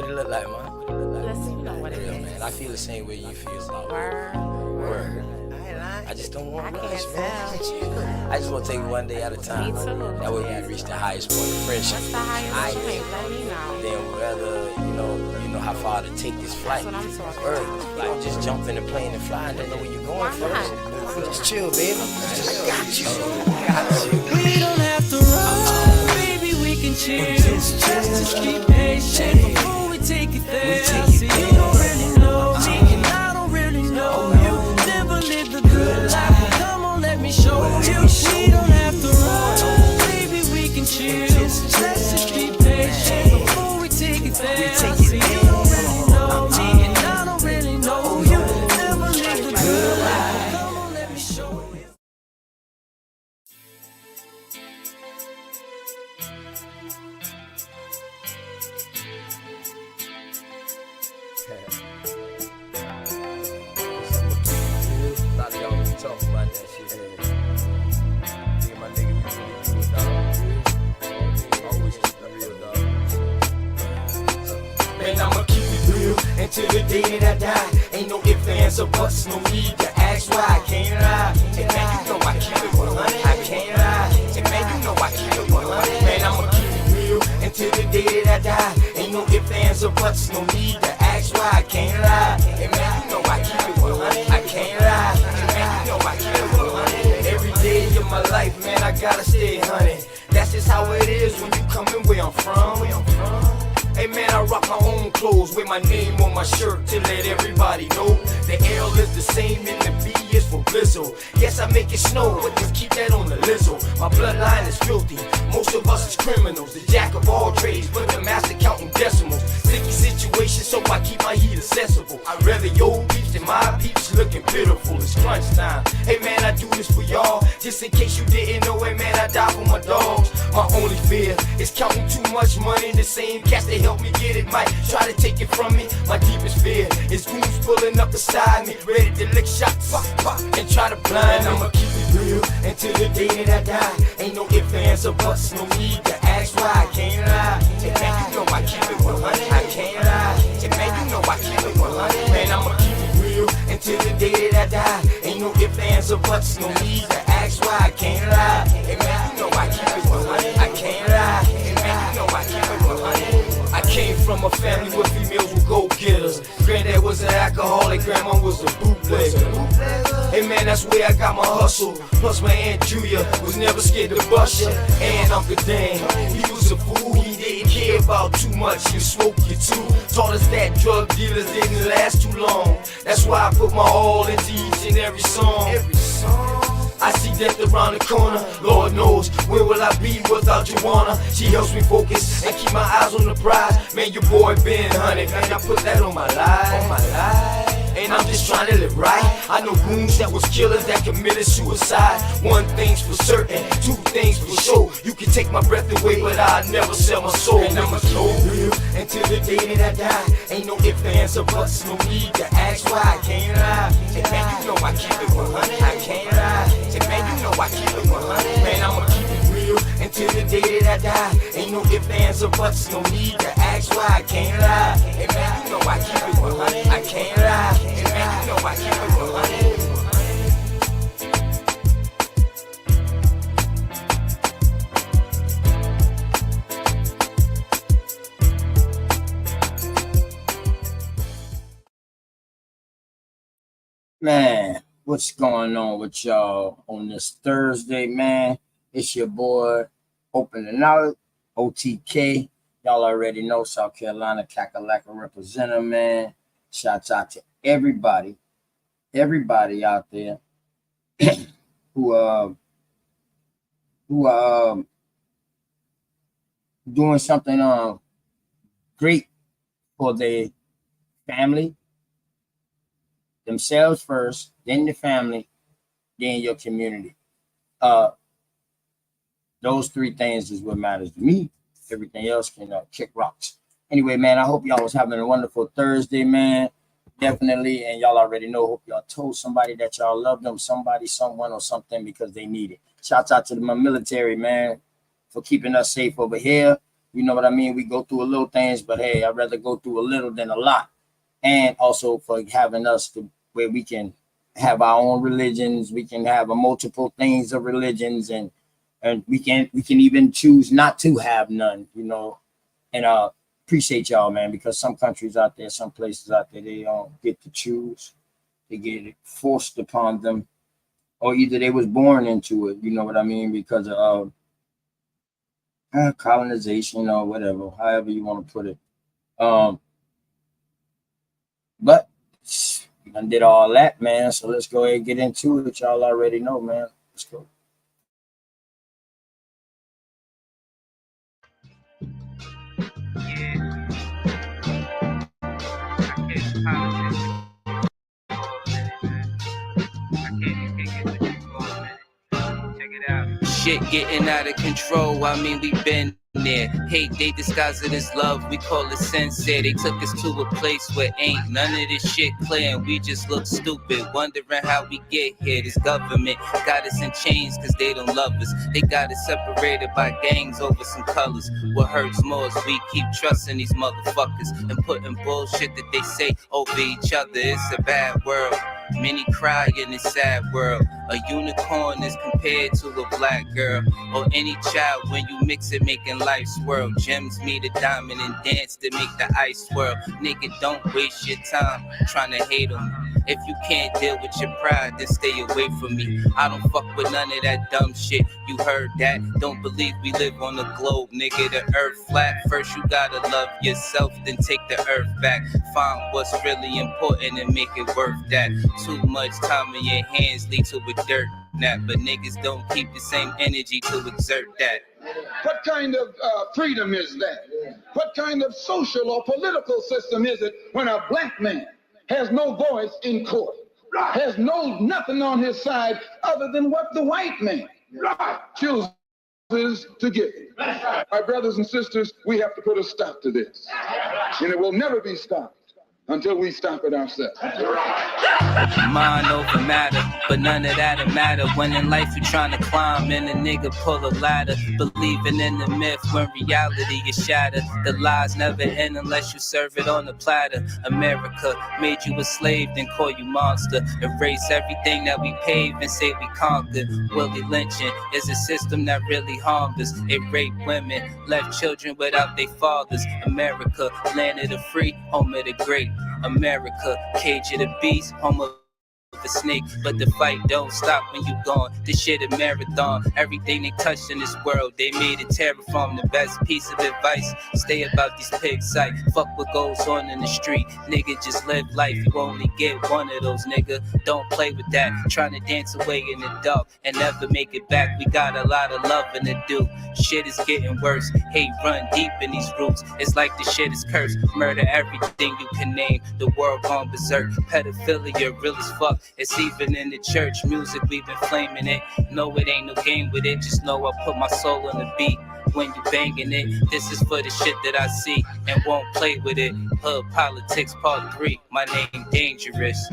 What it look like, man? Let's see what it is. Man, I feel the same way you feel about Word. I just don't want I much, can't man. I just want to take it one day at a time. Me too. That way we can reach the highest point of friendship. What's the highest point? Let me know. Then whether you know how far to take this flight. That's what I'm talking Word. about. Like just jump in the plane and fly and don't know where you're going Why first. not? Just chill, baby. Just got you. We don't have to run, baby, we can chill. Just keep patient before we take it there. See, you don't really know me, and I don't really know you. Never lived a good life, but come on, let me show you. We don't have to run, baby, we can chill. Just keep patient before we take it there. See, you don't really know me, and I don't really know you. Never lived a good life, but come on, let me show you. A lot of y'all be talking about that shit. Me and my nigga, we really do it, dog. Always keep it real, dog. Man, I'ma keep it real until the day that I die. Ain't no ifs, ands, or buts, no need to ask why. I can't lie. And man, you know I keep it 100. I can't lie. And man, you know I keep it 100. Man, I'ma keep it real until the day that I die. Ain't no ifs, ands, or buts, no need to ask why. I can't lie. And man, you know I keep it 100. I can't lie. And man, you know I keep it 100. Every day of my life, man, I gotta stay 100. That's just how it is when you coming where I'm from. Hey man, I rock my own clothes with my name on my shirt to let everybody know the L is the same and the B is for Blizzle. Yes, I make it snow, but just keep that on the lizzo. My bloodline is filthy, most of us is criminals. The jack of all trades, but the master counting decimals. Sticky situation, so I keep my heat accessible. I'd rather your peeps than my peeps looking pitiful. It's crunch time. Hey man, I do this for y'all. Just in case you didn't know it, man, I die for my dogs. My only fear is counting too much money. The same cats that help me get it might try to take it from me. My deepest fear is goons pulling up beside me, ready to lick shots, pop, pop, and try to blind me. I'ma keep it real until the day that I die. Ain't no ifs, ands, or buts, no need to ask why. I can't lie. And man, you know I keep it 100. I can't lie. And man, you know I keep it 100. Man, I'ma keep it real until the day that I die. Ain't no ifs, ands, or buts, no need to ask why. I can't lie. And man, you know I keep it 100. I can't lie. And man, you know I keep it 100. I came from a family where females were go-getters. Granddad was an alcoholic, grandma was a bootlegger. Hey man, that's where I got my hustle. Plus my Aunt Julia was never scared to bust ya. And Uncle Dan, he was a fool. He didn't care about too much. You smoke, you too. Taught us that drug dealers didn't last too long. That's why I put my all into each and every song. I see death around the corner. Lord knows, where will I be without Joanna? She helps me focus and keep my eyes on the prize. Man, your boy been hunted. Man, I put that on my life. And I'm just trying to live right. I know goons that was killers that committed suicide. One thing's for certain, two things for sure. You can take my breath away, but I'll never sell my soul. And I'ma keep it real until the day that I die. Ain't no ifs, ands, or buts, no need to ask why. I can't lie. And man, you know I keep it 100. I can't lie. And man, you know I keep it 100. Man, I'ma keep it real until the day that I die. Ain't no ifs, ands, or buts, no need to ask why. I can't lie. And man, you know I keep it 100. I can't lie. And man, you know I keep it 100. Man, what's going on with y'all on this Thursday, man? It's your boy, opening out, OTK. Y'all already know, South Carolina, Kakalaka representative, man. Shouts out to everybody out there who doing something great for their family, themselves first, then the family, then your community. Those three things is what matters to me. Everything else can kick rocks. Anyway, man, I hope y'all was having a wonderful Thursday, man. Definitely. And y'all already know, hope y'all told somebody that y'all love them, somebody, someone, or something because they need it. Shouts out to my military, man, for keeping us safe over here. You know what I mean? We go through a little things, but hey, I'd rather go through a little than a lot. And also for having us to where we can have our own religions, we can have a multiple things of religions, and we can even choose not to have none, you know. And appreciate y'all, man, because some countries out there, some places out there, they don't get to choose. They get it forced upon them, or either they was born into it, you know what I mean, because of colonization or whatever, however you want to put it. But I did all that, man. So let's go ahead and get into it. Y'all already know, man. Let's go. Shit getting out of control, I mean we been there. Hate, they disguise it as love, we call it sincere. They took us to a place where ain't none of this shit clear, and we just look stupid, wondering how we get here. This government got us in chains cause they don't love us. They got us separated by gangs over some colors. What hurts more is we keep trusting these motherfuckers and putting bullshit that they say over each other. It's a bad world. Many cry in this sad world. A unicorn is compared to a black girl, or any child when you mix it, making life swirl. Gems meet a diamond and dance to make the ice swirl. Nigga, don't waste your time trying to hate on me. If you can't deal with your pride, then stay away from me. I don't fuck with none of that dumb shit. You heard that? Don't believe we live on the globe, nigga. The earth flat. First you gotta love yourself, then take the earth back. Find what's really important and make it worth that. Too much time in your hands lead to a dirt nap, but niggas don't keep the same energy to exert that. What kind of freedom is that? What kind of social or political system is it when a black man has no voice in court, has nothing on his side other than what the white man chooses to give? My brothers and sisters, we have to put a stop to this, and it will never be stopped until we stop it ourselves. Mind over matter, but none of that'll matter when in life you're trying to climb and a nigga pull a ladder, believing in the myth when reality is shattered. The lies never end unless you serve it on a platter. America made you a slave, then call you monster. Erase everything that we paved and say we conquered. Willie lynching is a system that really harmed us. It raped women, left children without their fathers. America, land of the free, home of the great. America, cage of the beast, home of the snake, but the fight don't stop when you gone. This shit a marathon. Everything they touched in this world, they made it terraform. The best piece of advice: stay about these pig sight. Fuck what goes on in the street, nigga. Just live life. You only get one of those, nigga. Don't play with that. Trying to dance away in the dark and never make it back. We got a lot of loving to do. Shit is getting worse. Hate run deep in these roots. It's like the shit is cursed. Murder everything you can name. The world gone berserk. Pedophilia real as fuck. It's even in the church music, we've been flaming it. No, it ain't no game with it. Just know I put my soul on the beat. When you banging it, this is for the shit that I see and won't play with it. Hood Politics Part 3, my name Dangerous.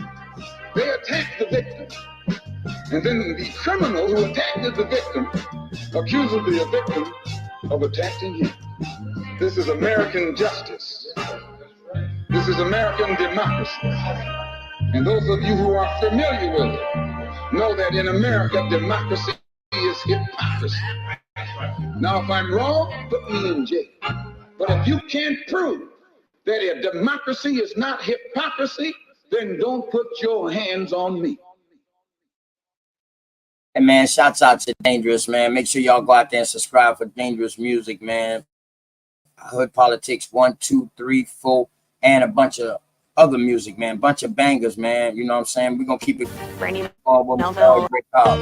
They attack the victim, and then the criminal who attacked the victim accuses the victim of attacking him. This is American justice. This is American democracy. And those of you who are familiar with it know that in America, democracy is hypocrisy. Now, if I'm wrong, put me in jail. But if you can't prove that a democracy is not hypocrisy, then don't put your hands on me. And man, shouts out to Dangerous, man. Make sure y'all go out there and subscribe for Dangerous music, man. Hood Politics 1, 2, 3, 4, and a bunch of other music, man. Bunch of bangers, man. You know what I'm saying? We're gonna keep it all what we call a great cause.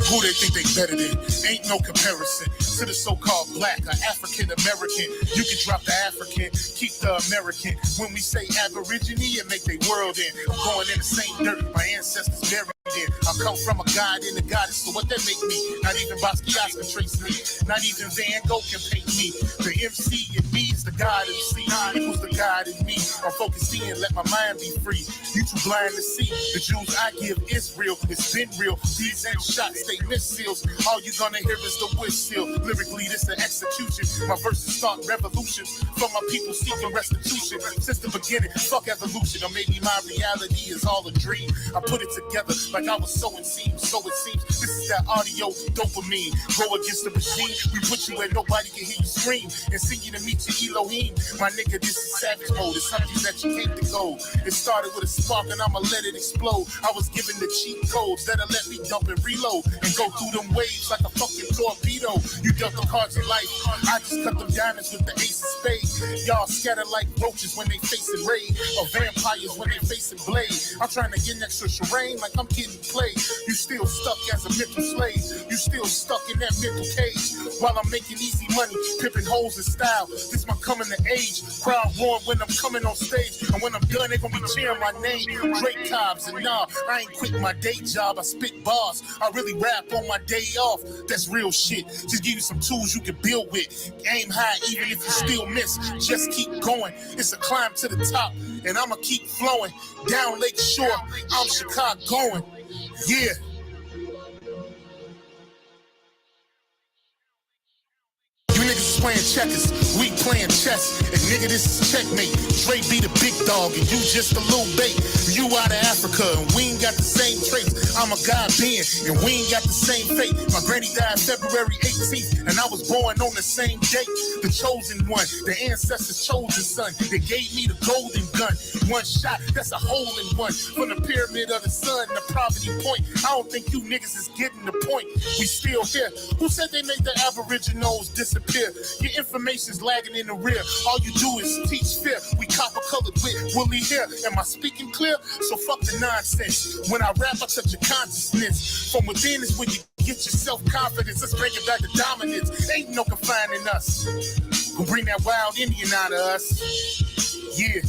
Who they think they better than? Ain't no comparison to the so-called black or African American. You can drop the African, keep the American. When we say Aborigine, it make they world in. I'm going in the same dirt my ancestors buried. then. I come from a god and a goddess, so what that make me? Not even Basquiat can trace me. Not even Van Gogh can paint me. The MC in me is the God MC. Equals the God in me. I'm focused in, let my mind be free. You too blind to see. The jewels I give is real. It's been real. These ain't shots, they missiles. All you gonna hear is the whistle. Lyrically, this the execution. My verses start revolutions. For my people seeking restitution. Since the beginning, fuck evolution. Or maybe my reality is all a dream. I put it together like I was sowing seeds. So it seems this is that audio dopamine. Go against the regime. We put you where nobody can hear you scream. And sing you to meet your Elohim. My nigga, this is savage mode. It's something that you can't decode. It started with a spark and I'ma let it explode. I was given the cheat codes that'll let me dump and reload. And go through them waves like a fucking torpedo. You dealt the cards of life. I just cut them diamonds with the ace of spades. Y'all scatter like roaches when they facing raid. Or vampires when they facing blade. I'm trying to get next to Shireen like I'm getting played. You still stuck as a mental slave. You still stuck in that mental cage. While I'm making easy money, pipping holes in style. This my coming to age. Crowd roar when I'm coming on stage. And when I'm done, they gonna be cheering my name. Drake Cobbs and nah, I ain't quit my day job. I spit bars. I really rap on my day off. That's real shit. Just give you some tools you can build with. Aim high even if you still miss. Just keep going. It's a climb to the top. And I'ma keep flowing. Down Lake Shore, I'm Chicago going. Yeah. You niggas is playing checkers, we playing chess. And nigga, this is checkmate. Dre be the big dog and you just a little bait. You out of Africa and we ain't got the same traits. I'm a God being and we ain't got the same fate. My granny died February 18th and I was born on the same date. The chosen one, the ancestors' chosen son. They gave me the golden gun. One shot, that's a hole in one. From the pyramid of the sun, the poverty point. I don't think you niggas is getting the point. We still here. Who said they made the aboriginals disappear? Your information's lagging in the rear. All you do is teach fear. We copper colored with woolly hair. Am I speaking clear? So fuck the nonsense. When I rap, I touch your consciousness. From within is when you get your self-confidence. Let's bring it back to dominance. Ain't no confining us. We'll bring that wild Indian out of us. Yeah.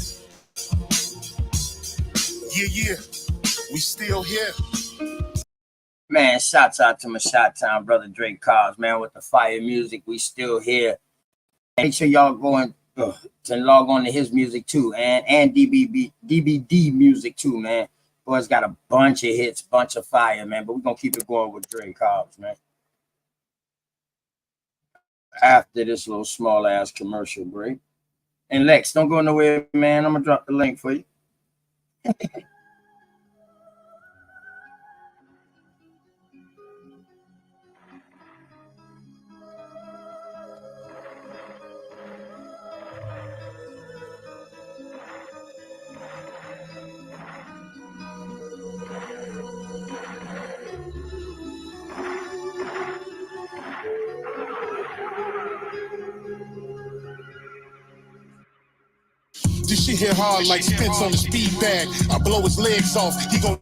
Yeah. We still here. Man, shouts out to my Shot Town brother Drake Cobbs, man, with the fire music. We still here. Make sure y'all going to log on to his music too, and DBD music too, man. Boy's got a bunch of hits, bunch of fire, man. But we're gonna keep it going with Drake Cobbs, man. After this little small ass commercial break. And Lex, don't go nowhere, man. I'm gonna drop the link for you. This shit hit hard like Spence on the speed bag. I blow his legs off, he gon'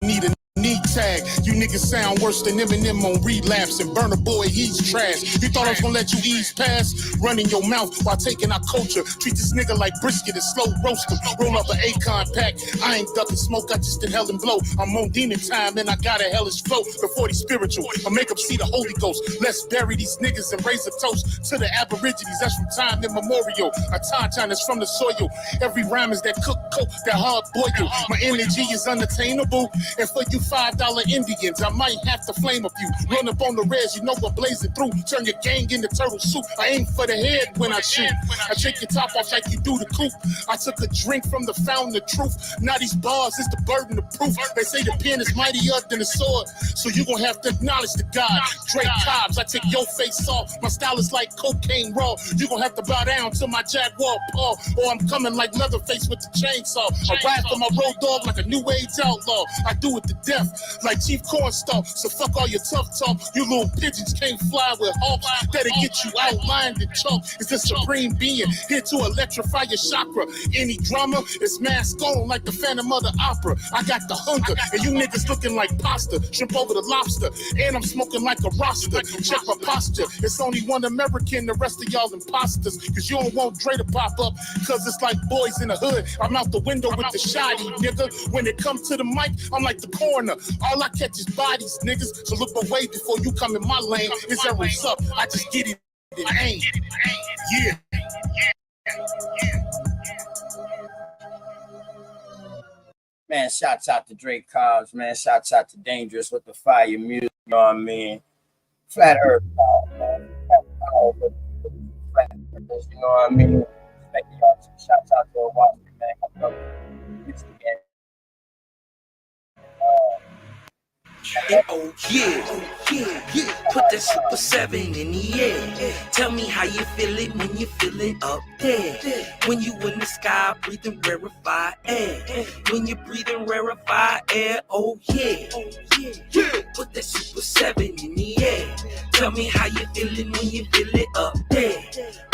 need a knee tag. You niggas sound worse than Eminem on relapse. And Burna Boy, he's trash. You thought I was gonna let you ease past? Running your mouth while taking our culture. Treat this nigga like brisket and slow roast him. Roll up an Akon pack. I ain't ducking smoke, I just did hell and blow. I'm on demon time and I got a hellish flow. Before the spiritual, I make them see the Holy Ghost. Let's bury these niggas and raise a toast to the Aborigines. That's from time immemorial. A tauntaun that's from the soil. Every rhyme is that cook coke, that hard boil. My energy is unattainable. And for you $5 Indians, I might have to flame a few. Run up on the res, you know what blazing through. Turn your gang into turtle soup. I aim for the head when I shoot. I take your top off like you do the coop. I took a drink from the fountain of truth. Now these bars is the burden of proof. They say the pen is mightier than the sword, so you gon' have to acknowledge the God. Drake Cobbs, I take your face off. My style is like cocaine raw. You gon' have to bow down to my Jaguar paw, or I'm coming like Leatherface with the chainsaw. I ride for my road dog like a new age outlaw. I do it to death like Chief Cornstalk. So fuck all your tough talk. You little pigeons can't fly with hawks. That'll get you outlined and chalk. It's the supreme being here to electrify your chakra. Any drama is mask on like the Phantom of the Opera. I got the hunger and you niggas looking like pasta. Shrimp over the lobster and I'm smoking like a roster. Check my posture. It's only one American, the rest of y'all imposters. Cause you don't want Dre to pop up. Cause it's like boys in the hood. I'm out the window with the shoddy, nigga. When it comes to the mic, I'm like the coroner. All I catch is bodies, niggas. So look away before you come in my lane. It's arrows up. I just get it and aim. Yeah. Man, shouts out to Drake Cobbs, man. Shouts out to Dangerous with the fire music, you know what I mean? Flat Earth, man. Flat Earth, you know what I mean? Respect y'all. Shouts out to Washington, man. I love you. Oh yeah, put that Super 7 in the air. Tell me how you feel it when you feel it up there. When you in the sky breathing rarefied air. When you breathing rarefied air, oh yeah. Put that Super 7 in the air. Tell me how you feeling when you feel it up there.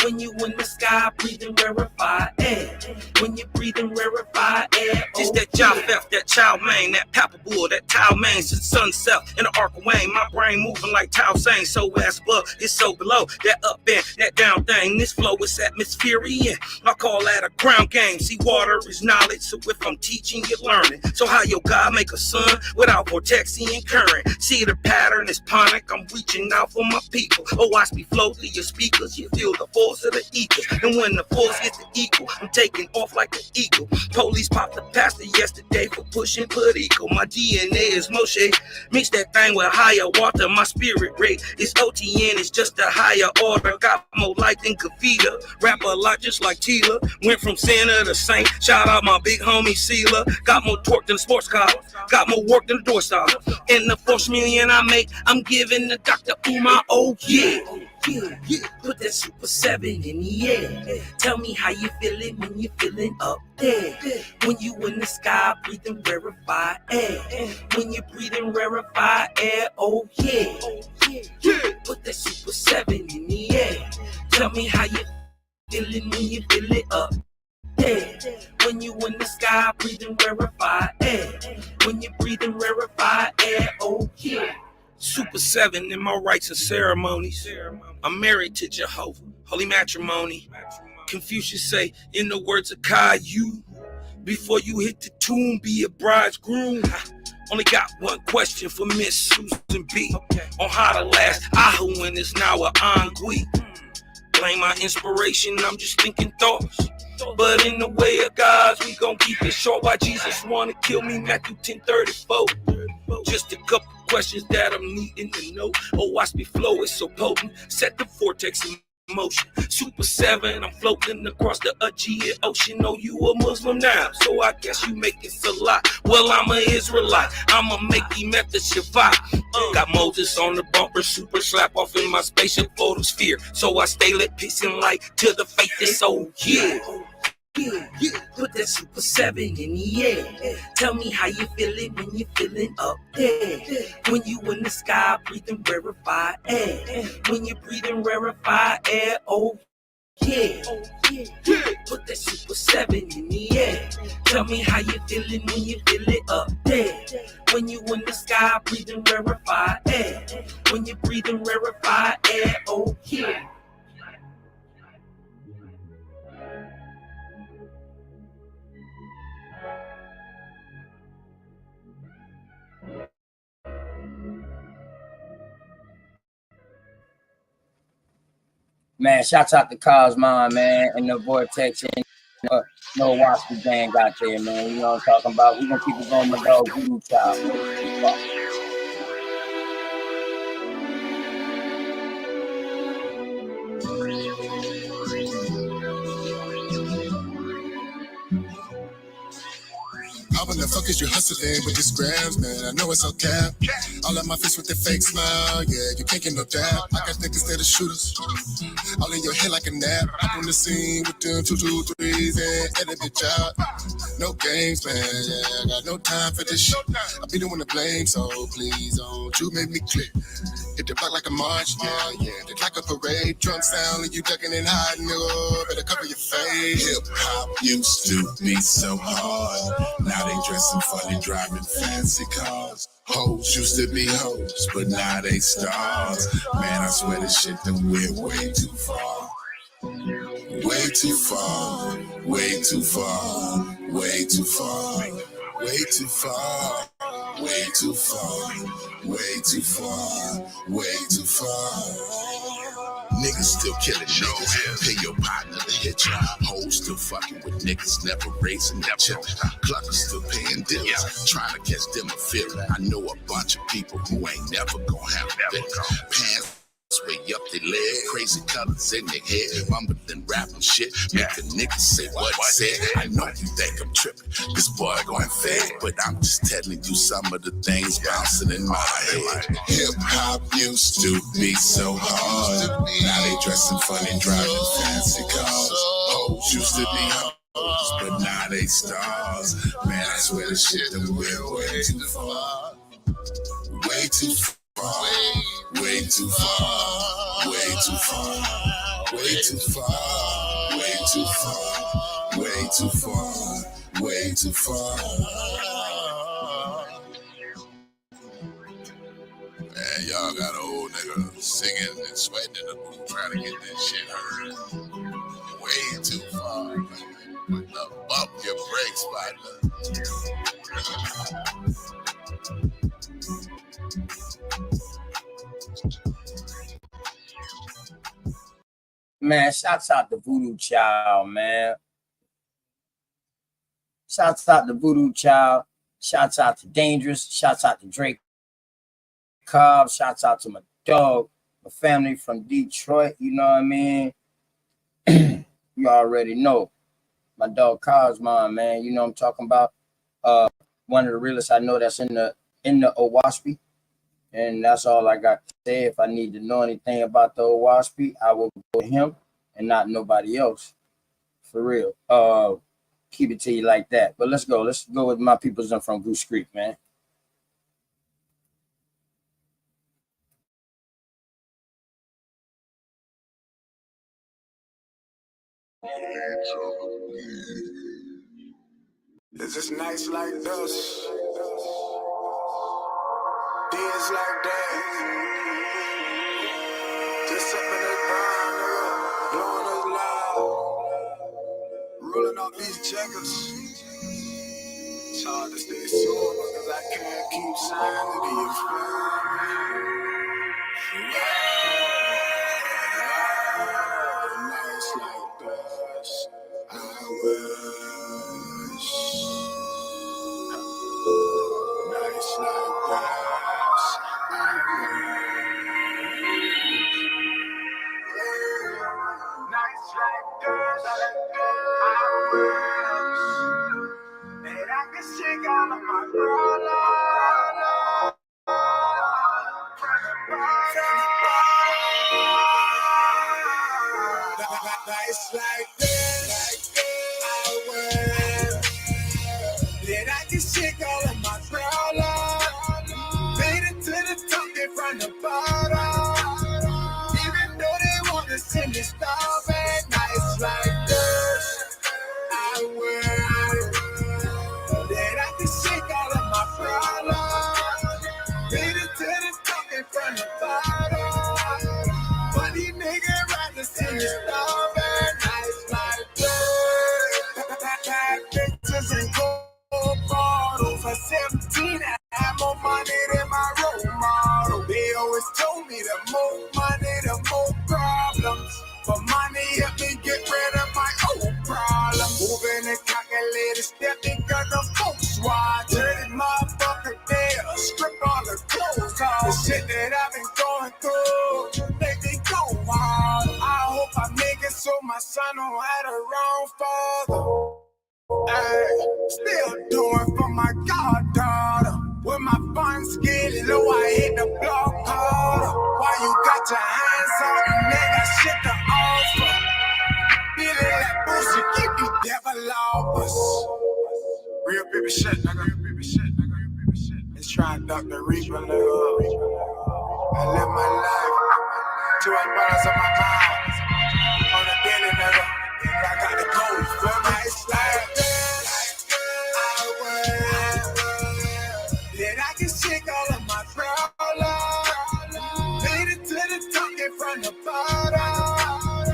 When you in the sky breathing rarefied air. When you breathing rarefied air, oh, just that Chow Fef, that Chow Mein, that Papa Bull, that Tao Mein, since sunset in the arc of Wayne. My brain moving like Tao Sang, so as above, it's so below. That up and that down thing, this flow is atmospheric. I call that a ground game. See, water is knowledge, so if I'm teaching, you're learning. So how your God make a sun without vortex and current? See the pattern is panic, I'm reaching out for my people. Oh, watch me flow through your speakers, you feel the force of the equal. And when the force gets the equal, I'm taking off like an eagle. Police popped the pastor yesterday for pushing political. My DNA is Moshe. Mix that thing with higher water, my spirit rate is OTN, it's just a higher order. Got more light than Kavita, rap a lot just like Tila. Went from sinner to saint, shout out my big homie Sealer. Got more torque than a sports car, got more work than a door star. And the 4 million I make, I'm giving the Dr. Umar, oh yeah. Put that Super 7 in the air. Tell me how you feeling when you feeling up there. When you in the sky breathing rarefied air. When you breathing rarefied air, oh yeah. Put that Super 7 in the air. Tell me how you feeling when you feel it up there. When you in the sky breathing rarefied air. When you breathing rarefied air, oh yeah. Super 7 in my rites and ceremonies. I'm married to Jehovah, holy matrimony. Confucius say, in the words of Caillou, before you hit the tomb, be a bridegroom. Only got one question for Miss Susan B. On how to last Ahu when it's now an ennui. Blame my inspiration, I'm just thinking thoughts. But in the way of God's, we gon' keep it short. Why Jesus wanna kill me, Matthew 10:34. Just a couple questions that I'm needing to know. Oh, watch me flow, it's so potent. Set the vortex in motion. Super 7, I'm floating across the Aegean Ocean. Oh, you a Muslim now, so I guess you make it Salat. Well, I'm an Israelite, I'ma make the method Shabbat. Got Moses on the bumper, super slap off in my spaceship photosphere. So I stay lit, peace and light to the faith is so yeah. Put that Super 7 in the air. Tell me how you feeling when you feeling up there. When you in the sky breathing rarefied air. When you breathing rarefied air, oh yeah. Put that Super 7 in the air. Tell me how you feeling when you feel it up there. When you in the sky breathing rarefied air. When you breathing rarefied air, oh yeah. Man, shouts out to Cosmon, man, and the Vortex and no Washington gang out there, man. You know what I'm talking about? We're gonna keep it going with dog Voodoo Child. How in the fuck is you hustling with this grams, man? I know it's okay. All of my face with the fake smile, yeah, you can't get no dab. I got niggas that are shooters, all in your head like a nap. Up on the scene with them 2, 2, 3s and edit bitch out. No games, man, yeah, I got no time for this shit. I be the one to blame, so please don't you make me click. Hit the block like a march, yeah, yeah, it's like a parade. Drum sound and you ducking and hiding, nigga, better cover your face. Hip-hop used to be so hard. Now they dressing funny, driving fancy cars. Hoes used to be hoes, but now they stars. Man, I swear this shit done went way too far. Way too far, way too far, way too far, way too far. Way too far, way too far, way too far. Niggas still killing niggas. Pay your partner to hit ya. Hoes still fucking with niggas, never raising their children. Cluckers still paying deals, trying to catch them a feeling. I know a bunch of people who ain't never gonna have feelings. Pants way up their leg, crazy colors in their head, mumbling rapping shit, make the niggas say what he said. I know you think I'm tripping, this boy going fed, but I'm just telling you some of the things bouncing in my head. Hip hop used to be so hard, now they dressing funny, driving fancy cars. Hoes used to be hoes, but now they stars. Man, I swear the shit done went way too far, way too far. Way too far, way too far, way too far, way too far, way too far, way too far. Man, y'all got an old nigga singing and sweating in the booth trying to get this shit heard. Way too far, man. Bump your brakes, partner. Man, shouts out to Voodoo Child, man. Shouts out to Voodoo Child. Shouts out to Dangerous. Shouts out to Drake Cobb. Shouts out to my dog, my family from Detroit. You know what I mean? You already know. My dog Cosmon, man. You know what I'm talking about? One of the realest I know that's in the Owaspy. And that's all I got to say. If I need to know anything about the Owaspy, I will go to him and not nobody else. For real. Keep it to you like that. But let's go. Let's go with my peoples from Goose Creek, man. It's just nights like this, days like that. Just sipping this brown, nigga, blowing this loud, rolling off these checkers. It's hard to stay sober because I can't keep signing the nights like this, I wish. Nights like this, I wish. Nights like this, I wish that I could shake all of my nights like this, I wish that I could shake all of my problems, made it to the top in front of the bottom, even though they want to see me starving. Nights like this, I wish that I could shake all of my problems, made it to the top in front of the bottom, but these niggas rather see me starving. Nights like this, bad bitches and gold bottles for 17. I have more money than my role model. They always told me the more money, the more problems. But money helped me get rid of my old problems. Moving and calculated, stepping got the folks watch. Dirty motherfucker there, strip all the clothes off. The shit that I've been going through, make me go wild. I hope I make it so my son don't have the wrong father. Hey, still doing for my goddaughter. When my funds get low, I hit the block harder. Why you got your hands on me, nigga? Shit to offer. Feeling like bullshit, keep you devil off us. Real baby shit, nigga. Real baby shit, nigga. Real baby shit. Let's try and duck the reaper, nigga. I live my life. $200 on my mind. On the daily, nigga. I got the gold, you feel me? It's like this. I will. That I can shake all of my problems. Made it to the top in front of the bottom.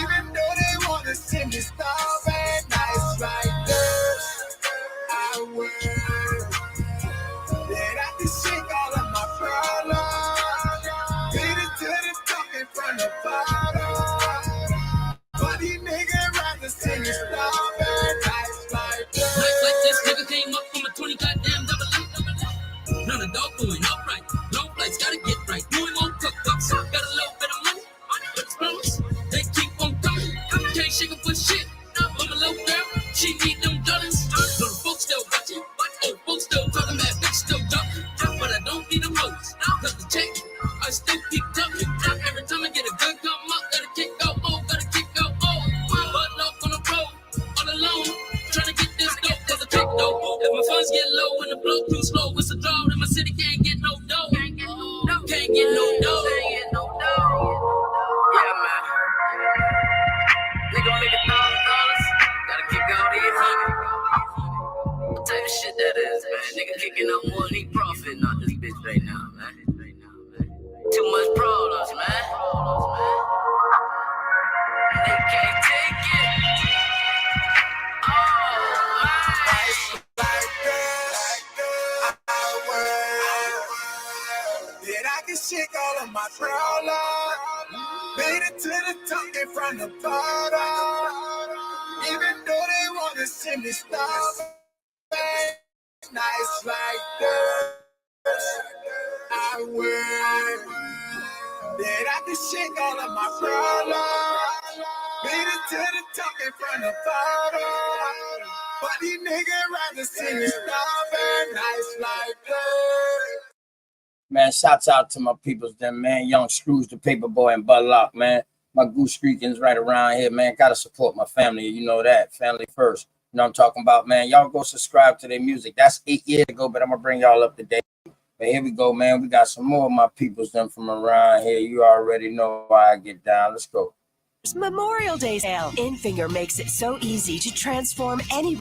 Even though they want to see me starving. Nights like this, I will. need a roast. Cause the check, I still picked up and drop every time I get a good come up. Gotta kick out, oh, gotta kick out, oh. Button up on the road, all alone. Trying to get this dope, cause I take dope. If my funds get low and the blow too slow, it's a draw. And my city can't get no dough. Can't get no dough. Yeah, man. Nigga make $1,000. Gotta kick out $800. What type of shit that is, man? Nigga kicking up more than he profit, not this bitch right now, man. Too much problems, man. They can't take it. Oh, man. Like that, I work. Then I can shake all of my problems. Made it to the top in front of bottom. Even though they wanna see me stop, nice like that. I work. Then I can shake all of my problems. Made it to the top in front of bottom. But these niggas rather see me stop, nice like that. Man, shouts out to my peoples, them, man. Young Scrooge, the Paperboy, and Bud Lock, man. My goose streaking's right around here, man. Gotta support my family. You know that. Family first. You know what I'm talking about, man. Y'all go subscribe to their music. That's 8 years ago, but I'm gonna bring y'all up to date. But here we go, man. We got some more of my peoples, them from around here. You already know why I get down. Let's go. Memorial Day sale. InFinger makes it so easy to transform any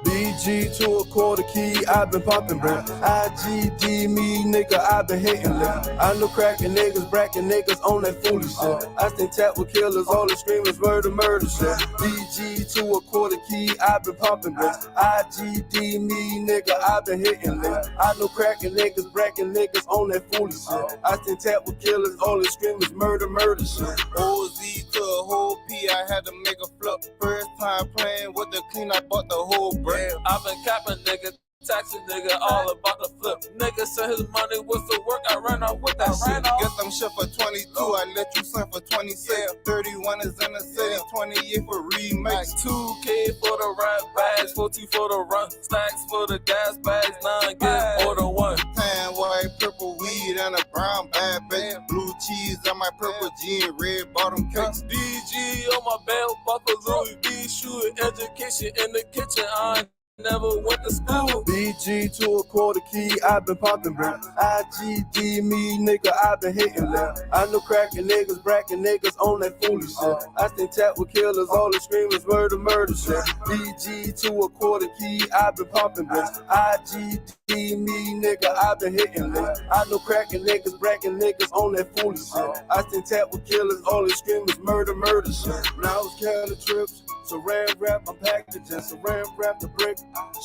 BG to a quarter key, I've been popping brand. IGD me, nigga, I've been hitting left. I know cracking niggas, bracking niggas on that foolish shit. I think tap with killers, all the screamers, murder shit. BG to a quarter key, I've been popping brand. IGD me, nigga, I've been hitting left. I know cracking niggas, bracking niggas on that foolish shit. I think tap with killers, all the screamers, murder shit. OZ to a whole P, I had to make a flip. First time playing with the clean, I bought the whole brand. I've been capping, nigga, taxing, nigga, all about the flip. Nigga said his money was to work, I ran out with that shit. Get them shit for 22, I let you send for 26. 31 is in the city, 28 for remakes. 2K for the rap bags, 40 for the run, stacks for the gas bags, 9 get order 1. Tan, white, purple weed, and a brown bad bitch. Blue cheese on my purple jean, red bottom cakes. DG on my belt buckle, Louis V shoe, education in the kitchen, I never went to school. BG to a quarter key, I've been popping brand. IGD me, nigga, I've been hitting left. I know cracking niggas, bracking niggas on that foolish shit. I think tap with killers, all the screamers, murder shit. BG to a quarter key, I've been popping brand. IGD me, nigga, I've been hitting left. I know cracking niggas, bracking niggas on that foolish shit. I think tap with killers, all the screamers, murder shit. Now it's counting trips. Saran wrap, I'm packaging. Saran wrap the brick,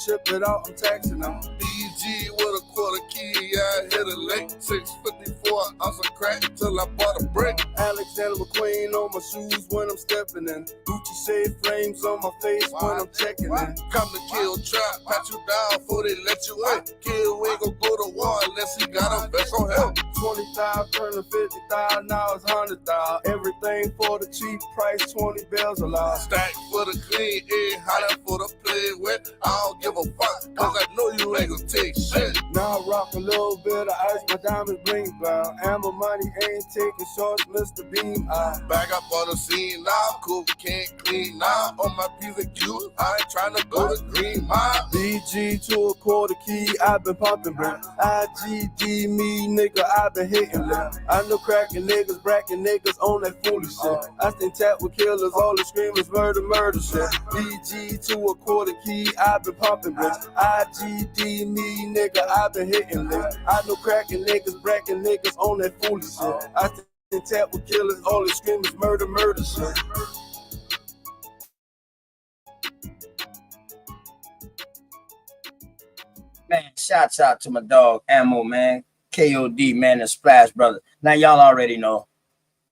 ship it out, I'm taxing them. BG with a quarter key, I hit a lake. 654 ounce of crack till I bought a brick. Alexander McQueen on my shoes when I'm stepping in. Gucci shade frames on my face when I'm checking in. Come to kill trap, pat you down before they let you in. Kill ain't gon' go to war unless he got a vest on him. 20,000 turning 50,000, now it's 100,000. Everything for the cheap price, 20 bells a lot. Stack for the clean, holler for the play with. I don't give a fuck, cause I know you ain't gon' take shit. Now I rock a little bit of ice, my diamonds bling brown. Amber money ain't taking shorts, Mr. Beam. Back up on the scene now, cool, can't clean now. On my piece of you, I ain't tryna go to Green Mile. BG to a quarter key, I've been popping brand. IGD me, nigga, I've been hitting left. I know cracking niggas, bracking niggas on that foolish shit. I think tap with killers, all the screamers, murder shit. BG to a quarter key, I've been popping brand. IGD me, nigga, I've been hitting left. I know cracking niggas, bracking niggas on that foolish shit. I think tap with killers, all the screamers, murder shit. Man, shouts out to my dog Ammo, man. KOD, man, and Splash Brother. Now y'all already know.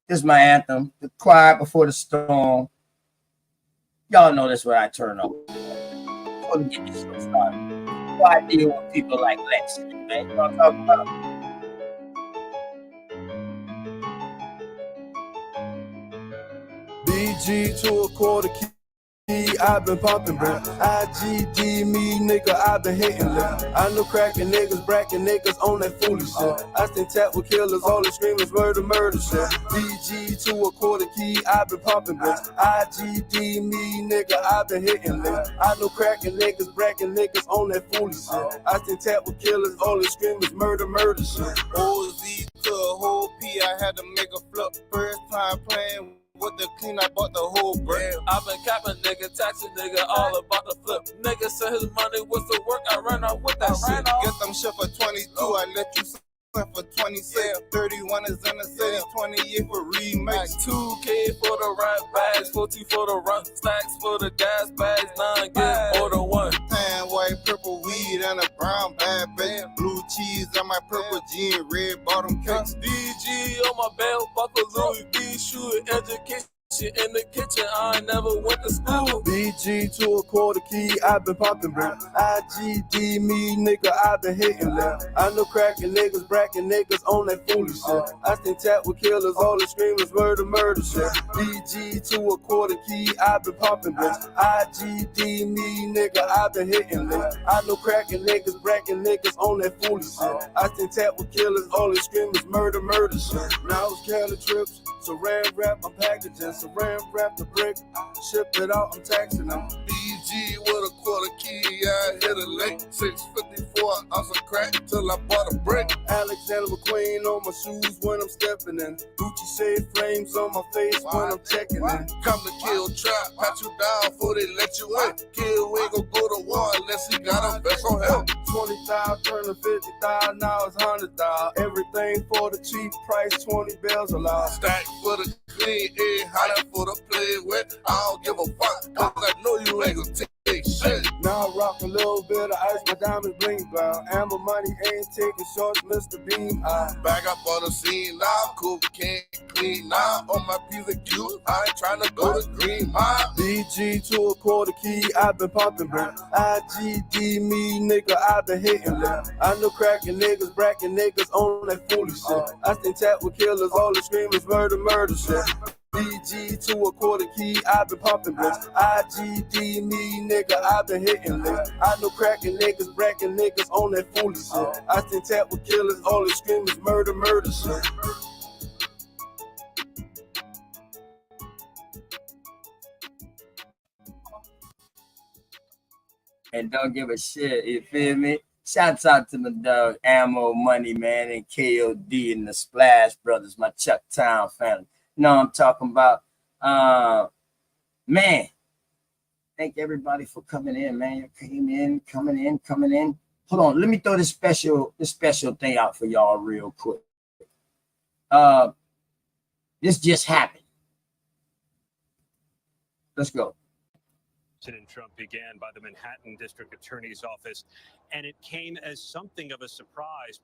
This is my anthem, The Quiet Before the Storm. Y'all know this when I turn up. Before we get this show started. Why deal with people like Lex, man? You know what I'm talking about? BG to a quarter key. I've been popping, bro. IGD me, nigga, I've been hitting left. I know cracking niggas, bracking niggas on that foolish shit. I stay tapped with killers, all the screamers, murder shit. BG to a quarter key, I've been popping, bro. IGD me, nigga, I've been hitting left. I know cracking niggas, bracking niggas on that foolish shit. I stay tapped with killers, all the screamers, murder shit. OZ to a whole P, I had to make a flip. First time playing with the clean, I bought the whole brick. I've been capping, nigga, taxing, nigga, all about the flip. Nigga said his money was to work, I ran out with that shit. Get them shit for 22, I let you for 26. 31 is in the city, 28 for remix. 2K for the rap bags, 40 for the run stacks, for the gas bags, 9 get order 1. Tan, white, purple weed, and a brown bag, baby. Blue cheese on my purple jean, red bottom kicks. DG on my belt, buckle Louis V shoe, education in the kitchen, I never went to school. BG to a quarter key, I've been popping, bro. IGD me, nigga, I've been hitting left. I know cracking niggas, bracking niggas on that foolish shit. I stay tapped with killers, all the screamers, murder shit. BG to a quarter key, I've been popping, bro. IGD me, nigga, I've been hitting left. I know cracking niggas, bracking niggas on that foolish shit. I stay tapped with killers, all the screamers, murder shit. Now it's Cali trips, saran wrap, I'm packaging. Saran wrap the brick, ship it out, I'm taxing them. BG with a quarter key, I hit a lick. 654 ounce of crack till I bought a brick. Alexander McQueen on my shoes when I'm stepping in. Gucci shade frames on my face when I'm checking in. Come to kill trap, pat you down before they let you in. Kill ain't gon' go to war unless he got a vest on him. 20,000 turning 50,000, now it's 100,000. Everything for the cheap price, 20 bells allowed. Stack for the clean, hot for the play with. I don't give a fuck, cause I know you ain't gon' take shit. Now I rock a little bit of ice, my diamonds bling brown. Amber money ain't taking shorts, Mr. Beam. Back up on the scene now, cool, can't clean now. On my piece of cute, I ain't tryna go to green mile. BG to a quarter key, I've been popping, bro. IGD me, nigga, I've been hitting left. I know cracking niggas, bracking niggas on that foolish shit. I stay tapped with killers, all the screamers, murder shit. BG to a quarter key, I've been popping, bitch. IGD me, nigga, I've been hitting left. I know cracking niggas, bracking niggas on that foolish shit. I stay tapped with killers, all the screamers, murder shit. And don't give a shit, you feel me? Shouts out to my dog Ammo Money, man, and KOD and the Splash Brothers, my Chuck Town family. You know what I'm talking about? Man, thank everybody for coming in, man. You coming in. Hold on, let me throw this special thing out for y'all real quick. This just happened. Let's go. President Trump began by the Manhattan District Attorney's Office, and it came as something of a surprise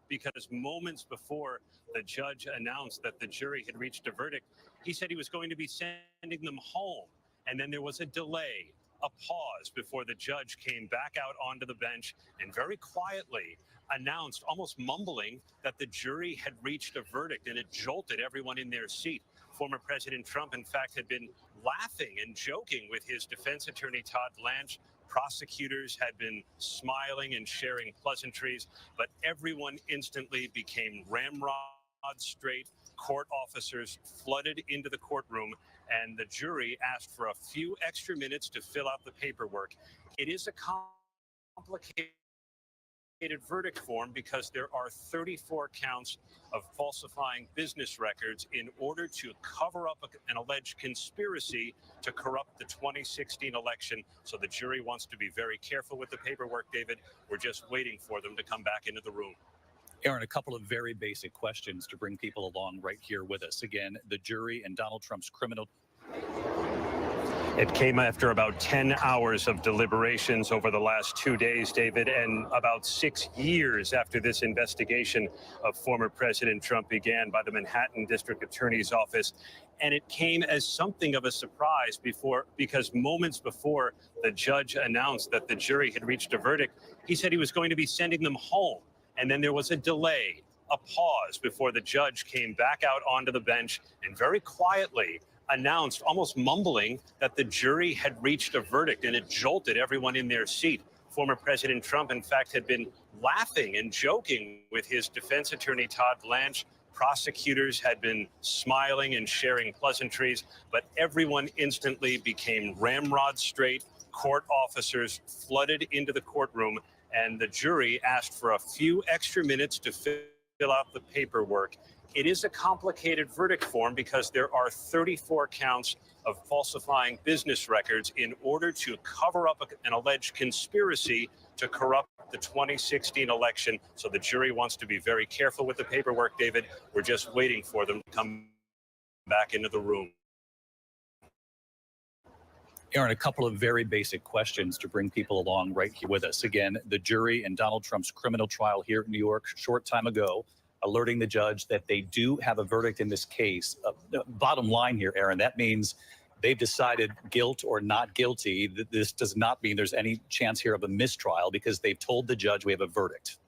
because moments before the judge announced that the jury had reached a verdict, he said he was going to be sending them home. And then there was a delay, a pause before the judge came back out onto the bench and very quietly announced, almost mumbling, that the jury had reached a verdict, and it jolted everyone in their seat. Former President Trump, in fact, had been laughing and joking with his defense attorney, Todd Blanche. Prosecutors had been smiling and sharing pleasantries, but everyone instantly became ramrod straight. Court officers flooded into the courtroom, and the jury asked for a few extra minutes to fill out the paperwork. It is a complicated verdict form because there are 34 counts of falsifying business records in order to cover up an alleged conspiracy to corrupt the 2016 election. So the jury wants to be very careful with the paperwork, David. We're just waiting for them to come back into the room. Aaron, a couple of very basic questions to bring people along right here with us. Again, the jury and Donald Trump's criminal. It came after about 10 hours of deliberations over the last 2 days, David, and about 6 years after this investigation of former President Trump began by the Manhattan District Attorney's Office. And it came as something of a surprise because moments before the judge announced that the jury had reached a verdict, he said he was going to be sending them home. And then there was a delay, a pause before the judge came back out onto the bench and very quietly announced, almost mumbling, that the jury had reached a verdict, and it jolted everyone in their seat. Former President Trump, in fact, had been laughing and joking with his defense attorney, Todd Blanche. Prosecutors had been smiling and sharing pleasantries, but everyone instantly became ramrod straight. Court officers flooded into the courtroom, and the jury asked for a few extra minutes to fill out the paperwork. It is a complicated verdict form because there are 34 counts of falsifying business records in order to cover up an alleged conspiracy to corrupt the 2016 election. So the jury wants to be very careful with the paperwork, David. We're just waiting for them to come back into the room. Aaron, a couple of very basic questions to bring people along right here with us. Again, the jury in Donald Trump's criminal trial here in New York a short time ago, alerting the judge that they do have a verdict in this case. Bottom line here, Aaron, that means they've decided guilt or not guilty. This does not mean there's any chance here of a mistrial because they've told the judge we have a verdict.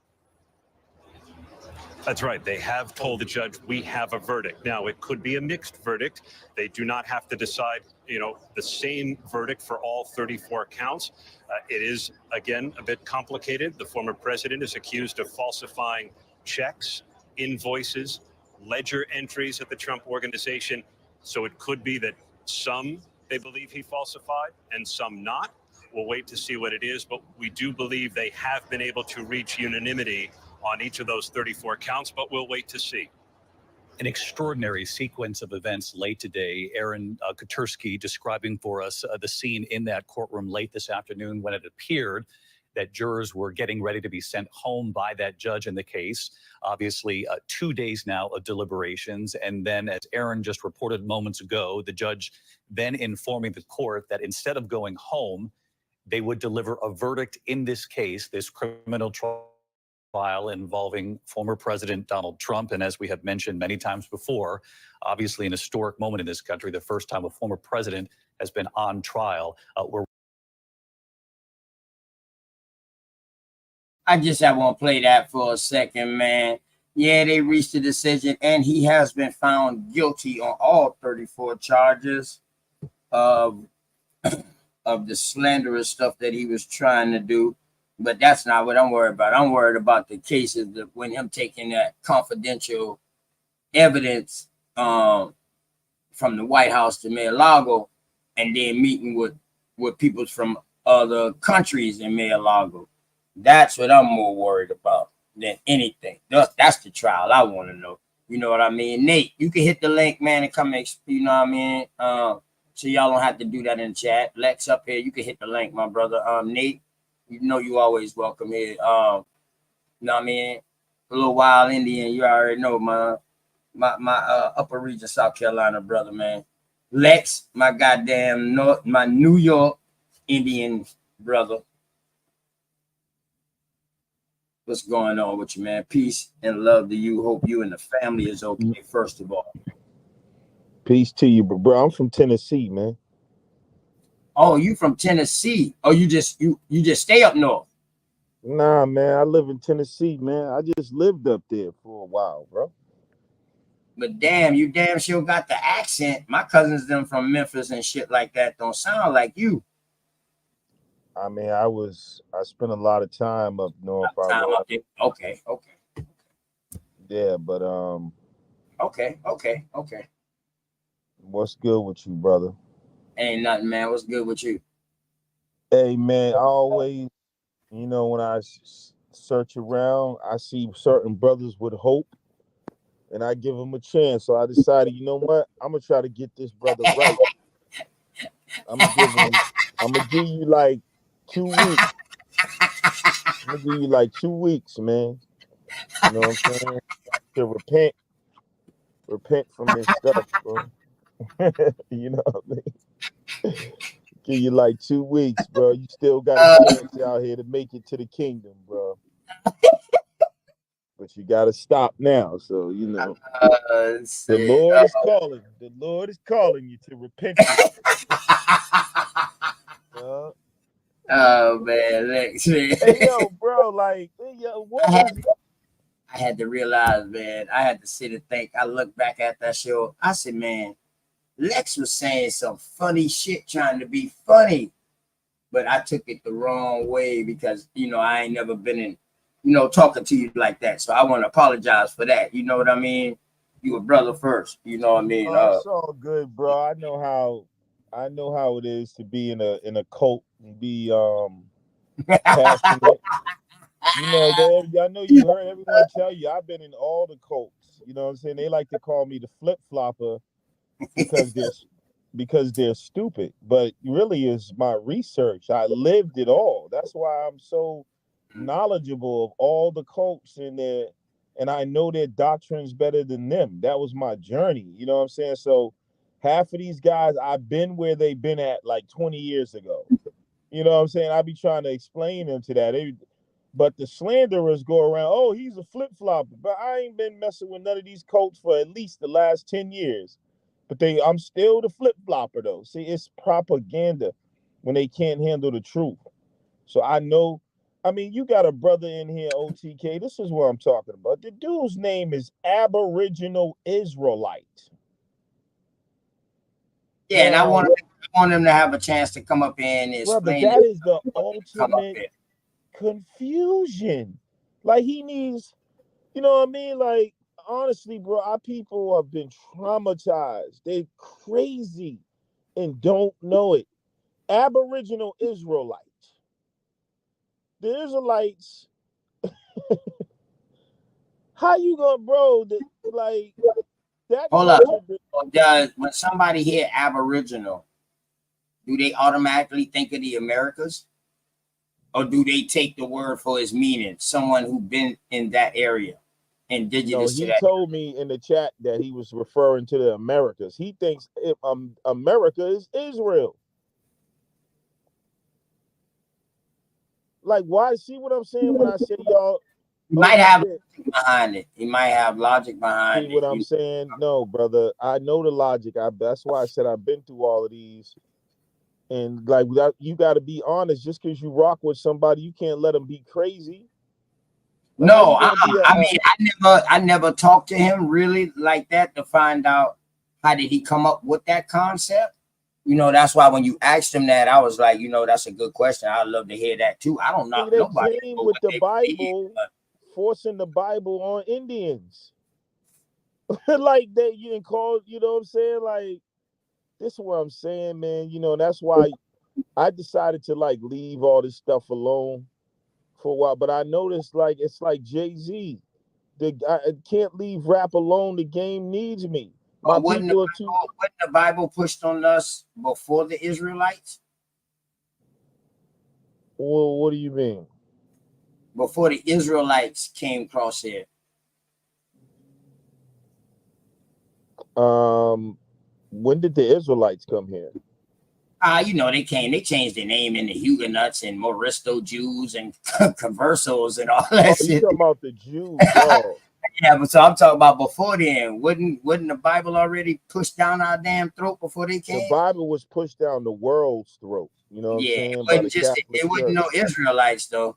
That's right. They have told the judge we have a verdict. Now, it could be a mixed verdict. They do not have to decide, the same verdict for all 34 counts. It is, again, a bit complicated. The former president is accused of falsifying checks, invoices, ledger entries at the Trump organization. So it could be that some they believe he falsified and some not. We'll wait to see what it is, but we do believe they have been able to reach unanimity on each of those 34 counts, but we'll wait to see. An extraordinary sequence of events late today. Aaron Katersky describing for us the scene in that courtroom late this afternoon when it appeared that jurors were getting ready to be sent home by that judge in the case. Obviously, 2 days now of deliberations. And then, as Aaron just reported moments ago, the judge then informing the court that instead of going home, they would deliver a verdict in this case, this criminal trial involving former President Donald Trump. And as we have mentioned many times before, obviously an historic moment in this country, the first time a former president has been on trial. I want to play that for a second, man. Yeah, they reached a decision, and he has been found guilty on all 34 charges of the slanderous stuff that he was trying to do. But that's not what I'm worried about. I'm worried about the cases that when him taking that confidential evidence from the White House to Mar-a-Lago and then meeting with people from other countries in Mar-a-Lago. That's what I'm more worried about than anything. That's the trial I want to know. You know what I mean? Nate, you can hit the link, man, and come, you know what I mean? So y'all don't have to do that in the chat. Lex up here, you can hit the link, my brother. Nate, you know you always welcome here. You know what I mean? A little wild Indian, you already know, man. My upper region South Carolina brother, man. Lex, my goddamn my New York Indian brother. What's going on with you, man? Peace and love to you. Hope you and the family is okay, first of all. Peace to you, bro. I'm from Tennessee, man. Oh, you from Tennessee? Oh, you just stay up north? Nah, man. I live in Tennessee, man. I just lived up there for a while, bro. But damn, you damn sure got the accent. My cousins them from Memphis and shit like that don't sound like you. I mean, I spent a lot of time up north. Okay. Yeah, but Okay. What's good with you, brother? Ain't nothing, man. What's good with you? Hey, man, I always, when I search around, I see certain brothers with hope, and I give them a chance. So I decided, you know what? I'm gonna try to get this brother right. I'm gonna give you like 2 weeks. I'm gonna give you like 2 weeks, man. You know what I'm saying? To repent from this stuff, bro. You know what I mean? Give you like 2 weeks, bro. You still got a chance out here to make it to the kingdom, bro. But you gotta stop now. So the Lord is calling. The Lord is calling you to repentance. Oh man, Lex, man. Hey yo, bro, what is it? I had to realize, man, I had to sit and think. I looked back at that show. I said, man, Lex was saying some funny shit, trying to be funny, but I took it the wrong way because I ain't never been in, talking to you like that. So I want to apologize for that. You know what I mean? You a brother first. You know what I mean? It's all good, bro. I know how it is to be in a cult and be passionate. I know you heard everyone tell you I've been in all the cults. You know what I'm saying? They like to call me the flip flopper because they're stupid. But really is my research. I lived it all. That's why I'm so knowledgeable of all the cults in there, and I know their doctrines better than them. That was my journey. You know what I'm saying? So half of these guys, I've been where they've been at like 20 years ago. You know what I'm saying? I be trying to explain them to that. But the slanderers go around, oh, he's a flip-flopper. But I ain't been messing with none of these cults for at least the last 10 years. But I'm still the flip-flopper, though. See, it's propaganda when they can't handle the truth. So I know, you got a brother in here, OTK. This is what I'm talking about. The dude's name is Aboriginal Israelite. Yeah, and I want him to have a chance to come up in and explain. Brother, that is the ultimate confusion. Like, he needs, you know what I mean? Like, honestly, bro, our people have been traumatized. They're crazy and don't know it. Aboriginal Israelites. The Israelites, how you gonna, bro, that Hold up. When somebody hear Aboriginal, do they automatically think of the Americas? Or do they take the word for its meaning? Someone who's been in that area, indigenous to that. He told me in the chat that he was referring to the Americas. He thinks America is Israel. Like, why? See what I'm saying when I say y'all? He might have logic behind it. He might have logic behind it. See what I'm saying? No, brother. I know the logic. That's why I said I've been through all of these. And like, you got to be honest. Just because you rock with somebody, you can't let them be crazy. No, I never talked to him really like that to find out how did he come up with that concept. That's why when you asked him that, I was like, that's a good question. I'd love to hear that too. I don't know nobody came with the Bible, forcing the Bible on Indians. Like that, you didn't call. You know what I'm saying? Like, this is what I'm saying, man. That's why I decided to leave all this stuff alone for a while. But I noticed it's like Jay-Z. I can't leave rap alone. The game needs me. Wouldn't the Bible pushed on us before the Israelites? Well, what do you mean? Before the Israelites came across here. When did the Israelites come here? They changed their name into Huguenots and Moristo Jews and Conversos and all that shit. You talking about the Jews, bro. Yeah, but so I'm talking about before then. Wouldn't the Bible already push down our damn throat before they came? The Bible was pushed down the world's throat. You know what I'm saying? It wasn't no Israelites though.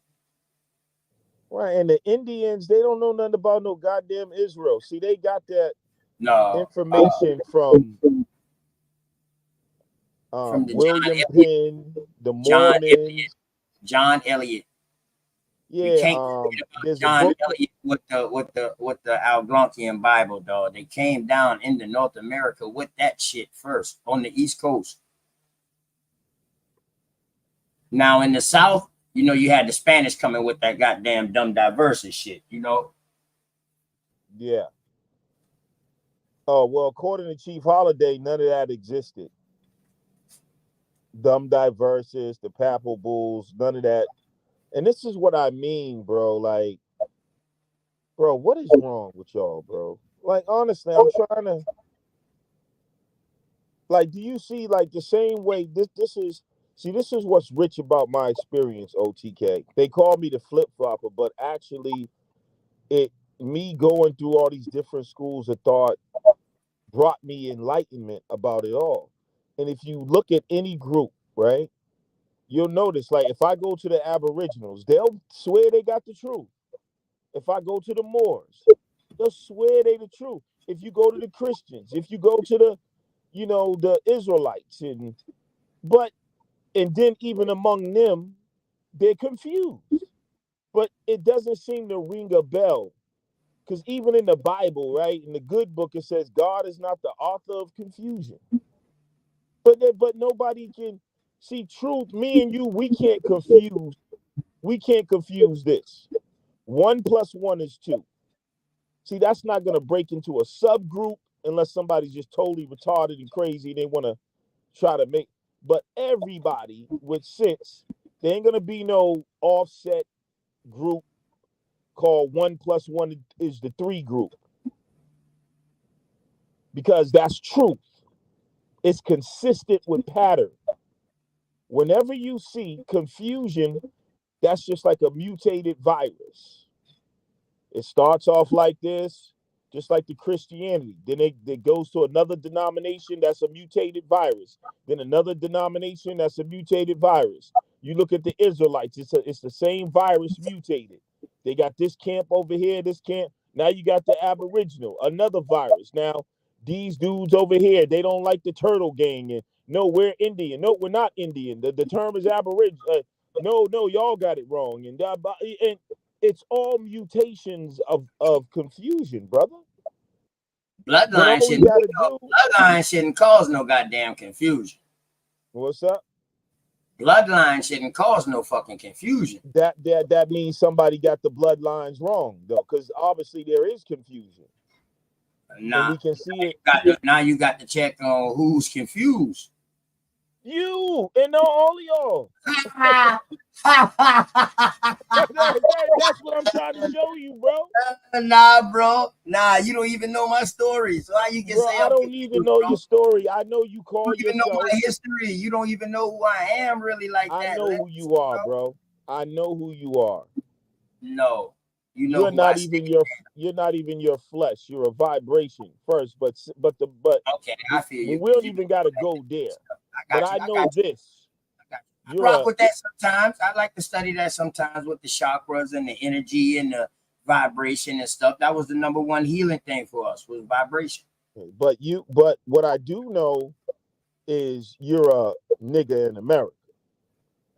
Right, and the Indians, they don't know nothing about no goddamn Israel. See, they got that information from the William Penn, the Mormons, John Eliot. Yeah, there's John Eliot with the Algonquian Bible, dog. They came down into North America with that shit first on the East Coast. Now in the South, you had the Spanish coming with that goddamn dumb diverse and shit, Yeah. Oh, well, according to Chief Holiday, none of that existed. Dumb diverses, the Papal Bulls, none of that. And this is what I mean, bro. Like, bro, what is wrong with y'all, bro? Like, honestly, I'm trying to. Like, do you see the same way? This is what's rich about my experience, OTK. They call me the flip flopper, but actually, me going through all these different schools of thought brought me enlightenment about it all. And if you look at any group, right, you'll notice, if I go to the Aboriginals, they'll swear they got the truth. If I go to the Moors, they'll swear they the truth. If you go to the Christians, if you go to the Israelites, and then even among them, they're confused. But it doesn't seem to ring a bell. Because even in the Bible, right, in the good book, it says God is not the author of confusion. But nobody can see truth. Me and you, we can't confuse. We can't confuse this. 1 + 1 is 2. See, that's not going to break into a subgroup unless somebody's just totally retarded and crazy. They want to try to make. But everybody with sense, there ain't going to be no offset group called 1 + 1 is the 3 group. Because that's truth. It's consistent with pattern. Whenever you see confusion, that's just like a mutated virus. It starts off like this, just like the Christianity. Then it goes to another denomination that's a mutated virus. Then another denomination that's a mutated virus. You look at the Israelites, it's the same virus mutated. They got this camp over here, this camp. Now you got the Aboriginal, another virus. Now, these dudes over here, they don't like the turtle gang. And no, we're Indian. No, we're not Indian. The term is Aboriginal. No, y'all got it wrong. And it's all mutations of confusion, brother. Bloodline shouldn't cause no goddamn confusion. What's up? Bloodline shouldn't cause no fucking confusion. That means somebody got the bloodlines wrong, though, because obviously there is confusion. Nah, we can see it. Now you got to check on who's confused. You and all of y'all. That's what I'm trying to show you, bro. Nah, bro. Nah, you don't even know my story. So how you can say I don't even know your story. I know you call yourself. You don't even know my history. You don't even know who I am really like that. I know who you are, bro. I know who you are. No. You're not even your flesh. You're a vibration first, but okay, I feel you. We don't even gotta go there. I know this. I rock with that sometimes. I like to study that sometimes with the chakras and the energy and the vibration and stuff. That was the number one healing thing for us, was vibration. But what I do know is you're a nigga in America.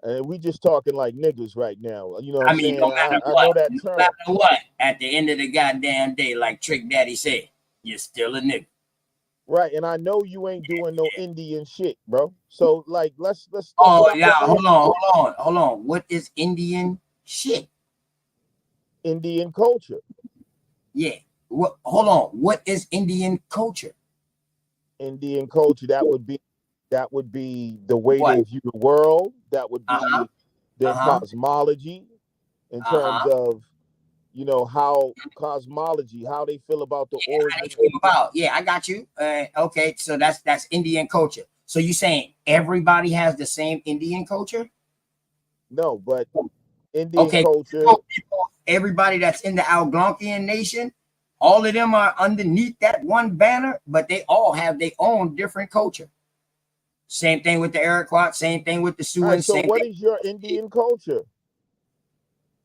And we just talking like niggas right now. You know what I'm saying? No matter what, I know that term. No matter what, at the end of the goddamn day, like Trick Daddy said, you're still a nigga. Right, and I know you ain't doing no Indian shit, bro. So like, let's. Oh yeah, hold on. What is Indian shit? Indian culture. Yeah. Hold on. What is Indian culture? Indian culture. That would be the way they view the world. That would be their cosmology in terms of, how cosmology, how they feel about the origin. Yeah, I got you. Okay, so that's Indian culture. So you saying everybody has the same Indian culture? No, but Indian culture. Everybody that's in the Algonquian nation, all of them are underneath that one banner, but they all have their own different culture. Same thing with the Iroquois, same thing with the Sioux. Right, so what is your Indian culture?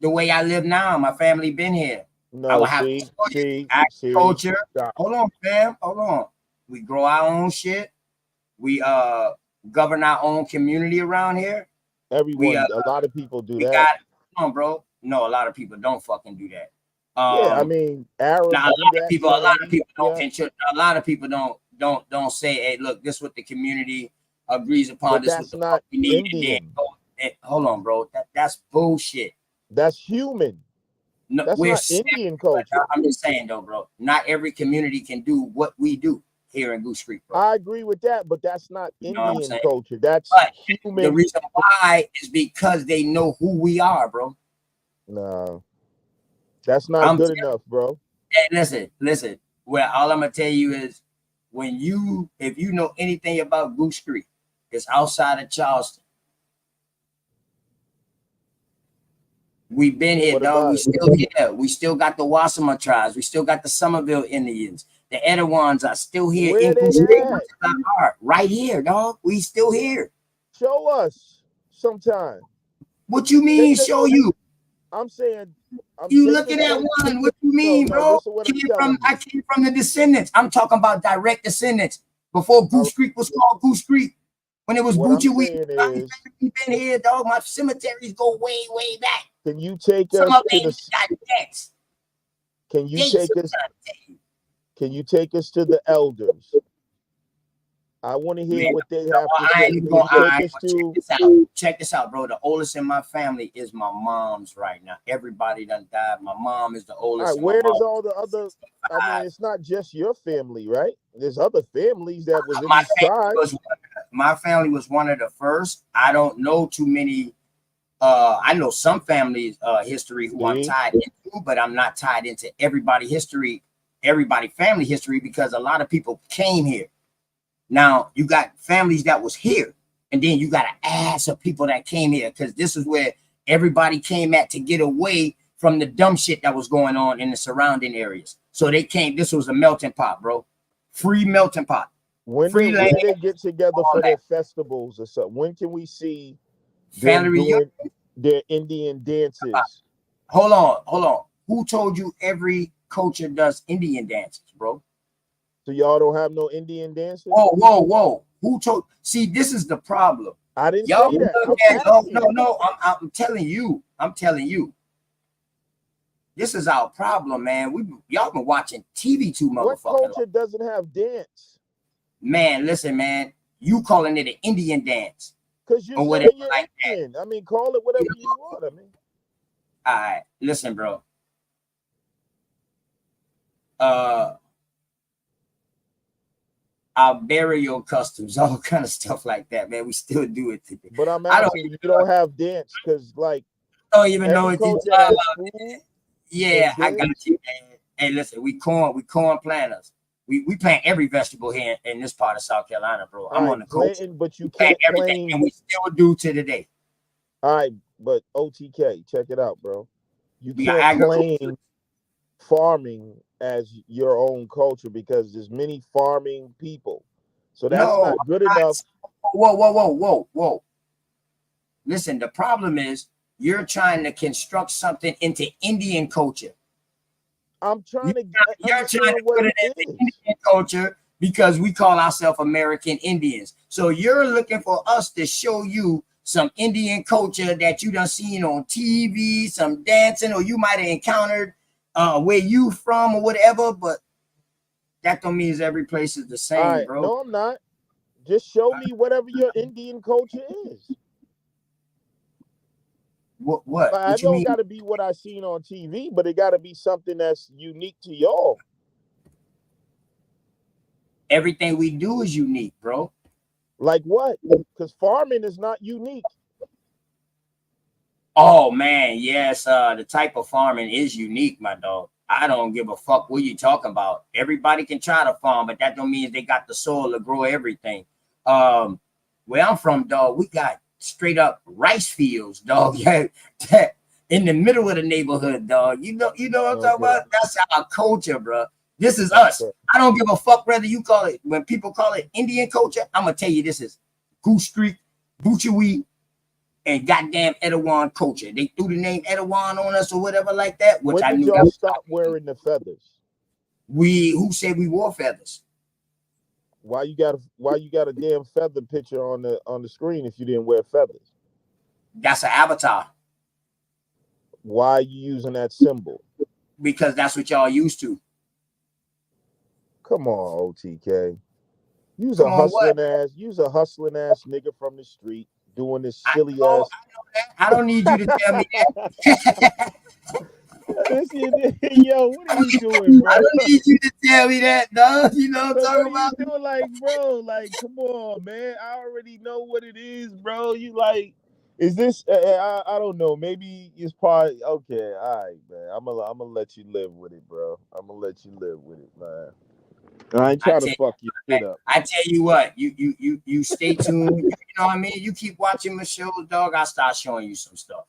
The way I live now, my family been here. No, agriculture. Hold on, fam. Hold on. We grow our own shit. We govern our own community around here. Everyone, a lot of people do that. Come on, bro. No, a lot of people don't fucking do that. Yeah, I mean, Arabs. A lot of people don't. A lot of people don't say, "Hey, look, this is what the community agrees upon." But that's not Indian. Hold on, bro. That's bullshit. That's human. No, that's not Indian culture. I'm just saying, though, bro. Not every community can do what we do here in Goose Creek, bro. I agree with that, but that's not Indian culture. That's human. The reason why is because they know who we are, bro. No, that's not good enough, bro. Hey, listen. Well, all I'm gonna tell you is, if you know anything about Goose Creek, it's outside of Charleston. We've been here, dog. We still here. We still got the Wasama tribes. We still got the Somerville Indians. The Edawans are still here. Where they at? Right here, dog. We still here. Show us sometime. What you mean, show you? I'm saying. You looking at one. What you mean, bro? I came from the descendants. I'm talking about direct descendants. Before Goose Creek was called Goose Creek. When it was What I'm Bout, we saying is, been here, dog. My cemeteries go way, way back. can you take Some us of to them the? got debts. Can you Gates, take us? Can you take us to the elders? I want to hear man, what they no, have to I say. ain't Can gonna, you I take ain't us gonna to? check this out. Check this out, bro. The oldest in my family is my mom's right now. Everybody done died. My mom is the All oldest. right, And my where's mom, all the other? I mean, it's not just your family, right? There's other families that was in these tribes. My family was one of the first. I don't know too many. I know some families' history who I'm tied into, but I'm not tied into everybody family history, because a lot of people came here. Now you got families that was here, and then you got to add some people that came here, because this is where everybody came at to get away from the dumb shit that was going on in the surrounding areas. So they came. This was a melting pot, bro. Free melting pot. When Free do land. they get together for their festivals or something? When can we see Family them reunion? doing their Indian dances? Hold on. Who told you every culture does Indian dances, bro? So y'all don't have no Indian dances? Whoa. Who told? See, this is the problem. I didn't Y'all say that. look at, no. I'm telling you. This is our problem, man. Y'all been watching TV too motherfucking What culture doesn't have dance? Man, listen, man. You calling it an Indian dance? Because you're or saying you're like Indian. I mean, call it whatever you want. I mean, all right, listen, bro. Our burial customs, all kind of stuff like that, man. We still do it today. But I'm asking you don't have dance because, like, I don't even know every it. culture has food. Yeah, I got you, man. Hey, listen, we corn planters. We plant every vegetable here in this part of South Carolina, bro. I'm on the coast. But you plant can't everything, claim, and we still do to today. All right, but OTK, check it out, bro. You We can't claim farming as your own culture because there's many farming people. So that's not good enough. Whoa. Listen, the problem is you're trying to construct something into Indian culture. I'm trying to you're trying to put it into Indian culture because we call ourselves American Indians. So you're looking for us to show you some Indian culture that you done seen on TV, some dancing, or you might have encountered where you from or whatever, but that don't mean every place is the same, all right, bro. No, I'm not. Just show me whatever your Indian culture is. What I don't got to be what I seen on TV, but it got to be something that's unique to y'all. Everything we do is unique, bro. Like what? Because farming is not unique. Oh man, yes. The type of farming is unique, my dog. I don't give a fuck what you talking about. Everybody can try to farm, but that don't mean they got the soil to grow everything. Where I'm from, dog, we got straight up rice fields, dog. Yeah, in the middle of the neighborhood, dog. You know what I'm talking about? That's our culture, bro. This is us. I don't give a fuck whether you call it, when people call it Indian culture, I'm gonna tell you this is Goose Creek, Butchewee, and goddamn Etowah culture. They threw the name Etowah on us or whatever like that, which when I did knew. Y'all stop wearing the feathers? Who said we wore feathers? Why you got a damn feather picture on the screen if you didn't wear feathers? That's an avatar. Why are you using that symbol? Because that's what y'all used to. Come on, OTK. Use a hustling ass nigga from the street doing this silly ass. I don't need you to tell me that. Yo, what are you doing, bro? I don't need you to tell me that, dog. You know what I'm talking about? What are you doing? Like, bro, like, come on, man. I already know what it is, bro. You like, is this? I don't know. Maybe it's part. Okay, all right, man. I'm gonna let you live with it, bro. I'm gonna let you live with it, man. I ain't trying to fuck your shit up. I tell you what, you stay tuned. You know what I mean? You keep watching my shows, dog. I'll start showing you some stuff.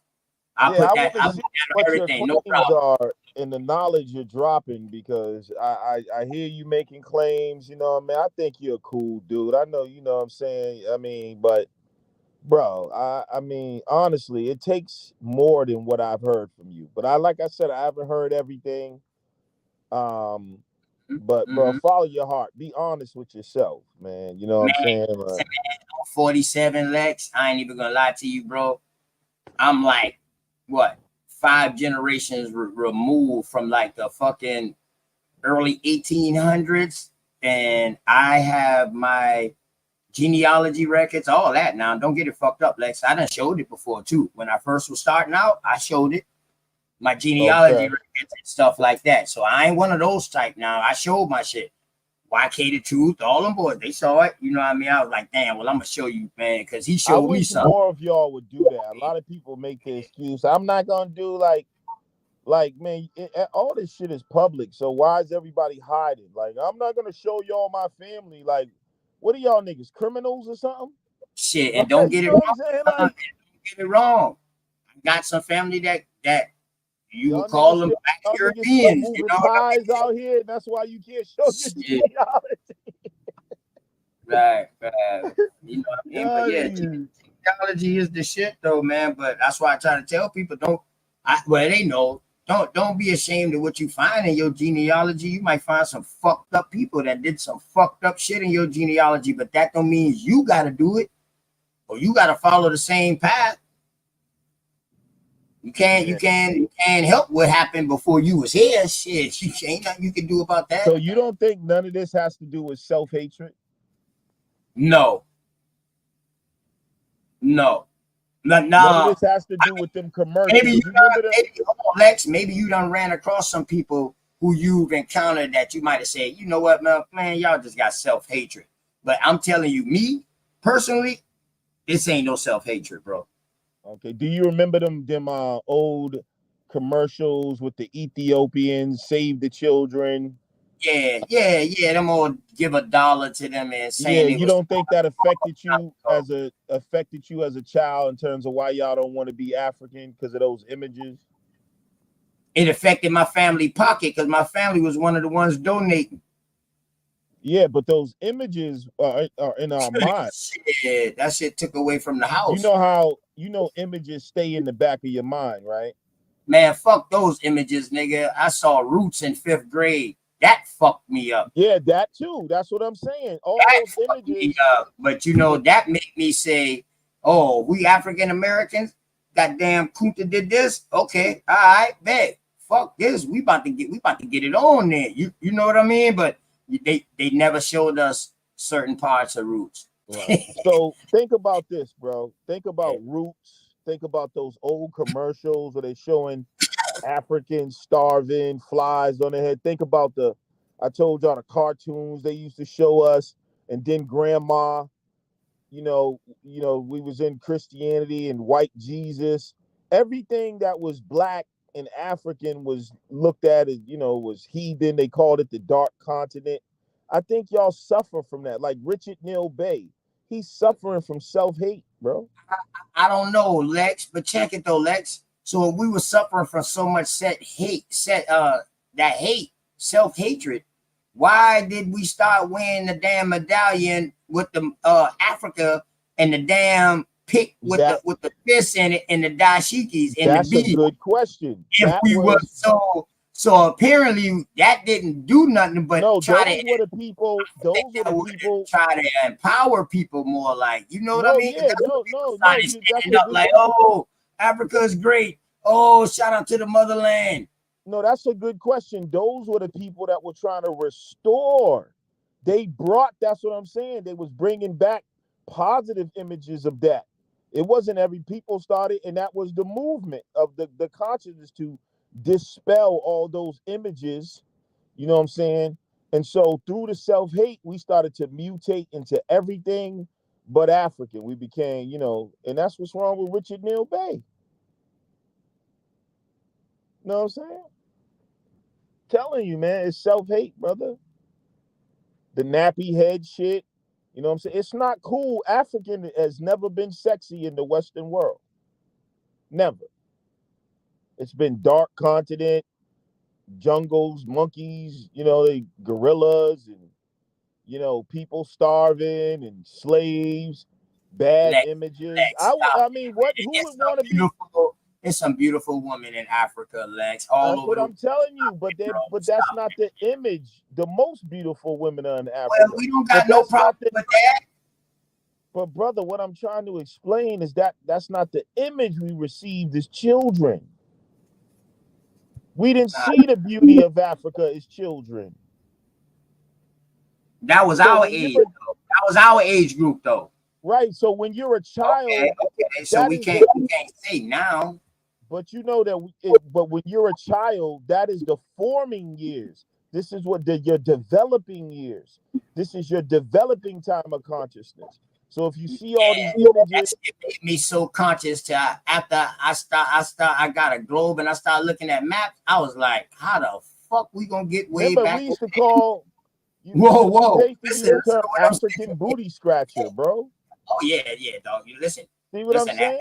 I put that on everything, no problem. Are and the knowledge you're dropping, because I hear you making claims, you know what I mean? I think you're a cool dude. I know, you know what I'm saying? I mean, but bro, I mean, honestly, it takes more than what I've heard from you. But like I said, I haven't heard everything. But bro, follow your heart. Be honest with yourself, man. You know what I'm saying? 47 Lex. I ain't even gonna lie to you, bro. I'm like, what, 5 generations removed from like the fucking early 1800s, and I have my genealogy records, all that. Now, don't get it fucked up, Lex. I done showed it before too. When I first was starting out, I showed it, my genealogy records and stuff like that. So I ain't one of those type now. I showed my shit. YK the Truth, all them boys, they saw it. You know what I mean? I was like, damn, well, I'm gonna show you, man, because he showed me something. More of y'all would do that. A lot of people make the excuse, I'm not gonna do like man, all this shit is public. So why is everybody hiding? Like, I'm not gonna show y'all my family. Like, what are y'all niggas, criminals or something? Shit, and don't get it wrong. Don't get it wrong. I got some family that you would call them black Europeans. You know ties out here, and that's why you can't show your genealogy. Right. You know what I mean? But yeah, genealogy is the shit though, man. But that's why I try to tell people, they know. Don't be ashamed of what you find in your genealogy. You might find some fucked up people that did some fucked up shit in your genealogy, but that don't mean you gotta do it or you gotta follow the same path. You can't help what happened before you was here. Shit, you ain't nothing you can do about that. So you don't think none of this has to do with self-hatred? No. None of this has to do with them commercials. Maybe you done ran across some people who you've encountered that you might have said, you know what, man, y'all just got self-hatred. But I'm telling you, me personally, this ain't no self-hatred, bro. Okay. Do you remember them old commercials with the Ethiopians, Save the Children? Yeah. Them all give $1 to them and saying you don't think that affected you as a child in terms of why y'all don't want to be African because of those images? It affected my family pocket because my family was one of the ones donating. Yeah, but those images are in our minds. Yeah, that shit took away from the house. You know how images stay in the back of your mind, right? Man, fuck those images, nigga. I saw Roots in 5th grade. That fucked me up. Yeah, that too. That's what I'm saying. All those images. But that made me say, oh, we African Americans, goddamn Kunta did this. Okay, all right, bet. Fuck this. We about to get it on there. You know what I mean? But they never showed us certain parts of Roots. Right. So think about this, bro. Think about Roots. Think about those old commercials where they showing Africans starving, flies on their head. Think about I told y'all the cartoons they used to show us, and then grandma, we was in Christianity and white Jesus. Everything that was black and African was looked at as, was heathen. They called it the dark continent. I think y'all suffer from that. Like Richard Neal Bay, he's suffering from self-hate, bro. I don't know, Lex, but check it though, Lex. So if we were suffering from so much self-hatred, why did we start wearing the damn medallion with the Africa and the damn pick with the fist in it and the dashikis and the beads? That's a good question. If we were so apparently that didn't do nothing but try to empower people more, like, you know what I mean? Standing up like, oh, Africa's great. Oh, shout out to the motherland. No, that's a good question. Those were the people that were trying to restore. That's what I'm saying. They was bringing back positive images of that. It wasn't every people started, and that was the movement of the consciousness to dispel all those images. You know what I'm saying? And so through the self-hate, we started to mutate into everything but African. We became, and that's what's wrong with Richard Neal Bay. You know what I'm saying? Telling you, man, it's self-hate, brother. The nappy head shit. You know what I'm saying? It's not cool. African has never been sexy in the Western world. Never. It's been dark continent, jungles, monkeys, they gorillas and, people starving and slaves, bad images. Who would want to be? There's some beautiful women in Africa, Lex, all That's over what the I'm telling you. But that's not the image. The most beautiful women are in Africa. Well, we don't got no problem with that. But brother, what I'm trying to explain is that that's not the image we received as children. We didn't see the beauty of Africa as children. That was our age. That was our age group, though. Right. So when you're a child, okay. So we can't say now. But you know that. But when you're a child, that is the forming years. This is what your developing years. This is your developing time of consciousness. So if you see all these images, it made me so conscious to after I got a globe and I started looking at maps. I was like, how the fuck we gonna get way back? We used to call. Whoa. Listen, African booty scratcher, bro. Oh yeah, dog. You listen. See what I'm saying?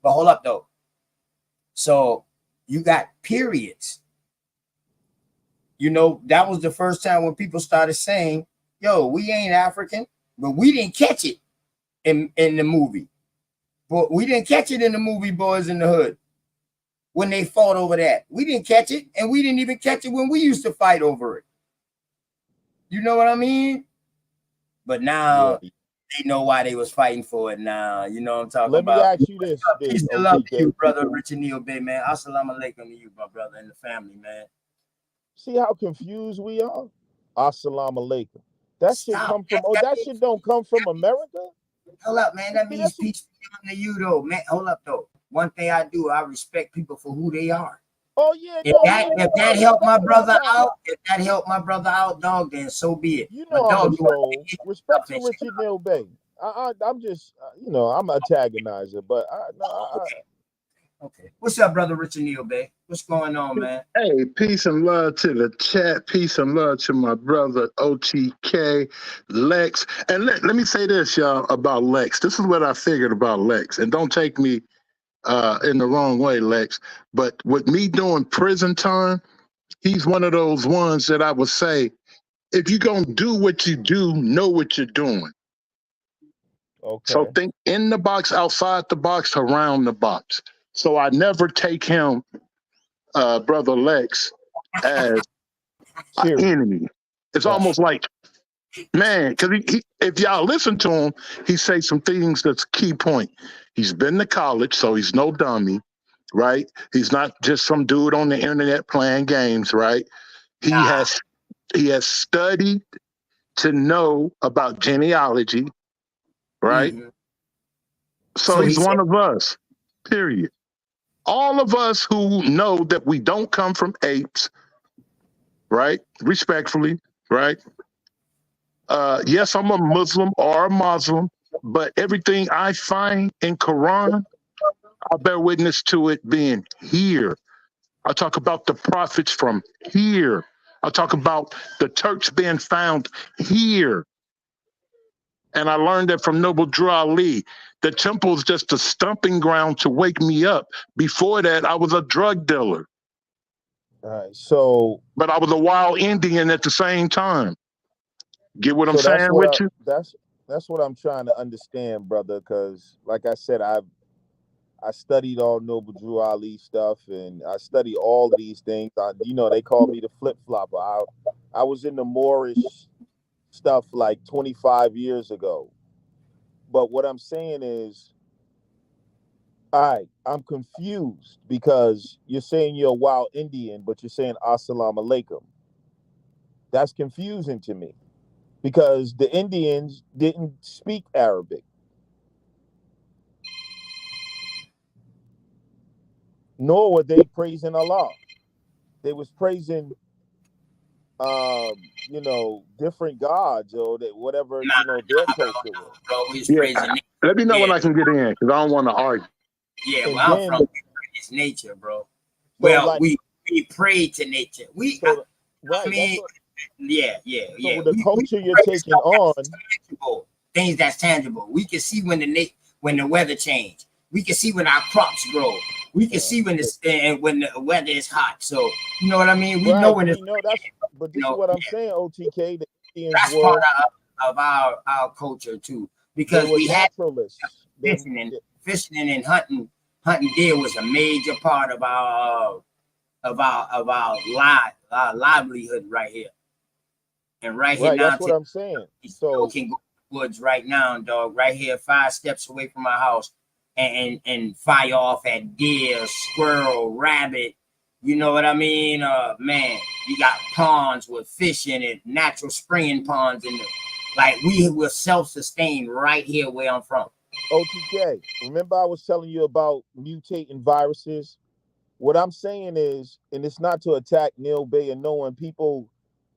But hold up though. So you got periods. You know, that was the first time when people started saying, yo, we ain't African, but we didn't catch it in the movie. But we didn't catch it in the movie Boys in the Hood when they fought over that. We didn't catch it, and we didn't even catch it when we used to fight over it. You know what I mean? But now they know why they was fighting for it now. You know what I'm talking about? Let me ask you this. Peace and love to you, brother Richard Neal Bay, man. Assalamu alaikum to you, my brother, and the family, man. See how confused we are? Assalamu alaikum. That shit come from that shit don't come from America. Hold up, man. That means peace to you, though, man. Hold up, though. One thing I do, I respect people for who they are. Oh yeah. If that helped my brother out, dog, then so be it. You know, I'm a troll. Respect to Richard Neal Bay. I'm just, I'm an antagonizer, but okay. What's up, brother Richard Neal Bay? What's going on, man? Hey, peace and love to the chat. Peace and love to my brother OTK, Lex. And let me say this, y'all, about Lex. This is what I figured about Lex. And don't take me in the wrong way, Lex. But with me doing prison time, he's one of those ones that I would say, if you're going to do what you do, know what you're doing. Okay. So think in the box, outside the box, around the box. So I never take him, Brother Lex, as an enemy. It's almost like, man, because if y'all listen to him, he says some things that's key point. He's been to college, so he's no dummy, right? He's not just some dude on the internet playing games, right? He has studied to know about genealogy, right? Mm-hmm. So he's one of us, period. All of us who know that we don't come from apes, right? Respectfully, right? Yes, I'm a Muslim or a Muslim, but everything I find in Quran, I bear witness to it being here. I talk about the prophets from here. I talk about the Turks being found here. And I learned that from Noble Drew Ali. The temple is just a stumping ground to wake me up. Before that, I was a drug dealer. All right, but I was a wild Indian at the same time. Get what I'm saying with you? That's what I'm trying to understand, brother, because like I said, I studied all Noble Drew Ali stuff, and I study all of these things. They call me the flip-flopper. I was in the Moorish stuff like 25 years ago. But what I'm saying is, I'm confused because you're saying you're a wild Indian, but you're saying Assalamu alaikum. That's confusing to me because the Indians didn't speak Arabic. Nor were they praising Allah. They was praising different gods or whatever, their culture was. Yeah. Let me know when I can get in, because I don't want to argue. Yeah, well, I'm from it's nature, bro. Well, we pray to nature. The culture you're taking on, things that's tangible. We can see when the weather change. We can see when our crops grow. We can see when when the weather is hot. So you know what I mean. We know when it's. But this is what I'm saying, OTK. That's part of our culture too, because we had fishing and hunting hunting deer was a major part of our livelihood right here. And right here now, That's what I'm saying. So can go to the woods right now, dog. Right here, 5 steps away from my house, and fire off at deer, squirrel, rabbit. You know what I mean? Man, you got ponds with fish in it, natural springing ponds in it. Like we were self-sustained right here where I'm from. OTK, remember I was telling you about mutating viruses? What I'm saying is, and it's not to attack Neil Bay and no one, people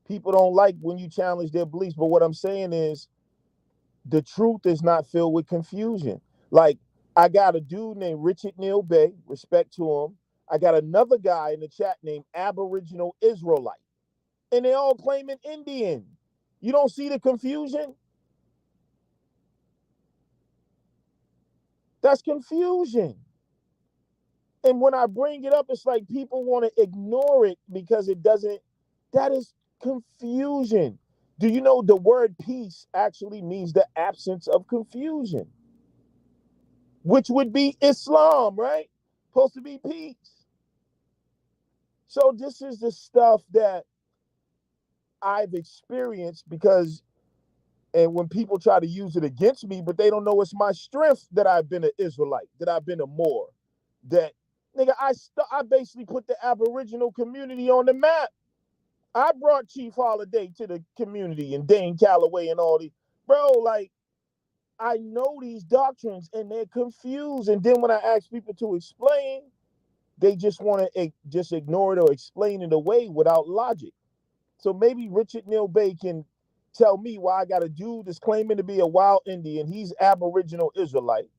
don't like when you challenge their beliefs, but what I'm saying is the truth is not filled with confusion. Like, I got a dude named Richard Neil Bay, respect to him. I got another guy in the chat named Aboriginal Israelite, and they all claiming Indian. You don't see the confusion? That's confusion. And when I bring it up, it's like people want to ignore it because it doesn't. That is confusion. Do you know the word peace actually means the absence of confusion, which would be Islam, right? Supposed to be peace. So this is the stuff that I've experienced because, and when people try to use it against me, but they don't know it's my strength that I've been an Israelite, that I've been a Moor, that, nigga, I basically put the Aboriginal community on the map. I brought Chief Holiday to the community and Dane Calloway and all these. Bro, like, I know these doctrines and they're confused. And then when I ask people to explain, they just want to just ignore it or explain it away without logic. So maybe Richard Neil Bay can tell me why I got a dude that's claiming to be a wild Indian. He's Aboriginal Israelite.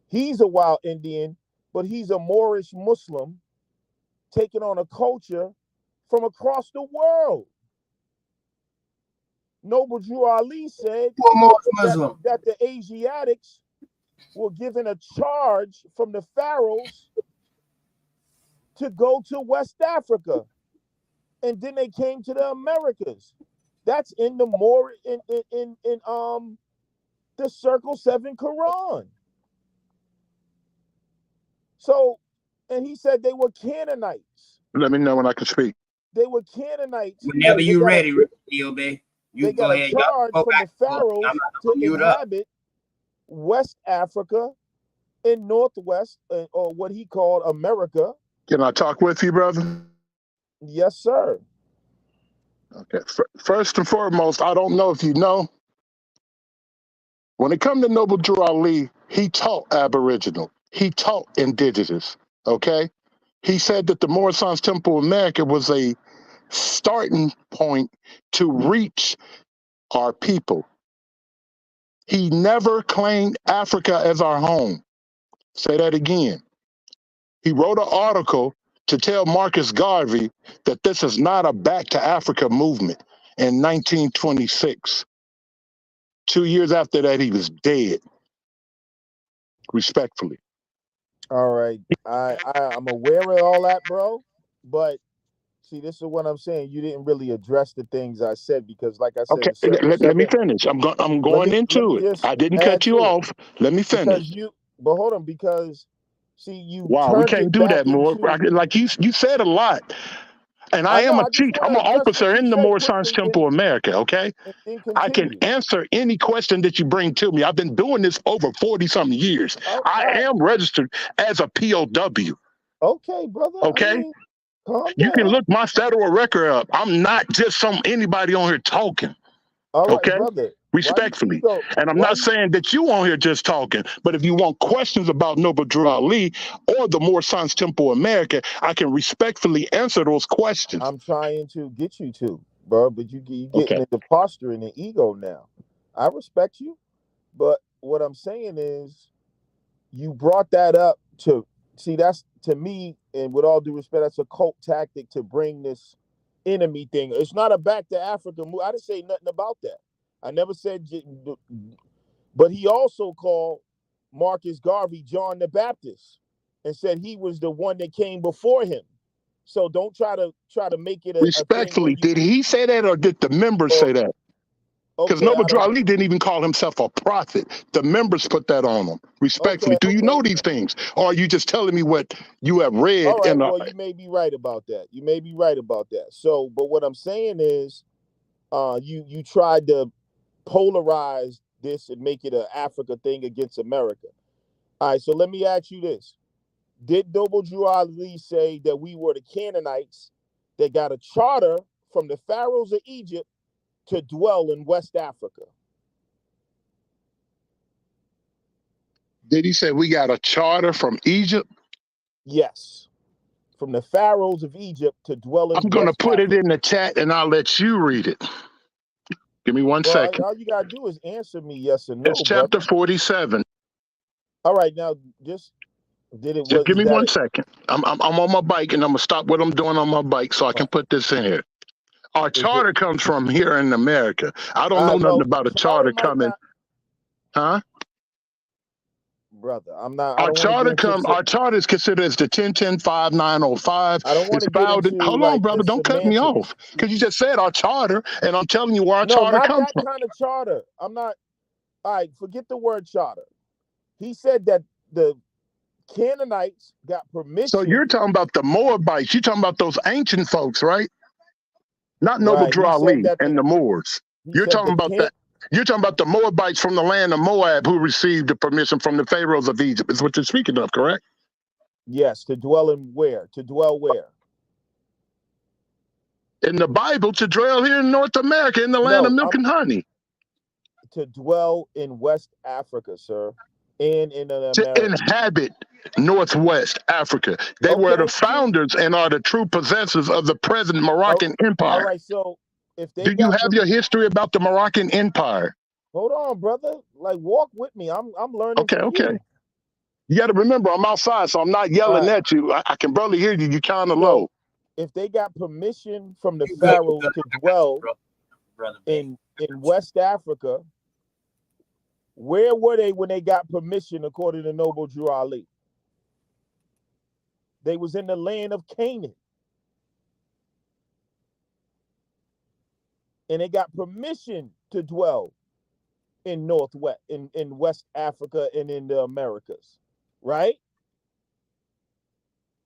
He's a wild Indian, but he's a Moorish Muslim taking on a culture from across the world. Noble Drew Ali said that the Asiatics were given a charge from the pharaohs to go to West Africa, and then they came to the Americas. That's in the the Circle 7 Quran. So, and he said they were Canaanites. Let me know when I can speak. They were Canaanites. Whenever you're ready, Neil Bay. You they go got ahead. a charge from the pharaohs to inhabit West Africa and Northwest, or what he called America. Can I talk with you, brother? Yes, sir. Okay. First and foremost, I don't know if you know, when it comes to Noble Drew Ali, he taught Aboriginal. He taught Indigenous, okay? He said that the Moorish Science Temple of America was a starting point to reach our people. He never claimed Africa as our home. Say that again. He wrote an article to tell Marcus Garvey that this is not a Back to Africa movement in 1926. 2 years after that, he was dead. Respectfully. All right. I'm aware of all that, bro. But see, this is what I'm saying. You didn't really address the things I said because, like I said, Okay, let me finish. I'm going into it. I didn't cut you off. Let me finish. But hold on, because see, you. Wow, we can't do that more. Like you said a lot, and I am a chief. I'm an officer in the Moorish Science Temple of America. Okay, I can answer any question that you bring to me. I've been doing this over 40-something years. I am registered as a POW. Okay, brother. Okay. You can look my federal record up. I'm not just anybody on here talking. All right, okay, brother. Respectfully. And I'm not saying that you on here just talking, but if you want questions about Noble Drew Ali or the Moorish Science Temple of America, I can respectfully answer those questions. I'm trying to get you to, bro, but you getting into posture and the ego now. I respect you, but what I'm saying is you brought that up to see, that's to me, and with all due respect, that's a cult tactic to bring this enemy thing. It's not a Back to Africa move. I didn't say nothing about that. I never said, but he also called Marcus Garvey John the Baptist and said he was the one that came before him. So don't try to make it a respectfully. Did he say that or did the members say that? Because Okay, Noble I Drew don't. Ali didn't even call himself a prophet. The members put that on him. Respectfully, Okay, do you okay. know these things, or are you just telling me what you have read All in right. a? Well, you may be right about that. You may be right about that. So, but what I'm saying is, you tried to polarize this and make it an Africa thing against America. All right. So let me ask you this: did Noble Drew Ali say that we were the Canaanites that got a charter from the pharaohs of Egypt to dwell in West Africa? Did he say we got a charter from Egypt? Yes, from the pharaohs of Egypt to dwell in I'm going to West put it Africa. in the chat and I'll let you read it. Give me 1 Well, second. all you gotta do is answer me yes or It's no, chapter brother. 47. All right, now just Just give is me that 1 it? second. I'm on my bike and I'm gonna stop what I'm doing on my bike so I All can right. put this in here. Our Is it charter comes from here in America. I don't all know right? nothing Well, about a charter charter might coming, not, huh? brother. I don't want to get into Our charter is considered as the 10-10-5905. I don't want It's to get filed in, into hold on, like the brother, don't cut me semantics. off. Because you just said our charter, and I'm telling you where our No, charter not comes that from. kind of charter. I'm not. All right, forget the word charter. He said that the Canaanites got So you're permission. talking about the Moabites. You're talking about those ancient folks, right? Not Noble Right. Drew He said Ali that and the Moors. he You're said talking the about can that. You're talking about the Moabites from the land of Moab who received the permission from the pharaohs of Egypt. Is what you're speaking of, correct? yes, to dwell in where? To dwell where? In the Bible, to dwell here in North America in the land of No, milk I'm and honey. to dwell in West Africa, sir, and in the To Americas. inhabit Northwest Africa. They were the Okay. founders and are the true possessors of the present All Moroccan Empire. right. So if they Do you got have your history about the Moroccan Empire? hold on, brother. Like walk with me. I'm learning Okay, from okay. you. You got to remember, I'm outside, so I'm not All yelling right. at you. I can barely hear you. You're kind of So low. if they got permission from the You good, pharaohs to dwell brother. in West Africa, where were they when they got permission according to Noble Drew Ali? They was in the land of Canaan. And they got permission to dwell in Northwest, in West Africa and in the Americas, right?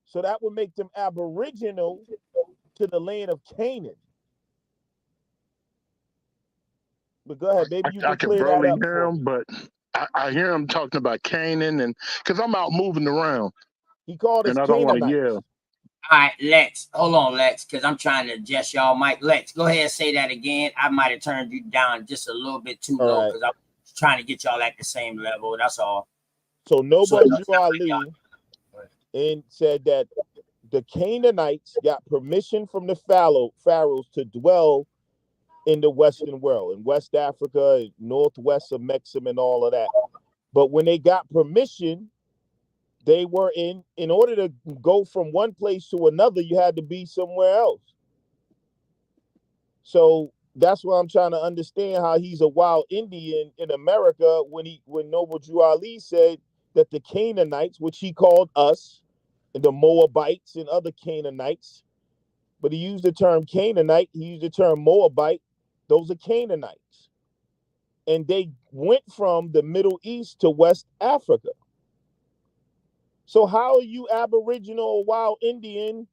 So that would make them aboriginal to the land of Canaan. But go ahead, maybe you I can can clear that barely up hear for him, me. but I hear him talking about Canaan, and because I'm out moving around He called us and I don't want to Canaanites. yell. All right, Lex. Hold on, Lex, because I'm trying to adjust y'all mic. Lex, go ahead and say that again. I might have turned you down just a little bit too low because I'm trying to get y'all at the same level. That's all. So Noble Drew Ali and said that the Canaanites got permission from the pharaohs to dwell in the Western world, in West Africa, northwest of Mexico, and all of that. But when they got permission, they were in order to go from one place to another, you had to be somewhere else. So that's why I'm trying to understand how he's a wild Indian in America when Noble Drew Ali said that the Canaanites, which he called us, and the Moabites and other Canaanites, but he used the term Canaanite, he used the term Moabite, those are Canaanites. And they went from the Middle East to West Africa. So how are you Aboriginal or wild Indian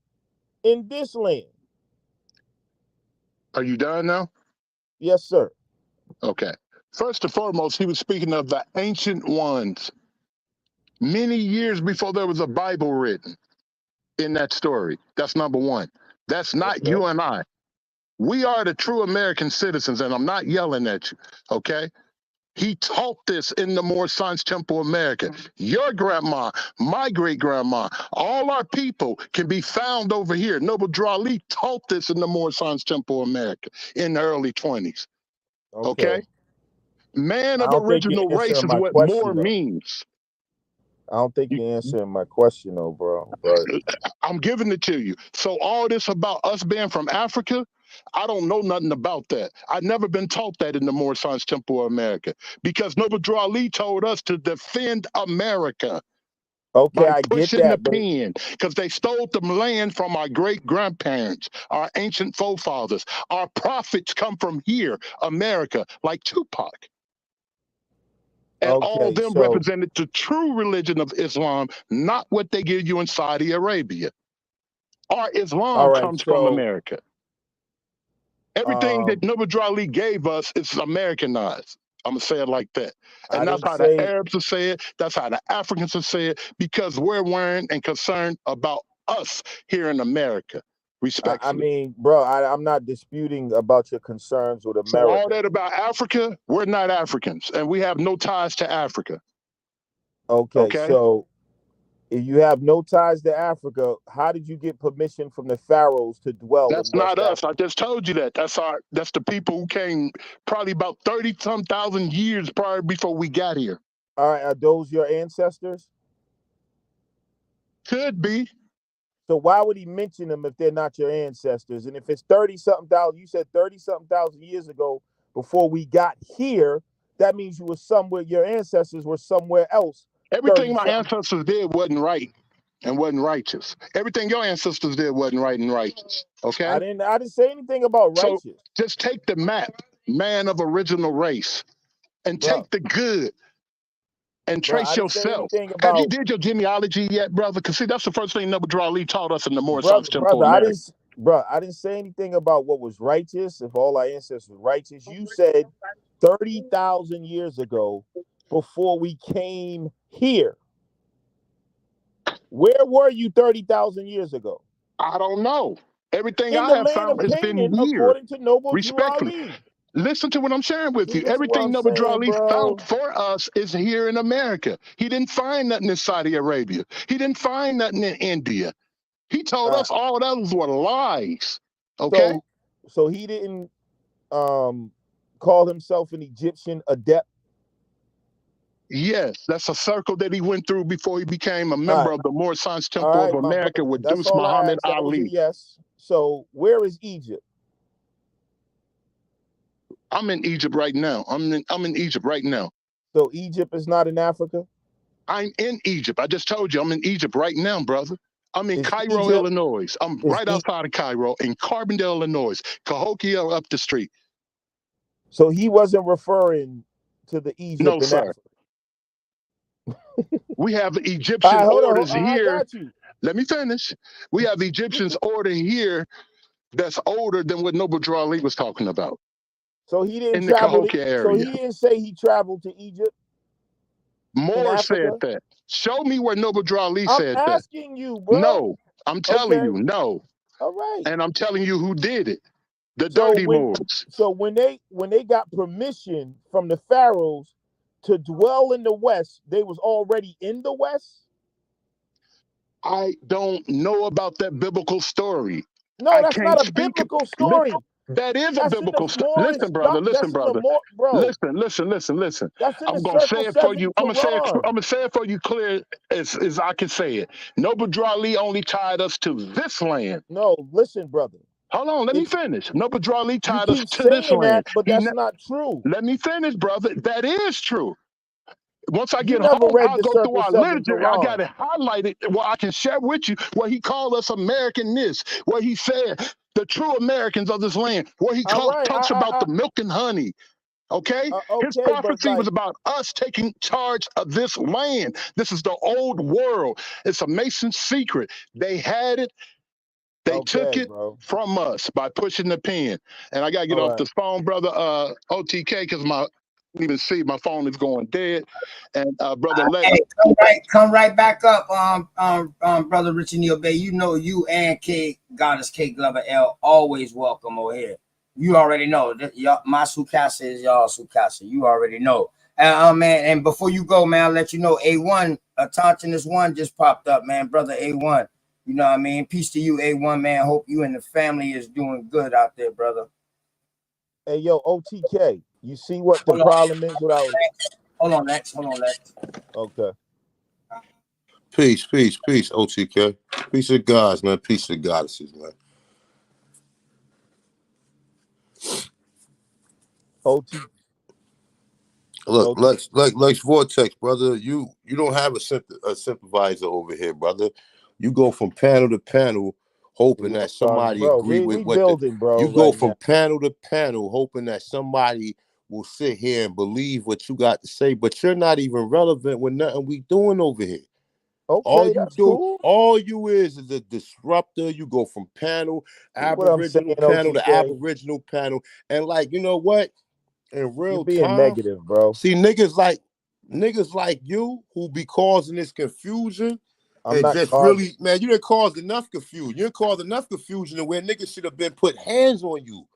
in this land? Are you done now? Yes, sir. Okay. First and foremost, he was speaking of the ancient ones. Many years before there was a Bible written in that story. That's number one. That's not you and I. We are the true American citizens, and I'm not yelling at you, okay? He taught this in the Moore Science Temple America. Your grandma, my great-grandma, all our people can be found over here. Noble Drew Ali taught this in the Moore Science Temple America in the early 20s, okay? Man I of don't think you're original race answering is my what Moore question, though. means. I don't think you're answering my question, though, bro. But I'm giving it to you. So all this about us being from Africa, I don't know nothing about that. I've never been taught that in the Moore Science Temple of America because Noble Drew Ali told us to defend America. Okay, by I get pushing the that, but pen, because they stole the land from our great grandparents, our ancient forefathers. Our prophets come from here, America, like Tupac. And all okay, them so represented the true religion of Islam, not what they give you in Saudi Arabia. Our all Islam right, comes from so America. Everything that Noble Ali gave us is Americanized. I'm going to say it like that. I And that's didn't how the say Arabs will say it. That's how the Africans will say it, because we're worried and concerned about us here in America, I respectfully. mean, bro, I'm not disputing about your concerns with So all America. that about Africa, we're not Africans, and we have no ties to Africa. Okay, Okay? so if you have no ties to Africa, how did you get permission from the pharaohs to dwell That's in West not us. Africa? I just told you that. That's the people who came probably about 30-some thousand years prior before we got here. All right, are those your ancestors? Could be. So why would he mention them if they're not your ancestors? And if it's 30-something thousand, you said 30-something thousand years ago before we got here, that means you were somewhere, your ancestors were somewhere else. Everything my ancestors did wasn't right and wasn't righteous. Everything your ancestors did wasn't right and righteous. Okay? I didn't say anything about So righteous. just take the map, man of original race, and take the good and trace I didn't say yourself. anything Have you about did your genealogy yet, brother? Because see, that's the first thing Noble Ali taught us in the Moorish Temple brother. of I America. didn't say anything about what was righteous. If all our ancestors were righteous, you said 30,000 years ago, before we came here. Where were you 30,000 years ago? I don't know. Everything In I the have land found of has been Canaan, here. according to Noble Drew Respectfully. Ali. Listen to what I'm sharing with See, you. this is what Everything I'm Noble Drew saying, Ali bro. found for us is here in America. He didn't find nothing in Saudi Arabia. He didn't find nothing in India. He told us all those were lies. Okay? So he didn't call himself an Egyptian adept? Yes, that's a circle that he went through before he became a member of the Moorish Temple of America with That's Deuce all I Muhammad asked. That was a Ali. yes. So where is Egypt? I'm in Egypt right now. I'm in Egypt right now. So Egypt is not in Africa? I'm in Egypt. I just told you I'm in Egypt right now, brother. I'm in Cairo, Illinois. I'm right outside of Cairo in Carbondale, Illinois. Cahokia up the street. So he wasn't referring to the Egypt in sir. Africa. We have Egyptian orders here. I got you. Let me finish. We have Egyptians order here that's older than what Noble Drew Ali was talking about. So he didn't in the travel. Cahokia area. So he didn't say he traveled to Egypt. Moore said that. Show me where Noble Drew Ali said that. I'm asking you, bro. No, I'm telling you, no. All right. And I'm telling you who did it. The So dirty Moors. So when they got permission from the pharaohs to dwell in the West, they was already in the West? I don't know about that biblical story. No, that's not a biblical story. That is a biblical story. Listen, brother. Listen. That's in I'm the gonna say circle it for seven you. I'm Quran. gonna say it for you clear as I can say it. Noble Drew Ali only tied us to this land. No, listen, brother. Hold on, let me finish. Noble Drew Ali tied us keep to this saying land. that, but that's not true. Let me finish, brother. That is true. Once I You get never home, read I'll the go through Circle our 7 literature. I Quran. got it highlighted where I can share with you where he called us Americanness, where he said the true Americans of this land, where he talks about the milk and honey. Okay? His prophecy was about us taking charge of this land. This is the old world. It's a Mason's secret. They had it. They took it from us by pushing the pen. And I got to get off the phone, brother OTK, because I can't even see my phone is going dead. And brother Hey, come right back up, brother Richard Neal Bay. You know you and K Goddess K Glover L always welcome over here. You already know my Sukasa is y'all Sukasa. You already know. Man, and before you go, man, I'll let you know A1 Tauntonist one just popped up, man, brother A1. You know what I mean? Peace to you, A1, man. Hope you and the family is doing good out there, brother. Hey, yo, OTK, you see what the problem is without... Hold on, Lex. Okay. Peace, OTK. Peace of gods, man. Peace of goddesses, man. Look, Lex Vortex, brother. You don't have a sympathizer over here, brother. You go from panel to panel, hoping that somebody bro, agree with we what building, bro, you go right from now. panel to panel, hoping that somebody will sit here and believe what you got to say, but you're not even relevant with nothing we doing over here. Okay, that's cool. All you is a disruptor. You go from panel, What I'm saying, aboriginal panel to OTK, aboriginal panel, and like you know what? In you're real being time, negative, bro. see niggas like you who be causing this confusion. I'm And not just causing. really, man, you didn't cause enough confusion. You didn't cause enough confusion to where niggas should have been put hands on you.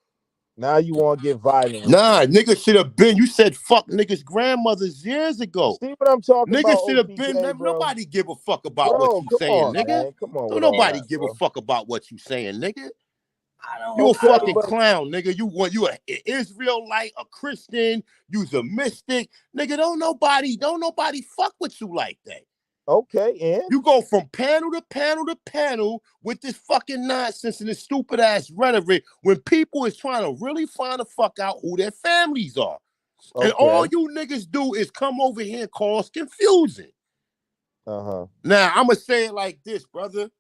Now you want to get violent with Nah, me. niggas should have been. You said fuck niggas' grandmothers years ago. See what I'm talking about, Niggas should have been. OTK, bro? Nobody give a fuck about what Bro, you come saying, on, nigga. man. Come on Don't with all nobody that, give a bro. fuck about what you saying, nigga. don't. You a Okay, fucking but clown, nigga. You an Israelite, a Christian. You's a mystic, nigga. Don't nobody fuck with you like that. okay, and You go from panel to panel to panel with this fucking nonsense and this stupid ass rhetoric when people is trying to really find the fuck out who their families are. And all okay, you niggas do is come over here and cause confusion. uh-huh. Now, I'ma say it like this, brother.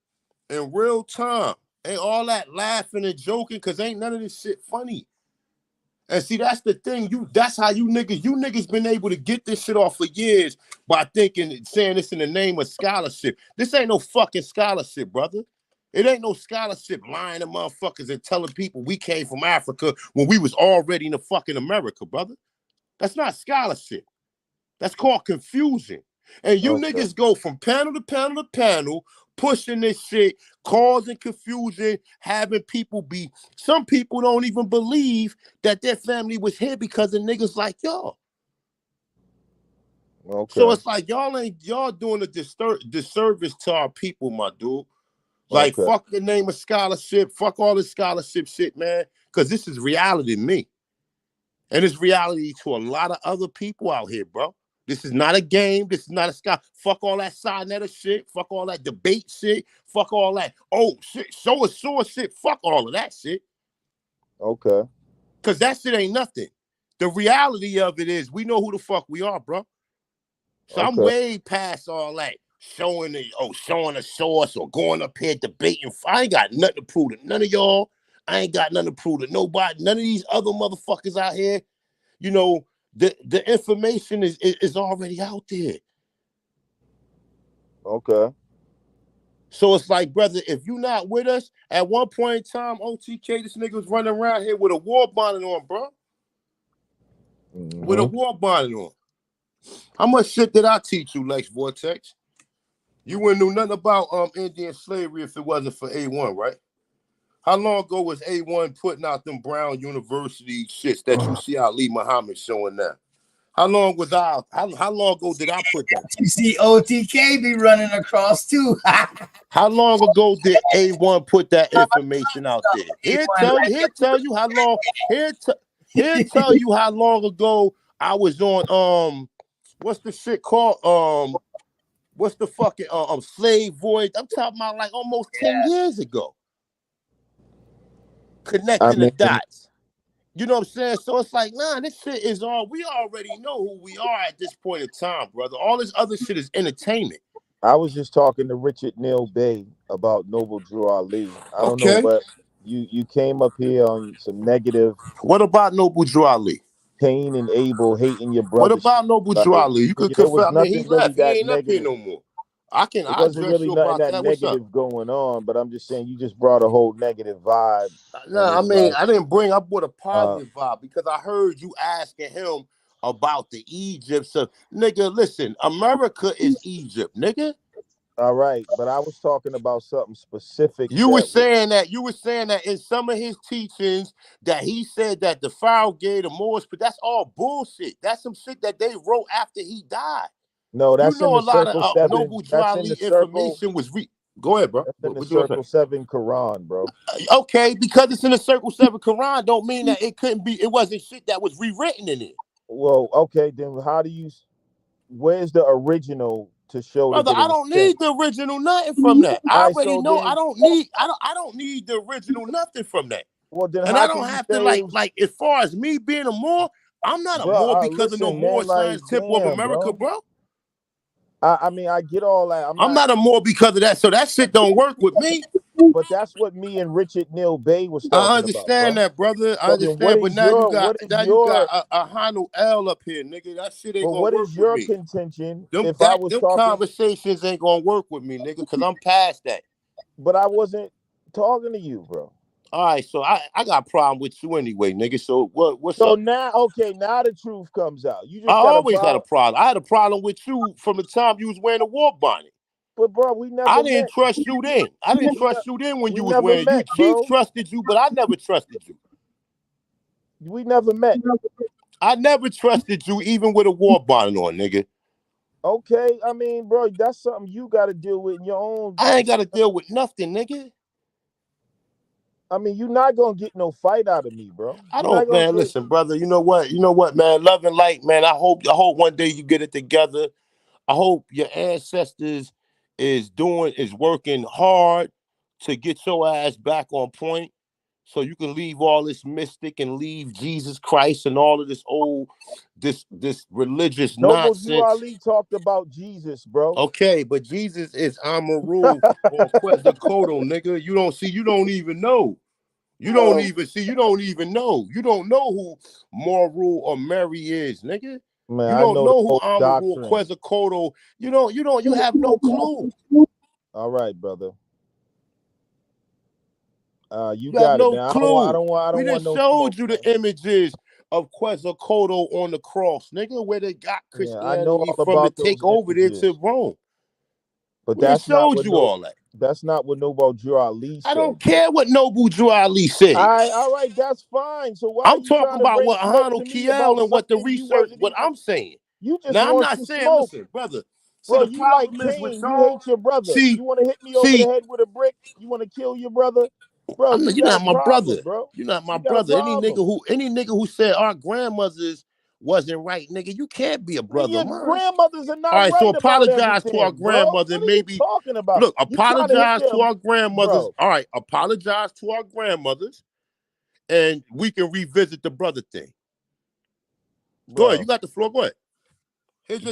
In real time, ain't all that laughing and joking, because ain't none of this shit funny. And see, that's the thing. That's how you niggas been able to get this shit off for years by saying this in the name of scholarship. This ain't no fucking scholarship, brother. It ain't no scholarship lying to motherfuckers and telling people we came from Africa when we was already in the fucking America, brother. That's not scholarship. That's called confusion. And you Okay. niggas go from panel to panel to panel, pushing this shit, causing confusion, having some people don't even believe that their family was here because of niggas like y'all. Okay. So it's like y'all doing a disservice to our people, my dude. Like, fuck the name of scholarship, fuck all this scholarship shit, man. Because this is reality to me. And it's reality to a lot of other people out here, bro. This is not a game. This is not a sky. Fuck all that Sinetta shit. Fuck all that debate shit. Fuck all that. Oh, shit. Show a source shit. Fuck all of that shit. Okay. Because that shit ain't nothing. The reality of it is we know who the fuck we are, bro. So I'm way past all that. Showing a source or going up here debating. I ain't got nothing to prove to none of y'all. I ain't got nothing to prove to nobody. None of these other motherfuckers out here. You know, the information is already out there. Okay. So it's like, brother, if you're not with us, at one point in time, OTK, this nigga was running around here with a war bonnet on, bro. Mm-hmm. With a war bonnet on. How much shit did I teach you, Lex Vortex? You wouldn't know nothing about Indian slavery if it wasn't for A1, right? How long ago was A1 putting out them Brown University shits that you see Ali Muhammad showing now? How long was how long ago did I put that? You see OTK be running across too. How long ago did A1 put that information out there? He'll tell you how long. He'll tell you how long ago I was on what's the shit called? What's the fucking slave void? I'm talking about like almost 10 years ago. Connecting the dots. You know what I'm saying? So it's like, nah, this shit is we already know who we are at this point in time, brother. All this other shit is entertainment. I was just talking to Richard Neal Bay about Noble Drew Ali. I don't know, but you came up here on some negative. What about Noble Drew Ali? Cain and Abel hating your brother. What about Noble Drew Ali? You could there was confirm. I mean, he nothing really left. He that ain't negative. up here no more. I wasn't address really you nothing about that that. What's up? negative going on, but I'm just saying you just brought a whole negative vibe. No, I mean, I brought a positive vibe because I heard you asking him about the Egypt. So, nigga, listen, America is Egypt, nigga. All right, but I was talking about something specific. You were saying that in some of his teachings that he said that the Pharaoh gave the Moors, but that's all bullshit. That's some shit that they wrote after he died. No, that's you know in the a lot Circle of 7. Noble Drew That's in Ali the Circle. information was Go ahead, bro. That's in the Circle 7 Quran, bro. Okay, because it's in the Circle 7 Quran don't mean that it wasn't shit that was rewritten in it. Well, okay, then where's the original to show Brother, that it I was don't need the original nothing from that. I already know I don't need the original nothing from that. Well, then and how I don't can you have say to like as far as me being a Moor, I'm not a Bro, more because of no listen, more man, like, science temple of damn, America, bro. I mean, I get all that. I'm not a more because of that. So that shit don't work with me. But that's what me and Richard Neal Bay was I talking understand about, that, brother. I bro. So then understand, but now you got a Hanu L up here, nigga. That shit ain't but gonna what work is with your me. contention Them if I was them talking? conversations ain't gonna work with me, nigga, because I'm past that. But I wasn't talking to you, bro. All right, so I got a problem with you anyway, nigga. So what's So up? now, okay, now the truth comes out. You I just got a always had a problem. problem. I had a problem with you from the time you was wearing a war bonnet. But bro, we never I met. didn't trust you then. I didn't trust you then when We you was never wearing. You met, Chief bro. trusted you, but I never trusted you. We never met. I never trusted you, even with a war bonnet on, nigga. Okay, I mean, bro, that's something you got to deal with in your own. I ain't got to deal with nothing, nigga. I mean, you're not gonna get no fight out of me, bro. I don't, man. Listen, brother. You know what, man. Love and light, man. I hope one day you get it together. I hope your ancestors is working hard to get your ass back on point, so you can leave all this mystic and leave Jesus Christ and all of this this religious Noble Drew nonsense. Ali talked about Jesus, bro. Okay, but Jesus is Amaru or Quetzalcoatl, nigga. You don't even know. You don't even know. You don't know who Moru or Mary is, nigga. Man, You I don't know know the who whole Amaru or doctrine. Quetzalcoatl. You have no clue. All right, brother. You have got it, no man. clue. I don't want We no showed smoke, you man. the images of Quetzalcoatl on the cross, nigga, where they got Yeah, I know Christianity all from to about take those over there images. to Rome. But We that's not showed what you all that. That's not what Noble Drew Ali said. I don't care what Noble Drew Ali said. All right, that's fine. So why I'm are you talking trying to about bring what smoke Ahanu to me Kiel about and what the something you research, wasn't what even? I'm saying. You just Now, I'm want not some saying, smoke, listen, brother. bro. The You like problem is with Cain. You y'all. hate your brother. See, you want to hit me over the head with a brick. You want to kill your brother, bro. You you're got not a my problem, brother. bro. You're not my You got a brother. Any problem. nigga who said our grandmothers wasn't right, nigga, you can't be a brother Your of mine. grandmothers are not All right, so right about apologize to our everything, bro. grandmother. What are Maybe you talking about? look, You trying to hit apologize to our grandmothers. bro. All right, apologize to our grandmothers, and we can revisit the brother thing. Bro. Go ahead, you got the floor. Go ahead. Here's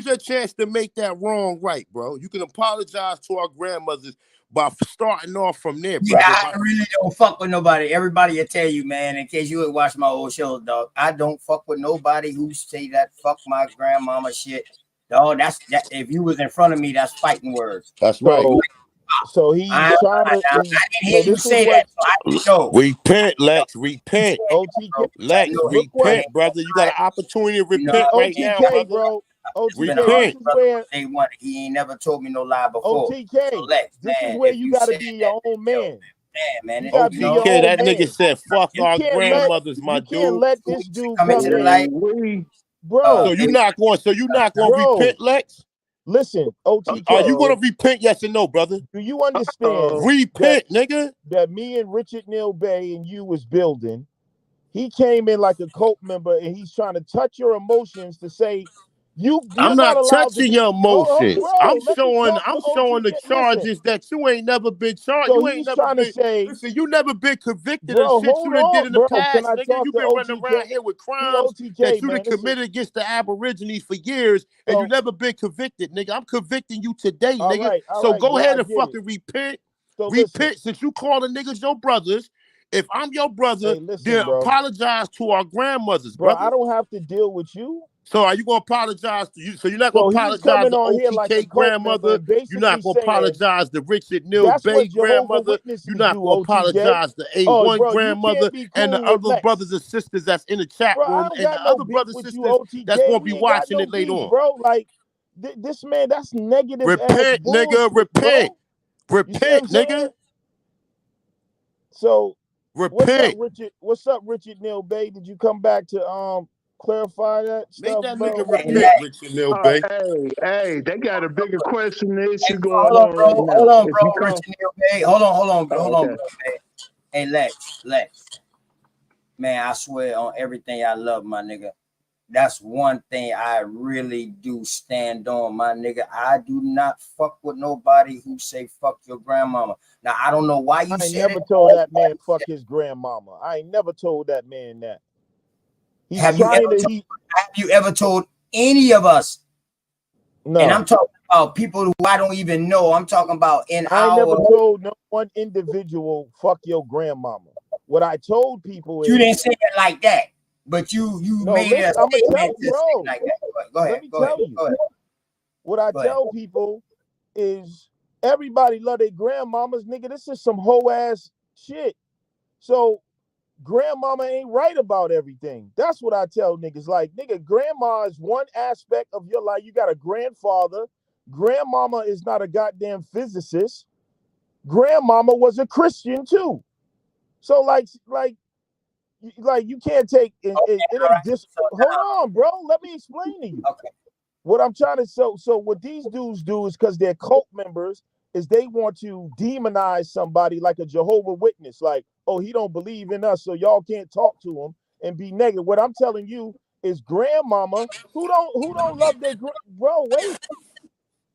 your chance to make that wrong right, bro. You can apologize to our grandmothers by starting off from there, brother. Yeah, I really don't fuck with nobody. Everybody will tell you, man, in case you would watch my old shows, dog. I don't fuck with nobody who say that fuck my grandmama shit. Dog, that's that. If you was in front of me, that's fighting words. That's right. So he's trying to. I didn't hear you say that. So I didn't know. Repent, Lex. Repent. OTK. Lex, repent, brother. You got an opportunity to repent right now, brother. Bro. OTK, repent. They want. He ain't never told me no lie before. OTK, so Lex, this man, is where if you got to be your that, own man. Man, you got to be your own that man. nigga said, "Fuck our grandmothers, my dude." You can't let this dude come into the light, bro. So you're not going. Repent, Lex. Listen, OTK. Are you going to repent? Yes or no, brother? Do you understand? Repent, nigga. That me and Richard Neal Bay and you was building. He came in like a cult member, and he's trying to touch your emotions to say I'm not touching your emotions. bro, I'm showing the charges that you ain't never been charged. So you ain't he's never trying been. to say, listen, you never been convicted bro, of shit you done did in the past, Can I nigga. talk You to been running OTK? around here with crimes that you done committed against the Aborigines for years, and you never been convicted, nigga. I'm convicting you today, nigga. So go ahead and fucking repent. Repent, since you calling niggas your brothers. If I'm your brother, then apologize to our grandmothers, bro. brother. I don't have to deal with you. So are you gonna apologize to you? So you're not gonna apologize to OTK grandmother. You're not gonna apologize to Richard Neal Bay grandmother. You're not gonna apologize to A1 grandmother and the other brothers and sisters that's in the chat room and the other brothers and sisters that's gonna be watching it later on. Bro, like this man, that's negative. Repent, nigga. Repent. Repent, nigga. So repent. What's up, Richard Neal Bay? Did you come back to clarify that Make stuff, that bro? nigga repent, Richard Neal Bay. Hey, they got a bigger question issue going hold on, bro. right now. Hold on, bro. Richard Neal Bay. Hold on, bro. Okay. Hey, Lex. Man, I swear on everything I love, my nigga. That's one thing I really do stand on, my nigga. I do not fuck with nobody who say fuck your grandmama. Now, I don't know why you said it. I ain't never told that man fuck his grandmama. I ain't never told that man that. Have you ever told any of us? No. And I'm talking about people who I don't even know. I'm talking about I never told no one individual, fuck your grandmama. What I told people you is, didn't say it like that, but you made listen, I'm gonna tell you, bro. like that. Go ahead. Let me tell you. What I tell people is everybody love their grandmamas, nigga. This is some hoe ass shit. So grandmama ain't right about everything. That's what I tell niggas. Like, nigga, grandma is one aspect of your life. You got a grandfather. Grandmama is not a goddamn physicist. Grandmama was a Christian too. So like you can't take it. Hold on, bro. Let me explain to you. Okay. What I'm trying to so what these dudes do is because they're cult members is they want to demonize somebody like a Jehovah's Witness, like, oh, he don't believe in us, so y'all can't talk to him and be negative. What I'm telling you is grandmama who don't love their bro. Wait,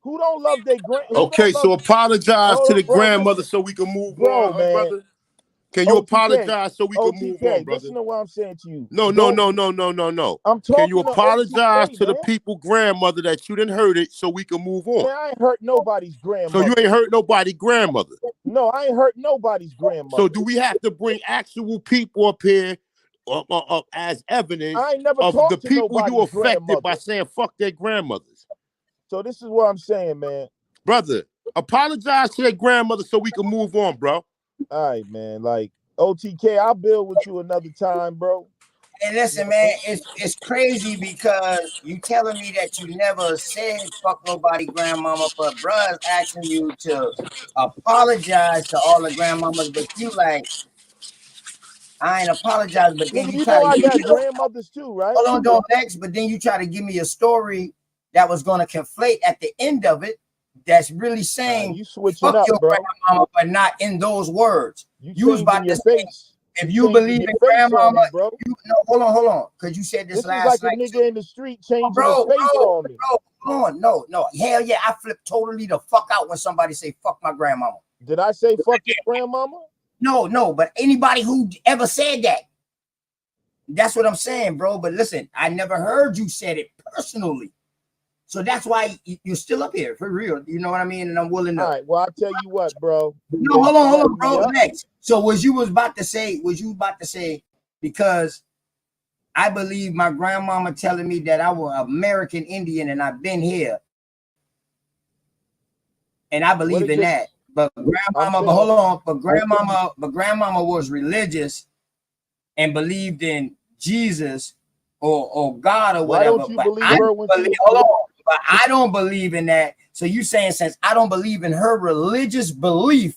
who don't love their Okay, so apologize to the grandmother so we can move on, man. brother. Can you apologize so we can move on, brother? Listen to what I'm saying to you. No. I'm talking. Can you apologize to the man. people grandmother that you didn't hurt it so we can move on? Man, I ain't hurt nobody's grandmother. So you ain't hurt nobody's grandmother. No, I ain't hurt nobody's grandmother. So do we have to bring actual people up here as evidence of the people you affected by saying fuck their grandmothers? So this is what I'm saying, man. Brother, apologize to their grandmother so we can move on, bro. All right, man. Like, OTK, I'll build with you another time, bro. And listen, man, it's crazy because you telling me that you never said fuck nobody grandmama, but bruh's asking you to apologize to all the grandmamas, but you like, I ain't apologize, but then you try to I got grandmothers too, right? Hold on, don't next, but then you try to give me a story that was gonna conflate at the end of it. That's really saying you switching fuck up, your bro. grandmama, but not in those words. You was about to say, if you changing believe your in face grandmama, on me, bro. No, hold on, because you said this last is like night. a nigga in the street changing his face on me. Bro, hold on, no, hell yeah, I flip totally the fuck out when somebody say fuck my grandmama. Did I say fuck your grandmama? No, but anybody who ever said that, that's what I'm saying, bro. But listen, I never heard you said it personally. So that's why you're still up here, for real. You know what I mean? And I'm willing to. All right, well, I'll tell you what, bro. No, hold on, bro. Next. So was you about to say, because I believe my grandmama telling me that I was American Indian and I've been here. And I believe in that. But grandmama, grandmama was religious and believed in Jesus or God or whatever. Why don't you believe her when she was but I don't believe in that. So you saying since I don't believe in her religious belief,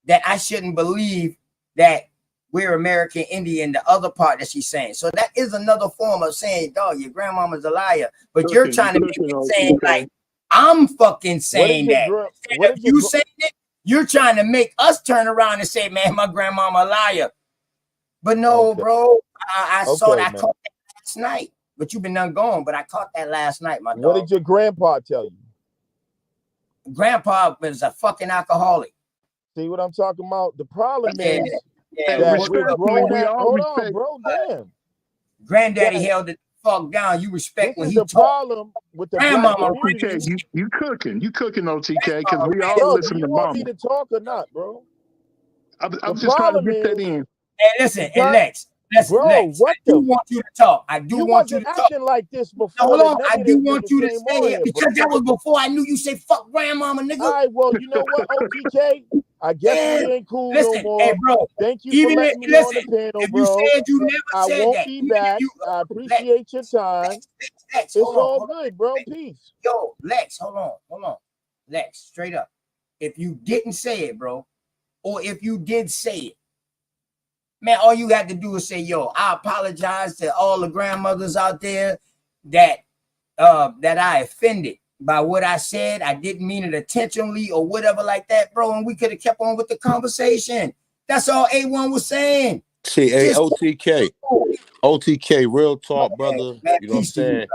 that I shouldn't believe that we're American Indian, the other part that she's saying. So that is another form of saying, dog, your grandmama's a liar. But you're trying to make it saying like, I'm fucking saying that. If you saying it, you're trying to make us turn around and say, man, my grandmama a liar. But no, bro, I saw that. I caught that last night. But you've been done gone. But I caught that last night, my dog. What did your grandpa tell you? Grandpa was a fucking alcoholic. See what I'm talking about? The problem is that we're grown at. Hold on, bro. Damn. Granddaddy held it fuck down. You respect when he talk. Problem with the grandmama. OTK, you cooking, OTK, because we all listen to mama. You want me to talk or not, bro? I'm just trying to get that in. And listen, and Lex, Lex, what I do want you to talk. I do want you to talk. Acting like this before. Hold on, I do want you to say it because that was before I knew you say fuck grandmama, nigga. All right, well, you know what, OTK? I guess we ain't cool no more. Hey, bro, thank you for letting me on the panel, bro. You said you never I said won't that. be back. I appreciate your time. It's all good, bro. Peace. Yo, Lex, hold on. Lex, straight up. If you didn't say it, bro, or if you did say it, man, all you got to do is say, yo, I apologize to all the grandmothers out there that I offended by what I said. I didn't mean it intentionally or whatever like that, bro. And we could have kept on with the conversation. That's all A1 was saying. See, hey, OTK, real talk, brother. Man, you know what I'm saying?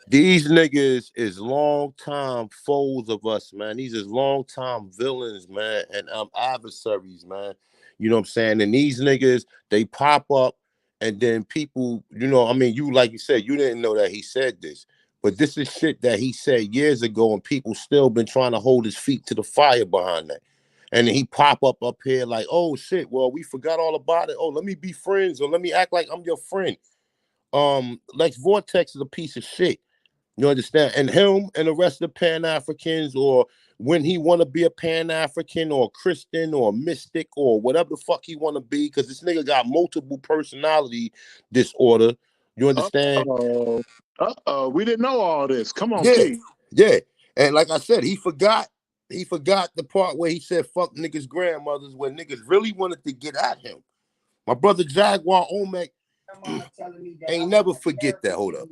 These niggas is long time foes of us, man. These is long time villains, man, and adversaries, man. You know what I'm saying? And these niggas, they pop up And then people, you know, I mean, you, like you said, you didn't know that he said this, but this is shit that he said years ago, and people still been trying to hold his feet to the fire behind that. And then he pop up here like, oh shit, well, we forgot all about it. Oh, let me be friends, or let me act like I'm your friend. Lex Vortex is a piece of shit. You understand? And him and the rest of the Pan-Africans, or when he want to be a Pan-African or Christian or mystic or whatever the fuck he want to be, because this nigga got multiple personality disorder. You understand? We didn't know all this. Come on, Yeah, T. yeah. And like I said, he forgot the part where he said fuck niggas' grandmothers, when niggas really wanted to get at him. My brother Jaguar Omek ain't never forget that. Hold up.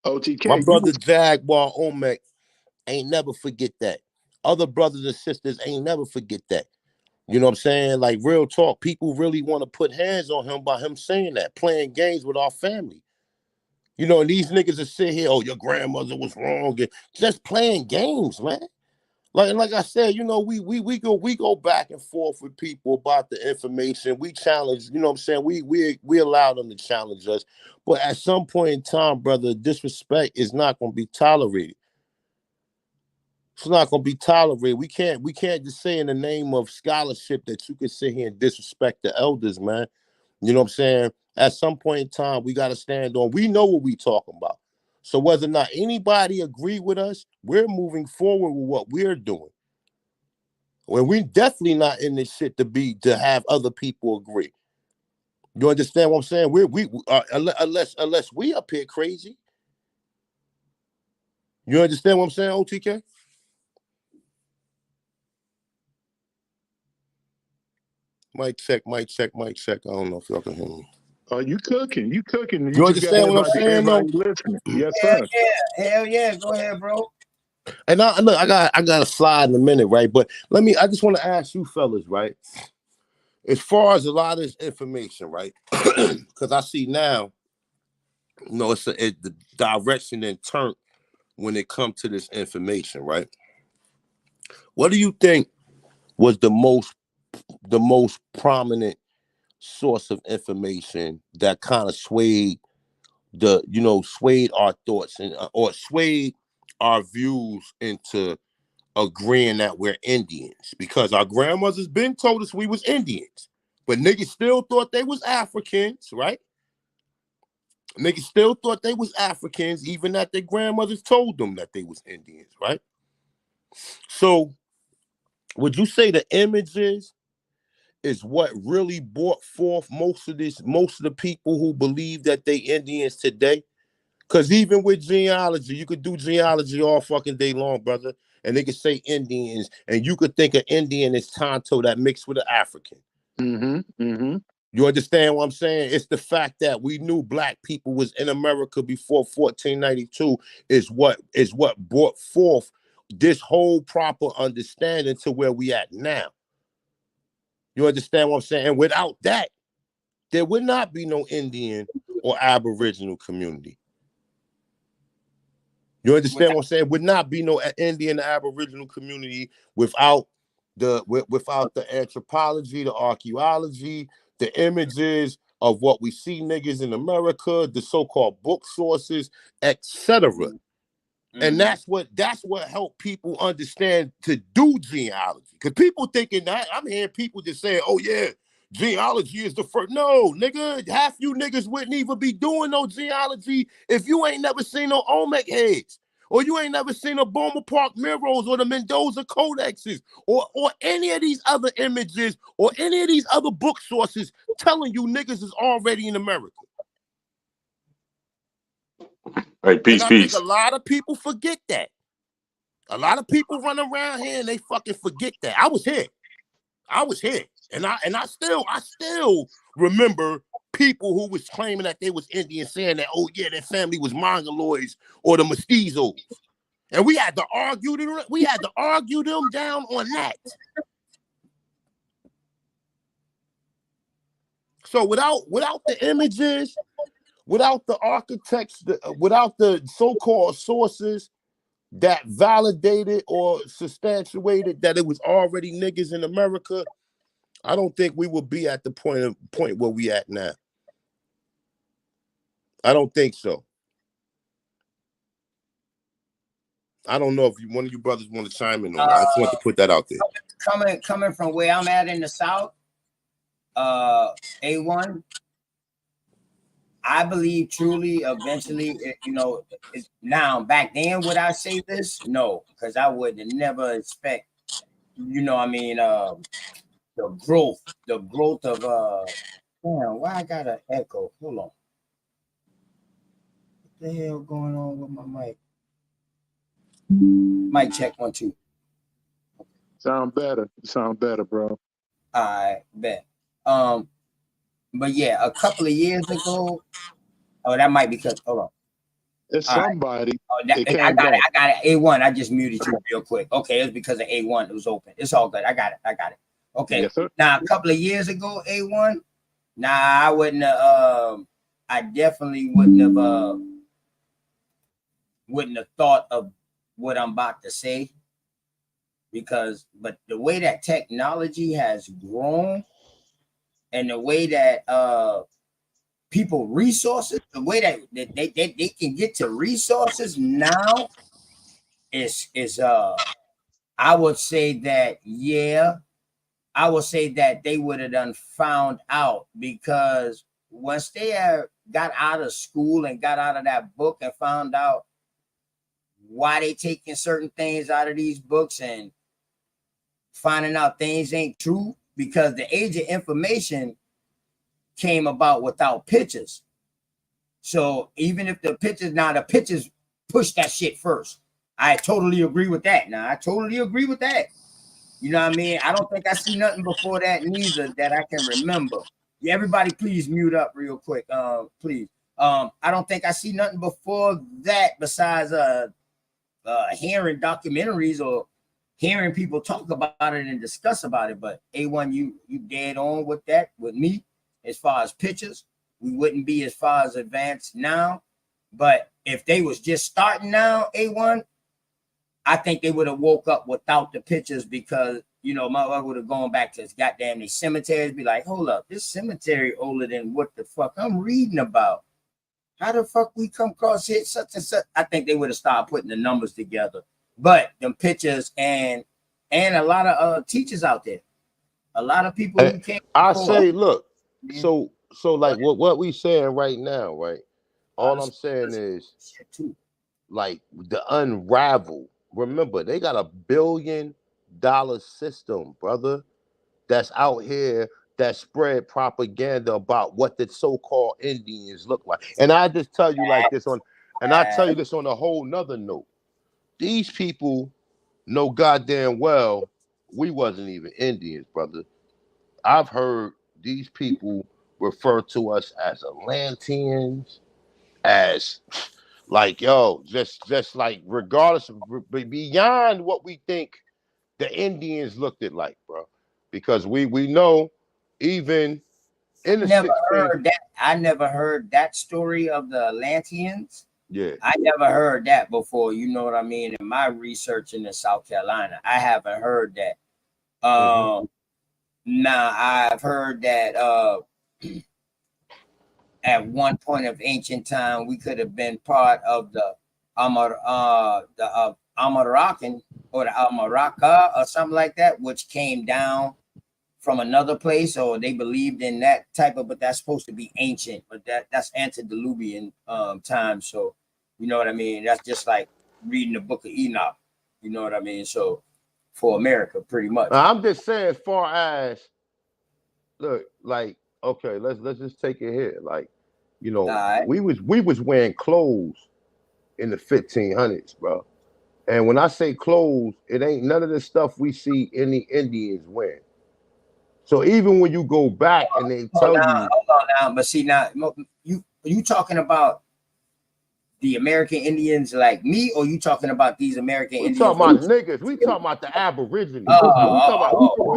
OTK. My brother Jaguar Omek ain't never forget that. Other brothers and sisters ain't never forget that. You know what I'm saying? Like, real talk, people really want to put hands on him by him saying that, playing games with our family. You know, and these niggas that sit here, oh, your grandmother was wrong, and just playing games, man. Like I said, you know, we go back and forth with people about the information. We challenge, you know what I'm saying? We allow them to challenge us. But at some point in time, brother, disrespect is not going to be tolerated. It's not going to be tolerated. We can't just say in the name of scholarship that you can sit here and disrespect the elders, man. You know what I'm saying? At some point in time, we got to stand on. We know what we talking about. So whether or not anybody agree with us, we're moving forward with what we're doing. Well, we're definitely not in this shit to have other people agree. You understand what I'm saying? We unless we up here crazy. You understand what I'm saying, OTK? Mic check. I don't know if y'all can hear me. Oh, you cooking. You You just got understand what I'm saying, though? listening. Yes, sir. Hell yeah. Go ahead, bro. And look, I got a slide in a minute, right? But I just want to ask you fellas, right? As far as a lot of this information, right? Because I see now, you know, the direction and turn when it comes to this information, right? What do you think was the most prominent source of information that kind of swayed our thoughts and or swayed our views into agreeing that we're Indians? Because our grandmothers been told us we was Indians, but niggas still thought they was Africans, right? Niggas still thought they was Africans, even that their grandmothers told them that they was Indians, right? So would you say the images is what really brought forth most of the people who believe that they Indians today? Because even with genealogy, you could do genealogy all fucking day long, brother, and they could say Indians, and you could think an Indian is Tonto that mixed with an African. You understand what I'm saying? It's the fact that we knew black people was in America before 1492 is what brought forth this whole proper understanding to where we at now. You understand what I'm saying? And without that, there would not be no Indian or Aboriginal community. You understand what I'm saying? Would not be no Indian or Aboriginal community without the anthropology, the archaeology, the images of what we see niggas in America, the so-called book sources, etc. And that's what helped people understand to do genealogy. Because people thinking that, I'm hearing people just say, oh yeah, genealogy is the first. No, nigga, half you niggas wouldn't even be doing no genealogy if you ain't never seen no Olmec heads, or you ain't never seen a Boma Park Mirrors or the Mendoza Codexes, or any of these other images, or any of these other book sources telling you niggas is already in America. Hey, peace, and I peace. think a lot of people forget that. A lot of people run around here and they fucking forget that. I was here. And I still remember people who was claiming that they was Indian saying that, oh yeah, their family was Mongoloids or the mestizos. And we had to argue them down on that. So without the images, without the architects, without the so-called sources, that validated or substantiated that it was already niggas in America, I don't think we will be at the point where we at now. I don't think so. I don't know if one of you brothers want to chime in on that. I just want to put that out there. Coming from where I'm at in the South, A1, I believe truly, eventually, now back then, would I say this? No, because I would never expect, the growth of damn, why I got an echo? Hold on. What the hell going on with my mic? Mic check 1 2. Sound better, bro. I bet. But yeah, a couple of years ago, that might be because hold on. It's somebody. Right. I got it. A1. I just muted you real quick. Okay, it's because of A1. It was open. It's all good. I got it. Okay. Yes, sir. Now a couple of years ago, A1. Nah, I wouldn't have. I definitely wouldn't have thought of what I'm about to say, but the way that technology has grown and the way that people resources, the way that they can get to resources now is I would say that they would have done found out, because once they got out of school and got out of that book and found out why they taking certain things out of these books and finding out things ain't true, because the age of information came about without pictures. So even if the pictures push that shit first. I totally agree with that. Now, I totally agree with that. You know what I mean? I don't think I see nothing before that neither that I can remember. Yeah, everybody please mute up real quick. Please. I don't think I see nothing before that besides hearing documentaries or hearing people talk about it and discuss about it. But A1, you dead on with that with me. As far as pictures, we wouldn't be as far as advanced now. But if they was just starting now, A1, I think they would have woke up without the pictures, because motherfucker would have gone back to his goddamn these cemeteries, be like, hold up, this cemetery older than what the fuck I'm reading about. How the fuck we come across it? Such and such. I think they would have started putting the numbers together. But them pictures and a lot of teachers out there, a lot of people who came. I say, look, so like what we saying right now, right? All I'm saying is, like, the unravel. Remember, they got $1 billion system, brother, that's out here that spread propaganda about what the so-called Indians look like. And I just tell you like this I tell you this on a whole nother note. These people know goddamn well we wasn't even Indians, brother. I've heard these people refer to us as Atlanteans, as like, just like, regardless of, beyond what we think the Indians looked at like, bro. Because we know, even in the I never heard that story of the Atlanteans. Yeah. I never heard that before. You know what I mean? In my research in South Carolina, I haven't heard that. Now I've heard that at one point of ancient time, we could have been part of the Amarakan or the Amaraka or something like that, which came down from another place, or they believed in that type of, but that's supposed to be ancient, but that's antediluvian time. So you know what I mean? That's just like reading the book of Enoch. You know what I mean? So for America, pretty much. I'm just saying, as far as, look, like, okay, let's just take it here. Like, we was wearing clothes in the 1500s, bro. And when I say clothes, it ain't none of the stuff we see any Indians wearing. So even when you go back and they tell you, hold on now, but see now, you talking about the American Indians like me, or you talking about these American Indians? We talking about niggas. We talking about the Aborigines. We talking about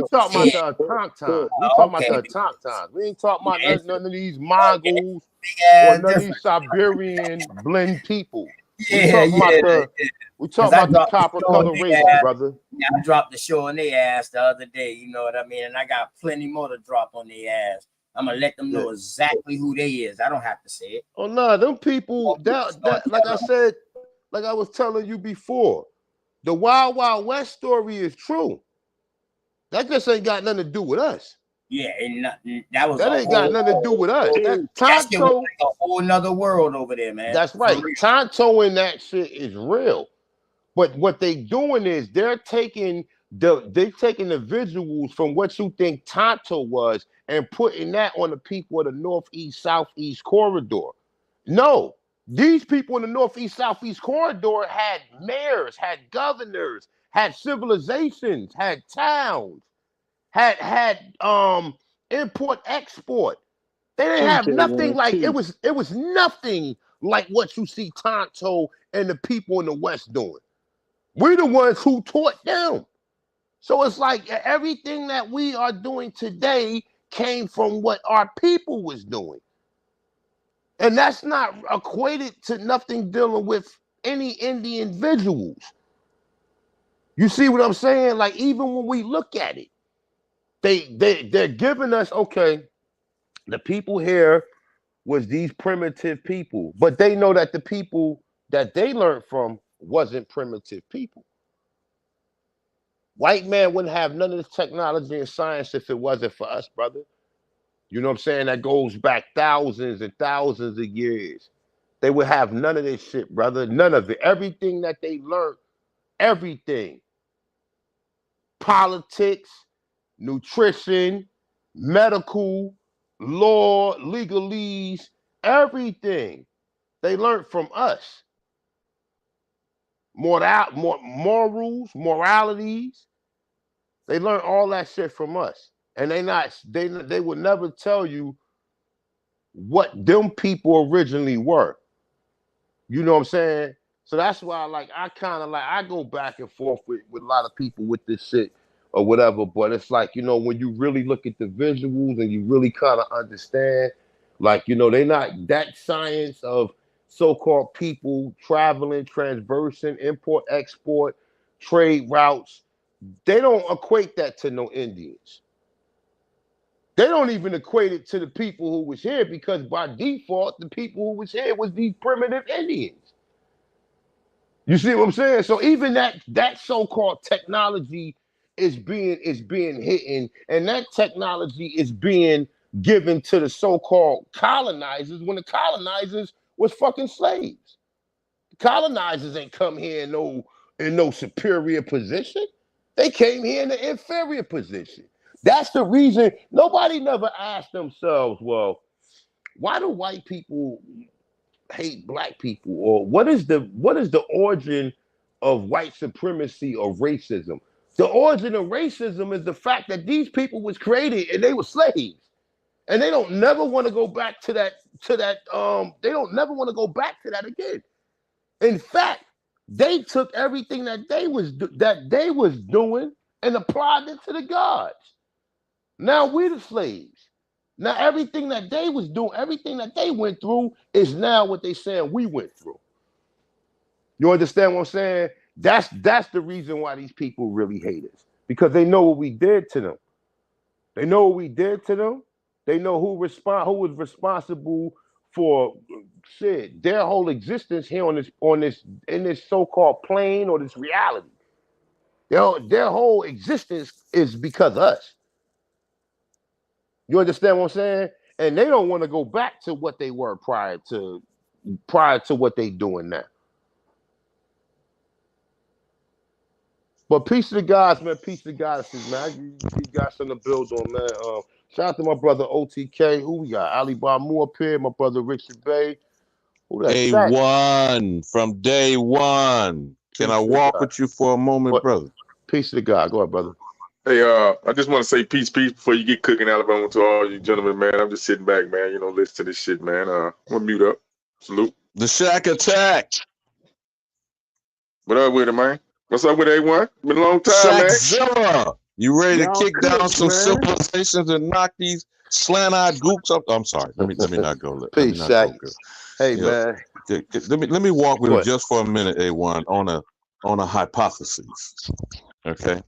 the Autochtons. We talking about the Autochtons. We ain't talking about none of these Mongols or none of these Siberian blend people. Yeah, we talking about the copper coloration, brother. Yeah, I dropped the show on their ass the other day. You know what I mean? And I got plenty more to drop on their ass. I'm gonna let them know exactly who they is. I don't have to say it. Oh no, them people that like I said, like I was telling you before, the Wild Wild West story is true. That just ain't got nothing to do with us. Yeah, and that ain't got nothing to do with us. That Tonto, like a whole nother world over there, man. That's right. Tonto and that shit is real. But what they doing is they're taking the visuals from what you think Tonto was and putting that on the people of the Northeast Southeast corridor. No, these people in the Northeast Southeast corridor had mayors, had governors, had civilizations, had towns, had import export. They didn't have nothing like it was nothing like what you see Tonto and the people in the West doing. We're the ones who taught them. So it's like everything that we are doing today came from what our people was doing. And that's not equated to nothing dealing with any Indian visuals. You see what I'm saying? Like, even when we look at it, they're giving us, okay, the people here was these primitive people, but they know that the people that they learned from wasn't primitive people. White man wouldn't have none of this technology and science if it wasn't for us, brother. You know what I'm saying? That goes back thousands and thousands of years. They would have none of this shit, brother. None of it. Everything that they learned, everything. Politics, nutrition, medical, law, legalese, everything. They learned from us. Morals, moralities. They learn all that shit from us. And they would never tell you what them people originally were. You know what I'm saying? So that's why I go back and forth with a lot of people with this shit or whatever. But it's like, you know, when you really look at the visuals and you really kind of understand, like, you know, they not that science of so-called people traveling, transversing, import, export, trade routes. They don't equate that to no Indians. They don't even equate it to the people who was here because by default, the people who was here was these primitive Indians. You see what I'm saying? So even that so-called technology is being hidden, and that technology is being given to the so-called colonizers when the colonizers was fucking slaves. The colonizers ain't come here in no superior position. They came here in an inferior position. That's the reason nobody never asked themselves, well, why do white people hate black people? Or what is the origin of white supremacy or racism? The origin of racism is the fact that these people was created and they were slaves. And they don't never want to go back to that, they don't never want to go back to that again. In fact, they took everything that they was doing and applied it to the gods. Now we're the slaves. Now everything that they was doing, everything that they went through is now what they saying we went through. You understand what I'm saying? That's the reason why these people really hate us. Because they know what we did to them. They know what we did to them. They know who was responsible for shit, their whole existence here in this so-called plane or this reality. Their whole existence is because of us. You understand what I'm saying? And they don't want to go back to what they were prior to what they doing now. But peace to the gods, man. Peace to the goddesses, man. You got something to build on, man. Shout out to my brother OTK. Who we got? Ali Bamu up here. My brother Richard Bay. Who that? A1 from day one. Can I walk with you for a moment, brother? Peace to the God. Go ahead, brother. Hey, I just want to say peace before you get cooking, Alabama, to all you gentlemen, man. I'm just sitting back, man. You know, listen to this shit, man. I'm gonna mute up. Salute. The Shack Attack. What up with it, man? What's up with A1? Been a long time, man. Shackzilla. You ready to kick down cook, some man. civilizations and knock these slant-eyed gooks up? I'm sorry. Let me not go. Peace, Shaq. Hey, man. let me walk with you just for a minute, A1, on a hypothesis. Okay.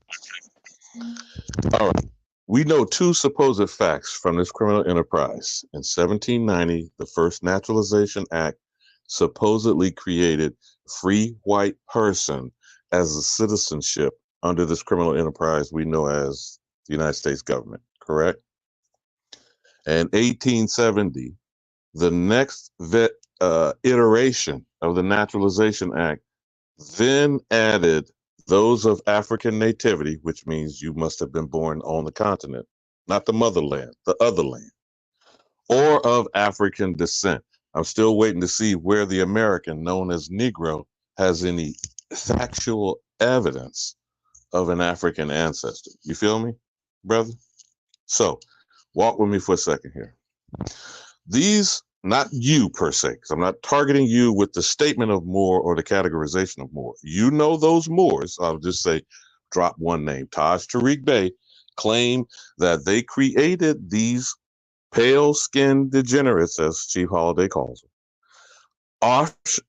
All right. We know two supposed facts from this criminal enterprise. In 1790, the first Naturalization Act supposedly created free white person as a citizenship under this criminal enterprise we know as the United States government, correct? And 1870, the next iteration of the Naturalization Act then added those of African nativity, which means you must have been born on the continent, not the motherland, the other land, or of African descent. I'm still waiting to see where the American, known as Negro, has any factual evidence of an African ancestor. You feel me, brother? So walk with me for a second here. These, not you per se, because I'm not targeting you with the statement of Moore or the categorization of Moore. You know those Moors. I'll just say, drop one name. Taj Tariq Bey claim that they created these pale-skinned degenerates, as Chief Holiday calls them,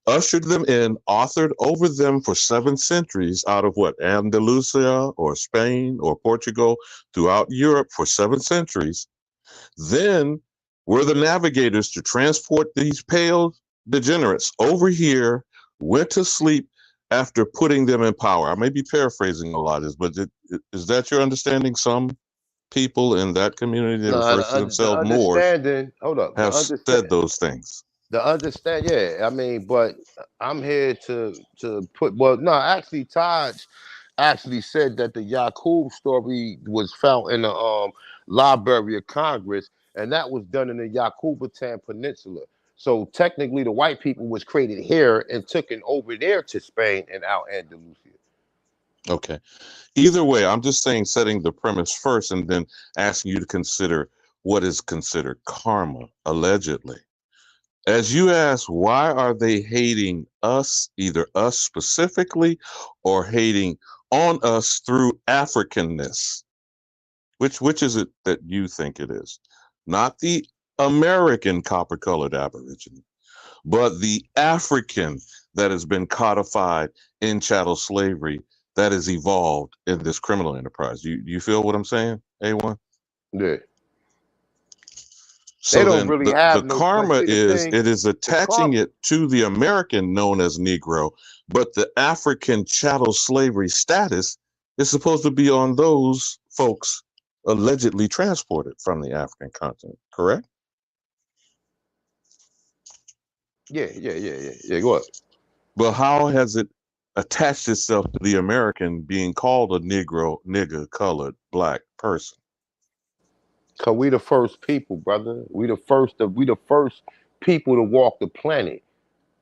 ushered them in, authored over them for 7 centuries out of what, Andalusia or Spain or Portugal, throughout Europe for 7 centuries. Then were the navigators to transport these pale degenerates over here, went to sleep after putting them in power. I may be paraphrasing a lot of this, but is that your understanding? Some people in that community that refers to themselves Moors have said those things. The understand, yeah. I mean, but I'm here to put. Well, no, actually, Taj actually said that the Yaqub story was found in the Library of Congress, and that was done in the Yucatan Peninsula. So technically, the white people was created here and took it over there to Spain and out Andalusia. Okay. Either way, I'm just saying, setting the premise first, and then asking you to consider what is considered karma, allegedly. As you ask, why are they hating us, either us specifically, or hating on us through Africanness? Which is it that you think it is? Not the American copper-colored Aborigine, but the African that has been codified in chattel slavery that has evolved in this criminal enterprise. You feel what I'm saying, A1? Yeah. So they don't then really have the no karma is thing, it is attaching it to the American known as Negro, but the African chattel slavery status is supposed to be on those folks allegedly transported from the African continent, correct? Yeah. Go ahead. But how has it attached itself to the American being called a Negro, nigger, colored, black person? Cause we the first people, brother. We the first people to walk the planet.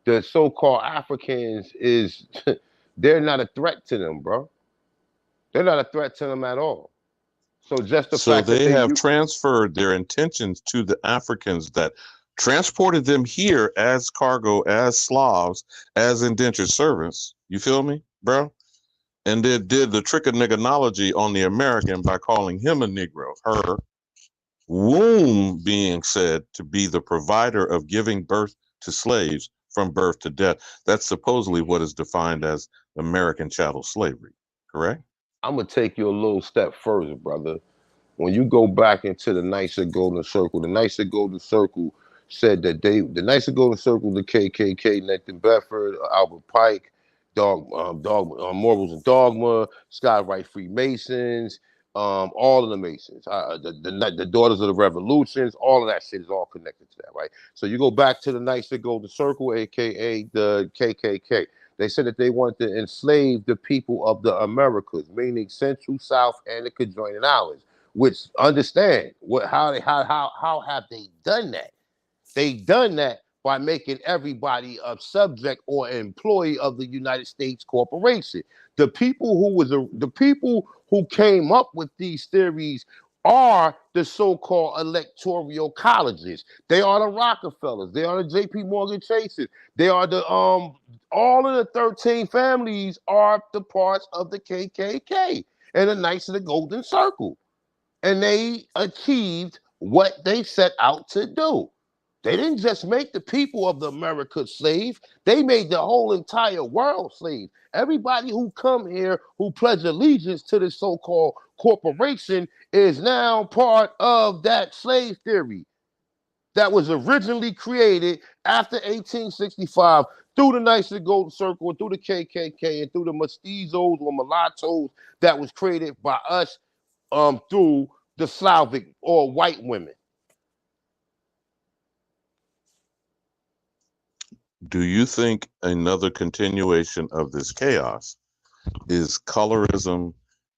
The so-called Africans is they're not a threat to them, bro. They're not a threat to them at all. So just the So fact that they have transferred their intentions to the Africans that transported them here as cargo, as Slavs, as indentured servants. You feel me, bro? And they did the trick of niggernology on the American by calling him a Negro, her womb being said to be the provider of giving birth to slaves from birth to death. That's supposedly what is defined as American chattel slavery, correct? I'm gonna take you a little step further, brother. When you go back into the Knights of Golden Circle, the Knights of Golden Circle said that the Knights of Golden Circle, the KKK, Nathan Bedford, Albert Pike, Morals and Dogma, Skywrite Freemasons, all of the Masons, the Daughters of the Revolutions, all of that shit is all connected to that, right? So you go back to the Knights of Golden Circle, aka the KKK. They said that they wanted to enslave the people of the Americas, meaning Central, South, and the conjoining islands. Which understand how have they done that? They done that by making everybody a subject or employee of the United States corporation. The people who came up with these theories are the so-called electoral colleges. They are the Rockefellers. They are the J.P. Morgan Chases. They are the all of the 13 families are the parts of the KKK and the Knights of the Golden Circle. And they achieved what they set out to do. They didn't just make the people of the America slave. They made the whole entire world slave. Everybody who come here who pledge allegiance to this so-called corporation is now part of that slave theory that was originally created after 1865 through the Knights of the Golden Circle, and through the KKK, and through the mestizos or mulattoes that was created by us through the Slavic or white women. Do you think another continuation of this chaos is colorism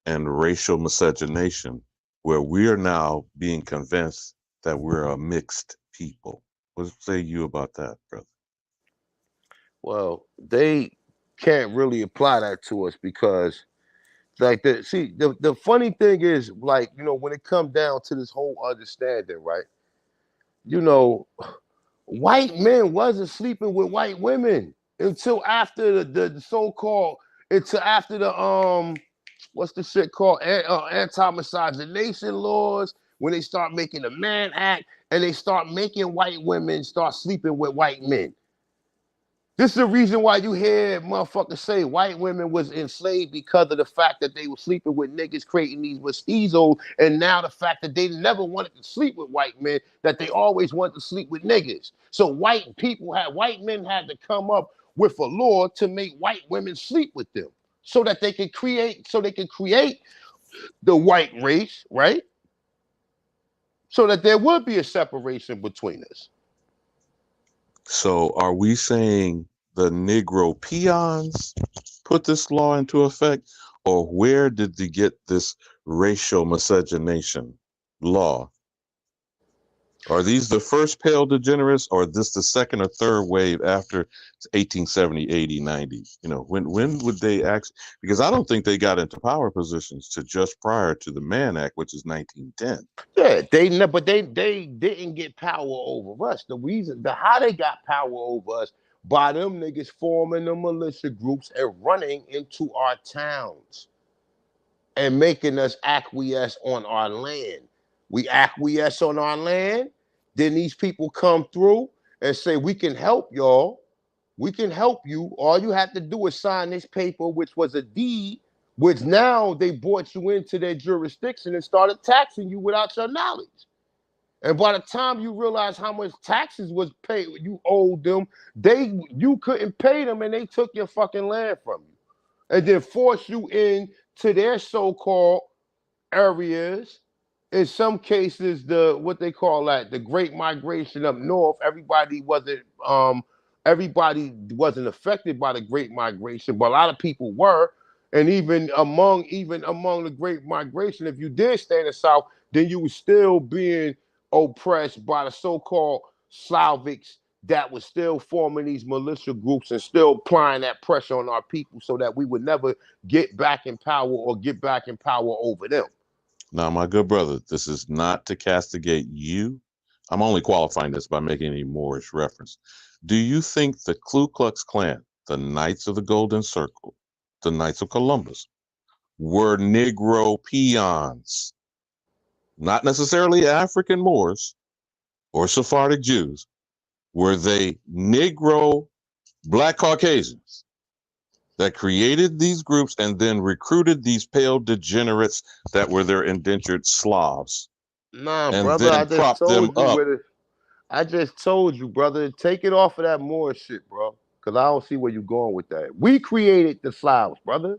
and racial miscegenation, where we are now being convinced that we're a mixed people? What say you about that, brother? Well, they can't really apply that to us because, like, the funny thing is, like, you know, when it comes down to this whole understanding, right? You know, white men wasn't sleeping with white women until after the so-called, until after the what's the shit called, anti-miscegenation laws, when they start making the Mann Act and they start making white women start sleeping with white men. This is the reason why you hear motherfuckers say white women was enslaved, because of the fact that they were sleeping with niggas, creating these mestizos, and now the fact that they never wanted to sleep with white men, that they always wanted to sleep with niggas. So white men had to come up with a law to make white women sleep with them, so that they could create the white race, right? So that there would be a separation between us. So are we saying the Negro peons put this law into effect, or where did they get this racial miscegenation law? Are these the first pale degenerates, or is this the second or third wave after 1870, 80, 90? You know, when would they actually, because I don't think they got into power positions to just prior to the Mann Act, which is 1910. Yeah, but they didn't get power over us. How they got power over us, by them niggas forming the militia groups and running into our towns and making us acquiesce on our land. We acquiesce on our land, then these people come through and say, we can help y'all. We can help you. All you have to do is sign this paper, which was a deed, which now they brought you into their jurisdiction and started taxing you without your knowledge. And by the time you realize how much taxes was paid, you owed them, you couldn't pay them, and they took your fucking land from you. And then force you into their so-called areas. In some cases, what they call that, the Great Migration up north, everybody wasn't affected by the Great Migration, but a lot of people were. And even among the Great Migration, if you did stay in the South, then you were still being oppressed by the so-called Slavics that was still forming these militia groups and still applying that pressure on our people, so that we would never get back in power or get back in power over them. Now, my good brother, this is not to castigate you. I'm only qualifying this by making a Moorish reference. Do you think the Ku Klux Klan, the Knights of the Golden Circle, the Knights of Columbus, were Negro peons? Not necessarily African Moors or Sephardic Jews. Were they Negro Black Caucasians that created these groups and then recruited these pale degenerates that were their indentured Slavs? Nah, and brother, then prop them up? I just told you, brother, take it off of that Moor shit, bro. Because I don't see where you're going with that. We created the Slavs, brother.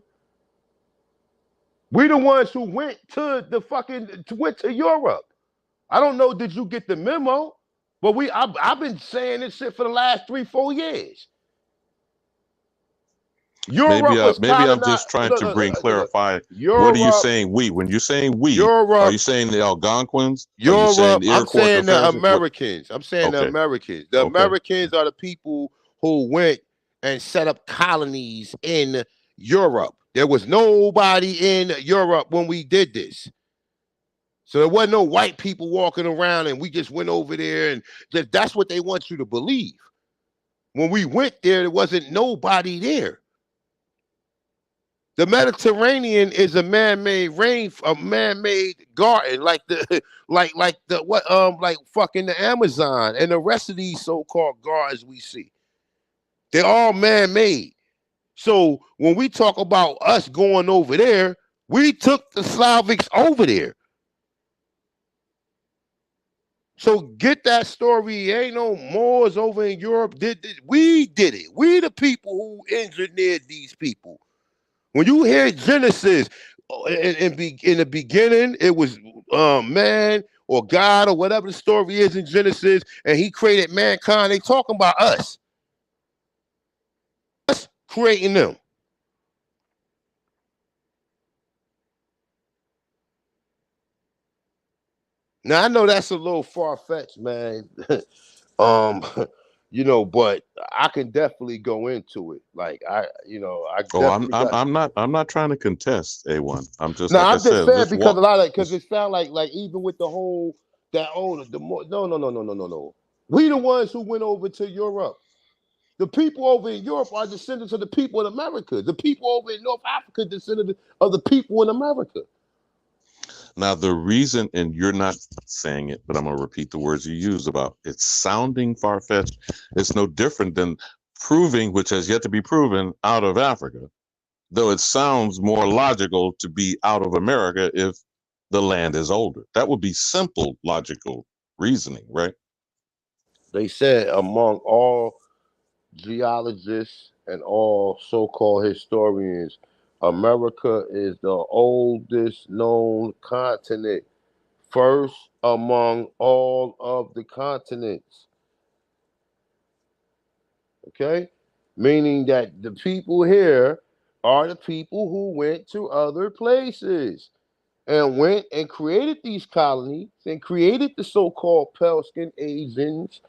We the ones who went to Europe. I don't know, did you get the memo? But I've been saying this shit for the last 3-4 years. Maybe I'm just trying to clarify. What are you saying we? When you're saying we, are you saying the Algonquins? Europe, I'm saying the Americans. I'm saying the Americans. The Americans are the people who went and set up colonies in Europe. There was nobody in Europe when we did this. So there wasn't no white people walking around and we just went over there, and that's what they want you to believe. When we went there wasn't nobody there. The Mediterranean is a man-made a man-made garden, like the like fucking the Amazon and the rest of these so-called gardens we see. They're all man-made. So when we talk about us going over there, we took the Slavics over there. So get that story. Ain't no Moors over in Europe. We did it. We the people who engineered these people. When you hear Genesis, in the beginning, it was man or God or whatever the story is in Genesis, and he created mankind. They talking about us. Us creating them. Now I know that's a little far-fetched, man. But I can definitely go into it. Like I definitely I'm not trying to contest A1. I'm just No, like I'm I just said, saying let's because walk. a lot of because it sound like even with the whole the more no. We the ones who went over to Europe. The people over in Europe are descendants of the people in America. The people over in North Africa descendants of the people in America. Now, the reason, and you're not saying it, but I'm going to repeat the words you use about it's sounding far-fetched. It's no different than proving, which has yet to be proven, out of Africa, though it sounds more logical to be out of America if the land is older. That would be simple, logical reasoning, right? They said among all geologists and all so-called historians, America is the oldest known continent, first among all of the continents. Okay? Meaning that the people here are the people who went to other places and went and created these colonies and created the so-called pale-skinned Asians,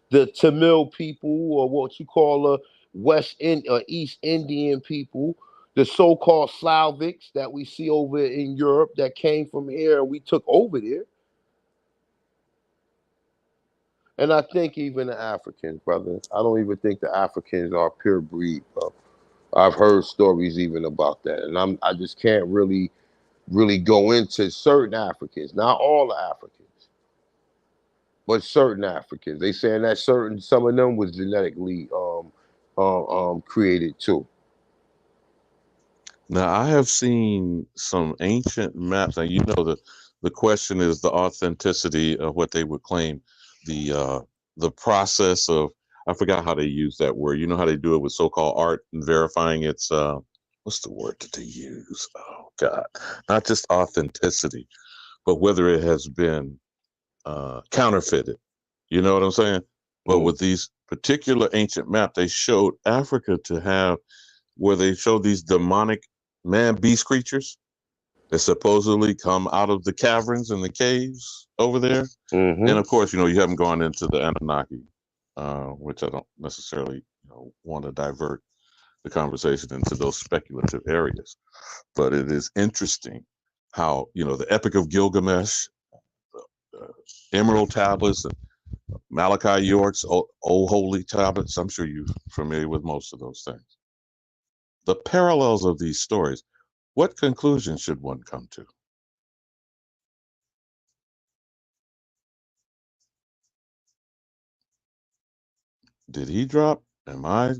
the Tamil people, or what you call East Indian people, the so-called Slavics that we see over in Europe that came from here and we took over there. And I think even the Africans, brother, I don't even think the Africans are pure breed, bro. I've heard stories even about that, and I just can't really go into certain Africans, not all Africans, but certain Africans. They saying that some of them was genetically created too. Now, I have seen some ancient maps. Now, the question is the authenticity of what they would claim, the process of, I forgot how they use that word. You know how they do it with so-called art and verifying its, what's the word that they use? Oh, God. Not just authenticity, but whether it has been counterfeited. You know what I'm saying? But with these particular ancient maps, they showed Africa to have where they show these demonic man-beast creatures that supposedly come out of the caverns and the caves over there. Mm-hmm. And of course, you haven't gone into the Anunnaki, which I don't necessarily want to divert the conversation into those speculative areas. But it is interesting how, the Epic of Gilgamesh, Emerald Tablets, and Malachi York's Old Holy Tablets. I'm sure you're familiar with most of those things. The parallels of these stories, what conclusion should one come to? Did he drop? Am I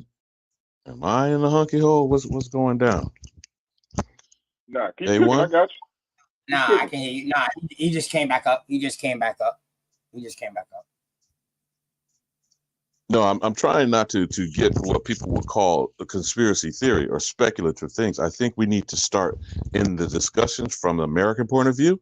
in the hunky hole? What's going down? Nah, keep cooking. I got you. Nah, I can hear you. Nah, he just came back up. No, I'm trying not to get what people would call a conspiracy theory or speculative things. I think we need to start in the discussions from an American point of view.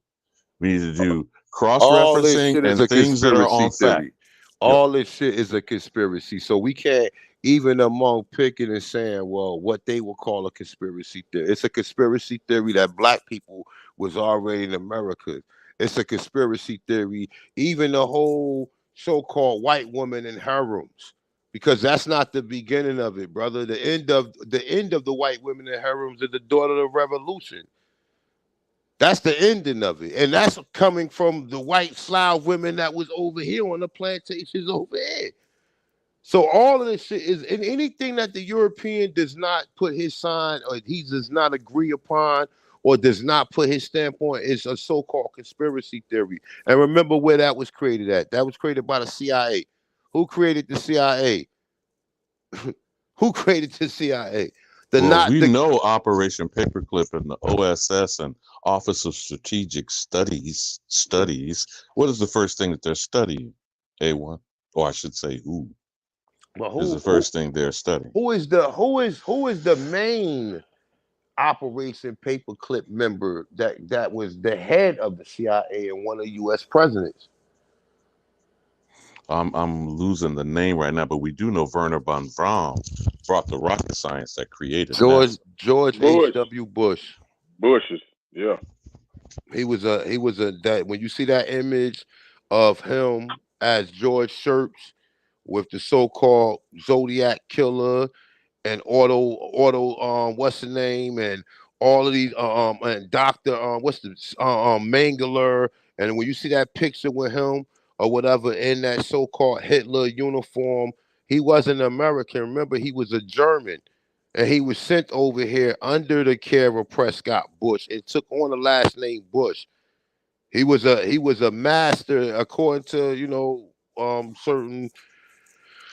We need to do All this cross-referencing shit is and a things that are conspiracy on fact. theory. All this shit is a conspiracy. So we can't even among picking and saying, well, what they would call a conspiracy theory. It's a conspiracy theory that black people was already in America. It's a conspiracy theory, even the whole so-called white woman in harems. Because that's not the beginning of it, brother. The end of the white women in harems is the daughter of the revolution. That's the ending of it. And that's coming from the white Slav women that was over here on the plantations over here. So all of this shit is, and anything that the European does not put his sign or he does not agree upon or does not put his stamp on is a so-called conspiracy theory. And remember where that was created at. That was created by the CIA. Who created the CIA? Who created the CIA? We know Operation Paperclip and the OSS and Office of Strategic Studies. What is the first thing that they're studying? A1, or I should say, who? But is the first thing they're studying? Who is the main Operation Paperclip member that was the head of the CIA and one of the U.S. presidents? I'm losing the name right now, but we do know Werner von Braun brought the rocket science that created George H.W. Bush. Bushes, yeah. He was that when you see that image of him as George Sherps with the so-called Zodiac killer and Otto what's the name, and all of these and Dr. What's the Mengele, and when you see that picture with him or whatever in that so-called Hitler uniform, he wasn't American. Remember, he was a German, and he was sent over here under the care of Prescott Bush. It took on the last name Bush. He was a master according to certain.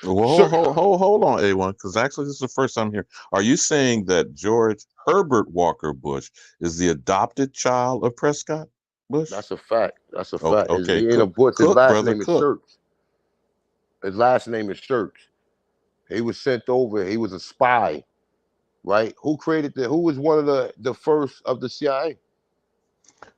Well, hold on, A1, because actually this is the first time here. Are you saying that George Herbert Walker Bush is the adopted child of Prescott Bush? That's a fact. That's a fact. Okay, He ain't a Bush. His last name is Sherps. His last name is Sherps. He was sent over. He was a spy, right? Who was one of the first of the CIA?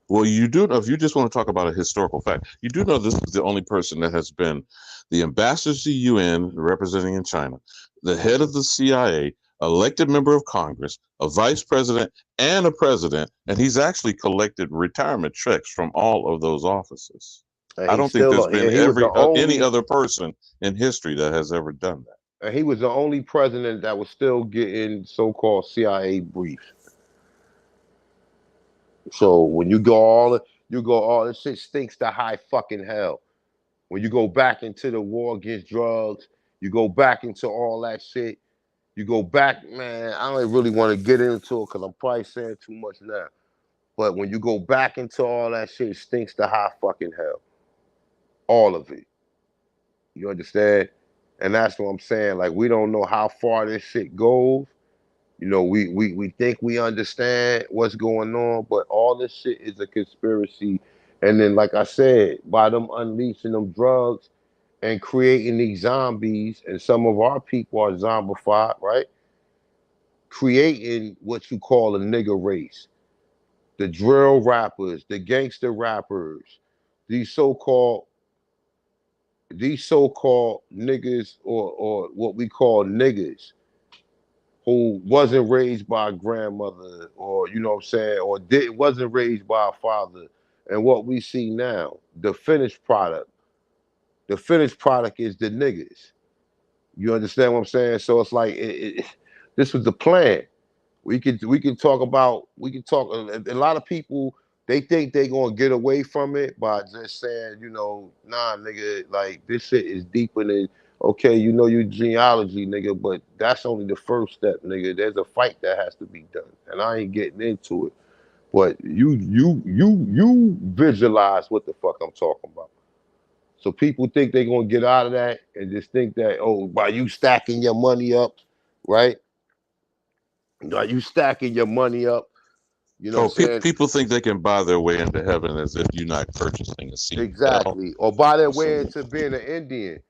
Well, you do know, if you just want to talk about a historical fact, you do know this is the only person that has been the ambassador to the UN representing in China, the head of the CIA, elected member of Congress, a vice president, and a president, and he's actually collected retirement checks from all of those offices. I don't think there's been any other person in history that has ever done that. And he was the only president that was still getting so-called CIA briefs. So when you go all this shit stinks to high fucking hell. When you go back into the war against drugs, you go back into all that shit. You go back, man. I don't really want to get into it because I'm probably saying too much now. But when you go back into all that shit, it stinks to high fucking hell. All of it. You understand? And that's what I'm saying. Like, we don't know how far this shit goes. You know, we think we understand what's going on, but all this shit is a conspiracy. And then, like I said, by them unleashing them drugs and creating these zombies, and some of our people are zombified, right? Creating what you call a nigger race. The drill rappers, the gangster rappers, these so-called niggas or what we call niggas, who wasn't raised by a grandmother, or you know what I'm saying, or wasn't raised by a father. And what we see now, the finished product is the niggas. You understand what I'm saying? So it's like this was the plan. We can talk a lot of people, they think they gonna get away from it by just saying, nah, nigga, like this shit is deeper than, okay, you genealogy, nigga, but that's only the first step, nigga. There's a fight that has to be done, and I ain't getting into it. But you visualize what the fuck I'm talking about. So people think they're gonna get out of that and just think that, oh, by you stacking your money up, right? By you stacking your money up, you know what I'm saying? People think they can buy their way into heaven as if you're not purchasing a seat. Exactly. Or buy their way into being an Indian.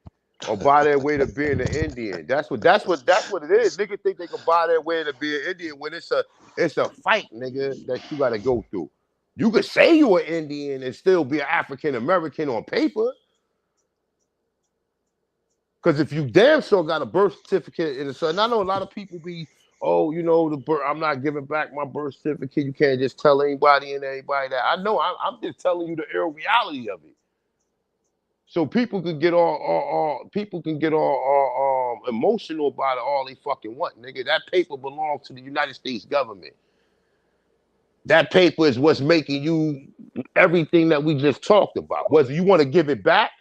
Or buy their way to being an Indian. That's what it is. Niggas think they can buy their way to be an Indian when it's a fight, nigga, that you gotta go through. You could say you're an Indian and still be an African American on paper. Because if you damn sure got a birth certificate and I know a lot of people be, oh, I'm not giving back my birth certificate. You can't just tell anybody and everybody that. I know. I'm just telling you the real reality of it. So people can get all emotional about it all they fucking want, nigga. That paper belongs to the United States government. That paper is what's making you everything that we just talked about. Whether you want to give it back,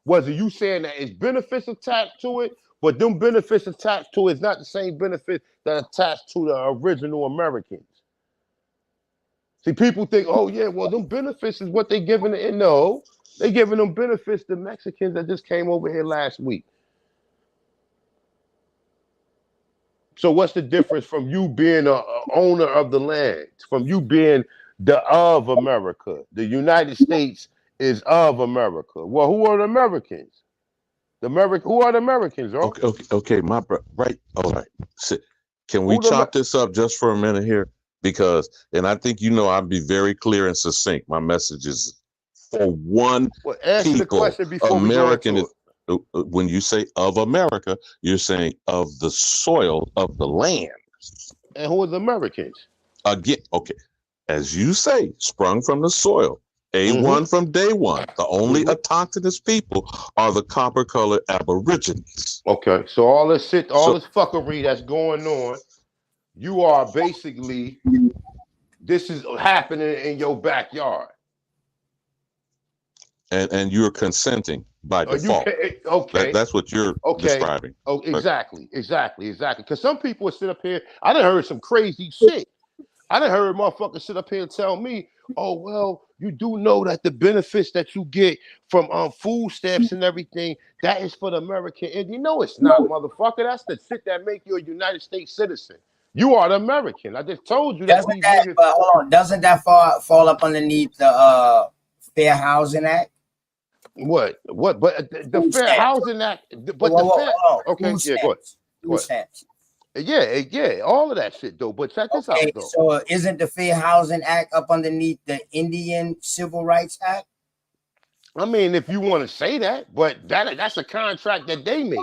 whether you saying that it's benefits attached to it, But them benefits attached to it is not the same benefit that attached to the original Americans. See, people think, oh yeah, well, them benefits is what they giving it. No, they giving them benefits to Mexicans that just came over here last week. So what's the difference from you being a owner of the land, from you being the of America? The United States is of America. Well, who are the Americans? Who are the Americans, bro? Okay, my bro, right? All right. Can we chop this up just for a minute here? Because, and I think I'll be very clear and succinct. My message is for one answer the people. question before American we is when you say of America, you're saying of the soil of the land. And who are the Americans? Again, okay, as you say, sprung from the soil. A1 from day one. The only autochthonous people are the copper-colored aborigines. Okay, so all this fuckery that's going on, you are basically, this is happening in your backyard. And you're consenting by default. Okay. That's what you're describing. Oh, exactly. Because some people sit up here, I done heard some crazy shit. I done heard motherfuckers sit up here and tell me, oh, well, you do know that the benefits that you get from food stamps and everything, that is for the American Indian. No, it's not, motherfucker. That's the shit that make you a United States citizen. You are the American. I just told you that. But hold on, doesn't that fall up underneath the Fair Housing Act? What? But the Fair Housing Act. But okay, yeah, go ahead. Food stamps. Yeah, all of that shit though. But check this out though. So isn't the Fair Housing Act up underneath the Indian Civil Rights Act? I mean, if you want to say that, but that's a contract that they made.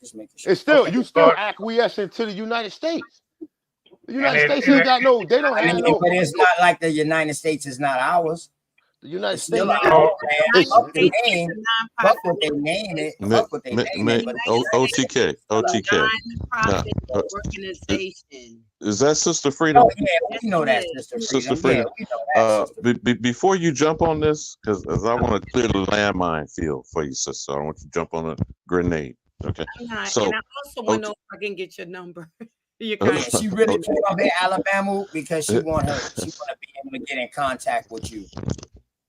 Just making sure. It's still you still acquiescing to the United States. The United States ain't got no. They don't have no. But it's not like the United States is not ours. The United States. Still Fuck what they name it. Fuck what they name it. OTK. Organization. Is that Sister Freedom? Oh yeah, we know that, Sister Freedom. Yeah, we know that, before you jump on this, because I want to clear the landmine field for you, sister. I don't want you to jump on a grenade. Okay. So, and I also want to know if I can get your number. She really came up in Alabama because she want to be able to get in contact with you.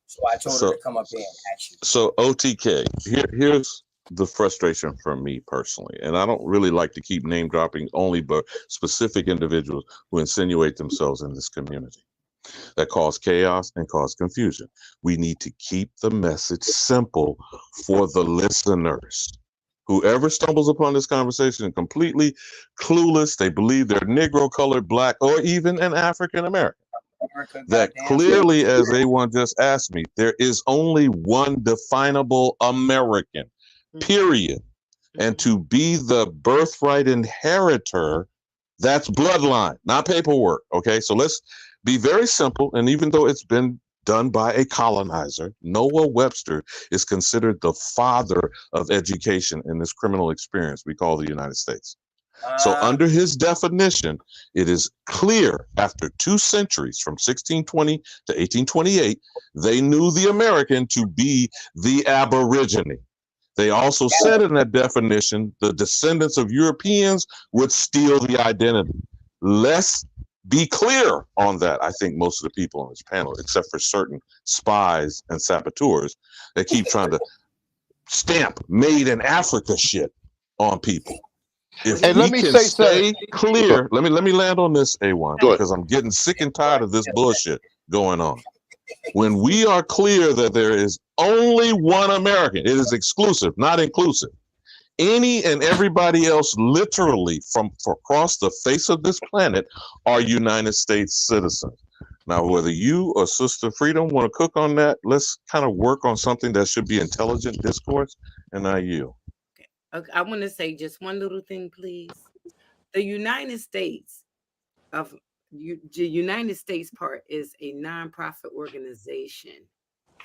So I told her to come up here and ask you. So OTK, here's the frustration from me personally, and I don't really like to keep name dropping only but specific individuals who insinuate themselves in this community that cause chaos and cause confusion. We need to keep the message simple for the listeners. Whoever stumbles upon this conversation completely clueless, they believe they're Negro, colored, Black, or even an African American. That clearly, as A1 just asked me, there is only one definable American, period. And to be the birthright inheritor, that's bloodline, not paperwork. Okay, so let's be very simple. And even though it's been done by a colonizer, Noah Webster is considered the father of education in this criminal experience we call the United States. So under his definition, it is clear after 2 centuries, from 1620 to 1828, they knew the American to be the Aborigine. They also said in that definition, the descendants of Europeans would steal the identity. Let's be clear on that. I think most of the people on this panel, except for certain spies and saboteurs, that keep trying to stamp made in Africa shit on people. If we can stay clear, let me land on this, A1, because I'm getting sick and tired of this bullshit going on. When we are clear that there is only one American, it is exclusive, not inclusive. Any and everybody else, literally from across the face of this planet, are United States citizens. Now, whether you or Sister Freedom want to cook on that, let's kind of work on something that should be intelligent discourse, and I yield. Okay, I want to say just one little thing, please. The United States part is a nonprofit organization.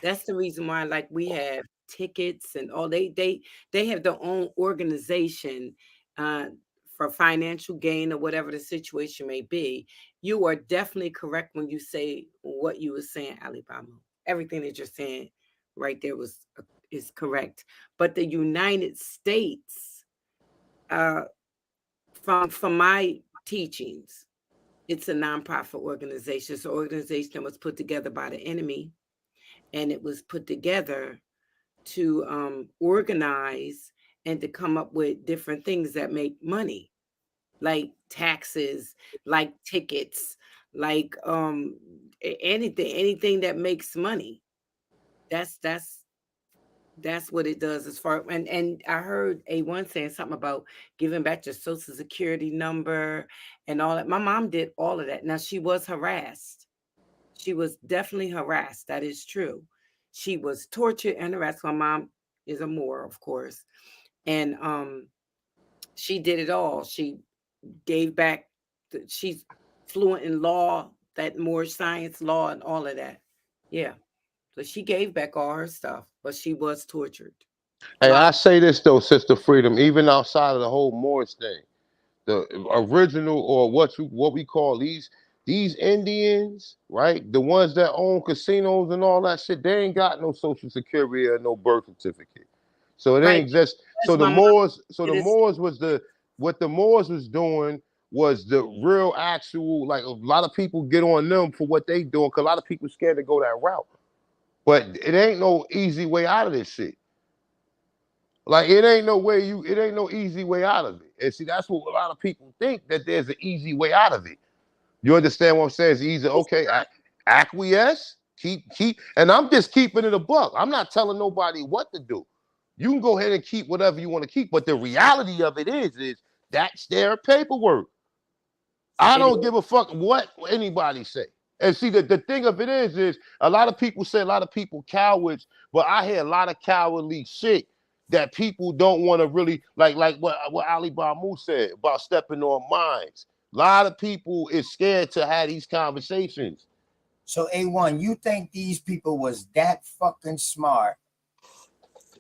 That's the reason why, like, we have tickets and all. They have their own organization for financial gain or whatever the situation may be. You are definitely correct when you say what you were saying, Alabama. Everything that you're saying right there is correct. But the United States From my teachings, it's a nonprofit organization. It's an organization that was put together by the enemy, and it was put together to organize and to come up with different things that make money, like taxes, like tickets, like anything that makes money. That's what it does as far. And I heard A1 saying something about giving back your social security number and all that. My mom did all of that. Now, she was harassed. She was definitely harassed. That is true. She was tortured and harassed. My mom is a Moor, of course. And she did it all. She gave back. She's fluent in law, that Moor science law and all of that. Yeah. So she gave back all her stuff, but she was tortured. Hey, I say this though, Sister Freedom, even outside of the whole Morris thing, the original or what we call these Indians, right? The ones that own casinos and all that shit, they ain't got no social security or no birth certificate. So it Right. ain't just That's so the my mom. Moors, It is what the Moors was doing was the real actual, like a lot of people get on them for what they doing, because a lot of people scared to go that route. But it ain't no easy way out of this shit. Like it ain't no easy way out of it. And see, that's what a lot of people think, that there's an easy way out of it. You understand what I'm saying? It's either okay, acquiesce, keep, and I'm just keeping it a buck. I'm not telling nobody what to do. You can go ahead and keep whatever you want to keep, but the reality of it is that's their paperwork. I don't give a fuck what anybody say. And see, the thing of it is a lot of people say a lot of people cowards, but I hear a lot of cowardly shit that people don't want to really, like what Ali Bamu said about stepping on minds. A lot of people is scared to have these conversations. So A1, you think these people was that fucking smart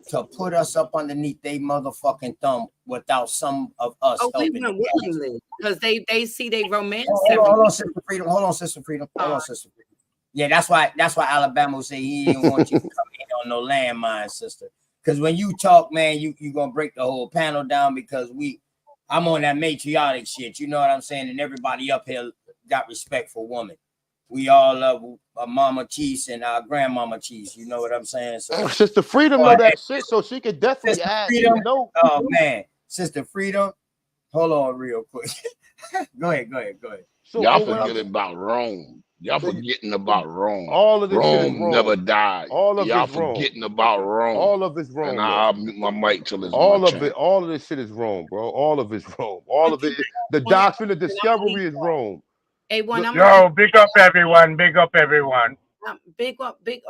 to put us up underneath their motherfucking thumb without some of us we helping? went willingly because they see they romance. Hold on, Sister Freedom. Hold on, Sister Freedom. Hold on, Sister Freedom. Yeah, that's why Alabama say he didn't want you to come in on no landmine, sister. Because when you talk, man, you gonna break the whole panel down, because I'm on that matriarchic shit. You know what I'm saying? And everybody up here got respect for women. We all love our Mama Cheese and our Grandmama Cheese. You know what I'm saying? So Sister Freedom know that shit, so she could definitely add. Freedom. Oh man, Sister Freedom. Hold on, real quick. Go ahead. So, y'all forgetting about Rome. Y'all forgetting about Rome. All of this shit is Rome never Rome. died. All of y'all it's Rome. forgetting about Rome. All of it's Rome. And I'll mute my mic till it's all my of turn. it. All of this shit is Rome, bro. All of it's Rome. All of it. The doctrine of discovery is Rome. A1, big up everyone. Big up everyone. Big.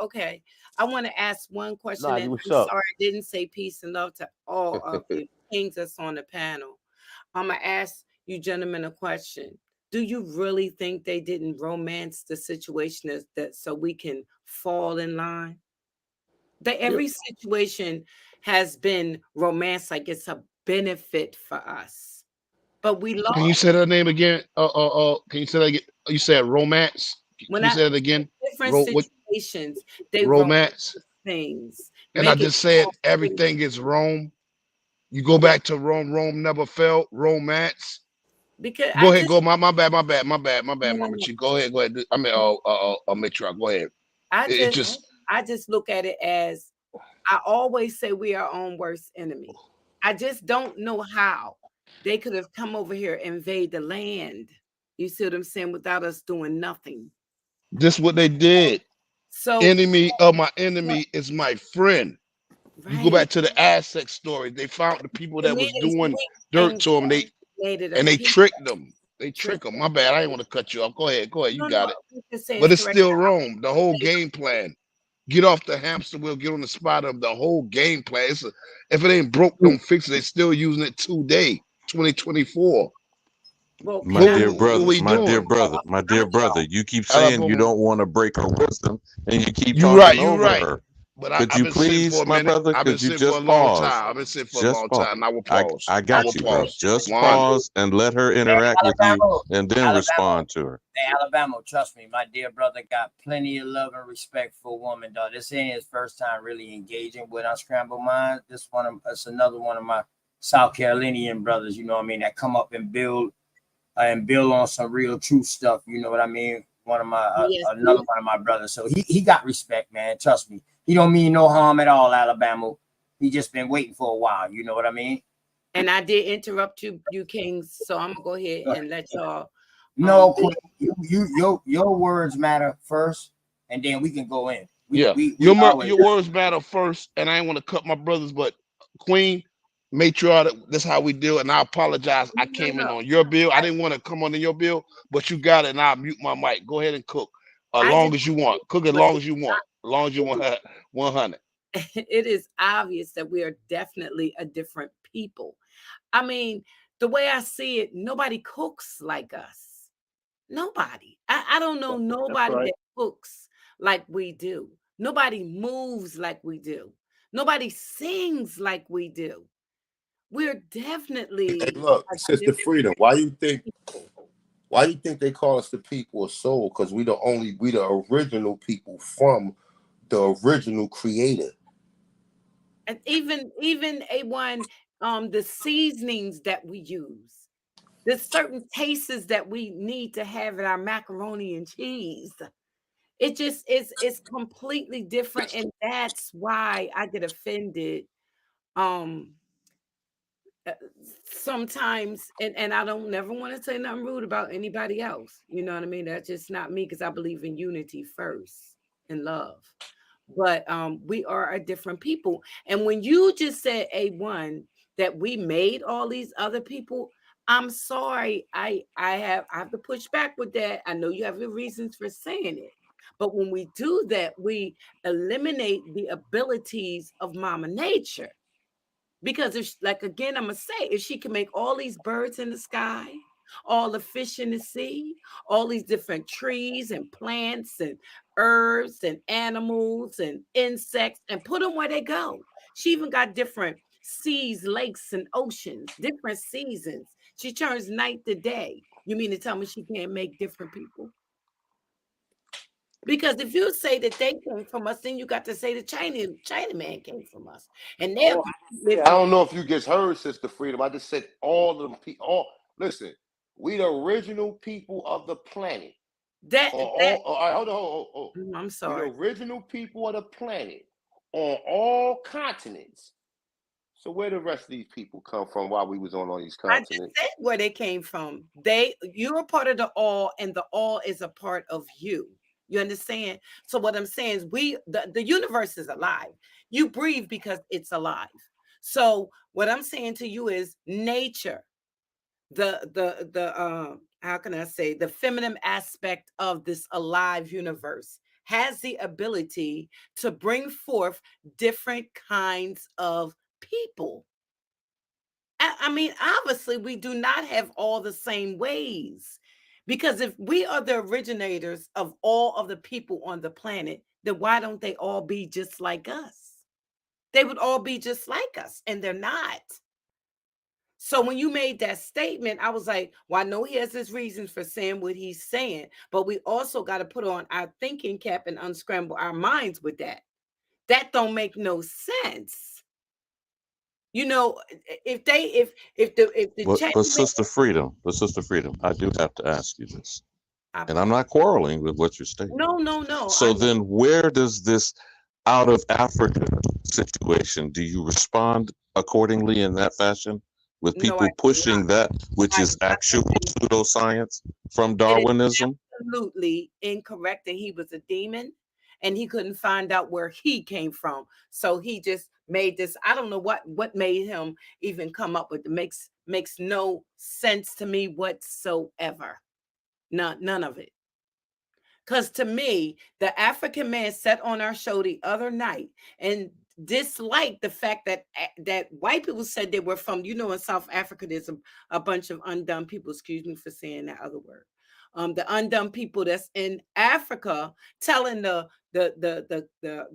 Okay. I want to ask one question, and what's I'm up? sorry I didn't say peace and love to all of you kings that's on the panel. I'm gonna ask you gentlemen a question. Do you really think they didn't romance the situation that so we can fall in line? Every situation has been romanced like it's a benefit for us, but we lost. Can you say that name again? Can you say that again? You said romance. Can you say that again? Different situations, they romance things. And I just said everything is Rome. You go back to Rome. Rome never fell. Romance. Because go ahead. Go. My bad. Mama Chief. Go ahead. I mean, I'll make sure. Go ahead. I just look at it as, I always say we are our own worst enemy. I just don't know how they could have come over here and invade the land. You see what I'm saying? Without us doing nothing. This what they did. So enemy of my enemy is my friend. Right. You go back to the Aztec story. They found the people that was doing dirt to them. They tricked them. They trick them. My bad. I didn't want to cut you off. Go ahead. You got it. But it's still Rome. The whole game plan. Get off the hamster wheel. Get on the spot of the whole game plan. If it ain't broke, don't fix it. They're still using it today, 2024. My dear brother, you keep saying you don't want to break her wisdom, and you keep talking over her. But could you please, my brother, could you just pause? I've been sitting for a long time. I will pause. I got you, bro. Just pause and let her interact with you, and then respond to her. Hey, Alabama, trust me, my dear brother got plenty of love and respect for a woman, dog. This ain't his first time really engaging with Unscrambled Minds. It's another one of my South Carolinian brothers, you know what I mean, that come up and build on some real true stuff. You know what I mean? One of my another one of my brothers. So he got respect, man. Trust me. He don't mean no harm at all, Alabama. He just been waiting for a while. You know what I mean? And I did interrupt you Kings. So I'm gonna go ahead and let y'all. No, your words matter first, and then we can go in. Your words matter first, and I ain't want to cut my brothers, but Queen, make sure that's how we do it. And I apologize. I came in on your bill. I didn't want to come on in your bill, but you got it, and I'll mute my mic. Go ahead and cook as long as you want. Cook as long as you want. As long as you want 100. It is obvious that we are definitely a different people. I mean, the way I see it, nobody cooks like us. Nobody. I don't know nobody that cooks like we do. Nobody moves like we do. Nobody sings like we do. We're definitely. Hey, look, Sister Freedom, why you think they call us the people of soul? Because we the original people from the original creator. And even A1, the seasonings that we use, there's certain tastes that we need to have in our macaroni and cheese. It just it's completely different, and that's why I get offended sometimes, and I don't never want to say nothing rude about anybody else. You know what I mean? That's just not me, because I believe in unity first and love. But we are a different people. And when you just said A1 that we made all these other people, I'm sorry. I have to push back with that. I know you have your reasons for saying it. But when we do that, we eliminate the abilities of Mama Nature. Because if, like, again, I'm gonna say, if she can make all these birds in the sky, all the fish in the sea, all these different trees and plants and herbs and animals and insects, and put them where they go. She even got different seas, lakes, and oceans, different seasons. She turns night to day. You mean to tell me she can't make different people? Because if you say that they came from us, then you got to say the Chinaman came from us. And they're I don't know if you just heard, Sister Freedom. I just said all of them people. Listen, we the original people of the planet. Hold on. I'm sorry. We the original people of the planet on all continents. So where the rest of these people come from while we was on all these continents? I just said where they came from. You're a part of the all, and the all is a part of you. You understand? So what I'm saying is the universe is alive. You breathe because it's alive. So what I'm saying to you is nature, the how can I say, the feminine aspect of this alive universe has the ability to bring forth different kinds of people. I mean, obviously, we do not have all the same ways, because if we are the originators of all of the people on the planet, then why don't they all be just like us? They would all be just like us, and they're not. So when you made that statement, I was like, well, I know he has his reasons for saying what he's saying, but we also got to put on our thinking cap and unscramble our minds with that. That don't make no sense. You know, if the But Sister Freedom, I do have to ask you this, and I'm not quarreling with what you're stating. No. So then, where does this out of Africa situation? Do you respond accordingly in that fashion with people pushing that, which is actual pseudoscience from Darwinism? Absolutely incorrect, and he was a demon, and he couldn't find out where he came from, so he just made this. I don't know what made him even come up with it. Makes no sense to me whatsoever. None of it. Because to me, the African man sat on our show the other night and disliked the fact that white people said they were from, in South Africa, there's a bunch of undone people, excuse me for saying that other word. The undone people that's in Africa telling the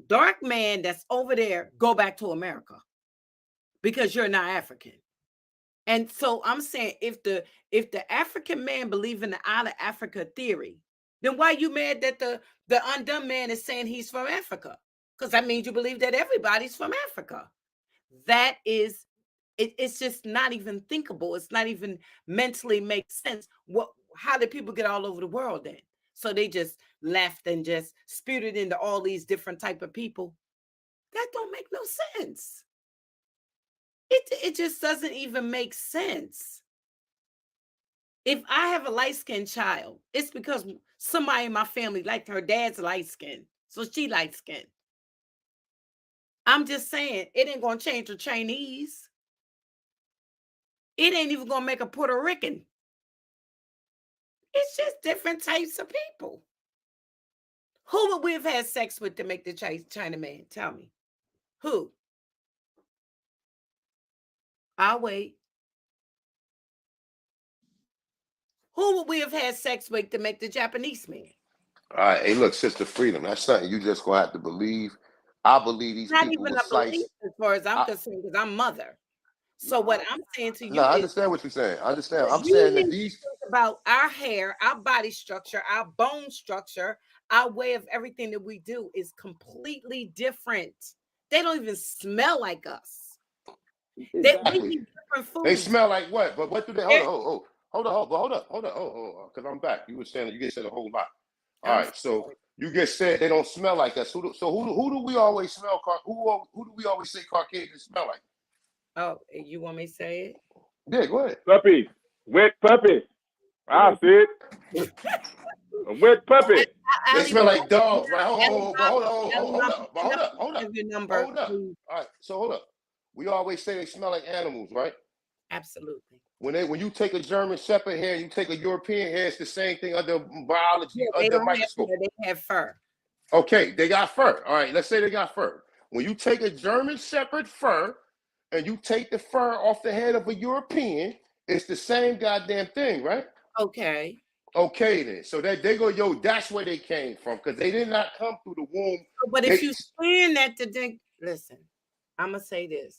dark man that's over there, go back to America because you're not African. And so I'm saying, if the African man believe in the out of Africa theory, then why are you mad that the undone man is saying he's from Africa? Because that means you believe that everybody's from Africa. That is It's just not even thinkable. It's not even mentally makes sense. How did people get all over the world then? So they just left and just spewed it into all these different type of people. That don't make no sense. It just doesn't even make sense. If I have a light-skinned child, it's because somebody in my family, like her dad's light-skinned, so she light-skinned. I'm just saying, it ain't gonna change the Chinese. It ain't even gonna make a Puerto Rican. It's just different types of people. Who would we have had sex with to make the Chinaman? Tell me. Who? I'll wait. Who would we have had sex with to make the Japanese man? All right, hey, look, Sister Freedom, that's something you just gonna have to believe. I believe these Not people even will a belief slice. as far as I'm concerned, because I'm mother. So what I'm saying to you I is, understand what you're saying. I understand. I'm you saying need that to these think about our hair, our body structure, our bone structure, our way of everything that we do is completely different. They don't even smell like us. We exactly. eat different They foods. smell like what? But what do they? Hold on, because I'm back. You were saying you get said a whole lot. All right, so you just said they don't smell like us. Who do we always smell? Who do we always say Caucasians smell like? Oh, you want me to say it? Yeah, go ahead. Puppies, wet puppies. I see it. A wet puppy. They smell like dogs, right? Hold Have your number, up. please. All right, so hold up. We always say they smell like animals, right? Absolutely. When you take a German Shepherd hair, you take a European hair, it's the same thing under biology, Yeah, they under don't microscope. have hair, they have fur. Okay, they got fur. All right, let's say they got fur. When you take a German Shepherd fur and you take the fur off the head of a European, it's the same goddamn thing, right? Okay. Okay, then. So that they go, yo, that's where they came from, because they did not come through the womb. But if you're saying that to think, listen, I'm gonna say this.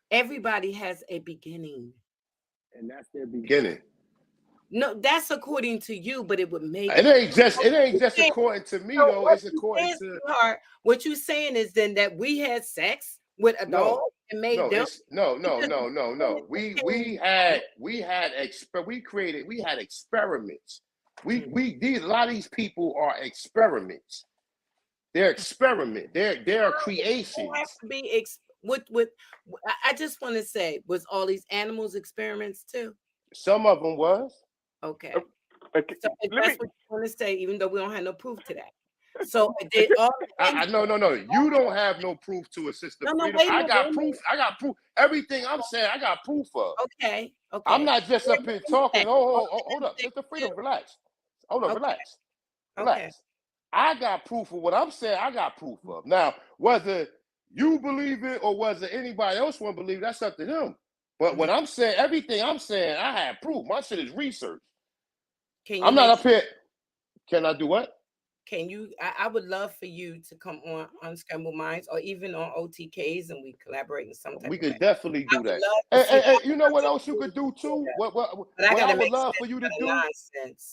Everybody has a beginning. And that's their beginning. No, that's according to you, but it would make It ain't just according to me, though. It's according to what you're saying is then that we had sex with a dog and made them. No. We had experiments. A lot of these people are experiments. They're experiment. They're creations. Have to be I just want to say, was all these animals experiments too? Some of them was. Okay. So if that's what you want to say, even though we don't have no proof to that. So did all no. You don't have no proof to it, Sister Freedom. I got proof. I got proof. Everything I'm saying, I got proof of. Okay. I'm not just up here talking. Hold up, Sister Freedom, relax. Hold up, relax. Relax. I got proof of what I'm saying. I got proof of. Now, whether you believe it or whether anybody else want to believe, that's up to them. But when I'm saying everything I'm saying, I have proof. My shit is research. I'm not up here. Can I do what? Can you? I would love for you to come on Unscrambled Minds or even on OTKs, and we collaborate in some type. We could definitely do that. And you know what else you could do too? What I would love for you to do?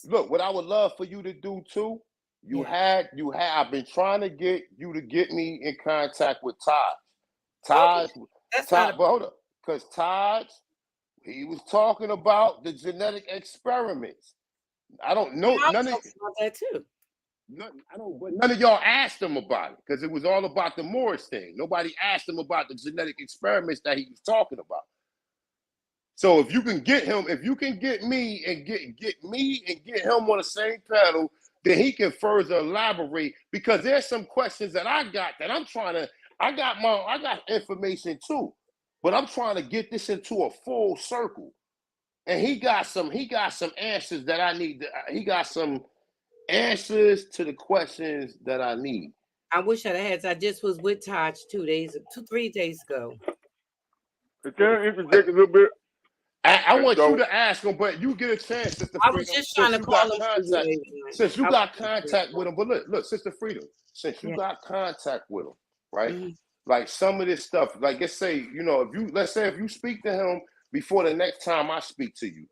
Look, what I would love for you to do too. I've been trying to get you to get me in contact with Todd. But hold up, because Todd, he was talking about the genetic experiments. I don't know none of that too. None of y'all asked him about it because it was all about the Morris thing. Nobody asked him about the genetic experiments that he was talking about. So if you can get him, if you can get me and get him on the same panel, then he can further elaborate, because there's some questions that I got that I'm trying to. I got information too, but I'm trying to get this into a full circle. And he got some answers that I need. He got some answers to the questions that I need. I wish I had. I just was with Taj 3 days ago. Can I interject a little bit? I want you to ask him, but you get a chance, Sister Freedom. I was just trying to call him since you got contact with him. But look, Sister Freedom, since you got contact with him, right? Mm-hmm. Like some of this stuff, like let's say, if you speak to him before the next time I speak to you,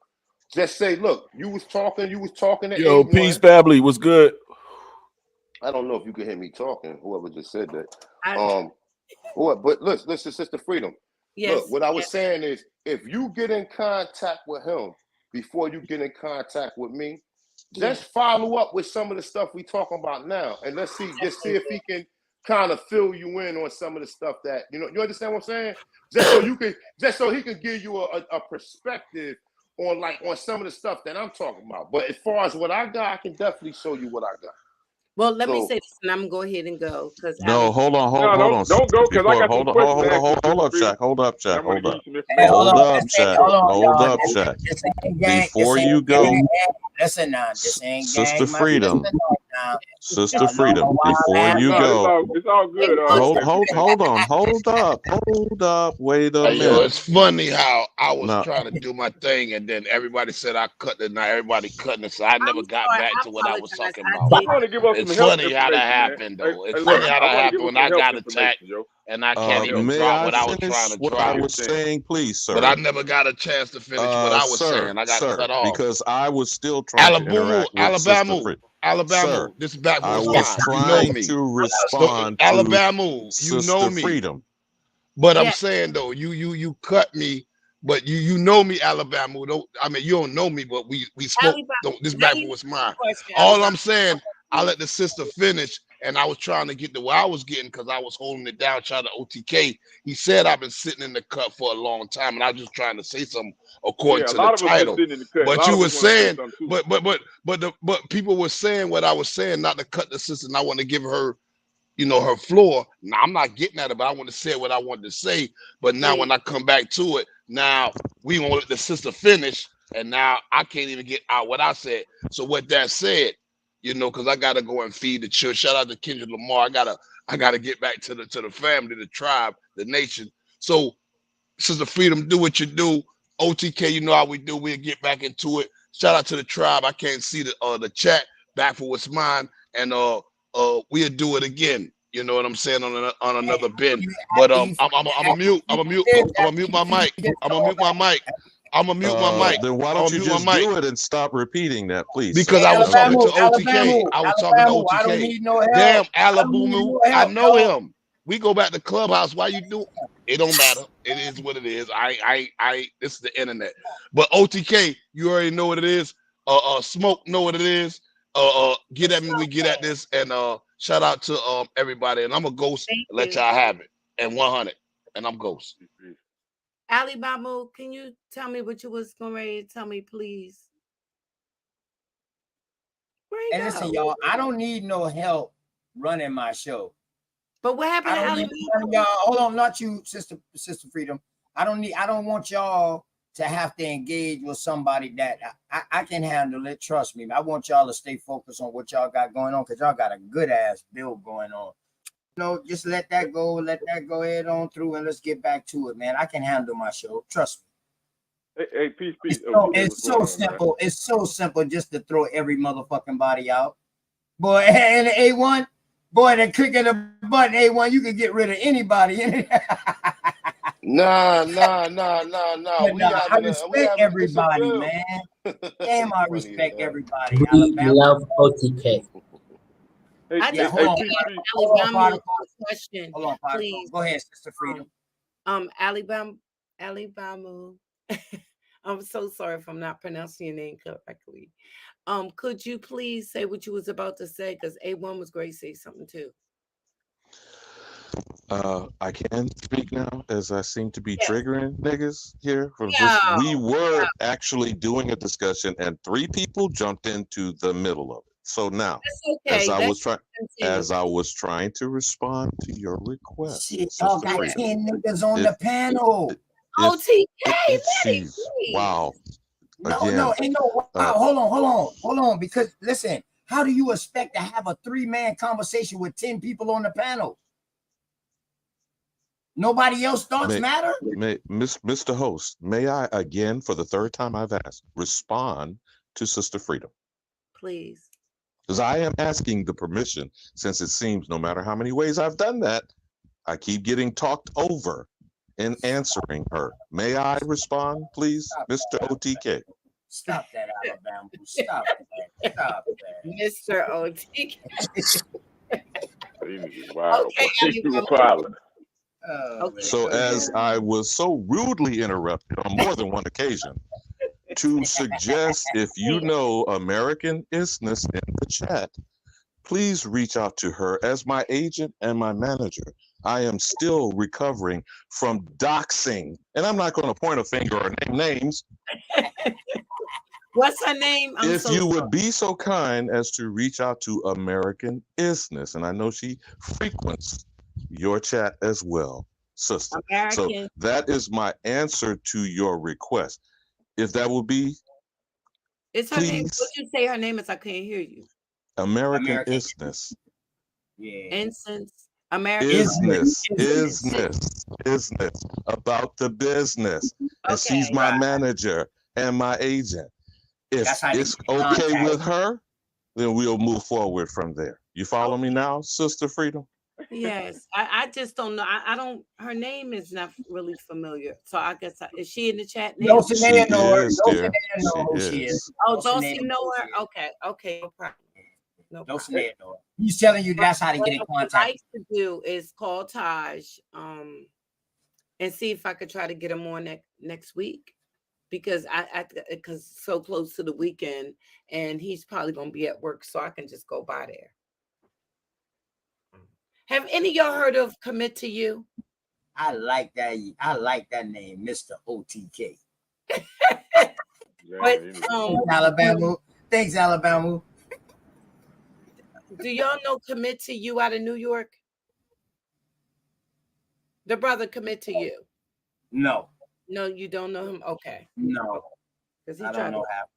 just say, look, you was talking to Yo, A1. Peace Babbley, what's good? I don't know if you can hear me talking, whoever just said that. But listen, Sister Freedom. Yes. Look, what I was saying is, if you get in contact with him before you get in contact with me, just follow up with some of the stuff we talking about now, and let's see, just see if he can kind of fill you in on some of the stuff that you understand what I'm saying? Just so he can give you a perspective on some of the stuff that I'm talking about. But as far as what I got, I can definitely show you what I got. Well, let me say this, and I'm gonna go ahead and go because No, hold on. Don't go because I got some questions to ask you. Hold up, Shaq. Hold up, Shaq. Hold up. Hold Hold up, Shaq. Hold up, Shaq. Before you go, listen now, this ain't Sister gang, Freedom. Sister Freedom. know Before you go, it's all good. hold up. Wait a Hey, yo, minute. it's funny how I was No. trying to do my thing, and then everybody said I cut it. Now everybody cutting it, so I never got back to what I was talking about. I want to give us It's some help funny how that information, man. happened, though. It's Hey, funny look, how I that want to happened give us when some I help got attacked, information, yo. and I can't even May drop I what I was finish trying to what drop. I was saying, please, sir? But I never got a chance to finish what I was saying. I got cut off. Because I was still trying to interact with Sister Freedom. Alabama, Sir, this is back I when was it's fine. You know trying me. to respond Alabama, to you know Sister me. Freedom. But I'm saying though, you cut me, but you know me, Alabama. I mean, you don't know me, but we spoke. This back when was mine. All I'm saying, I let the sister finish, and I was trying to get to where I was getting because I was holding it down, trying to OTK. He said I've been sitting in the cut for a long time, and I was just trying to say something according to the title. But you were saying, but people were saying what I was saying, not to cut the sister, and I want to give her, her floor. Now I'm not getting at it, but I want to say what I wanted to say. But now when I come back to it, now we won't let the sister finish, and now I can't even get out what I said. So with that said, because I gotta go and feed the church. Shout out to Kendrick Lamar. I gotta get back to the family, the tribe, the nation. So Sister Freedom, do what you do. OTK, you know how we do. We'll get back into it. Shout out to the tribe. I can't see the chat. Back for what's mine, and we'll do it again. You know what I'm saying, on another bin. But I'm a mute my mic. I'm gonna mute my mic. Then why don't you just do it and stop repeating that, please? Because I was talking to OTK. I was talking to OTK. I don't need no help. Damn, Alabumu, I know him. We go back to Clubhouse. Why you do? It don't matter. It is what it is. This is the internet. But OTK, you already know what it is. Smoke know what it is. Get at me. We get at this. And shout out to everybody. And I'm a ghost. Let y'all have it. And 100. And I'm ghost. Alibaba, can you tell me what you was going to tell me, please? And listen, y'all, I don't need no help running my show. But what happened to Alibaba? Y'all, hold on, not you, Sister Freedom. I don't want y'all to have to engage with somebody that I can handle it. Trust me. I want y'all to stay focused on what y'all got going on, because y'all got a good ass build going on. Just let that go. Let that go head on through, and let's get back to it, man. I can handle my show. Trust me. Hey, peace. It's so simple. Man? It's so simple just to throw every motherfucking body out. Boy, and A1, boy, that click of the button, A1, you can get rid of anybody. Nah. I respect everybody, man. Damn, I respect everybody. We love OTK. Hold on, question. Hold on, please. Go ahead, Sister Freedom. Alibaba. I'm so sorry if I'm not pronouncing your name correctly. Could you please say what you was about to say? Because A1 was great to say something too. I can speak now, as I seem to be triggering niggas here from this. We were actually doing a discussion, and 3 people jumped into the middle of it. So now, as I was trying to respond to your request, y'all got 10 niggas on the panel. OTK, wow. No, wow. Hold on. Because listen, how do you expect to have a 3-man conversation with 10 people on the panel? Nobody else thoughts matter? Mr. Host, may I again, for the 3rd time I've asked, respond to Sister Freedom? Please. Because I am asking the permission, since it seems no matter how many ways I've done that, I keep getting talked over in answering her. May I respond, please, Mr. OTK? Stop that, Alabama. Stop that. Mr. OTK. Wow. Okay, So as I was so rudely interrupted on more than one occasion to suggest, if you know American isness in the chat, please reach out to her as my agent and my manager. I am still recovering from doxing, and I'm not going to point a finger or name names. What's her name? If you would be so kind as to reach out to American Isness, and I know she frequents your chat as well, sister. So American. that is my answer to your request. If that would be, It's her name. What you say her name is? I can't hear you. American Isness. Yeah. Incense. American Isness about the business. And she's my manager and my agent. If it's okay with her, then we'll move forward from there. You follow me now, Sister Freedom? Yes, I just don't know. I don't. Her name is not really familiar, so I guess is she in the chat now? Dulcinea know her. Dulcinea know who She she is. is. Oh, Dulcie know her. Okay, no problem. No Dulcinea know her. He's telling you that's how to get in What I contact. like to do is call Taj, and see if I could try to get him on next week, because because so close to the weekend, and he's probably gonna be at work, so I can just go by there. Have any of y'all heard of Commit to You? I like that. I like that name, Mr. OTK. But Alabama. Thanks, Alabama. Do y'all know Commit to You out of New York? The brother Commit to You. No. No, you don't know him? Okay. No. Because I don't know half.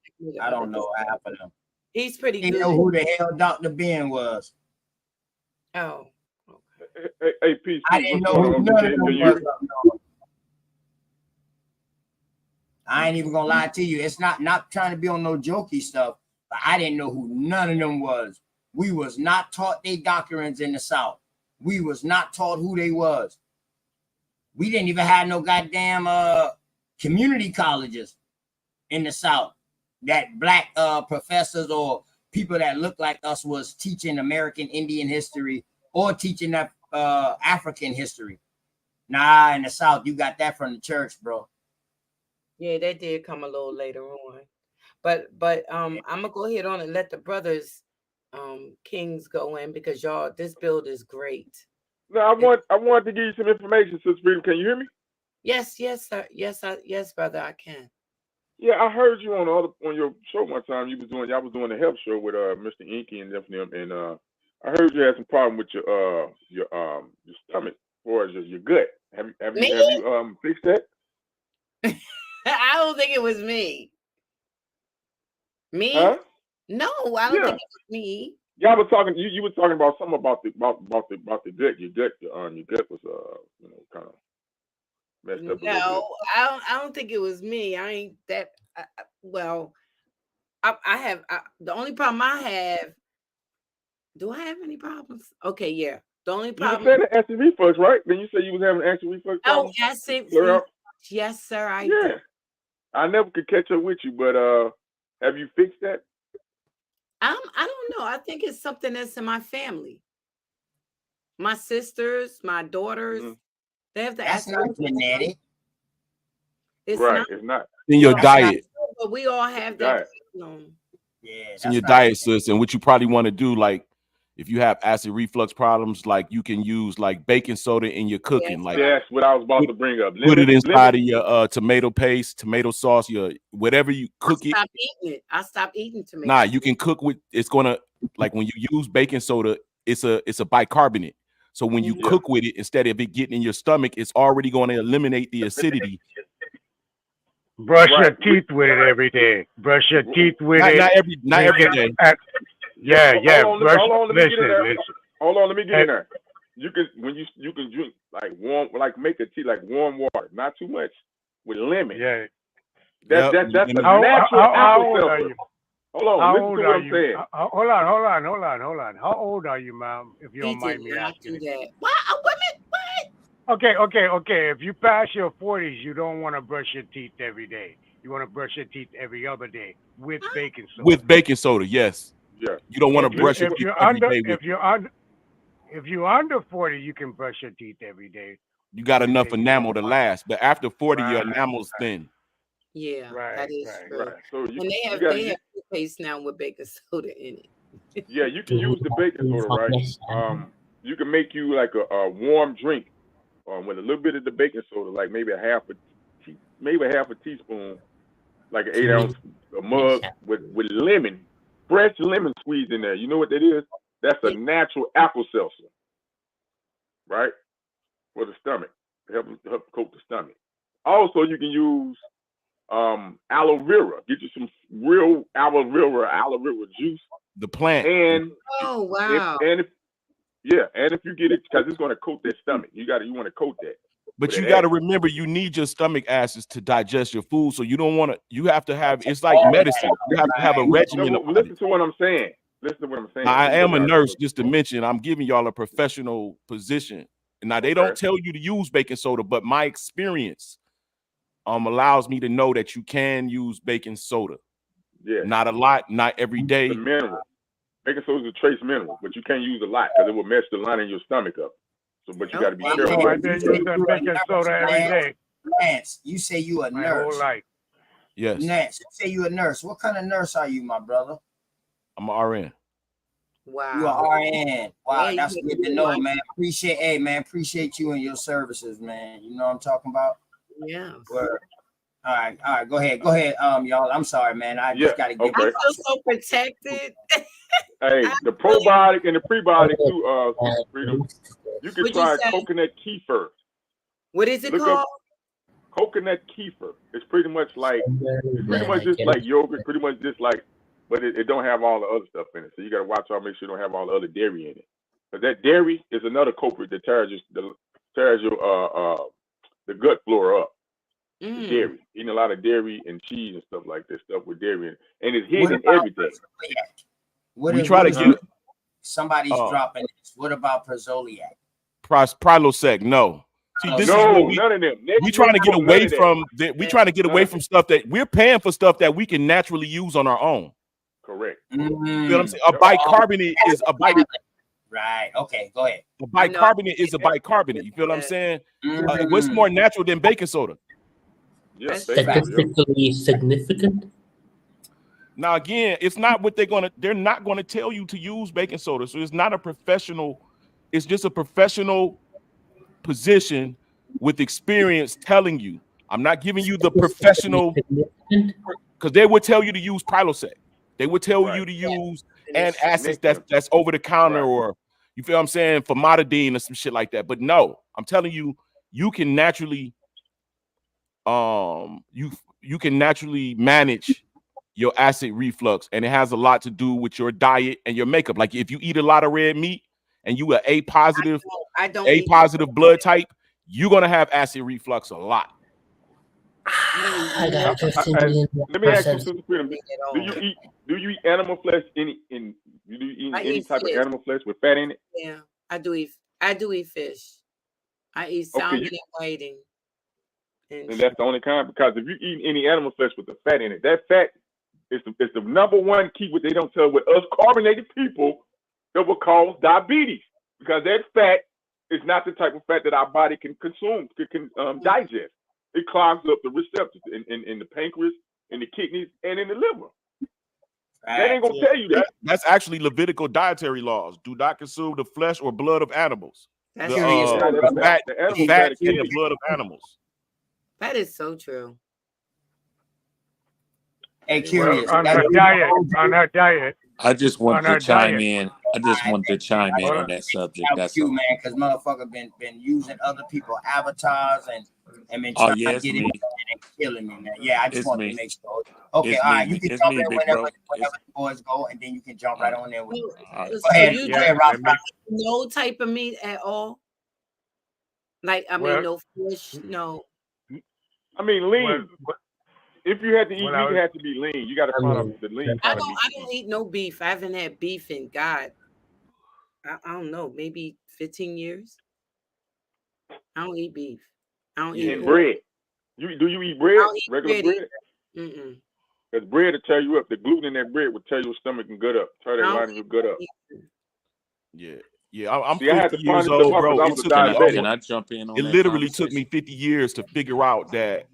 I don't know half of them. He's pretty Didn't good. know who the hell Dr. Ben was. Oh. Hey, peace. I didn't know who none of them was. I ain't even gonna lie to you. It's not trying to be on no jokey stuff, but I didn't know who none of them was. We was not taught they doctrines in the South. We was not taught who they was. We didn't even have no goddamn community colleges in the South that black professors or people that look like us was teaching American Indian history or teaching that African history. Nah, in the South, you got that from the church, bro. Yeah, that did come a little later on. But I'm gonna go ahead on and let the brothers Kings go in, because y'all, this build is great. No, I want to give you some information, Sister Freedom. Can you hear me? Yes, sir. Yes, brother, I can. Yeah, I heard you on your show one time. Y'all was doing a health show with Mr. Inky and them, and I heard you had some problem with your stomach or your gut. Have you fixed that? I don't think it was me. Me? Huh? No, I don't think it was me. Y'all were talking. You were talking about something about the gut. Your gut was kind of messed up. No, I don't think it was me. I ain't that. Well, I have the only problem I have. Do I have any problems? Okay, yeah. The only problem. You were saying acid reflux, right? Then you said you was having acid reflux. Oh, acid reflux. Yes, sir. I did. I never could catch up with you, but have you fixed that? I don't know. I think it's something that's in my family. My sisters, my daughters, they have the That's not genetic. It's right, not. it's not. In your diet. But we all have that. Yeah, it's in your diet, sis. And what you probably want to do, like, if you have acid reflux problems, like you can use like baking soda in your cooking. Like that's what I was about to bring up. Put it inside of your tomato paste, tomato sauce, your whatever you cook it. Stop eating it. I stopped eating tomato. Nah, you can cook with. It's gonna, like when you use baking soda, it's a bicarbonate. So when you cook with it, instead of it getting in your stomach, it's already going to eliminate the acidity. Brush your teeth with it every day. Brush your teeth with it. Not every day. Yeah. Hold on, let me get in there. Hold on, let me get in there. You can drink like warm, like make a tea like warm water, not too much, with lemon. Yeah. That's a natural how old are seltzer. you? Hold on, listen to what I'm saying. Hold on. How old are you, ma'am? If you don't mind me asking. What? Okay. If you pass your 40s, you don't want to brush your teeth every day. You want to brush your teeth every other day with baking soda. With baking soda, yes. Yeah. You don't want to brush your teeth every day. If you're under 40, you can brush your teeth every day You got enough enamel to last, but after 40, your enamel's thin. Yeah, that is true. Right. So And they have toothpaste now with baking soda in it. yeah, you can use the baking soda, right? You can make you like a warm drink with a little bit of the baking soda, like maybe a half a teaspoon, like an 8-ounce mug with lemon, fresh lemon squeezed in there. You know what that is? That's a natural apple seltzer, right? For the stomach, to help coat the stomach. Also, you can use aloe vera. Get you some real aloe vera juice. The plant. And oh wow. And if you get it, because it's going to coat that stomach. You want to coat that. But you got to remember, you need your stomach acids to digest your food. So you don't want to. You have to have. It's like medicine. You have to have a regimen. Listen to what I'm saying. Listen to what I'm saying. Now, I am a nurse, just to mention. I'm giving y'all a professional position. Now they don't tell you to use baking soda, but my experience allows me to know that you can use baking soda. Yeah. Not a lot, not every day. The mineral. Baking soda is a trace mineral, but you can't use a lot because it will mess the lining of your stomach up. So, but you got to be careful. I've been using baking soda every day. Lance, you say you a My nurse. whole life. Yes. Lance, you say you a nurse. What kind of nurse are you, my brother? I'm an RN. Wow. You are RN. Wow, that's good to know, man. Appreciate you and your services, man. You know what I'm talking about? Yeah. Word. All right. Go ahead, y'all. I'm sorry, man. I just got to get. I feel so protected. Hey, the probiotic and the prebiotic too. Freedom. You can try coconut kefir. What is it called? Coconut kefir. It's pretty much just like yogurt. Pretty much just like, but it don't have all the other stuff in it. So you got to watch out, make sure you don't have all the other dairy in it. But that dairy is another culprit that tears your the gut flora up. The dairy, eating a lot of dairy and cheese and stuff like that, stuff with dairy in it. And it's hidden in everything. We try to get somebody's dropping this. What about Prozoliac? Prilosec, no. See, this is what none of them. We trying to get away from we trying to get away from stuff that we're paying for, stuff that we can naturally use on our own. Correct. You know what I'm saying? A bicarbonate is a bicarbonate. Right. Okay. Go ahead. A bicarbonate is a bicarbonate. You feel what I'm saying? What's more natural than baking soda? Yes, statistically significant. Now again, it's not what they're not gonna tell you to use baking soda. So it's not a professional, it's just a professional position with experience telling you. I'm not giving you the professional, because they would tell you to use Prilosec. They would tell you to use antacids that's over the counter, or you feel what I'm saying, famotidine or some shit like that. But no, I'm telling you, you can naturally you can naturally manage your acid reflux, and it has a lot to do with your diet and your makeup. Like if you eat a lot of red meat and you are A positive blood type, you're gonna have acid reflux a lot. Let me ask you, Sister Freedom, do you eat animal flesh? Do you eat any type of animal flesh with fat in it? Yeah, I do eat fish. I eat salmon and whiting. And that's the only kind, because if you eat any animal flesh with the fat in it, that fat is the number one key. What they don't tell with us carbonated people that will cause diabetes, because that fat is not the type of fat that our body can consume, can digest. It clogs up the receptors in the pancreas, in the kidneys, and in the liver. They ain't gonna tell you that. That's actually Levitical dietary laws. Do not consume the flesh or blood of animals. That's the fat in the blood of animals. That is so true. Hey, curious. On her diet. I just wanted to chime in. I just wanted to chime in on that subject. That's you, man, because motherfucker been using other people's avatars and been trying to get it and killing me, man. Yeah, I just want to make sure. Okay, all right, you can jump in whenever the boys go, and then you can jump right on there with it. Go ahead, Rob. No type of meat at all. Like no fish, no. I mean, lean. If you had to eat meat, it had to be lean. You got to find out the lean. I don't eat no beef. I haven't had beef in I don't know, maybe 15 years. I don't eat beef. I don't eat bread. Do you eat bread? Regular bread? Because bread will tear you up. The gluten in that bread will tear your stomach and gut up. Tear that line in your gut up. Yeah. Yeah, I'm See, I had 50 to years find this old, stuff out bro. because I It was a took me Can diabetic. I jump in on it that literally took conversation? me 50 years to figure out that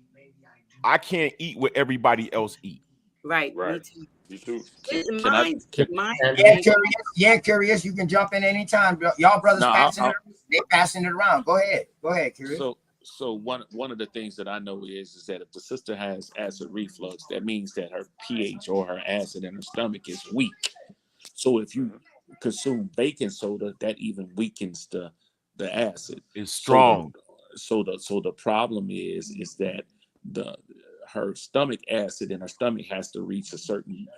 I can't eat what everybody else eat. Right. Right. Me too. Me too. Can I? Mine Yeah, curious. Yeah, curious. You can jump in anytime. Y'all brothers No, passing it. They passing it around. Go ahead. Go ahead, curious. So one of the things that I know is that if the sister has acid reflux, that means that her pH or her acid in her stomach is weak. So if you consume baking soda, that even weakens the acid. It's strong. So the problem is that her stomach acid in her stomach has to reach a certain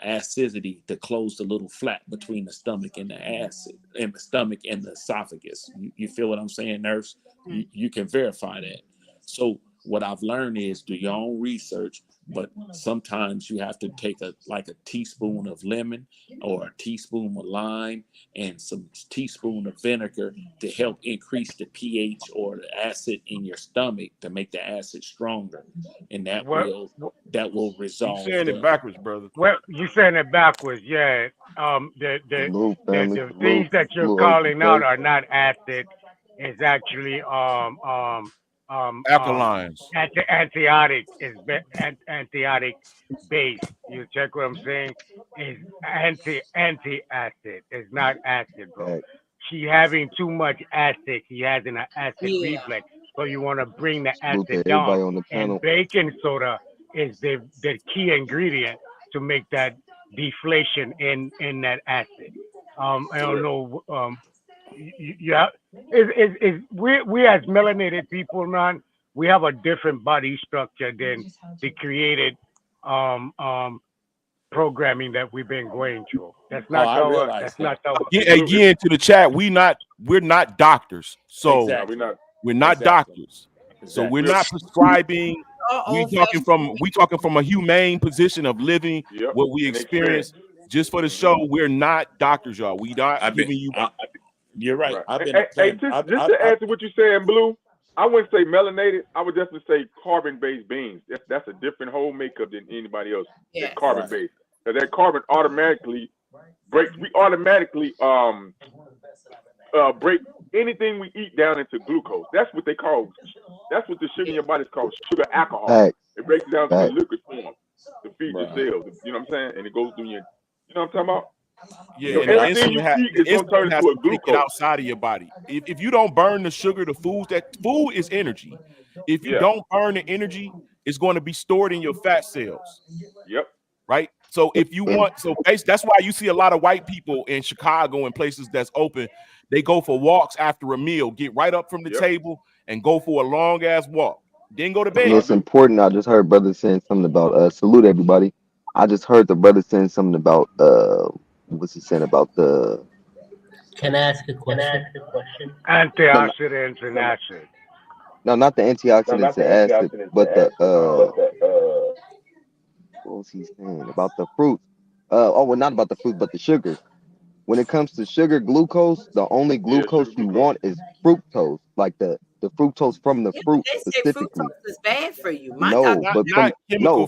acidity to close the little flap between the stomach and the acid, and the stomach and the esophagus. You feel what I'm saying, nurse? You can verify that. So what I've learned is do your own research, but sometimes you have to take a teaspoon of lemon or a teaspoon of lime and some teaspoon of vinegar to help increase the pH or the acid in your stomach to make the acid stronger, and that will resolve. You saying it backwards, brother. Well, you saying it backwards, yeah. The things that you're calling out are not acid. It's actually Alkalines. antibiotic is antibiotic based. You check what I'm saying? Is anti-acid. It's not acid, bro. She having too much acid. She has an acid reflex. So you want to bring the acid down. And baking soda is the key ingredient to make that deflation in that acid. I don't know. Yeah, we as melanated people, man, we have a different body structure than the created programming that we've been going through. That's not I our. realize That's that. not our. Again, to the chat, we're not doctors, so Exactly. we're not Exactly. doctors, so we're not prescribing. We talking from a humane position of living what we experience. Just for the show, we're not doctors, y'all. We not giving you. You're right. I've been Just to add to what you're saying, Blue, I wouldn't say melanated. I would definitely say carbon-based beings. That's a different whole makeup than anybody else. It's carbon-based. Because that carbon automatically breaks. We automatically break anything we eat down into glucose. That's what they call. That's what the sugar in your body is called sugar alcohol. It breaks it down to a liquid form to feed your cells. You know what I'm saying? And it goes through your. You know what I'm talking about? Yeah, so and everything you eat is going to turn into a take it glucose. outside of your body. If you don't burn the sugar, the food is energy. If you don't burn the energy, it's going to be stored in your fat cells. Yep. Right. So if you want, that's why you see a lot of white people in Chicago and places that's open. They go for walks after a meal, get right up from the table and go for a long ass walk. Then go to bed. It's important. I just heard brother saying something about salute everybody. I just heard the brother saying something about what's he saying about the Can I ask a question? Antioxidants and acid. No, not the antioxidants and acid, but the what was he saying about the fruits? Well, not about the fruit, but the sugar. When it comes to sugar, glucose, the only glucose you want is fructose, like the fructose from the fruit They say specifically. fructose is bad for you. My No, doctor. but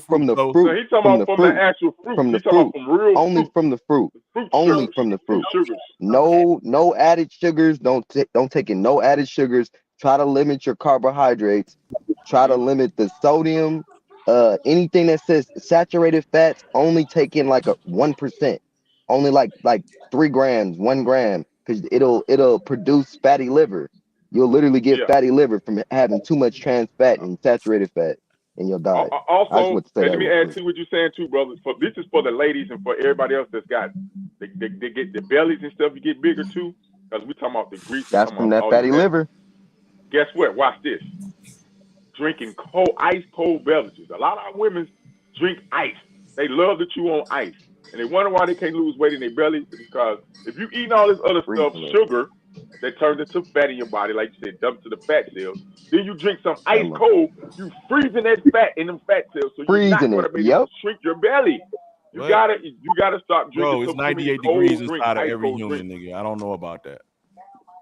from the So fruit, he's talking from about the from fruit, the actual fruit. from the He's talking fruit, about from real only fruit. from the fruit, only from the fruit. Sugars. No added sugars. Don't take in no added sugars. Try to limit your carbohydrates. Try to limit the sodium. Anything that says saturated fats, only take in like a 1%. Only like 3 grams, 1 gram, because it'll produce fatty liver. You'll literally get fatty liver from having too much trans fat and saturated fat in your diet. I just Also, want to say and that let me real add quick. to what you're saying too, brother. This is for the ladies and for everybody else that's got they get the bellies and stuff. You get bigger too, because we talking about the grease. We That's talking from about that all fatty this. liver. Guess what? Watch this. Drinking ice cold beverages. A lot of women drink ice. They love to chew on ice, and they wonder why they can't lose weight in their belly. Because if you eating all this other stuff, sugar that turns into fat in your body, like you said, dump to the fat cells. Then you drink some ice cold, you freezing that fat in them fat cells, so you're not Freezing going it. to be able Yep. to shrink your belly. You gotta stop drinking Bro, it's so many 98 cold degrees drinks, inside of ice every cold human, drinks. nigga. I don't know about that.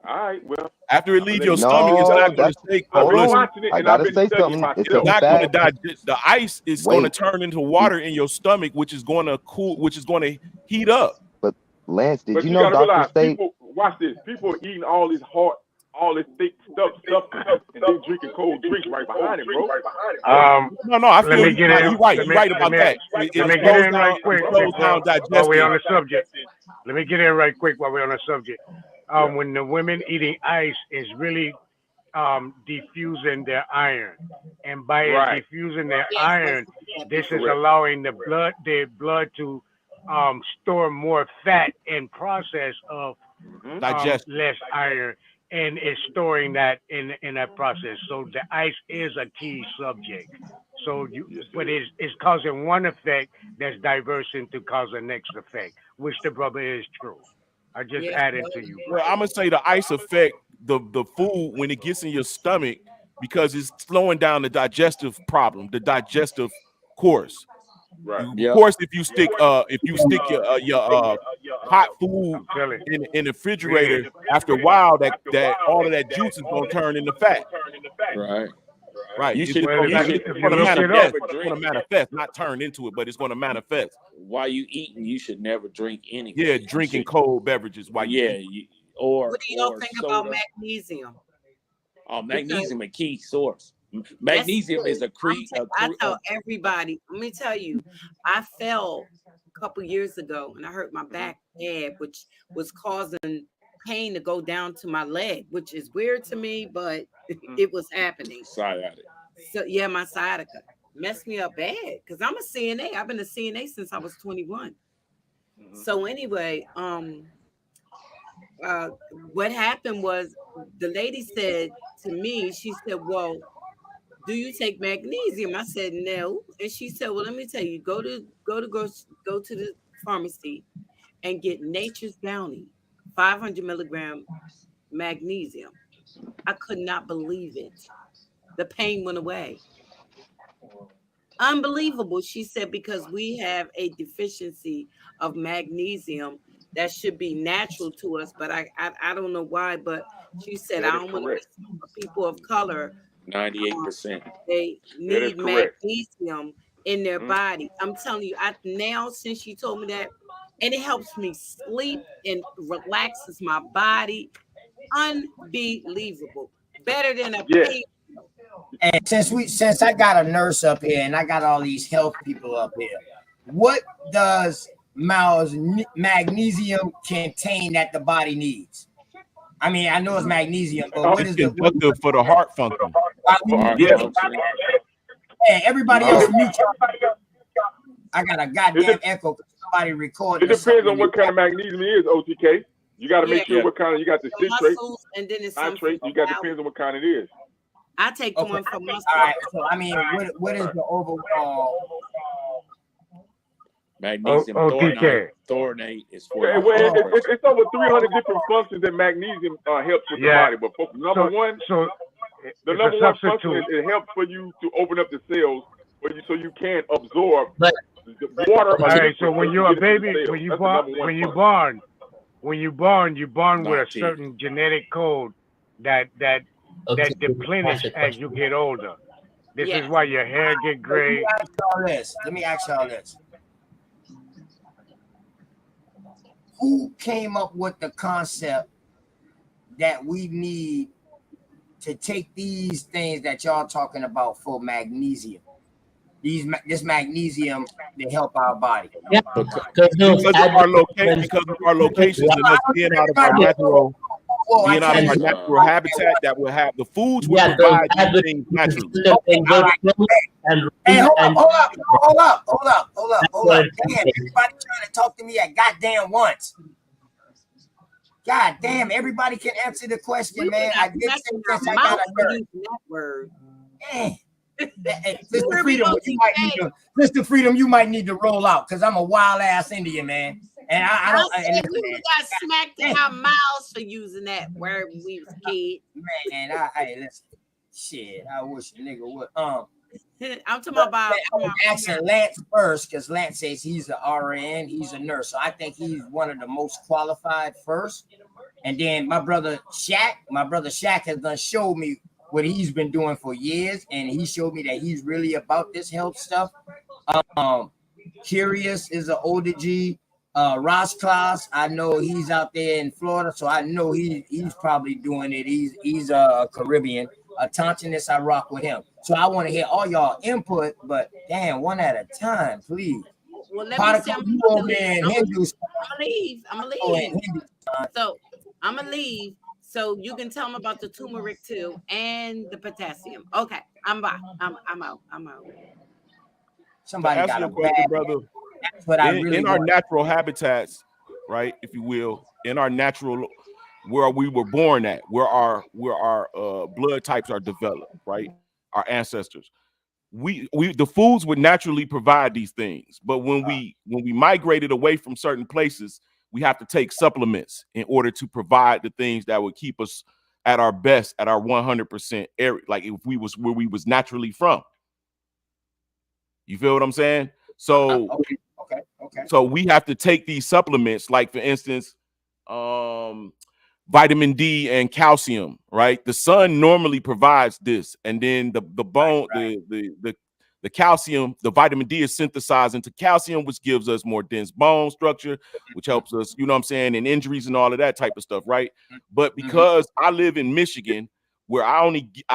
All right, well. After it leaves your No, stomach, it's not going to that's stay. I've been Listen, watching it I and I've gotta been say studying something. It's myself. a not going to fact. digest. The ice is going to turn into water in your stomach, which is going to cool, which is going to heat up. But Lance, did But you you know got to doctors realize, say people, watch this. People are eating all this hard, all this thick stuff, and then drinking cold drinks right behind it, bro. No, I feel Let me you. get Right, in. you're right. Let You're me, right let about me, that. let It me get slows in down. right quick It slows down while we're on digestion. the subject. Let me get in right quick while we're on the subject. When the women eating ice is really diffusing their iron, and by it diffusing their iron, this is allowing the blood to store more fat and process of Digestion. less iron, and is storing that in that process. So the ice is a key subject. So but it's causing one effect that's diverse into cause the next effect, which the brother is true. I just added to you. Well, I'm gonna say the ice affect the food when it gets in your stomach because it's slowing down the digestive problem, the digestive course. Right. Of course, if you stick your hot food in the refrigerator, after a while that all of that juice is gonna turn into fat. Right. Right. You It's should. gonna manifest. It's Drink. gonna manifest, not turn into it, but it's gonna manifest. While you eating, you should never drink anything. Yeah, drinking cold beverages while you eat. Or What do y'all think about soda. magnesium? Magnesium a key source. Yes, Magnesium is a I tell everybody. Let me tell you, I fell a couple years ago and I hurt my back bad, which was causing pain to go down to my leg, which is weird to me, but it was happening. sciatic. So yeah, my sciatica messed me up bad because I'm a CNA. I've been a CNA since I was 21. So anyway, what happened was the lady said to me, she said, "Well, do you take magnesium?" I said, "No." And she said, "Well, let me tell you, go to the pharmacy and get Nature's Bounty, 500 milligram magnesium." I could not believe it. The pain went away. Unbelievable. She said, because we have a deficiency of magnesium that should be natural to us, but I don't know why. But she said, I don't want to be people of color. 98%. They need magnesium in their body. I'm telling you, now since she told me that, and it helps me sleep and relaxes my body. Unbelievable. Better than a pain. And since I got a nurse up here and I got all these health people up here, what does magnesium contain that the body needs? I mean, I know it's magnesium, but what is conductive for the heart function? Hey, everybody else mute. I got a goddamn echo. Somebody record. It depends on what kind of magnesium it is, OTK. You got to make sure what kind of, you got the citrate, and then it's nitrate. You got to depends on what kind it is. I take the one from muscle. All right, so I mean, what is the overall magnesium thornate is for it's over 300 different functions that magnesium helps with the body. But number one function is it helps for you to open up the cells so you can absorb the water. All right, so when you're a baby, when you born with a certain genetic code that depletes as you get older. This is why your hair get gray. Let me ask y'all this. Who came up with the concept that we need to take these things that y'all talking about for magnesium? This magnesium to help our body. Yeah, because of our locations and us being out of our natural habitat that will have the foods will provide these things naturally. Hey, hold up. Damn, everybody trying to talk to me at goddamn once. God damn, everybody can answer the question, man. I did say this. I got a word. Mr. Freedom, you might need to roll out because I'm a wild ass Indian, man. And I don't. We got smacked in our mouths for using that word when we was kids. Man, listen. Shit, I wish a nigga would. I'm talking about. I'm asking Lance first because Lance says he's an RN, he's a nurse, so I think he's one of the most qualified first. And then my brother Shaq has done showed me what he's been doing for years, and he showed me that he's really about this health stuff. Curious is an older G. Ross Klaus, I know he's out there in Florida, so I know he's probably doing it. He's a Caribbean. Tontinus, I rock with him. So I want to hear all y'all input, but damn, one at a time, please. Well, let me see. I'm gonna leave. So I'm gonna leave. So you can tell them about the turmeric too and the potassium. Okay, I'm out. I'm out. Somebody got a question, brother. That's what I really in our want. natural habitats, right? If you will, in our natural, where we were born at, where our blood types are developed, right? Our ancestors. The foods would naturally provide these things, but when we migrated away from certain places, we have to take supplements in order to provide the things that would keep us at our best, at our 100% area, like if we was where we was naturally from. You feel what I'm saying? So okay. So we have to take these supplements, like for instance, vitamin D and calcium, right? The sun normally provides this, and then the bone, the calcium, the vitamin D is synthesized into calcium, which gives us more dense bone structure, which helps us, you know what I'm saying, in injuries and all of that type of stuff, right? But because I live in Michigan, where I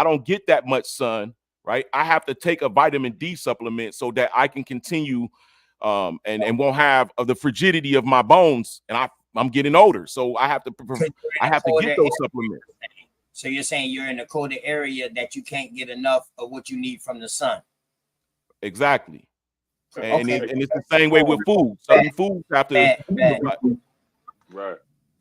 don't get that much sun, right? I have to take a vitamin D supplement so that I can continue and won't have the frigidity of my bones, and I'm getting older, so I have to get those supplements. So you're saying you're in a colder area that you can't get enough of what you need from the sun. Exactly. And it's the same way with food. Certain foods have to right.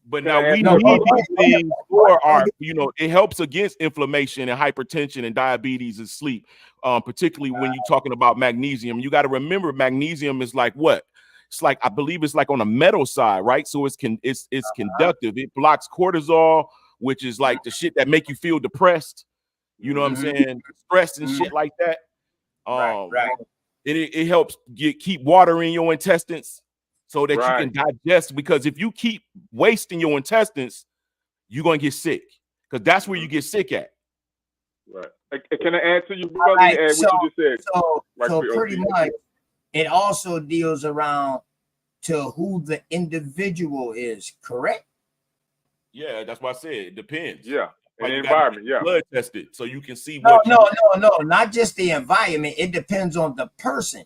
But now we need these things for our, it helps against inflammation and hypertension and diabetes and sleep, particularly when you're talking about magnesium. You got to remember, magnesium is like what? It's like, I believe it's like on the metal side, right? So it's conductive. It blocks cortisol, which is like the shit that make you feel depressed. You know what I'm saying? Stress and shit like that. Right. It helps keep water in your intestines, so that you can digest, because if you keep wasting your intestines, you're going to get sick, because that's where you get sick at. Right. Can I add to you, brother? What you just said? So pretty much, it also deals around to who the individual is, correct? Yeah, that's what I said. It depends. Yeah. And the environment, blood tested so you can see what. No, not just the environment. It depends on the person.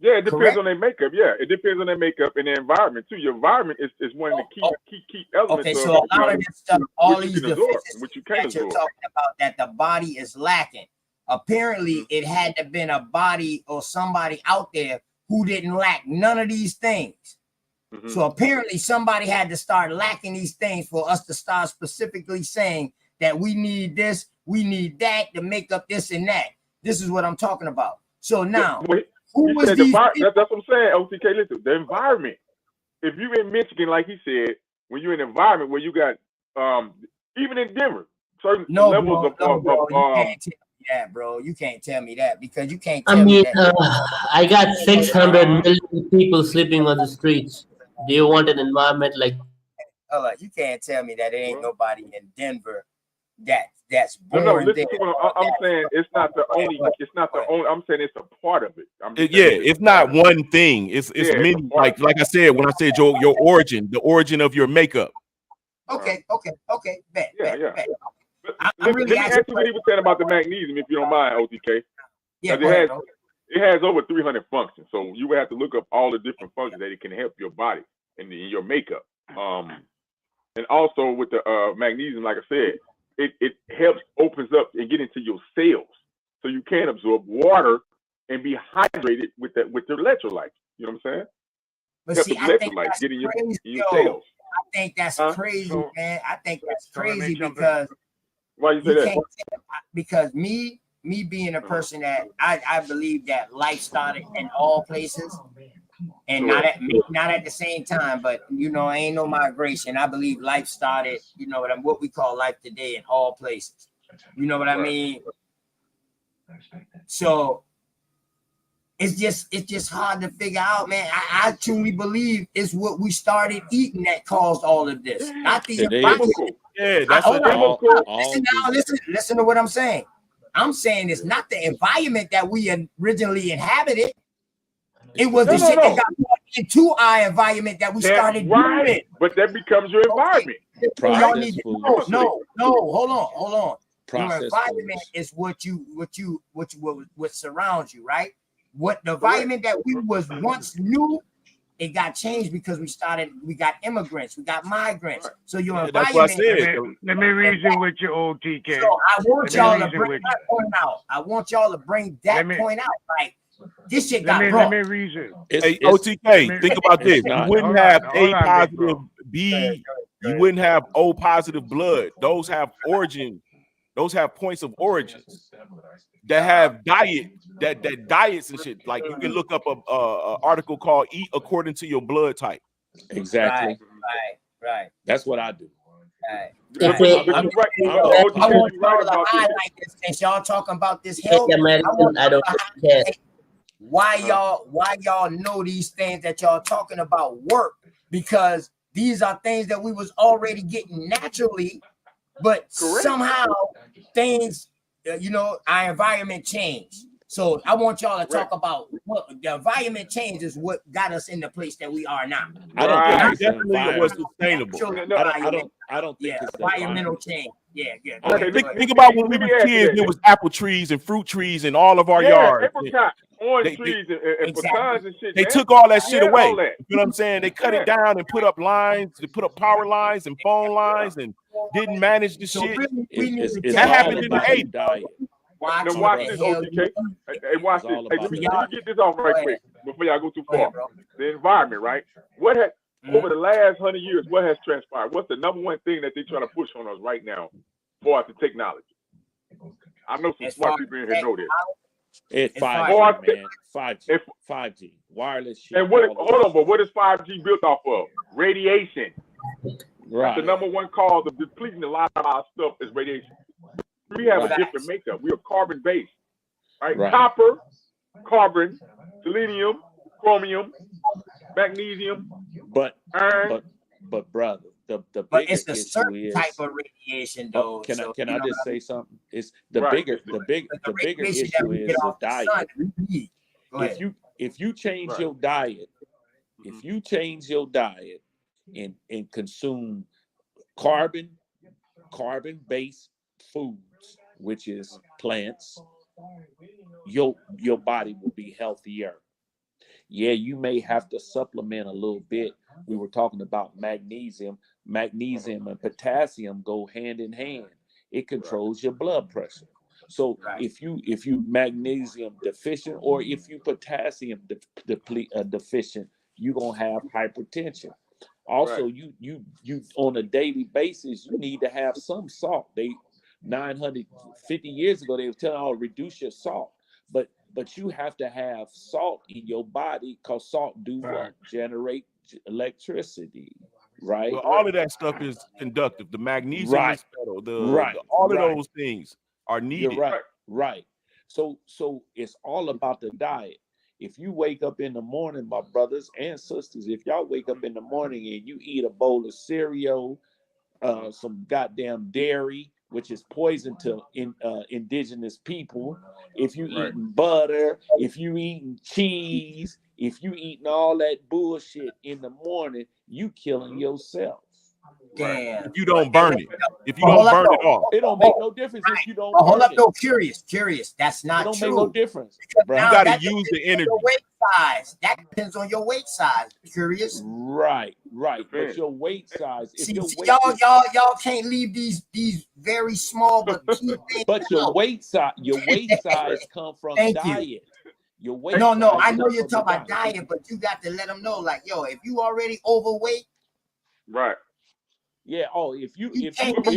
Yeah, it depends on their makeup. Yeah, it depends on their makeup and their environment too. Your environment is one of the key elements. Okay, so a lot of this stuff, all these deficiencies which you can't that you're talking about, that the body is lacking. Apparently, it had to been a body or somebody out there who didn't lack none of these things. So apparently, somebody had to start lacking these things for us to start specifically saying that we need this, we need that to make up this and that. This is what I'm talking about. So now. That's what I'm saying, OTK. Listen, the environment. If you're in Michigan, like he said, when you're in an environment where you got, even in Denver, certain levels of. You can't tell me that, bro. You can't tell me that, because you can't tell I mean, me that. I got 600 million people sleeping on the streets. Do you want an environment like? You can't tell me that there ain't nobody in Denver that's born No, listen there. to what I'm saying. It's not the only. I'm saying it's a part of it. It's not one thing. It's many. Like I said, when I said your origin, the origin of your makeup. Okay. Bet. Let me ask you what he was saying about the magnesium, if you don't mind, OTK. Yeah, it has over 300 functions, so you would have to look up all the different functions that it can help your body and in your makeup. And also with the magnesium, like I said, it helps, opens up and get into your cells, so you can absorb water and be hydrated with the electrolytes. You know what I'm saying? But help see, the I think electrolytes that's get in your crazy, cells. I think that's crazy, man. I think that's crazy because why you say that? Because me being a person that I believe that life started in all places, and not at the same time, but ain't no migration. I believe life started, what we call life today, in all places. You know what I mean? So it's just hard to figure out, man. I truly believe it's what we started eating that caused all of this, not the environment. Yeah, that's listen to what I'm saying. I'm saying it's not the environment that we originally inhabited. It was the shit that got brought into our environment that we started doing. But that becomes your environment. Y'all need to no, hold on. Your Processed environment is what surrounds you, right? What the environment that we was once knew, it got changed because we got immigrants, we got migrants. So your That's what I environment. said. Let me reason with you, OTK. So I want y'all to bring that point out. I want y'all to bring that point out. Like, this shit got brought. Let me reason. Hey, OTK, think about this. You wouldn't have A positive B, you wouldn't have O positive blood. Those have origin. Those have points of origins that have that diets and shit. Like you can look up a article called "Eat According to Your Blood Type." Exactly. Right. That's what I do. I want y'all to highlight this since y'all talking about this health. Why y'all know these things that y'all talking about work, because these are things that we was already getting naturally, but somehow things, our environment changed. So I want y'all to talk about what the environment change is, what got us in the place that we are now. I don't think it's definitely was sustainable. I don't think it's environmental change. Yeah. Okay, think about when we were kids. There was apple trees and fruit trees in all of our yards. Apricot, orange trees, and pecans and shit. They man. took all that shit away. All that. You know what I'm saying? They cut it down and put up lines. They put up power lines and phone lines and didn't manage the shit. That happened in the 80s. Now watch this, OTK. Hey, watch this. Hey, let me get this off right quick before y'all go too far. The environment, right? What has over the last 100 years? What has transpired? What's the number one thing that they're trying to push on us right now, for us to technology? I know some smart people in here know this. It's 5G, man. 5G, wireless shit. And hold on, but what is 5G built off of? Radiation. Right. The number one cause of depleting a lot of our stuff is radiation. We have a different makeup. We are carbon based, right? Copper, carbon, selenium, chromium, magnesium, iron. But brother, the but it's a certain type of radiation, though. Can I just say something? It's the bigger issue is the diet. If you change your diet, if you change your diet and consume carbon-based foods, which is plants, your body will be healthier. Yeah, you may have to supplement a little bit. We were talking about magnesium. Magnesium and potassium go hand in hand. It controls your blood pressure. So if you magnesium deficient or if you potassium deficient, you're gonna have hypertension. Also, you on a daily basis, you need to have some salt. 950 years ago, they were telling reduce your salt, but you have to have salt in your body because salt generate electricity, right? Well, all of that stuff is conductive. The magnesium is metal. All of those things are needed. You're right. So it's all about the diet. If you wake up in the morning, my brothers and sisters, if y'all wake up in the morning and you eat a bowl of cereal, some goddamn dairy, which is poison to indigenous people, if you eating butter, if you eating cheese, if you eating all that bullshit in the morning, you killing yourself. Damn. If you don't burn it. If you don't burn it off. It don't make no difference if you don't burn hold up, it. though. Curious. That's not don't true. make no difference. Bro. You got to use the energy. Weight size. That depends on your weight size. Curious. Right. But your weight size. Y'all can't leave these very small but key things. But your weight size come from diet. Your weight. No, I know you're talking about diet, but you got to let them know, like, yo, if you already overweight, right? Yeah. Oh, if you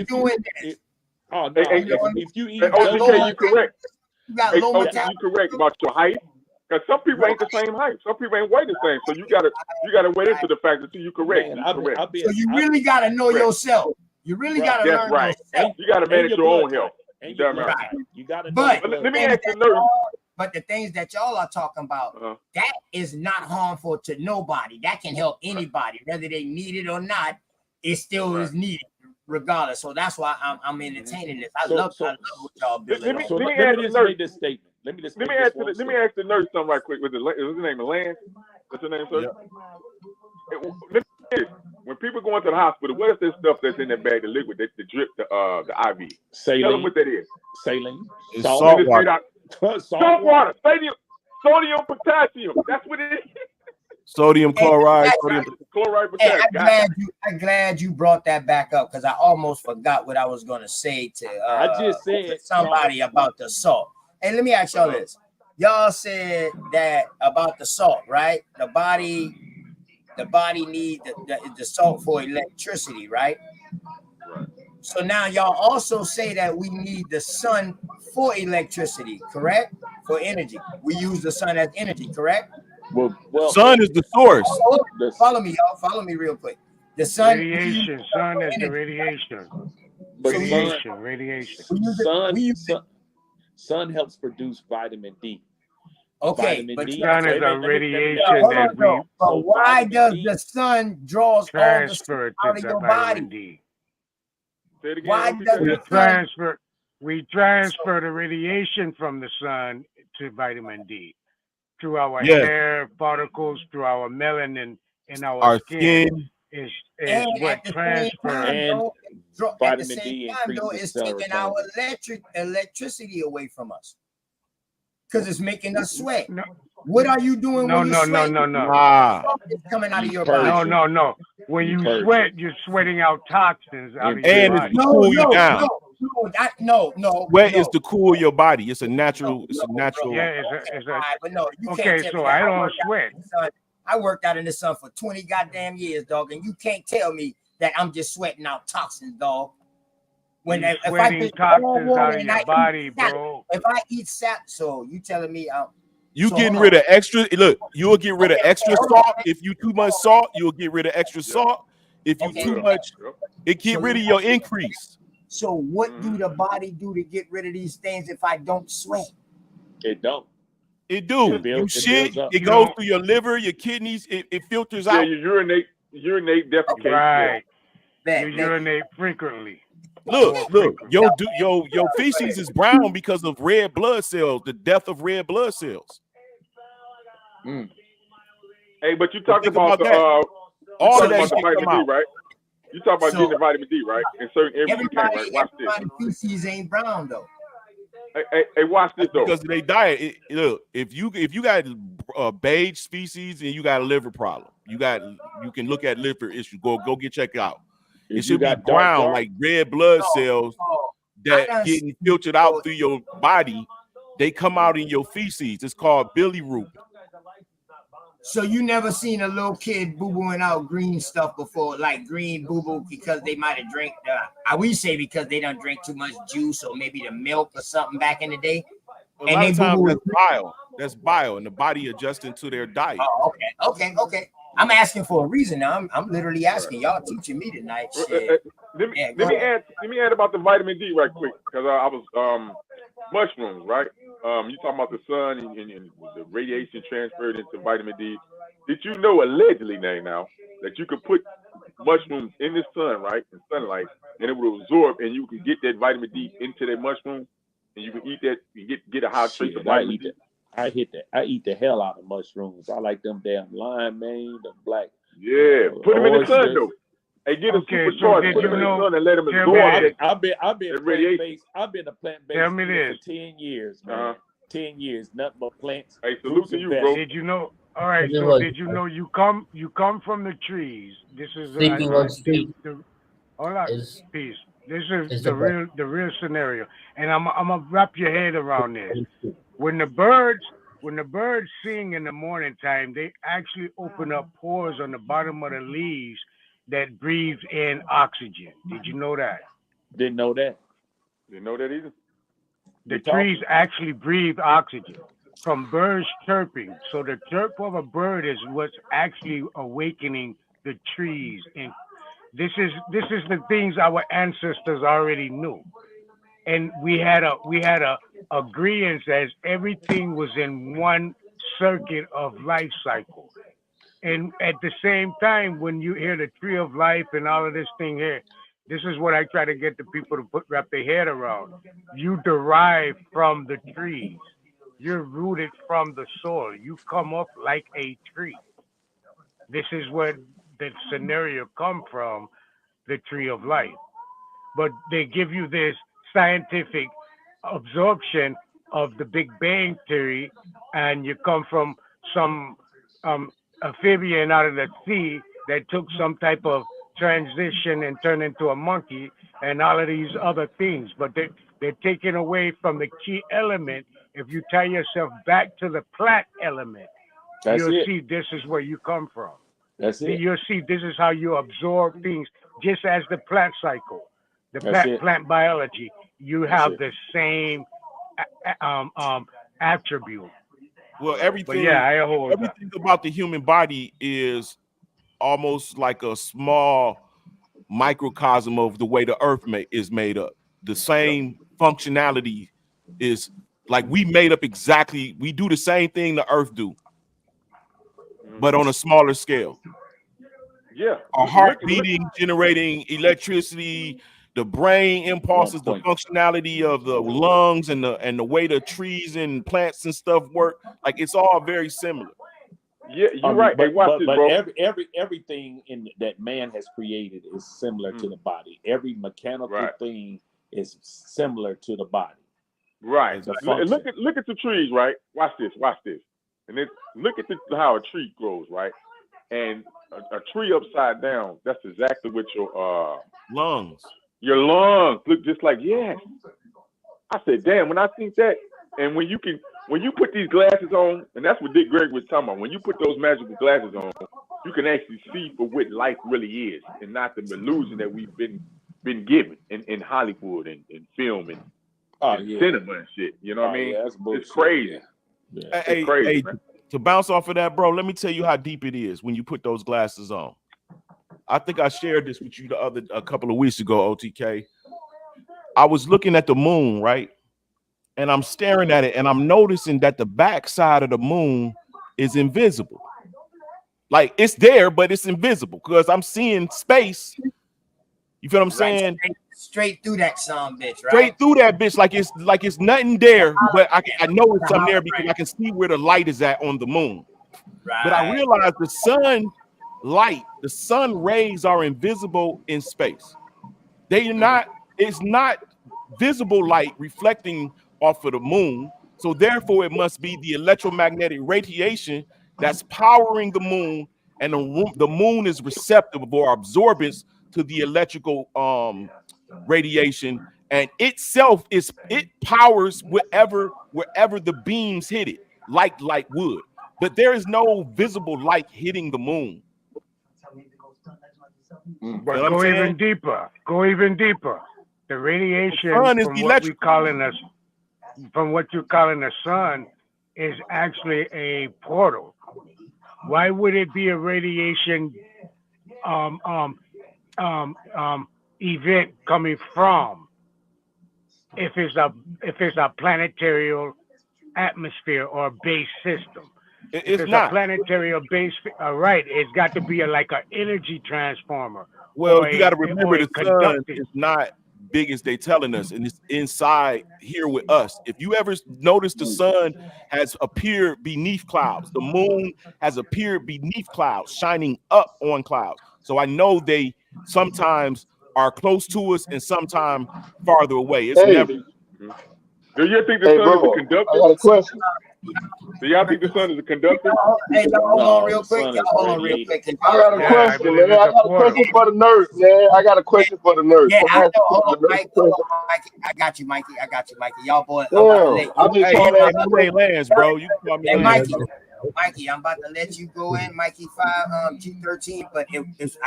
doing this. Oh no! If you eat, OTK, you correct. You correct about your height, because some people ain't the same height. Some people ain't weigh the same. So you gotta weigh into the fact that you correct. So you really gotta know yourself. You really gotta learn yourself. You gotta manage your own health. You gotta. But let me ask you, but the things that y'all are talking about, that is not harmful to nobody. That can help anybody, whether they need it or not. It still is needed, regardless. So that's why I'm entertaining this. I love what y'all building. Let me just make this statement. let me just let make me this ask one let me statement. ask the nurse something right quick. What's his name? Lance? What's your name, sir? Yep. Let me ask this. When people go into the hospital, what is this stuff that's in that bag, the liquid, the drip, the IV? Tell them Saline, what that is. saline, It's salt, salt And it's made water. out salt water, sodium, potassium. That's what it is. Sodium Hey, chloride, I'm sodium. Chloride, Hey, potassium. I'm glad you brought that back up because I almost forgot what I was gonna say to I just said somebody about the salt. Hey, let me ask y'all this. Y'all said that about the salt, right? The body needs the salt for electricity, right? Right. So now y'all also say that we need the sun for electricity, correct? For energy. We use the sun as energy, correct? Well, Sun is the source. Follow me, y'all. Follow me real quick. The sun. Radiation. Sun is the radiation. but Radiation. sun helps produce vitamin D. Okay, Vitamin but D. sun is Wait a minute, let me radiation hold that on, we though. But why vitamin does D the sun draws all the sun transfer to out of the your vitamin body? D. Say it again. Why Repeat does that. We transfer the radiation from the sun to vitamin D through our Yes. hair particles, through our melanin in our Our skin. skin. Is And what at the same transfers. time, and though, at the vitamin same D time, though, increases it's taking our serotonin. electricity away from us because it's making us sweat. No, What are you doing when you sweat? Nah. It's coming out of your purge body. it. No. When you purge sweat, it. you're sweating out toxins out of And your it's body. to cool you down. Sweat is to cool your body. It's a natural. It's a natural. Yeah, it's a But no, you okay. can't tell So me that. I don't sweat. I worked out in the sun for 20 goddamn years, dog, and you can't tell me that I'm just sweating out toxins, dog. When You're if I sweating drink toxins all water out of and your I body, eat sap, bro. if I eat sap, so you telling me You so getting hold rid on. of extra. Look, you'll get rid of extra hold salt. on. If you too much salt, you'll get rid of extra salt. If you Okay. too much, it get rid of your increase. So what do the body do to get rid of these things if I don't sweat? It don't. It do. It You shit. builds up. It goes through your liver, your kidneys. It filters Yeah, out. you urinate, defecate. Right. Yeah. You urinate frequently. Look. Your feces is brown because of red blood cells. The death of red blood cells. Hey, but you talked Think about about that. All of that the shit vitamin come D, out. right? You talk about getting the vitamin D, right? In certain areas you can't, right? Watch this. Everybody's feces ain't brown though. Hey, watch this though. Because of their diet. Look, if you got beige species and you got a liver problem, you can look at liver issue. Go get checked out. If It should be you got brown, like red blood cells that getting filtered out through your body. They come out in your feces. It's called bilirubin. So you never seen a little kid boo-booing out green stuff before, like green boo-boo because they might have drank we say because they don't drink too much juice or maybe the milk or something back in the day. A lot of times that's bile. That's bile, and the body adjusting to their diet. Oh, okay. I'm asking for a reason now. I'm literally asking. Y'all teaching me tonight. Shit. Let me add about the vitamin D right quick because I was mushrooms, right? You talking about the sun and the radiation transferred into vitamin D. Did you know allegedly now that you could put mushrooms in the sun, right, in sunlight, and it will absorb, and you can get that vitamin D into that mushroom, and you can eat that, you get a high trace of vitamin D. I eat the hell out of mushrooms. I like them damn lime, man, the black. Yeah, put them in the sun though. Hey, get a Okay, so supercharger, did put you them in the know? sun and let them Tell absorb me it. I've been that radiation. plant-based. I've been a plant-based Tell me eater this. for 10 years, man. 10 years, nothing but plants. Hey, salute to you, bro. Did you know? All right, so did you know you come from the trees? This is Sleeping on street hold on, is peace. This is is the the real scenario, and I'm gonna wrap your head around this. best. When the birds sing in the morning time, they actually open up pores on the bottom of the leaves that breathe in oxygen. Did you know that? Didn't know that. Didn't know that either. The trees actually breathe oxygen from birds chirping. So the chirp of a bird is what's actually awakening the trees. And this is the things our ancestors already knew. And we had a agreement as everything was in one circuit of life cycle. And at the same time, when you hear the tree of life and all of this thing here, this is what I try to get the people to wrap their head around. You derive from the trees. You're rooted from the soil. You come up like a tree. This is where the scenario come from, the tree of life. But they give you this scientific absorption of the Big Bang theory, and you come from some amphibian out of the sea that took some type of transition and turned into a monkey, and all of these other things. But they're taking away from the key element. If you tie yourself back to the plant element, you'll see this is where you come from. That's it. You'll see this is how you absorb things, just as the plant cycle, the plant biology. You have the same attribute. Well, everything, but yeah, I hold everything about the human body is almost like a small microcosm of the way the earth is made up. The same functionality is like we made up exactly. We do the same thing the earth do, but on a smaller scale. Yeah. Our heart beating, generating electricity, the brain impulses, the functionality of the lungs, and the way the trees and plants and stuff work. Like it's all very similar. Yeah, you're right. But, watch this, bro. Everything that man has created is similar to the body. Every mechanical thing is similar to the body. Right. Look at the trees, right? Watch this. And then look at how a tree grows, right? And a tree upside down, that's exactly what your lungs look just like. Yes. I said, damn, when I think that, and when you put these glasses on, and that's what Dick Greg was talking about, when you put those magical glasses on, you can actually see for what life really is, and not the illusion that we've been given in Hollywood and film and cinema and shit. You know what I mean? Yeah, it's crazy. Yeah. It's crazy, man. To bounce off of that, bro, let me tell you how deep it is when you put those glasses on. I think I shared this with you a couple of weeks ago, OTK. I was looking at the moon, right? And I'm staring at it, and I'm noticing that the back side of the moon is invisible. Like it's there, but it's invisible because I'm seeing space. You feel what I'm saying? Straight through that bitch, right? Straight through that bitch, like it's nothing there, but I know it's something there because I can see where the light is at on the moon. Right. But I realized the sun rays are invisible in space. It's not visible light reflecting off of the moon. So therefore it must be the electromagnetic radiation that's powering the moon, and the moon is receptive or absorbance to the electrical radiation, and it powers wherever the beams hit it, like light would. But there is no visible light hitting the moon. But go even deeper. The radiation from what you're calling the sun is actually a portal. Why would it be a radiation event coming from if it's a planetary atmosphere or base system? If it's not a planetary base, right? It's got to be like an energy transformer. Well, you got to remember the sun is not big as they telling us, and it's inside here with us. If you ever notice, the sun has appeared beneath clouds. The moon has appeared beneath clouds, shining up on clouds. So I know they sometimes are close to us and sometimes farther away. It's never. Do you think the sun is a conductor? I got a question. Do y'all think the sun is a conductor? Hey, hold on real quick. I got a question, man. I got a question for the nurse, man. I got a question for the nurse. Yeah, I know. Hold on, Mikey. I got you, Mikey. Y'all boys. I'm just trying Lance, bro. You can call me Lance. Mikey, I'm about to let you go in, Mikey 5 G13. But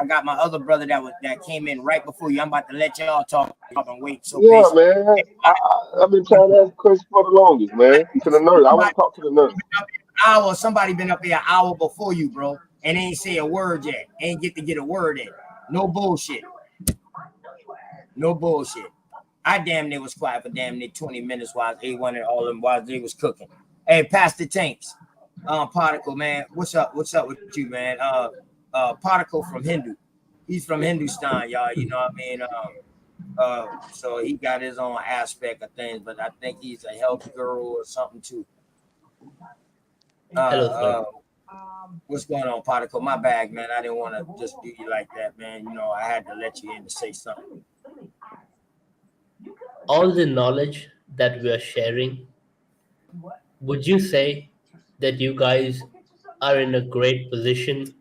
I got my other brother that came in right before you. I'm about to let y'all talk. Y'all been waiting so man. I've been trying to ask a question for the longest, man. To the nurse. I want to talk to the nurse. Somebody been up there an hour before you, bro, and ain't say a word yet. Ain't get to get a word in. No bullshit. I damn near was quiet for damn near 20 minutes while A1 and all them while they was cooking. Hey, Pastor Tanks. Particle, man. What's up with you, man? Particle from Hindu. He's from Hindustan, y'all. You know what I mean? So he got his own aspect of things, but I think he's a health guru or something too. Hello, sir. What's going on, Particle? My bag, man. I didn't want to just do you like that, man. You know, I had to let you in to say something. All the knowledge that we are sharing, would you say that you guys are in a great position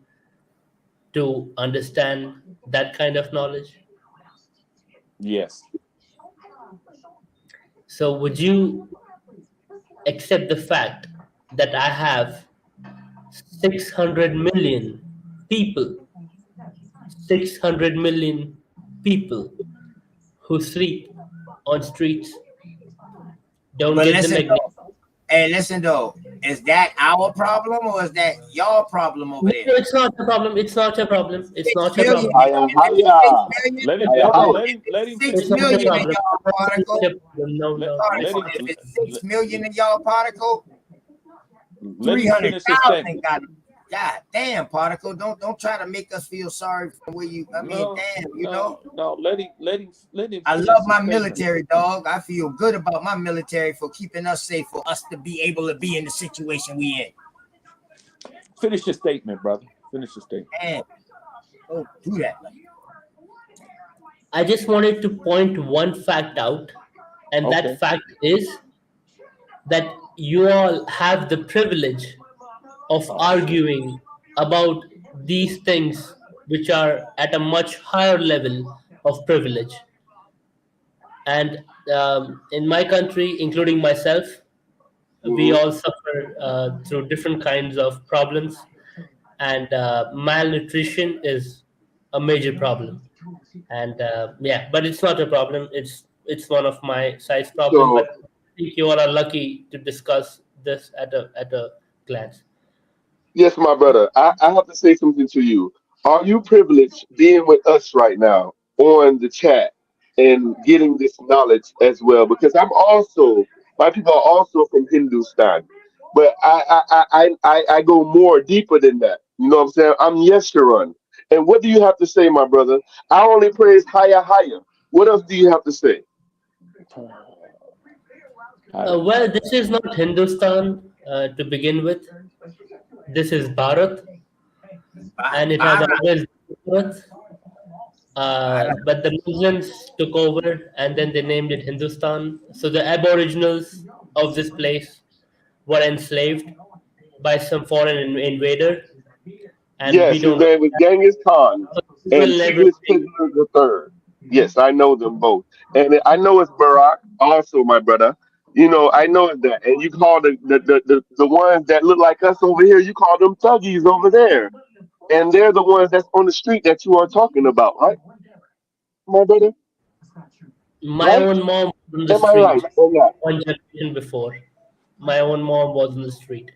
to understand that kind of knowledge? Yes. So would you accept the fact that I have 600 million people, 600 million people who sleep on streets, don't But get the listen, magnetic? hey, listen though, is that our problem or is that your problem over No, there? it's not a problem. It's not a problem. It's 6 not a million. problem. Let him It's not a finish. problem. Let him Six It's not finish. a million in problem. y'all particle. No, no. Let him If it's 6 million in y'all particle, let him finish his 300,000 statement. got it. God damn, particle! Don't try to make us feel sorry for where you. I mean, damn, you know. No, let him I finish love his my statement. military, dog. I feel good about my military for keeping us safe, for us to be able to be in the situation we in. Finish your statement, brother. Finish your statement. Man, don't do that. I just wanted to point one fact out, and Okay. that fact is that you all have the privilege of arguing about these things which are at a much higher level of privilege. And in my country, including myself, we all suffer through different kinds of problems, and malnutrition is a major problem. And yeah, but it's not a problem. It's one of my size problem. So But I think you all are lucky to discuss this at a glance. yes, my brother, I have to say something to you. Are you privileged being with us right now on the chat and getting this knowledge as well? Because my people are also from Hindustan, but I go more deeper than that. You know what I'm saying? I'm Yeshurun. And what do you have to say, my brother? I only praise higher, higher. What else do you have to say? Well, this is not Hindustan to begin with. This is Bharat, and it has always been Bharat. But the Muslims took over, and then they named it Hindustan. So the Aboriginals of this place were enslaved by some foreign invader, and we Yes, his don't. name was Genghis Khan We and will never Tigris take. Pileser the third. Yes, I know them both, and I know it's Barack also, my brother. You know, I know it's that, and you call the ones that look like us over here, you call them thuggies over there, and they're the ones that's on the street that you are talking about, right, my brother? My Right? own mom was on the Am I street right or not? one generation before. My own mom was on the street.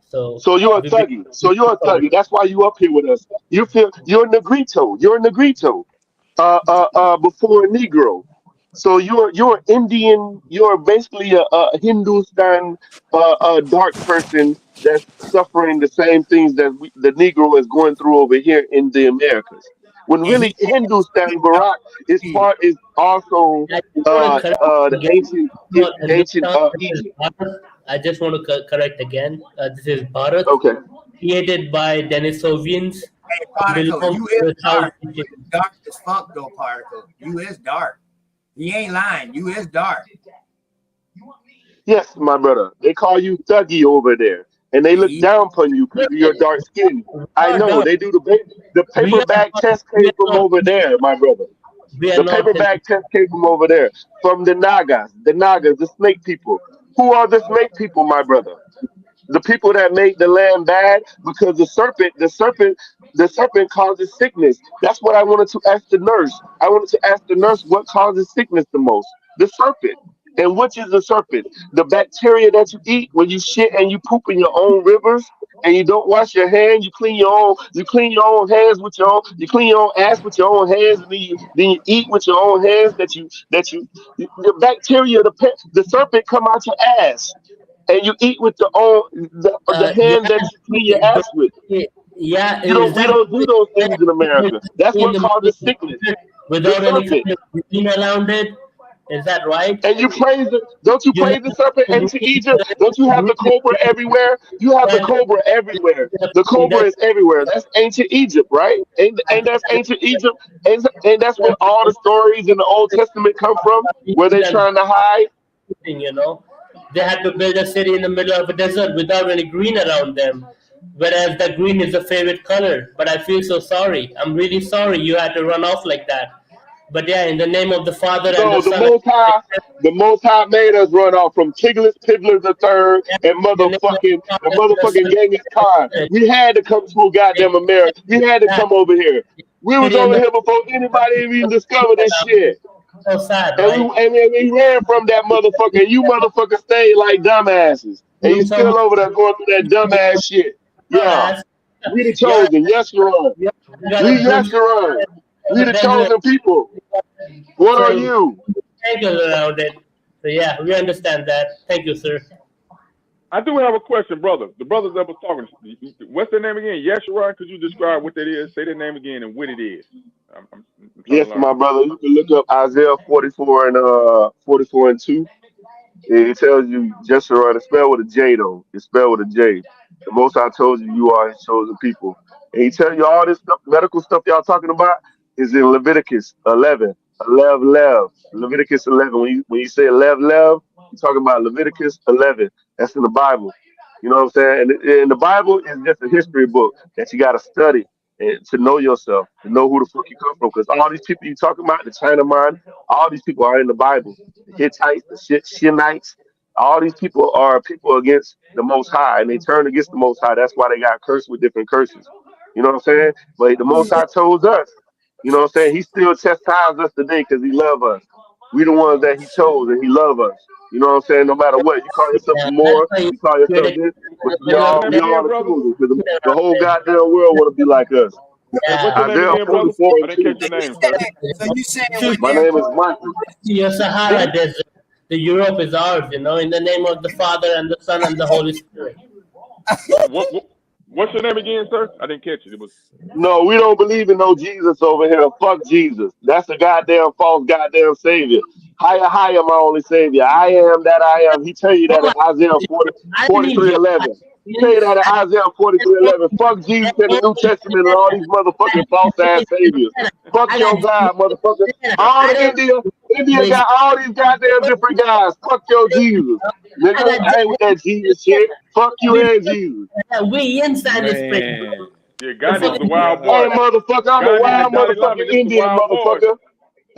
So So you're a we be- thuggy. So you're a thuggy. That's why you up here with us. You feel you're a negrito. You're a negrito. Before a Negro. So you're Indian. You're basically a Hindustan dark person that's suffering the same things that the Negro is going through over here in the Americas. When And really he Hindustan Bharat is also I just want to correct the again. Not ancient Hindustan, this is Egypt. Bharat. I just want to correct again. This is Bharat, Okay. created by Denisovians, Hey, particle, belongs you to is the South dark. You Asian. is dark as fuck though, particle. You is dark. He ain't lying. You is dark. Yes, my brother. They call you thuggy over there, and they look He, down upon you because of your dark skin. I Not know dark. they do the We are paperback not. test We came are from not. over there, my brother. We are The not paperback Hindustan. test came from over there, from the Nagas, the snake people. Who are the snake people, my brother? The people that made the land bad because the serpent causes sickness. That's what I wanted to ask the nurse. I wanted to ask the nurse what causes sickness the most. The serpent. And which is the serpent? The bacteria that you eat when you shit and you poop in your own rivers and you don't wash your hands, you clean your own hands with your own, you clean your own ass with your own hands, and then you eat with your own hands the bacteria, the serpent come out your ass and you eat with the Yeah, hand that you clean your but ass with. yeah, You don't is we that don't do those things in the America. That's in what the middle causes of the sickness. desert The without any serpent. kind of routine around it? Is that right? And you praise the, don't you You praise the serpent never into Egypt? Don't you have the cobra everywhere? You have the cobra everywhere. The cobra is everywhere. That's ancient Egypt, right? Ain't that's ancient Egypt? And that's where all the stories in the Old Testament come from, where they trying to hide. You know, they had to build a city in the middle of a desert without any green around them. Whereas the green is a favorite color. But I feel so sorry. I'm really sorry you had to run off like that. But yeah, in the name of the Father and the No, Son, The Most High made us run off from Tiglath-Pileser the third and motherfucking Genghis Khan. We had to come to a goddamn America. We had to come over here. We was over here before anybody even discovered this shit. so sad, And right? we ran from that motherfucker, and you motherfuckers stayed like dumbasses. And you still over there going through that dumbass shit. Yeah. We the Yeah, chosen. Yes, you're on. you We gotta yes, build you're on. We the the desert chosen people. What are saying you? angles around it. So yeah, we understand that. Thank you, sir. I do have a question, brother. The brothers that was talking, what's their name again? Yeshua? Could you describe what that is? Say their name again and what it is. I'm trying Yes, to my learn. brother. You can look up Isaiah 44 and 2. It tells you Jeshurun. It's spelled with a J though. It's spelled with a J. The Most High told you you are His chosen people, and He tell you all this stuff, medical stuff y'all talking about is in Leviticus 11. Leviticus 11. When you say Lev, you're talking about Leviticus 11. That's in the Bible. You know what I'm saying? And the Bible is just a history book that you got to study and to know yourself, to know who the fuck you come from. Because all these people you talking about, the China mind, all these people are in the Bible. The Hittites, the Shinites, all these people are people against the Most High, and they turn against the Most High. That's why they got cursed with different curses. You know what I'm saying? But the Most High chose us. You know what I'm saying? He still chastises us today because He love us. We the ones that He chose, and He love us. You know what I'm saying? No matter what, you call yourself Yeah, some that's more, why you you call yourself created this, but the we Hey, middle what's of your all name we the again, all the brother? chosen because the around whole them. goddamn world want to be like us. Hey, what's Yeah, your name Isaiah again, brother? 44 I and didn't 2. catch your name, sir. So you saying choose what My they're name is calling Michael. your Sahara Who? Desert. The Europe is ours, you know, in the name of the Father and the Son and the Holy Spirit. What's your name again, sir? I didn't catch it. It was. No, we don't believe in no Jesus over here. Fuck Jesus. That's a goddamn false goddamn savior. Higher, higher, my only savior. I am that I am. He tell you that in Oh, Isaiah 40, I believe forty-three you. 11. He tell you that in Isaiah 43:11. Fuck Jesus in the New Testament and all these motherfucking false ass saviors. Fuck I your got God, motherfucker. I All don't India believe got all these goddamn different guys. Fuck your Jesus. I Nigga, got I ain't with that Jesus shit. Fuck you and Jesus. we inside this place. Man. Yeah, The Gandhi was fucking a wild Hey, boy. motherfucker, I'm a Gandhi and wild Dalai Lama, motherfucking them some Indian wild boys. motherfucker.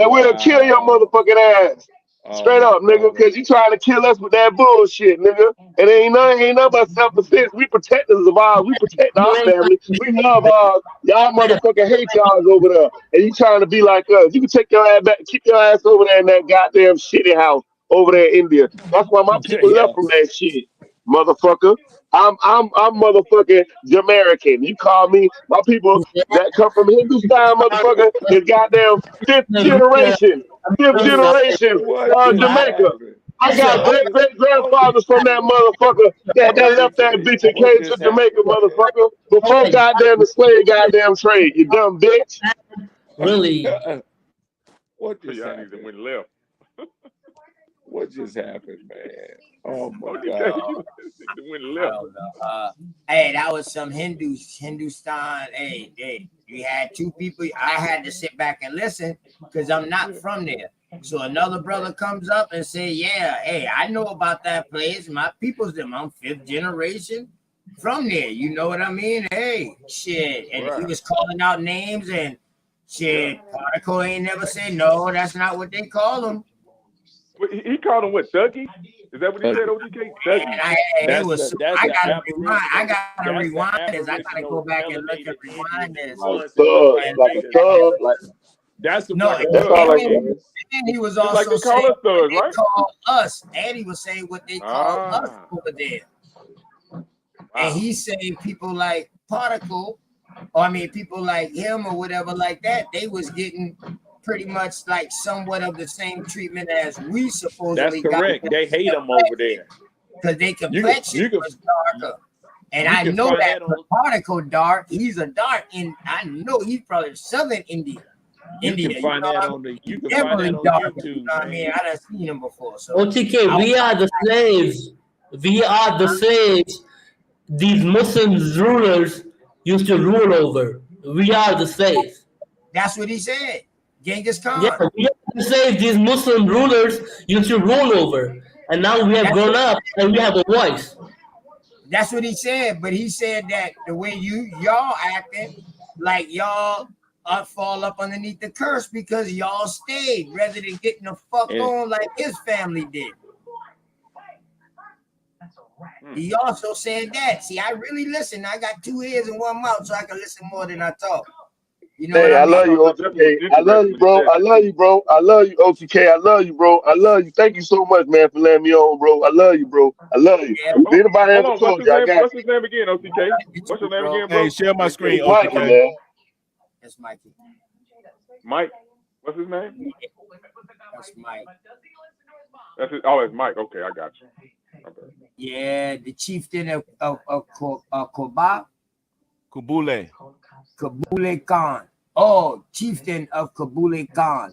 And we'll kill your Wow. motherfucking ass. Oh Straight my up, nigga, God. because you trying to kill us with that bullshit, nigga. And ain't nothing but self-defense. We protectors of ours. We protect you our ain't family. We love ours. Y'all motherfucking hate y'all over there. And you trying to be like us. You can take your ass back, keep your ass over there in that goddamn shitty house over there in India. That's why my people left Yeah. from that shit, motherfucker. I'm motherfucking Jamaican. You call me my people that come from Hindustan, motherfucker, is goddamn fifth generation. Fifth generation What just Jamaica. happened? I got What great just great what grandfathers from that motherfucker that left that bitch and what came to just Jamaica, happened, motherfucker. Before goddamn the slave goddamn trade, you dumb bitch. really. man? What just Y'all niggas that happened? went left. What just happened, man? Oh my ODK, God. you niggas went I left. don't know. Hey, that was some Hindustan. Hey, you had two people. I had to sit back and listen because I'm not from there. So another brother comes up and say, "Yeah, hey, I know about that place. My people's them. I'm fifth generation from there. You know what I mean? Hey, shit." And he Right. was calling out names and Yeah. shit. Particle ain't never say no. That's not what they call them. But he called them what, Thuggies? Is that what he said, ODK? Thuggies. And it That's was. the that's I the gotta rewind. I aboriginal gotta that's the rewind this. I gotta go aboriginal back and look and melanated Indian rewind this. Like influencing the thug, white like a niggas. thug, like That's No, what the that sound like thug and is. he was Just like also they call saying us what thugs, they right? call us, and he was saying what they call us Ah. over there. And Wow. he's saying people like Particle, or I mean people like him or whatever like that, they was getting pretty much like somewhat of the same treatment as we That's supposedly got correct. They hate them over there. because their You can complexion you can was darker. And you I can know find that that for on. Particle dark, he's a dark, and I know he's probably Southern India. You India, can find that on the. You can find that on YouTube. You know what I mean? I done seen him before. So OTK, we are the slaves. We are the slaves. These Muslims rulers used to rule over. We are the slaves. That's what he said. Genghis Khan. Yeah, we are the slaves. These Muslim rulers used to rule over, and now we have grown up and we have a voice. That's what he said. But he said that the way y'all acting, like y'all fall up underneath the curse because y'all stayed rather than getting the fuck on like his family did. He also said that. See, I really listen. I got 2 ears and 1 mouth, so I can listen more than I talk. You know Hey, what I I mean? love you, OTK. I love you, bro. I love you, bro. I love you, OTK. I love you, bro. I love you. Thank you so much, man, for letting me on, bro. I love you, bro. I love you. Yeah. If anybody Hold ever on. told you, I got What's his name again, OTK? What's his name again, bro? Hey, share my screen, you. Mikey, OTK. man. That's Mikey. Mike. What's his name? That's Mike. That's it. Oh, it's Mike. Okay, I got you. Okay. Yeah, the chieftain of Koba. Kubule. Kabule Khan. Oh, chieftain of Kabule Khan.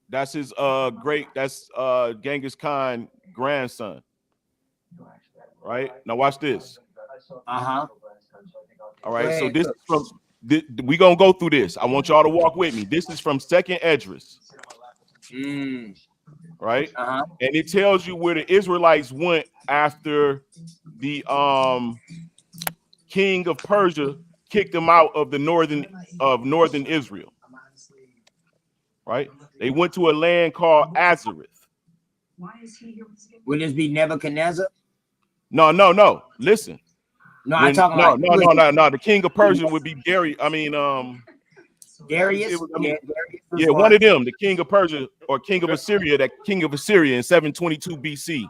That's his that's Genghis Khan grandson. Right? Now watch this. Uh-huh. All right. So this is from we gonna go through this. I want y'all to walk with me. This is from Second Esdras. Right? Uh-huh. And it tells you where the Israelites went after the king of Persia kicked them out of the northern Israel. Right? They went to a land called Azareth. Will this be Nebuchadnezzar? No. Listen. No, I'm talking about no. The king of Persia would be Darius. I mean, Darius. Yeah, one of them, the king of Persia or king of Assyria, that king of Assyria in 722 BC.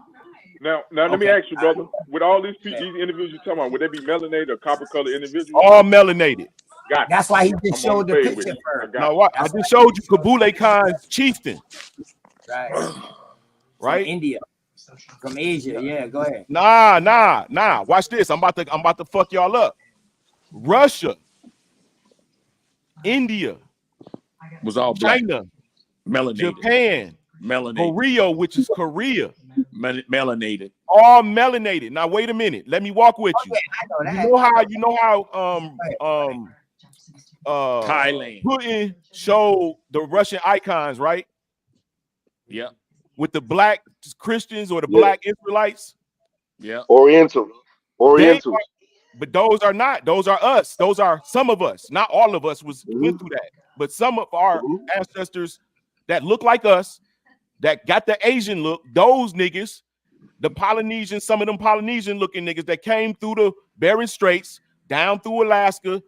Now, let me ask you, brother. With all these individuals you're talking about, would they be melanated or copper-colored individuals? All melanated. Got That's why he just showed the picture first. No, what? I just showed you Kabule Khan's chieftain. Right. Right? From India. From Asia. Yeah, go ahead. Nah. Watch this. I'm about to fuck y'all up. Russia, India, was all black. China, Melanated. Japan, Melanated. Korea, which is Korea. Melanated. All melanated. Now wait a minute. Let me walk with you. You know how Thailand. Putin showed the Russian icons, right? Yeah. With the black Christians or the black Israelites. Yeah. Orientals. But those are not. Those are us. Those are some of us. Not all of us went through that. But some of our ancestors that look like us, that got the Asian look, those niggas, the Polynesian, some of them Polynesian looking niggas that came through the Bering Straits, down through Alaska,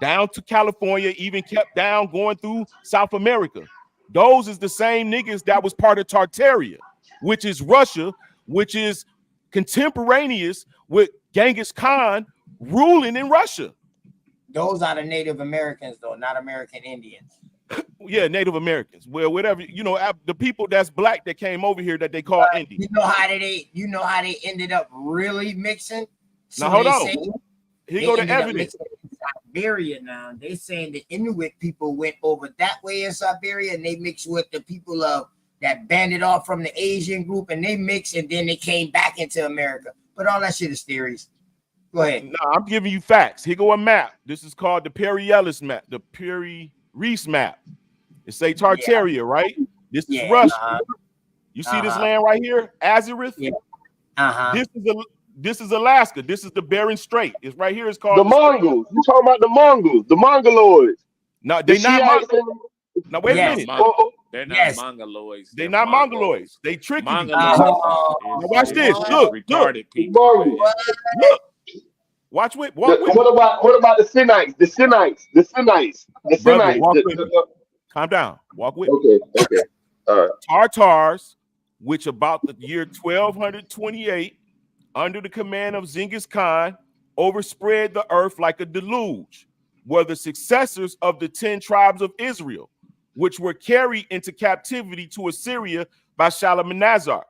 down to California, even kept down going through South America. Those is the same niggas that was part of Tartaria, which is Russia, which is contemporaneous with Genghis Khan ruling in Russia. Those are the Native Americans, though, not American Indians. Yeah, Native Americans. Well, whatever, the people that's black that came over here that they call Indians. You know how they ended up really mixing? So now hold on. Here go the evidence. Siberia now. They saying the Inuit people went over that way in Siberia and they mixed with the people that banded off from the Asian group and they mixed and then they came back into America. But all that shit is theories. Go ahead. No, I'm giving you facts. Here go a map. This is called the Perry-Ellis map, the Perry-Reese map. It say Tartaria, right? This is Russia. You see this land right here, Azareth? Yeah. This is Alaska. This is the Bering Strait. It's right here. It's called the Mongols. You talking about the Mongols, the Mongoloids? No, they not Mongols. Now wait a minute. They're not Mongoloids. They're not Mongoloids. They trick you. Now watch this. Look. Look. Watch with. What about the Sinites? The Sinites. Calm down. Walk with. Okay. All right. Tartars, which about the year 1228, under the command of Genghis Khan, overspread the earth like a deluge, were the successors of the 10 tribes of Israel, which were carried into captivity to Assyria by Shalmaneser.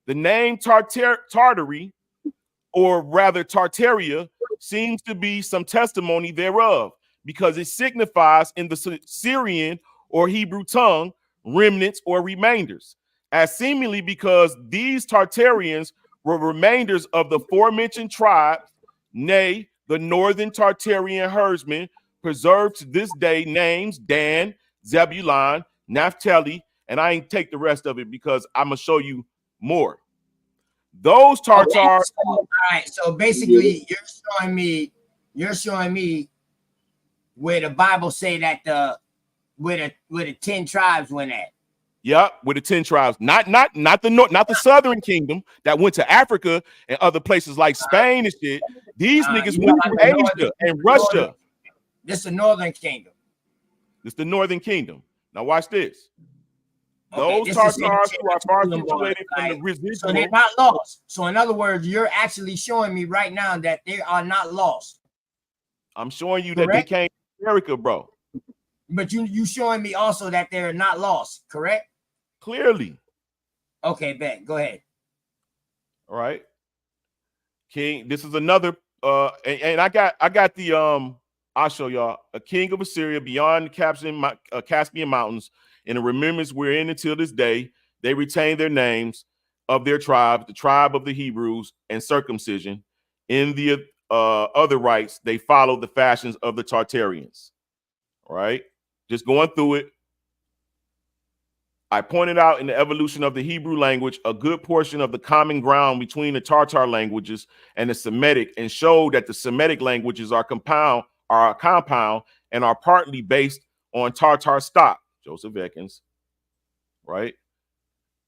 The name Tartary, or rather Tartaria, seems to be some testimony thereof, because it signifies in the Syrian or Hebrew tongue remnants or remainders, as seemingly because these Tartarians were remainders of the aforementioned tribes, nay, the northern Tartarian herdsmen, preserved to this day names Dan, Zebulun, Naphtali, and I ain't take the rest of it because I'm gonna show you more. Those Tartars. Okay, so, all right. So basically, you're showing me where the Bible say that where the 10 tribes went at. Yep, with the 10 tribes, not the southern kingdom that went to Africa and other places like Spain and shit. These niggas went to Asia and Russia. This is the northern kingdom. This is the northern kingdom. Now watch this. Okay, Those Tartars who are far situated from the residual. So they're not lost. So in other words, you're actually showing me right now that they are not lost. I'm showing you that they came to America, bro. But you showing me also that they're not lost, correct? Clearly. Okay, bet. Go ahead. All right. King, this is another and I got the I'll show y'all a king of Assyria beyond the Caspian Mountains. In the remembrance we're in until this day, they retain their names of their tribe, the tribe of the Hebrews, and circumcision. In the other rites, they follow the fashions of the Tartarians. All right, just going through it. I pointed out in the evolution of the Hebrew language a good portion of the common ground between the Tartar languages and the Semitic, and showed that the Semitic languages are compound and are partly based on Tartar stock. Joseph Ekins, right?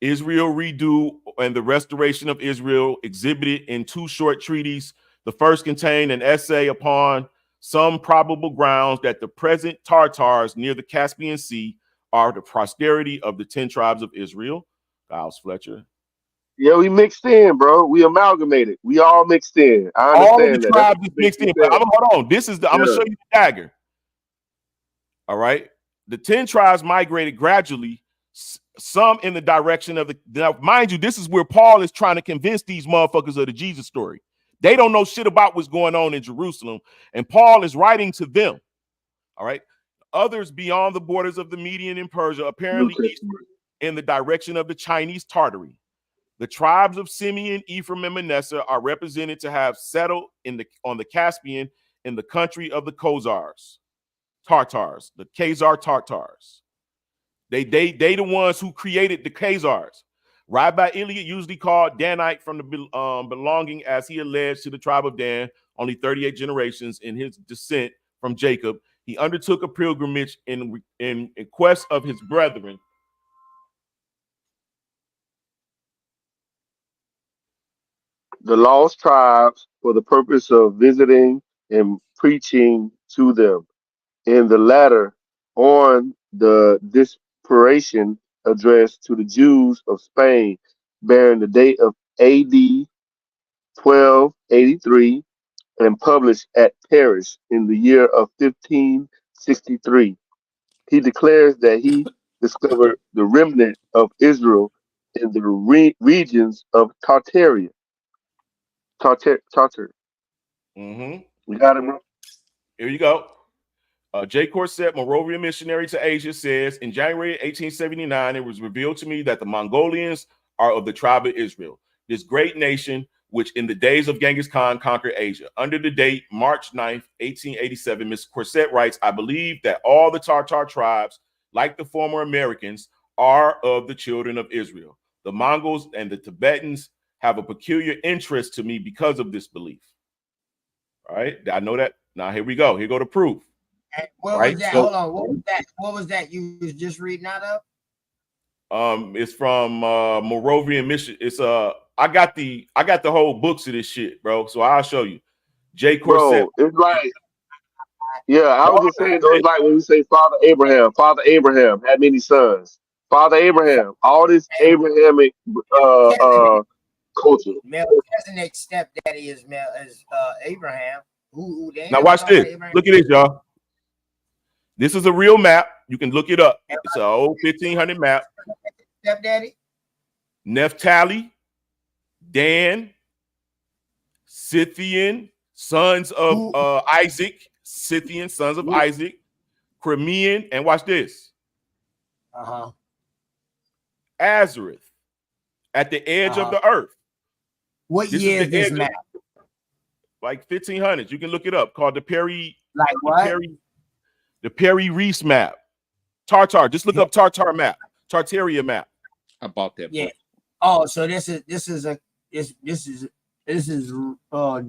Israel redo and the restoration of Israel exhibited in 2 short treatises. The first contained an essay upon some probable grounds that the present Tartars near the Caspian Sea are the posterity of the 10 tribes of Israel. Giles Fletcher. Yeah, we mixed in, bro. We amalgamated. We all mixed in. I All of understand the that. tribes is mixed in. But hold on. This is I'm gonna show you the dagger. All right. The 10 tribes migrated gradually, some in the direction of the. Now, mind you, this is where Paul is trying to convince these motherfuckers of the Jesus story. They don't know shit about what's going on in Jerusalem, and Paul is writing to them. All right. Others beyond the borders of the Median and Persia, apparently eastward in the direction of the Chinese Tartary. The tribes of Simeon, Ephraim, and Manasseh are represented to have settled on the Caspian in the country of the Tartars, the Khazar Tartars. They the ones who created the Khazars. Rabbi Eliot usually called Danite from the belonging, as he alleged, to the tribe of Dan, only 38 generations in his descent from Jacob. He undertook a pilgrimage in quest of his brethren. The lost tribes for the purpose of visiting and preaching to them. In the latter, on the dispersation addressed to the Jews of Spain, bearing the date of AD 1283 and published at Paris in the year of 1563. He declares that he discovered the remnant of Israel in the regions of Tartaria. Tartar. Mm-hmm. You got it, bro? Here you go. J. Corset, Moravian missionary to Asia, says, in January 1879, it was revealed to me that the Mongolians are of the tribe of Israel, this great nation which in the days of Genghis Khan conquered Asia. Under the date March 9th, 1887, Ms. Corset writes, I believe that all the Tartar tribes, like the former Americans, are of the children of Israel. The Mongols and the Tibetans have a peculiar interest to me because of this belief. All right, I know that. Now here we go. Here go the proof. What was that? Hold on. What was that? What was that you was just reading out of? It's from Moravian mission. It's I got the whole books of this shit, bro. So I'll show you. J. Corset. Bro, it's like, yeah, I was just saying though, it's like when we say Father Abraham had many sons. Father Abraham, all this Abrahamic culture. Melchizedek's stepdaddy is Abraham. Now watch this. Look at this, y'all. This is a real map. You can look it up. It's an old 1500 map. Stepdaddy? Naphtali, Dan, Scythian, sons of Isaac, Scythian, sons of Isaac, Crimean, and watch this. Azareth, at the edge of the earth. What year is this map? Like 1500s. You can look it up. Called the Perry. Like what? The Perry Reese map. Tartar. Just look up Tartar map. Tartaria map. I bought that. Yeah. Oh, so this is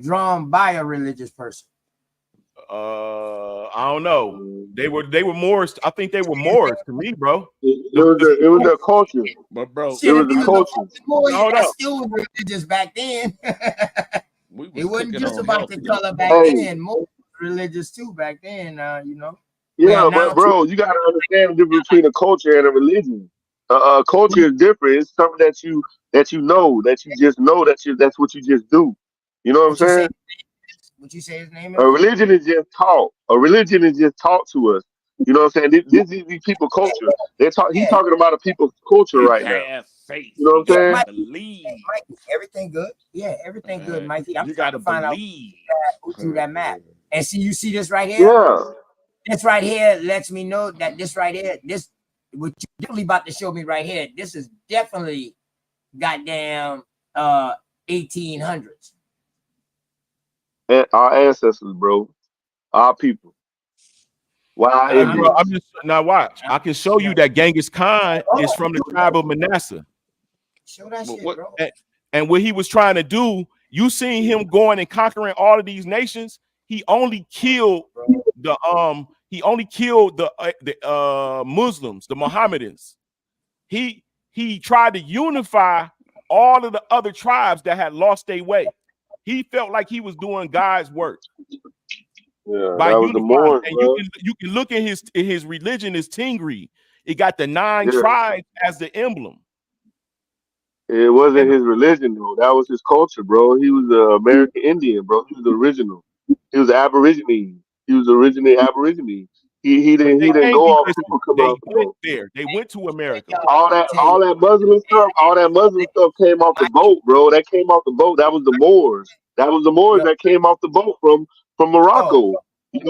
drawn by a religious person. I don't know. They were Moors. I think they were Moors to me, bro. It was their culture. But bro, Shit, it was the culture. Hold up. Still was religious back then. It wasn't just about the color back then. More religious too back then. You know. Yeah, but bro, you gotta understand the difference between a culture and a religion. Culture is different. It's something that you know, that you just know that's what you just do. You know what I'm saying? What you say his name is? A religion is just taught. A religion is just taught to us. You know what I'm saying? This is these people culture. He's talking about a people's culture right now. Faith. You know what I'm saying? Believe. Mikey, everything good? Yeah, everything good, Mikey. I'm you trying gotta to find believe. out who drew that map. And see, you see this right here? Yeah. This right here lets me know that this right here, this what you definitely about to show me right here. This is definitely goddamn 1800s. And our ancestors, bro. Our people. Why? Bro, I'm just now watch. I can show you that Genghis Khan is from the tribe of Manasseh. Show that shit, bro. And what he was trying to do, you seen him going and conquering all of these nations. He only killed the Muslims, the Mohammedans. He tried to unify all of the other tribes that had lost their way. He felt like he was doing God's work. Yeah, by that was the Moors, and bro. you can look at his religion is Tingri. It got the 9 tribes as the emblem. It wasn't his religion though. That was his culture, bro. He was an American Indian, bro. He was the original. He was Aborigine. He was originally Aborigine. He didn't go off people come up. Went there. They went to America. All that Muslim stuff came off the boat, bro. That came off the boat. That was the Moors. That was the Moors that came off the boat from Morocco.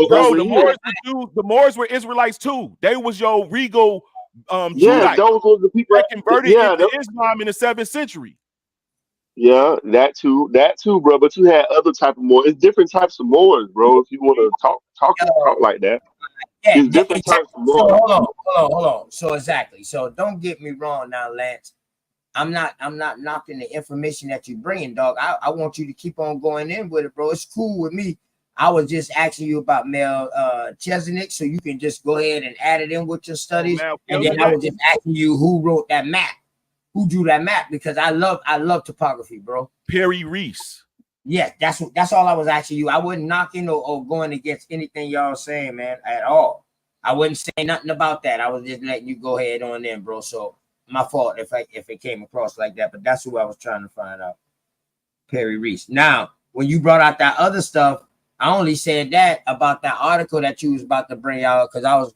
Bro, the Moors were Israelites too. They was your regal yeah, Judites those were the people that converted into Islam in the 7th century. Yeah, that too, bro. But you had other type of Moors. It's different types of Moors, bro. If you want to talk like that, it's different types of Moors. So hold on. So exactly. So don't get me wrong now, Lance. I'm not knocking the information that you're bringing, dog. I want you to keep on going in with it, bro. It's cool with me. I was just asking you about Melchizedek, so you can just go ahead and add it in with your studies. And then I was just asking you who wrote that map, who drew that map, because I love topography, bro. Perry Reese. Yeah, that's all I was asking you. I wasn't knocking or going against anything y'all saying, man, at all. I wouldn't say nothing about that. I was just letting you go ahead on in, bro. So my fault if it came across like that, but that's who I was trying to find out. Perry Reese. Now, when you brought out that other stuff, I only said that about that article that you was about to bring out because I was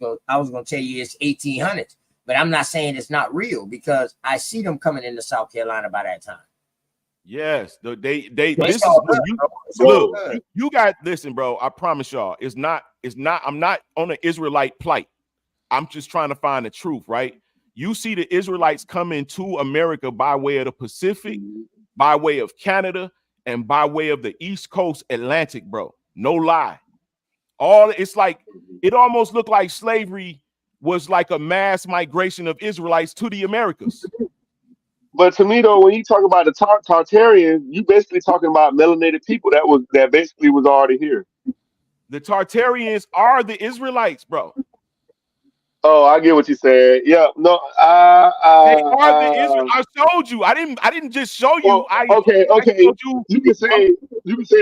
gonna tell you it's 1800s, but I'm not saying it's not real because I see them coming into South Carolina by that time. Yes, this is you got listen, bro. I promise y'all, it's not. I'm not on an Israelite plight. I'm just trying to find the truth, right? You see the Israelites coming to America by way of the Pacific, by way of Canada, and by way of the East Coast Atlantic, bro. No lie. It's like it almost looked like slavery was like a mass migration of Israelites to the Americas. But to me, though, when you talk about the Tartarians, you basically talking about melanated people that basically was already here. The Tartarians are the Israelites, bro. Oh, I get what you said. Yeah, no, they are the Israelites. I showed you. I didn't just show you. Okay. You can say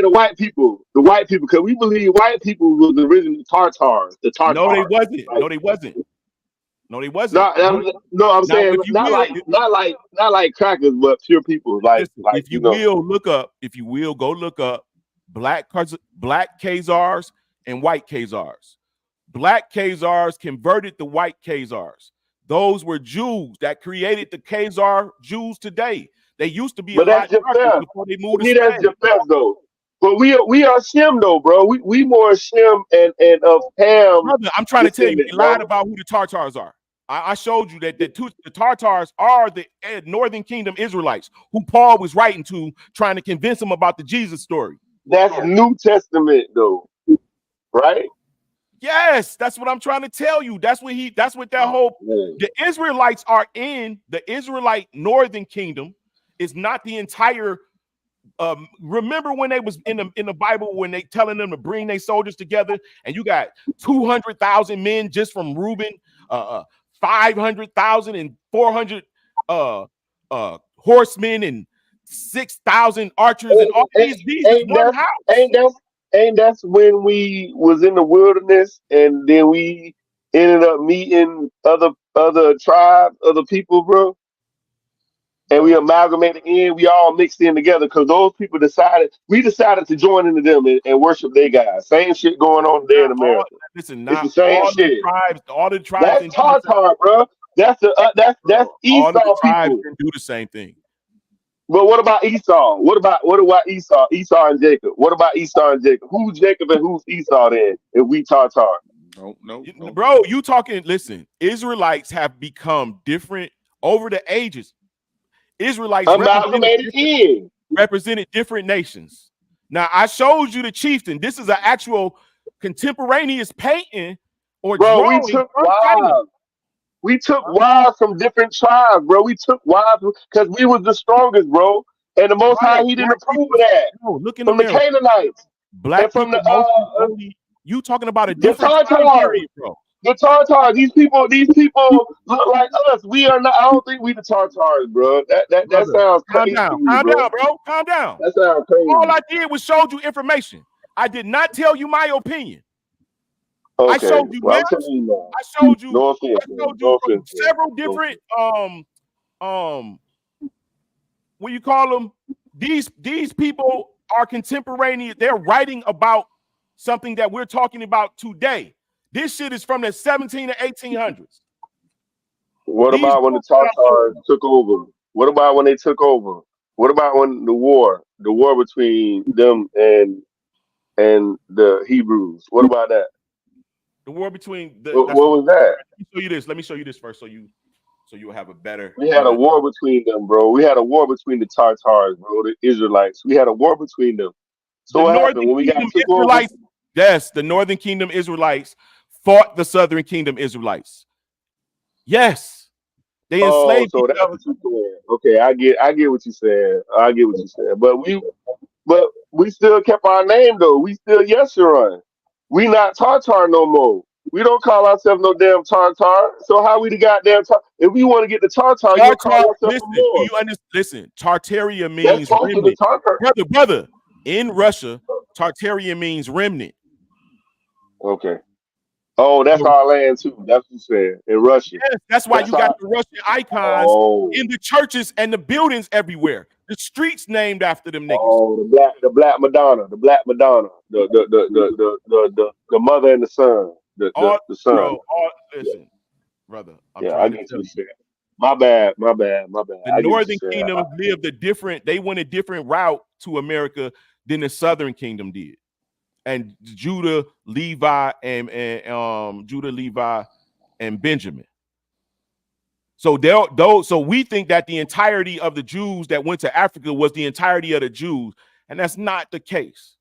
the white people, because we believe white people was the original Tartars. The Tartars. No, they wasn't. No, they wasn't. No, I'm saying not like crackers, but pure people. Like if you will look up, go look up black Khazars and white Khazars. Black Khazars converted the white Khazars. Those were Jews that created the Khazar Jews today. They used to be a lot darker before they moved to Spain. That's Japheth, though. But we are Shem though, bro. We more Shem and of Ham. Brother, I'm trying to tell you, they lied about who the Tartars are. I showed you that the Tartars are the Northern Kingdom Israelites who Paul was writing to, trying to convince them about the Jesus story. That's New Testament though, right? Yes, that's what I'm trying to tell you. That's what that whole the Israelites are in the Israelite Northern Kingdom is not the entire. Remember when they was in the Bible when they telling them to bring their soldiers together, and you got 200,000 men just from Reuben, 500,000 and 400 horsemen and 6,000 archers and all these is one house. Ain't that's when we was in the wilderness and then we ended up meeting other tribes, other people, bro. And we amalgamated in, we all mixed in together because those people decided to join into them and worship their God. Same shit going on there in America. Listen, it's the same shit. All the tribes. That's Tartar, bro. That's Esau all the tribes people. can do the same thing. But what about Esau? What about Esau? Esau and Jacob. What about Esau and Jacob? Who's Jacob and who's Esau then? If we Tartar. No. Bro, you talking, listen, Israelites have become different over the ages. Israelites represented different nations. Now, I showed you the chieftain. This is an actual contemporaneous painting or drawing. We took wives from different tribes, bro. We took wives because we was the strongest, bro. And the Most High, He didn't approve of that. No, look in from the Canaanites. Black and from people, you talking about a different Tartars, period, bro. The Tartars, these people look like us. We are not. I don't think we the Tartars, bro. That sounds crazy. Calm down, bro. Calm down. That sounds crazy. All I did was showed you information. I did not tell you my opinion. Okay. I showed you maps. I showed you. No offense, from several different what you call them? These people are contemporaneous. They're writing about something that we're talking about today. This shit is from the 17 to 1800s. What about when the Tartars took over? What about when they took over? What about when the war between them and the Hebrews? What about that? The war between what was that? Let me show you this first, so you'll have a better. We had a war between them, bro. We had a war between the Tartars, bro. The Israelites. We had a war between them. So what happened when we got took over? Yes, the Northern Kingdom Israelites fought the Southern Kingdom Israelites. Yes, they enslaved. So that's what you're saying. Okay, I get what you're saying. I get what you're saying. But we still kept our name though. We still Yeshurun. We not Tartar no more. We don't call ourselves no damn Tartar. So how we the goddamn Tartar? If we want to get the Tartar, you call yourself more. Listen, Tartaria means remnant. Brother, in Russia, Tartaria means remnant. Okay. Oh, that's our land too. That's what you said. In Russia. Yes, that's why you got the Russian icons in the churches and the buildings everywhere. The streets named after them niggas. Oh, the black Madonna, the mother and the son, the son. Bro, listen, brother. I'm trying to tell you. My bad. The Northern Kingdom lived they went a different route to America than the Southern Kingdom did. And Judah, Levi, and Benjamin. So we think that the entirety of the Jews that went to Africa was the entirety of the Jews, and that's not the case.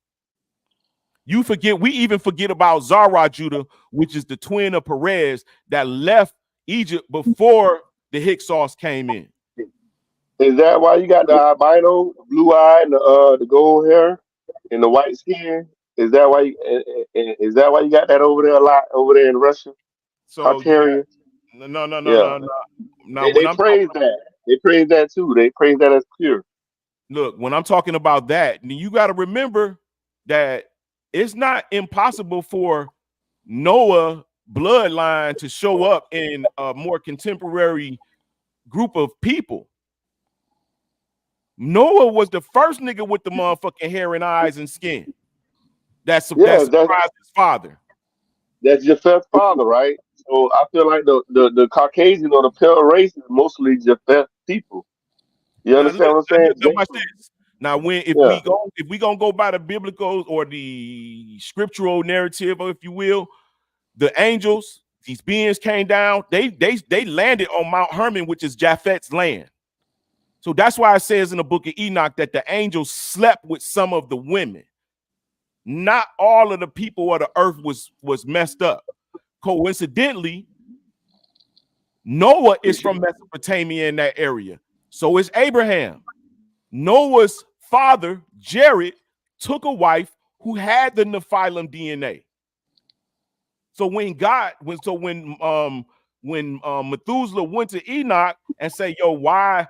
We even forget about Zara Judah, which is the twin of Perez that left Egypt before the Hyksos came in. Is that why you got the albino, blue eye, and the gold hair and the white skin? Is that why you got that over there a lot over there in Russia? So yeah. No. They praise that. They praise that too. They praise that as pure. Look, when I'm talking about that, you got to remember that it's not impossible for Noah bloodline to show up in a more contemporary group of people. Noah was the first nigga with the motherfucking hair and eyes and skin. That surprised his father. That's Japheth's father, right? So I feel like the Caucasian or the pale race is mostly Japheth people. You understand what I'm saying? Now, if we gonna go by the biblical or the scriptural narrative, or if you will, the angels, these beings came down. They landed on Mount Hermon, which is Japhet's land. So that's why it says in the book of Enoch that the angels slept with some of the women. Not all of the people of the earth was messed up. Coincidentally, Noah is from Mesopotamia in that area. So is Abraham. Noah's father, Jared, took a wife who had the Nephilim DNA. So when Methuselah went to Enoch and said, yo, why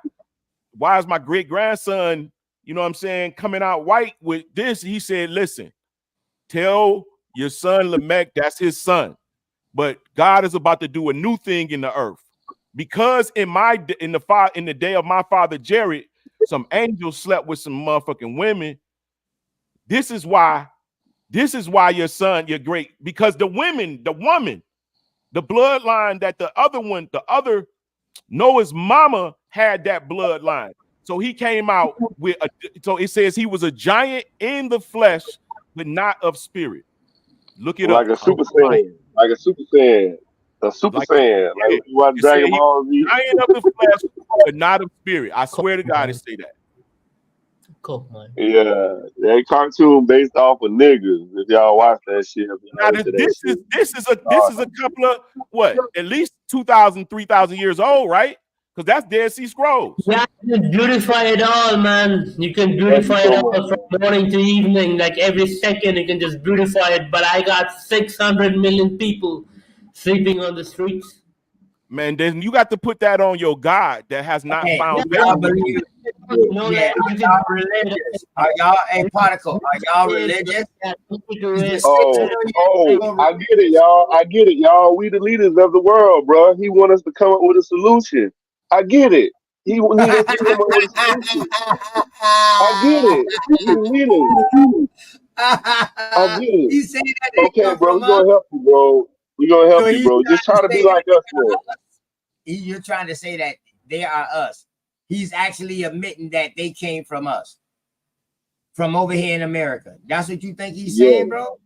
is my great grandson, you know what I'm saying, coming out white with this? He said, listen, tell your son Lamech that's his son, but God is about to do a new thing in the earth. Because in the day of my father Jared, some angels slept with some motherfucking women. This is why your son, your great, because the woman, the bloodline that the other Noah's mama had that bloodline. So he came out with so it says he was a giant in the flesh, but not of spirit. Look it like up. A Super Saiyan. Like a Super Saiyan. A Super Saiyan. Like you watch Dragon Ball Z. Giant of the flesh, but not of spirit. I swear to God, it say that. Cool, man. Yeah, that cartoon based off of niggas. If y'all watch that shit, now this is a couple of what, at least 2,000, 3,000 years old, right? Because that's Dead Sea Scrolls. Yeah, you can beautify it all, man. You can beautify it all from morning to evening, like every second you can just beautify it. But I got 600 million people sleeping on the streets. Man, then you got to put that on your God that has not found y'all favor. believe are y'all religious? Are y'all a particle? Are y'all religious? Oh, I get it, y'all. I get it, y'all. We the leaders of the world, bro. He want us to come up with a solution. I get it. He need us to come up with a solution. I get it. We the leaders. I get it. You say that okay, bro. We're gonna help you, bro. We're gonna help you, bro. Just try to be like us, bro. You're trying to say that they are us. He's actually admitting that they came from us, from over here in America. That's what you think he's saying, bro?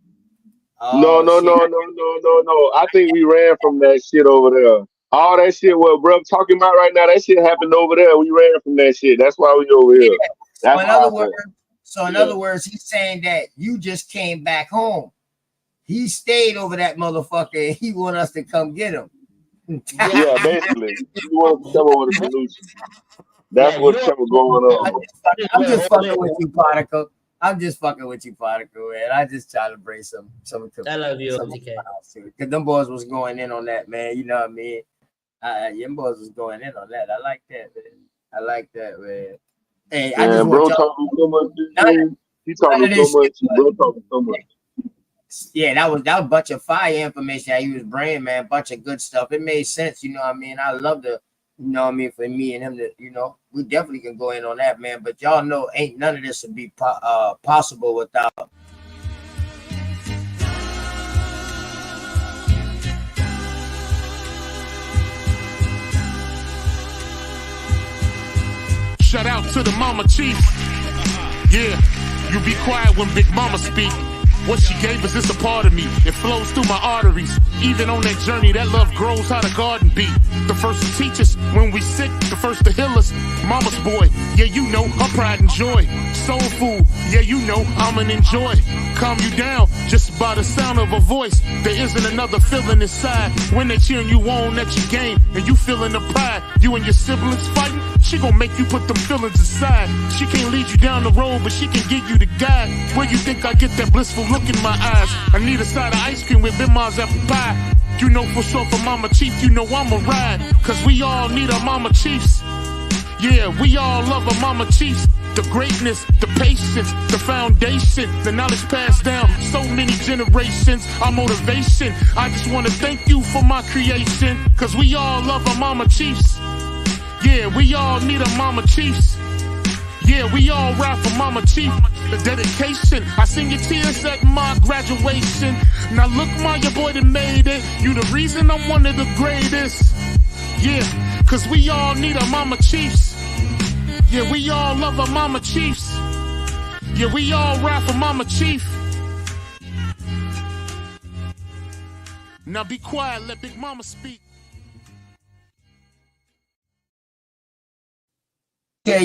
No. I think we ran from that shit over there. All that shit what bro talking about right now, that shit happened over there. We ran from that shit. That's why we over here. That's in other words, he's saying that you just came back home. He stayed over that motherfucker and he want us to come get him. Yeah, basically. He wants to come up with a solution. That's what's going on. I'm just fucking with you, Particle. I'm just fucking with you, Particle, man. I just try to bring some I love you, because them boys was going in on that, man. You know what I mean? Them boys was going in on that. I like that, man. Hey, I just bro want talking so much. He talking so much. Bro talking so much. Yeah, that was a bunch of fire information that he was bringing, man. Bunch of good stuff. It made sense, you know what I mean? I love the, you know what I mean, for me and him to, you know, we definitely can go in on that, man. But y'all know ain't none of this would be possible without. Shout out to the Mama Chief. Yeah, you be quiet when Big Mama speak. What she gave us is a part of me. It flows through my arteries. Even on that journey, that love grows how the garden be. The first to teach us when we sick, the first to heal us. Mama's boy, yeah, you know, her pride and joy. Soul food, yeah, you know, I'm an enjoy. Calm you down just by the sound of her voice. There isn't another feeling inside when they cheering you on at your game and you feeling the pride. You and your siblings fighting, she gon' make you put them feelings aside. She can't lead you down the road, but she can give you the guide. Where you think I get that blissful look in my eyes? I need a side of ice cream with Big Ma's apple pie. You know for sure for Mama Chief, you know I'ma ride. Cause we all need our Mama Chiefs. Yeah, we all love our Mama Chiefs. The greatness, the patience, the foundation, the knowledge passed down so many generations, our motivation. I just wanna thank you for my creation. Cause we all love our Mama Chiefs. Yeah, we all need our Mama Chiefs. Yeah, we all ride for Mama Chief. The dedication, I seen your tears at my graduation. Now look, Ma, your boy that made it. You the reason I'm one of the greatest. Yeah, cause we all need our Mama Chiefs. Yeah, we all love our Mama Chiefs. Yeah, we all rap for Mama Chief. Now be quiet, let Big Mama speak. Let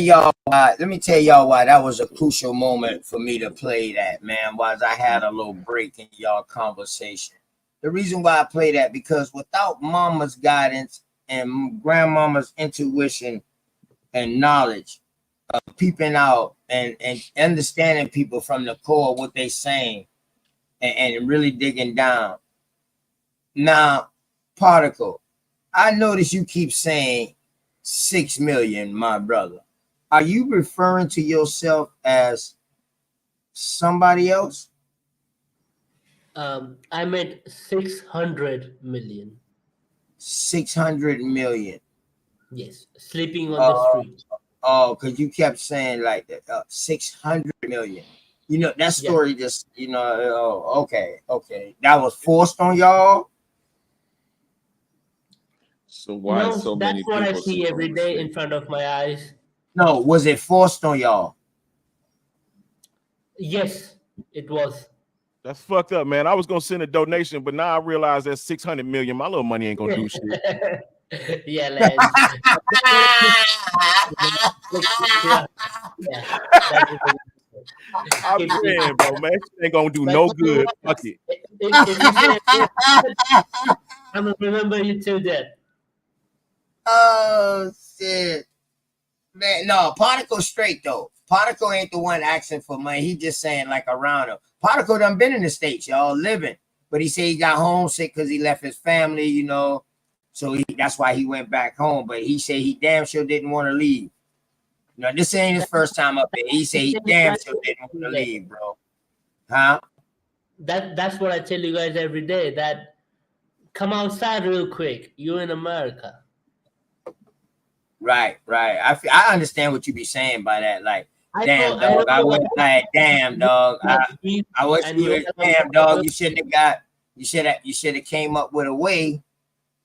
me tell y'all why that was a crucial moment for me to play that, man, was I had a little break in y'all conversation. The reason why I play that, because without mama's guidance and grandmama's intuition and knowledge of peeping out and understanding people from the core, what they saying, and really digging down. Now, Particle, I notice you keep saying 6 million, my brother. Are you referring to yourself as somebody else? I meant 600 million. 600 million. Yes, sleeping on the street. Oh, because you kept saying like that. 600 million. You know, that story just, you know, oh, okay. That was forced on y'all? So why No, so that's many what I people see sleep every on the day street? in front of my eyes. No, was it forced on y'all? Yes, it was. That's fucked up, man. I was gonna send a donation, but now I realize that's 600 million. My little money ain't gonna do shit. Yeah, Lance. I'm saying, bro, man, shit ain't gonna do no good. Fuck it. If you say I'm gonna remember you till death. Oh shit. Man, no, Particle straight though. Particle ain't the one asking for money. He just saying like around him. Particle done been in the States, y'all, living. But he said he got homesick because he left his family, you know. So that's why he went back home. But he said he damn sure didn't want to leave. No, this ain't his first time up there. He said he damn sure didn't want to leave, bro. Huh? That's what I tell you guys every day. That come outside real quick. You're in America. Right. I understand what you be saying by that. Like, damn, dog. I wish, like, damn, dog. I wish you, damn, dog. You shouldn't have you should have came up with a way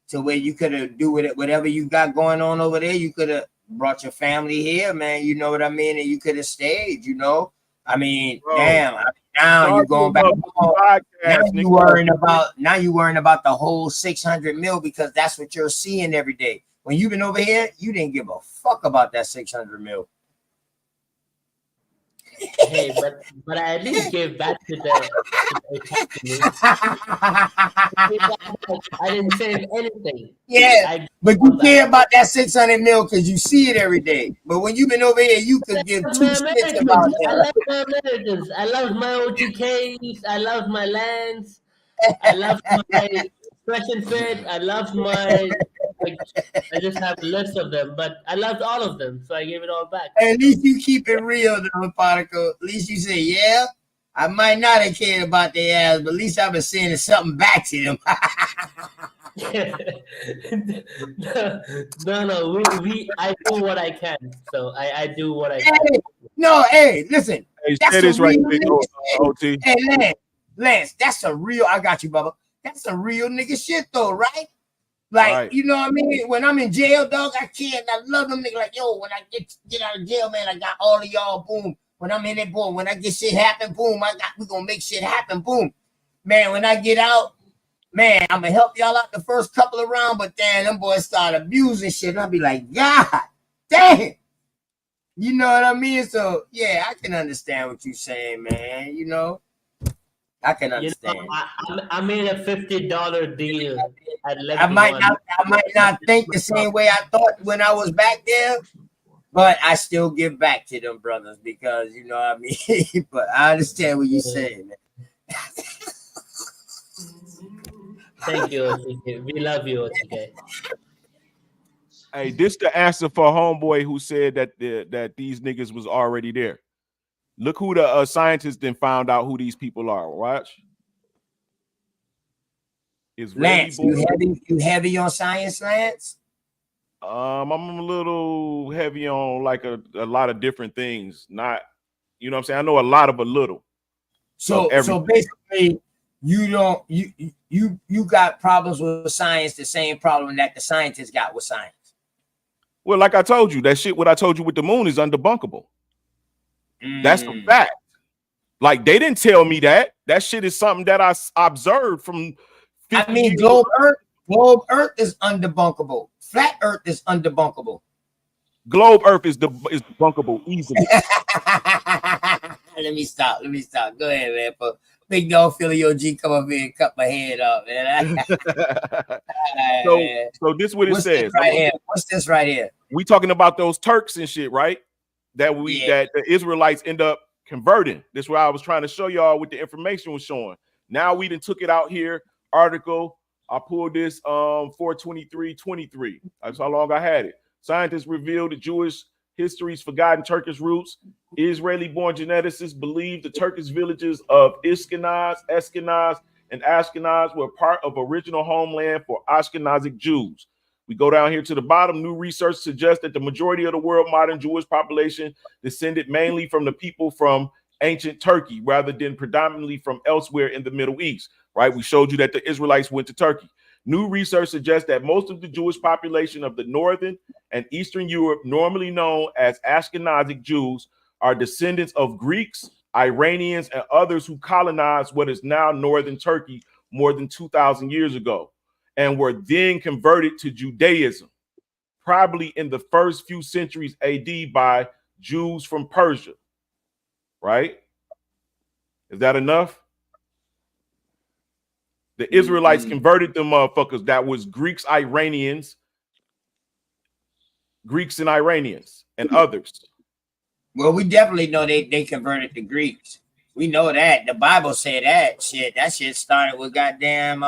to where you could have do with it, whatever you got going on over there. You could have brought your family here, man. You know what I mean? And you could have stayed, you know? I mean, bro, damn. Now you're going back home. Now you worrying about the whole 600 mil because that's what you're seeing every day. When you've been over here, you didn't give a fuck about that 600 mil. Hey, but I at least gave back to the I didn't save anything. Yeah, but you care about that 600 mil because you see it every day. But when you've been over here, you could give two shits about that. I love my Americans. I love my OTKs. I love my lands. I love my fresh and fit. I love my. I just have a list of them, but I loved all of them, so I gave it all back. At least you keep it real, though, Particle. At least you say, yeah, I might not have cared about their ass, but at least I've been saying something back to them. No, I do what I can. So I do what I can. No, hey, listen. Hey, that's this right real quick, OT. Hey, Lance, that's a real, I got you, Bubba. That's a real nigga shit, though, right? Like, you know what I mean? When I'm in jail, dog, I can't. I love them niggas. Like, yo, when I get out of jail, man, I got all of y'all, boom. When I'm in it, boom. When I get shit happen, boom. We gonna make shit happen, boom. Man, when I get out, man, I'm gonna help y'all out the first couple of rounds, but then them boys start abusing shit. And I'll be like, God damn. You know what I mean? So, yeah, I can understand what you're saying, man. You know? I can understand. You know, I made a $50 deal at I might not think the same way I thought when I was back there, but I still give back to them brothers because you know what I mean. But I understand what you're saying, man. Thank you, OTK. We love you, OTK. Hey, this the answer for homeboy who said that that these niggas was already there. Look who the scientists then found out who these people are. Watch. Is Lance, you heavy on science, Lance? I'm a little heavy on like a lot of different things. Not, you know what I'm saying? I know a lot of a little. So basically, you got problems with science, the same problem that the scientists got with science. Well, like I told you, that shit what I told you with the moon is undebunkable. That's a fact. Like, they didn't tell me that. That shit is something that I observed from 50 I mean, years globe Earth is undebunkable. Flat Earth is undebunkable. Globe Earth is debunkable easily. Let me stop. Go ahead, man. But big dog Philly OG come up here and cut my head off, man. So this is what it says. What's this right here? We talking about those Turks and shit, right? That the Israelites end up converting. This is what I was trying to show y'all what the information was showing. Now we done took it out here. Article. I pulled this 423:23. That's how long I had it. Scientists revealed the Jewish history's forgotten Turkish roots. Israeli-born geneticists believe the Turkish villages of Eskenaz, and Ashkenaz were part of original homeland for Ashkenazic Jews. We go down here to the bottom. New research suggests that the majority of the world modern Jewish population descended mainly from the people from ancient Turkey rather than predominantly from elsewhere in the Middle East, right? We showed you that the Israelites went to Turkey. New research suggests that most of the Jewish population of the northern and eastern Europe, normally known as Ashkenazic Jews, are descendants of Greeks, Iranians, and others who colonized what is now northern Turkey more than 2,000 years ago and were then converted to Judaism, probably in the first few centuries AD by Jews from Persia, right? Is that enough? The Israelites converted them motherfuckers. That was Greeks, Iranians, Greeks and Iranians, and others. Well, we definitely know they converted the Greeks. We know that. The Bible said that shit. That shit started with goddamn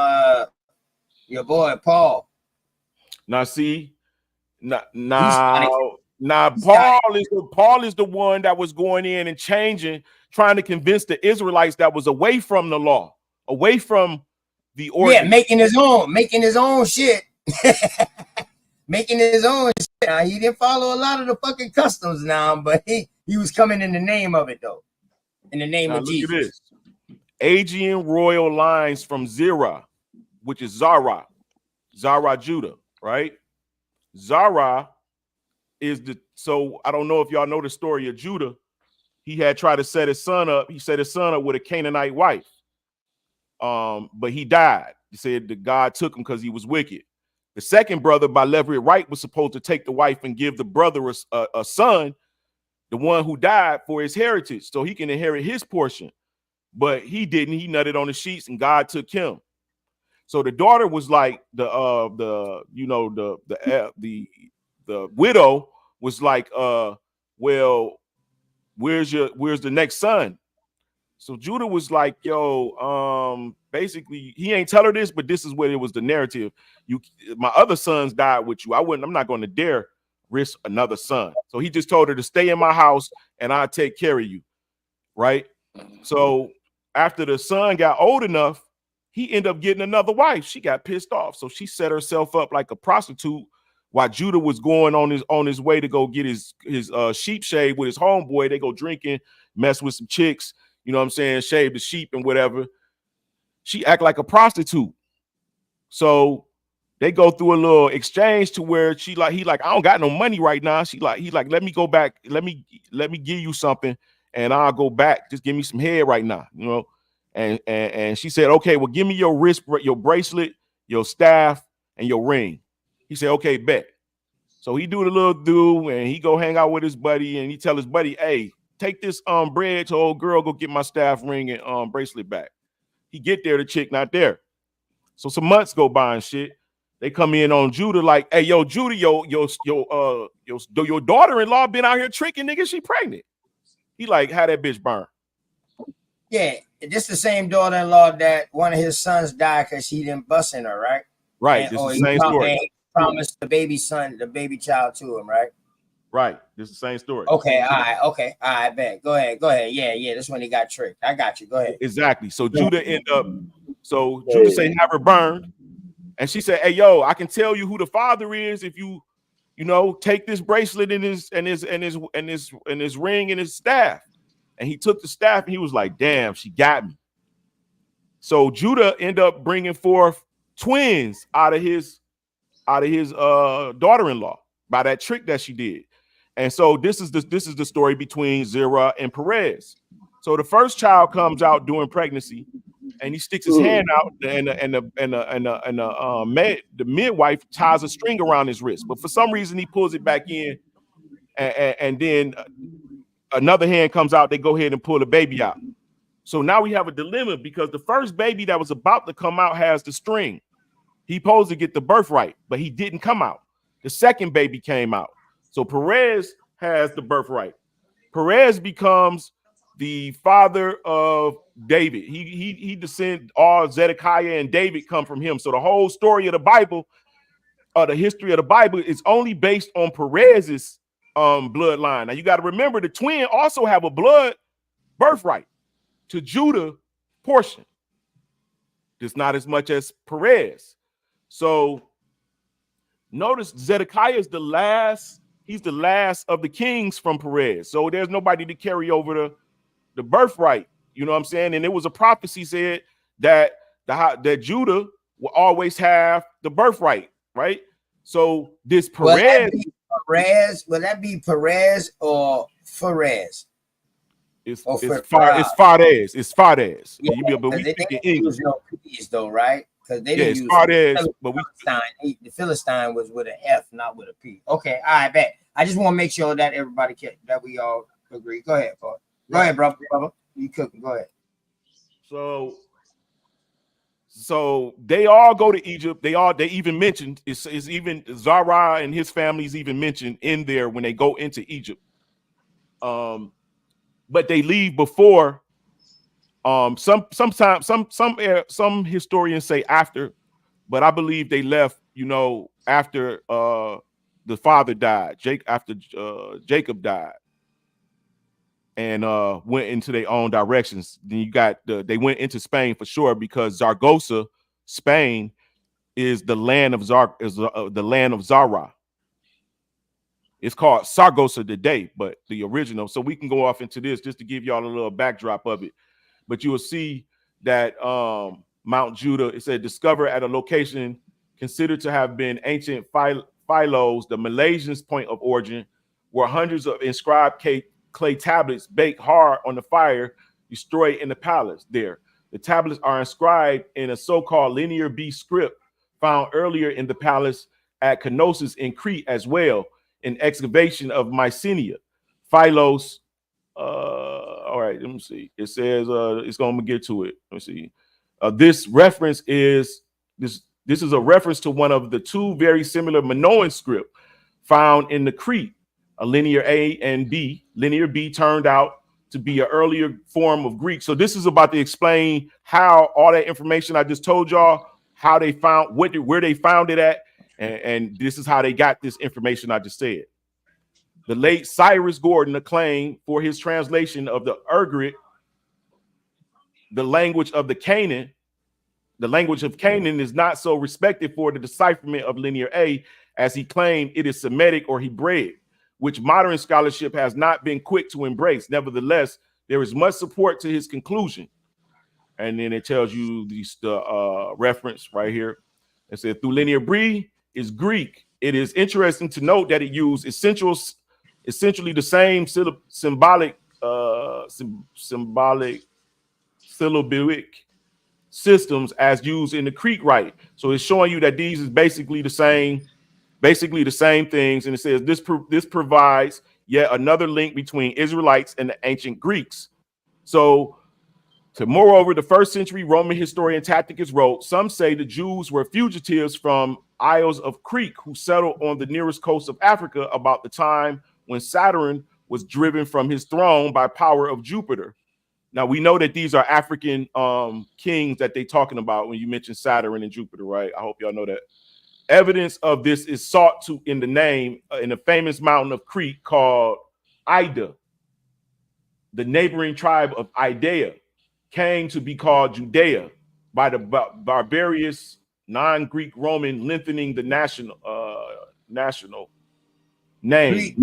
your boy Paul. Now see, Paul is the one that was going in and changing, trying to convince the Israelites that was away from the law, away from the ordinance. Yeah, making his own shit. Making his own shit. Now, he didn't follow a lot of the fucking customs now, but he was coming in the name of it though. In the name of Jesus. Look at this. Aegean royal lines from Zerah, which is Zara, Judah, right? Zara is so I don't know if y'all know the story of Judah. He had tried to set his son up. He set his son up with a Canaanite wife. But he died. He said that God took him because he was wicked. The second brother, by levirate right, was supposed to take the wife and give the brother a son, the one who died, for his heritage, so he can inherit his portion. But he didn't. He nutted on the sheets, and God took him. So the daughter was like the widow was like, well, where's the next son? So Judah was like, yo, basically, he ain't tell her this, but this is what it was the narrative. My other sons died with you. I'm not going to dare risk another son. So he just told her to stay in my house and I'll take care of you. Right. So after the son got old enough, he ended up getting another wife. She got pissed off. So she set herself up like a prostitute while Judah was going on his way to go get his sheep shaved with his homeboy. They go drinking, mess with some chicks. You know what I'm saying? Shave the sheep and whatever. She act like a prostitute. So they go through a little exchange to where he like, I don't got no money right now. He like, let me go back. Let me give you something and I'll go back. Just give me some head right now, you know? And she said, okay, well, give me your wrist, your bracelet, your staff, and your ring. He said, okay, bet. So he do the little do and he go hang out with his buddy and he tell his buddy, hey, take this bread to old girl, go get my staff ring and bracelet back. He get there, the chick not there. So some months go by and shit. They come in on Judah like, hey, yo, Judah, your daughter-in-law been out here tricking niggas. She pregnant. He like, how that bitch burn? Yeah, this the same daughter-in-law that one of his sons died because he didn't bust in her, right? Right. This is the same story. He promised the baby child to him, right? Right. This is the same story. Okay, all right, bet. Go ahead. Yeah, this one he got tricked. I got you. Go ahead. Exactly. So Judah Judah say have her burned. And she said, hey, yo, I can tell you who the father is if you take this bracelet and his ring and his staff. And he took the staff and he was like, damn, she got me. So Judah ended up bringing forth twins out of his daughter-in-law by that trick that she did. And so this is the story between Zerah and Perez. So the first child comes out during pregnancy, and he sticks his hand out, and the midwife ties a string around his wrist. But for some reason, he pulls it back in, and then another hand comes out. They go ahead and pull the baby out. So now we have a dilemma because the first baby that was about to come out has the string. He supposed to get the birthright, but he didn't come out. The second baby came out. So Perez has the birthright. Perez becomes the father of David. He descend, all Zedekiah and David come from him. So the whole story of the Bible, the history of the Bible, is only based on Perez's bloodline. Now you got to remember the twin also have a blood birthright to Judah portion. Just not as much as Perez. So notice Zedekiah is the last. He's the last of the kings from Perez. So there's nobody to carry over the birthright. You know what I'm saying? And it was a prophecy said that that Judah will always have the birthright, right? So this Perez. Will that be Perez or Ferez? It's Fardez. It's Fardez. Yeah, but we they speak didn't English. use no P's though, right? Because they didn't use Fardez, but the Philistine was with an F, not with a P. Okay, all right, bet. I just want to make sure that everybody that we all agree. Go ahead, Paul. Go ahead, brother. You cooking? Go ahead. So they all go to Egypt. They even mentioned it's even Zara and his family's even mentioned in there when they go into Egypt. But they leave before. Sometimes some historians say after, but I believe they left. After the father died, after Jacob died, and went into their own directions. Then you got they went into Spain for sure because Zaragoza, Spain, is the land of the land of Zara. It's called Saragossa today, but the original. So we can go off into this just to give y'all a little backdrop of it. But you will see that Mount Judah, it said, discovered at a location considered to have been ancient Philos, the Malaysians' point of origin, where hundreds of inscribed clay tablets baked hard on the fire destroyed in the palace there. The tablets are inscribed in a so-called linear B script found earlier in the palace at Knossos in Crete as well. In excavation of Mycenae, Philos. All right, let me see. It says it's going to get to it. Let me see. This reference is this is a reference to one of the two very similar Minoan script found in the Crete, a linear A and B. Linear B turned out to be an earlier form of Greek. So this is about to explain how all that information I just told y'all, how they found where they found it at. And this is how they got this information I just said. The late Cyrus Gordon acclaimed for his translation of the Ugaritic, the language of Canaan. The language of Canaan is not so respected for the decipherment of linear A as he claimed it is Semitic or Hebraic, which modern scholarship has not been quick to embrace. Nevertheless, there is much support to his conclusion. And then it tells you the reference right here. It says through linear B is Greek. It is interesting to note that it used essentially the same syllabic systems as used in the Greek rite. So it's showing you that these is basically the same things. And it says this provides yet another link between Israelites and the ancient Greeks. Moreover, the first century Roman historian Tacitus wrote, some say the Jews were fugitives from Isles of Crete who settled on the nearest coast of Africa about the time when Saturn was driven from his throne by power of Jupiter. Now, we know that these are African kings that they're talking about when you mention Saturn and Jupiter, right? I hope y'all know that. Evidence of this is sought to in the name in the famous mountain of Crete called Ida. The neighboring tribe of Idea came to be called Judea by the barbarous non-Greek Roman lengthening the national name.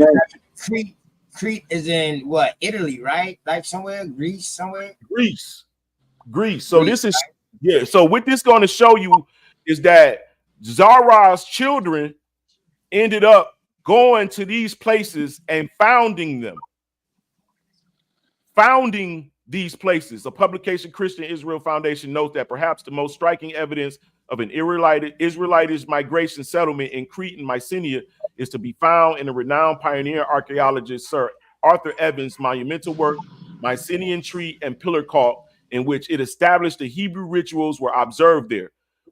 Crete is in what? Italy, right? Like somewhere, Greece, somewhere. Greece. So this is So what this going to show you is that Zara's children ended up going to these places and founding them. Founding these places. A publication, Christian Israel Foundation, notes that perhaps the most striking evidence of an Israelitish migration settlement in Crete and Mycenae is to be found in the renowned pioneer archaeologist Sir Arthur Evans' monumental work, Mycenaean Tree and Pillar Cult, in which it established the Hebrew rituals were observed there.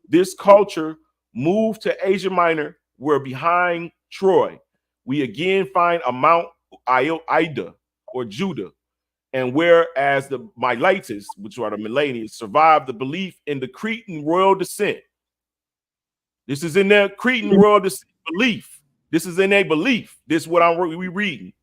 This culture moved to Asia Minor, where behind Troy, we again find a Mount Ida or Judah, and whereas the Miletus, which are the Millennials, survived the belief in the Cretan royal descent. This is in their Cretan royal descent belief. This is in a belief. This is what we reading.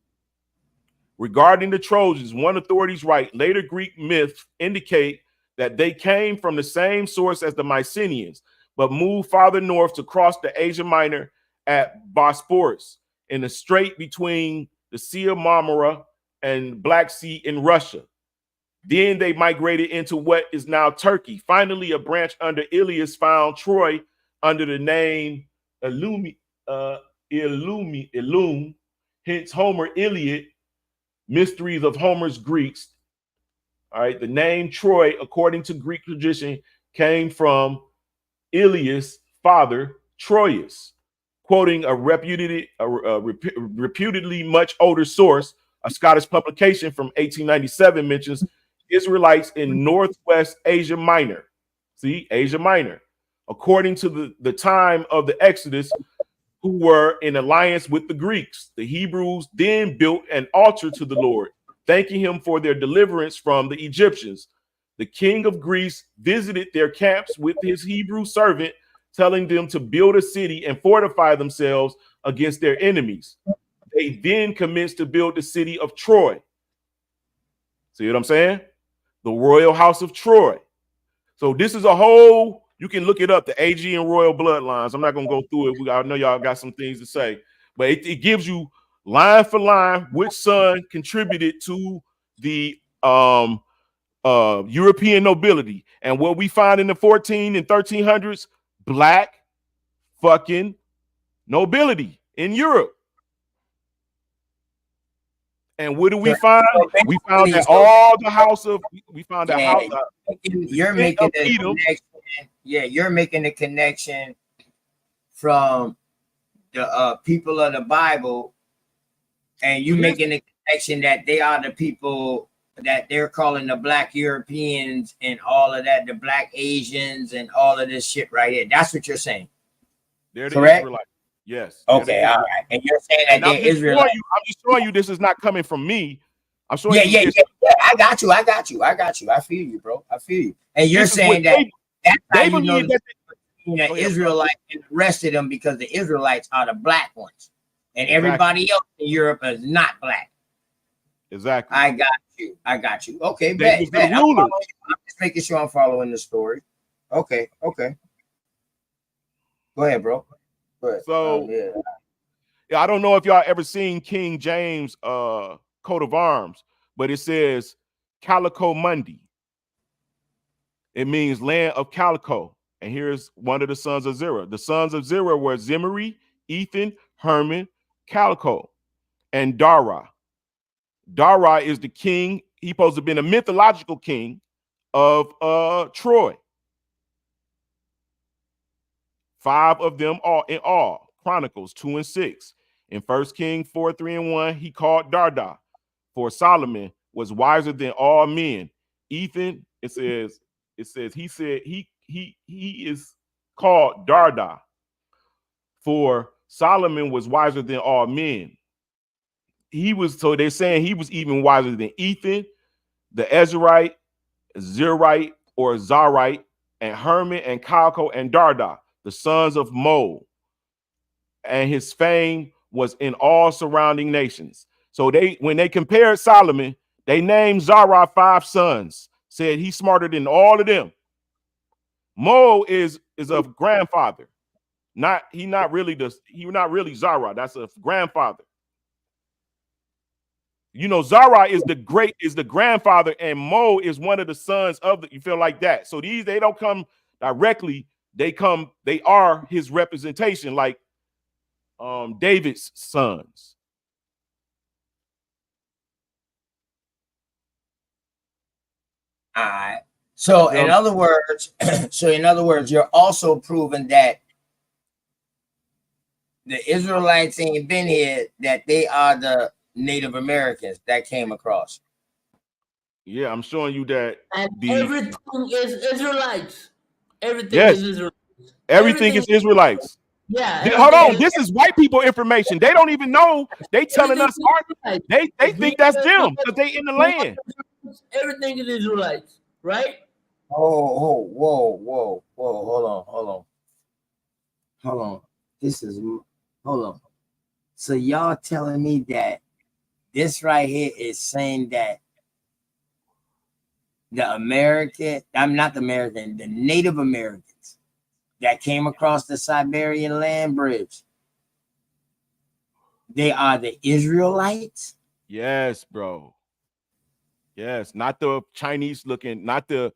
Regarding the Trojans, one authorities write, later Greek myths indicate that they came from the same source as the Mycenaeans, but moved farther north to cross the Asia Minor at Bosporus, in the strait between the Sea of Marmara and Black Sea in Russia. Then they migrated into what is now Turkey. Finally, a branch under Ilias found Troy under the name Illum, hence Homer Iliad, Mysteries of Homer's Greeks. All right, the name Troy, according to Greek tradition, came from Ilias' father, Troilus. Quoting a reputedly much older source, a Scottish publication from 1897 mentions Israelites in Northwest Asia Minor. See, Asia Minor. According to the time of the Exodus, who were in alliance with the Greeks. The Hebrews then built an altar to the Lord, thanking him for their deliverance from the Egyptians. The king of Greece visited their camps with his Hebrew servant, telling them to build a city and fortify themselves against their enemies. They then commenced to build the city of Troy. See what I'm saying? The royal house of Troy. So this is a whole, you can look it up, the AG and royal bloodlines. I'm not going to go through it. I know y'all got some things to say, but it gives you line for line which son contributed to the European nobility. And what we find in the 14 and 1300s, black fucking nobility in Europe. And what do we find? We found that all the house of, we found that house of, you're making the connection. Yeah, you're making the connection from the people of the Bible, and you making the connection that they are the people that they're calling the black Europeans and all of that, the black Asians and all of this shit right here. That's what you're saying. They're the correct? Israelites. Yes. Okay, all right. And you're saying that they're Israelites. I'm just showing you this is not coming from me. I'm showing you. Yeah. I got you. I feel you, bro. I feel you. And you're saying that that's how you know the Israelites and the rest of them, because the Israelites are the black ones, and everybody else in Europe is not black. Exactly. I got you. Okay, bet. I'm just making sure I'm following the story. Okay. Go ahead, bro. Go ahead. So I don't know if y'all ever seen King James coat of arms, but it says Calico Mundi. It means land of calico. And here's one of the sons of Zerah. The sons of Zerah were Zimri, Ethan, Herman, Calico, and Dara. Dara is the king. He's supposed to have been a mythological king of Troy. 5 of them all in all. Chronicles 2 and 6. In 1 Kings 4, 3 and 1, he called Darda. For Solomon was wiser than all men. Ethan, it says he said he is called Darda. For Solomon was wiser than all men. So they're saying he was even wiser than Ethan, the Ezrite, Zerite or Zarite, and Herman and Calico and Darda, the sons of Mo. And his fame was in all surrounding nations. So when they compared Solomon, they named Zara 5 sons, said he's smarter than all of them. Mo is a grandfather. He's not really Zara. That's a grandfather. You know, Zara is the grandfather, and Mo is one of the sons of you feel like that. So they don't come directly, they are his representation, like David's sons. All right. So in other words, you're also proving that the Israelites ain't been here, that they are the Native Americans that came across. Yeah, I'm showing you that. And everything is Israelites. Everything Yes, is Israelites. everything is Israelites. Yeah. Hold on, this is white people information. They don't even know. They telling us they think that's them because they in the land. Everything is Israelites, right? Oh, whoa. Hold on. Hold on. So y'all telling me that this right here is saying that the Native Americans that came across the Siberian land bridge, they are the Israelites? Yes, bro. Yes, not the Chinese looking, not the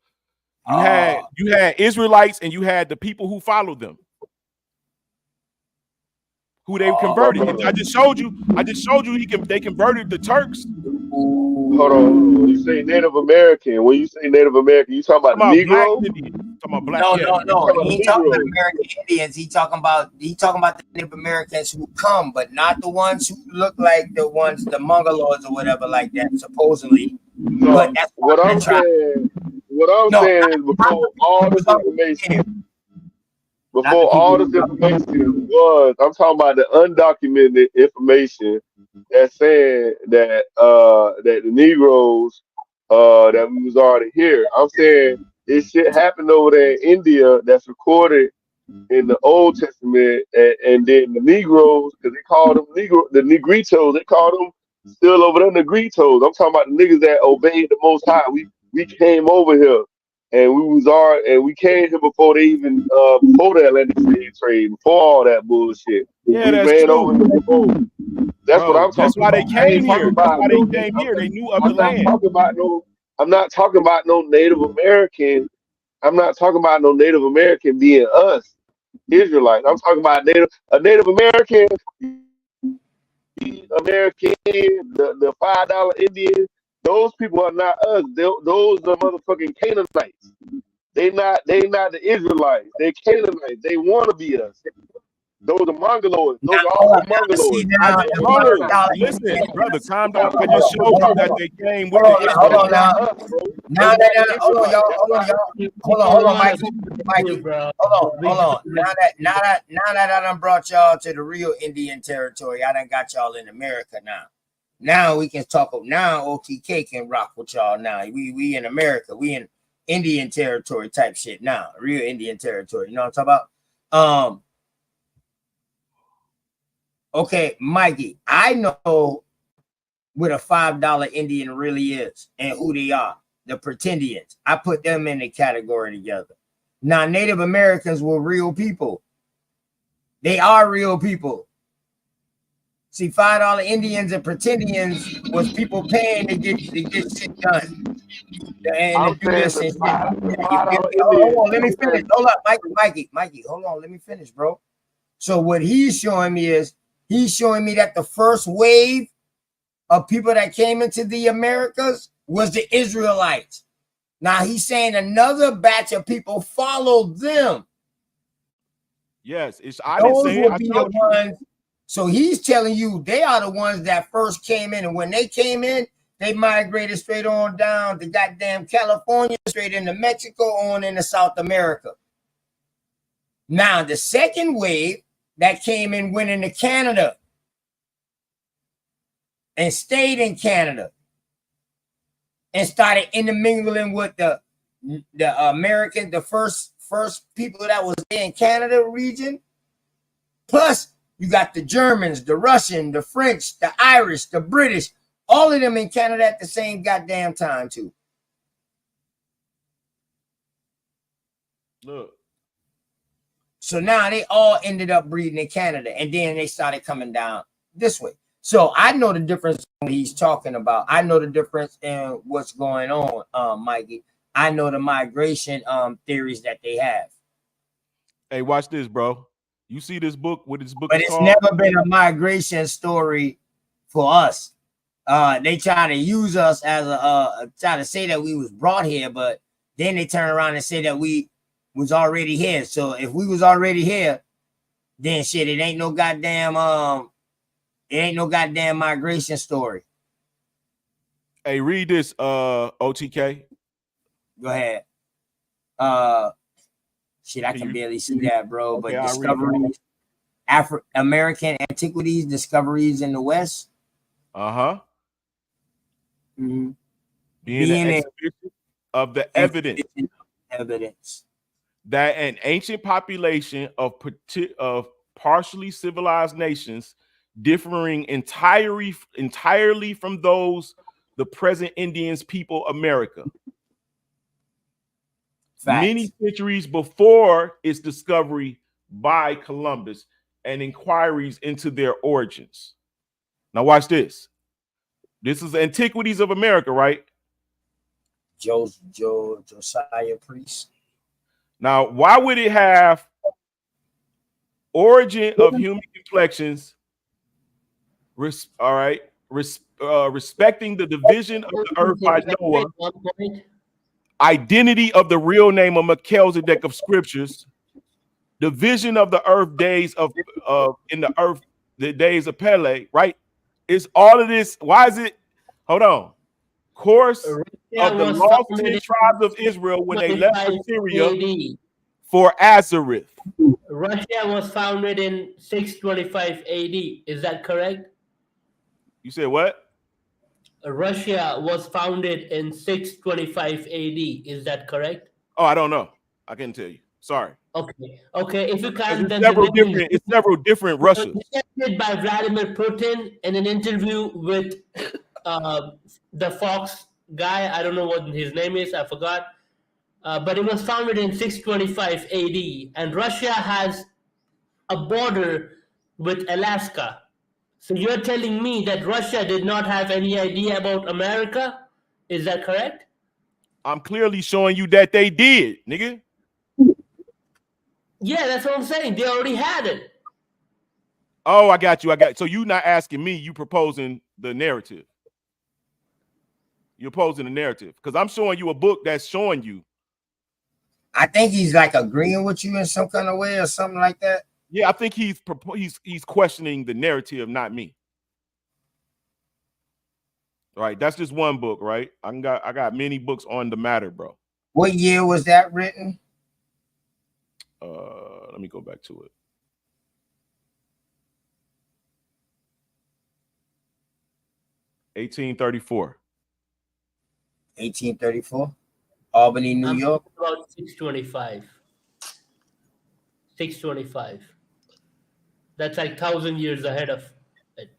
you had Israelites and you had the people who followed them. Who they converted. I just showed you they converted the Turks. Hold on. You say Native American. When you say Native American, you talking about the Black Negro? Indian. Talking about black. No. Talking He ain't talking about American Indians. He talking about the Native Americans who come, but not the ones who look like the Mongoloids or whatever like that, supposedly. No, But that's what I'm saying is before all this information was, I'm talking about the undocumented information that's saying that that the Negroes that we was already here. I'm saying this shit happened over there in India that's recorded in the Old Testament, and then the Negroes, because they called them the Negritos, they called them still over there Negritos. I'm talking about the niggas that obeyed the Most High. We came over here, and we came here before they even before the Atlantic slave trade, before all that bullshit. Yeah, we that's ran true. over here before. That's what I'm talking about. That's why they came here. That's why they came here. They knew of the land. I'm not talking about no Native American. I'm not talking about no Native American being us, Israelites. I'm talking about a Native American, the $5 Indian. Those people are not us. Those are motherfucking Canaanites. They not the Israelites. They Canaanites. They want to be us. Those are Mongoloids. Those are also Mongoloids. Listen, brother, calm down. I just showed you that they came with the Hold on now. Hold on, Mikey. Hold on. Now that I done brought y'all to the real Indian territory, I done got y'all in America now. Now we can talk. Now OTK can rock with y'all. Now we in America. We in Indian territory type shit now. Real Indian territory. You know what I'm talking about? Okay, Mikey, I know what a $5 Indian really is and who they are, the pretendians. I put them in the category together. Now, Native Americans were real people. They are real people. See, $5 Indians and pretendians was people paying to get shit done. And to do this and shit. Hold on, let me finish. Hold up, Mikey, hold on, let me finish, bro. So what he's showing me is, he's showing me that the first wave of people that came into the Americas was the Israelites. Now he's saying another batch of people followed them. Yes, I didn't say it. I told you. Ones. So he's telling you they are the ones that first came in, and when they came in, they migrated straight on down to goddamn California, straight into Mexico, on into South America. Now the second wave that came in went into Canada and stayed in Canada and started intermingling with the American, the first people that was in Canada region. Plus, you got the Germans, the Russian, the French, the Irish, the British, all of them in Canada at the same goddamn time too. Look. So now they all ended up breeding in Canada, and then they started coming down this way. So I know the difference he's talking about. I know the difference in what's going on, Mikey. I know the migration theories that they have. Hey, watch this, bro. You see this book? What this book but is it's called? Never been a migration story for us. they try to use us as a try to say that we was brought here, but then they turn around and say that we was already here. So if we was already here, then shit, it ain't no goddamn migration story. Hey, read this, OTK. Go ahead. Shit, I can barely see that, bro. Okay, But discoveries, American antiquities, discoveries in the West. Uh-huh. Mm-hmm. Being an exhibition of the evidence that an ancient population of partially civilized nations differing entirely from those the present Indians people America. Facts. Many centuries before its discovery by Columbus and inquiries into their origins. Now watch this. This is Antiquities of America, right? Josiah Priest. Now, why would it have origin of human complexions? Respecting the division of the earth by Noah, identity of the real name of Melchizedek of scriptures, division of the earth days of in the earth, the days of Pele, right? It's all of this. Why is it? Hold on. Course of the lost 10 tribes of Israel when they left Assyria for Azareth. Russia was founded in 625 AD. Is that correct? You said what? Russia was founded in 625 AD. Is that correct? Oh, I don't know. I can't tell you. Sorry. Okay. Okay. If you can, then it's several different Russias. By Vladimir Putin in an interview with the Fox guy. I don't know what his name is. I forgot. But it was founded in 625 AD, and Russia has a border with Alaska. So you're telling me that Russia did not have any idea about America? Is that correct? I'm clearly showing you that they did, nigga. Yeah, that's what I'm saying. They already had it. Oh, I got you. So you not asking me, you proposing the narrative. You're posing the narrative because I'm showing you a book that's showing you. I think he's like agreeing with you in some kind of way or something like that. Yeah, I think he's questioning the narrative, not me. Right, that's just one book, right? I got many books on the matter, bro. What year was that written? Let me go back to it. (1834). 1834. Albany, New York. About 625. 625. That's like 1,000 years ahead of it.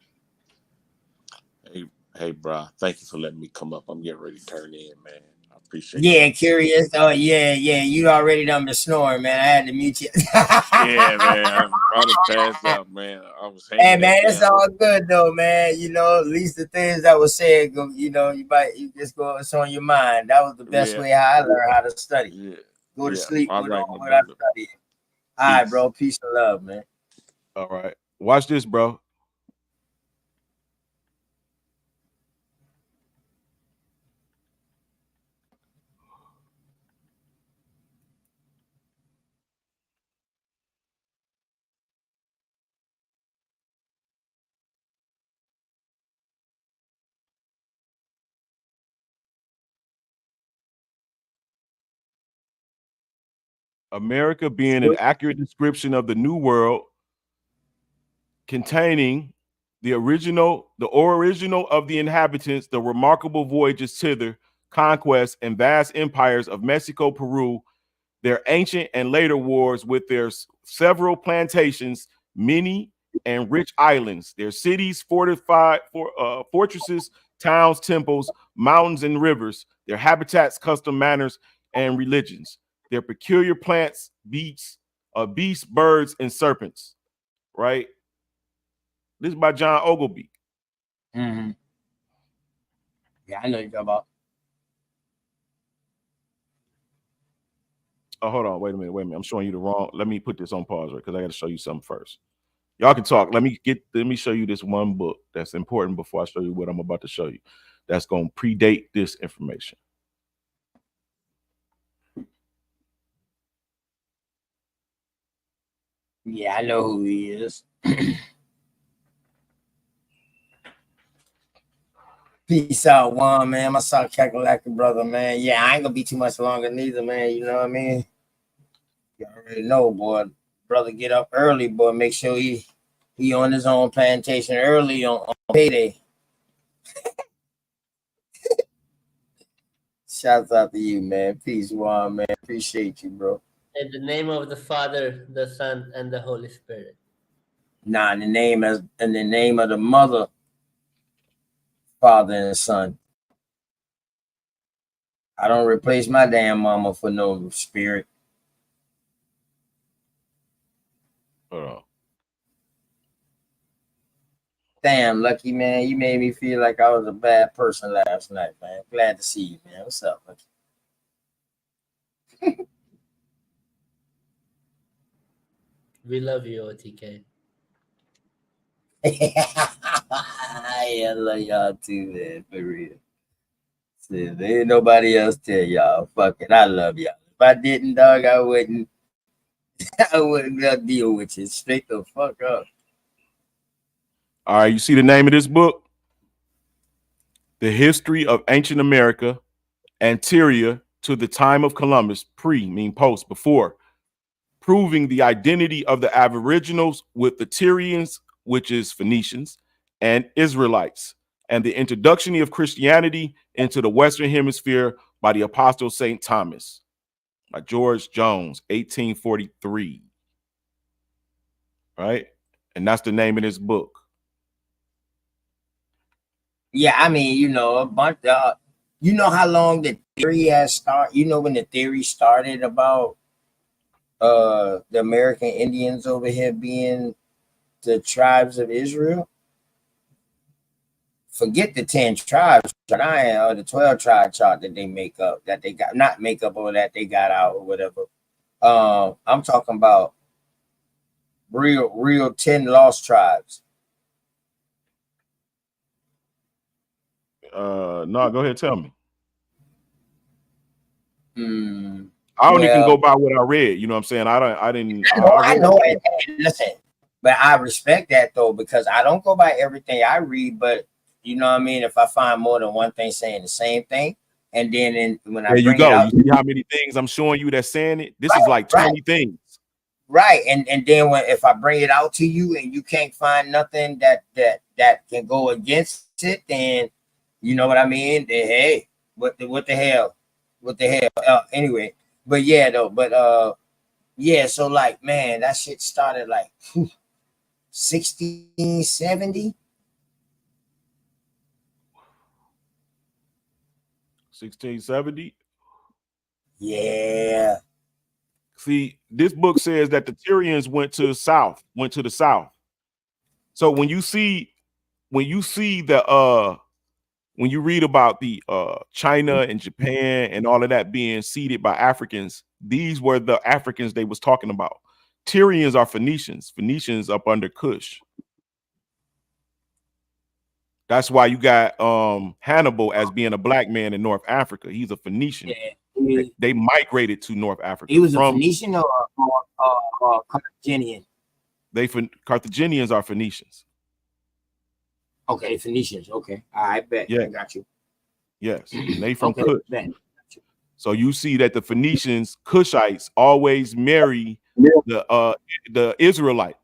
Hey, bro. Thank you for letting me come up. I'm getting ready to turn in, man. I appreciate it. Yeah, curious. Oh, yeah. You already done been snoring, man. I had to mute you. Yeah, man. I'm passed out, man. I was hanging. Hey, man, it's all good though, man. You know, at least the things that were said, you just go. It's on your mind. That was the best way how I learned how to study. Yeah. Go to sleep without studying. All right, bro. Peace and love, man. All right. Watch this, bro. America being an accurate description of the New World, containing the original of the inhabitants, the remarkable voyages thither, conquests, and vast empires of Mexico, Peru, their ancient and later wars with their several plantations, many and rich islands, their cities, fortresses, towns, temples, mountains, and rivers, their habitats, custom manners, and religions, their peculiar plants, beasts, birds, and serpents. Right? This is by John Ogilvy. Mm-hmm. Yeah, I know you're talking about. Oh, hold on. Wait a minute. I'm showing you the wrong. Let me put this on pause, right? Because I got to show you something first. Y'all can talk. Let me show you this one book that's important before I show you what I'm about to show you. That's gonna predate this information. Yeah, I know who he is. Peace out, Juan, man. My son Kakalaka brother, man. Yeah, I ain't gonna be too much longer neither, man. You know what I mean? You already know, boy. Brother get up early, boy. Make sure he on his own plantation early on payday. Shouts out to you, man. Peace, Juan, man. Appreciate you, bro. In the name of the Father, the Son, and the Holy Spirit. Nah, in the name of the Mother, Father, and Son. I don't replace my damn mama for no spirit. Damn, Lucky, man. You made me feel like I was a bad person last night, man. Glad to see you, man. What's up, Lucky? We love you, OTK. Yeah, I love y'all too, man. For real. See, there ain't nobody else tell y'all. Fuck it. I love y'all. If I didn't, dog, I wouldn't deal with you. Straight the fuck up. All right, you see the name of this book? The History of Ancient America, Anterior to the Time of Columbus, mean post, before, proving the identity of the Aboriginals with the Tyrians, which is Phoenicians, and Israelites, and the introduction of Christianity into the Western Hemisphere by the Apostle St. Thomas, by George Jones, 1843. Right? And that's the name of this book. Yeah, I mean, you know, a bunch of, you know how long the theory has started? You know when the theory started about the American Indians over here being the tribes of Israel? Forget the 10 tribes or the 12 tribe chart that they make up, that they got, not make up, or that they got out or whatever. I'm talking about real 10 lost tribes. No, go ahead, tell me. I only can go by what I read. You know what I'm saying? I know. And listen, but I respect that though, because I don't go by everything I read. But you know what I mean? If I find more than one thing saying the same thing, and then when I bring it out, you see how many things I'm showing you that's saying it? This is like 20 things. Right. And then if I bring it out to you and you can't find nothing that can go against it, then you know what I mean? Then, hey, what the hell? What the hell? Anyway, but yeah, though, but yeah, so like, man, that shit started like 1670. 1670. Yeah. See, this book says that the Tyrians went to the south. So when you read about the China and Japan and all of that being seeded by Africans, these were the Africans they was talking about. Tyrians are Phoenicians. Phoenicians up under Kush. That's why you got Hannibal as being a black man in North Africa. He's a Phoenician. Yeah. They migrated to North Africa. He was a Phoenician or Carthaginian? Carthaginians are Phoenicians. Okay, Phoenicians. Okay, I bet. Yeah, I got you. Yes, and they from Kush. So you see that the Phoenicians, Kushites, always marry the Israelite.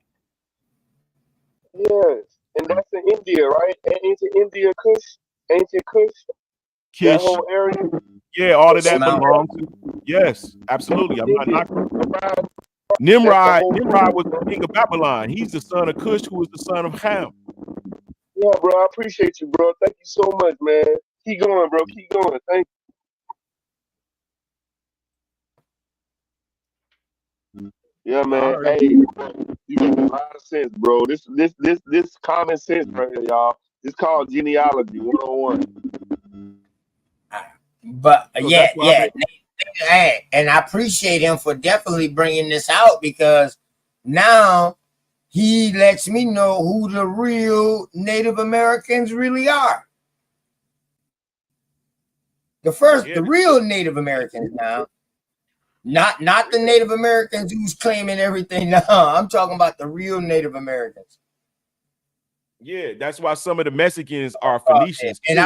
Yes, and that's in India, right? Ancient India, ancient Kush. That whole area. Yeah, all of that belongs to. Yes, absolutely. I'm not knocking. Nimrod was the king of Babylon. He's the son of Cush, who was the son of Ham. Yeah, bro, I appreciate you, bro. Thank you so much, man. Keep going, bro. Keep going. Thank you. Yeah, man. Hey, you make a lot of sense, bro. This common sense right here, y'all. It's called genealogy 101. But and I appreciate him for definitely bringing this out, because now he lets me know who the real Native Americans really are. The real Native Americans now, not the Native Americans who's claiming everything now. I'm talking about the real Native Americans. Yeah, that's why some of the Mexicans are Phoenicians and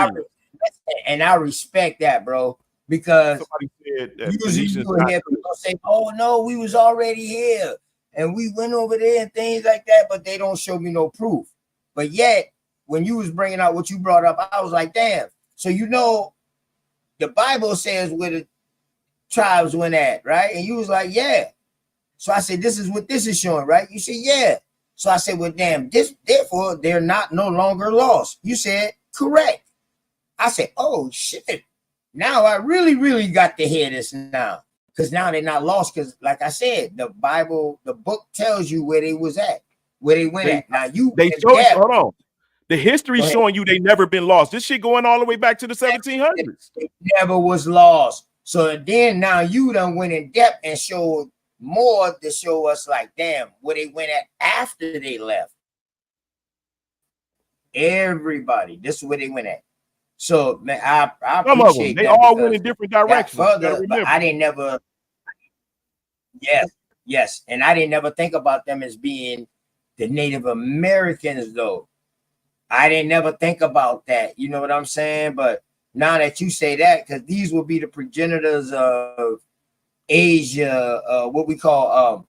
I respect that, bro, because somebody said that usually Phoenicians you hear people say, "Oh no, we was already here and we went over there," and things like that, but they don't show me no proof. But yet, when you was bringing out what you brought up, I was like, "Damn!" So the Bible says where the tribes went at, right? And you was like, "Yeah." So I said, "This is what this is showing, right?" You said, "Yeah." So I said, "Well, damn, therefore they're no longer lost." You said, "Correct." I said, "Oh shit." Now I really got to hear this now. Because now they're not lost. Because like I said, the Bible, the book tells you where they was at, where they went at. Now they showed hold on. The history showing you they never been lost. This shit going all the way back to the 1700s. It never was lost. So then now you done went in depth and showed more to show us like, damn, where they went at after they left. Everybody, this is where they went at. So man, I some of them, they all went in different directions. Further, but I didn't never. Yes, and I didn't never think about them as being the Native Americans, though. I didn't never think about that. You know what I'm saying? But now that you say that, because these will be the progenitors of Asia, what we call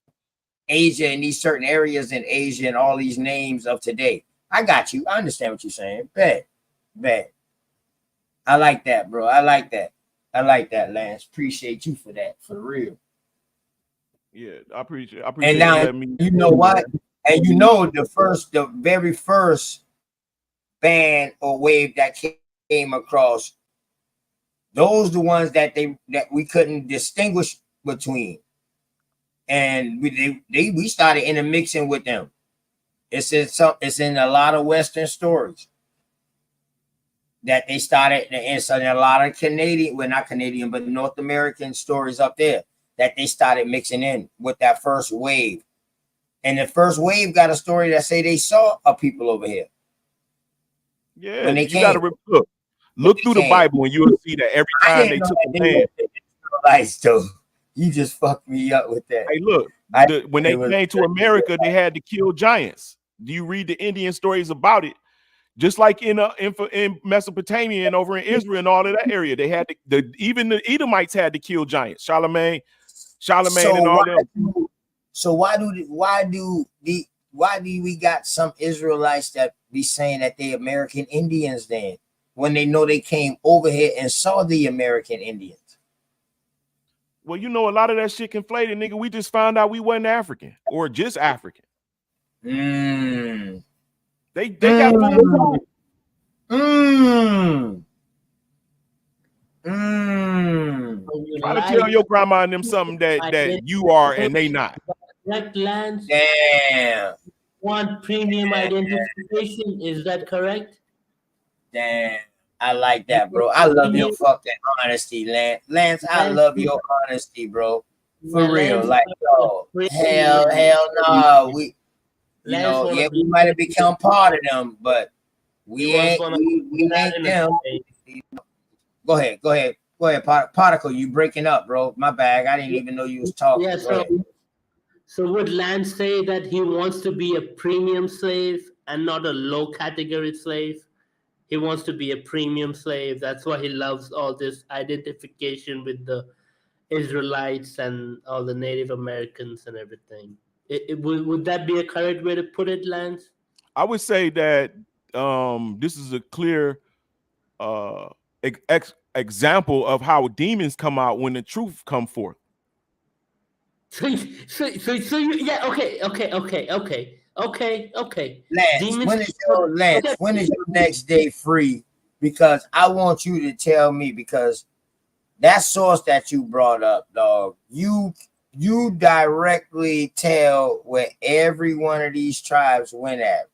Asia, in these certain areas in Asia, and all these names of today. I got you. I understand what you're saying. Bet. I like that, bro. I like that, Lance. Appreciate you for that, for real. Yeah, I appreciate. And now you know what? And you know the very first band or wave that came across, those the ones that we couldn't distinguish between, and we started intermixing with them. It's in a lot of Western stories that they started, and so a lot of Canadian, well, not Canadian, but North American stories up there that they started mixing in with that first wave. And the first wave got a story that say they saw a people over here. Yeah, when they got to look through the Bible and you'll see that every time they took a land. You just fucked me up with that. Hey, look, when they came to America, they had to kill giants. Do you read the Indian stories about it? Just like in Mesopotamia and over in Israel and all of that area, they had even the Edomites had to kill giants. Charlemagne, and all them. So why do we got some Israelites that be saying that they American Indians then, when they know they came over here and saw the American Indians? Well, you know, a lot of that shit conflated, nigga. We just found out we wasn't African or just African. They got fooled. Try to tell your grandma and them something that you are and they not. Correct, Lance? Damn. Want premium identification? Is that correct? Damn. I like that, bro. I love your fucking honesty, Lance. Lance, I love your honesty, bro. For real. Like, yo, hell no. We might have become part of them, but we ain't them. Go ahead. Particle, you breaking up, bro. My bag. I didn't even know you was talking. Yeah, so would Lance say that he wants to be a premium slave and not a low category slave? He wants to be a premium slave. That's why he loves all this identification with the Israelites and all the Native Americans and everything. Would that be a correct way to put it, Lance? I would say that this is a clear example of how demons come out when the truth come forth. So yeah, okay. Lance, when is your next day free? Because I want you to tell me, because that source that you brought up, dog, you directly tell where every one of these tribes went at,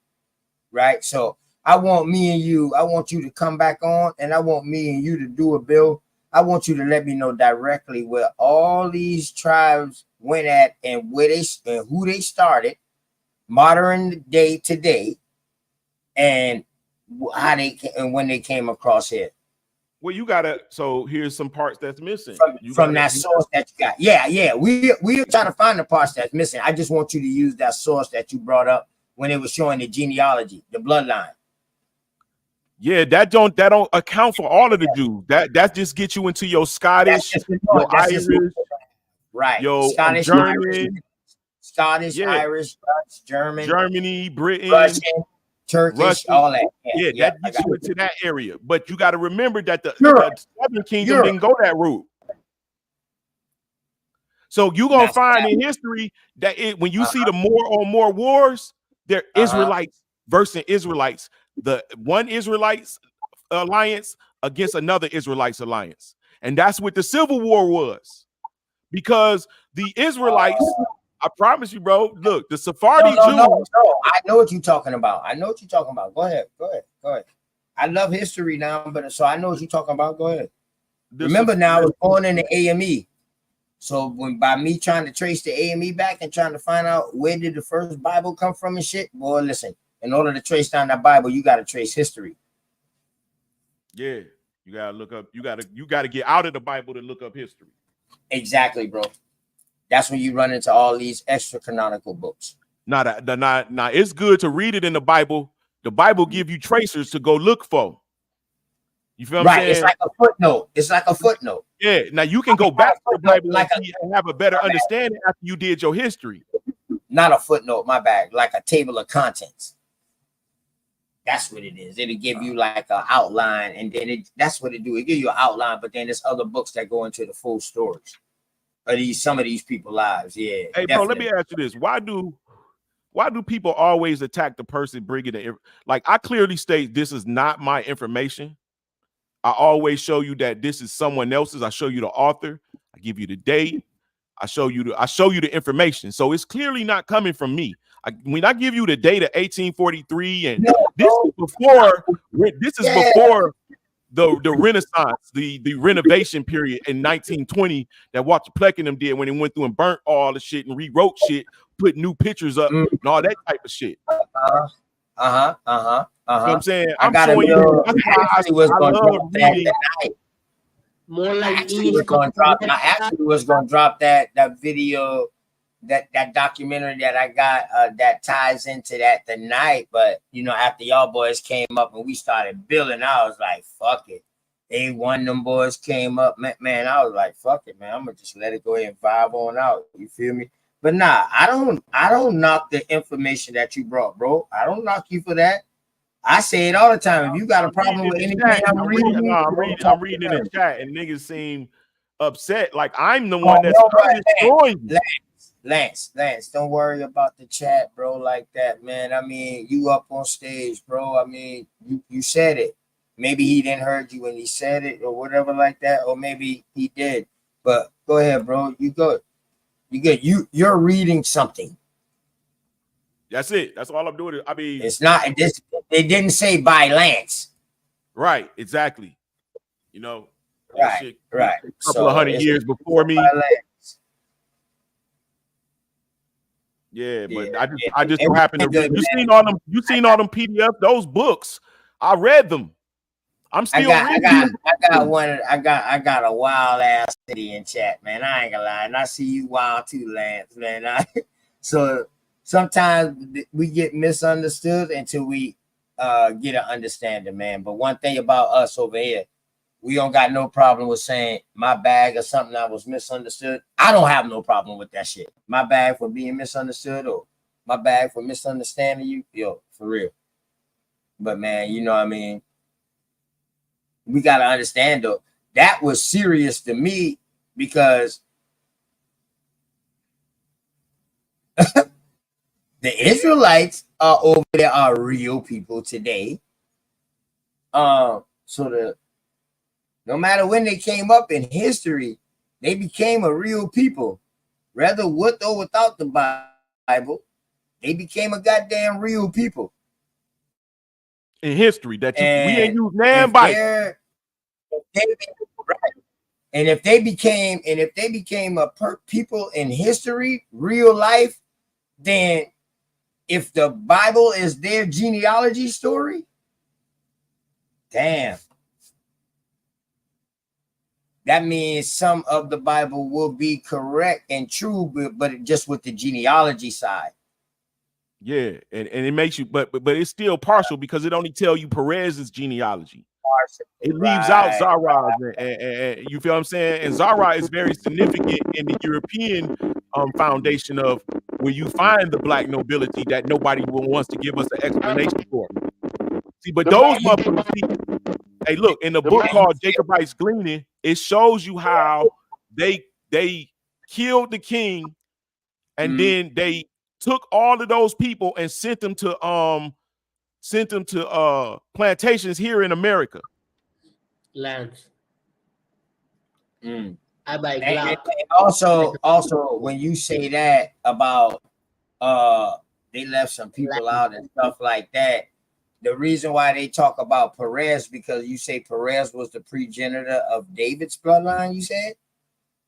right? So I want you to come back on, and I want me and you to do a bill. I want you to let me know directly where all these tribes went at and where they and who they started, modern day today, and how they and when they came across here. Well, you gotta. So here's some parts that's missing. From that source that you got. Yeah. We are trying to find the parts that's missing. I just want you to use that source that you brought up when it was showing the genealogy, the bloodline. Yeah, that don't account for all of the Jews. That just gets you into your Scottish, your Irish, right? Your Scottish, German, Scottish, Irish, Dutch, German, Germany, Britain, Russian, Turkish, Russian, all that. Yeah, that gets you into that area. But you got to remember that the Southern Kingdom didn't go that route. So you're gonna find in history that when you see the more on more wars, they're Israelites versus Israelites. The one Israelites alliance against another Israelites alliance, and that's what the Civil War was. Because the Israelites, I promise you, bro. Look, the Sephardi Jews. No, I know what you're talking about. Go ahead. I love history now, but so I know what you're talking about. Go ahead. Remember now, I was born in the AME. So by me trying to trace the AME back and trying to find out where did the first Bible come from and shit, boy, listen, in order to trace down that Bible, you got to trace history. Yeah, you got to look up, you got to get out of the Bible to look up history. Exactly, bro. That's when you run into all these extra canonical books. Now, it's good to read it in the Bible. The Bible give you tracers to go look for. You feel what I'm saying? It's like a footnote. Yeah. Now you can go back to the Bible and have a better understanding after you did your history. Not a footnote, my bad. Like a table of contents. That's what it is. It'll give you like an outline, and then that's what it do. It give you an outline, but then there's other books that go into the full stories of some of these people's lives. Yeah. Hey, bro, let me ask you this: Why do people always attack the person bringing it? Like, I clearly state this is not my information. I always show you that this is someone else's. I show you the author. I give you the date. I show you the information. So it's clearly not coming from me. When I give you the date of 1843, and this is before the Renaissance, the renovation period in 1920 that Walter Plekenham did when he went through and burnt all the shit and rewrote shit, put new pictures up and all that type of shit. You know what I'm saying? I'm showing you. I love reading. More like actually was going to drop that video, that documentary that I got that ties into that tonight. But you know, after y'all boys came up and we started building, I was like, fuck it. A1, them boys came up, man. I was like, fuck it, man. I'm gonna just let it go ahead and vibe on out. You feel me? But nah, I don't knock the information that you brought, bro. I don't knock you for that. I say it all the time. If you got a problem with anything I'm reading in the chat, and niggas seem upset. Like I'm the one that's destroying you. Lance, don't worry about the chat, bro, like that, man. I mean, you up on stage, bro. I mean, you said it. Maybe he didn't heard you when he said it or whatever like that, or maybe he did. But go ahead, bro. You good. You're reading something. That's it. That's all I'm doing. I mean, it's not. They didn't say by Lance. Right. Exactly. You know. Right. A couple of 100 years before me. Yeah, but I just don't happen to read. You seen all them PDF, those books. I read them. I'm still reading. I got a wild ass city in chat, man. I ain't gonna lie. And I see you wild too, Lance, man. So sometimes we get misunderstood until we get an understanding, man. But one thing about us over here, we don't got no problem with saying my bag or something that was misunderstood. I don't have no problem with that shit. My bag for being misunderstood or my bag for misunderstanding you, yo, for real. But man, you know what I mean? We got to understand though, that was serious to me because the Israelites are over there are real people today. No matter when they came up in history, they became a real people. Whether with or without the Bible, they became a goddamn real people. In history, we ain't used nan Bible. And if they became people in history, real life, then if the Bible is their genealogy story, damn. That means some of the Bible will be correct and true, but just with the genealogy side. Yeah, and it makes you, but it's still partial because it only tell you Perez's genealogy. It leaves out Zara's, and you feel what I'm saying? And Zara is very significant in the European foundation of where you find the black nobility that nobody wants to give us an explanation for. See, but those motherfuckers, hey, look, in the book called Jacobite's Gleaning, it shows you how they killed the king, and then they took all of those people and sent them to plantations here in America. Lands. And Glock. also, when you say that about they left some people out and stuff like that, the reason why they talk about Perez, because you say Perez was the progenitor of David's bloodline, you said?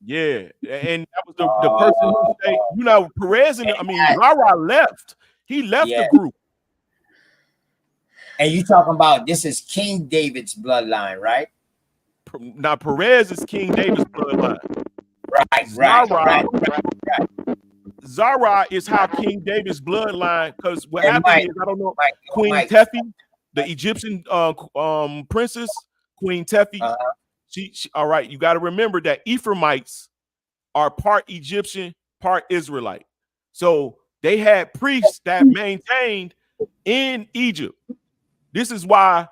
Yeah, and that was the person who say, you know, Perez and Zara left. He left the group. And you talking about this is King David's bloodline, right? Now Perez is King David's bloodline. Right. Zara is how King David's bloodline, because what happened is, I don't know, Queen Tefi, the Egyptian princess, Queen Tefi, she all right, you got to remember that Ephraimites are part Egyptian, part Israelite. So they had priests that maintained in Egypt. This is why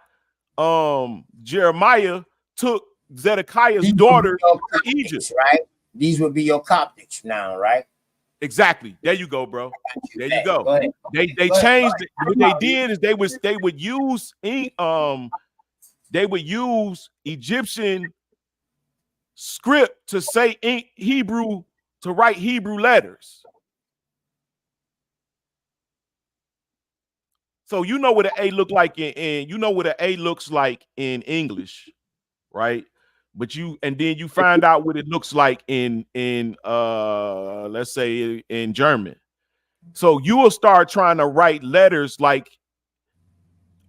Jeremiah took Zedekiah's daughter to Egypt. Right? These would be your Coptics now, right? Exactly. There you go, bro. There you go. They changed it. What they did is they would use Egyptian script to say Hebrew, to write Hebrew letters. So you know what an A look like in you know what an A looks like in English, right? But then you find out what it looks like in let's say in German. So you will start trying to write letters like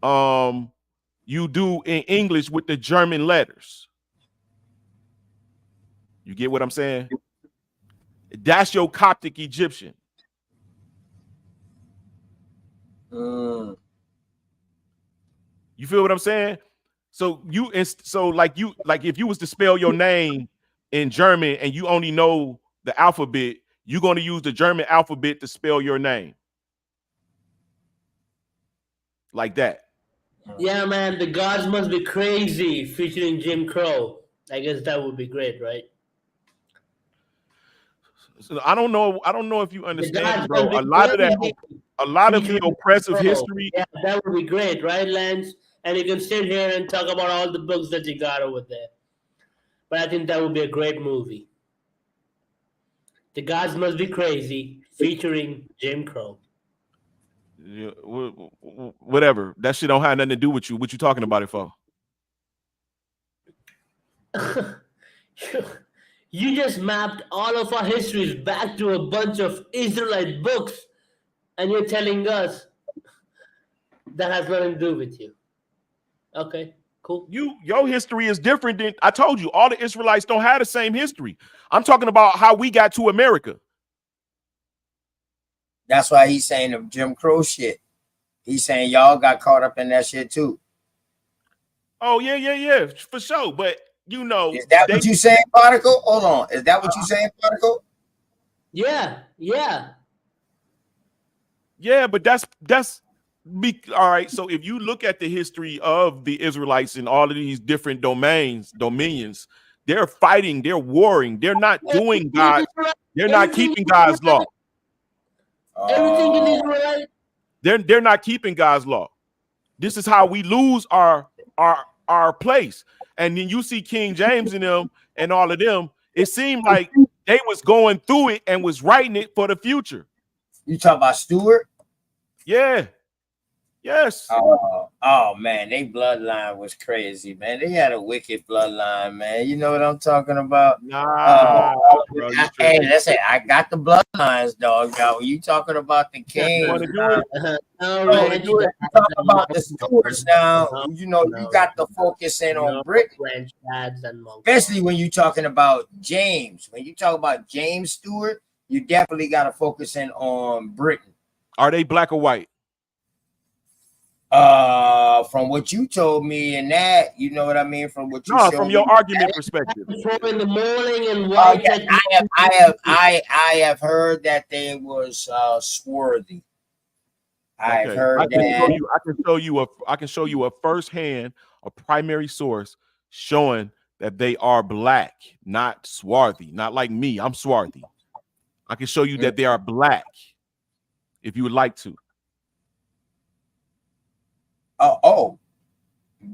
you do in English with the German letters. You get what I'm saying? That's your Coptic Egyptian. You feel what I'm saying? So if you was to spell your name in German and you only know the alphabet, you're going to use the German alphabet to spell your name. Like that. Yeah, man, The Gods Must Be Crazy featuring Jim Crow. I guess that would be great, right? So I don't know if you understand, bro. A lot of the oppressive history. Yeah, that would be great, right, Lance? And you can sit here and talk about all the books that you got over there. But I think that would be a great movie. The Gods Must Be Crazy featuring Jim Crow. Yeah, whatever. That shit don't have nothing to do with you. What you talking about it for? You just mapped all of our histories back to a bunch of Israelite books, and you're telling us that has nothing to do with you. Okay, cool. Your history is different than I told you. All the Israelites don't have the same history. I'm talking about how we got to America. That's why he's saying the Jim Crow shit. He's saying y'all got caught up in that shit too. Oh, yeah, for sure. But you know, is that what you saying, Particle? Hold on. Is that what you saying, Particle? Yeah. Yeah, but that's all right. So if you look at the history of the Israelites in all of these different dominions, they're fighting, they're warring, they're not doing God, they're not keeping God's law. Everything in Israel. They're not keeping God's law. This is how we lose our place. And then you see King James in them and all of them. It seemed like they was going through it and was writing it for the future. You talking about Stewart? Yeah. Yes. Oh man, they bloodline was crazy, man. They had a wicked bloodline, man. You know what I'm talking about? Nah, bro, you Hey, tripping. listen, I got the bloodlines, dog. Now, when you talking about the You want kings, to do it? No, You want to Ranch do it? you talk about the stewards now, No, you know, you got to focus in on no Britain. French dads and monks. Especially when you're talking about James. When you talk about James Stewart, you definitely got to focus in on Britain. Are they black or white? From what you told me and that, you know what I mean? From what you No, showed from me. your argument perspective. Four in the morning and Oh white. yeah, I have heard that they was swarthy. I've Okay, heard I can show that. you. I can show you a firsthand, a primary source showing that they are black, not swarthy, not like me. I'm swarthy. I can show you that they are black, if you would like to. Oh,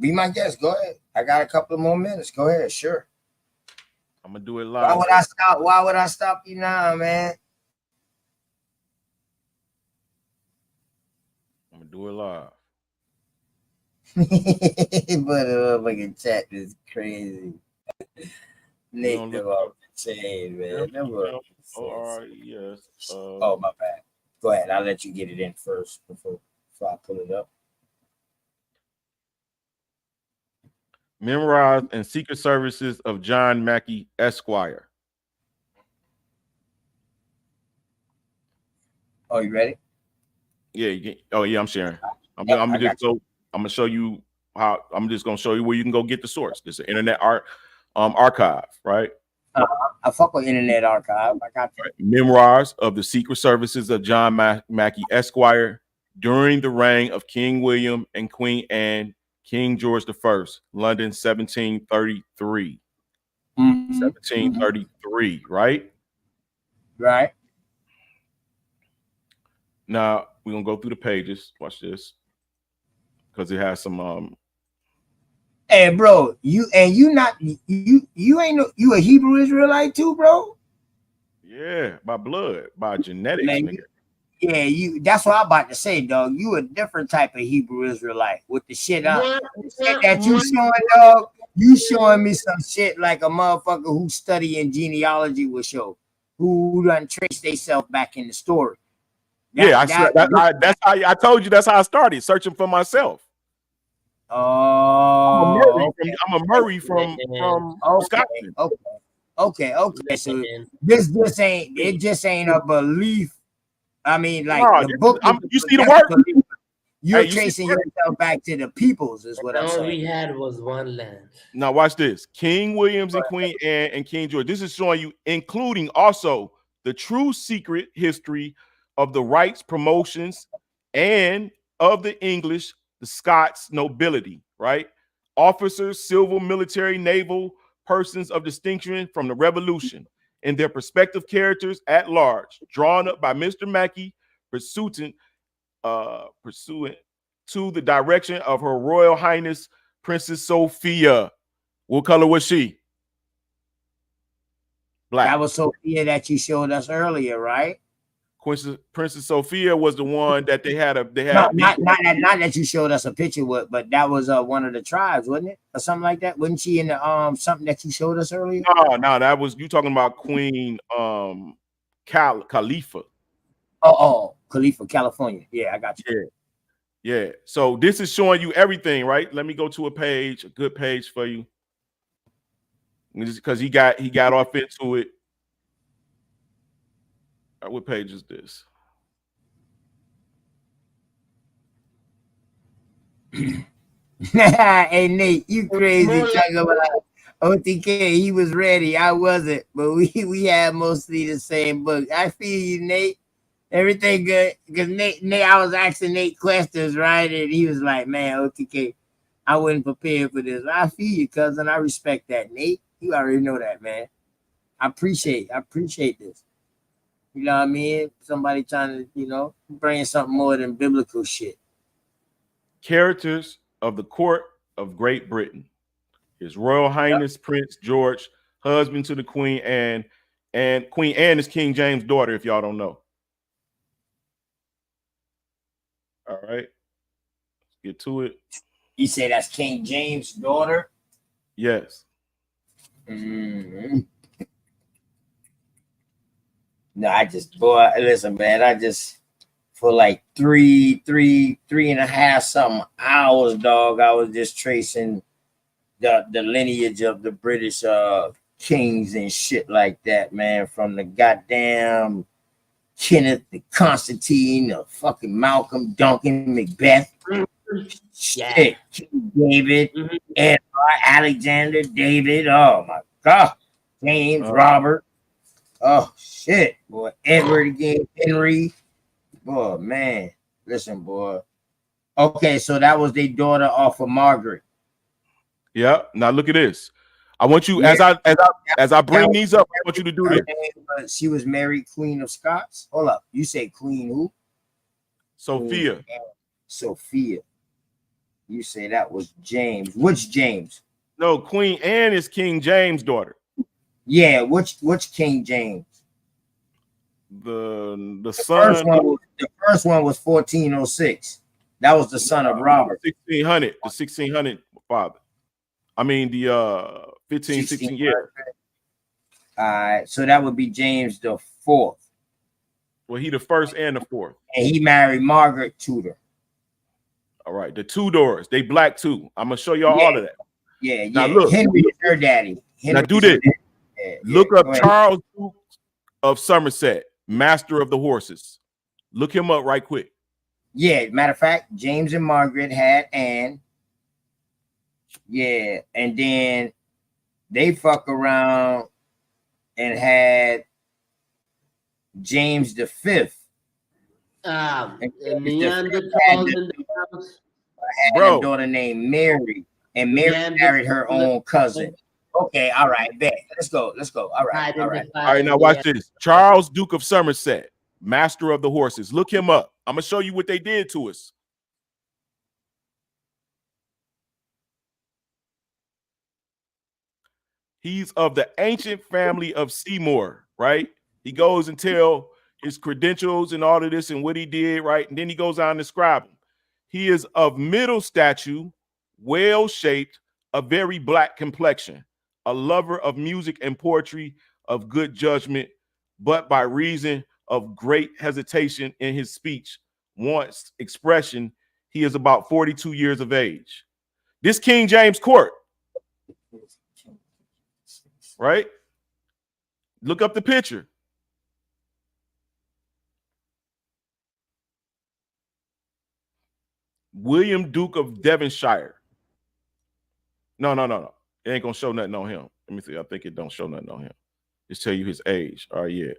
be my guest. Go ahead. I got a couple of more minutes. Go ahead. Sure. I'm gonna do it live. Why would I stop you now, man? I'm gonna do it live. But fucking chat is crazy. Nate, look about saying, man. yes. Oh, my bad. Go ahead. I'll let you get it in first before I pull it up. Memorized and Secret Services of John Mackey, Esquire. Oh, you ready? Yeah. Oh, yeah. I'm sharing. I'm gonna show you how. I'm just gonna show you where you can go get the source. It's an internet archive, right? I fuck with Internet Archive. I got right. Memoirs of the Secret Services of John Mackey, Esquire, during the reign of King William and Queen Anne, King George I, London, 1733. 1733, right? Right. Now we're gonna go through the pages. Watch this, because it has some. Hey, bro, you ain't you a Hebrew Israelite too, bro? Yeah, by blood, by genetics, Man, nigga. Yeah, that's what I'm about to say, dog. You a different type of Hebrew Israelite with the shit that you showing, dog. You showing me some shit like a motherfucker who studying genealogy will show, who done trace themselves back in the story. That's how I told you. That's how I started searching for myself. Oh, I'm a Murray from Scotland. Okay. So this just ain't a belief. I mean, like the book. You see the work? You're tracing yourself back to the peoples, is what I'm saying. All we had was one land. Now watch this: King Williams and Queen Anne and King George. This is showing you, including also the true secret history of the rights, promotions, and of the English, the Scots nobility, right? Officers, civil, military, naval persons of distinction from the Revolution, and their respective characters at large, drawn up by Mr. Mackey, pursuant to the direction of Her Royal Highness Princess Sophia. What color was she? Black. That was Sophia that you showed us earlier, right? Princess Sophia was the one that they had. Not that you showed us a picture with, but that was one of the tribes, wasn't it, or something like that? Wasn't she in the something that you showed us earlier? No, that was you talking about Queen Khalifa. Oh, Khalifa, California. Yeah, I got you. Yeah. So this is showing you everything, right? Let me go to a good page for you, because he got off into it. What page is this? Hey Nate, you crazy talking about OTK. He was ready, I wasn't, but we had mostly the same book. I feel you, Nate. Everything good, because Nate, I was asking Nate questions, right? And he was like, man, OTK, I wasn't prepared for this. I feel you, cousin. I respect that, Nate. You already know that, man. I appreciate this. You know what I mean? Somebody trying to, bring something more than biblical shit. Characters of the court of Great Britain. His Royal Highness Prince George, husband to the Queen Anne, and Queen Anne is King James' daughter, if y'all don't know. All right. get to it. You say that's King James' daughter? Yes. Mm-hmm. No, I just, boy, listen, man, I just, for like three and a half something hours, dog, I was just tracing the lineage of the British kings and shit like that, man, from the goddamn Kenneth, the Constantine, the fucking Malcolm, Duncan, Macbeth, shit, King David, and Alexander, David, oh my God, James, Robert, oh shit, boy, Edward again, Henry, boy, man, listen, boy. Okay, so that was their daughter off of Margaret. Yeah. Now look at this. I want you, as I bring these up, I want you to do this. She was Mary, Queen of Scots. Hold up, you say Queen who? Sophia. Queen Sophia. You say that was James. Which James? No, Queen Anne is King James' daughter. Yeah, which King James? The son. The first one was 1406. That was the son of Robert. 1600. The 1600 father. I mean the 15, 16 years. All right, so that would be James the fourth. Well, he the first and the fourth. And he married Margaret Tudor. All right, the Tudors, they black too. I'm gonna show y'all all of that. Yeah, now look, Henry is her daddy. Now do this. Look up Charles Duke of Somerset, master of the horses. Look him up right quick. Yeah, matter of fact, James and Margaret had Anne. Yeah, and then they fuck around and had James the Fifth. Neanderthals in the house. Had a daughter named Mary, and Mary married her own cousin. Okay, all right, bet. Let's go. All right. All right, now watch this. Charles Duke of Somerset, master of the horses. Look him up. I'm gonna show you what they did to us. He's of the ancient family of Seymour, right? He goes and tell his credentials and all of this and what he did, right? And then he goes on to describe him. He is of middle stature, well-shaped, a very black complexion, a lover of music and poetry, of good judgment, but by reason of great hesitation in his speech, wants expression, he is about 42 years of age. This King James Court, right? Look up the picture. William Duke of Devonshire. No. It ain't gonna show nothing on him. Let me see. I think it don't show nothing on him. Just tell you his age. All right, yeah.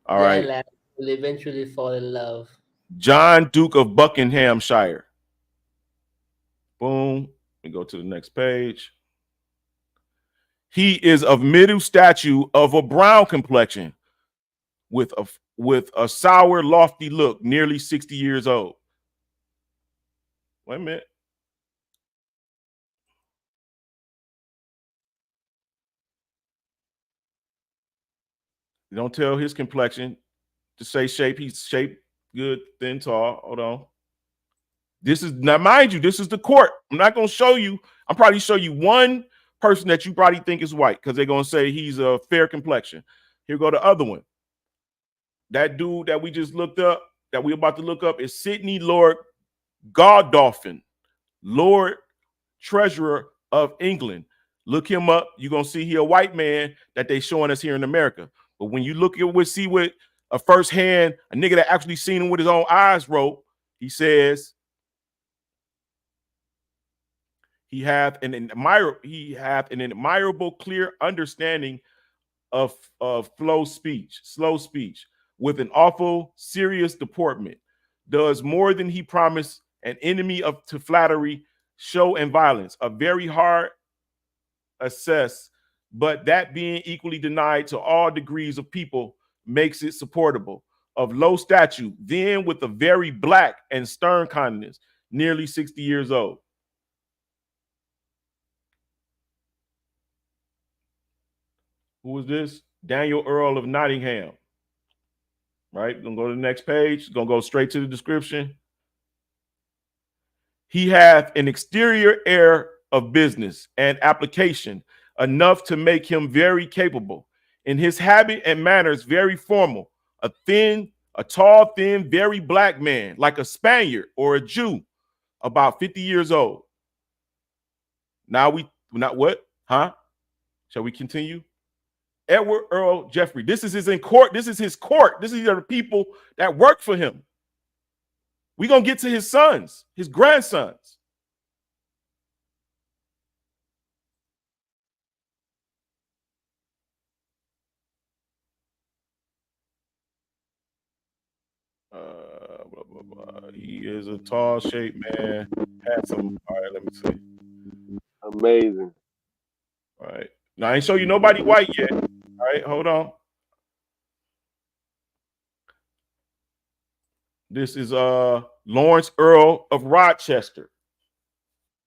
All right. Lad will eventually fall in love. John Duke of Buckinghamshire. Boom. We go to the next page. He is of middle stature, of a brown complexion, with a sour, lofty look, nearly 60 years old. Wait a minute. You don't tell his complexion to say shape. He's shaped good, thin, tall. Hold on. This is, now mind you, this is the court. I'm not going to show you. I'll probably show you one person that you probably think is white because they're going to say he's a fair complexion. Here go the other one. That dude that we just looked up, that we're about to look up, is Sidney Lord Godolphin, Lord Treasurer of England. Look him up. You're going to see he a white man that they showing us here in America. But when you look at see what a firsthand, a nigga that actually seen him with his own eyes wrote, he says he hath an admirable, clear understanding of slow speech, with an awful serious deportment, does more than he promised, an enemy to flattery, show, and violence, a very hard assess, but that being equally denied to all degrees of people makes it supportable, of low stature, then with a very black and stern countenance, nearly 60 years old. Who was this? Daniel Earl of Nottingham. Right? We're gonna go to the next page. Gonna go straight to the description. He hath an exterior air of business and application enough to make him very capable. In his habit and manners, very formal. A tall, thin, very black man, like a Spaniard or a Jew, about 50 years old. Now we not what? Huh? Shall we continue? Edward Earl Jeffrey. This is his in court. This is his court. This is the people that work for him. We're gonna get to his sons, his grandsons. Blah, blah, blah. He is a tall shaped man. Handsome. All right, let me see. Amazing. All right. Now I ain't show you nobody white yet. All right, hold on. This is Lawrence Earl of Rochester.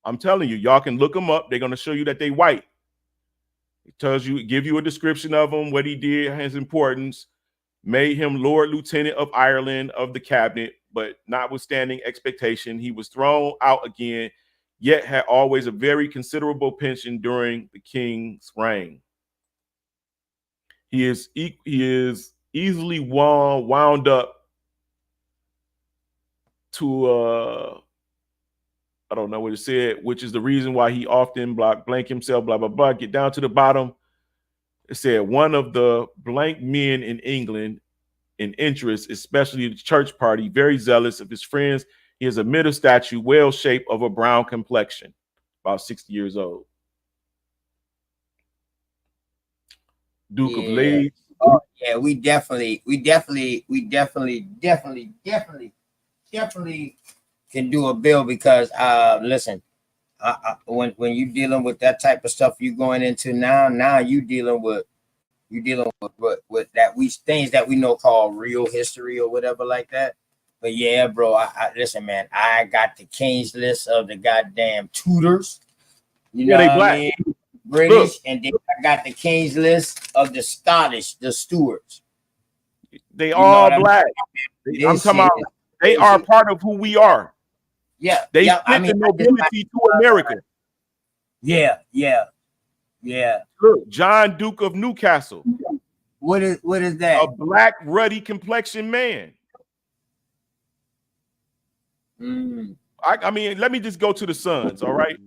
I'm telling you, y'all can look them up. They're gonna show you that they white. It tells you, give you a description of him, what he did, his importance. Made him Lord Lieutenant of Ireland of the cabinet, but notwithstanding expectation, he was thrown out again, yet had always a very considerable pension during the king's reign. He is easily wound up to I don't know what it said, which is the reason why he often blank himself, blah, blah, blah. Get down to the bottom. It said one of the blank men in England in interest, especially the church party, very zealous of his friends. He is a middle statue, well shaped, of a brown complexion, about 60 years old. Duke of Leeds. Oh yeah, we definitely can do a bill because listen, when you dealing with that type of stuff you going into now you dealing with that things that we know called real history or whatever like that. But yeah, bro, I listen, man, I got the King's list of the goddamn Tudors. You know they what black. I mean? British, and then I got the King's list of the Scottish, the Stuarts. They all black. I'm talking about they are part of who we are. Yeah, they yeah, fit the nobility to America. Yeah. Look, John Duke of Newcastle. What is that? A black, ruddy complexion man. I mean, let me just go to the sons. All right.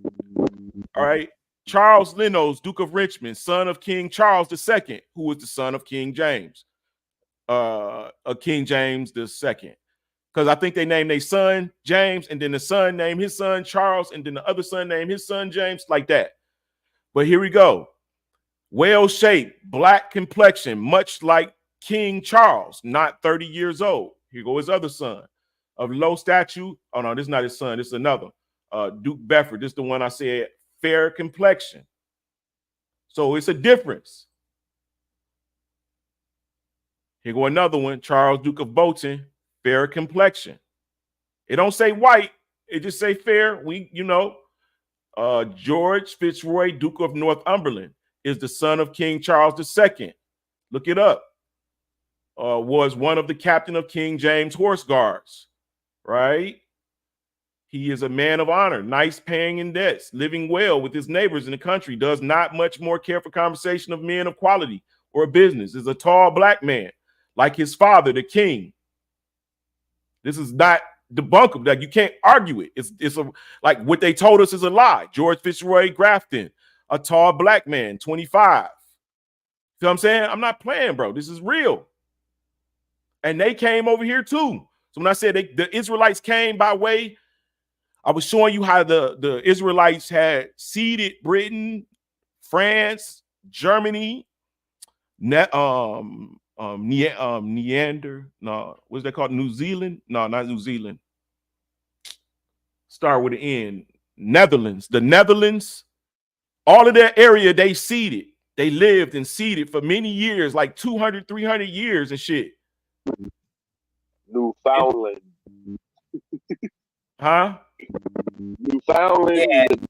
Charles Lenox, Duke of Richmond, son of King Charles II, who was the son of King James. King James II. Because I think they named their son James, and then the son named his son Charles, and then the other son named his son James, like that. But here we go. Well-shaped, black complexion, much like King Charles, not 30 years old. Here go his other son. Of low stature. Oh, no, this is not his son. This is another. Duke Bedford. This is the one I said, fair complexion. So it's a difference. Here go another one. Charles, Duke of Bolton, fair complexion. It don't say white. It just say fair. George Fitzroy, Duke of Northumberland, is the son of King Charles II. Look it up. Was one of the captain of King James Horse Guards, right? He is a man of honor, nice paying in debts, living well with his neighbors in the country, does not much more care for conversation of men of quality or business, is a tall black man, like his father, the king. This is not debunkable. Like, you can't argue it. It's like what they told us is a lie. George Fitzroy Grafton, a tall black man, 25. See what I'm saying? I'm not playing, bro. This is real. And they came over here too. So when I said the Israelites came by way, I was showing you how the Israelites had seeded Britain, France, Germany, Neander. No, what's that called? New Zealand? No, not New Zealand. Start with an N. Netherlands. The Netherlands, all of that area they seeded. They lived and seeded for many years, like 200, 300 years and shit. Newfoundland. Huh? Newfoundland.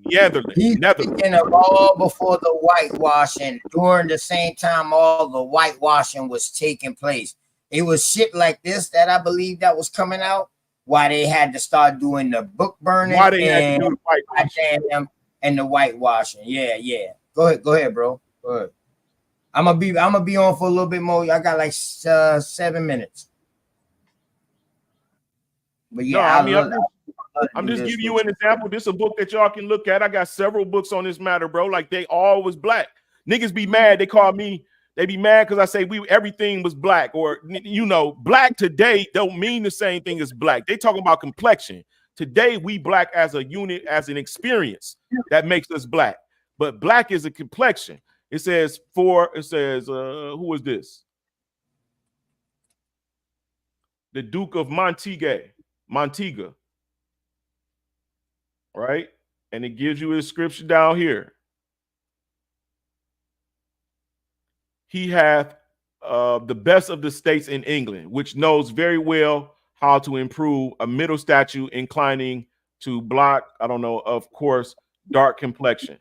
Netherlands. He's thinking of all before the whitewashing, during the same time all the whitewashing was taking place. It was shit like this that I believe that was coming out why they had to start doing the book burning Why they had to and do the whitewashing. and the whitewashing. Yeah. Go ahead, bro. Go ahead. I'm gonna be on for a little bit more. I got like 7 minutes. But yeah, No, I mean, I'm just giving you an example. This is a book that y'all can look at. I got several books on this matter, bro. Like they all was black. Niggas be mad. They call me. They be mad because I say everything was black, or you know, black today don't mean the same thing as black. They talking about complexion. Today we black as a unit, as an experience that makes us black. But black is a complexion. It says who is this? The Duke of Montega, right? And it gives you a description down here. He hath the best of the states in England, which knows very well how to improve a middle statue inclining to block, I don't know, of course, dark complexion.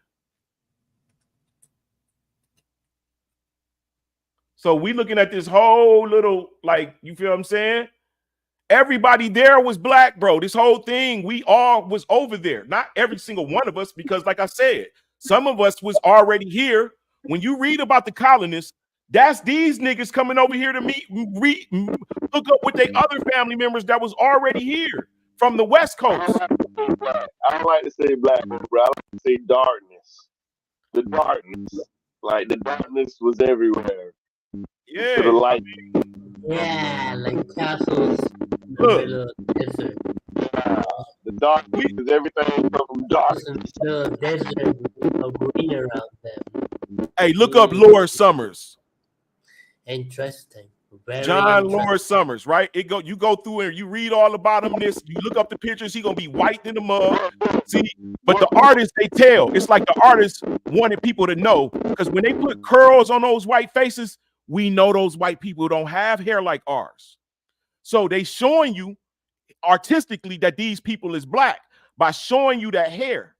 So we looking at this whole little, like, you feel what I'm saying? Everybody there was black, bro. This whole thing, we all was over there. Not every single one of us, because like I said, some of us was already here. When you read about the colonists, that's these niggas coming over here to look up with their other family members that was already here from the West Coast. I don't like to say black, bro. I like to say darkness. The darkness. Like the darkness was everywhere. Yeah. To the light. Yeah, like castles. Look. The darkness is everything from darkness. The desert of green around them. Hey, look up Lord Summers. Interesting. Very John interesting. Lord Summers, right? You go through and you read all about him. You look up the pictures, he gonna be white in the mud. See, but the artists, they tell. It's like the artists wanted people to know, because when they put curls on those white faces, we know those white people don't have hair like ours. So they showing you artistically that these people is black by showing you that hair.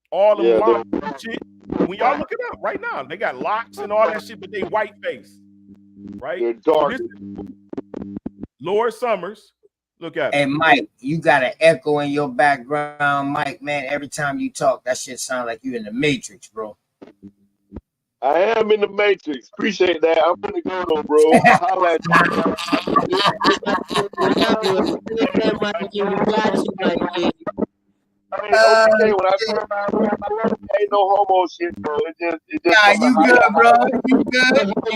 All them locks and shit. When y'all look it up right now, they got locks and all that shit, but they white face, right? They're dark. Lord Summers, look at Hey, it. Mike, you got an echo in your background, Mike, man. Every time you talk, that shit sound like you in the Matrix, bro. I am in the Matrix. Appreciate that. I'm gonna go though, bro. I'll holler at you. Okay, when I ain't no homo shit, bro. It just nah, you good, bro. You good. Be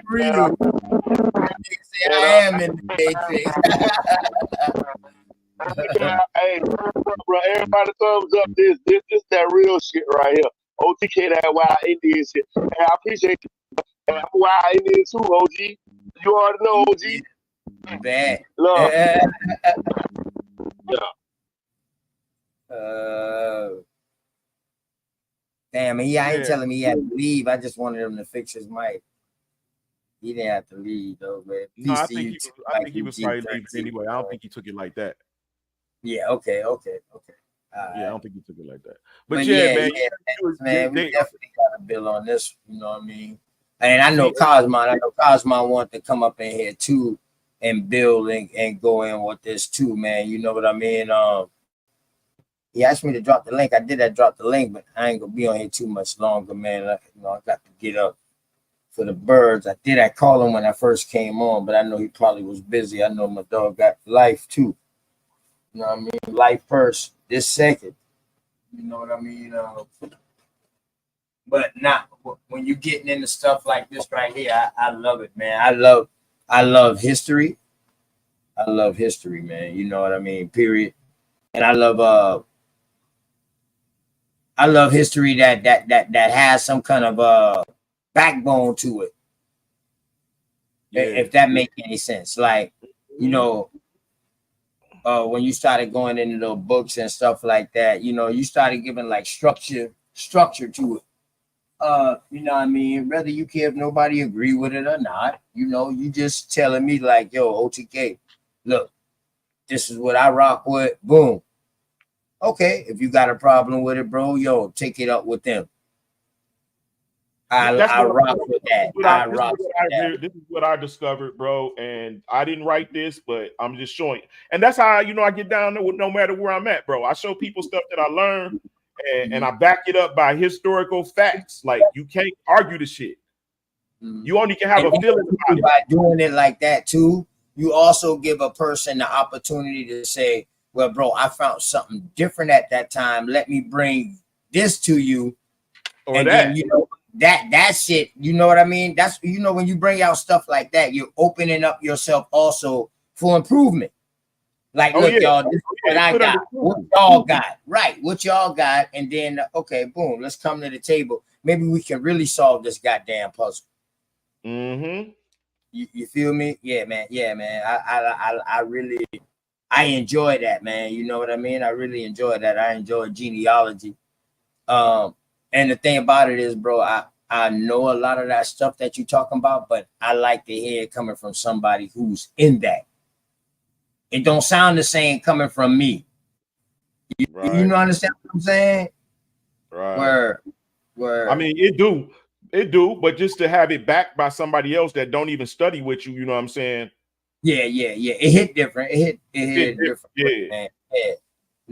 real. Say I am in the Matrix. Hey, bro, everybody thumbs up. This that real shit right here. OTK, that wild Indian shit. Hey, I appreciate you. Hey, I'm wild Indian too, OG. You already know, OG. Bad. Love. Damn, I ain't telling me he had to leave. I just wanted him to fix his mic. He didn't have to leave though, man. No, I think he was probably leaving anyway. I don't think he took it like that. Yeah, okay. Yeah, I don't think he took it like that. But yeah, man, we definitely got a bill on this. You know what I mean? And I know Cosmon wanted to come up in here too and build and go in with this too, man. You know what I mean? He asked me to drop the link. I did drop the link, but I ain't gonna be on here too much longer, man. I got to get up for the birds. I call him when I first came on, but I know he probably was busy. I know my dog got life too. You know what I mean? Life first, this second. You know what I mean? But not when you're getting into stuff like this right here. I love it, man. I love history. I love history, man. You know what I mean? Period. And I love history that has some kind of backbone to it. Yeah. If that makes any sense. Like, you know, when you started going into the books and stuff like that, you know, you started giving like structure to it. You know what I mean? Whether you care if nobody agree with it or not, you know, you just telling me like, yo, OTK, look, this is what I rock with. Boom. Okay, if you got a problem with it, bro, yo, take it up with them. I rock with that. I rock with that. This is what I discovered, bro. And I didn't write this, but I'm just showing. And that's how I get down there with no matter where I'm at, bro. I show people stuff that I learned, and I back it up by historical facts. Like you can't argue the shit. You only can have a feeling about it. By doing it like that too, you also give a person the opportunity to say, "Well, bro, I found something different at that time. Let me bring this to you." Or and that. then that shit, you know what I mean? That's when you bring out stuff like that, you're opening up yourself also for improvement. Like, look, y'all, this is what I got. What y'all got? Right, what y'all got, and then okay, boom, let's come to the table. Maybe we can really solve this goddamn puzzle. Mm-hmm. You feel me? Yeah, man. Yeah, man. I really enjoy that, man. You know what I mean? I really enjoy that. I enjoy genealogy. And the thing about it is, bro, I know a lot of that stuff that you're talking about, but I like to hear it coming from somebody who's in that. It don't sound the same coming from me. You know, understand what I'm saying? Right. Where I mean, it do, but just to have it backed by somebody else that don't even study with you, you know what I'm saying? Yeah. It hit different. It hit different. Yeah. Man. Yeah.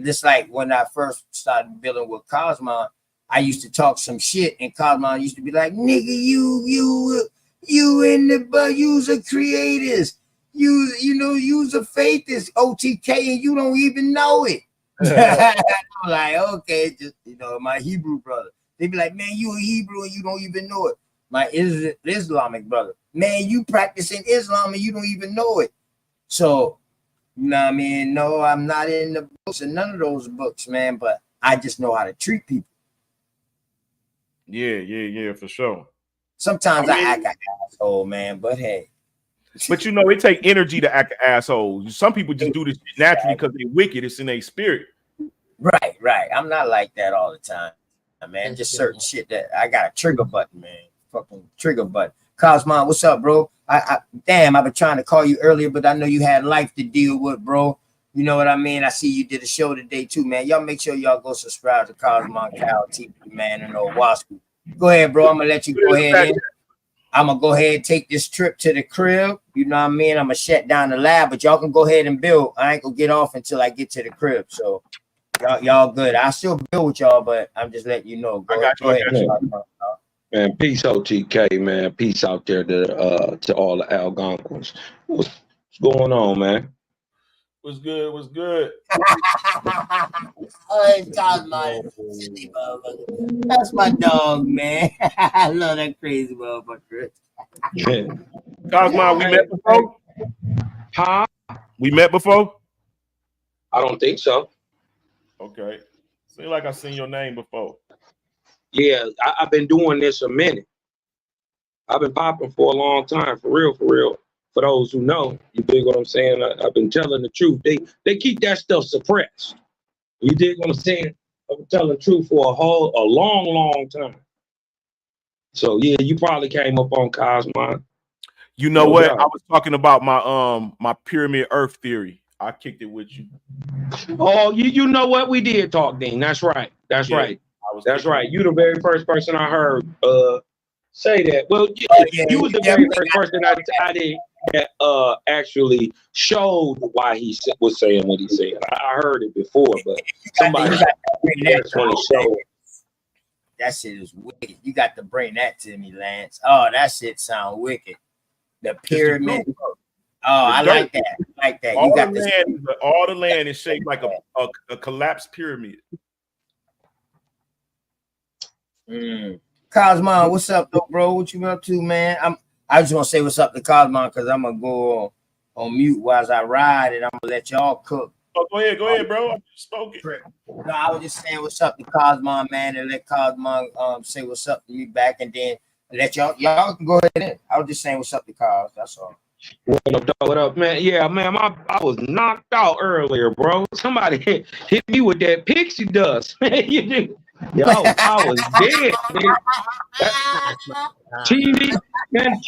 Just like when I first started dealing with Cosmo, I used to talk some shit, and Cosmo used to be like, "Nigga, you in the but you's a creators, you's a faithist, OTK, and you don't even know it." I'm like, okay, just my Hebrew brother. They be like, "Man, you a Hebrew and you don't even know it." My Islamic brother, "Man, you practicing Islam and you don't even know it." So, you know what I mean? No, I'm not in the books and none of those books, man, but I just know how to treat people. Yeah, for sure. Sometimes I act like an asshole, man, but hey. But it take energy to act an asshole. Some people just do this naturally because they're wicked. It's in their spirit. Right. I'm not like that all the time, man. Just certain shit that I got a trigger button, man. Fucking trigger button. Cosmo, what's up, bro? Damn, I've been trying to call you earlier, but I know you had life to deal with, bro. You know what I mean? I see you did a show today too, man. Y'all make sure y'all go subscribe to Cosmo Cal TV, man, and Wasp. Go ahead, bro. I'm gonna let you go ahead in. I'm gonna go ahead and take this trip to the crib. You know what I mean? I'm gonna shut down the lab, but y'all can go ahead and build. I ain't gonna get off until I get to the crib. So y'all good. I still build with y'all, but I'm just letting you know. Go ahead. Man, peace OTK, man. Peace out there to all the Algonquins. What's going on, man? What's good? That's my dog, man. I love that crazy motherfucker. Cosmo, we met before? Huh? We met before? I don't think so. Okay. Seems like I've seen your name before. Yeah, I've been doing this a minute. I've been popping for a long time, for real. For those who know, you dig what I'm saying? I've been telling the truth. They keep that stuff suppressed. You dig what I'm saying? I've been telling the truth for a long time. So yeah, you probably came up on Cosmo. You know what? I was talking about my pyramid Earth theory. I kicked it with you. Oh, you know what? We did talk, Dean. That's right. That's right. You the very first person I heard say that. Well, you was the very first person I did that actually showed why he was saying what he said. I heard it before, but somebody else want to show it. That shit is wicked. You got to bring that to me, Lance. Oh, that shit sound wicked. The pyramid. Oh, I like that. I like that. All the land is shaped like a collapsed pyramid. Cosmo, what's up, though, bro? What you up to, man? I just want to say what's up to Cosmo because I'm gonna go on mute while I ride, and I'm gonna let y'all cook. Oh, go ahead, bro. I just spoke it. No, I was just saying what's up to Cosmo, man, and let Cosmo say what's up to me back, and then let y'all can go ahead in. I was just saying what's up to Cos. That's all. What up, man? Yeah, man, I was knocked out earlier, bro. Somebody hit me with that pixie dust. Yo, I was dead, nigga.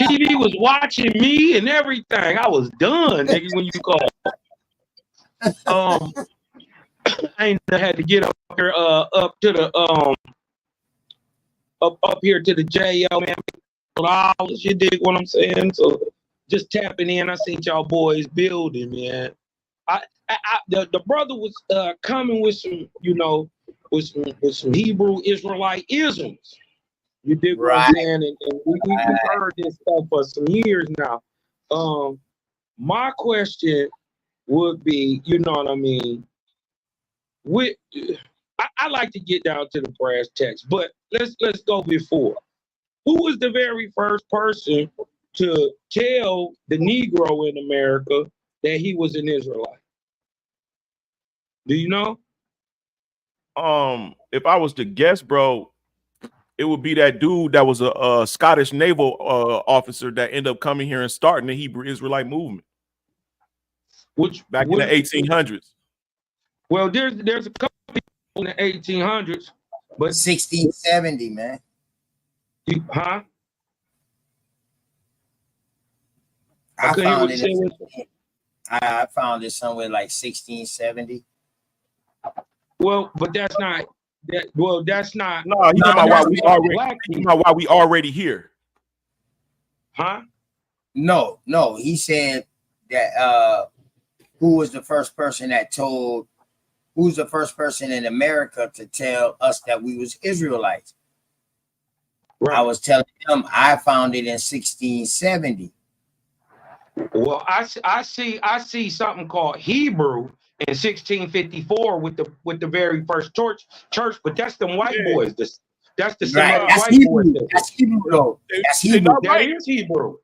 TV was watching me and everything. I was done, nigga, when you called. I ain't had to get up here up to the up here to the jail, man. All this, you dig what I'm saying? So just tapping in. I seen y'all boys building, man. The brother was coming with some, you know, with some Hebrew Israelite isms. You dig what I'm saying? And we've heard this stuff for some years now. My question would be, you know what I mean? I like to get down to the brass tacks, but let's go before. Who was the very first person to tell the Negro in America that he was an Israelite? Do you know? If I was to guess, bro, it would be that dude that was a Scottish naval officer that ended up coming here and starting the Hebrew Israelite movement. Back in the 1800s. Well, there's a couple people in the 1800s, but 1670, man. Huh? I found it somewhere like 1670. Well, but that's not that. Well, that's not. No, he's talking about why we already here. Huh? No. He said that who's the first person in America to tell us that we was Israelites? Right. I was telling him I found it in 1670. Well, I see something called Hebrew in 1654 with the very first church, but that's them white boys. That's the right. That's white Hebrew. boys. That's Hebrew though. That's Hebrew. That is Hebrew.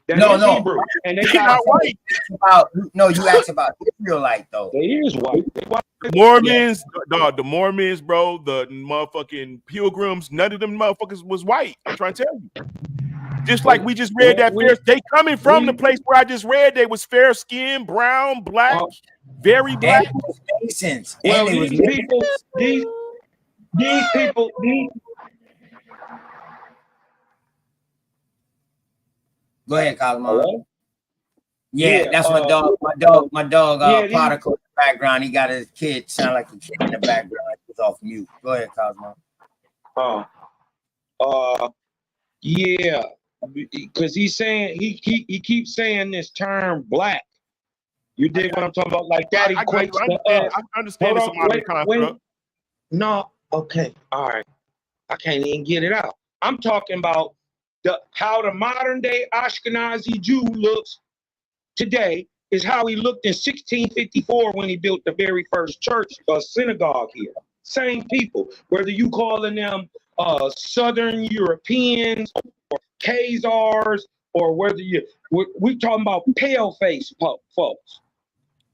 That no. is Hebrew. And they got white. You asked about Israelite though. They is white. Mormons, the Mormons, bro, the motherfucking Pilgrims, none of them motherfuckers was white. I'm trying to tell you. Just like we just read they coming from the place where I just read they was fair skin, brown, black, very black. Masons. Well, these people. Go ahead, Cosmo. Yeah, that's my dog. My dog. Particle in the background. He got his kid. Sound like a kid in the background. He's off mute. Go ahead, Cosmo. Yeah, because he's saying he keeps saying this term black. You dig what I'm talking about? Like that equates to us. I understand it's a modern construct. No, okay, all right. I can't even get it out. I'm talking about how the modern day Ashkenazi Jew looks today is how he looked in 1654 when he built the very first church or synagogue here. Same people, whether you calling them Southern Europeans or Khazars, or whether we talking about pale face folks.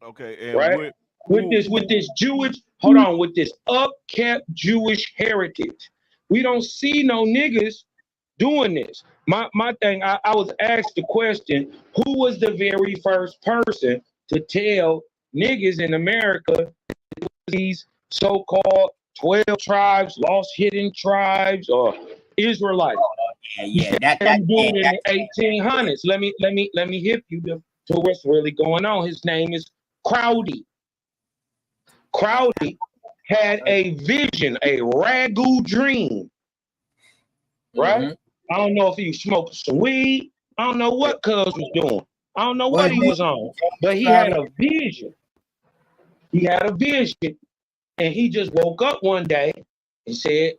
Okay, and right? With this Jewish, with this upkept Jewish heritage. We don't see no niggas doing this. My thing, I was asked the question, who was the very first person to tell niggas in America these so-called 12 tribes, lost hidden tribes, or Israelites? Yeah, that dude in the 1800s. Let me hit you to what's really going on. His name is Crowdy. Crowdy had a vision, a ragu dream, right? Mm-hmm. I don't know if he was smoking some weed. I don't know what Cuz was doing. I don't know what he was on, but he had a vision. He had a vision, and he just woke up one day and said,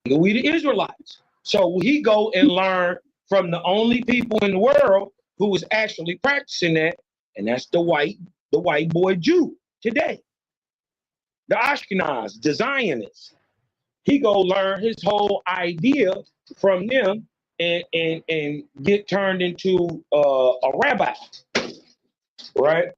"We the Israelites." So he go and learn from the only people in the world who was actually practicing that, and that's the white boy Jew today. The Ashkenaz, the Zionists. He go learn his whole idea from them and get turned into a rabbi, right?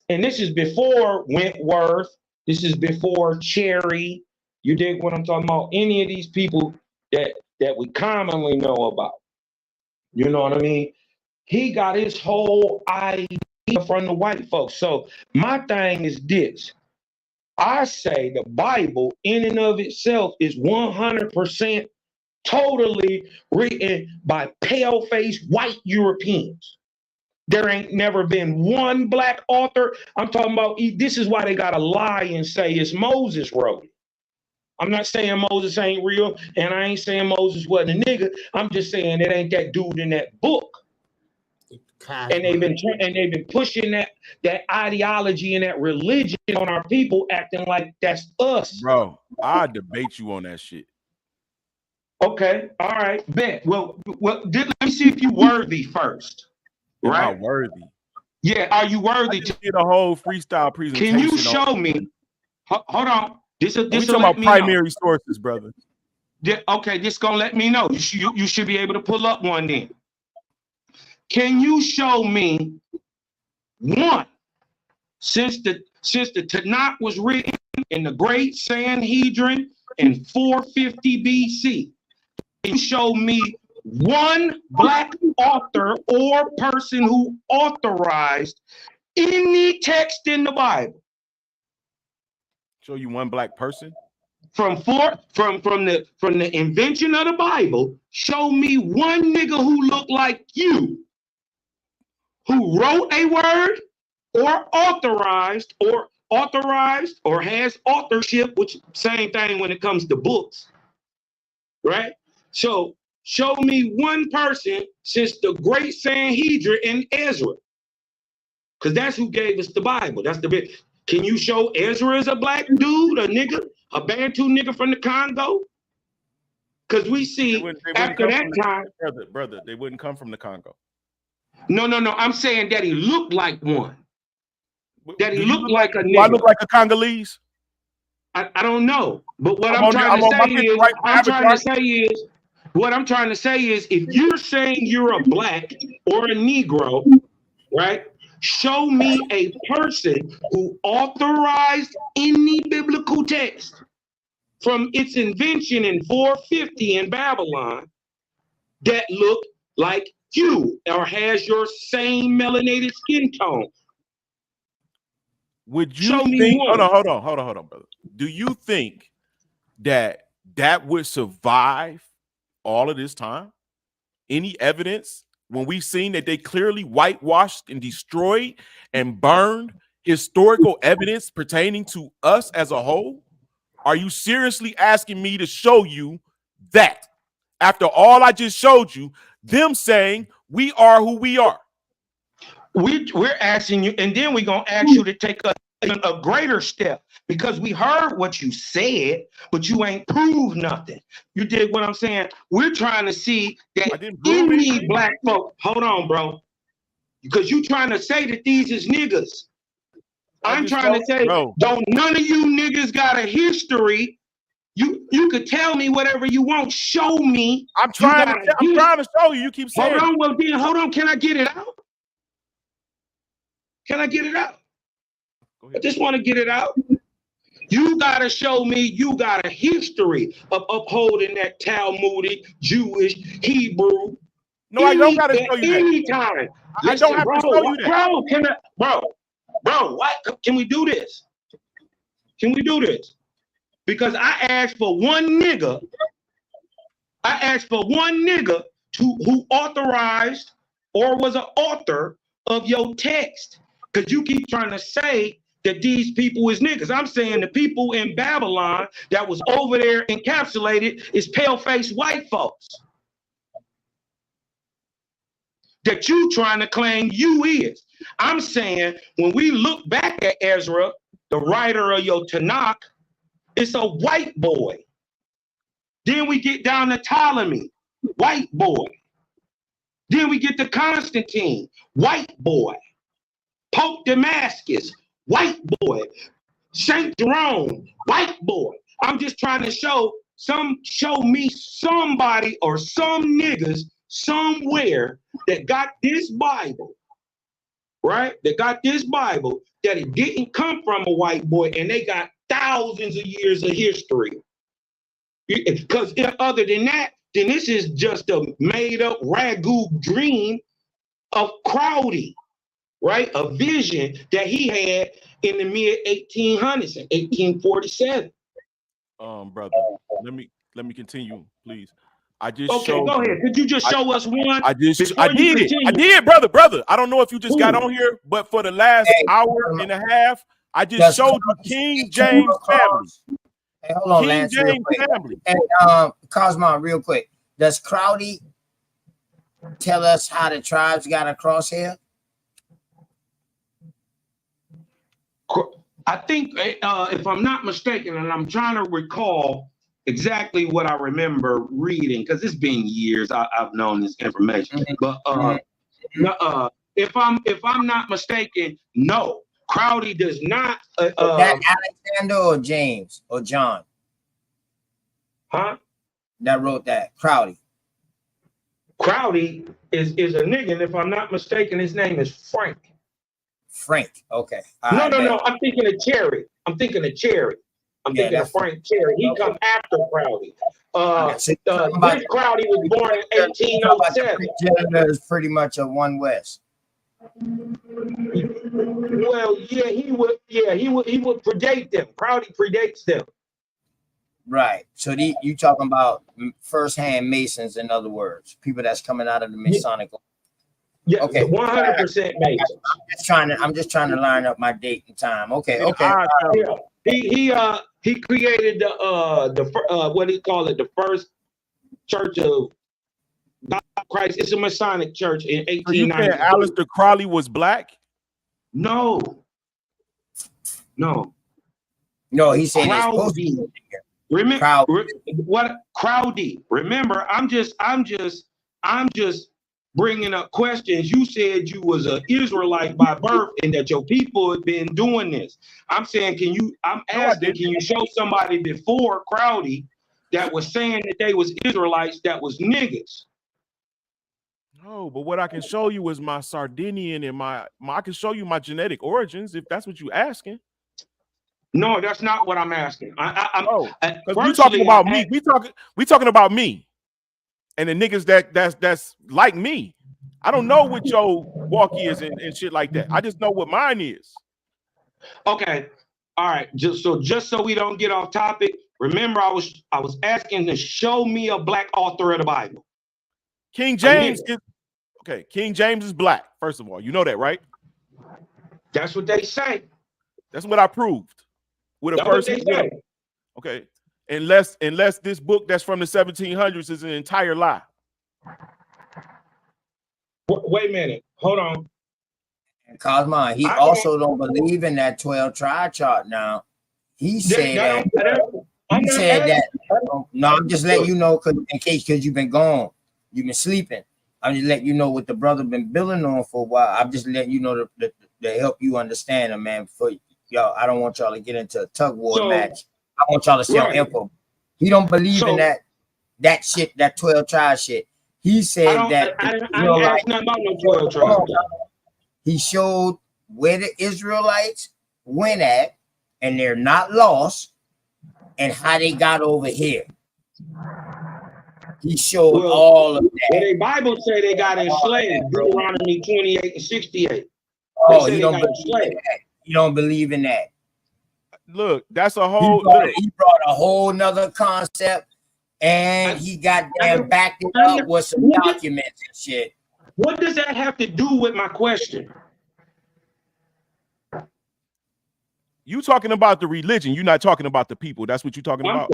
And this is before Wentworth. This is before Cherry. You dig what I'm talking about? Any of these people that we commonly know about. You know what I mean? He got his whole idea from the white folks. So my thing is this. I say the Bible in and of itself is 100% totally written by pale-faced white Europeans. There ain't never been one black author. I'm talking about, this is why they got to lie and say it's Moses wrote it. I'm not saying Moses ain't real, and I ain't saying Moses wasn't a nigga. I'm just saying it ain't that dude in that book. And they've been pushing that ideology and that religion on our people, acting like that's us. Bro, I debate you on that shit. Okay, all right, bet. Well, let me see if you worthy first. Am Right? I worthy? Yeah, are you worthy to get a whole freestyle presentation? Can you show me? Hold on. This we talking about primary sources, brother. Okay, this gonna let me know. You should be able to pull up one then. Can you show me one since the Tanakh was written in the Great Sanhedrin in 450 BC? Can you show me one black author or person who authorized any text in the Bible? Show you one black person? From the invention of the Bible, show me one nigga who looked like you, who wrote a word or authorized or has authorship, which same thing when it comes to books, right? So show me one person since the Great Sanhedrin and Ezra, because that's who gave us the Bible. That's the big. Can you show Ezra is a black dude, a nigga, a Bantu nigga from the Congo? Because we see after that time, brother, they wouldn't come from the Congo. No. I'm saying that he looked like one. That he looked like a nigga. Do I look like a Congolese? I don't know. But what I'm trying to say is, if you're saying you're a black or a Negro, right? Show me a person who authorized any biblical text from its invention in 450 in Babylon that looked like you or has your same melanated skin tone. Would you think? Hold on, brother. Do you think that would survive all of this time? Any evidence when we've seen that they clearly whitewashed and destroyed and burned historical evidence pertaining to us as a whole? Are you seriously asking me to show you that after all I just showed you, them saying we are who we are? We're asking you, and then we're going to ask you to take a greater step, because we heard what you said, but you ain't proved nothing. You did what I'm saying? We're trying to see that any black folk, hold on, bro, because you trying to say that these is niggas. I'm trying to say, don't none of you niggas got a history. You could tell me whatever you want. Show me. I'm trying to show you. You keep saying. Hold on, well then, hold on. Can I get it out? Can I get it out? I just want to get it out. You got to show me you got a history of upholding that Talmudic, Jewish, Hebrew. No, I don't got to show you that. Anytime. I don't have to show you that. Bro, what? Can we do this? Can we do this? Because I asked for one nigga. Who authorized or was an author of your text. Because you keep trying to say that these people is niggas. I'm saying the people in Babylon that was over there encapsulated is pale-faced white folks. That you trying to claim you is. I'm saying when we look back at Ezra, the writer of your Tanakh, it's a white boy. Then we get down to Ptolemy, white boy. Then we get to Constantine, white boy. Pope Damascus, white boy. Saint Jerome, white boy. I'm just trying to show me somebody or some niggas somewhere that got this Bible, right? That got this Bible, that it didn't come from a white boy, and they got thousands of years of history. Because other than that, then this is just a made-up ragu dream of Crowdy, right? A vision that he had in the mid-1800s, in 1847. Brother, let me continue, please. I just showed go ahead. Could you just show us one? I did, brother. I don't know if you just got on here, but for the last hour and a half, I just showed you King James family. Hey, hold on, King Lance, real James quick. family. Hey, Cosmo, real quick. Does Crowdy tell us how the tribes got across here? I think, if I'm not mistaken, and I'm trying to recall exactly what I remember reading, because it's been years I've known this information. But if I'm not mistaken, no, Crowdy does not. That Alexander or James or John? Huh? That wrote that Crowdy. Crowdy is a nigga, and if I'm not mistaken, his name is Frank. Frank. Okay. No. I'm thinking of Cherry. I'm thinking of Frank Cherry. He come after Crowdy. This Crowdy was born in 1807. Janitor is pretty much a One West. Well, yeah, he would predate them. Crowdy predates them. Right. So you talking about first-hand Masons, in other words, people that's coming out of the Masonic. Yeah, okay, 100% Mason. I'm just trying to line up my date and time. Okay. Yeah. He created the what do you call it? The first Church of God Christ. It's a Masonic church in 1890. So you saying Aleister Crowley was black? No. He said Crowdy. Remember what Crowdy? Remember, I'm just bringing up questions. You said you was an Israelite by birth and that your people had been doing this. I'm saying, can you show somebody before Crowdy that was saying that they was Israelites that was niggas? No, but what I can show you is my Sardinian and I can show you my genetic origins if that's what you're asking. No, that's not what I'm asking. Because you talking about me. We talking about me. And the niggas that's like me. I don't know what your walk is and shit like that. I just know what mine is. Okay. All right. Just so we don't get off topic, remember I was asking to show me a black author of the Bible. King James is okay. King James is black, first of all. You know that, right? That's what they say. That's what I proved. With a person. Okay. Unless this book that's from the 1700s is an entire lie. Wait a minute. Hold on. Cosmo, he also don't believe in that 12 tribe chart now. He said that. No, I'm just letting you know because you've been gone. You've been sleeping. I'm just letting you know what the brother been billing on for a while. I'm just letting you know to help you understand him, man. For y'all, I don't want y'all to get into a tug war match. I want y'all to stay on info. He don't believe in that shit, that 12 tribe shit. He said I didn't ask nothing about no 12 tribes. He showed where the Israelites went at, and they're not lost, and how they got over here. He showed all of that. Well, the Bible say they got enslaved. Deuteronomy 28 and 68. Oh, you don't believe in that. Look, that's a whole. He brought a whole nother concept, and he got backed it up with some documents and shit. What does that have to do with my question? You talking about the religion. You're not talking about the people. That's what you're talking about.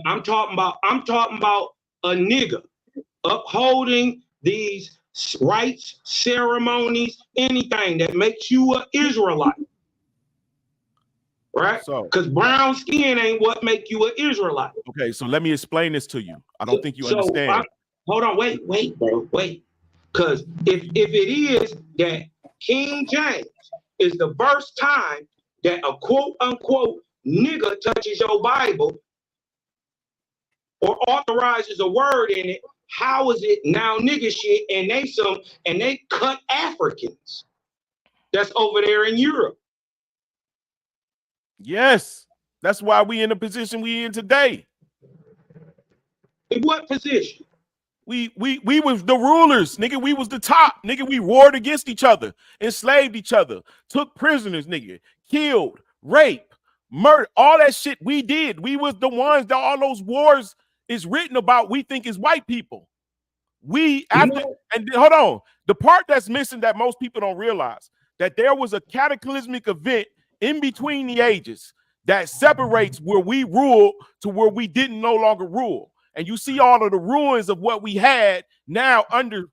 I'm talking about a nigga upholding these rites, ceremonies, anything that makes you an Israelite. Right? Because brown skin ain't what make you an Israelite. Okay, so let me explain this to you. I don't think you understand. Hold on, wait, bro, wait. Because if it is that King James is the first time that a quote unquote nigga touches your Bible or authorizes a word in it, how is it now nigga shit and they cut Africans that's over there in Europe? Yes, that's why we in the position we in today. In what position? We was the rulers, nigga. We was the top, nigga. We warred against each other, enslaved each other, took prisoners, nigga, killed, rape, murder, all that shit we did. We was the ones that all those wars is written about. We think is white people. And hold on, the part that's missing that most people don't realize that there was a cataclysmic event in between the ages that separates where we rule to where we didn't no longer rule. And you see all of the ruins of what we had now under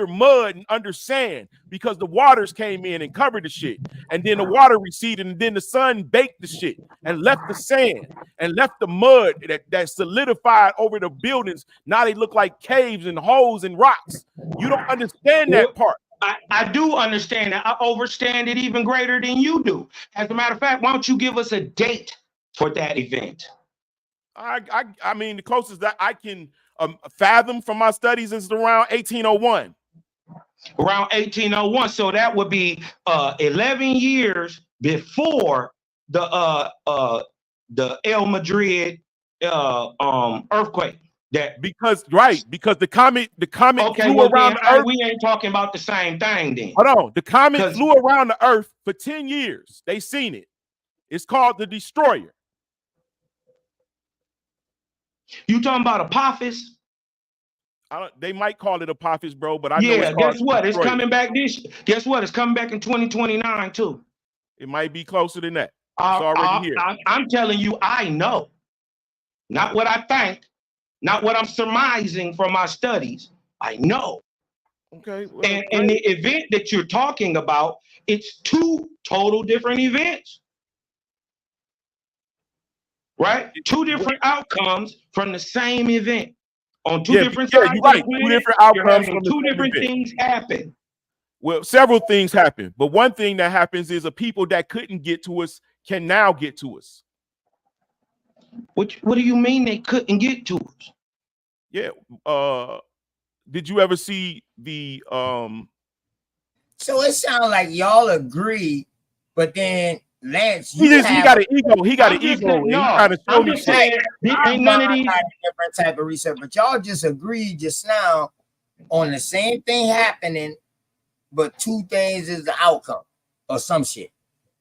mud and under sand, because the waters came in and covered the shit. And then the water receded, and then the sun baked the shit and left the sand and left the mud that solidified over the buildings. Now they look like caves and holes and rocks. You don't understand that part. I do understand that. I understand it even greater than you do. As a matter of fact, why don't you give us a date for that event? I mean, the closest that I can fathom from my studies is around 1801. Around 1801. So that would be 11 years before the El Madrid earthquake. Because the comet okay, flew around the earth. We ain't talking about the same thing then. Hold on, the comet flew around the earth for 10 years. They seen it. It's called the Destroyer. You talking about Apophis? They might call it Apophis, bro, but I know yeah. It's guess what? It's Destroyer. coming back Guess what? It's coming back in 2029 too. It might be closer than that. It's already here. I'm telling you, I know. Not what I think. Not what I'm surmising from my studies. I know. Okay. Well, and the event that you're talking about, it's two total different events. Right? Two different outcomes from the same event. On two different sides. You're right. Two different outcomes from two different things happen. Well, several things happen. But one thing that happens is a people that couldn't get to us can now get to us. What do you mean they couldn't get to us? Yeah. Did you ever see the So it sounds like y'all agree, but then Lance, he got an ego. He got an ego. No, He's trying to show me saying, ain't none of these different type of research, but y'all just agreed just now on the same thing happening, but two things is the outcome or some shit.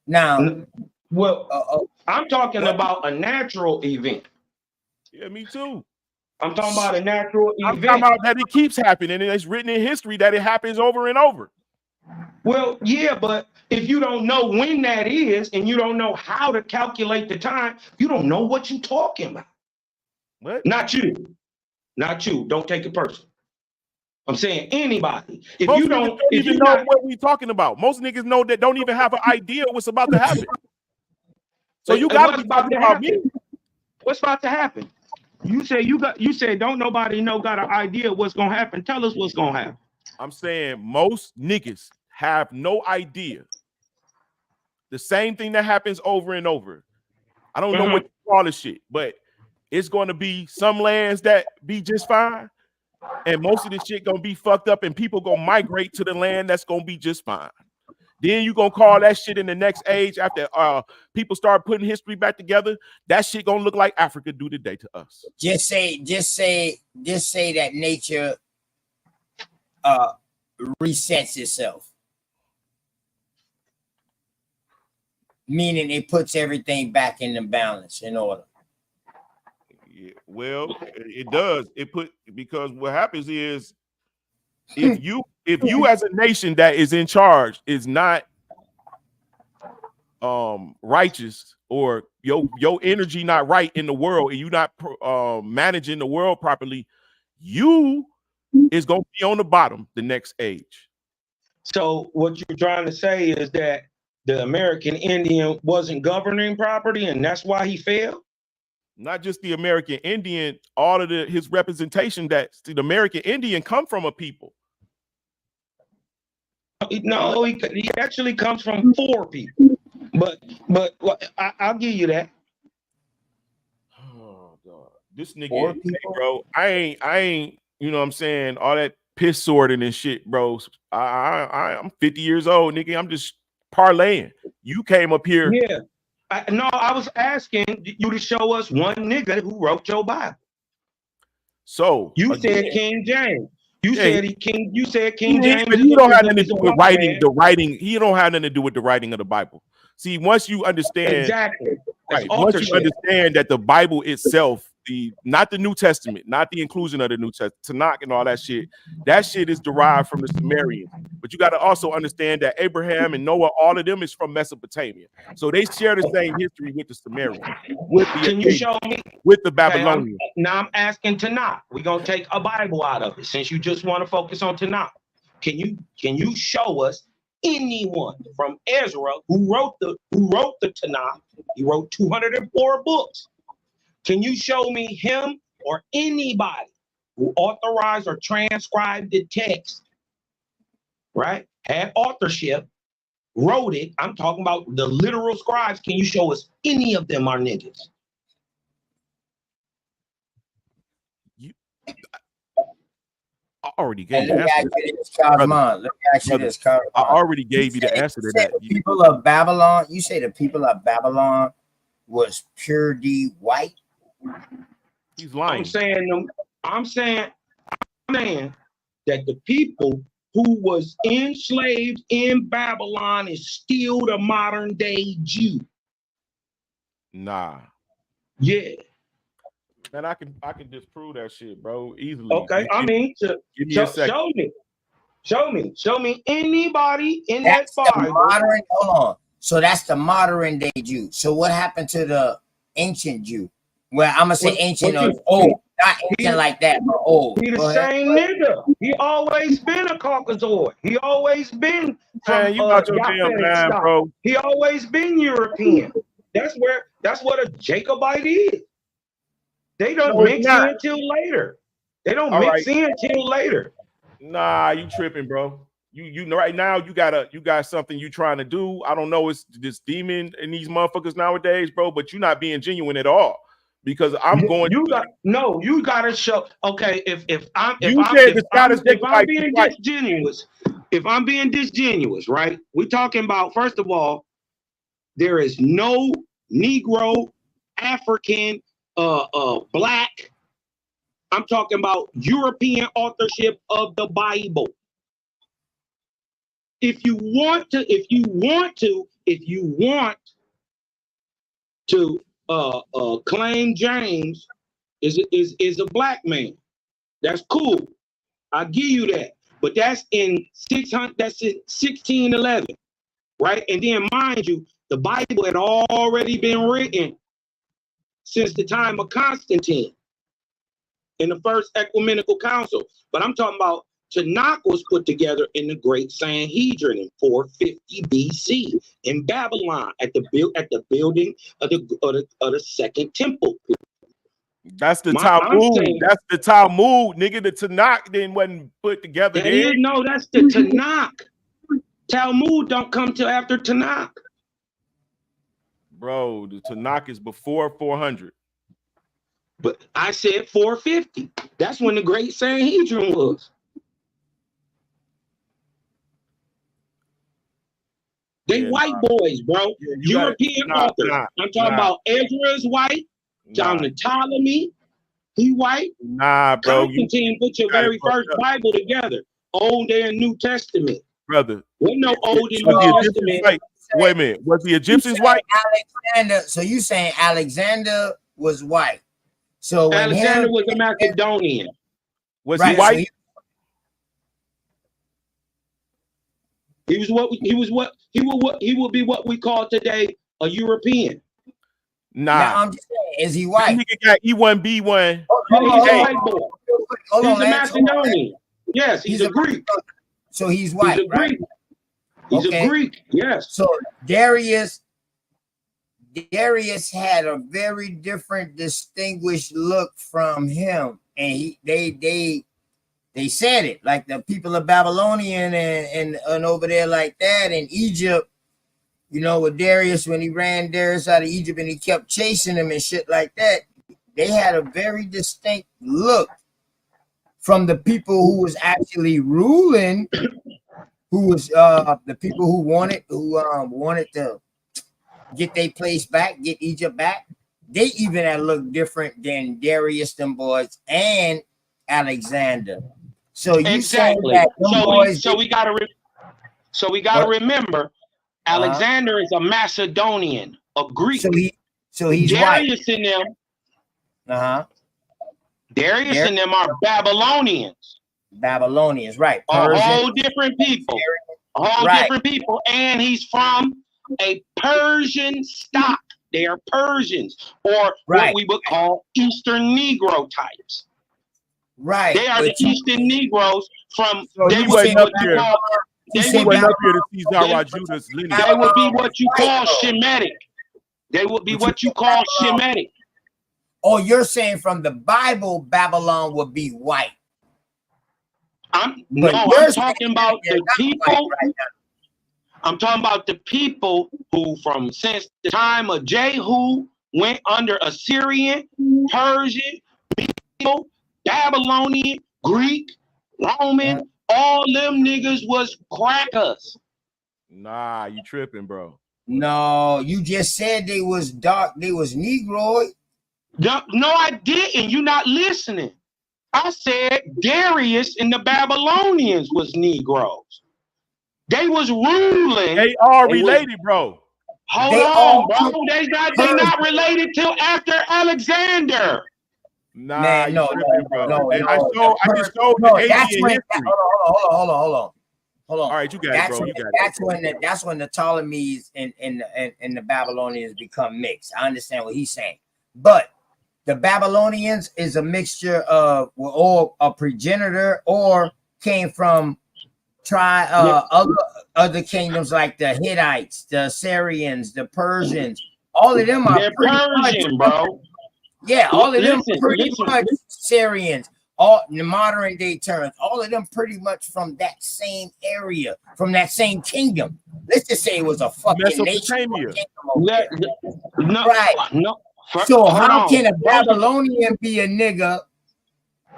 Now, well, I'm talking about a natural event. Yeah, me too. I'm talking about a natural event. I'm talking about that it keeps happening, and it's written in history that it happens over and over. Well, yeah, but if you don't know when that is, and you don't know how to calculate the time, you don't know what you're talking about. What? Not you. Not you. Don't take it personal. I'm saying anybody. If Most you niggas don't even know what we talking about. Most niggas know that don't even have an idea what's about to happen. So you got to be talking about me. What's about to happen? You said don't nobody got an idea what's gonna happen. Tell us what's gonna happen. I'm saying most niggas have no idea. The same thing that happens over and over. I don't know what to call this shit, but it's going to be some lands that be just fine, and most of this shit gonna be fucked up, and people gonna migrate to the land that's gonna be just fine. Then you gonna call that shit in the next age after people start putting history back together. That shit gonna look like Africa do today to us. Just say that nature resets itself, meaning it puts everything back in the balance in order. Yeah, well, it does. Because what happens is if you as a nation that is in charge is not righteous, or your energy not right in the world, and you not managing the world properly, you is gonna be on the bottom the next age. So what you're trying to say is that the American Indian wasn't governing property, and that's why he failed? Not just the American Indian, all of his representation. That the American Indian come from a people. No, he actually comes from 4 people. But I'll give you that. Oh God, this nigga, hey, bro. I ain't. You know what I'm saying? All that piss sorting and shit, bro. I'm 50 years old, nigga. I'm just parlaying. You came up here. Yeah. I was asking you to show us one nigga who wrote your Bible. So you said King James. You said King James. But he don't have nothing to do with writing. The writing. He don't have nothing to do with the writing of the Bible. See, once you understand exactly, right? Once you understand that the Bible itself not the New Testament, not the inclusion of the New Testament, Tanakh and all that shit. That shit is derived from the Sumerians. But you got to also understand that Abraham and Noah, all of them is from Mesopotamia. So they share the same history with the Sumerians, with the Can you show me? with the Okay, Babylonians. now I'm asking Tanakh. We're gonna take a Bible out of it since you just want to focus on Tanakh. Can you show us anyone from Ezra who wrote the Tanakh? He wrote 204 books. Can you show me him or anybody who authorized or transcribed the text? Right? Had authorship, wrote it. I'm talking about the literal scribes. Can you show us any of them are niggas? I already gave you And the let me answer. ask you this, Cosmon. Let me ask you this, Cosmon. I already gave you the answer to that. The people of Babylon, you say the people of Babylon was pure D white? He's lying. I'm saying that the people who was enslaved in Babylon is still the modern day Jew. Nah. Yeah. Man, I can disprove that shit, bro, easily. Okay, I mean, give me a second. Show me anybody in That's that the Bible. modern, hold on. So that's the modern day Jew. So what happened to the ancient Jew? Well, I'm gonna say ancient or old, not ancient like that, but old. He the same nigga. He always been a Caucasoid. He always been from Man, you got your damn mind, bro. He always been European. That's what a Jacobite is. They don't No, it's mix not. in till later. They don't All mix right. in till later. Nah, you tripping, bro. You know right now you got something you trying to do. I don't know, it's this demon in these motherfuckers nowadays, bro, but you're not being genuine at all. Because I'm going you gotta show. Okay, if I'm being disingenuous, right? We're talking about, first of all, there is no Negro, African, Black. I'm talking about European authorship of the Bible. If you want to claim James is a black man, that's cool. I give you that. But that's in 1611, right? And then mind you, the Bible had already been written since the time of Constantine in the First Ecumenical Council. But I'm talking about Tanakh was put together in the Great Sanhedrin in 450 BC in Babylon at the building of the Second Temple. That's the Talmud. That's the Talmud, nigga. The Tanakh then wasn't put together there. No, that's the Tanakh. Talmud don't come till after Tanakh. Bro, the Tanakh is before 400. But I said 450. That's when the Great Sanhedrin was. They white boys, bro. European authors. I'm talking about Ezra is white. John Ptolemy, he white. Nah, bro. Constantine put your very first Bible together, Old and New Testament. Brother. Wasn't no Old and New Testament. Wait a minute. Was the Egyptians white? Alexander. So you saying Alexander was white? So when Alexander was a Macedonian. Was he white? He would be what we call today a European. Nah. Now, I'm just saying, is he white? That nigga got E1B1. He's a white boy. He's a Macedonian. Yes, he's a Greek. So he's white, He's a Greek. He's a Greek. Yes. So Darius had a very different, distinguished look from him, and they said it, like the people of Babylonian and over there like that in Egypt. You know, with Darius, when he ran Darius out of Egypt and he kept chasing him and shit like that, they had a very distinct look from the people who was actually ruling, who was the people who wanted to get their place back, get Egypt back. They even had looked different than Darius, them boys, and Alexander. So you exactly. That so we gotta remember. Alexander is a Macedonian, a Greek. So he's Darius white. in them. Darius and them are Babylonians. Babylonians, right? A Persian, whole different people. A whole right. different people. And he's from a Persian stock. They are Persians, or what we would call Eastern Negro types. Right. They are the Eastern Negroes from. So they you would be wasn't up what you here. call. You wasn't up here to see Zara Judah's lineage. They would be what you call Shemitic. They would be what you call Shemitic. Oh, you're saying from the Bible, Babylon would be white. I'm talking about the people. I'm talking about the people who, from since the time of Jehu, went under Assyrian, Persian, Babylonian, Greek, Roman. All them niggas was crackers. Nah, you tripping, bro. No, you just said they was dark. They was Negroid. No, I didn't. You're not listening. I said Darius and the Babylonians was Negroes. They was ruling. They are related, bro. Hold on, bro. They not related till after Alexander. Nah, Man, no, bro. I just showed the Asian history. Hold on. All right, you got it, bro. That's when the Ptolemies and the Babylonians become mixed. I understand what he's saying, but the Babylonians is a mixture of or a progenitor or came from other kingdoms like the Hittites, the Assyrians, the Persians. All of them are Persian, bro. Yeah, all of them pretty much Syrians. All in the modern day terms, all of them pretty much from that same area, from that same kingdom. Let's just say it was a fucking nation. No. So how can a Babylonian be a nigga,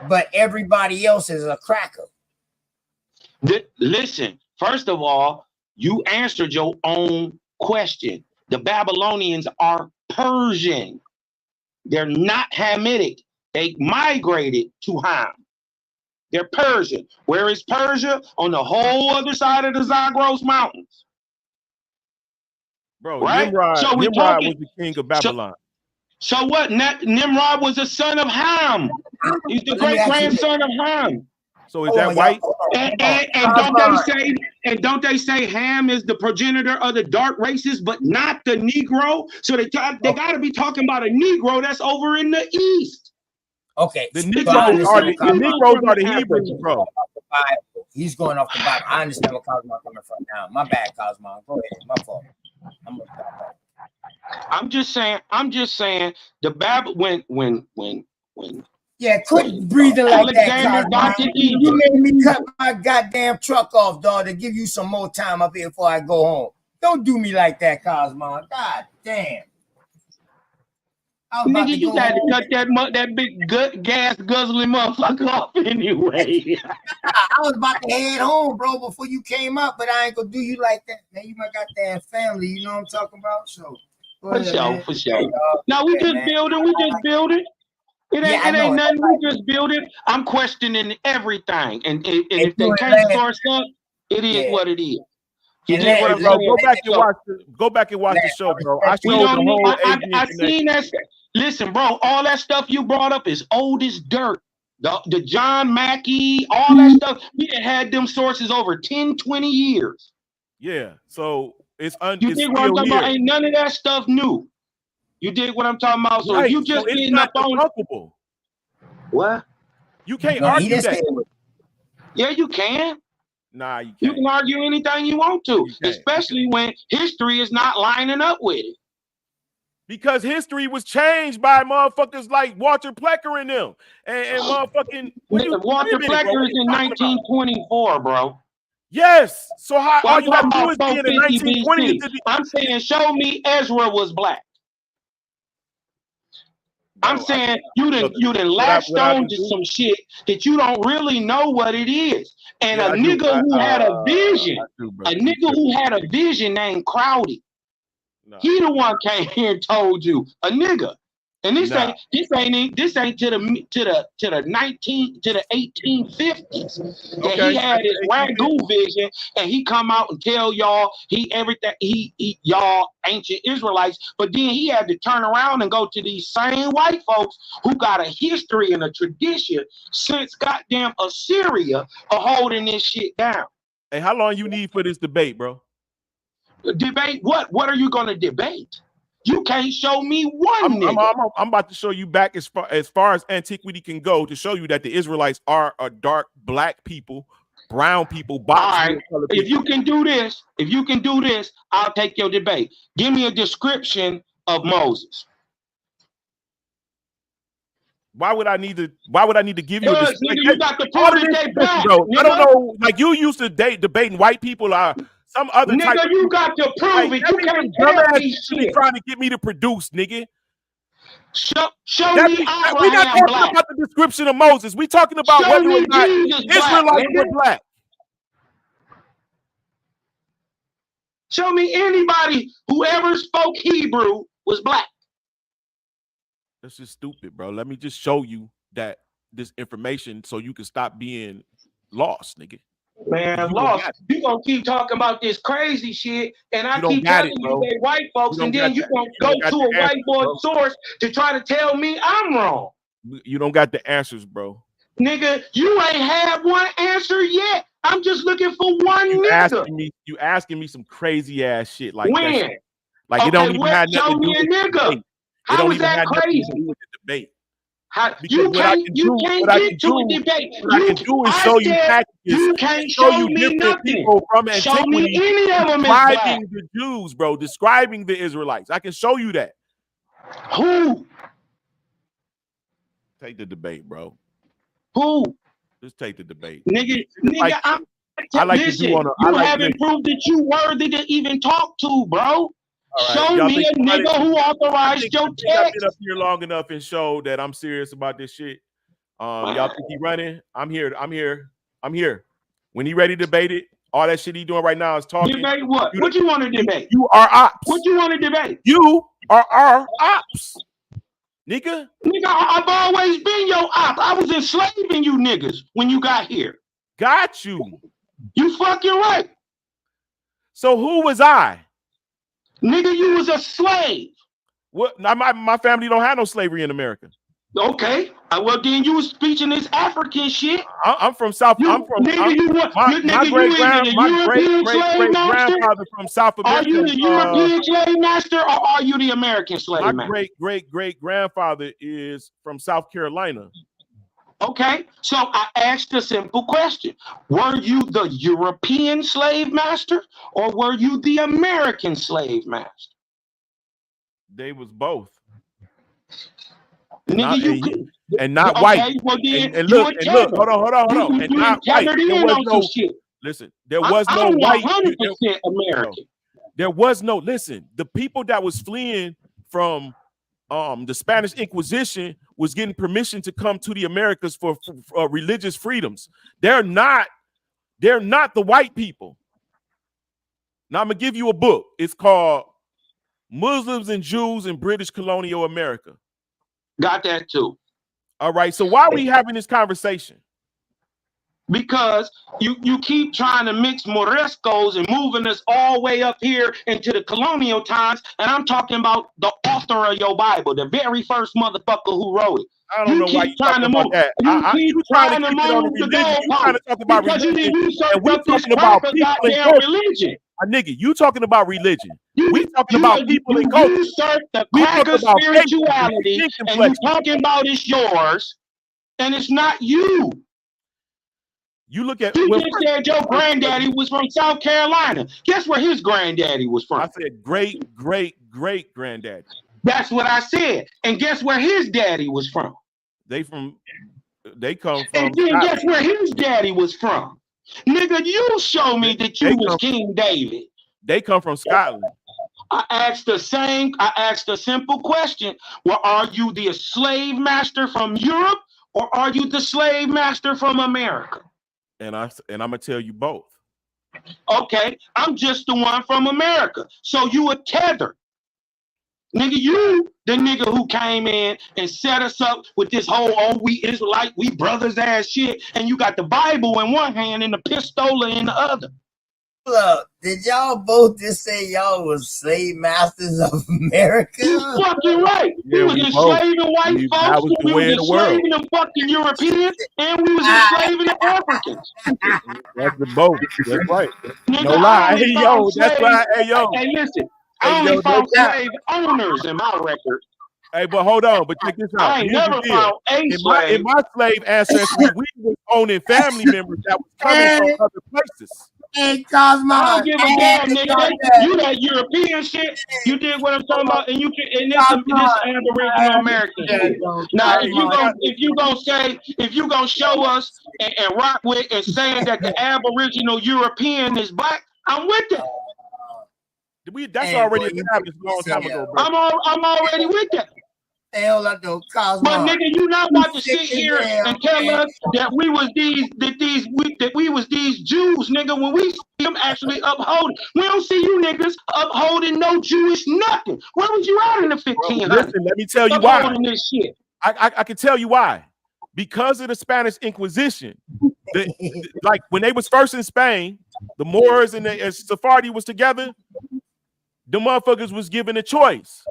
but everybody else is a cracker? Listen, first of all, you answered your own question. The Babylonians are Persian. They're not Hamitic. They migrated to Ham. They're Persian. Where is Persia? On the whole other side of the Zagros Mountains. Bro, right? Nimrod was the king of Babylon. So what? Nimrod was a son of Ham. He's the great grandson of Ham. So is that white? And don't they say Ham is the progenitor of the dark races, but not the Negro? So they got to be talking about a Negro that's over in the east. Okay, the Negroes are the Hebrews, bro. He's going off the Bible. I understand what Cosmo coming from now. My bad, Cosmo. Go ahead. My fault. I'm just saying the Bible when yeah, quit breathing like that, Cosmo. You made me cut my goddamn truck off, dog, to give you some more time up here before I go home. Don't do me like that, Cosmo. God damn. Nigga, you got to cut that big gas guzzling motherfucker off anyway. I was about to head home, bro, before you came up, but I ain't gonna do you like that, man. You might got that family, you know what I'm talking about? So for sure. Now we just building. It ain't nothing. We just building. I'm questioning everything, and if they can't source up, it is what it is. You did what I'm saying. Go back and watch the show, bro. I showed the whole I seen that. Listen, bro, all that stuff you brought up is old as dirt. The John Mackey, all that stuff. We had them sources over 10, 20 years. Yeah, so it's you dig what I'm talking about? Ain't none of that stuff new. You dig what I'm talking about? So right. you just so it's not debunkable. What? You can't argue that. Yeah, you can. Nah, you can't. You can argue anything you want to, especially when history is not lining up with it. Because history was changed by motherfuckers like Walter Plecker and them. And motherfucking... Walter Plecker is in 1924, bro. Yes. So how all you have to do is be in the 1920s. I'm saying show me Ezra was black. I'm saying you done latched on to some shit that you don't really know what it is. And a nigga who had a vision, named Crowdy. No. He the one came here and told you, a nigga. And this ain't to the 1850s that he had his ragu vision, and he come out and tell y'all y'all ancient Israelites, but then he had to turn around and go to these same white folks who got a history and a tradition since goddamn Assyria of holding this shit down. Hey, how long you need for this debate, bro? Debate what? What are you gonna debate? You can't show me one nigga. I'm about to show you back as far as antiquity can go to show you that the Israelites are a dark black people, brown people, All right. If you can do this, I'll take your debate. Give me a description of Moses. Why would I need to give you a Nigga, you got to prove that they black, bro? nigga. I don't know. Like you used to debating white people are some other nigga, type. You got to prove it. You can't tell me shit. Trying to get me to produce, nigga. Show me Abraham We're not talking black. about the description of Moses. We're talking about whether or not Israelites were black. Show me anybody who ever spoke Hebrew was black. That's just stupid, bro. Let me just show you that this information so you can stop being lost, nigga. Man, lost. You gonna keep talking about this crazy shit, and I keep telling you they white folks, and then you gonna go to a white boy source to try to tell me I'm wrong. You don't got the answers, bro. Nigga, you ain't had one answer yet. I'm just looking for one nigga. You asking me some crazy ass shit like when? That shit. Like it don't even have nothing to do with the nigga. How is that crazy? With the debate. You can't get to a debate. What I can do is show you packages. You can't show me nothing. People from show me any of them describing the Jews, bro. Describing the Israelites. I can show you that. Who? Take the debate, bro. Who? Just take the debate, nigga. I like to do on a. You haven't proved that you worthy to even talk to, bro. Right. Show me a nigga who authorized your text. I've been up here long enough and showed that I'm serious about this shit. Y'all think he running? I'm here. When he ready to debate it, all that shit he doing right now is talking. Debate what? What you want to debate? You are ops. What you want to debate? You are our ops. Nigga, I've always been your op. I was enslaving you niggas when you got here. Got you. You fucking right. So who was I? Nigga, you was a slave. What? My family don't have no slavery in America. Okay. Well, then you was speaking this African shit. I'm from South. My great grandfather from South America. Are you the European slave master or are you the American slave master? My great grandfather is from South Carolina. Okay, so I asked a simple question. Were you the European slave master or were you the American slave master? They was both. Nigga, not white. Well, and look, hold on. And not white. There was no white. 100% American. There was no, listen, the people that was fleeing from the Spanish Inquisition was getting permission to come to the Americas for religious freedoms. They're not the white people. Now I'm gonna give you a book. It's called Muslims and Jews in British Colonial America. Got that too. All right. So why are we having this conversation? Because you keep trying to mix Morescos and moving us all the way up here into the colonial times, and I'm talking about the author of your Bible, the very first motherfucker who wrote it. I don't know why you're talking about that. You trying to move the goalpost. You trying to talk about religion, and we talking about people and religion. Nigga, you talking about religion. We talking about people and culture. You usurp the crack of spirituality, and you talking about it's yours, and it's not you. You look at. You just said your granddaddy was from South Carolina. Guess where his granddaddy was from? I said great granddaddy. That's what I said. And guess where his daddy was from? They come from. And then guess where his daddy was from? Nigga, you show me that you was King David. They come from Scotland. I asked a simple question. Well, are you the slave master from Europe or are you the slave master from America? And I'm gonna tell you both. Okay, I'm just the one from America. So you a tether. Nigga, you the nigga who came in and set us up with this whole we Israelite, we brothers ass shit, and you got the Bible in one hand and the pistola in the other. Look, did y'all both just say y'all was slave masters of America? You fucking right. Yeah, we was enslaving white folks, we was enslaving them fucking Europeans, and we was enslaving the Africans. That's the boat. That's right. Nigga, No lie. I only Hey, found yo, that's slave- right. Hey, yo. Hey, listen, Hey, I only yo, no found cap. slave owners in my record. Hey, but hold on. But check this out. I ain't Here's the never deal. found a in slave. my slave ancestry, we was owning family members that was coming from other places. Hey, Cosmo. I don't give a damn, nigga. You that European shit. You did what I'm talking about, and you can. And this Aboriginal American shit. Now, if you gonna show us and rock with and saying that the Aboriginal European is black, I'm with that. That's already established a long time ago, bro. I'm already with that. Hell, I know, Cosmo. But nigga, you not about to sit here and tell us that we was these Jews, nigga, when we see them actually upholding. We don't see you niggas upholding no Jewish nothing. Where was you at in the 1500s? Listen, let me tell you why. Upholding this shit. I can tell you why. Because of the Spanish Inquisition. Like when they was first in Spain, the Moors and the Sephardi was together. The motherfuckers was given a choice.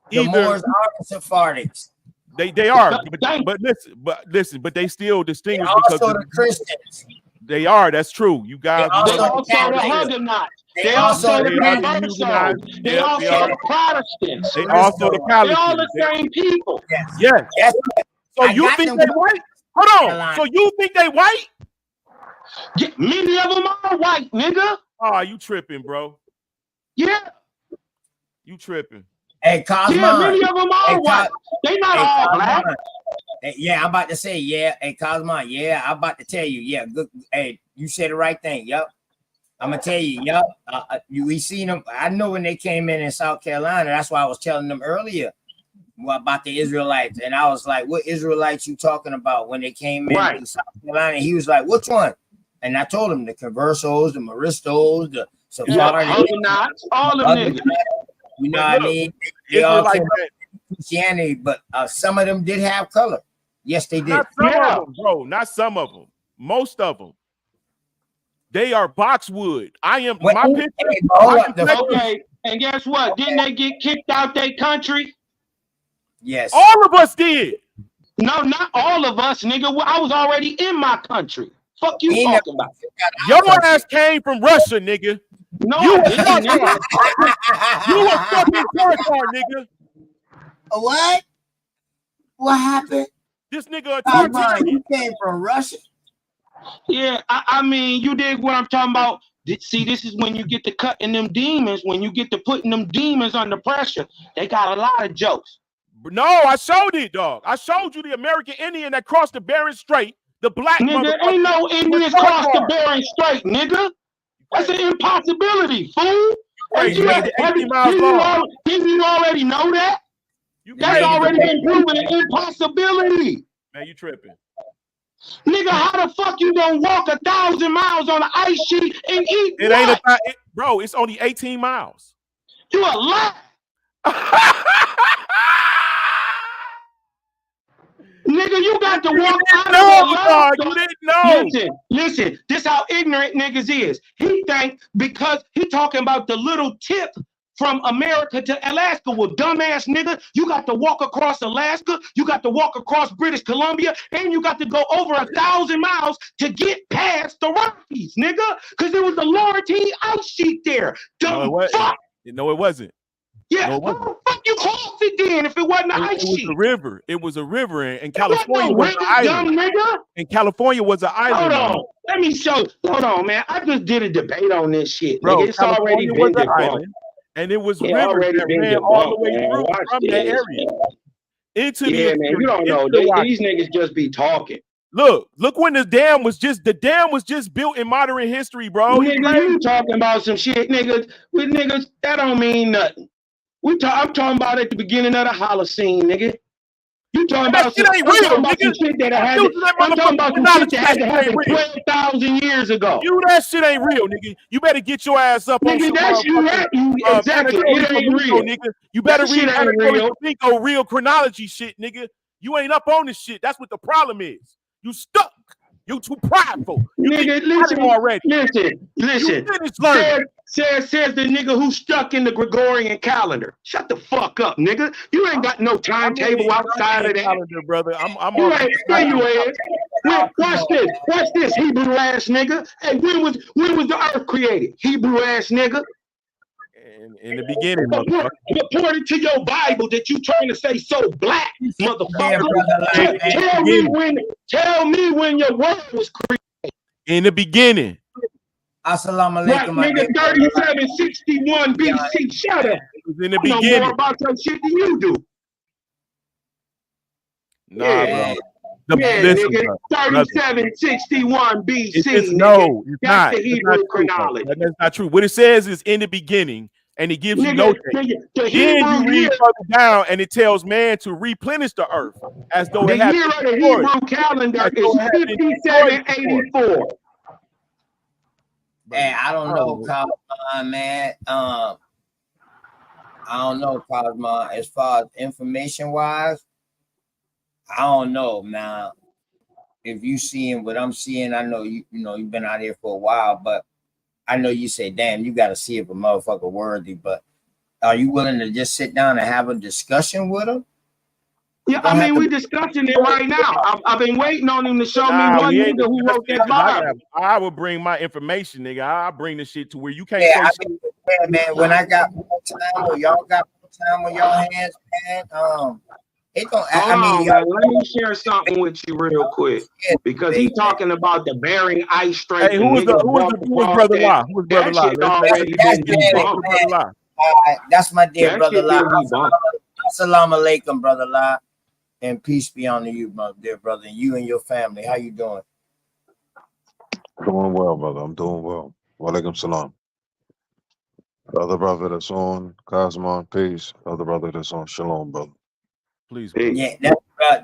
The Moors are Sephardics. They are, but they still distinguish because also the Christians. They are. That's true. You guys. They also the Huguenots. They also the Conversos. They also the Protestants. They also the They're Palatines. all the same people. Yes. So I you got think them they from white? Hold on. So you think they white? Yeah, many of them are white, nigga. Oh, you tripping, bro? Yeah. You tripping? Hey, Cosmo. Yeah, many of them are white. They not all black. Yeah, I'm about to say, yeah. Hey, Cosmo, yeah, I'm about to tell you, yeah. Good. Hey, you said the right thing. Yep. I'm gonna tell you, yep. We seen them. I know when they came in South Carolina. That's why I was telling them earlier about the Israelites, and I was like, "What Israelites you talking about?" When they came in South Carolina, he was like, "Which one?" And I told him the Conversos, the Moristos, the Sephardi, all of them. You know what I mean? They all came from Christianity, but some of them did have color. Yes, they did. Not some of them, bro. Not some of them. Most of them. They are boxwood. I am my picture. Okay, and guess what? Didn't they get kicked out their country? Yes. All of us did. No, not all of us, nigga. I was already in my country. Fuck you talking about? Your ass came from Russia, nigga. No, you I didn't, nigga. You a fucking Tartar, nigga. What? What happened? This nigga a Tartar. You came from Russia? Yeah, I mean, you dig what I'm talking about? See, this is when you get to cutting them demons, when you get to putting them demons under pressure. They got a lot of jokes. No, I showed it, dog. I showed you the American Indian that crossed the Bering Strait. The black nigga, ain't no Indians cross the Bering Strait, nigga. That's an impossibility, fool. Didn't you already know that? That's already been proven an impossibility. Man, you tripping. Nigga, how the fuck you gonna walk 1,000 miles on an ice sheet and eat It ain't bro, it's only 18 miles. You a lie. Nigga, you got to walk out of you didn't know. Listen, this how ignorant niggas is. He think because he talking about the little tip from America to Alaska. Well, dumbass nigga, you got to walk across Alaska, you got to walk across British Columbia, and you got to go over 1,000 miles to get past the Rockies, nigga, because there was a Laurentine ice sheet there. No, it wasn't. Yeah, how the fuck you crossed it then if it wasn't an ice sheet? It was a river. It was a river, and California was an island. Nigga. And California was an island. Hold on, let me show. Hold on, man. I just did a debate on this shit, bro. Nigga. It's already been debunked. And it was rivers that ran all the way through from that area into the man. You don't know. These niggas just be talking. Look when the dam was just built in modern history, bro. Nigga, you talking about some shit, niggas. With niggas, that don't mean nothing. I'm talking about at the beginning of the Holocene, nigga. You talking That about shit some, ain't I'm real, talking about nigga. some shit that I I'm had using that I'm talking motherfucking about some shit chronology. that That had to shit ain't happen real. 12,000 years ago. You that shit ain't real, nigga. You better get your ass up on Nigga, some that's you motherfucking right. You exactly. Anatole It ain't Flamingo, real. nigga. You better That read shit ain't Anatole real. Flamingo real chronology shit, nigga. You ain't up on this shit. That's what the problem is. You stuck. You too prideful. You think Nigga, you got it already. listen. You finished learning. Says the nigga who stuck in the Gregorian calendar. Shut the fuck up, nigga. You ain't got no I'm in timetable the outside of Gregorian that. calendar, brother. I'm You on ain't. the There you Gregorian is. Watch this. Watch this, Hebrew ass nigga. Hey, when was the earth created? Hebrew ass nigga. in the beginning, motherfucker. According to your Bible that you trying to say so black, motherfucker. Tell me when your word was created. In the beginning. Assalamu Right, alaikum, nigga, 3761 BC. Shut up. In the I know beginning. more about your shit than you do. Nah, bro. Nigga, Bro. 3761 BC, It's nigga. That's not. the It's not Hebrew true, chronology. bro. That's not true. What it says is in the beginning, and it gives you no date. The Then Hebrew you read year, further down, and it tells man to replenish the earth as though the it had year been of the destroyed. Hebrew calendar As is though it had been destroyed before. 5784. Hey, I don't know, Cosmo, man. I don't know, Cosmo. As far as information wise, I don't know, man. If you seeing what I'm seeing, I know you know you've been out here for a while, but I know you say, damn, you got to see if a motherfucker worthy. But are you willing to just sit down and have a discussion with him? Yeah, I mean, we discussing it right now. I've been waiting on him to show me one we ain't nigga who wrote that Bible. I will bring my information, nigga. I'll bring the shit to where you can't Yeah, say I shit. mean, yeah, man. When I got more time, or y'all got more time on y'all hands, man. It don't. Hold on, man. Let me share something with you real quick, because he talking about the Bering Ice Strait. Hey, The who is niggas walked across brother that. La? Who is brother That La? shit already been debunked. That's my dear That brother shit La. been debunked. Assalamu alaikum, brother La, and peace be unto you, my dear brother, and you and your family. How you doing? Doing well, brother. I'm doing well. Walaikum salam. The other brother that's on, Cosmon, peace. The other brother that's on, shalom, brother. Please. Yeah,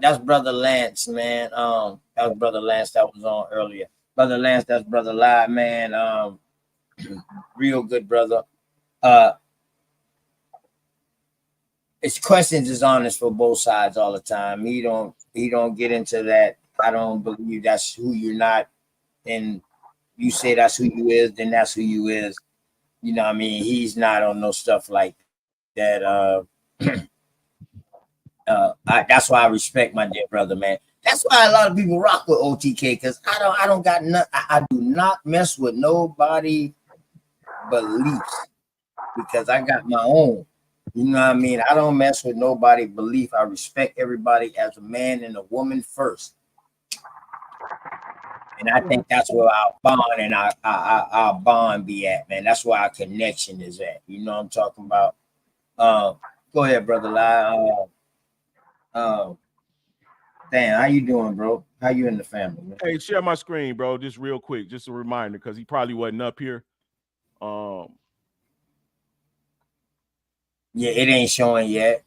that's brother Lance, man. That was brother Lance that was on earlier. Brother Lance, that's brother Live, man. Real good brother. His questions is honest for both sides all the time. He don't get into that. I don't believe that's who you're not, and you say that's who you is, then that's who you is. You know what I mean? He's not on no stuff like that. That's why I respect my dear brother, man. That's why a lot of people rock with OTK, because I don't got nothing. I do not mess with nobody beliefs, because I got my own. You know what I mean? I don't mess with nobody belief. I respect everybody as a man and a woman first. And I think that's where our bond and our bond be at, man. That's where our connection is at. You know what I'm talking about? Go ahead, brother Lai. Dan, how you doing, bro? How you in the family, man? Hey, share my screen, bro. Just real quick, just a reminder, because he probably wasn't up here. Yeah, it ain't showing yet.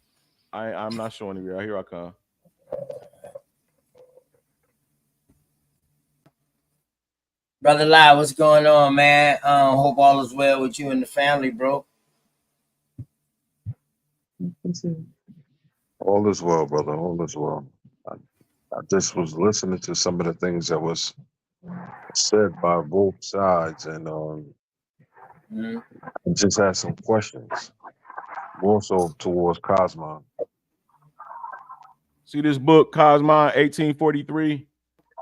I'm not showing it yet. Here I come. Brother Lai, what's going on, man? Hope all is well with you and the family, bro. All is well, brother. All is well. I just was listening to some of the things that was said by both sides, and I just had some questions, more so towards Cosmo. See this book, Cosmon, 1843?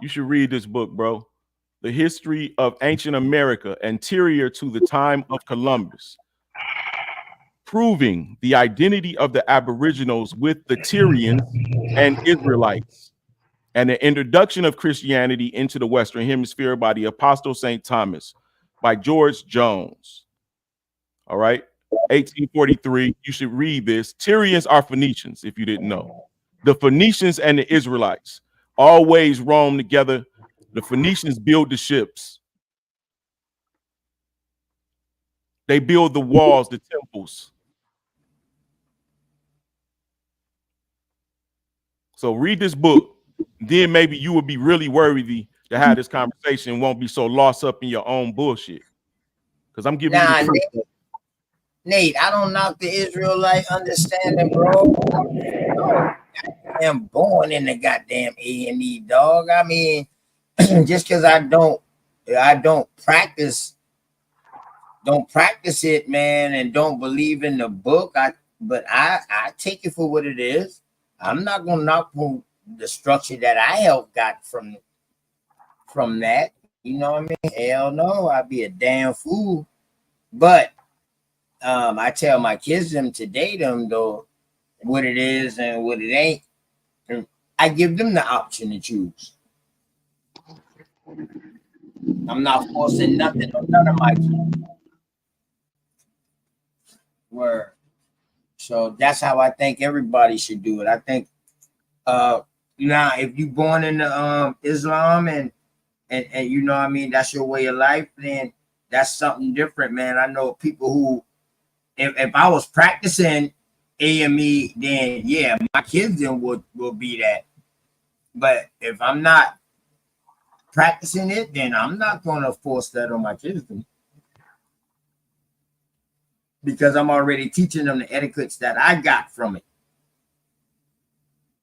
You should read this book, bro. The History of Ancient America, anterior to the time of Columbus, proving the identity of the Aboriginals with the Tyrians and Israelites, and the introduction of Christianity into the Western Hemisphere by the Apostle St. Thomas, by George Jones. All right, 1843. You should read this. Tyrians are Phoenicians, if you didn't know. The Phoenicians and the Israelites always roam together. The Phoenicians build the ships. They build the walls, the temples. So read this book, then maybe you would be really worthy to have this conversation and won't be so lost up in your own bullshit. Because I'm giving you the truth. Nate, I don't knock the Israelite understanding, bro. I am born in the goddamn A&E, dog. I mean, just because I don't practice it, man, and don't believe in the book. But I take it for what it is. I'm not gonna knock the structure that I helped got from that. You know what I mean? Hell no, I'd be a damn fool. But I tell my kids them today though what it is and what it ain't. And I give them the option to choose. I'm not forcing nothing on none of my kids. Word. So that's how I think everybody should do it. I think now if you born in the Islam and you know what I mean, that's your way of life, then that's something different, man. I know people who if I was practicing AME, then yeah, my kids then will be that. But if I'm not practicing it, then I'm not gonna force that on my kids. Because I'm already teaching them the etiquettes that I got from it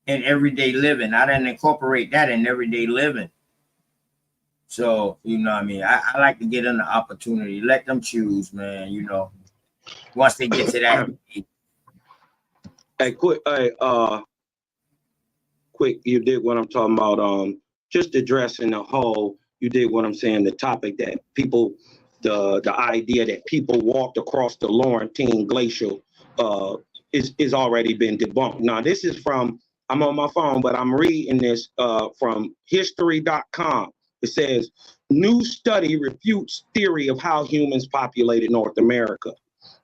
in everyday living. I didn't incorporate that in everyday living. So, you know what I mean? I like to get them the opportunity. Let them choose, man, you know, once they get to that. Hey, quick, you did what I'm talking about. Just addressing the whole, you did what I'm saying, the topic that people, the idea that people walked across the Laurentine Glacial is already been debunked. Now, this is from, I'm on my phone, but I'm reading this from history.com. It says, new study refutes theory of how humans populated North America.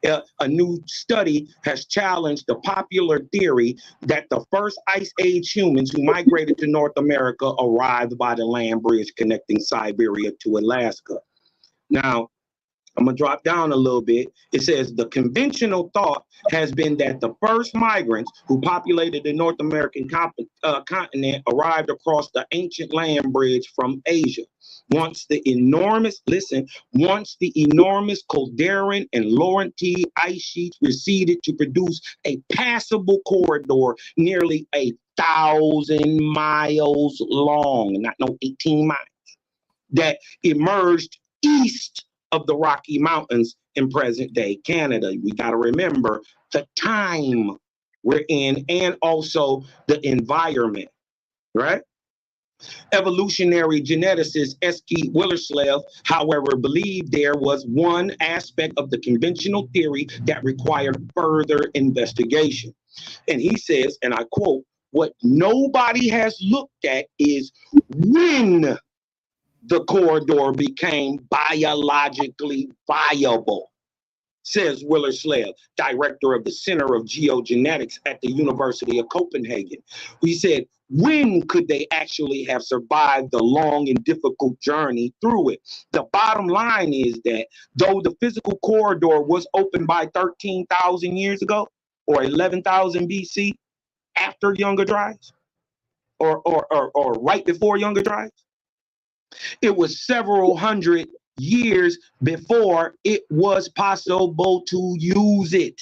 A new study has challenged the popular theory that the first Ice Age humans who migrated to North America arrived by the land bridge connecting Siberia to Alaska. Now, I'm going to drop down a little bit. It says the conventional thought has been that the first migrants who populated the North American continent arrived across the ancient land bridge from Asia. Once the enormous Caldera and Laurentine ice sheets receded to produce a passable corridor nearly 1,000 miles long, not no 18 miles, that emerged east of the Rocky Mountains in present-day Canada. We got to remember the time we're in and also the environment, right? Evolutionary geneticist Eske Willerslev, however, believed there was one aspect of the conventional theory that required further investigation. And he says, and I quote, "What nobody has looked at is when the corridor became biologically viable," says Willerslev, director of the Center of Geogenetics at the University of Copenhagen. He said, when could they actually have survived the long and difficult journey through it? The bottom line is that though the physical corridor was opened by 13,000 years ago or 11,000 BC after Younger Dryas or right before Younger Dryas, it was several hundred years before it was possible to use it.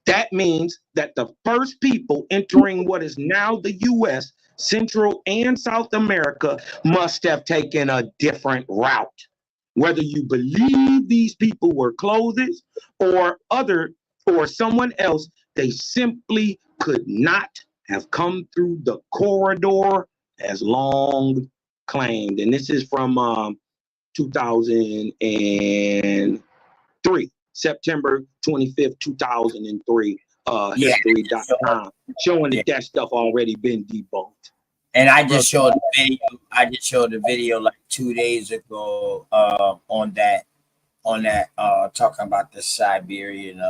That means that the first people entering what is now the U.S., Central and South America must have taken a different route. Whether you believe these people were clothes or someone else, they simply could not have come through the corridor as long claimed. And this is from 2003, September 25th, 2003, history.com, showing that stuff already been debunked. And I just showed the video. The video like 2 days ago on that talking about the Siberian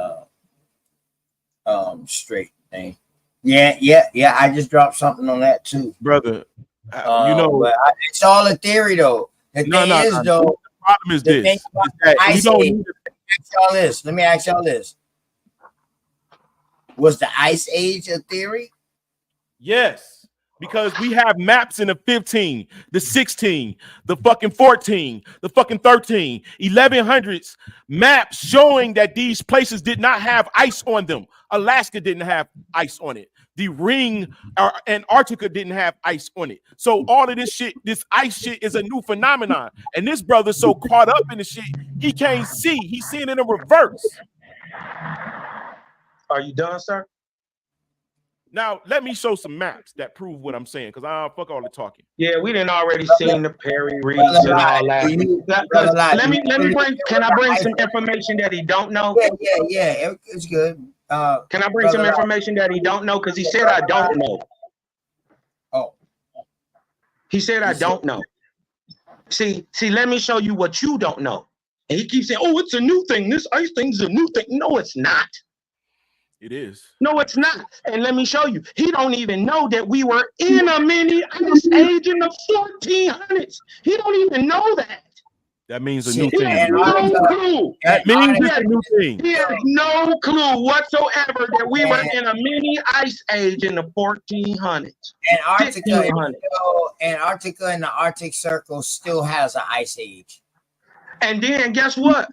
Strait thing. Yeah. I just dropped something on that too, brother. You know, but it's all a theory though. The thing is, though, the problem is this. Let me ask y'all this. Was the Ice Age a theory? Yes, because we have maps in the 15, the 16, the fucking 14, the fucking 13, 1100s, maps showing that these places did not have ice on them. Alaska didn't have ice on it. The ring or Antarctica didn't have ice on it. So all of this shit, this ice shit is a new phenomenon. And this brother's so caught up in the shit, he can't see. He's seeing it in reverse. Are you done, sir? Now, let me show some maps that prove what I'm saying, because I fuck all the talking. Yeah, we didn't already seen the Perry Reeds and all that. Let me bring. Can I bring some information that he don't know? Yeah. It's good. Can I bring some information that he don't know? Because he said I don't know. Oh. He said I don't know. See, let me show you what you don't know. And he keeps saying, "Oh, it's a new thing. This ice thing's a new thing." No, it's not. It is. No, it's not. And let me show you. He don't even know that we were in a mini ice age in the 1400s. He don't even know that. That means a new thing. He has no clue. That means it's a new thing. He has no clue whatsoever that we were in a mini ice age in the 1400s. Antarctica and the Arctic Circle still has an ice age. And then guess what?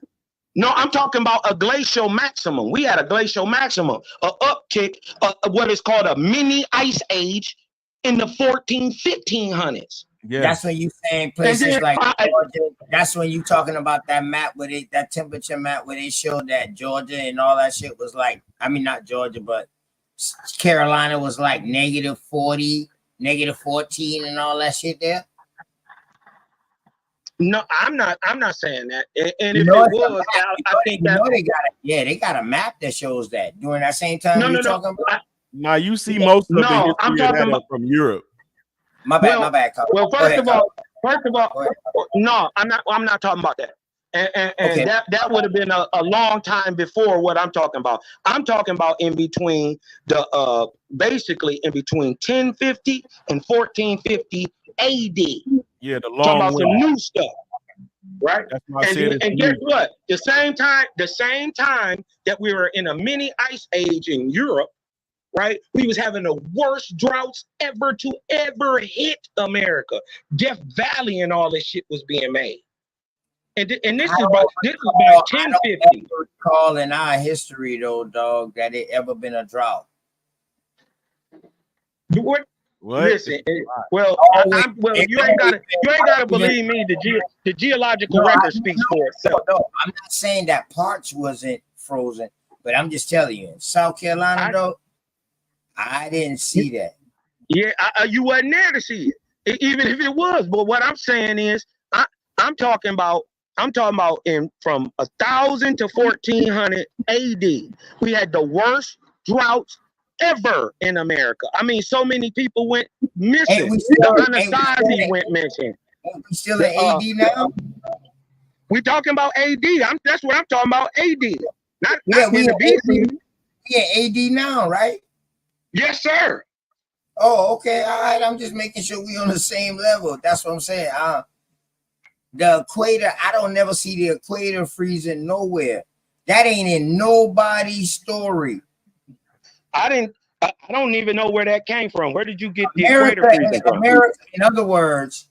No, I'm talking about a glacial maximum. We had a glacial maximum, an uptick, what is called a mini ice age in the 1500s. Yeah. That's when you saying places like Georgia. That's when you talking about that map where that temperature map where they showed that Georgia and all that shit was like, I mean not Georgia, but Carolina was like -40, -14 and all that shit there. No, I'm not saying that. And if it was, I think that they got a map that shows that during that same time you're talking about. Now you see most of the history of that from Europe. My bad. Well, first of all, no, I'm not talking about that. And Okay. that would have been a long time before what I'm talking about. I'm talking about in between the basically in between 1050 and 1450 AD. Yeah, the Talking long about way. some new stuff, right? That's why I said it's And guess new. what? The same time that we were in a mini ice age in Europe, right? We was having the worst droughts ever to ever hit America. Death Valley and all this shit was being made. And this is about 1050. I don't recall in our history though, dog, that it ever been a drought. What? Listen, well, you ain't gotta believe me. The geological record speaks for itself. No, I'm not saying that parts wasn't frozen, but I'm just telling you, in South Carolina, though, I didn't see that. Yeah, you wasn't there to see it, even if it was. But what I'm saying is, I'm talking about from 1000 to 1400 AD. We had the worst droughts ever in America. I mean, so many people went missing. The Anasazi went missing. We still at AD now? We talking about AD. That's what I'm talking about. AD. Not we in the BC. AD now, right? Yes, sir. Oh, okay. All right. I'm just making sure we on the same level. That's what I'm saying. The equator, I don't never see the equator freezing nowhere. That ain't in nobody's story. I don't even know where that came from. Where did you get the equator freezing from? America, in other words,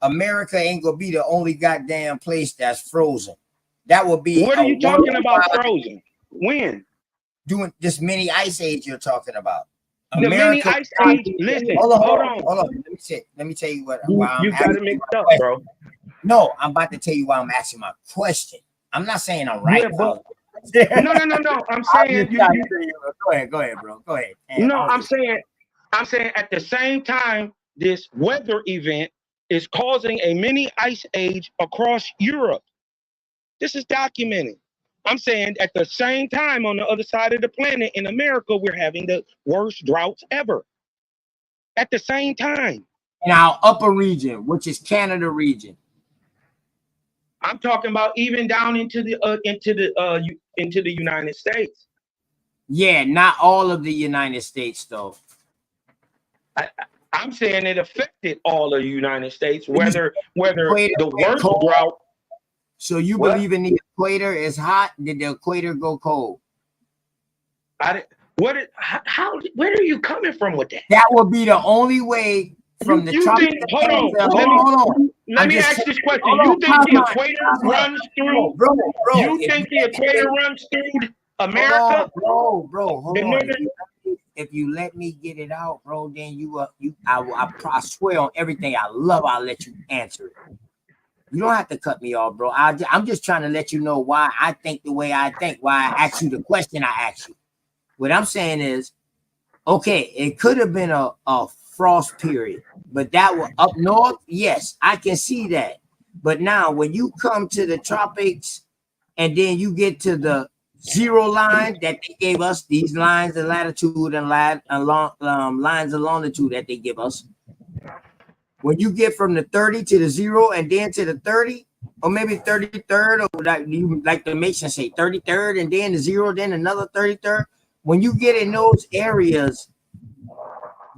America ain't gonna be the only goddamn place that's frozen. That would be. What are you talking about frozen? When? Doing this mini ice age you're talking about. The mini ice age. Listen, hold on. Let me tell you what. You got it mixed up, bro. No, I'm about to tell you why I'm asking my question. I'm not saying I'm right. No. I'm saying Go ahead, bro. Go ahead. No, I'm saying at the same time, this weather event is causing a mini ice age across Europe. This is documented. I'm saying at the same time on the other side of the planet in America, we're having the worst droughts ever. At the same time. In our upper region, which is Canada region. I'm talking about even down into the United States. Yeah, not all of the United States, though. I'm saying it affected all of the United States, whether the worst drought. So you believe in the equator is hot? Did the equator go cold? Where are you coming from with that? That would be the only way from the tropic think? of Hold on. Cancer. Hold on. Let I'm me just ask saying, this question. hold You on, think the Cosmo, equator Cosmo, runs through? bro, You if think you the let me equator get, runs through hold America? on, bro, hold The on. nigga. If you let me get it out, bro, then I swear on everything I love, I'll let you answer it. You don't have to cut me off, bro. I'm just trying to let you know why I think the way I think, why I asked you the question I asked you. What I'm saying is, okay, it could have been a frost period, but that was up north. Yes, I can see that. But now when you come to the tropics and then you get to the zero line that they gave us, these lines of latitude and lines of longitude that they give us, when you get from the 30 to the 0 and then to the 30, or maybe 33rd, or like the Masons say, 33rd and then the 0, then another 33rd. When you get in those areas,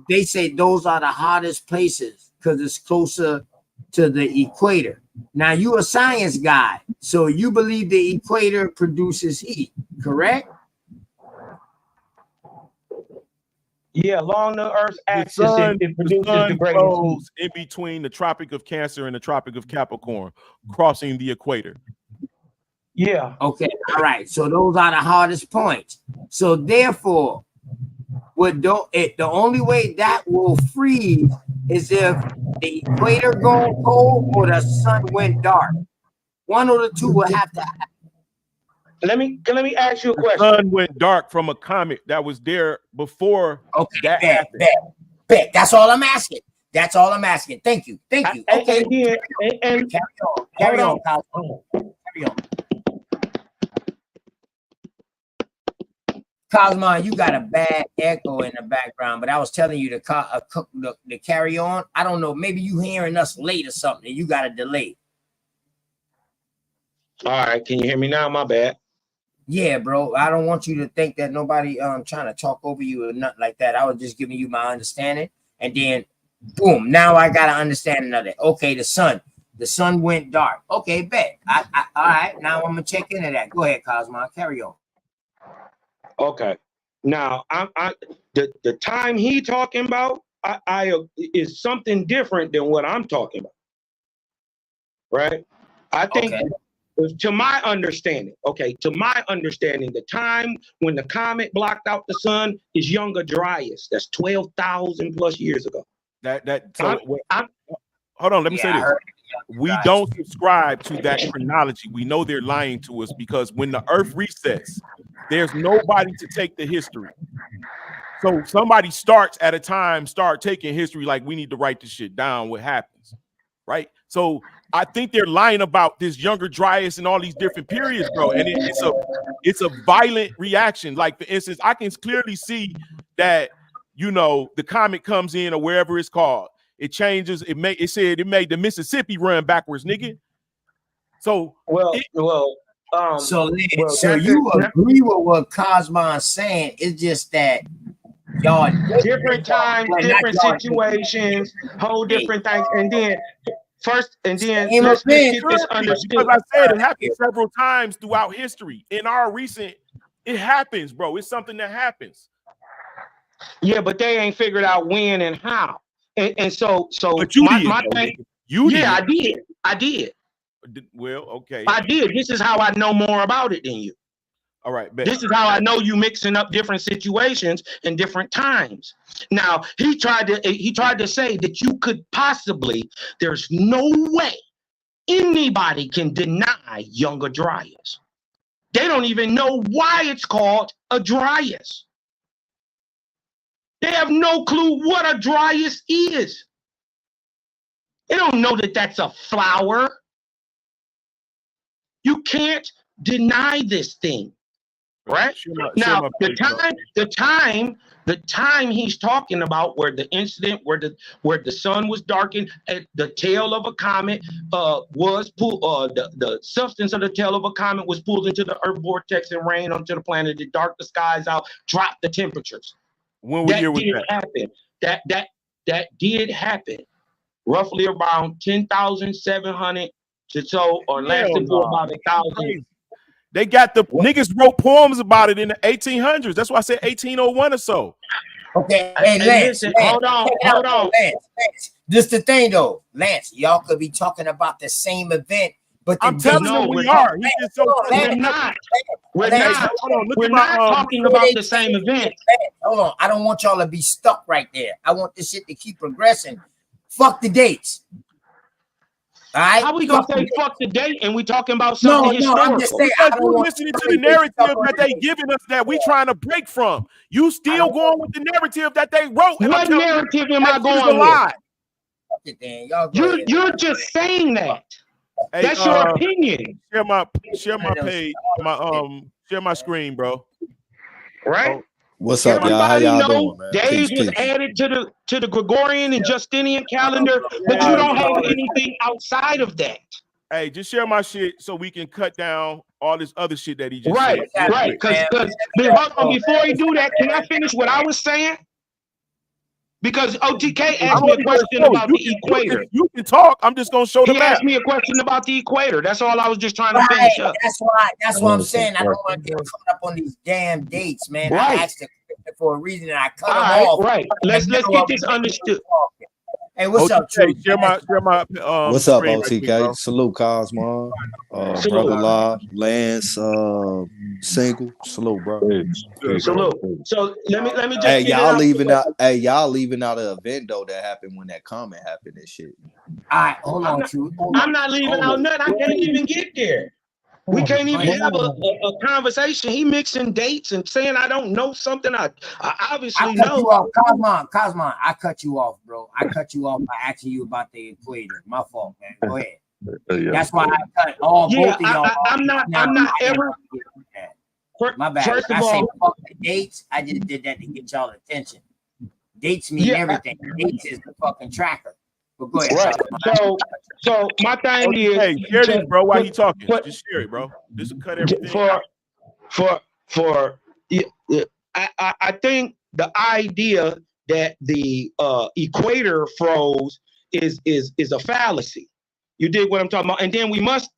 they say those are the hottest places because it's closer to the equator. Now, you're a science guy, so you believe the equator produces heat, correct? Yeah, along the Earth's The axis, sun, it produces the greatest heat. goes in between the Tropic of Cancer and the Tropic of Capricorn, crossing the equator. Yeah. Okay. All right. So those are the hardest points. So therefore, the only way that will freeze is if the equator goes cold or the sun went dark. One of the two will have to happen. Let me ask you a question. The sun went dark from a comet that was there before that happened. Bet. That's all I'm asking. That's all I'm asking. Thank you. Okay. Carry on. Cosmo, you got a bad echo in the background, but I was telling you to carry on. I don't know. Maybe you hearing us late or something. You got a delay. All right. Can you hear me now? My bad. Yeah, bro. I don't want you to think that nobody trying to talk over you or nothing like that. I was just giving you my understanding, and then boom. Now I got to understand another. Okay, the sun went dark. Okay, bet. All right. Now I'm gonna check into that. Go ahead, Cosmo. Carry on. Okay. Now, the time he talking about is something different than what I'm talking about. Right? I think, to my understanding, the time when the comet blocked out the sun is Younger Dryas. That's 12,000 plus years ago. Hold on, let me say this. We don't subscribe to that chronology. We know they're lying to us because when the earth resets, there's nobody to take the history. So somebody starts at a time, start taking history like we need to write this shit down, what happens, right? So I think they're lying about this Younger Dryas and all these different periods, bro. And it's a violent reaction. Like, for instance, I can clearly see that, the comet comes in or wherever it's called. It changes. It made the Mississippi run backwards, nigga. So so you agree with what Cosmo is saying? It's just that y'all different times, different situations, whole different things, and then let's get this understood. Because I said it happened several times throughout history. In our recent, it happens, bro. It's something that happens. Yeah, but they ain't figured out when and how. And so but you my did, thing, you yeah, did. I did. Well, okay. I did. This is how I know more about it than you. All right, bet. This is how I know you mixing up different situations and different times. Now, he tried to say that you could possibly, there's no way anybody can deny Younger Dryas. They don't even know why it's called a Dryas. They have no clue what a Dryas is. They don't know that that's a flower. You can't deny this thing, right? Now, the time he's talking about where the incident where the sun was darkened, the tail of a comet was pulled. The substance of the tail of a comet was pulled into the Earth vortex and rained onto the planet. It darked the skies out, dropped the temperatures. What year was that? Happen. That did happen. Roughly around 10,700 to so, or lasted for about 1,000. They got the niggas wrote poems about it in the 1800s. That's why I said 1801 or so. Okay, hey Lance, listen, Lance, hold on, check it out, hold on. Lance. This the thing though, Lance. Y'all could be talking about the same event, but I'm telling No, you, we we're are. He just so We're not. We're Lance, not. hold on, look We're at my not talking about the same event. Hold on, I don't want y'all to be stuck right there. I want this shit to keep progressing. Fuck the dates. All right. How we gonna say fuck the date and we talking about something historical? I'm just saying. Because you listening to the narrative that they giving us that we trying to break from. You still going with the narrative that they wrote. And What narrative am I going a lie. with? You're just saying that. Hey, that's your opinion. Share my page, share my screen, bro. Right? What's up, y'all? How y'all doing, man? Days Peace, was peace. added to the Gregorian and Justinian calendar, but you don't have anything outside of that. Hey, just share my shit so we can cut down all this other shit that he just Right, said. right. Because hold on, before you do that, can I finish what I was saying? Because OTK asked me a question about the equator. You can talk. I'm just gonna show the He map. asked me a question about the equator. That's all I was just trying to finish up. That's what I'm saying. I don't want to get caught up on these damn dates, man. Right. I asked the question for a reason, and I cut All them right, off. right. Let's get this understood. Hey, what's up, True? Share my What's up, screen right OTK? quick, bro. Salute, Cosmo. Salute. Brother Law, Lance, Single. Salute, bro. Salute. So let me just Hey, get y'all it out. leaving out. Hey, y'all leaving out an event though that happened when that comment happened and shit. All right, hold on, True. I'm not leaving out nothing. I can't even get there. We can't even have a conversation. He mixing dates and saying I don't know something. I obviously cut know. you off, Cosmo. I cut you off, bro. I cut you off by asking you about the equator. My fault, man. Go ahead. That's why I cut both of y'all. I'm not ever. My bad. First of I say all, fuck the dates. I just did that to get y'all attention. Dates mean everything. Dates is the fucking tracker. But go ahead. Right. So my thing is, hey, share this, bro. While he talking, just share it, bro. This will cut everything out. I think the idea that the equator froze is a fallacy. You dig what I'm talking about? And then we must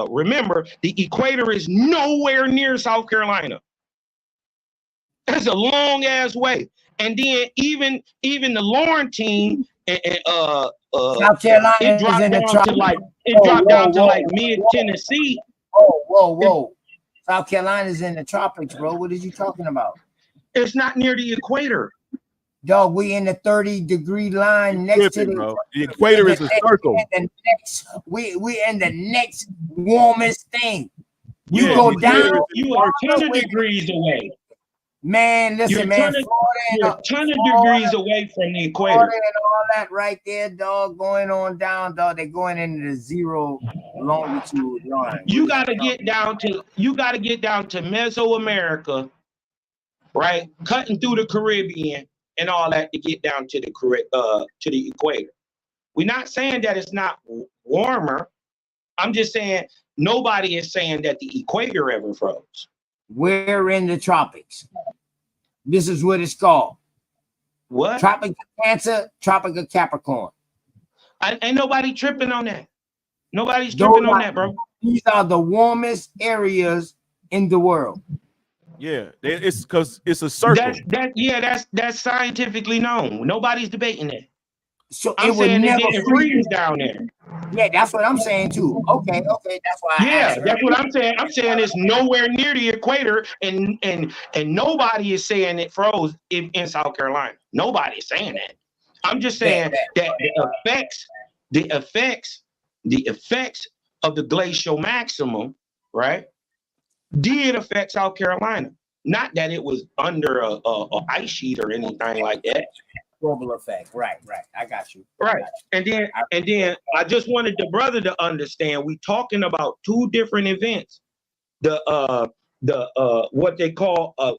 remember the equator is nowhere near South Carolina. That's a long ass way. And then even the Laurentine South Carolina it dropped is in the down tropics. to like dropped down to like mid Tennessee. Whoa. South Carolina's in the tropics, bro. What are you talking about? It's not near the equator. Dog, we in the 30-degree line next to bro. The equator is a circle. We in the next warmest thing. You Yeah, go the down. equator is You are 10 degrees away. Man, listen, man. You're 10 degrees away from the equator. Florida and all that right there, dog, going on down, dog. They're going into the zero longitude line. You gotta get down to Mesoamerica, right? Cutting through the Caribbean and all that to get down to the equator. We're not saying that it's not warmer. I'm just saying nobody is saying that the equator ever froze. We're in the tropics. This is what it's called. What? Tropic of Cancer, Tropic of Capricorn. Ain't nobody tripping on that. Nobody's tripping on that, bro. These are the warmest areas in the world. Yeah, it's because it's a circle. That's scientifically known. Nobody's debating that. So I'm it would saying never it didn't freeze down there. Yeah, that's what I'm saying too. Okay, that's why I asked. That's what I'm saying. I'm saying it's nowhere near the equator, and nobody is saying it froze in South Carolina. Nobody is saying that. I'm just saying that the effects of the glacial maximum, right, did affect South Carolina. Not that it was under a ice sheet or anything like that. Global effect, right. I got you. Right, and then I just wanted the brother to understand we talking about two different events. The what they call a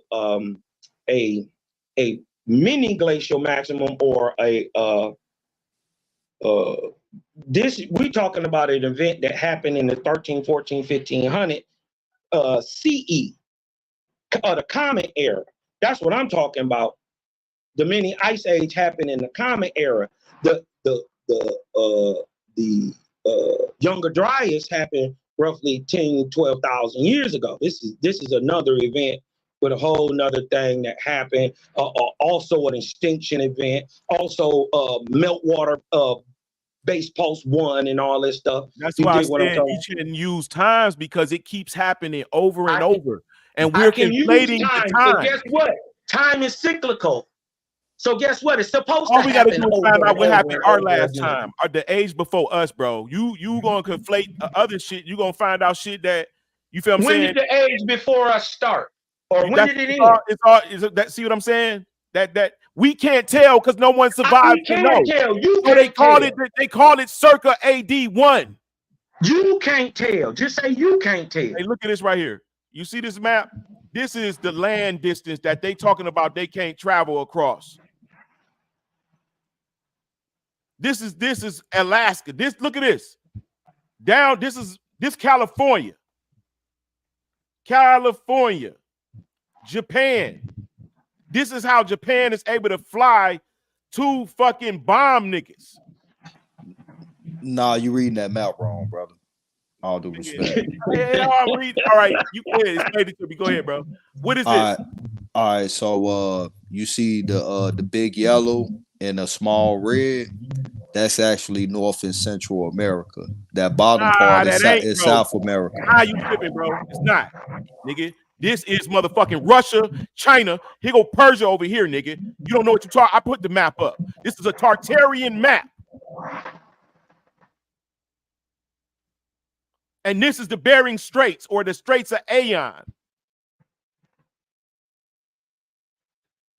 mini glacial maximum or this we talking about an event that happened in the 13, 14, 1500 CE, the Comet era. That's what I'm talking about. The mini ice age happened in the Comet era. The Younger Dryas happened roughly 10, 12,000 years ago. This is another event with a whole nother thing that happened. Also an extinction event. Also meltwater base pulse 1 and all this stuff. That's You why I dig what I'm said saying? you shouldn't use times because it keeps happening over and I can- over. And I we're can use conflating the time. So time. guess what? Time is cyclical. So guess what? It's supposed All to we got to happen do is over find out and what over happened and our over last again. time, or the age before us, bro. You gonna conflate other shit. You gonna find out shit that you feel what I'm When saying. did the age before us start? Or when That's did it it's end? all is it, that see what I'm saying? That we can't tell because no one survived We to can know. tell. You So they can't call it circa AD1. You can't tell. Just say you can't tell. Hey, look at this right here. You see this map? This is the land distance that they talking about they can't travel across. This is Alaska. Look at this. Down, this California. California. Japan. This is how Japan is able to fly 2 fucking bomb niggas. Nah, you reading that map wrong, brother. All due respect. All right, you go ahead. Explain it to me. Go ahead, bro. What is this? All right. So you see the big yellow and a small red. That's actually North and Central America. That bottom part is South America. How you tripping, bro? It's not, nigga. This is motherfucking Russia, China. Here go Persia over here, nigga. You don't know what you're talking. I put the map up. This is a Tartarian map. And this is the Bering Straits or the Straits of Aeon.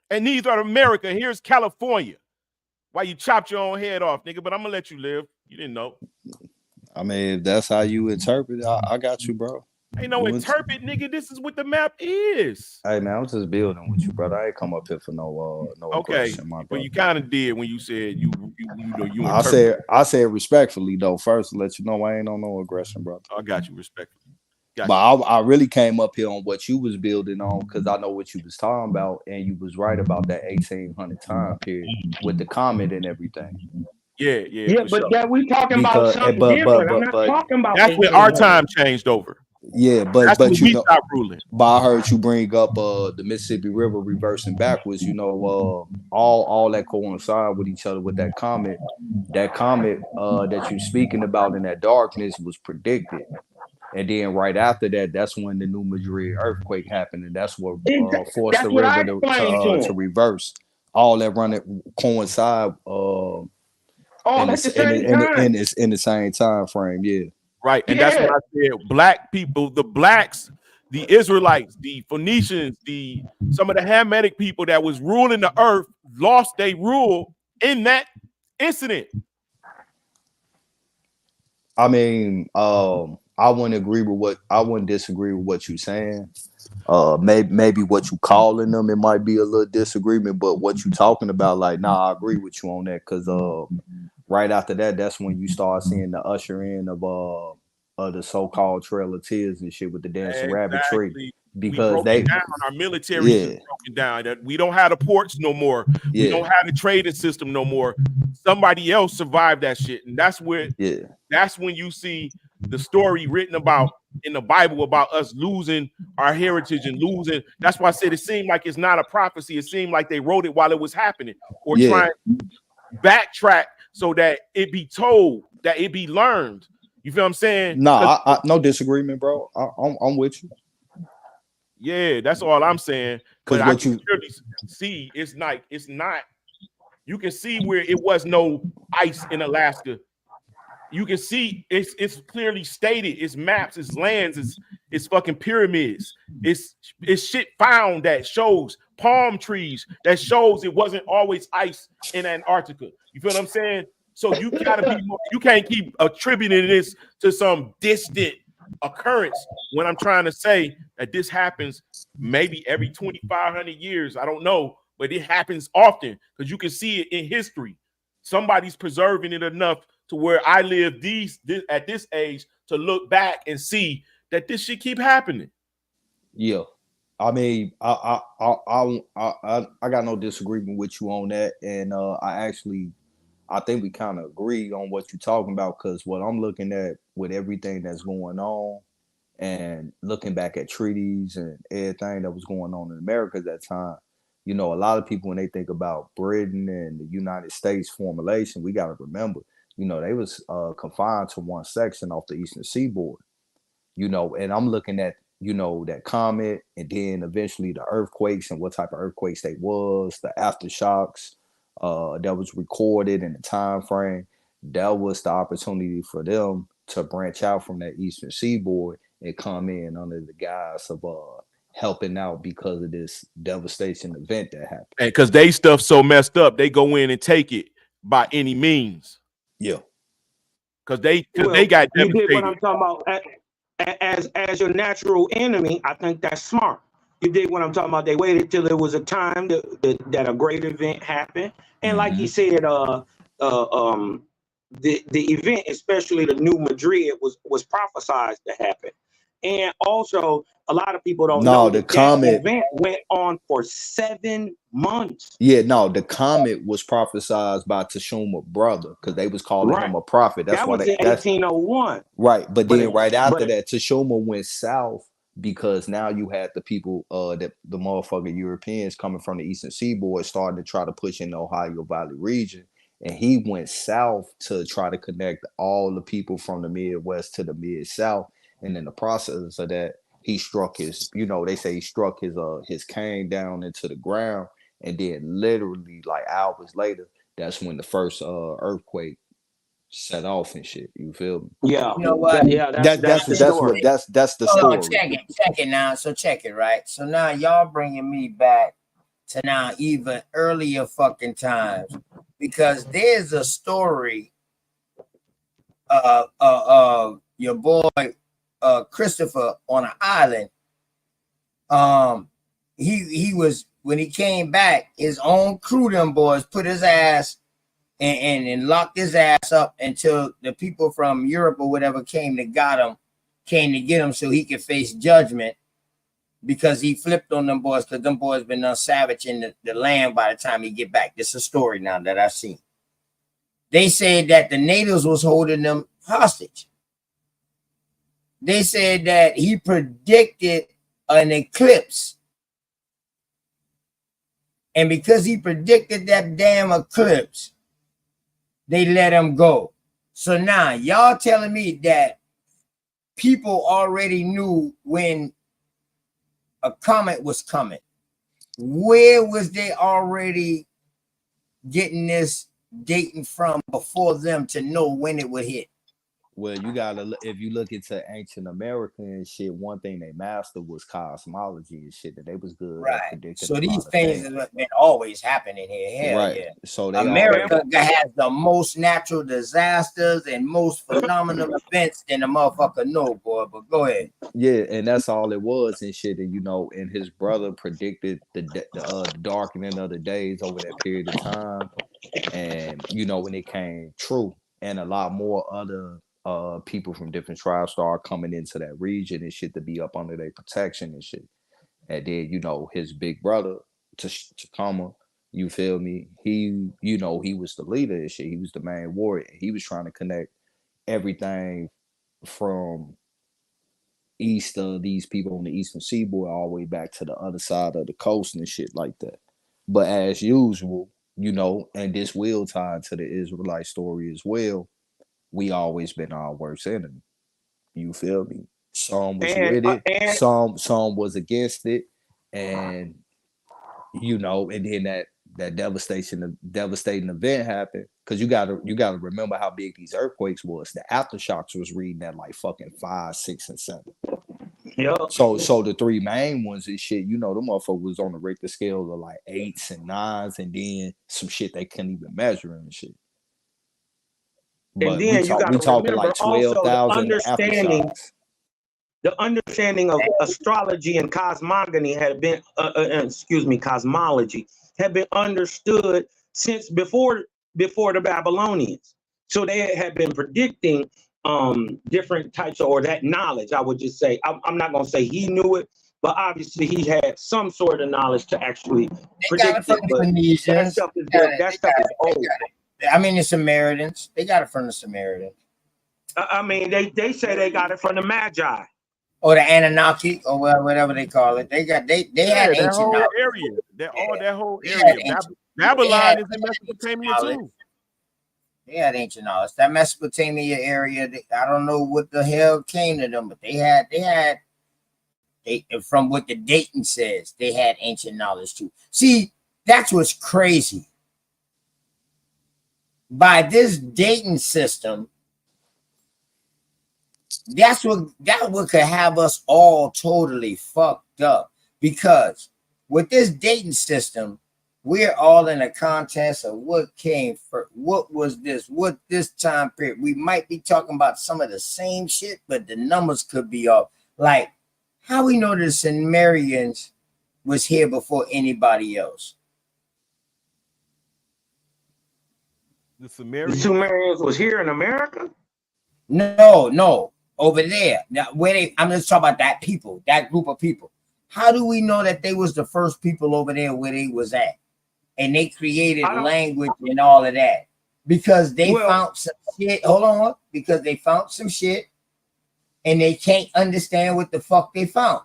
And these are America. Here's California. Why you chopped your own head off, nigga? But I'm gonna let you live. You didn't know. I mean, if that's how you interpret it, I got you, bro. Ain't no interpret, nigga. This is what the map is. Hey man, I'm just building with you, brother. I ain't come up here for no aggression, my brother. But you kind of did when you said you I said respectfully though. First, to let you know I ain't on no aggression, brother. I got you respectfully. But I really came up here on what you was building on because I know what you was talking about, and you was right about that 1800 time period with the comment and everything. Yeah. But that we talking about something different. I'm not talking about. That's when our time changed over. Yeah, that's but when you we know, stopped ruling. But I heard you bring up the Mississippi River reversing backwards. You know, all that coincide with each other with that comet. That comet that you're speaking about in that darkness was predicted. And then right after that, that's when the New Madrid earthquake happened, and that's what forced the river to reverse. All that running coincide at the same time. In the same time frame, yeah. Right, and that's what I said. Black people, the blacks, the Israelites, the Phoenicians, some of the Hamitic people that was ruling the earth lost their rule in that incident. I mean, I wouldn't disagree with what you're saying. Maybe what you calling them, it might be a little disagreement, but what you talking about, like, nah, I agree with you on that, because right after that, that's when you start seeing the usher in of the so-called Trail of Tears and shit with the dancing rabbit tree, because our military is broken down. That we don't have the ports no more. We don't have the trading system no more. Somebody else survived that shit, and that's when you see the story written about in the Bible about us losing our heritage and losing. That's why I said it seemed like it's not a prophecy. It seemed like they wrote it while it was happening, or trying to backtrack so that it be told, that it be learned. You feel what I'm saying? Nah, I no disagreement, bro. I'm with you. Yeah, that's all I'm saying. But I can clearly see it's not. You can see where it was no ice in Alaska. You can see it's clearly stated. It's maps, it's lands, it's fucking pyramids. It's shit found that shows palm trees, that shows it wasn't always ice in Antarctica. You feel what I'm saying? So you gotta be more, you can't keep attributing this to some distant occurrence when I'm trying to say that this happens maybe every 2,500 years. I don't know, but it happens often because you can see it in history. Somebody's preserving it enough to where I live at this age to look back and see that this shit keep happening. Yeah, I mean, I got no disagreement with you on that, and I I think we kind of agree on what you're talking about, because what I'm looking at with everything that's going on and looking back at treaties and everything that was going on in America at that time, you know, a lot of people, when they think about Britain and the United States formulation, we got to remember, you know, they was confined to one section off the eastern seaboard, you know, and I'm looking at, you know, that comet, and then eventually the earthquakes and what type of earthquakes they was, the aftershocks that was recorded in the time frame. That was the opportunity for them to branch out from that eastern seaboard and come in under the guise of helping out because of this devastation event that happened. And because they stuff so messed up, they go in and take it by any means. Yeah. Because they Well, got you did what devastated. I'm talking about. As your natural enemy, I think that's smart. You did what I'm talking about. They waited till there was a time that a great event happened, and like he said, the event, especially the New Madrid, was prophesized to happen. And also, a lot of people don't know the that comet event went on for 7 months. Yeah, no, the comet was prophesized by Teshuma's brother, because they was calling him a prophet. That's That why was in 1801. right. But then right after but- that, Teshuma went south, because now you had the people that the motherfucking Europeans coming from the eastern seaboard starting to try to push in the Ohio Valley region. And he went south to try to connect all the people from the Midwest to the Mid-South. And in the process of that, he struck his, you know, they say he struck his cane down into the ground. And then literally like hours later, that's when the first earthquake set off and shit. You feel me? Yeah. You know what? That's the story. Check it now. So check it, right? So now y'all bringing me back to now even earlier fucking times, because there's a story of your boy Christopher on an island. He was, when he came back, his own crew, them boys, put his ass and locked his ass up until the people from Europe or whatever came to get him so he could face judgment, because he flipped on them boys, because them boys been savaging the land by the time he get back. This is a story now that I've seen. They said that the natives was holding them hostage. They said that he predicted an eclipse. And because he predicted that damn eclipse, they let him go. So now y'all telling me that people already knew when a comet was coming. Where was they already getting this dating from before them to know when it would hit? Well, you gotta, if you look into ancient America and shit, one thing they mastered was cosmology and shit, that they was good at predicting. So these things have been always happening here. Hell yeah. So they America has the most natural disasters and most phenomenal events than a motherfucker know, boy. But go ahead. Yeah, and that's all it was and shit. And you know, and his brother predicted the darkening of the days over that period of time, and you know, when it came true, and a lot more other people from different tribes started coming into that region and shit to be up under their protection and shit. And then, you know, his big brother, Tacoma, you feel me? He, you know, he was the leader and shit. He was the main warrior. He was trying to connect everything from east of these people on the eastern seaboard all the way back to the other side of the coast and shit like that. But as usual, you know, and this will tie into the Israelite story as well, we always been our worst enemy. You feel me? Some was with it, some was against it, and you know, and then that devastating event happened. Because you gotta remember how big these earthquakes was. The aftershocks was reading at like fucking 5, 6, and 7. Yeah. So the three main ones and shit, you know, the motherfucker was on the Richter scale of like 8s and 9s, and then some shit they couldn't even measure and shit. But and then we talking like 12,000 aftershocks. The understanding of astrology and cosmogony had been, cosmology had been understood since before the Babylonians. So they had been predicting different types or that knowledge. I would just say, I'm not going to say he knew it, but obviously he had some sort of knowledge to actually predict it. But that stuff is old. I mean, the Samaritans. They got it from the Samaritans. I mean, they say they got it from the Magi. Or the Anunnaki, or whatever they call it. They had that ancient whole knowledge. area. That whole They area. had ancient, Babylon is in Mesopotamia knowledge. too. They had ancient knowledge. That Mesopotamia area, I don't know what the hell came to them, but they from what the Dayton says, they had ancient knowledge too. See, that's what's crazy. By this Dayton system, that what could have us all totally fucked up, because with this Dayton system, we're all in a contest of what came first, what this time period. We might be talking about some of the same shit, but the numbers could be off. Like, how we know the Sumerians was here before anybody else? The Sumerians? The Sumerians was here in America? No, over there. Now, I'm just talking about that group of people. How do we know that they was the first people over there where they was at? And they created language and all of that. Because they found some shit. Hold on. Because they found some shit and they can't understand what the fuck they found.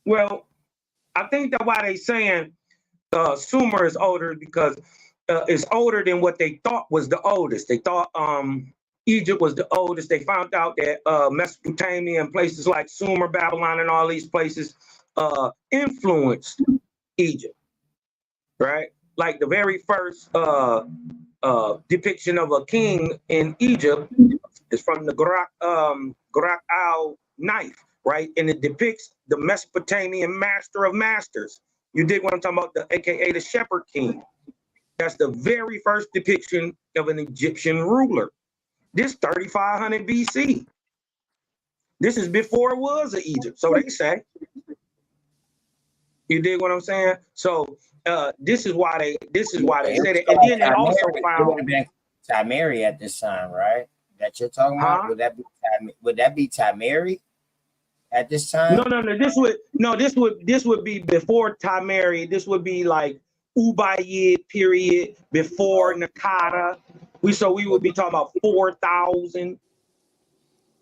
Well, I think that's why they saying Sumer is older, because it's older than what they thought was the oldest. They thought Egypt was the oldest. They found out that Mesopotamia and places like Sumer, Babylon, and all these places influenced Egypt, right? Like the very first depiction of a king in Egypt is from the Grak al knife, right? And it depicts the Mesopotamian master of masters. You dig what I'm talking about? AKA the Shepherd King. That's the very first depiction of an Egyptian ruler. This 3500 BC. This is before it was an Egypt, so they say. You dig what I'm saying? So this is why they said it. And then they also found Timery at this time, right? That you're talking about? Would that be Timery at this time? No. This would be before Timery. This would be like Ubayyid period, before Nakata. We would be talking about 4,000.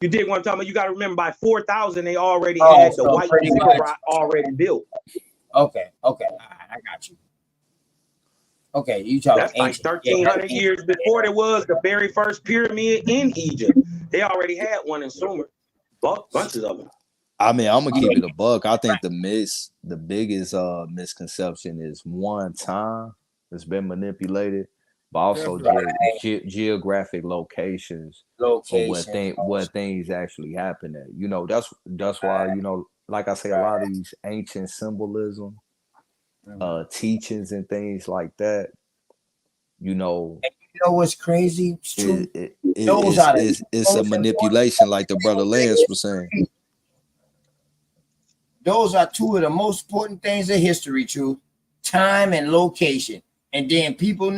You dig what I'm talking about? You got to remember, by 4,000 they already had the white ziggurat already built. Okay, I got you. Okay, you talking that's like 1,300 years before there was the very first pyramid in Egypt. They already had one in Sumer, bunches of them. I mean, I'm gonna keep it a buck. I think the biggest misconception is time it's been manipulated, but also geographic locations of where things actually happen at. You know, that's why, you know, like I say, a lot of these ancient symbolism, teachings and things like that, you know. And you know what's crazy? It's a manipulation, like the brother Lance was saying. Those are two of the most important things in history, Truth. Time and location. And then people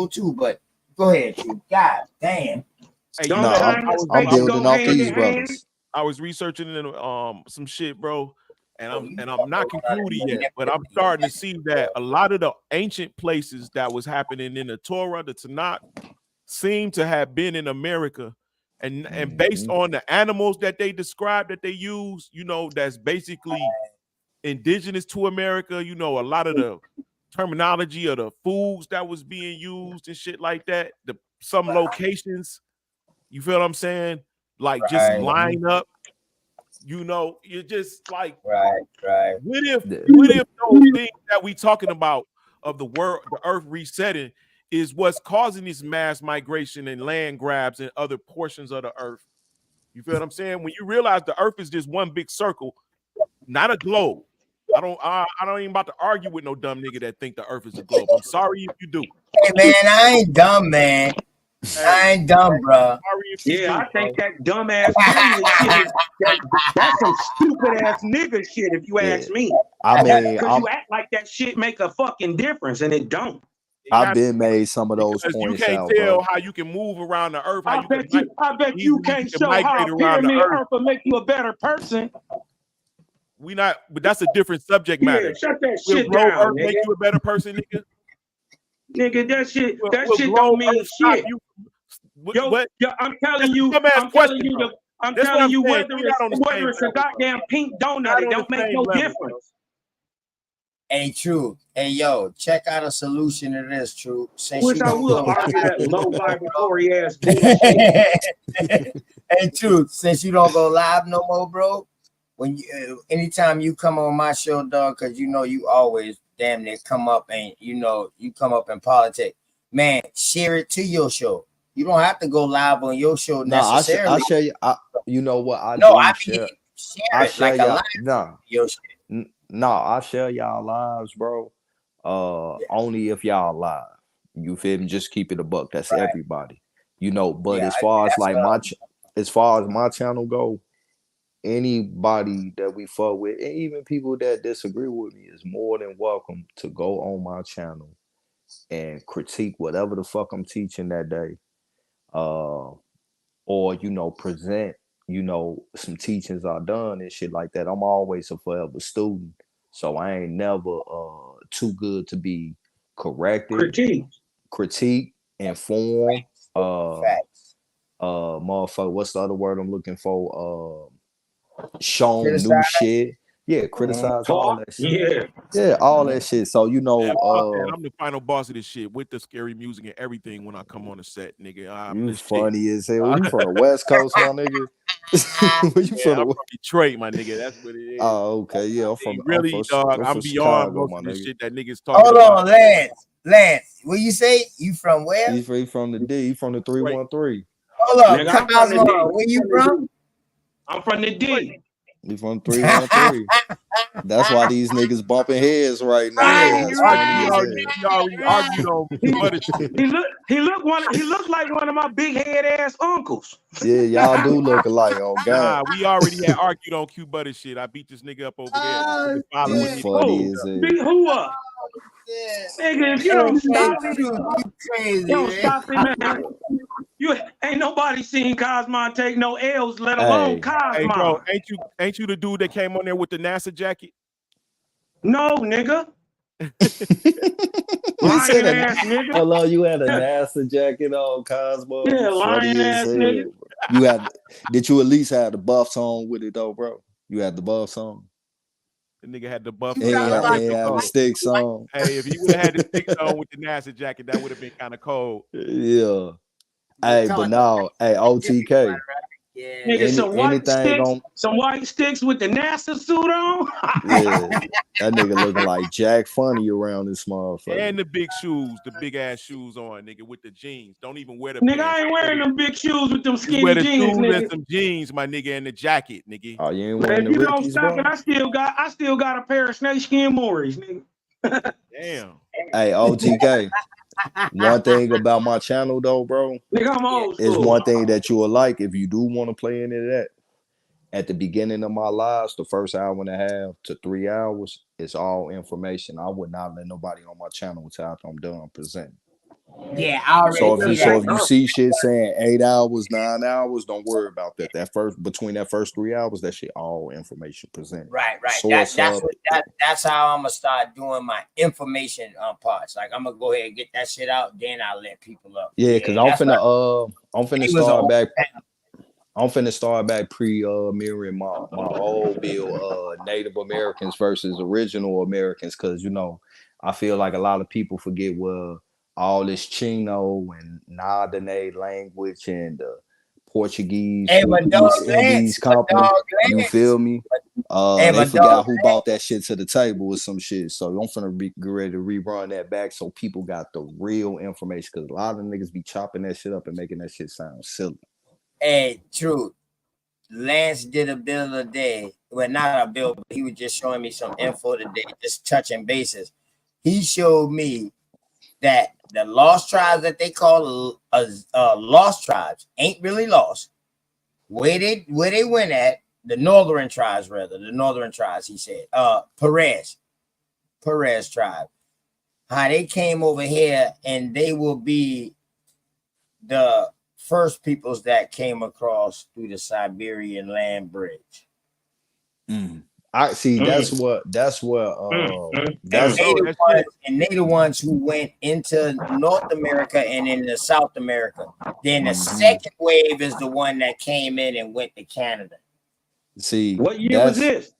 too, but go ahead, Truth. God damn. Hey, I'm building off these brothers. I was researching some shit, bro, and I'm not concluded yet, but I'm starting to see that a lot of the ancient places that was happening in the Torah, the Tanakh, seem to have been in America. And based on the animals that they describe, that they use, you know, that's basically indigenous to America, you know, a lot of the terminology of the foods that was being used and shit like that, some locations, you feel what I'm saying? Like just line up, you know, you're just like, right. What if those things that we talking about of the world, the earth resetting, is what's causing this mass migration and land grabs in other portions of the earth? You feel what I'm saying? When you realize the earth is just one big circle, not a globe. I don't even about to argue with no dumb nigga that think the earth is a globe. I'm sorry if you do. Hey man, I ain't dumb, man. I ain't dumb, bro. I think that dumbass shit that's some stupid ass nigga shit, if you ask me. I mean, because you act like that shit make a fucking difference, and it don't. I've been made some of those points. You can't tell how you can move around the earth. I bet you can't show how pyramid earth will make you a better person. But that's a different subject matter. Yeah, shut that shit down, earth make you a better person, nigga? Nigga, that shit Will don't grown mean earth stop shit. you? Yo, What? I'm That's telling a you, dumbass question, bro. I'm That's what telling I'm you saying. whether We're not on the same it's a level, bro. goddamn pink donut, Not it on the don't make same no level, difference. bro. Hey, True. Hey, yo, check out a solution to this, True. Since Wish you I don't would go argue that low live, vibratory ass bullshit. hey, True. Since you don't go live no more, bro. When you, anytime you come on my show, dog, because you know you always damn near come up and you come up in politics, man. Share it to your show. You don't have to go live on your show Nah, necessarily. I share you. You know what I No, do? I mean Share. share I it share like a y'all. live. Nah, Your shit. nah. I share y'all lives, bro. Only if y'all live. You feel me? Just keep it a buck. That's Right. everybody. You know. But Yeah, as far as that's like as far as my channel go, anybody that we fuck with, and even people that disagree with me, is more than welcome to go on my channel and critique whatever the fuck I'm teaching that day. Or present some teachings I've done and shit like that. I'm always a forever student, so I ain't never too good to be corrected, critique, inform, Facts. motherfucker, what's the other word I'm looking for? Shown new Criticize. shit. Yeah, criticize all that shit. Yeah. Yeah, all that shit. So Man, I'm the final boss of this shit with the scary music and everything when I come on the set, nigga. I'm you the shit. funny as hell. You from the West Coast, my nigga? Where you Yeah, I'm from Detroit, my nigga. That's what it is. Oh, okay. Yeah, Really, dog. I'm I'm from beyond Chicago, most my of the nigga. shit that niggas talking Hold about. on, Lance. What you say? You from where? He's from the D. He from the 313. Hold up, Nigga, I'm from the D. Where you from? I'm from the D. He from 313. That's why these niggas bumping heads right now. Yeah, That's funny we as already argued on butter shit. He looked like one of my big head ass uncles. Yeah, y'all do look alike on game. Nah, we already had argued on Q butter shit. I beat this nigga up over there. This nigga following You me. funny as hell. Beat who up? Nigga, if you don't stop it, crazy, you don't stop it, man. You ain't nobody seen Cosmo take no L's, let alone Cosmo. Hey, bro, ain't you the dude that came on there with the NASA jacket? No, nigga. You said Lying ass nigga. Hello, you had a NASA jacket on, Cosmo. Yeah, You funny lying as ass hell. nigga. Bro. Did you at least have the buffs on with it though, bro? You had the buffs on. The nigga had the buff. He had the sticks on. Hey, if he would have had the sticks on with the NASA jacket, that would have been kind of cold. Yeah. Hey, but now, hey, OTK. Nigga, some white sticks with the NASA suit on. Yeah, that nigga looking like Jack Funny around this motherfucker. And the big shoes, the big ass shoes on, nigga, with the jeans. Don't even wear the Nigga, pants. I ain't wearing them big shoes with them Just skinny wear the jeans, shoes nigga. and some jeans, my nigga, and the jacket, nigga. Oh, you ain't Man, wearing if the you don't Rickies, stop bro? it, I still got a pair of snakeskin Morris, nigga. Damn. Hey, OTK. One thing about my channel though, bro, Nigga, I'm old is school. one thing that you will like if you do want to play into that. At the beginning of my lives, the first hour and a half to 3 hours, it's all information. I would not let nobody on my channel until after I'm done presenting. Yeah, I already So if you see shit saying 8 hours, 9 hours, don't worry about that. Between that first 3 hours, that shit all information presented. Right. Source That's how I'm gonna start doing my information parts. Like I'm gonna go ahead and get that shit out, then I'll let people up. Yeah, because I'm finna start back. I'm finna start back mirroring my old bill, Native Americans versus original Americans, because I feel like a lot of people forget all this Chino and Nardane language and Portuguese from East Indies company. You feel me? They forgot who brought that shit to the table with some shit. So I'm finna be ready to rerun that back so people got the real information, because a lot of niggas be chopping that shit up and making that shit sound silly. Hey, true. Lance did a bill a day. Well, not a bill, but he was just showing me some info today, just touching bases. He showed me that the lost tribes that they call lost tribes ain't really lost. Where they went at, the northern tribes, he said. Perez tribe. How they came over here, and they will be the first peoples that came across through the Siberian land bridge. I see. That's what. That's they the ones who went into North America and into South America. Then the second wave is the one that came in and went to Canada. See, what year was this?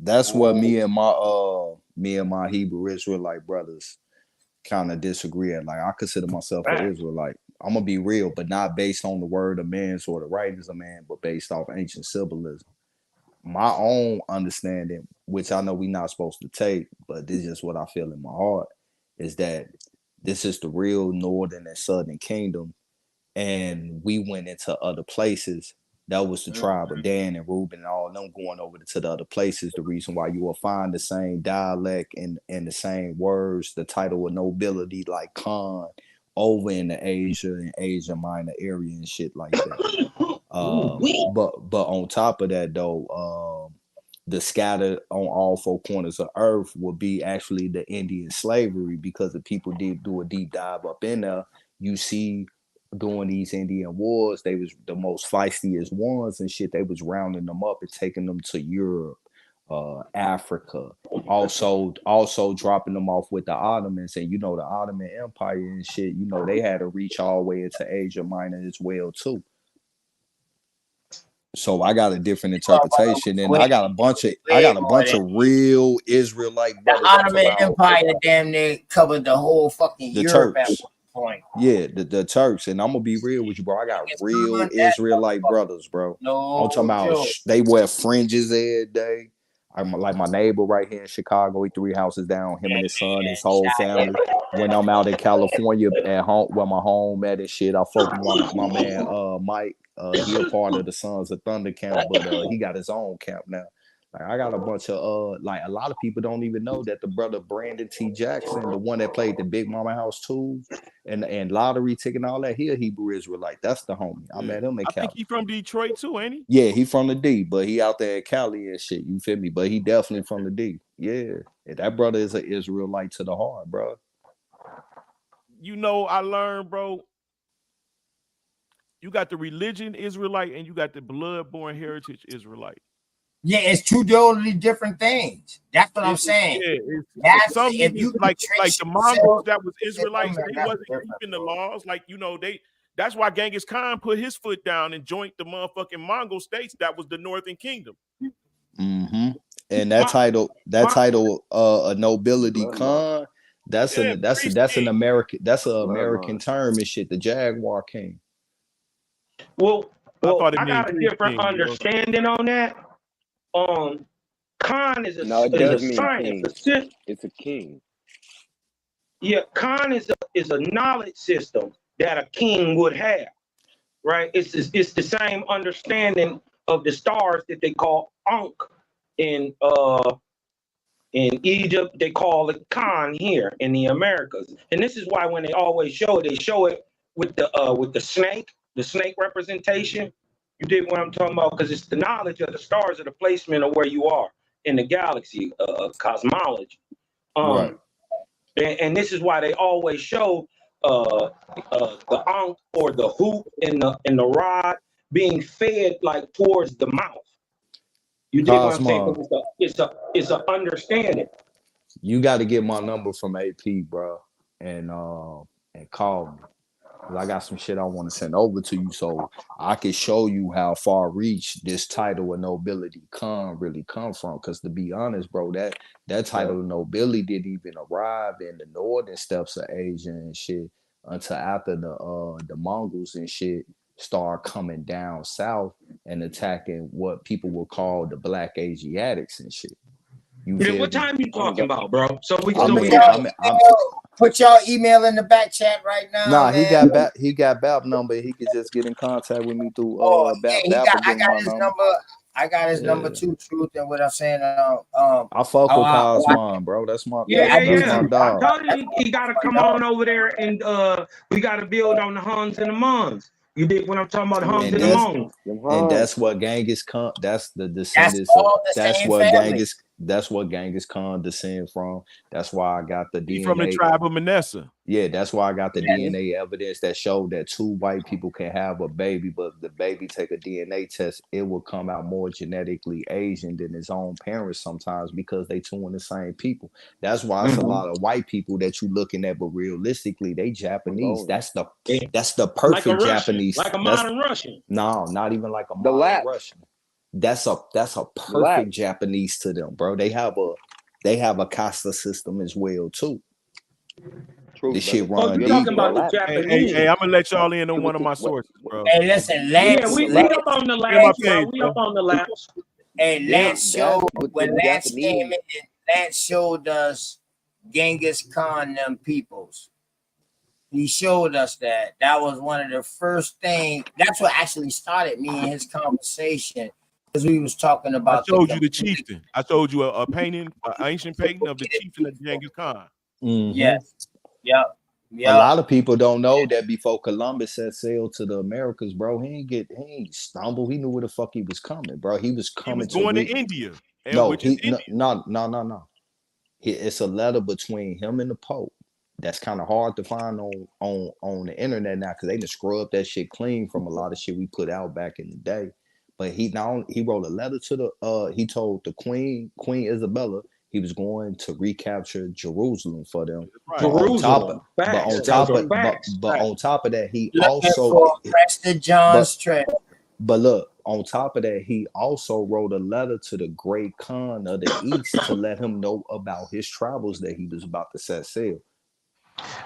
That's what me and my Hebrew Israelite brothers kind of disagree at. Like, I consider myself an Israelite. I'm gonna be real, but not based on the word of man or the writings of man, but based off ancient symbolism. My own understanding, which I know we're not supposed to take, but this is just what I feel in my heart, is that this is the real northern and southern kingdom, and we went into other places. That was the tribe of Dan and Reuben and all of them going over to the other places. The reason why you will find the same dialect and the same words, the title of nobility like Khan over in the Asia and Asia Minor area and shit like that. But on top of that though, the scattered on all four corners of earth will be actually the Indian slavery, because if people did do a deep dive up in there, you see during these Indian wars, they was the most feistiest ones and shit. They was rounding them up and taking them to Europe, Africa, also dropping them off with the Ottomans. And you know, the Ottoman Empire and shit, you know, they had to reach all the way into Asia Minor as well too. So I got a different interpretation, and I got a bunch of real Israelite brothers. The Ottoman Empire damn near covered the whole fucking Europe Turks. at one point. Yeah, the Turks. And I'm gonna be real with you, bro. I got real Israelite brothers, bro. I'm talking about they wear fringes every day. I'm like my neighbor right here in Chicago. He 3 houses down. Him and his son, his whole family. When I'm out in California at home, where my home at and shit, I fuck with my man Mike. He a part of the Sons of Thunder camp, but he got his own camp now. Like, I got a bunch of like, a lot of people don't even know that the brother Brandon T. Jackson, the one that played the Big Mama House Tools and Lottery Ticket and all that, he a Hebrew Israelite. That's the homie. I met him in Cali. I think he from Detroit too, ain't he? Yeah, he from the D, but he out there in Cali and shit. You feel me? But he definitely from the D. Yeah, and that brother is an Israelite to the heart, bro. You know, I learned, bro. You got the religion Israelite and you got the blood-born heritage Israelite. Yeah, it's two totally different things. That's what I'm saying. Yeah, some if you like the Mongols that was Israelites, they wasn't keeping the laws. Like, you know, that's why Genghis Khan put his foot down and joined the motherfucking Mongol states. That was the Northern Kingdom. Mm-hmm. And that title, a nobility Khan, that's an American term and shit. The Jaguar King. Well, I got a different understanding on that. Khan is a science. It's a king. Yeah, Khan is a knowledge system that a king would have, right? It's the same understanding of the stars that they call Ankh in Egypt. They call it Khan here in the Americas, and this is why when they always show it, they show it with the snake representation. You dig what I'm talking about? Because it's the knowledge of the stars, of the placement of where you are in the galaxy, cosmology. Right. And this is why they always show the ankh or the hoop and the rod being fed like towards the mouth. You dig what I'm saying? It's a understanding. You got to get my number from AP, bro, and call me. I got some shit I want to send over to you so I can show you how far reach this title of nobility really come from. Because to be honest, bro, that title of nobility didn't even arrive in the northern steppes of Asia and shit until after the Mongols and shit start coming down south and attacking what people will call the Black Asiatics and shit. What time you talking about, bro? So we put y'all email in the back chat right now. Nah, man. he got BAP number. He could just get in contact with me through BAP. I got his number. I got his number too, Truth, and what I'm saying. I fuck with Cosmon, bro. That's my my dog. I told you he gotta come on over there and we gotta build on the Huns and the Muns. You dig what I'm talking about? Huns and the Muns. And that's what Genghis Khan. That's the descendants. That's what Genghis. That's what Genghis Khan descend from. That's why I got the He DNA. from the tribe of Manasseh. Yeah, that's why I got the DNA evidence that showed that two white people can have a baby, but if the baby take a DNA test, it will come out more genetically Asian than his own parents sometimes because they two in the same people. That's why it's a lot of white people that you looking at, but realistically, they Japanese. That's the perfect Like a Russian, Japanese. like a modern Russian. No, not even like a modern Russian. That's a perfect Japanese to them, bro. They have a caste system as well too. This shit run you deep, talking about bro. the Japanese? Hey, I'm gonna let y'all in on one of my sources, bro. Hey, listen, Yeah, Lance. we up on the Get my labs, bro. page, We bro. up on the labs. Hey, Lance showed when Lance Japanese. came in, Lance showed us Genghis Khan them peoples. He showed us that. That was one of the first things. That's what actually started me in his conversation because we was talking I about showed you the chieftain. I showed you a painting, an ancient painting of the chieftain of Genghis Khan. Yes. Yep. A lot of people don't know that before Columbus set sail to the Americas, bro, he ain't stumble. He knew where the fuck he was coming, bro. He was He coming was going to to India, no, no. It's a letter between him and the Pope. That's kind of hard to find on the internet now because they just scrubbed that shit clean from a lot of shit we put out back in the day. But he wrote a letter to the he told the Queen Isabella he was going to recapture Jerusalem for them. But on top of that, he looking also for Prester John's treasure. but look, on top of that, he also wrote a letter to the Great Khan of the East to let him know about his travels that he was about to set sail.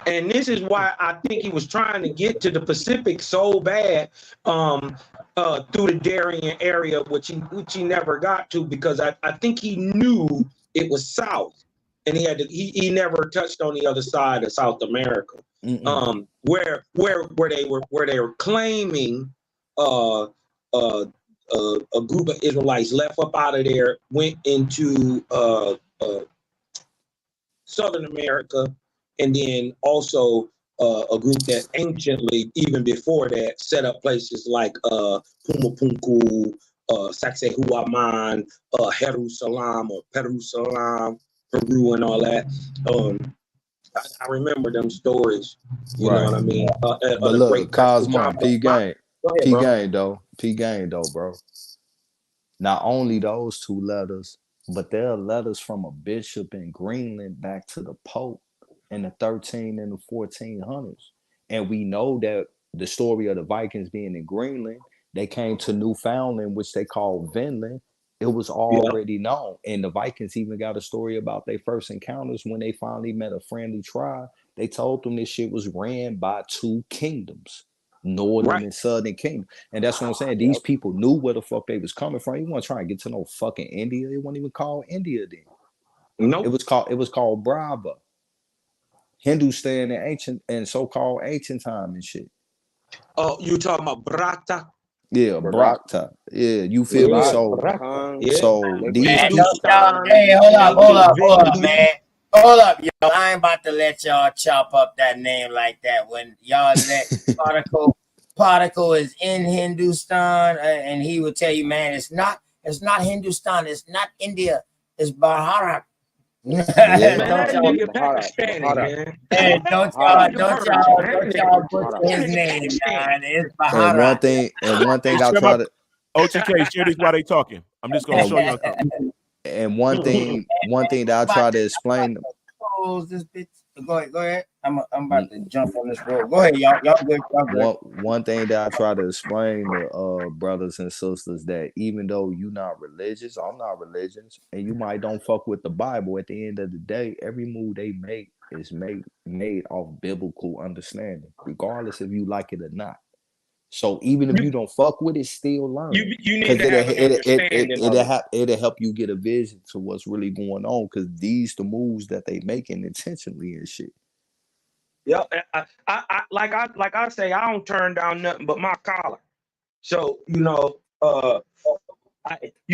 And this is why I think he was trying to get to the Pacific so bad through the Darien area, which he never got to because I think he knew it was south, and he never touched on the other side of South America, where they were claiming a group of Israelites left up out of there, went into Southern America. And then also a group that anciently, even before that, set up places like Pumapunku, Sacsayhuaman, Jerusalem or Perusalam, Peru, and all that. I remember them stories. You know what I mean? But look, Cosmo, P gang though, bro. Not only those two letters, but there are letters from a bishop in Greenland back to the Pope in the 13 and the 1400s. And we know that the story of the Vikings being in Greenland, they came to Newfoundland, which they call Vinland. It was already known. And the Vikings even got a story about their first encounters when they finally met a friendly tribe. They told them this shit was ran by two kingdoms, Northern and Southern Kingdom. And that's what I'm saying. These people knew where the fuck they was coming from. You want to try and get to no fucking India. It wasn't even called India then. No, it was called Brava. Hindustan in ancient and so-called ancient time and shit. Oh, you talking about Brata? Yeah, Brakta. Yeah, you feel me? So these people. Hey, hold up, man. Hold up, yo. I ain't about to let y'all chop up that name like that when y'all let Particle is in Hindustan, and he will tell you, man, it's not Hindustan, it's not India, it's Bharat. Don't y'all butcher his name, man. It's Bharat. And one thing I'll try to OTK, share this while they talking. I'm just gonna show y'all something. And one thing that I try to explain. Close this bitch. Go ahead. I'm about to jump on this road. Go ahead, y'all. Y'all good. One thing that I try to explain to brothers and sisters that even though you're not religious, I'm not religious, and you might don't fuck with the Bible, at the end of the day, every move they make is made off biblical understanding, regardless if you like it or not. So even if you don't fuck with it, still learn. You need to have an understanding. It'll help you get a vision to what's really going on, because these the moves that they making intentionally and shit. Yeah, I like I say, I don't turn down nothing but my collar. So you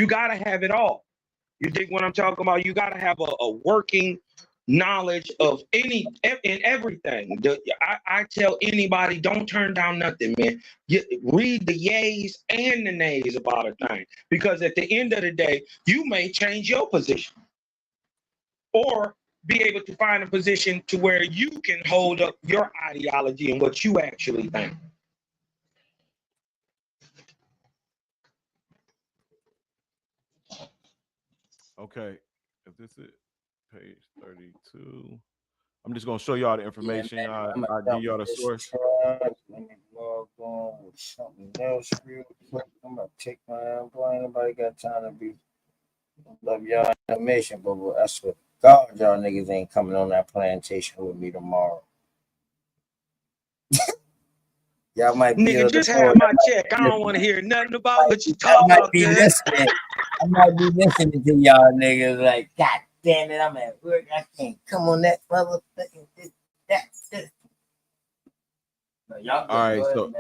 gotta have it all. You dig what I'm talking about? You gotta have a working knowledge of everything. I tell anybody, don't turn down nothing, man. Read the yays and the nays about a thing, because at the end of the day, you may change your position. or be able to find a position to where you can hold up your ideology and what you actually think. Okay, if this is page 32, I'm just gonna show y'all the information. Yeah, man, I'll give y'all the source. Let me log on with something else real quick. I'm gonna take my boy. Ain't nobody got time to be love y'all information, but I swear God, y'all niggas ain't coming on that plantation with me tomorrow. Y'all might be Nigga, just have my check. I don't want to hear nothing about what you talk about. I might be listening to y'all niggas like, God damn it, I'm at work. I can't come on that motherfucking this. Y'all All right, so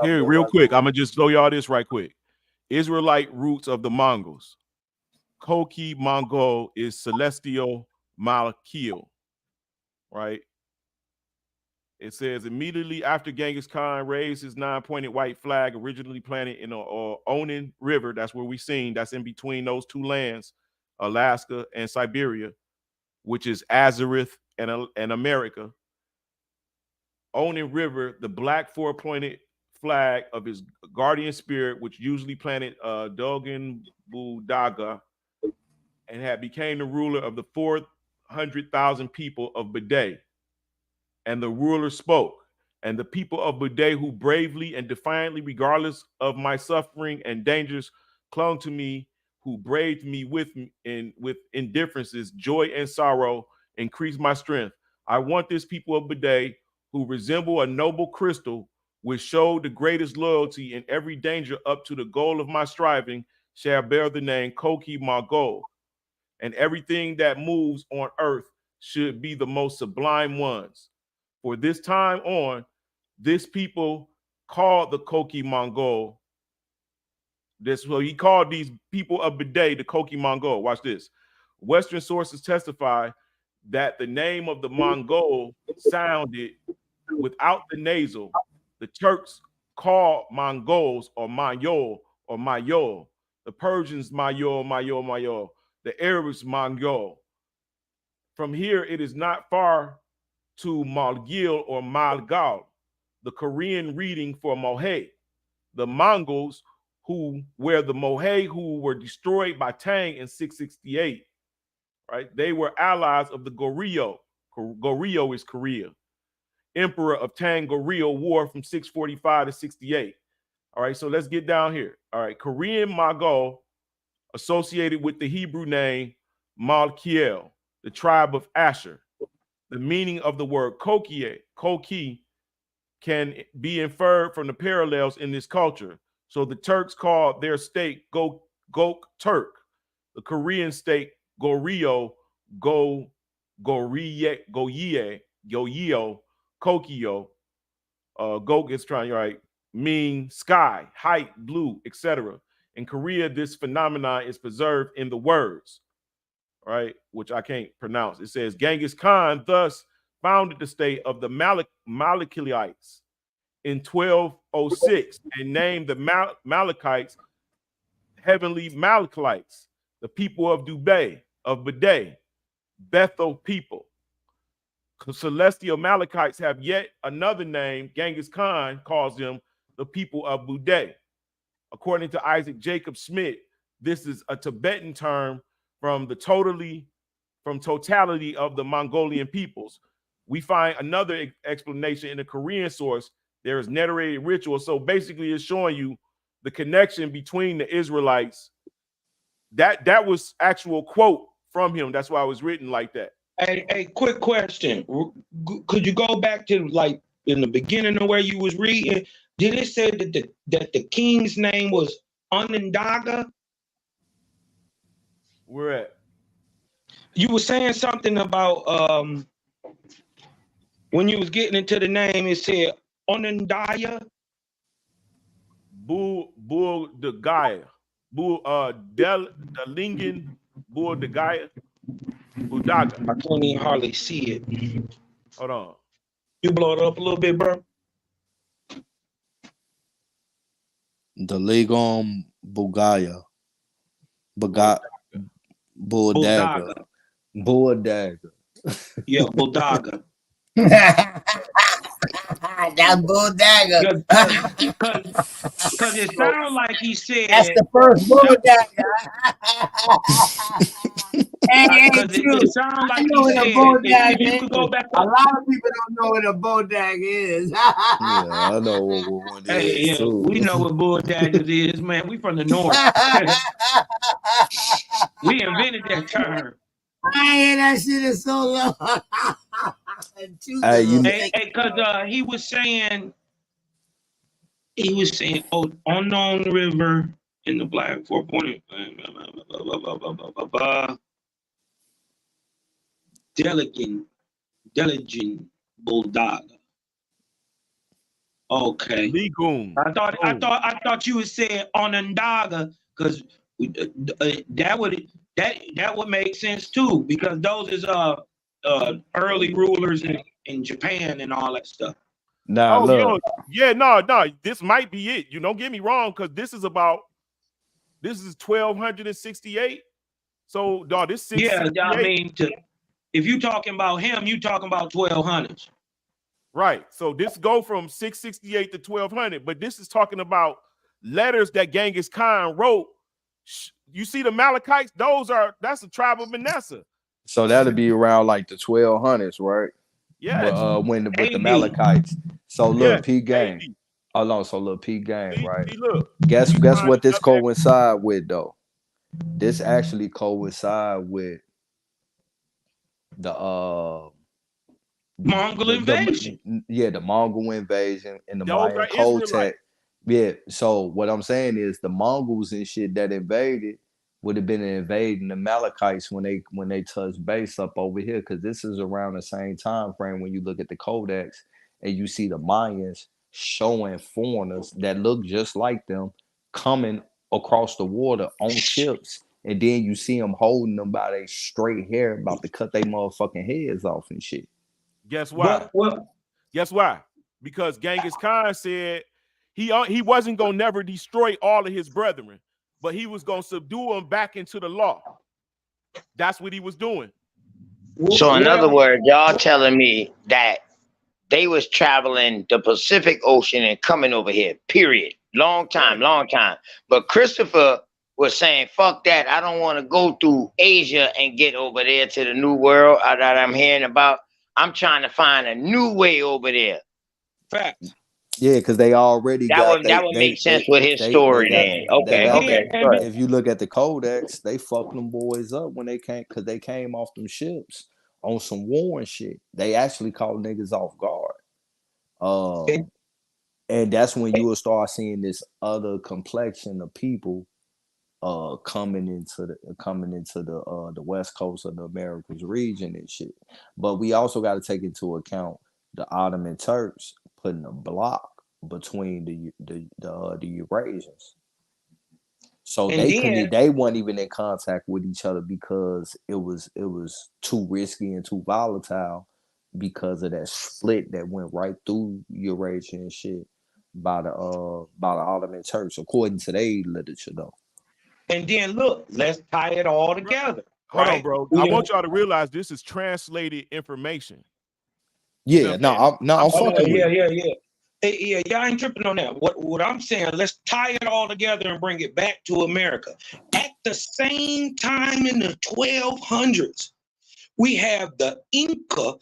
here, go real right quick, I'm gonna just show y'all this right quick. Israelite roots of the Mongols. Koki Mongol is celestial Malakil, right? It says immediately after Genghis Khan raised his 9-pointed white flag, originally planted in the Onin River. That's where we seen. That's in between those two lands, Alaska and Siberia, which is Azerith and America. Onin River, the black 4-pointed flag of his guardian spirit, which usually planted Dogen Budaga, and had became the ruler of the 400,000 people of Badeh. And the ruler spoke, and the people of Badeh, who bravely and defiantly, regardless of my suffering and dangers, clung to me, who braved me with indifferences, joy and sorrow, increased my strength. I want this people of Badeh, who resemble a noble crystal, which showed the greatest loyalty in every danger up to the goal of my striving, shall bear the name Koki Mongol. And everything that moves on earth should be the most sublime ones. For this time on, this people called the Koki Mongol. So he called these people of Badeh the Koki Mongol. Watch this. Western sources testify that the name of the Mongol sounded without the nasal. The Turks called Mongols or Mayol or Mayol. The Persians Mayol, Mayol, Mayol. The Arabs Mongol. From here, it is not far to Malgil or Malgal, the Korean reading for Mohe. The Mongols who were destroyed by Tang in 668, right? They were allies of the Goryeo. Goryeo is Korea. Emperor of Tang Goryeo War from 645 to 68. All right, so let's get down here. All right, Korean Mongol associated with the Hebrew name Malkiel, the tribe of Asher. The meaning of the word Koki can be inferred from the parallels in this culture. So the Turks called their state Gok Turk, the Korean state Goryeo, Goryeo, Kokio. Gok is trying, right? Mean sky, height, blue, etc. In Korea, this phenomenon is preserved in the words, right, which I can't pronounce. It says Genghis Khan thus founded the state of the Malakilites in 1206 and named the Malachites heavenly Malachites, the people of Badeh, Bethel people. Celestial Malachites have yet another name. Genghis Khan calls them the people of Badeh. According to Isaac Jacob Smith, this is a Tibetan term from totality of the Mongolian peoples. We find another explanation in the Korean source. There is narrated ritual. So basically it's showing you the connection between the Israelites. That was actual quote from him. That's why it was written like that. Hey, quick question. Could you go back to like in the beginning of where you was reading? Did it say that the king's name was Onondaga? Where at? You were saying something about when you was getting into the name, it said Onondaga. Bull de Gaia. Delingen Bull de Gaia. Budaga. I can't even hardly see it. Hold on. You blow it up a little bit, bro. The Legom Bugaya. Bulldaga. Bull dagger. Yeah, Bulldaga. That's bull dagger. Because it sounds like he said. That's the first bull dagger. Hey, Because it sounds I like know he what a said, bull if dagger you is. could go back A up. lot of people don't know what a bull dagger is. Yeah, I know what one Hey, is yeah, too. we know what bull daggers is, man. We from the north. We invented that term. I hear that shit is so long. Hey, you know, Because he was saying, oh, unknown river in the black 4-point. Delegate bulldog. Okay. Legoon. I thought you would say Onondaga because that would make sense too, because those is early rulers in Japan and all that stuff. Now look. No. This might be it. You don't get me wrong, because this is 1268. So dog, this 668. Yeah, I mean, if you talking about him, you talking about 1200s. Right. So this go from 668 to 1200, but this is talking about letters that Genghis Khan wrote. You see the Malachites? That's the tribe of Manasseh. So that'll be around like the 1200s, right? Yes. But with the Malachites. So look, P game. AD. Oh no, so look, P game, right? Look. Guess what this coincide with though? This actually coincide with the Mongol invasion. The Mongol invasion and the Those Mayan are Toltec. Israelites. Yeah. So what I'm saying is the Mongols and shit that invaded would have been invading the Malachites when they touched base up over here, because this is around the same time frame when you look at the codex and you see the Mayans showing foreigners that look just like them coming across the water on ships, and then you see them holding them by their straight hair, about to cut their motherfucking heads off and shit. Guess why? Guess why? Because Genghis Khan said he wasn't gonna never destroy all of his brethren, but he was gonna subdue them back into the law. That's what he was doing. So in other words, y'all telling me that they was traveling the Pacific Ocean and coming over here, period. Long time. But Christopher was saying, fuck that. I don't want to go through Asia and get over there to the new world that I'm hearing about. I'm trying to find a new way over there. Facts. Yeah, because they already that would make sense with his story then. Okay. If you look at the codex, they fucked them boys up when they came, because they came off them ships on some war and shit. They actually caught niggas off guard. And that's when you will start seeing this other complexion of people coming into the west coast of the Americas region and shit. But we also got to take into account the Ottoman Turks putting a block between the Eurasians. So they weren't even in contact with each other because it was too risky and too volatile because of that split that went right through Eurasia and shit by the Ottoman Turks, according to their literature though. And then look, let's tie it all together. Hold on, bro. I want y'all to realize this is translated information. Yeah, I'm fucking with it. Yeah, y'all ain't tripping on that. What I'm saying, let's tie it all together and bring it back to America. At the same time in the 1200s, we have the Inca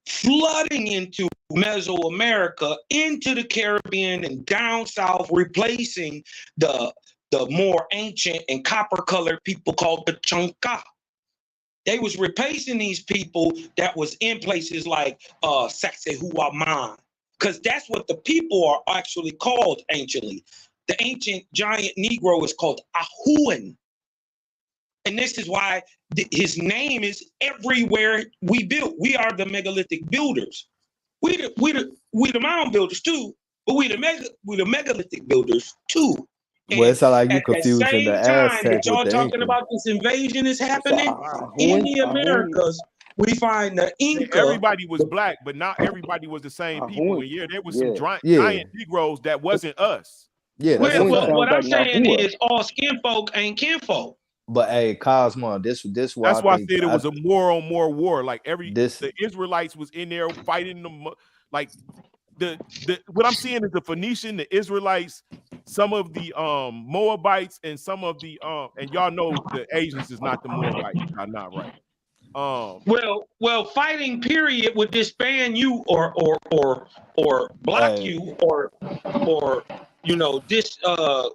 flooding into Mesoamerica, into the Caribbean and down south, replacing the more ancient and copper-colored people called the Chonka. They was replacing these people that was in places like Sacsayhuaman, because that's what the people are actually called anciently. The ancient giant Negro is called Ahuan. And this is why his name is everywhere we built. We are the megalithic builders. We the mound builders too, but we the megalithic builders too. Well, it's not like you confusing the Aztec y'all with the talking Inca. about this invasion is happening in the Americas. We find the Inca. Everybody was black, but not everybody was the same people. And yeah, there was some giant Negroes that wasn't us. Yeah, Well, what I'm saying is all skin folk ain't kinfolk. But hey, Cosmo, this why That's I why I think said it was a more on more war. Like this the Israelites was in there fighting them. Like the what I'm seeing is the Phoenician, the Israelites, some of the Moabites, and some of the and y'all know the Asians is not the Moabites. Y'all not right. Well, fighting period would disband you or block you or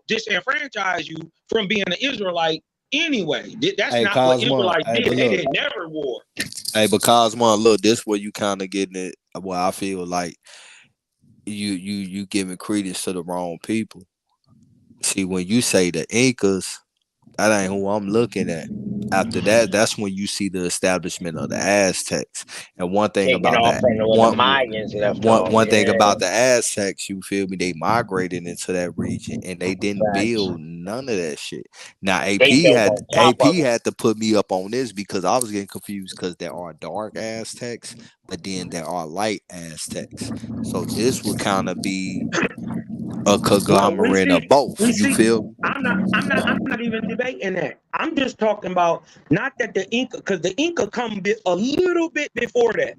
disenfranchise you from being an Israelite anyway. That's Hey, not what Cosmo, Israelites hey, did. but They look, did never war. hey, but Cosmo, look, this where you kind of getting it. Well, I feel like you giving credence to the wrong people. See, when you say the Incas, that ain't who I'm looking at. After that, that's when you see the establishment of the Aztecs. And one thing Taking about off that, from when the Mayans left off. one thing Yeah. about the Aztecs, you feel me? They migrated into that region and they didn't Facts. build none of that shit. Now They built on top of it. had to put me up on this because I was getting confused because there are dark Aztecs, but then there are light Aztecs. So this would kind of be a conglomerate of both. You feel me? I'm not even debating that. I'm just talking about not that the Inca, because the Inca come a little bit before that.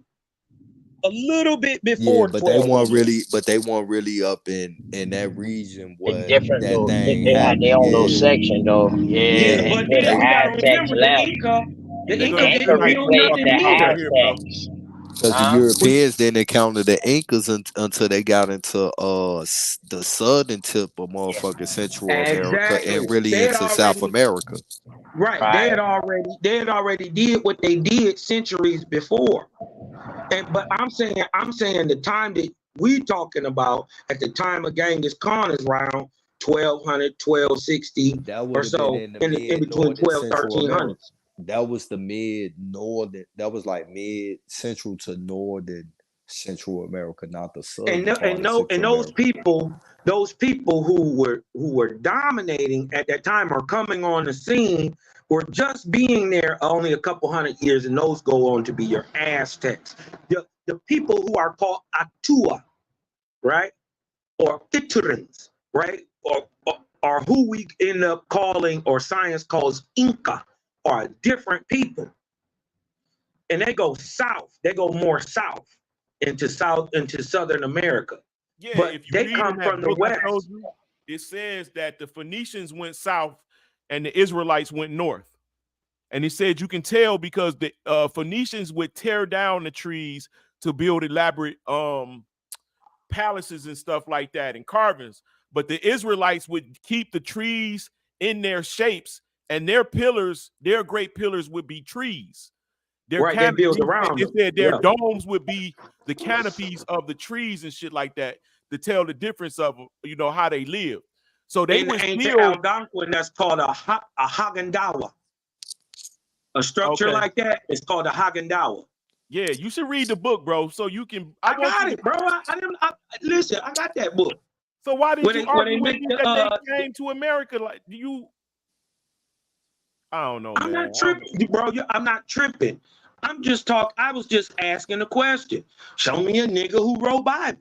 A little bit before Yeah, but they 1200. weren't really up in that region A where different that little, thing they had their happened. own little Yeah, section though. Yeah, yeah. But until then the you gotta Aztecs remember left. the The Inca Inca didn't build replaced nothing the either. Aztecs. Because the Europeans didn't encounter the Incas until they got into the southern tip of motherfucking Central America Exactly. and really They had into South already America. right. They had already did what they did centuries before. But I'm saying the time that we talking about at the time of Genghis Khan is around 1200, 1260 That would or have been so in the in between mid-northern 12, Central 1300s. America. That was the mid-northern. That was like mid-central to northern Central America, not the southern part of Central America. Those people who were dominating at that time or coming on the scene were just being there only a couple hundred years, and those go on to be your Aztecs. The people who are called Atua, right? Or Iturans, right? Or who we end up calling or science calls Inca, are different people. And they go south, they go more south into Southern America. Yeah, But if you they read in come that from the book I west. told you, it says that the Phoenicians went south and the Israelites went north. And it said you can tell because the Phoenicians would tear down the trees to build elaborate palaces and stuff like that and carvings. But the Israelites would keep the trees in their shapes, and their pillars, their great pillars, would be trees. Their Right, they build around it them. said their Yeah. domes would be the canopies of the trees and shit like that to tell the difference of how they live. So they In would the ancient still Algonquin, that's called a Hagendawa. A structure like that is called a Hagendawa. Yeah, you should read the book, bro. So you can. I got it, bro. Listen, I got that book. So why did you argue with make me that they came to America? Like you, I don't know, I'm man. not tripping, bro. I'm not tripping. I'm just talking. I was just asking a question. Show me a nigga who wrote Bible.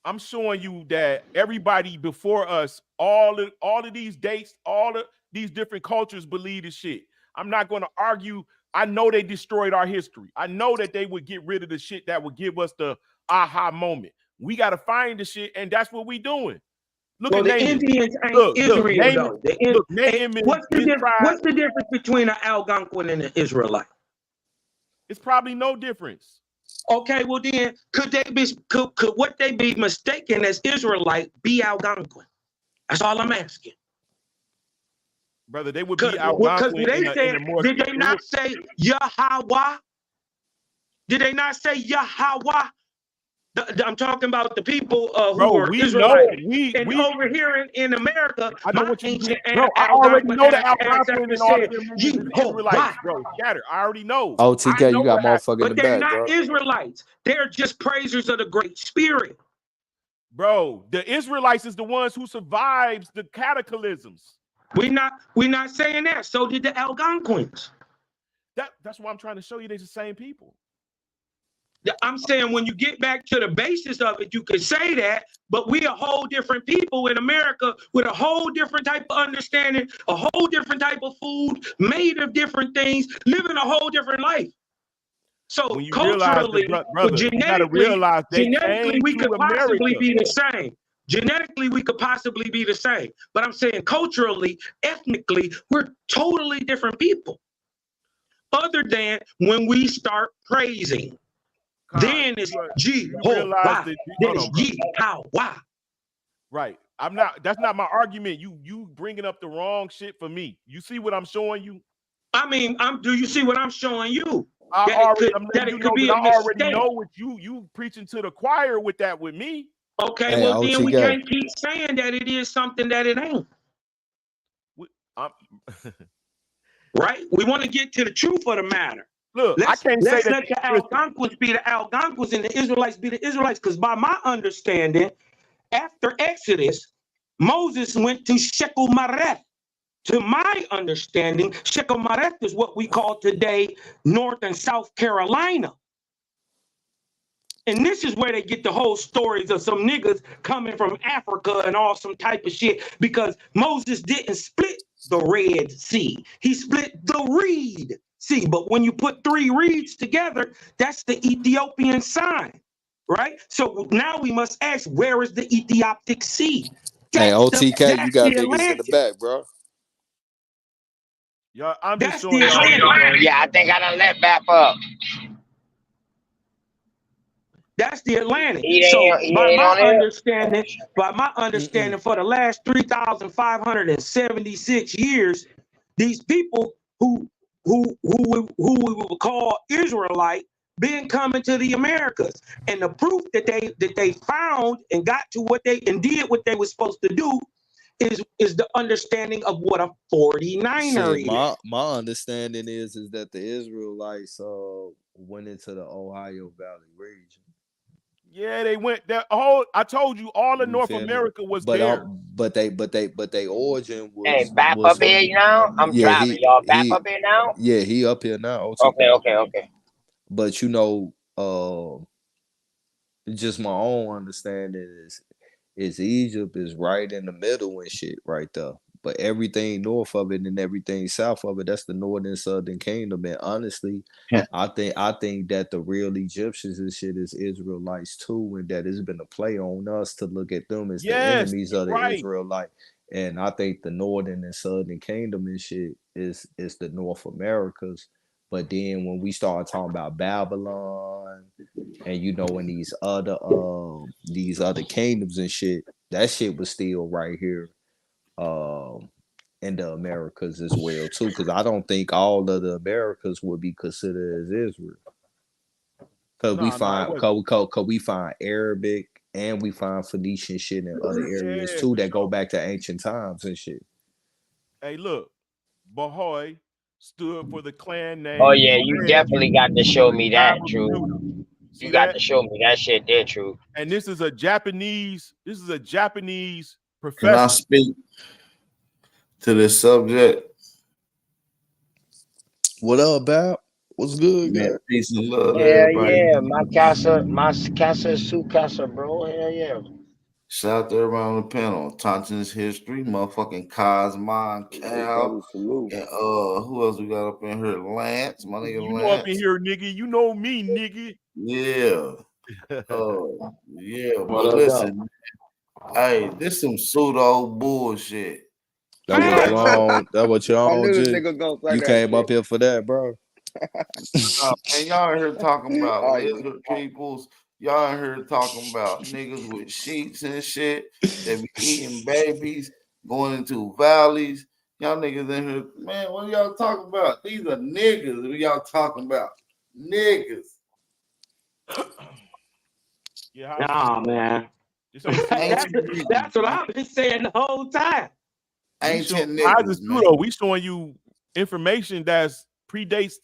I'm showing you that everybody before us, all of these dates, all of these different cultures believe this shit. I'm not going to argue. I know they destroyed our history. I know that they would get rid of the shit that would give us the aha moment. We got to find the shit, and that's what we doing. Look Well, at the Naaman. Indians ain't Look, Israel, Naaman. though. Look, Naaman. What's the difference between an Algonquin and an Israelite? It's probably no difference. Okay, well then, could what they be mistaken as Israelite be Algonquin? That's all I'm asking. Brother, they would be Algonquin in a more. Did they not say Yahweh? Did they not say Yahweh? I'm talking about the people who were Israelites. And over here in America, I know my what you ancient bro. I already know the ancestors Algonquin and all of said, them is Israelites, bro. Scatter. I already know. Oh, TK, you got motherfucker in but the they're back, not bro. Israelites. They're just praisers of the Great Spirit. Bro, the Israelites is the ones who survives the cataclysms. We're not saying that. So did the Algonquins. That's why I'm trying to show you they're the same people. I'm saying when you get back to the basis of it, you could say that, but we a whole different people in America with a whole different type of understanding, a whole different type of food, made of different things, living a whole different life. So when you culturally, realize brother, you gotta realize they came we to could possibly America. be the same. Genetically, we could possibly be the same. But I'm saying culturally, ethnically, we're totally different people. Other than when we start praising. Then it's Jehovah. Then it's Yahweh. Right. That's not my argument. You bringing up the wrong shit for me. You see what I'm showing you? I mean, do you see what I'm showing you? I already mistake. know what you preaching to the choir with that with me. Okay, Hey, well then we OTK. can't keep saying that it is something that it ain't. Right? We want to get to the truth of the matter. Look, let's say let that the Algonquins be the Algonquins and the Israelites be the Israelites. Because by my understanding, after Exodus, Moses went to Shechem-Mareth. To my understanding, Shechem-Mareth is what we call today North and South Carolina. And this is where they get the whole stories of some niggas coming from Africa and all some type of shit, because Moses didn't split the Red Sea. He split the Reed Sea. But when you put three reeds together, that's the Ethiopian sign, right? So now we must ask, where is the Ethiopic Sea? Hey, OTK, you got the niggas in the back, bro. Yeah, I'm That's just showing y'all. Yeah, I think I done let back up. That's the Atlantic. He So ain't by my on understanding, for the last 3,576 years, these people who we would call Israelite been coming to the Americas, and the proof that they found and got to what they and did what they were supposed to do is the understanding of what a 49er is. My understanding is that the Israelites went into the Ohio Valley region. Yeah, they went that whole. I told you all of North America was there. But they origin was. Hey, back up here now. I'm driving, y'all. Back up here now. Yeah, he up here now. Okay. But just my own understanding is Egypt is right in the middle and shit right there. But everything north of it and everything south of it, that's the northern southern kingdom. And honestly, I think that the real Egyptians and shit is Israelites too, and that it's been a play on us to look at them as the enemies of the Israelite. And I think the northern and southern kingdom and shit is the North Americas. But then when we start talking about Babylon and in these other kingdoms and shit, that shit was still right here in the Americas as well too, because I don't think all of the Americas would be considered as Israel. Because we find Arabic and we find Phoenician shit in other areas too that go back to ancient times and shit. Hey, look, Bahoy stood for the clan name. Oh yeah, you definitely got to show me that, True. You got to show me that shit there, True. And this is a Japanese professor. Can I speak to this subject? What up, Bout? What's good, man? Peace and love, everybody. Yeah, my casa is su casa, bro. Hell yeah. Shout out to everybody on the panel. Taunton's history, motherfucking Cosmon, Cal, and who else we got up in here? Lance, my nigga Lance. You know up in here, nigga. You know me, nigga. Yeah. Yeah, but listen, hey, this some pseudo bullshit. That what you on, G? You came up here for that, bro. And y'all in here talking about lizard peoples. Y'all in here talking about niggas with sheets and shit that be eating babies, going into valleys. Y'all niggas in here, man, what are y'all talking about? These are niggas. What y'all talking about? Niggas. Nah, man. That's what I've been saying the whole time. Ancient niggas, man. We showing you information that's predates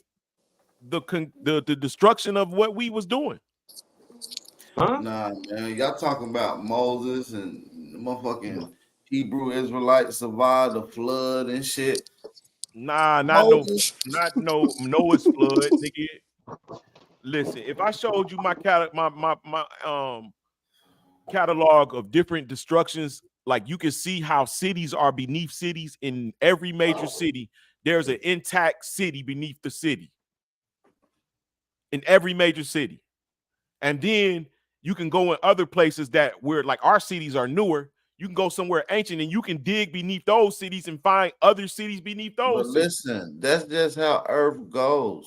the destruction of what we was doing. Huh? Nah, man. Y'all talking about Moses and the motherfucking Hebrew Israelites survived the flood and shit. Nah, not Noah's flood, nigga. Listen, if I showed you my catalog of different destructions, like you can see how cities are beneath cities. In every major city, there's an intact city beneath the city. In every major city. And then you can go in other places that where like our cities are newer. You can go somewhere ancient and you can dig beneath those cities and find other cities beneath But those cities. listen, that's just how Earth goes.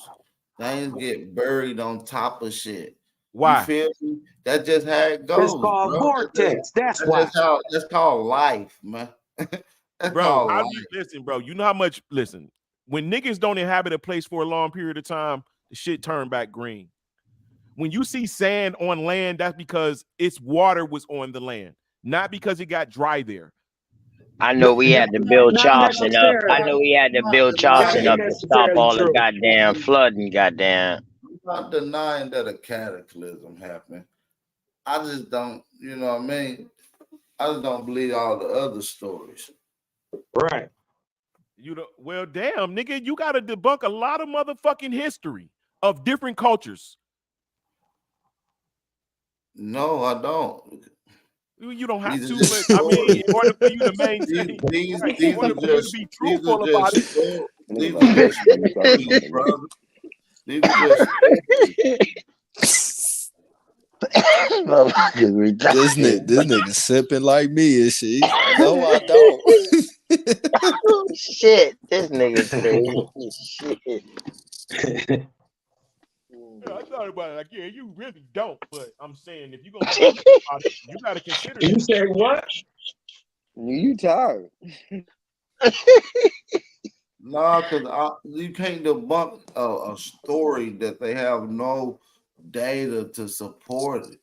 Things get buried on top of shit. You Why? feel me? That's just how it goes. It's called bro. vortex. That's why. That's called life, man. That's Bro, called how life. you listen, bro? You know how much listen, when niggas don't inhabit a place for a long period of time, the shit turn back green. When you see sand on land, that's because its water was on the land, not because it got dry there. I know we had to build Not Charleston up. I necessarily. know we had to build Not Charleston up to stop necessarily all the true. goddamn flooding, goddamn. I'm not denying that a cataclysm happened. I just don't, you know what I mean? I just don't believe all the other stories. Right. You know, well, damn, nigga, you gotta debunk a lot of motherfucking history of different cultures. No, I don't. You don't have These to, are just but I mean, stories. in order for you to maintain, These right, in order are for you to just be these truthful are about just it. these are just stories, brother. These are just This nigga sipping like me and shit. No, I don't. Oh, shit, this nigga crazy. Shit. Yeah, I thought about it. Like, yeah, you really don't. But I'm saying, if you're gonna be truthful about it, you gotta consider You that. say what? You tired? no, because you can't debunk a story that they have no data to support it.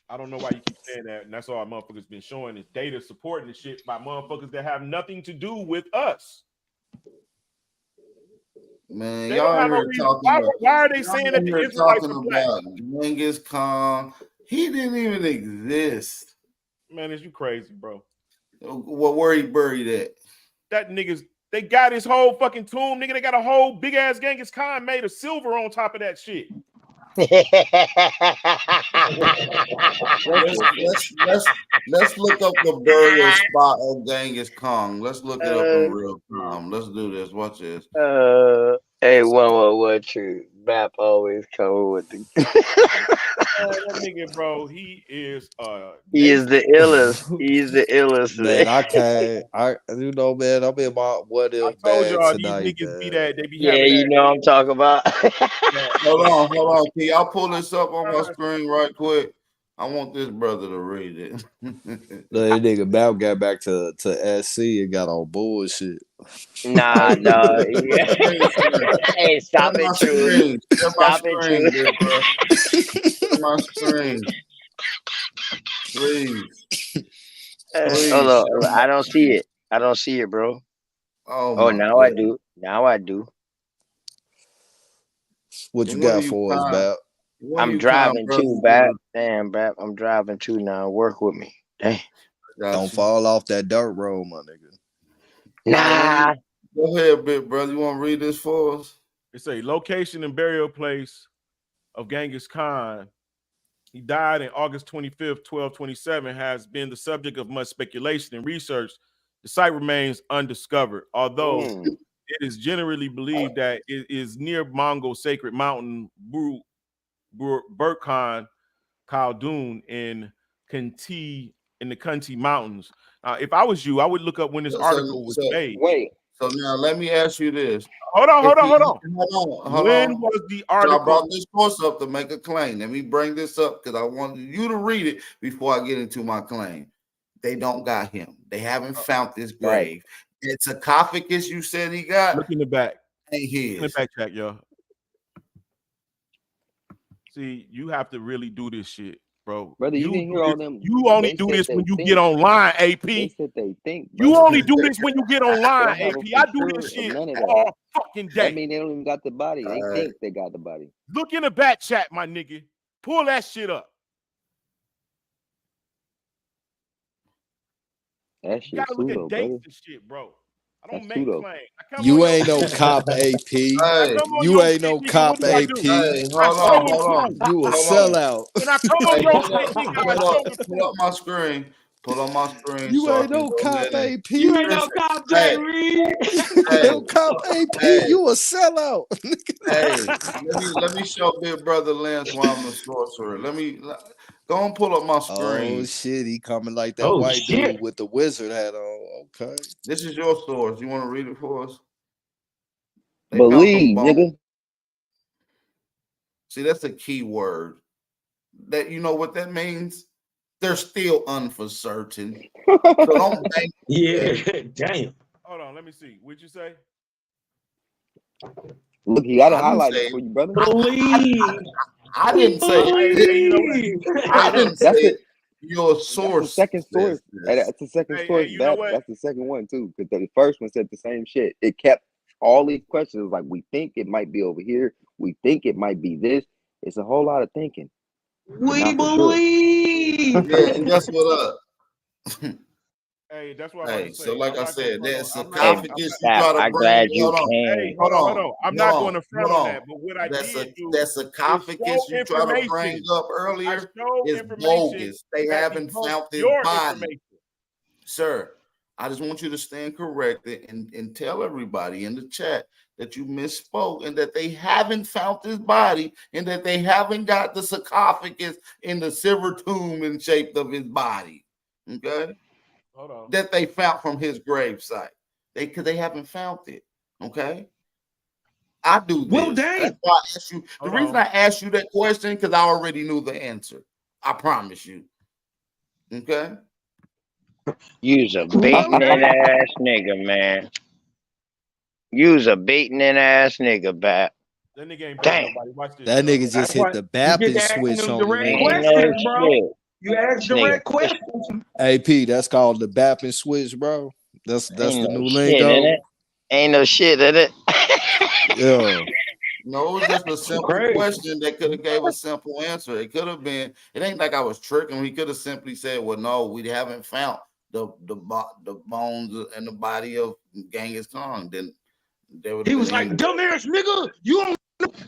I don't know why you keep saying that, and that's all motherfuckers been showing is data supporting the shit by motherfuckers that have nothing to do with us. Man, They don't y'all have no here reason. talking Why are they y'all saying that the here Israelites talking are black? about Genghis Khan. He didn't even exist. Man, is you crazy, bro? Where he buried at? That niggas, they got his whole fucking tomb, nigga. They got a whole big ass Genghis Khan made of silver on top of that shit. Let's look up the burial spot of Genghis Khan. Let's look it up in real time. Let's do this. Watch this. Hey, one true. Bap always coming with the. That nigga, bro, he is He is the illest. He's the illest. Man, I can't. You know, man, I'm in my what I if told bag y'all these tonight, niggas be man. that they be Yeah, having you that. know what I'm talking about. Hold on. Can y'all pull this up on my screen right quick? I want this brother to read it. That nigga Bout got back to SC and got on bullshit. Nah, dog. Yeah. Hey, stop it, True. Stop it, True. Share my screen. Please. Hold on. I don't see it. I don't see it, bro. Oh, now I do. Now I do. What you got for us, Bout? I'm driving too, Bap. Damn, Bap. I'm driving too now. Work with me. Dang. Don't fall off that dirt road, my nigga. Nah. Go ahead, big brother. You want to read this for us? It's a location and burial place of Genghis Khan. He died in August 25th, 1227, has been the subject of much speculation and research. The site remains undiscovered, although it is generally believed that it is near Mongol sacred mountain Burkhan Khaldun in the Kunti Mountains. If I was you, I would look up when this article was made. So now let me ask you this. Hold on. Hold When on. was the So I article? brought this course up to make a claim. Let me bring this up because I want you to read it before I get into my claim. They don't got him. They haven't found this grave. It's a sarcophagus you said he got. Look in the back. Ain't his. Look in the back check, y'all. See, you have to really do this shit, bro. Brother, you didn't hear all them. You only They do said this they when you think. get online, AP. They said they think. You brother. only do this when you get online, They have AP. a I do for this sure of shit none of that. all fucking That day. mean they don't even got the body. They think they got the body. Look in the back chat, my nigga. Pull that shit up. That You shit gotta look cool at though, dates brother. and shit, bro. I don't That's make pseudo. claims. I come on You your ain't no shit. cop, AP. When I Hey, come on You your ain't shit, no nigga, what cop, do I AP. do? hey, I hold show on, and hold on, prove. You a hold on. sellout. When I come on Hey, your pull shit, up, nigga, I pull show up, and pull prove. up my screen. Pull up my screen You so I ain't can no go cop, ahead and AP. You ain't no listen. cop, Jay Hey, Reed. You hey, ain't no cop, AP. hey, You a sellout. hey. Let me show Big Brother Lance why I'm the sorcerer. Go and pull up my Oh screen. shit, he coming like that Oh white shit. dude with the wizard hat on. Okay. This is your source. You want to read it for us? They found some Believe, bones. nigga. See, that's a key word. That you know what that means? They're still uncertain. So don't bank. Yeah, damn. Hold on, let me see. What'd you say? Look, you got it I didn't highlighted say. for you, brother. Believe. I didn't say Hey, you know what? Believe. I Hey, look. didn't That's say it. your That's the source second source. says this. That's the second source. Hey, you know what? That's the second one too. Because the first one said the same shit. It kept all these questions like we think it might be over here. We think it might be this. It's a whole lot of thinking, but We not for sure. believe. Yeah, and guess what up? Hey, that's what I'm about Hey, to so say. like I'm I not gonna said, front that on. I'm not. Hey, I'm sarcophagus not. you Cap, try to I'm bring. glad you Hold on, Hey, came. hold hold on, on, hold on. I'm hold not on, going to front hold on on. that. But what I did do That is show sarcophagus you try to bring information. up I earlier show is information bogus. They that haven't debunks found his your body. information. Sir, I just want you to stand corrected and tell everybody in the chat that you misspoke and that they haven't found his body and that they haven't got the sarcophagus in the silver tomb in shape of his body. Okay? Hold on. That they found from his gravesite. Because they haven't found it. Okay? I do Well, this. damn. That's why I asked you. The Hold reason on. I asked you that question because I already knew the answer. I promise you. Okay? You's a baiting in ass nigga, man. You's a baiting in ass nigga, Bat. That nigga ain't baiting Damn. nobody. Watch this, That y'all. nigga That's just why hit the you get bapping to asking switch them on the direct Ain't nigga. no questions, bro. shit. You ask This nigga direct questions. AP, that's called the bapping switch, bro. That's ain't the no new shit in lingo. it. Ain't no shit in it. Yeah. No, it was just a simple Crazy. question that could have gave a simple answer. It could have been. It ain't like I was tricking. He could have simply said, "Well, no, we haven't found the bones and the body of Genghis Khan." Then there would He have was been like, end. dumbass nigga, you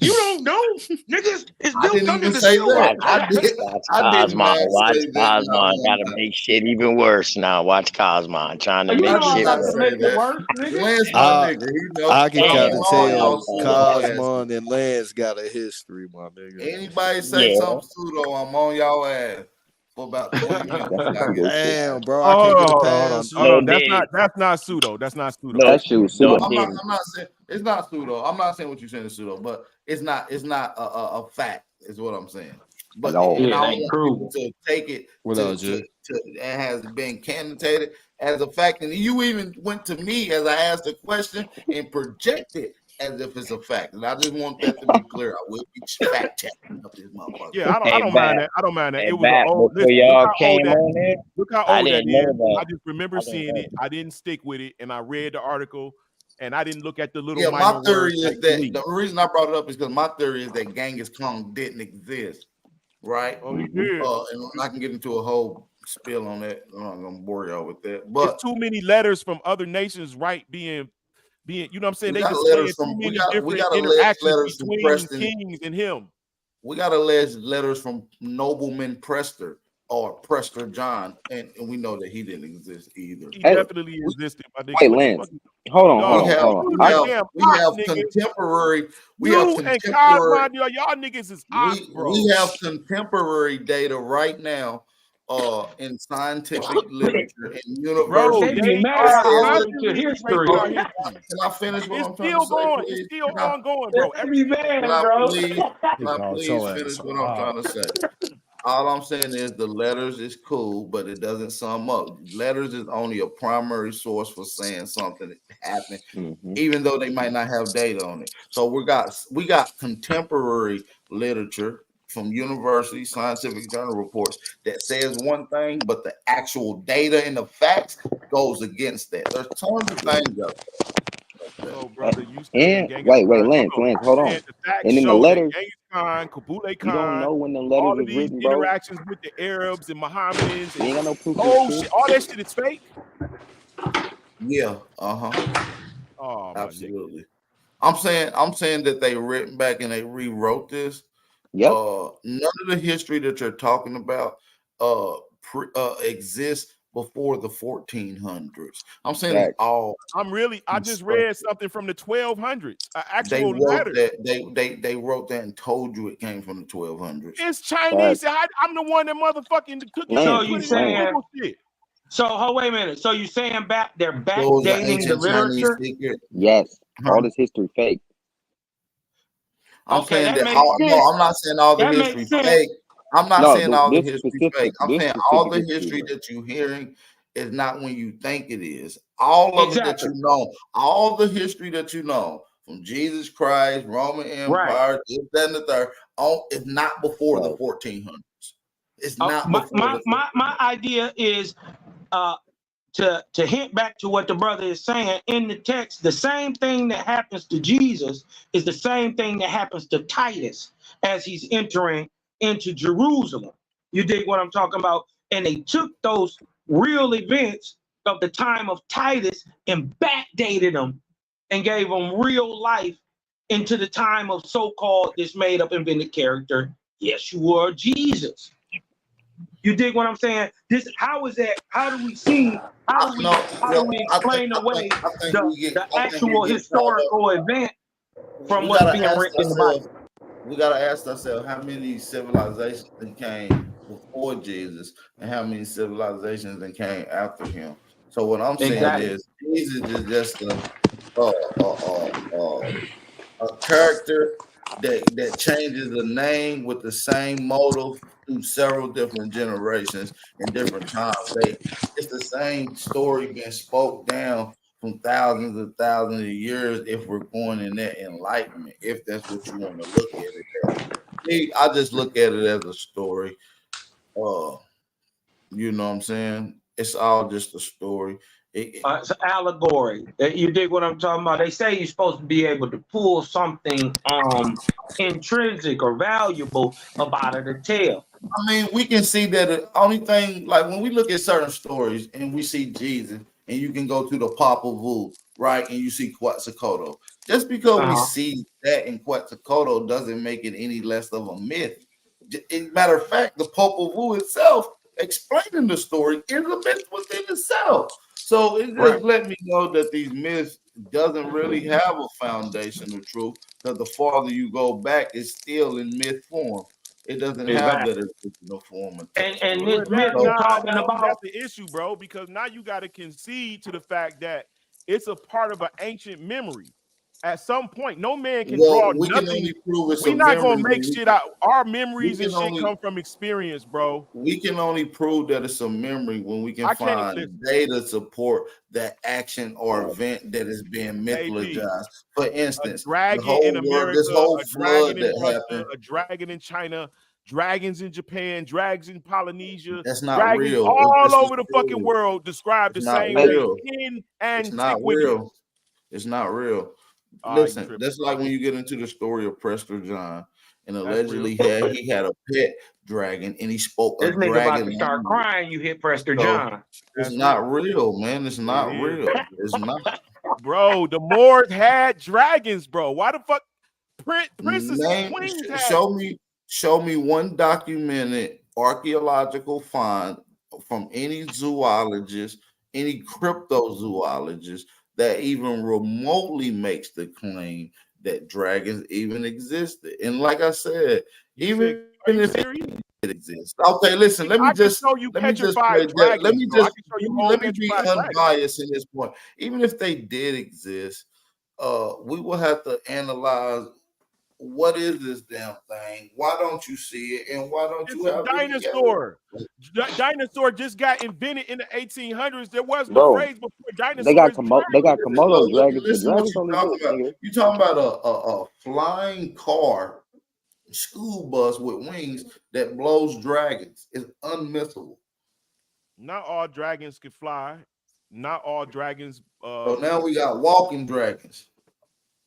don't know. Niggas is I built didn't under even the say silver. that. Watch, I did. watch I did Cosmo. not Watch say that. Not Cosmo. one Gotta time. make shit even worse now. Watch Cosmo trying to You I make know I'm did shit about not to worse. say make it that. worse, nigga. Lance, my I nigga, he know. I can I kind don't Damn, of know all y'all tell Cosmo. pseudo asses. Cosmon and Lance got a history, my nigga. Anybody say Yeah. something pseudo, I'm on y'all ass for about 20 minutes. That's some I get pseudo shit. Damn, bro, I Oh, can't get a hold on. pass. Hold No on. diddy. That's not pseudo. That's not pseudo. No, That shit was no pseudo. diddy. I'm not saying it's not pseudo. I'm not saying what you're saying is pseudo, but it's not a fact, is what I'm saying. At But all. and Yeah, I it don't ain't want people proven. to take it What to up, Jay? it has been candidated as a fact. And you even went to me as I asked the question and projected as if it's a fact. And I just want that to be clear. I will be fact checking up this motherfucker. Yeah, I Hey, don't mind Bat. that. I don't mind that. Hey, It was an Bat. old. Before Listen, look y'all how old came that. on here, Look how I old that didn't know is. that. I just remember I didn't seeing know it. that. I didn't stick with it, and I read the article, and I didn't look at the little Yeah, my minor theory words is like that believe. the reason I brought it up is because my theory is that Genghis Khan didn't exist, right? Oh, you did. And I can get into a whole spiel on that. I'm not gonna bore y'all with that, It's but too many letters from other nations, right? Being, you know what I'm saying? we They got displaying letters too from many we different got alleged interactions letters from between Preston. kings and him. We got alleged letters from nobleman Prester or Prester John, and we know that he didn't exist either. He Hey, definitely existed, my nigga. wait, What the Lance. fuck? Hold on, Dog, hold on. you I, a damn we ox, have nigga. contemporary You and Cosmo, y'all niggas is ox, bro. we have contemporary data right now in scientific literature and Bro, They university be they mad that are about says that listening to constantly erasing history. our history. can I finish what It's I'm trying to still say, going. It's please? still ongoing, bro. They Every be single Can mad, I bro. please He called your ass finish a what I'm op. trying to say? All I'm saying is the letters is cool, but it doesn't sum up. Letters is only a primary source for saying something happened, even though they might not have data on it. So we got contemporary literature from university scientific journal reports that says one thing, but the actual data and the facts goes against that. There's tons of things out there. So, brother, you saying and Genghis wait, Khan? Lance, You hold on. saying the facts And in the show that letters, Genghis Khan, Kublai you don't Khan, know when the letters all of was these written, bro. interactions with the Arabs and Mohammedans You and ain't got no proof of this oh shit. shit, all that shit is fake. Yeah. Uh-huh. Oh my nigga. Absolutely. I'm saying that they written back and they rewrote this. Yep. None of the history that you're talking about exists before the 1400s. I'm saying it's Facts. all I just read something from the 1200s, an they actual wrote letter. that they wrote that and told you it came from the 1200s. It's Chinese. I'm the one that motherfucking took it So and you put it in saying? Google shit. So wait a minute. So you saying they're So it's an backdating the ancient Chinese literature? secret. Yes. Huh? All this history fake. I'm Okay, saying that that makes no, sense. I'm not saying all the That history makes sense. fake. I'm not No, saying all the this history specific fake. I'm this saying all specific the history history is. that you're hearing is not when you think it is. All of it that Exactly. you know, all the history that you know from Jesus Christ, Roman Right. Empire, this, that, and the third, is not before the Right. 1400s. It's not My before the my idea is to hint back to what the brother is saying in the text. The same thing that happens to Jesus is the same thing that happens to Titus as he's entering into Jerusalem. You dig what I'm talking about? And they took those real events of the time of Titus and backdated them and gave them real life into the time of so-called this made up invented character, Yeshua, Jesus. You dig what I'm saying? How is that? How do we see? How do we explain away the actual historical event from we what's gotta being ask written in the ourselves. Bible? We gotta ask ourselves how many civilizations that came before Jesus and how many civilizations that came after him. So what I'm saying Exactly. is Jesus is just a character that changes the name with the same motive through several different generations and different times. It's the same story being spoke down from thousands and thousands of years if we're going in that enlightenment, if that's what you want to look at it as. Me, I just look at it as a story. You know what I'm saying? It's all just a story. It's an allegory. You dig what I'm talking about? They say you're supposed to be able to pull something intrinsic or valuable about it to tell. I mean, we can see that the only thing, like when we look at certain stories and we see Jesus, and you can go to the Popol Vuh, right? And you see Quetzalcoatl. Just because we see that in Quetzalcoatl doesn't make it any less of a myth. Matter of fact, the Popol Vuh itself, explaining the story, is a myth within itself. So it just let me know that these myths doesn't really have a foundation of truth, because the farther you go back, it's still in myth form. It doesn't have that original form attached to And it. this myth you're talking about, That's the issue, bro. Because now you got to concede to the fact that it's a part of an ancient memory. At some point, no man can draw Well, we can nothing. only prove it's We're a not gonna memory make when shit out. Our we memories and can shit only come from experience, bro. we can only prove that it's a memory when we can I can't find listen. data support that action or event that is being AB, mythologized. For a instance, the dragon in whole world, this America, whole a dragon flood in that Russia, happened, a dragon in China, dragons in Japan, dragons in Polynesia, that's not dragons real. It's all just a over the fucking story. world described It's the not same way real. in It's not antiquity. real. It's not real. You Listen, tripping. that's like when you get into the story of Prester John, and That's real. allegedly he had a pet dragon, and he spoke this a nigga about dragon to start language. crying. You hit Prester So John. it's That's not real. real, man. It's It not is, real. nigga. It's not. Bro, the Moors had dragons, bro. Why the fuck princesses, Name, queens had show me one documented archaeological find from any zoologist, any cryptozoologist that even remotely makes the claim that dragons even existed. And like I said, even Are you if serious? it exists. Okay, listen, I can show you let me just petrified play that. dragons, bro. I can show you whole Let me be petrified dragons. unbiased in this point. Even if they did exist, we will have to analyze what is this damn thing? Why don't you see it? And why don't you It's a have any dinosaur. Dinosaur just got invented in the 1800s. There wasn't a Bro, phrase before dinosaur is they got Komodo Look, dragons. The listen what dragons you're don't talking exist, about. nigga. You're talking about a flying car, school bus with wings that blows dragons. It's unmissable. Not all dragons can fly. Not all dragons. So now we got walking dragons.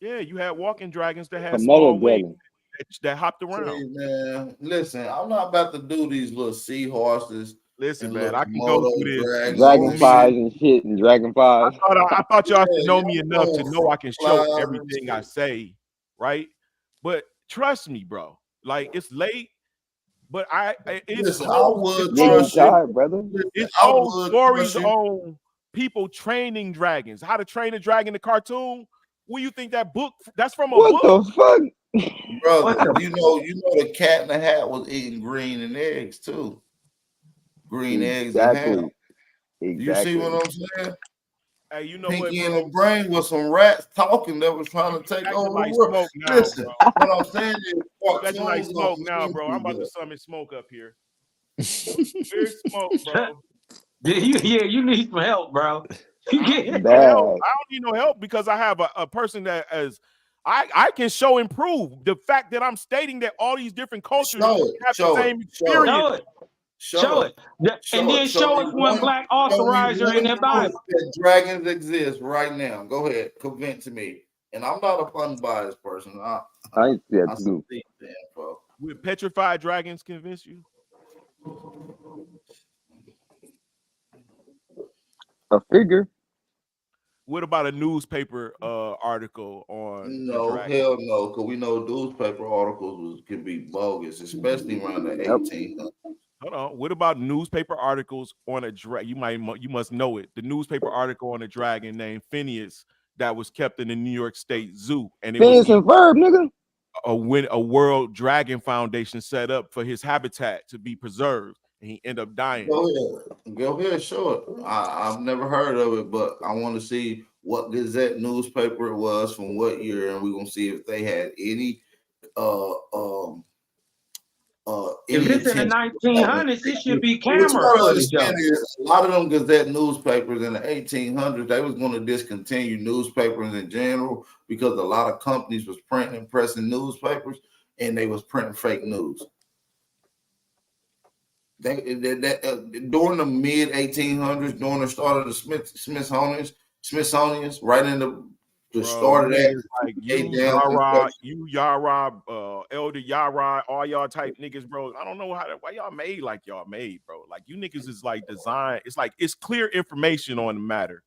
Yeah, you had walking dragons that had Komodo small wings dragons. that hopped around. See, man, listen, I'm not about to do these little seahorses. Listen, and man, look, I can go through this. You know me. Dragonflies and shit and dragonflies. I thought y'all should know Yeah, me y'all enough to know know I can show flies and everything I shit. say, right? But trust me, bro. Like it's late, but it's Listen, I whole would Yeah, you trust you. tired, brother. Listen, it's I whole would stories trust you. on people training dragons, how to train a dragon, the cartoon. Where you think that book? That's from a What book. the fuck? Brother, you know the Cat in the Hat was eating green and eggs too. Green eggs and ham. Exactly. You see what Exactly. I'm saying? Hey, you know what, Pinky in bro? the Brain was some rats talking that was trying to take Acting over the like world. smoke now, Listen, bro. what I'm saying is You acting like cartoons don't smoke now, mean bro. I'm too about to much. summon smoke up here. Where's smoke, bro? You need some help, bro. You I don't get need no help. Bad. I don't need no help because I have a person that as I can show and prove the fact that I'm stating that all these different cultures Show it, have the show it, same show it, experience. show it. show Show it, it. And show then it. show us one black authorizer in that Proof Bible. that dragons exist right now. Go ahead, convince me. And I'm not a unbiased person. I ain't see that I too. see the info. Would petrified dragons convince you? A figure. What about a newspaper article on the No, dragon? hell no, because we know newspaper articles can be bogus, especially around the Yep. 1800s. Hold on. What about newspaper articles on a dragon? You must know it. The newspaper article on a dragon named Phineas that was kept in the New York State Zoo, and it was Phineas and Ferb, nigga. a World Dragon Foundation set up for his habitat to be preserved, and he ended up dying. Go ahead, show it. I've never heard of it, but I want to see what Gazette newspaper it was from what year, and we're gonna see if they had any If any it's in the intention. 1900s, it should be What you camera gotta footage of understand it. is a lot of them Gazette newspapers in the 1800s, they was going to discontinue newspapers in general because a lot of companies was printing and pressing newspapers, and they was printing fake news. During the mid 1800s, during the start of the Smithsonian's, right in the start of that, Niggas like you, Yara, Elder Yara, all y'all type niggas, bro. I don't know why y'all made like y'all made, bro. Like you niggas is like designed. It's like it's clear information on the matter.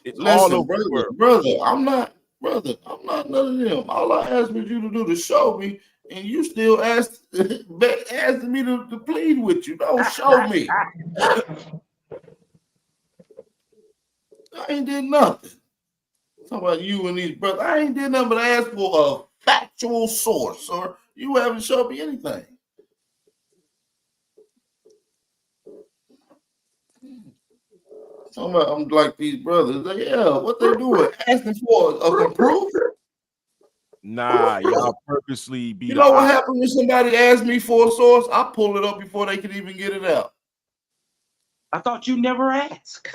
It's all Listen, over the world. brother, I'm not none of them. All I asked was you to do to show me, and you still asking me to plead with you. Don't show me. I ain't did nothing. Talking about you and these brothers. I ain't did nothing but ask for a factual source, or you haven't showed me anything. I'm like these brothers. Like, yeah, what they doing? Asking for some proof? Nah, y'all purposely be You the know what op. happened when somebody asked me for a source? I pull it up before they can even get it out. I thought you never asked.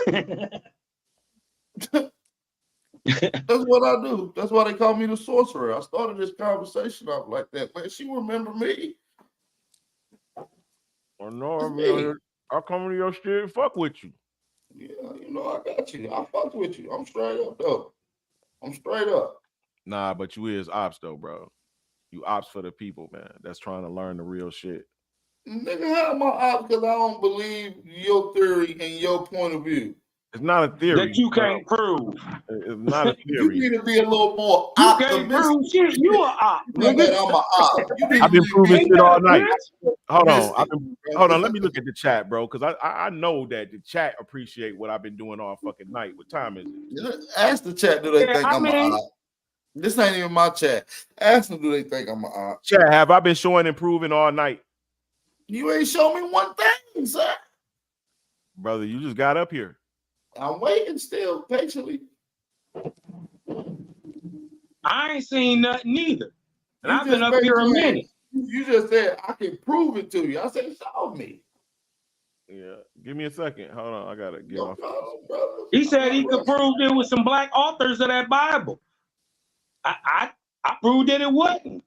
That's what I do. That's why they call me the sorcerer. I started this conversation off like that. Man, she remember me. Or no, I'll come to your shit and fuck with you. Yeah, you know I got you. I fuck with you. I'm straight up though. I'm straight up. Nah, but you is ops though, bro. You ops for the people, man. That's trying to learn the real shit. Nigga, how am I out because I don't believe your theory and your point of view? It's not a theory. That you can't prove. It's not a You theory. need to be a little more You optimistic. can't prove shit. You a op, nigga. I'm a op. You need I've to been proving be shit all night. Hold on. optimistic. Hold on. Let me look at the chat, bro, because I know that the chat appreciate what I've been doing all fucking night. What time is it? Ask the chat, do they Yeah, think I I'm mean- a op? This ain't even my chat. Ask them, do they think I'm a op? Chat, have I been showing and proving all night? You ain't show me one thing, sir. Brother, you just got up here. I'm waiting still patiently. I ain't seen nothing either. And You I've been just up here a basically- minute. You just said I can prove it to you. I said, show me. Yeah. Give me a second. Hold on. I gotta get No off. problem, brother. He said he could prove there was some black authors of that Bible. I proved that it wasn't.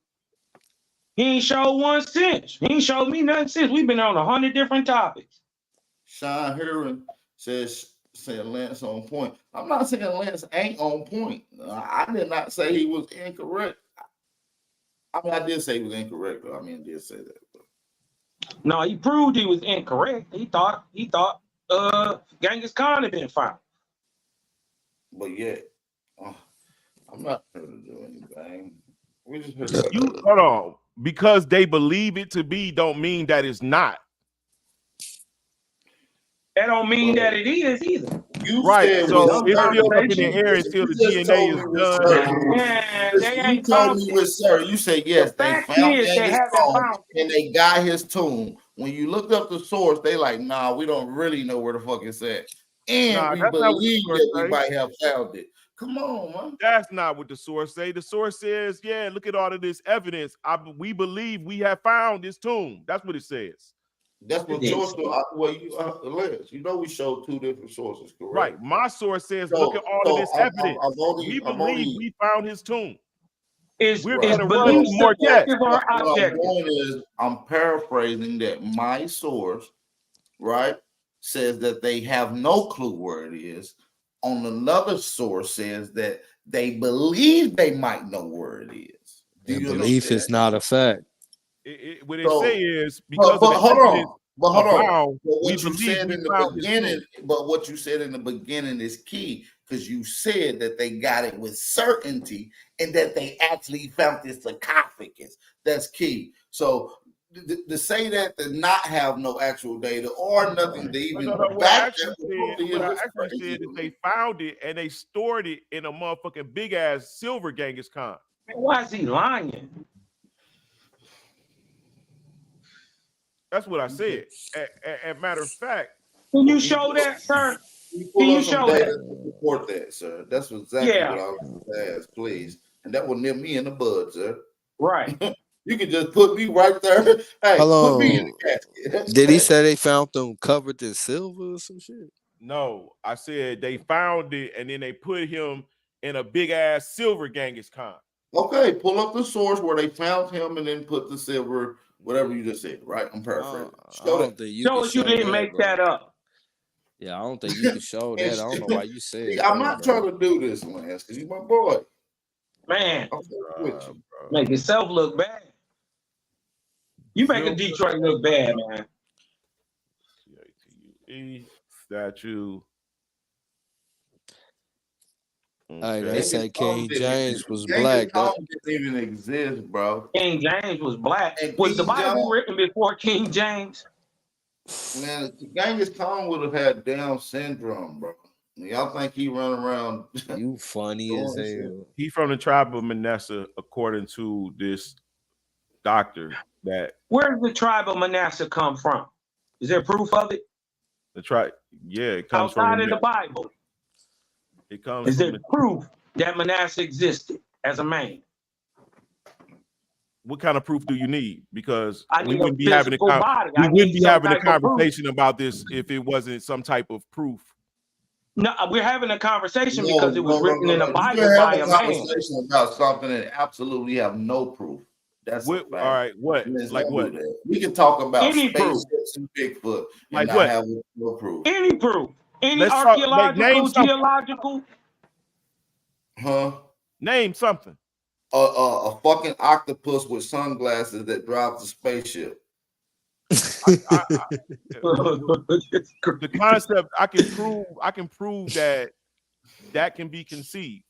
He ain't showed one since. He ain't showed me nothing since. We've been on 100 different topics. Sean Heron said Lance on point. I'm not saying Lance ain't on point. I did not say he was incorrect. I mean, I did say he was incorrect, though. I mean, I did say that. No, he proved he was incorrect. He thought Genghis Khan had been found. But yet, I'm not here to do anything. We just here to You hold on. Because they believe it to be, don't mean that it's not. That don't mean that it is either. You Right. said So with it's still up in the certainty. air until You the just DNA told is me with done. certainty. Man, they You ain't told found me it. with certainty. You said yes, The they fact found is they Genghis haven't Khan found it. and they got his tomb. When you looked up the source, they like, nah, we don't really know where the fuck it's at, and Nah, we that's not what the believe source that we say. might have found it. Come on, man. That's not what the source say. The source says, yeah, look at all of this evidence. We believe we have found this tomb. That's what it says. That's what your source. Well, Les, you know we showed two different sources, correct? Right. My source says, So, look at all of this evidence. We I'm believe only we found his tomb. We're Is going to run belief some more tests. subjective or What I'm objective? doing is I'm paraphrasing that my source, right, says that they have no clue where it is. On another source says that they believe they might know where it is. Do And you belief understand? is not a fact. What they say is But because of the hold evidence on. But hold on. abound, But we what you believe said we in the found his beginning, tomb. but what you said in the beginning is key because you said that they got it with certainty and that they actually found this sarcophagus. That's key. So to say that to not have no actual data or nothing to even What back I that actually said is they found it and they stored it in a motherfucking big ass silver Genghis Khan. Why is he lying? That's what I said. As matter of fact, can you show that, sir? Can you show data to support that, sir? That's exactly Yeah. what I was going to ask, please. And that will nip me in the bud, sir. Right. You can just put me right there. Hey, put me in the casket. Did he say they found them covered in silver or some shit? No, I said they found it and then they put him in a big ass silver Genghis Khan. Okay, pull up the source where they found him and then put the silver, whatever you just said, right? I'm paraphrasing. I don't think you Show can us you show didn't that, make bro. that up. Yeah, I don't think you can show that. I don't know why you said I'm that, not bro. trying to do this, Lance, because you my boy. Man, I'm with you. make yourself look bad. You making Detroit look bad, man. Statue. Hey, they say King James was Genghis black. Khan didn't even exist, bro. King James was black. And Was the King Bible John- written before King James? Man, Genghis Khan would have had Down syndrome, bro. Y'all think he run around? You funny as hell. He from the tribe of Manasseh, according to this doctor. That Where does the tribe of Manasseh come from? Is there proof of it? the tribe, yeah, it comes Outside from of the Bible. It comes Is from there proof that Manasseh existed as a man? What kind of proof do you need? Because I we need wouldn't a be having physical body. I we wouldn't need be some having a type of proof. conversation about this if it wasn't some type of proof. No, we're having a conversation because it was written in the You Bible can by have a a man. conversation about something and absolutely have no proof. That's a fact. All right, what? Let's Like not what? do that. We can talk about Any proof. spaceships and Bigfoot and Like not what? have no proof. Any proof. Any Let's talk. Like, name archaeological, something. geological. Huh? Name something. A fucking octopus with sunglasses that drives a spaceship. The concept I can prove that can be conceived.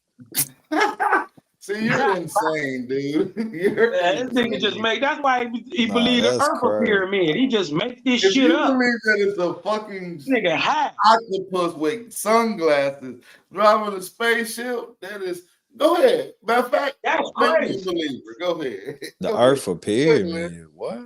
See, you're insane, dude. This nigga just make. That's why he believe the that's Earth a crazy. pyramid. He just make this If shit you up. believe that it's a fucking Nigga high. octopus with sunglasses driving a spaceship, that is. Go ahead. Matter of fact, that's make me a crazy. believer. Go ahead. The Go Earth ahead. a pyramid. What?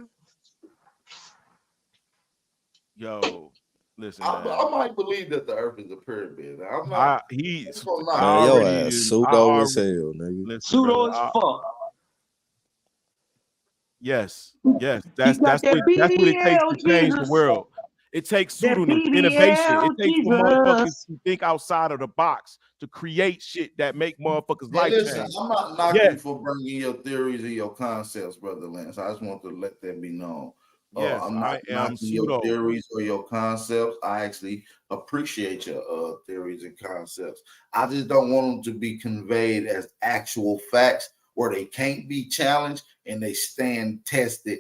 Yo, listen, man. I might believe that the Earth is a pyramid. I'm not. Man, your ass pseudo as hell, nigga. Listen, Pseudo brother, as fuck. Yes, that's got what that it takes to BBL, change the Jesus. world. It takes That pseudonyms, innovation. It BBL, takes for motherfuckers Jesus. to think outside of the box to create shit that make motherfuckers Hey, life listen, change. I'm not knocking Yes. you for bringing your theories and your concepts, Brother Lance. I just want to let that be known. Yes, I'm not I am knocking pseudo. your theories or your concepts. I actually appreciate your theories and concepts. I just don't want them to be conveyed as actual facts where they can't be challenged and they stand tested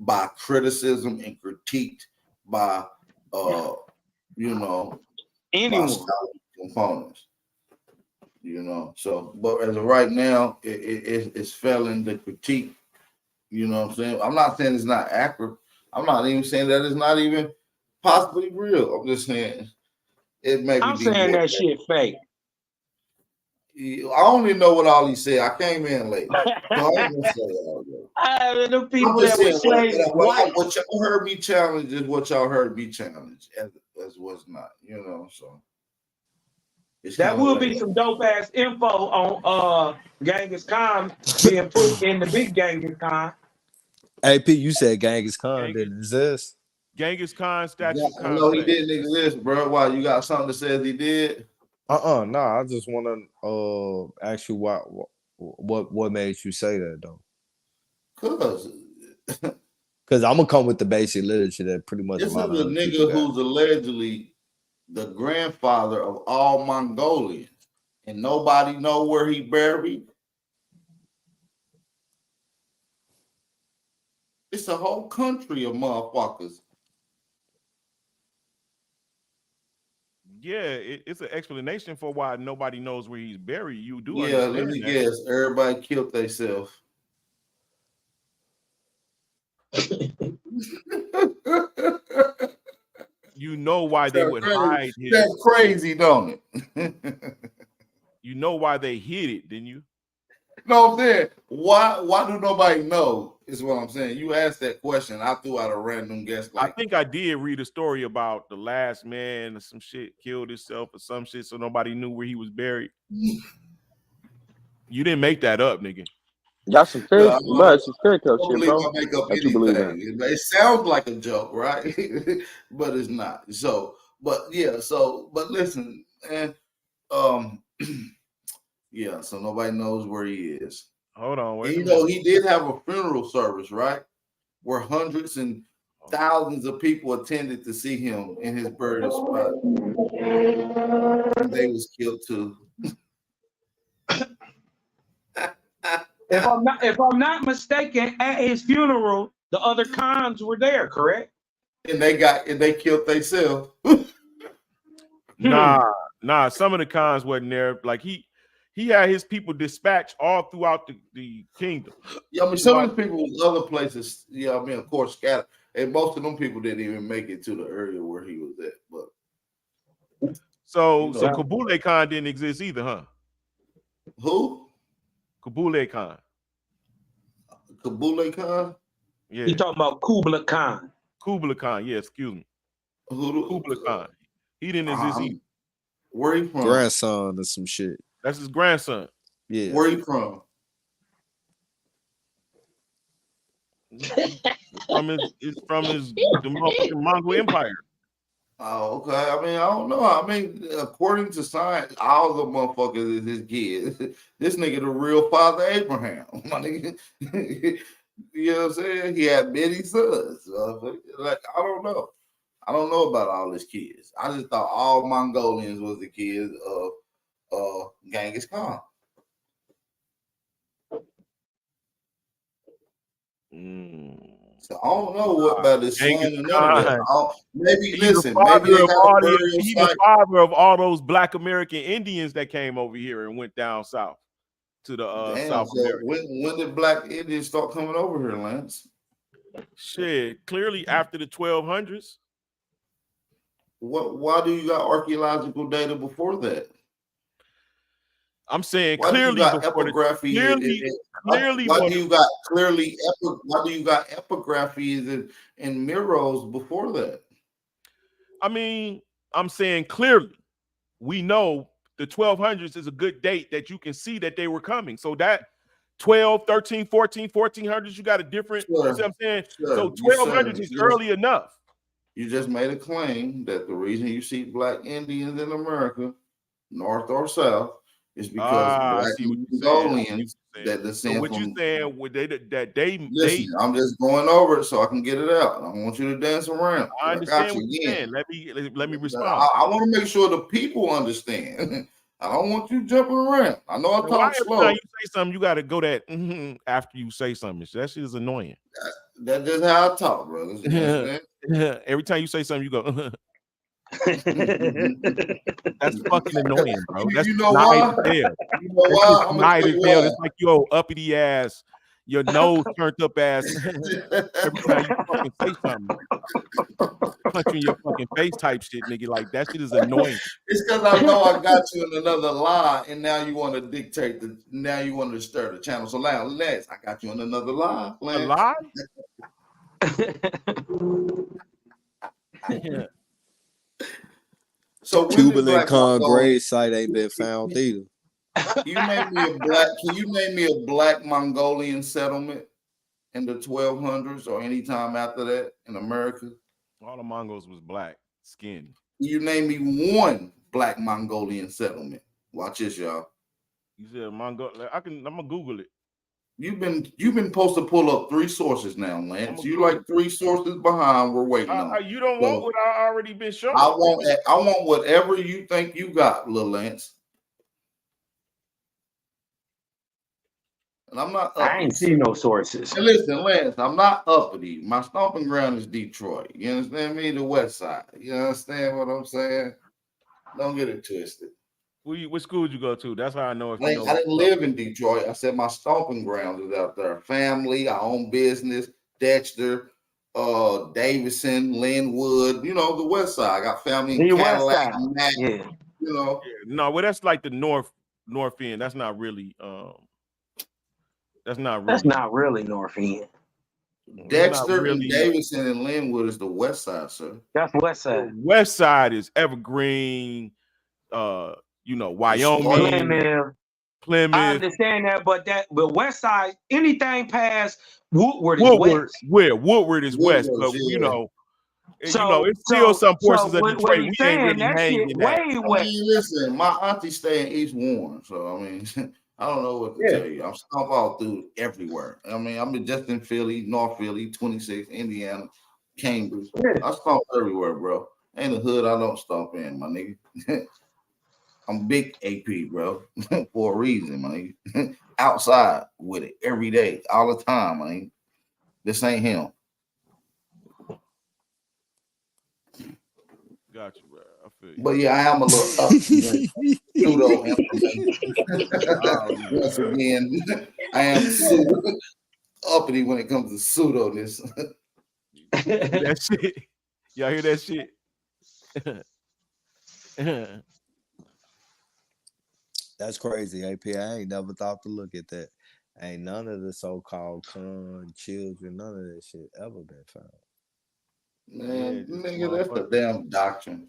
by criticism and critiqued by you know, anyone. by scholarly components. You know, so but as of right now, it's failing the critique. You know what I'm saying? I'm not saying it's not accurate. I'm not even saying that it's not even possibly real. I'm just saying it may be. I'm saying that shit fake. I only know what all he said. I came in late, so I ain't gonna say all that. The people I'm just that would saying say what y'all heard me challenge is what y'all heard me challenge, as was not. You know, so it's that will be some dope ass info on Genghis Khan being put in the big Genghis Khan. AP, you said Genghis Khan didn't exist. Genghis Khan statue I know he didn't exist, bro. Why you got something that says he did? Nah. I just want to ask you what made you say that though? Because I'm gonna come with the basic literature that pretty much This is a a lot of other nigga people got. who's allegedly the grandfather of all Mongolians, and nobody know where he buried. It's a whole country of motherfuckers. Yeah, it's an explanation for why nobody knows where he's buried. You do Yeah, let understand me that. guess. Everybody killed themselves. You know why they would hide his. That's crazy, don't it? You know why they hid it, didn't you? No, I'm saying, why do nobody know? Is what I'm saying. You asked that question. I threw out a random guess. I think I did read a story about the last man or some shit killed himself or some shit, so nobody knew where he was buried. You didn't make that up, nigga. That's some fairy, bro. It's some fairy tale I shit, believe bro. I make up That you believe in. anything. It sounds like a joke, right? But it's not. So, but yeah. So, but listen, and yeah. So nobody knows where he is. Hold on, wait And, a you know, minute. he did have a funeral service, right? Where hundreds and thousands of people attended to see him in his burial spot. And they was killed too. If I'm not mistaken, at his funeral, the other Khans were there, correct? And they killed themselves. Nah. Some of the cons wasn't there. Like he had his people dispatched all throughout the kingdom. Yeah, I mean, some of the people in other places, yeah, I mean, of course, scattered. And most of them people didn't even make it to the area where he was at. But so Kublai Khan didn't exist either, huh? Who? Kublai Khan. Kublai Khan? Yeah. You talking about Kublai Khan? Kublai Khan, yeah, excuse me. Kublai Khan. He didn't exist either. Where he from? Grandson or some shit. That's his grandson. Yeah. Where he from? It's from the motherfucking Mongol Empire. Oh, okay. I mean, I don't know. I mean, according to science, all the motherfuckers is his kids. This nigga the real father Abraham. My nigga. You know what I'm saying? He had many sons. Like, I don't know. I don't know about all his kids. I just thought all Mongolians was the kids of Genghis Khan. So I don't know what about his son and none of that. Maybe listen. Maybe they got a burial He's site. the father of all those Black American Indians that came over here and went down south to the Damn, South so America. when did Black Indians start coming over here, Lance? Shit, clearly after the 1200s. Why do you got archaeological data before that? I'm saying why clearly do you got before epigraphy why do you got epigraphies and murals before that? I mean, I'm saying clearly we know the 1200s is a good date that you can see that they were coming. So that 12, 13, 14, 1400s, you got a different, you see what I'm saying? So 1200s is early enough. You just made a claim that the reason you see Black Indians in America, North or South, is because Black Mongolians that descend so what from. You saying Listen, I'm just going over it so I can get it out. I don't want you to dance around. I understand what you're saying. Let me respond. I want to make sure the people understand. I don't want you jumping around. I know I talk slow. You say something, you got to go that after you say something. That shit is annoying. That's just how I talk, brothers. You know Every time you say something, you go. That's fucking annoying, bro. That's you know snide why? as hell. You know That's why? just I'm gonna snide tell as you hell. why. It's like your uppity ass, your nose turned up ass. Every time you fucking say something, punch you in your fucking face type shit, nigga. Like that shit is annoying. It's because I know I got you in another lie, and now you want to dictate the. Now you want to stir the channel. So now, Lance, I got you in another lie. A Lance. lie? So when did Cuban and Black Con Mongolian? grave site ain't been found either. You name me a black. Can you name me a black Mongolian settlement in the 1200s or any time after that in America? All the Mongols was black skinned. You name me one black Mongolian settlement. Watch this, y'all. You said Mongol. I'm gonna Google it. You've been supposed to pull up 3 sources now, Lance. You like 3 sources behind. We're waiting on. You don't want what I already been shown. I want whatever you think you got, Lil Lance. And I'm not uppity. I ain't seen no sources. And listen, Lance, I'm not uppity. My stomping ground is Detroit. You understand me? The West Side. You understand what I'm saying? Don't get it twisted. What school did you go to? That's how I know if you Like, know. I didn't live in Detroit. I said my stomping ground is out there. Family, I own business, Dexter, Davidson, Linwood, you know, the West Side. I got family in The West Cadillac, Side. Mac, Yeah. you know. Yeah, no, well, that's like the north end. That's not really that's not really North End. Dexter and Davidson and Linwood is the West Side, sir. That's West Side. The West Side is Evergreen, you know, Wyoming, Plymouth. I understand that, but West Side, anything past Woodward is west. Woodward is west, but you know, it's still some portions of Detroit we ain't really hanging at. I mean, listen, my auntie stay in East Warren, so I mean, I don't know what to tell you. I'm stomp all through everywhere. I mean, I'm just in Philly, North Philly, 26, Indiana, Cambridge. I stomp everywhere, bro. Ain't a hood I don't stomp in, my nigga. I'm big AP, bro, for a reason, man. Outside with it every day, all the time, man. This ain't him. Got you, bro. I feel you. But yeah, I am a little up pseudo information. Once again, I am pseudo uppity when it comes to pseudo-ness. That shit. Y'all hear that shit? That's crazy, AP. I ain't never thought to look at that. Ain't none of the so-called children, none of that shit ever been found. Man, nigga, that's the damn doctrine.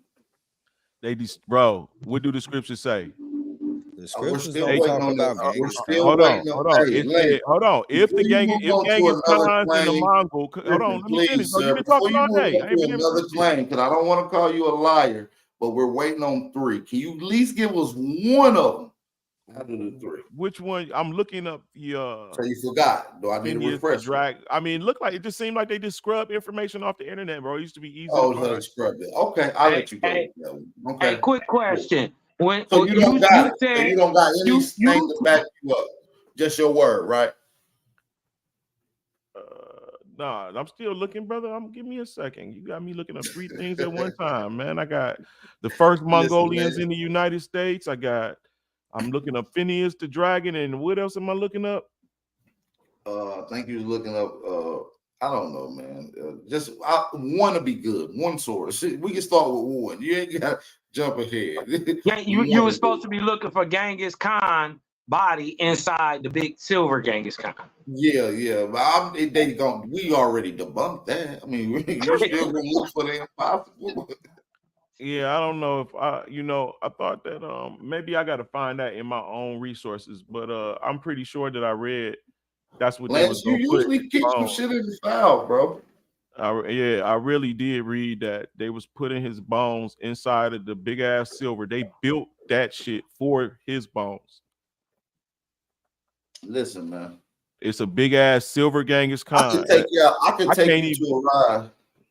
Bro, what do the scriptures say? The scriptures don't talk about Genghis Khan. Hold on. If Genghis Khan's in the Mongol, hold on, let me finish. You've been talking all day. I ain't been another claim because I don't want to call you a liar, but we're waiting on 3. Can you at least give us one of them? Out of the 3. Which one? I'm looking up the So you forgot. Do I need to refresh? I mean, it just seemed like they just scrub information off the internet, bro. It used to be easy. Oh, so scrub it. Okay, I'll let you go. Okay. Hey, quick question. So you don't got it. So you don't got anything to back you up. Just your word, right? Nah, I'm still looking, brother. Give me a second. You got me looking up 3 things at one time, man. I got the first Mongolians in the United States. I'm looking up Phineas the Dragon, and what else am I looking up? I think you're looking up. I don't know, man. I want to be good. One source. We can start with one. You ain't got to jump ahead. Yeah, you were supposed to be looking for Genghis Khan body inside the big silver Genghis Khan. Yeah. But we already debunked that. I mean, you're still gonna look for the impossible. Yeah, I don't know if I thought that maybe I got to find that in my own resources, but I'm pretty sure that I read that's what they was you usually keep some shit in the file, bro. I really did read that they was putting his bones inside of the big ass silver. They built that shit for his bones. Listen, man. It's a big ass silver Genghis Khan. I could take you to a ride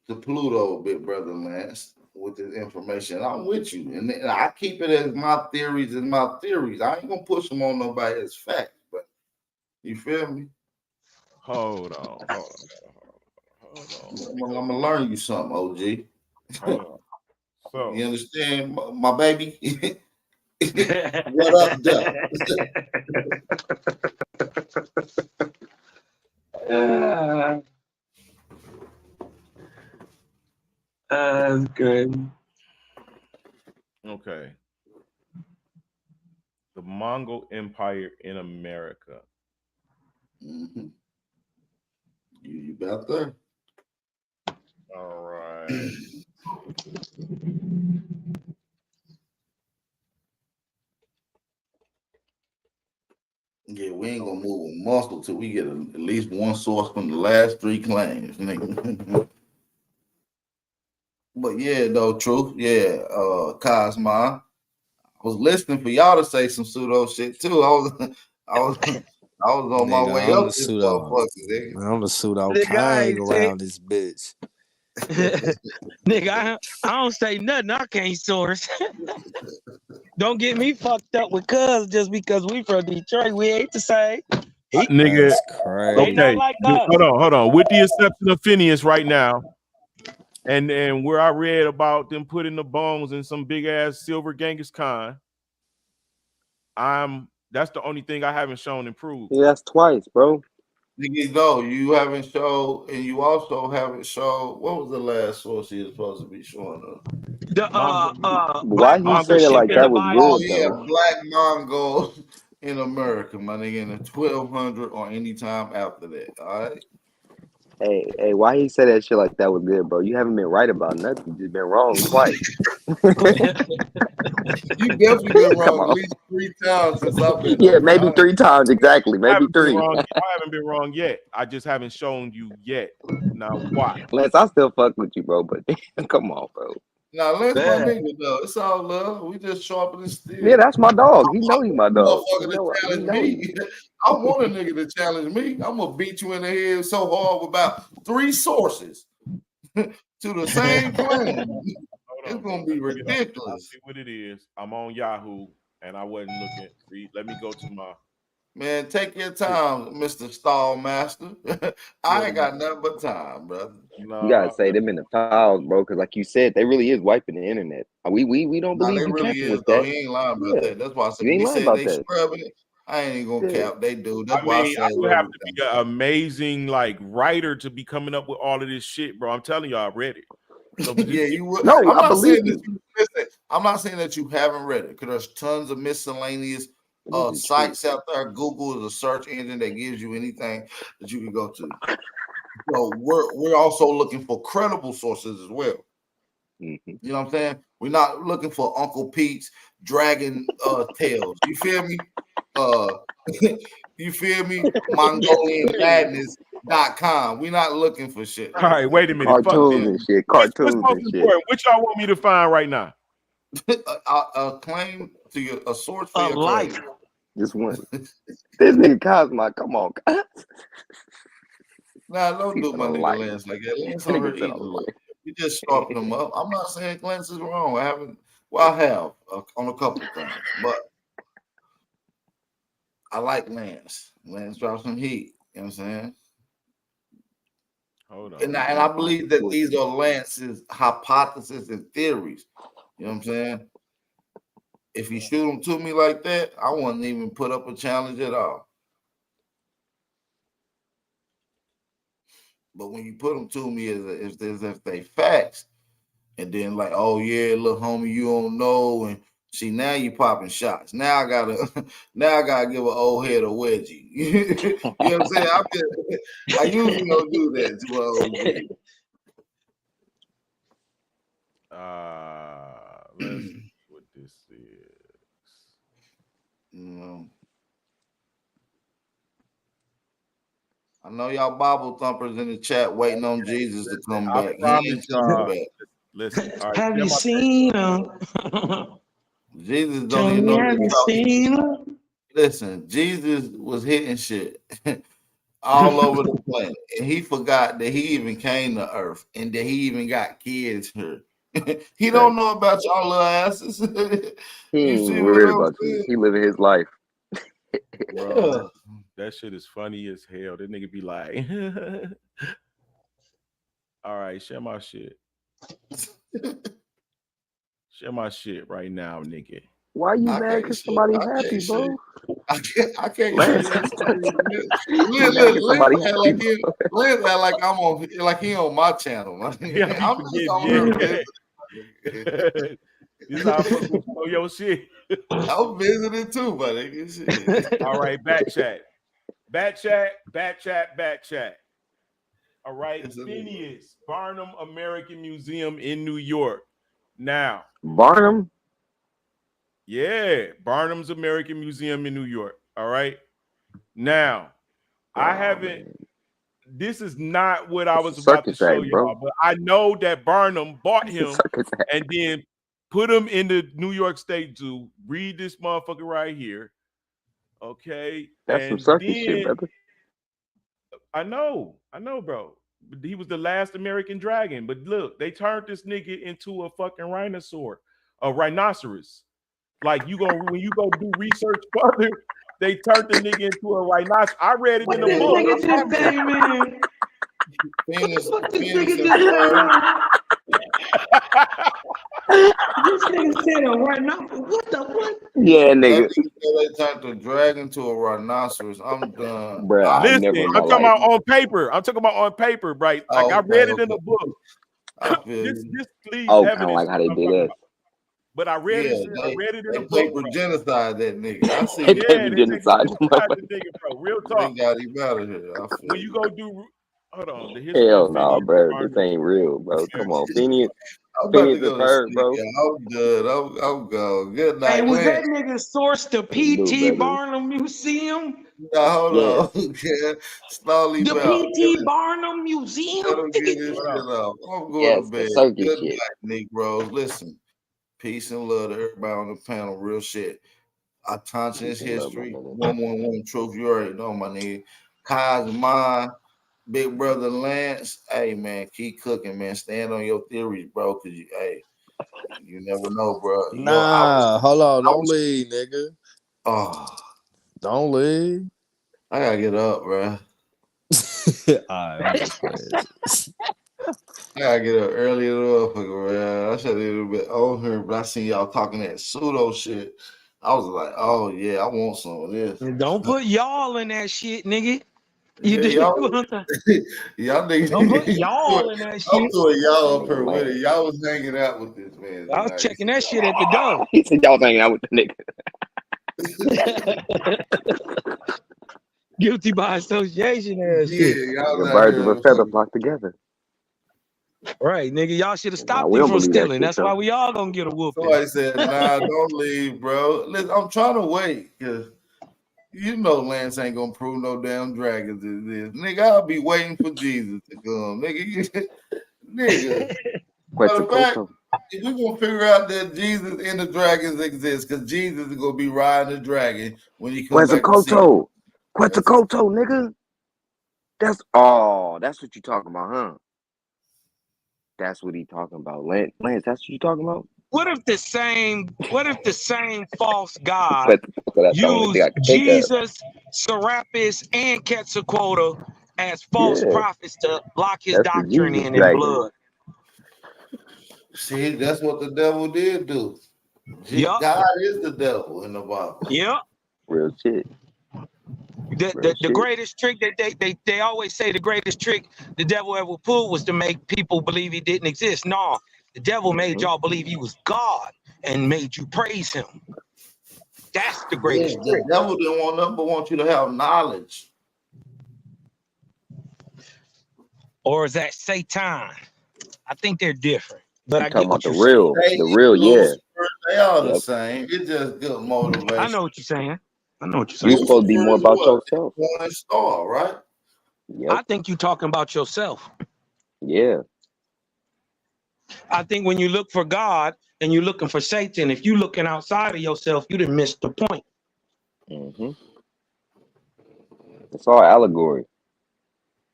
to Pluto, big brother, man, with this information. I'm with you. And I keep it as my theories and my theories. I ain't gonna push them on nobody as facts, but you feel me? Hold on. I'm gonna learn you something, OG. Hold on. So you understand, my baby? What up, Duck? That's good. okay. The Mongol Empire in America. Mm-hmm. You about there? All right. Yeah, we ain't gonna move a muscle till we get at least one source from the last 3 claims, nigga. But yeah, though, truth. Yeah, Cosma. I was listening for y'all to say some pseudo shit too. I was on my Nigga, way I'm up the this pseudo. motherfucker, nigga. I'm the pseudo Nigga, I king ain't say, around this bitch. nigga, I don't say nothing. I can't source. Don't get me fucked up with cuz just because we from Detroit. We ain't the same. Nigga, That's crazy. They not okay. like us. Hold on. With the exception of Phineas right now, and where I read about them putting the bones in some big ass silver Genghis Khan, that's the only thing I haven't shown and proved. Yeah, that's twice, bro. Nigga, no, you haven't showed, and you also haven't showed. What was the last source he was supposed to be showing us? The Why black he said it authorship like in that the was Oh Bible. good yeah, though? Black Mongols in America, my nigga, in the 1200 or any time after that. All right. Hey, why he said that shit like that was good, bro? You haven't been right about nothing. You just been wrong twice. You definitely been Come wrong at on. least 3 times since I've been Yeah, on here. maybe 3 times exactly. I Maybe haven't been 3. wrong. I haven't been wrong yet. I just haven't shown you yet. Now why? Lance, I still fuck with you, bro, but come on, bro. Now, Lynch my Yeah. nigga, though. It's all love. We just sharpening steel. Yeah, that's my dog. He know I he want my a dog. motherfucker to He challenge know me. I want a nigga to challenge me. I'm gonna beat you in the head so hard with about 3 sources to the same claim. It's gonna be I ridiculous. see what it is. I'm on Yahoo and I wasn't looking. Let me go to my. Man, take your time, Mr. Stallmaster. I ain't got nothing but time, brother. You gotta say them in the files, bro, because like you said, they really is wiping the internet. We don't Nah, believe they you really capping is with though. that. He ain't lying about Yeah, that. That's why I said you when ain't he lying said about they that. scrubbing it, I ain't even gonna Yeah. cap. They do. That's I why I mean, say I I would love have it. to be an amazing like writer to be coming up with all of this shit, bro. I'm telling you, I read it. So, but Yeah, you would. No, I'm I not saying believe that you. you listen. I'm not saying that you haven't read it because there's tons of miscellaneous This is true. sites out there. Google is a search engine that gives you anything that you can go to. So we're also looking for credible sources as well. Mm-hmm. You know what I'm saying? We're not looking for Uncle Pete's dragon tales. You feel me? You feel me? MongolianMadness.com. We're not looking for shit all like right, wait a minute. Fuck Cartoons this. and shit. What's Cartoons most and shit. important? Which y'all want me to find right now? that. A claim to a source for A your life. claim. Just one. This nigga Cosmo, come on. Nah, don't He do said my a nigga life. Lance like that. Lance That on nigga here said a eating a little. life. We just sharpen him up. I'm not saying Lance is wrong. I haven't. Well, I have on a couple of things, but I like Lance. Lance drops some heat. You know what I'm saying? Hold And on. I believe that these are Lance's hypotheses and theories. You know what I'm saying? If you shoot them to me like that, I wouldn't even put up a challenge at all. But when you put them to me as if they facts, and then like, oh yeah, look, homie, you don't know, and see now you popping shots. Now I gotta give an old head a wedgie. You know what I'm saying? I usually don't do that to an OG. Let's see what this is. I know y'all Bible thumpers in the chat waiting on Jesus to come I back. He promise ain't coming y'all. back. Listen, all right. Have you seen him? Jesus Tell don't even me, know have what you to talk. seen him? Listen, Jesus was hitting shit all over the planet, and he forgot that he even came to Earth and that he even got kids here. He don't know about y'all little asses. He You ain't see even what worried I'm about you. saying? He living his life. Bro, that shit is funny as hell. That nigga be like, All right, share my shit. Share my shit right now, nigga. Why you I mad can't because shit. somebody's I happy, can't shit. bro? I can't Lance, shit your screen. you mad because somebody happy, bro? Lance act like I'm on, like he on my channel. Man. Yeah, I I'm be just forgetting. on here visiting. This how I fuck with your shit. I'm visiting too, buddy. Shit. All right, back chat. Back chat. All right, Phineas, Barnum American Museum in New York. Now, Barnum? Yeah, Barnum's American Museum in New York. All right. Now, I haven't. This is not what I was about to show y'all, but I know that Barnum bought him and then put him in the New York State Zoo. Read this motherfucker right here. Okay. That's some circus shit, brother. I know, bro. He was the last American dragon. But look, they turned this nigga into a fucking rhinoceros. Like when you go do research further, they turned the nigga into a rhinoceros. I read it in a This book. nigga just say, man. What this nigga just This nigga said a rhinoceros. What the what? Yeah, nigga. They turned the dragon to a rhinoceros. I'm done. Bruh, Listen, I'm talking about on paper. I'm talking about on paper, right? Like I read it in a book. This please kind evidence of like how they did that. But I read it. I read it in a book. Paper genocide that nigga. I see. They paper genocide the nigga, bro. Real talk. They got him out of here. When you go do, hold on, the history. Hell no, bro. This ain't real, bro. Come on, Phineas. Phineas is hurt, bro. I'm good. I'm gone. Good night. Hey, was that nigga sourced the P.T. Barnum Museum? No, hold on. Yeah. Slowly The down. P.T. Barnum Museum? Let him get this shit off. I'm going Yes, to bed. circus Good shit. night, Negroes. Listen, peace and love to everybody on the panel. Real shit. Attention is history. 111 truth. You already know, my nigga. Kai's mine. Big brother Lance. Hey, man, keep cooking, man. Stand on your theories, bro, because you never know, bro. Nah, hold on. Don't leave, nigga. Oh. Don't leave. I gotta get up, bro. Alright, I'm just playing. I gotta get up early in the motherfucker, man. I should have a little bit on here, but I seen y'all talking that pseudo shit. I was like, oh yeah, I want some of this. Don't put y'all in that shit, nigga. Y'all niggas. Don't put y'all in that shit. I'm doing y'all up here with it. Y'all was hanging out with this man. I was checking that shit at the door. He said y'all hanging out with the nigga. Guilty by association ass shit. The birds of a feather flock together. Right, nigga. Y'all should have stopped we him don't from believe that stealing. shit, That's though. why we all gonna get a whooping. Somebody said, nah, don't leave, bro. Listen, I'm trying to wait because you know Lance ain't gonna prove no damn dragons is this. Nigga, I'll be waiting for Jesus to come. Nigga, nigga. Matter of fact, if we gonna figure out that Jesus and the dragons exist, because Jesus is gonna be riding the dragon when he comes back to see you. Quetzalcoatl, nigga. That's what you talking about, huh? That's what he talking about. Lance, that's what you talking about? What if the same false god used Jesus, Serapis, and Quetzalcoatl as false prophets to lock his doctrine in blood? See, that's what the devil did do. God is the devil in the Bible. Yep. Real shit. The greatest trick that they always say the greatest trick the devil ever pulled was to make people believe he didn't exist. No, the devil made y'all believe he was God and made you praise him. That's the greatest trick. The devil didn't want nothing but want you to have knowledge. Or is that Satan? I think they're different. But I talking get what about the you're real, yeah. They are the same. It's just good motivation. I know what you're saying. You're supposed to be more about yourself. One star, right? Yep. I think you're talking about yourself. Yeah. I think when you look for God and you're looking for Satan, if you're looking outside of yourself, you done missed the point. It's all allegory.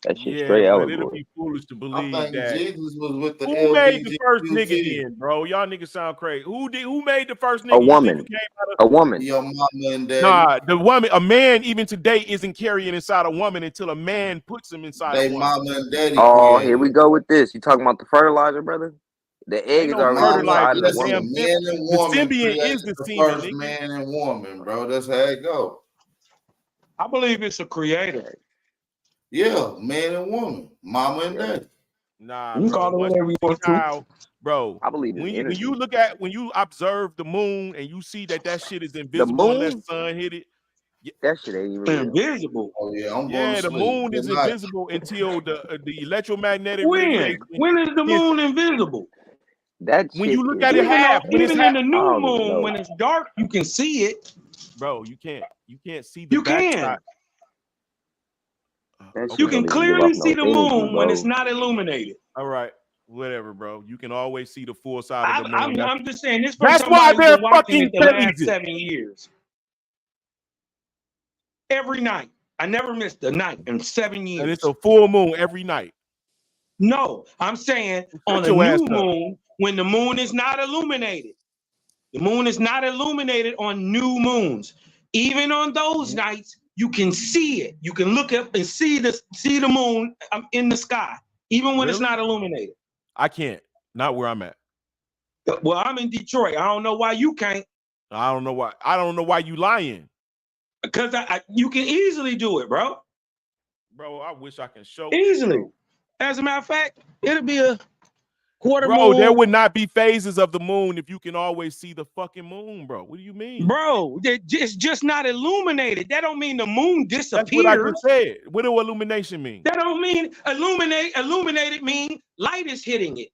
That shit Yeah, straight but it'll allegory. be foolish to I believe think that. Jesus was with the Who made the first nigga LGBTQ. then, bro? Y'all niggas sound crazy. Who made the first A nigga? You think you woman. came out of A woman. Your mama and daddy. Nah, the woman, a man even today isn't carrying inside a woman until a man puts him inside a They woman. mama and daddy Oh, created. here we go with this. You talking about the fertilizer, brother? The egg Ain't is no already fertilizer. inside of the The Listen, woman. damn man and the woman symbiont created is the the semen, first nigga. man and woman, bro. That's how it go. I believe it's a creator. Yeah, man and woman, mama and Yeah. daddy. Nah, You can bro. call it Once whatever you you see want to. how, bro, I believe in when energy. you observe the moon and you see that shit is The invisible unless moon? sun hit it. That shit ain't even real. Invisible. Oh yeah, I'm going Yeah, to the sleep. moon Good is night. invisible until the electromagnetic When? radiation When is the hits. moon invisible? That When shit you look is at it half, when it's Even half, in the I new don't even moon, know. when it's dark, you can see it. bro, you can't see the You backside. can. That shit You Okay, can don't even give clearly off see no the energy, moon when it's bro. not illuminated. all right, whatever, bro. You can always see the full side of the moon. I'm just saying this from That's why somebody who's they're been watching fucking it the last crazy. 7 years. Every night. I never missed a night in 7 years. And it's a full moon every night. No, I'm saying on a your ass new up. moon, when the moon is not illuminated. The moon is not illuminated on new moons. Even on those nights, you can see it. You can look up and see the moon in the sky, even when it's Really? not illuminated. I can't. Not where I'm at. Well, I'm in Detroit. I don't know why you can't. I don't know why. I don't know why you lying. Because you can easily do it, bro. Bro, I wish I can show. Easily. As a matter of fact, it'll be a quarter Bro, moon. there would not be phases of the moon if you can always see the fucking moon, bro. What do you mean? Bro, it's just not illuminated. That don't mean the moon disappears. That's what I just said. What do illumination mean? That don't mean illuminated mean light is hitting it.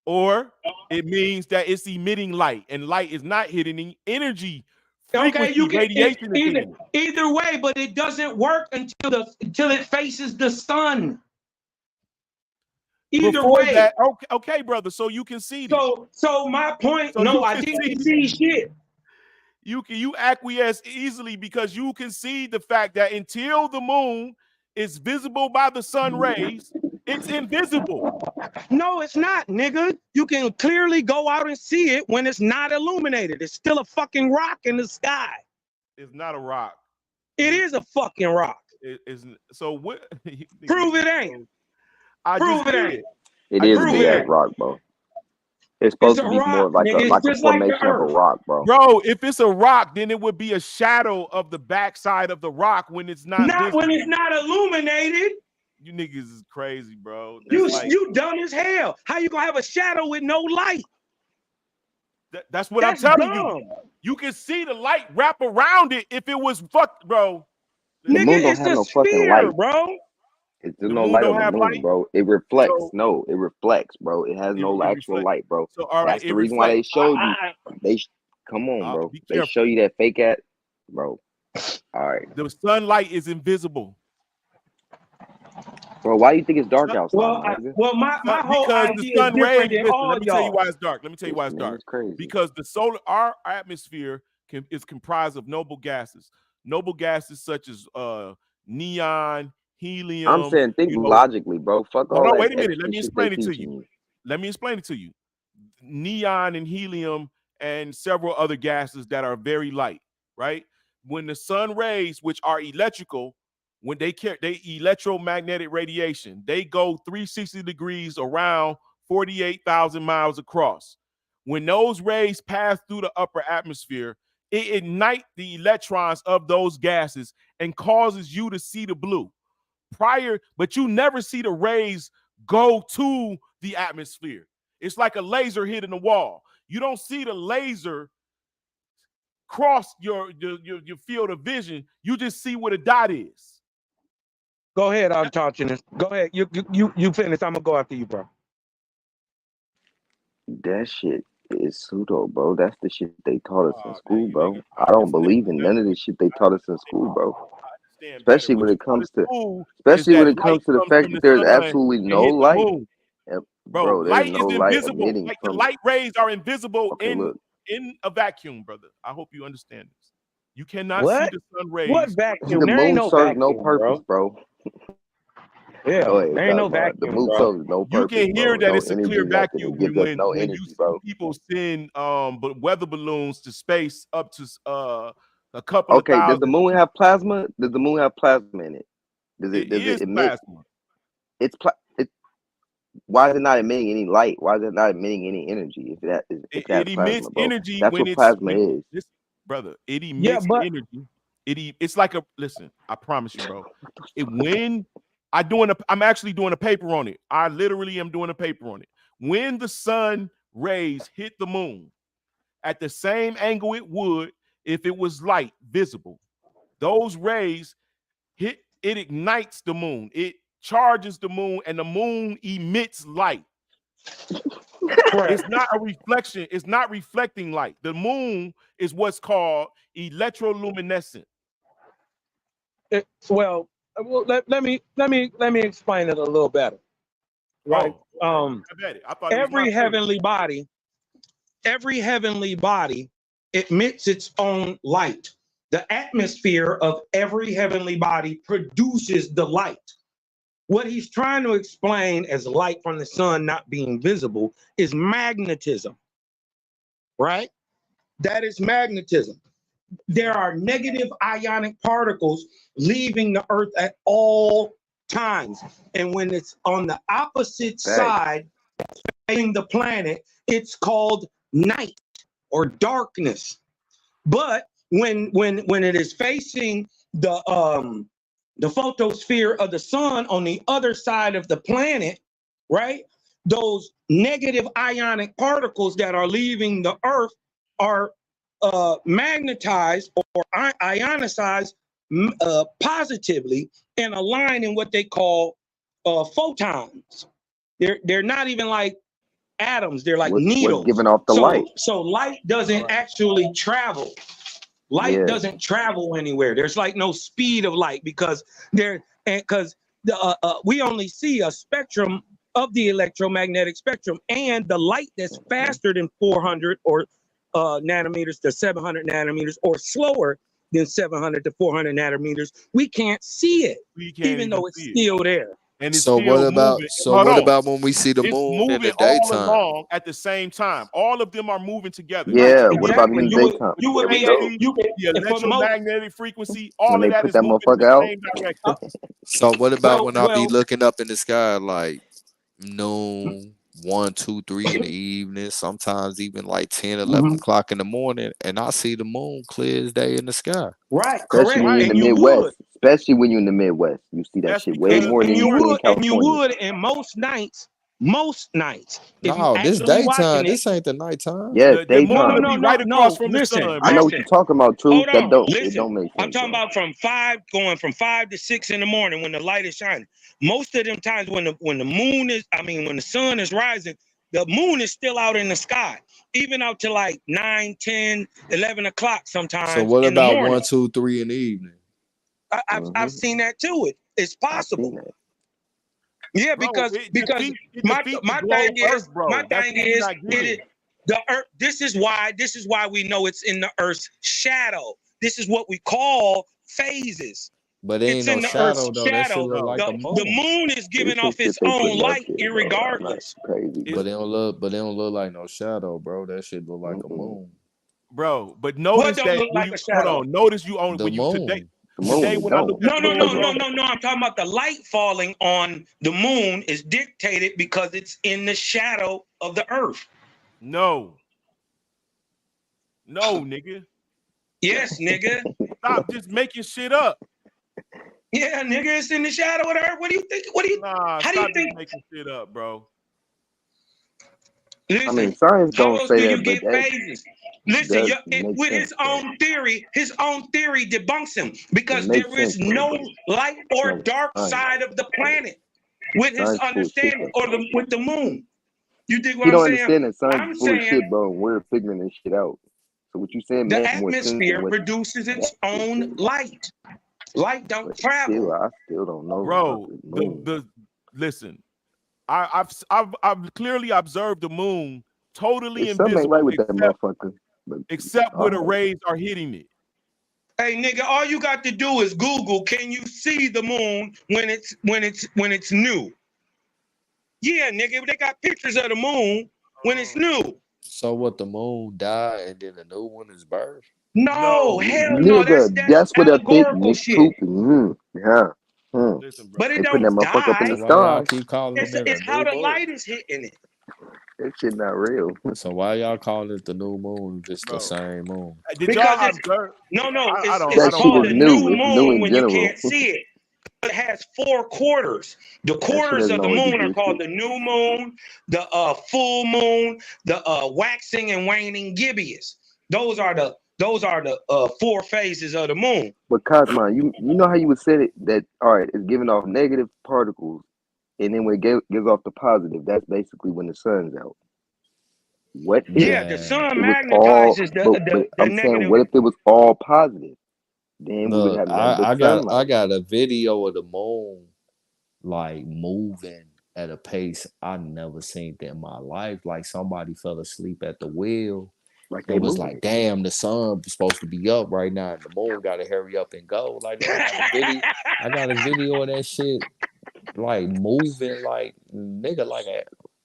Or it means that it's emitting light, and light is not hitting energy. Frequency, Okay, you can radiation either way, but it doesn't work until it faces the sun. Either Before way. that, okay, brother. So you can see this. So my point, So no, you I can didn't see shit. You acquiesce easily because you can see the fact that until the moon is visible by the sun rays, it's invisible. No, it's not, nigga. You can clearly go out and see it when it's not illuminated. It's still a fucking rock in the sky. It's not a rock. It is a fucking rock. So what? Prove it ain't. Prove it ain't. It is a big ass rock, bro. It's supposed to be more like a formation of a rock, bro. Bro, if it's a rock, then it would be a shadow of the backside of the rock when it's not visible. When it's not illuminated. You niggas is crazy, bro. You dumb as hell. How you gonna have a shadow with no light? That's what I'm telling you. You can see the light wrap around it if it was fucked, bro. The moon don't have no fucking light, bro. There's no light on the moon, bro. It reflects. No, it reflects, bro. It has no actual light, bro. So all right, that's the reason why they showed you. Come on, bro. They show you that fake ass, bro. All right. The sunlight is invisible. Bro, why do you think it's dark outside? My whole because idea the sun is different rays. than Listen, all let me tell you y'all. why it's dark. Let me tell you why it's dark. It's crazy. Because our atmosphere is comprised of noble gases. Noble gases such as neon, helium. I'm saying think logically, bro. Fuck all that. Wait a minute. extra Let me shit explain they it to teaching you. Let me explain it to you. Neon and helium and several other gases that are very light, right? When the sun rays, which are electrical, when they electromagnetic radiation, they go 360 degrees around 48,000 miles across. When those rays pass through the upper atmosphere, it ignites the electrons of those gases and causes you to see the blue. But you never see the rays go to the atmosphere. It's like a laser hitting the wall. You don't see the laser cross your field of vision. You just see what a dot is. Go ahead, I'm touching this. Go ahead. You finish. I'm gonna go after you, bro. That shit is pseudo, bro. That's the shit they taught us in school, bro. I don't believe in none of the shit they taught us in school, bro. Especially when it comes to the fact that there's absolutely no light. Bro, there's light no is light invisible. emitting Like the from light rays are invisible look. in a vacuum, brother. I hope you understand this. You cannot see What? the sun rays. What vacuum? The There ain't moon no serves vacuum, no purpose, bro. Yeah, Go ahead, there ain't no Godmother. The vacuum, moon bro. shows no You purpose, can hear bro. that No it's a clear energy, nothing. vacuum It gives us when no you energy, see bro. people send but weather balloons to space up to a couple of Okay, does the thousand moon feet. have plasma? Does the moon have plasma in it? It Does it is emit? plasma. It, why is it not emitting any light? Why is it not emitting any energy if It, it has it emits plasma, bro? energy That's when what plasma when is. this brother. It Yeah, emits but energy. It's like a listen. I promise you, bro. I'm actually doing a paper on it. I literally am doing a paper on it. When the sun rays hit the moon at the same angle it would if it was light visible, those rays it ignites the moon. It charges the moon, and the moon emits light. It's not a reflection. It's not reflecting light. The moon is what's called electroluminescent. well, let me explain it a little better. Right. I bet it. I thought it was my Every favorite. heavenly body emits its own light. The atmosphere of every heavenly body produces the light. What he's trying to explain as light from the sun not being visible is magnetism, right? That is magnetism. There are negative ionic particles leaving the earth at all times. And when it's on the opposite side, facing the planet, it's called night or darkness. But when it is facing the photosphere of the sun on the other side of the planet, right? Those negative ionic particles that are leaving the earth are magnetized or ionized positively and align in what they call photons. They're not even like atoms, they're like needles. What's giving off the light? So light doesn't actually travel. Light doesn't travel anywhere. There's like no speed of light because we only see a spectrum of the electromagnetic spectrum, and the light that's faster than 400 or nanometers to 700 nanometers or slower than 700 to 400 nanometers, we can't see it, even though it's still there. And it's So still what about moving. so Hold what on. about when we see the It's moon in moving the all daytime? along at the same time. All of them are moving together. Yeah. The What about in the frequency, daytime? You would There we be go. the electromagnetic frequency, When all of they that put is that moving in motherfucker the out. same direction. So what about when I be well, looking up in the sky like noon, 1, 2, 3 in the evening, sometimes even like 10, 11 o'clock in the morning, and I see the moon clear as day in the sky. Right, Especially when you're in the Midwest. Especially when you're in the Midwest. You see that shit way more than you see in California. And you would, and most nights, if you No, this actually watching daytime. it. This ain't the nighttime. Yes, The moon daytime. will be right across from the Listen, sun, I know bro. what you're talking about, Truth. Hold on, It listen. don't make I'm sense, talking bro. about going from 5 to 6 in the morning when the light is shining. Most of them times when the sun is rising, the moon is still out in the sky, even out to like 9, 10, 11 o'clock sometimes So what in the about morning. 1, 2, 3 in the evening? I've seen that too. It's possible. Yeah, Bro, because it defeats my the globe thing Earth, bro. That's what you're not getting. the earth. This is why we know it's in the earth's shadow. This is what we call phases. But there ain't It's no in the earth's shadow though. That shit shadow. look like a The moon. moon is giving Some off shit its they own putting up light, there, bro. I'm not irregardless. crazy. But they don't look like no shadow, bro. That shit look like a moon. Bro, but What notice don't that look when like you a shadow? notice you on The when you moon. today when I looked at No, the moon, bro. I'm talking about the light falling on the moon is dictated because it's in the shadow of the earth. No, nigga. Yes, nigga. Stop just making shit up. Yeah, nigga, it's in the shadow of the earth. What do you think? Nah, How do you stop just think? making shit up, bro. Listen, I mean, science how don't else say do you that, but get that phases? Listen, does make with sense, his though. own theory debunks him It because makes there is sense, though, no but light it's or not dark science. side of the planet with his Science full of shit, understanding, though. or with the moon. You dig what He I'm don't saying? understand that science I'm is full of saying shit, bro, and we're figuring this shit out. So what you saying the makes more sense than atmosphere what produces its that shit own says. light. Light don't But travel. I still don't know the Bro, fucking moon. listen. I've clearly observed the moon totally There's something ain't right invisible with that motherfucker. But except all where the right. rays are hitting it. Hey nigga, all you got to do is Google, can you see the moon when it's new? Yeah, nigga, they got pictures of the moon when it's new. So what? The moon die and then a new one is birth? No, hell no, Nigga, that's that's what a thick allegorical Nick shit. Poop. Yeah. Listen, bro. But it They putting that don't motherfucker up in So the die. why y'all stars. keep calling it a It's how new the moon? light is hitting it. That shit not real. So why y'all calling it the new moon if it's the Bro. same moon? Did Because y'all it's observe? no, I don't That shit called is a understand. new. new It's new moon in when you general. can't see it. It has 4 quarters. The That shit quarters doesn't of the moon are always called exist. the new moon, the full moon, the waxing and waning gibbous. Those are the 4 phases of the moon. But Cosmo, you know how you would say it that all right, it's giving off negative particles, and then when it gives off the positive, that's basically when the sun's out. What if Yeah, the sun it was all? magnetizes But the I'm saying, negative. what if it was all positive? Then we would Look, have nothing but I sunlight. got a video of the moon like moving at a pace I never seen in my life. Like somebody fell asleep at the wheel Like they and was moving like, it. "Damn, the sun's supposed to be up right now, and the moon got to hurry up and go." Like, nigga, I got a video of that shit, like moving, like nigga,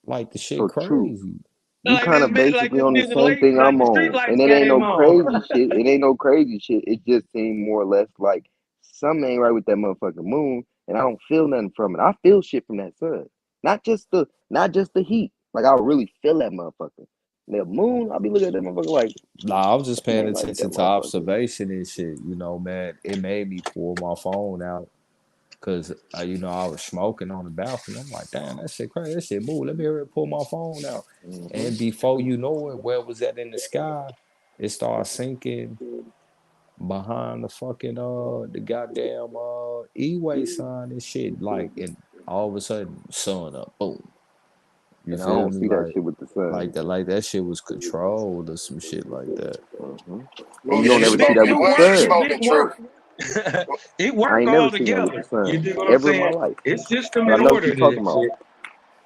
like the shit So true. crazy. You kind of basically on the same thing I'm the on, street lights and it ain't came no on. crazy shit. It ain't no crazy shit. It just seemed more or less like something ain't right with that motherfucking moon, and I don't feel nothing from it. I feel shit from that sun, not just the heat. Like I really feel that motherfucker. The moon, I'll be looking at that motherfucker like Nah, I was just something paying ain't right with that attention to motherfucker. observation and shit. You know, man, it made me pull my phone out because you know I was smoking on the balcony. I'm like, damn, that shit crazy. That shit move. Let me hurry up, pull my phone out. And before you know it, where was that in the sky? It started sinking behind the fucking the goddamn E-way sign and shit. Like, and all of a sudden, sun up, boom. You And I feel don't me? see that shit with the sun. Like that shit was controlled or some shit like that. And you Yeah, don't ever see that with the sun. it work. It I work ain't all never seen that with the together. You sun dig what I'm ever in my saying? life. It's system But I and know what order you're to talking this about. shit.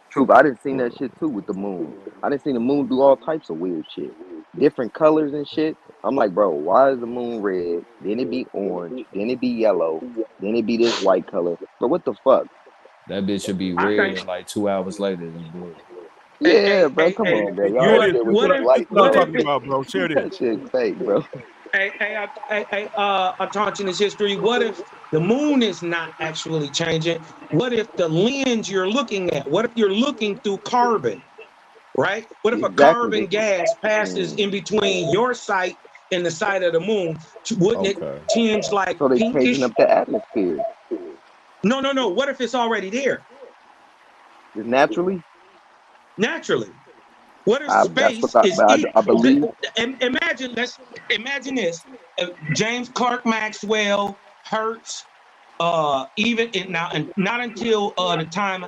Truth, I didn't seen that shit too with the moon. I didn't see the moon do all types of weird shit, different colors and shit. I'm like, bro, why is the moon red? Then it be orange, then it be yellow, then it be this white color. But what the fuck? That bitch should be I red think and like 2 hours later it's blue. Yeah, bro, come on, bro. Y'all Share out this. there with what this if light What I'm what stuff. if talking it about, bro. Share this. That shit fake, bro. Autonomous history, what if the moon is not actually changing? What if the lens you're looking at, what if you're looking through carbon, right? What if a Exactly. carbon gas passes in between your sight and the side of the moon? Wouldn't it Okay. tinge like So they changing pinkish? up the atmosphere. No. What if it's already there? Just naturally. Naturally. What if That's what space is I believe. imagine this. James Clerk Maxwell, Hertz, even now, and not until the time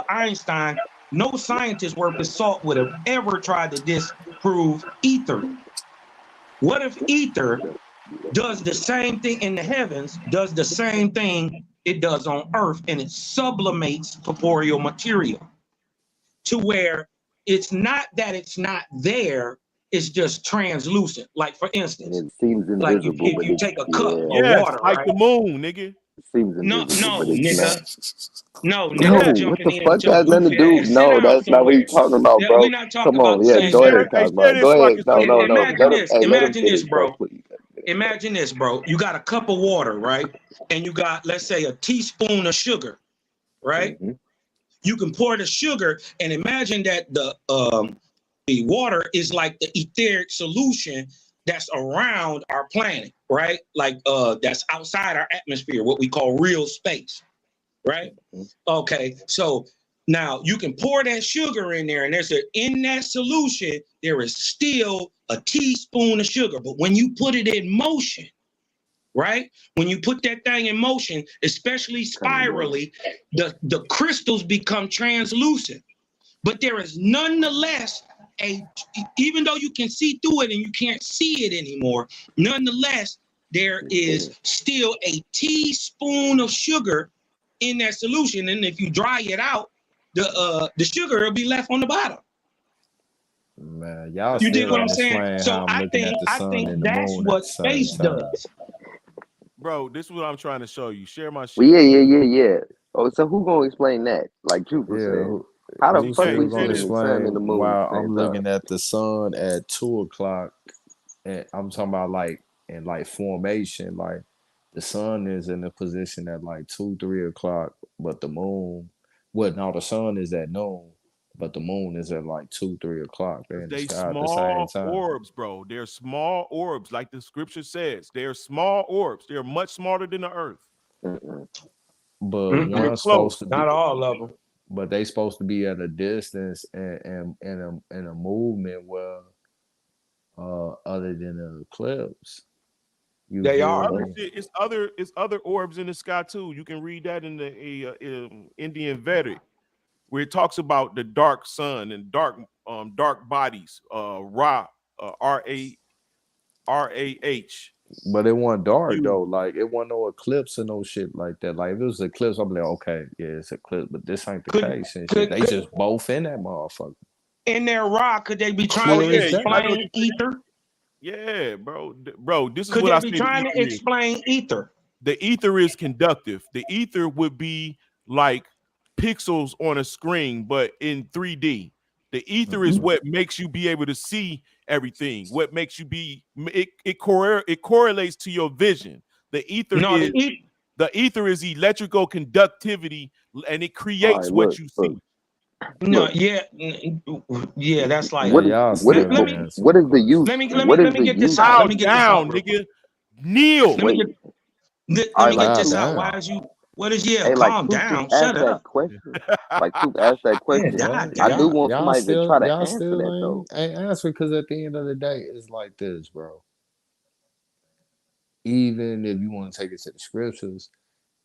Einstein, no scientist worth his salt would have ever tried to disprove ether. What if ether does the same thing in the heavens, does the same thing it does on Earth, and it sublimates corporeal material to where it's not that it's not there, it's just translucent. Like for And instance, it seems like invisible, if but you it's take a cup yeah. of Yes, water, like right? the moon, nigga. It seems No, invisible, but it's not. nigga. No, No, nigga, Yes. what jumping the in fuck? with your That has nothing to goofy do. ass. Sit No, down that's not what somewhere. he's talking about, Yeah, we're bro. not talking Come about on, the yeah, same go Share, ahead, thing. hey, Cosmo. share this Go so I ahead. can No, say no, something no. real quick. Let him Imagine finish, this, bro. bro. Please. Imagine this, bro. You got a cup of water, right? And you got, let's say, a teaspoon of sugar, right? You can pour the sugar and imagine that the water is like the etheric solution that's around our planet, right? Like that's outside our atmosphere, what we call real space, right? Okay, so now you can pour that sugar in there, and in that solution, there is still a teaspoon of sugar. But when you put it in motion, right? When you put that thing in motion, especially spirally, the crystals become translucent. But there is nonetheless even though you can see through it and you can't see it anymore, nonetheless, there is still a teaspoon of sugar in that solution. And if you dry it out, the sugar will be left on the bottom. Man, y'all You still dig what I'm ain't saying? explain So how I'm looking at the I sun think and the that's moon at what the same space time. does. Bro, this is what I'm trying to show you. Share my Well, shit. yeah. Oh, so who gonna explain that? Like Truth was Yeah, saying, how the fuck we who's gonna seeing the sun and explain the moon while at the I'm same time? looking at the sun at 2 o'clock, and I'm talking about like in like formation, like the sun is in a position at like 2, 3 o'clock, but the moon, well, no, the sun is at noon, but the moon is at like 2, 3 o'clock. They're in the They sky at the same small time. orbs, bro. They're small orbs, like the scripture says. They're small orbs. They're much smaller than the earth. But They're one's supposed close. to be, Not all of them. but they supposed to be at a distance and a movement where other than the eclipse. You They feel are. Other me? shit, it's other orbs in the sky too. You can read that in the Indian Vedic, where it talks about the dark sun and dark bodies. RAH. But it wasn't dark though. Like it wasn't no eclipse or no shit like that. Like if it was eclipse, I'm like, okay, yeah, it's eclipse, but this ain't the case and shit. They just both in that motherfucker. In their rock, could they be trying Clear to as day. explain ether? Yeah, bro. Bro, this is Could what they I be say. trying to explain ether? The ether is conductive. The ether would be like pixels on a screen, but in 3D. The ether is what makes you be able to see everything. What makes you be it correlates to your vision. The ether No, is the ether is electrical conductivity, and it All creates right, what look, you see. No, look. yeah, that's like. What y'all what is still let ain't me answer what the is the question. use? let me What is the get this use? out. Bow Let me get this out down, real quick. nigga. Kneel. Let me Wait, let all right, me get like Bow this Truth. out. Why down. is you? What is yeah? Hey, like Calm Truth just down. Shut asked that up. question. Like Truth asked that Yeah, question. God I do damn. want somebody to try to Y'all answer that still though. ain't answer because at the end of the day, it's like this, bro. Even if you want to take it to the scriptures,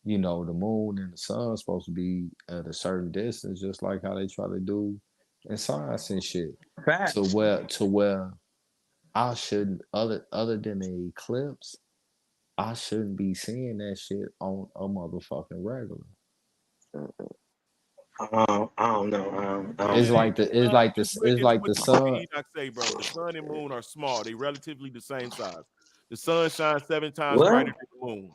you know, the moon and the sun supposed to be at a certain distance, just like how they try to do in science and shit. To Facts. where I shouldn't other than the eclipse, I shouldn't be seeing that shit on a motherfucking regular. I don't know. It's Yeah, like it's it's like what the the book of sun. Enoch say, bro. The sun and moon are small. They relatively the same size. The sun shines 7 times What? brighter than the moon.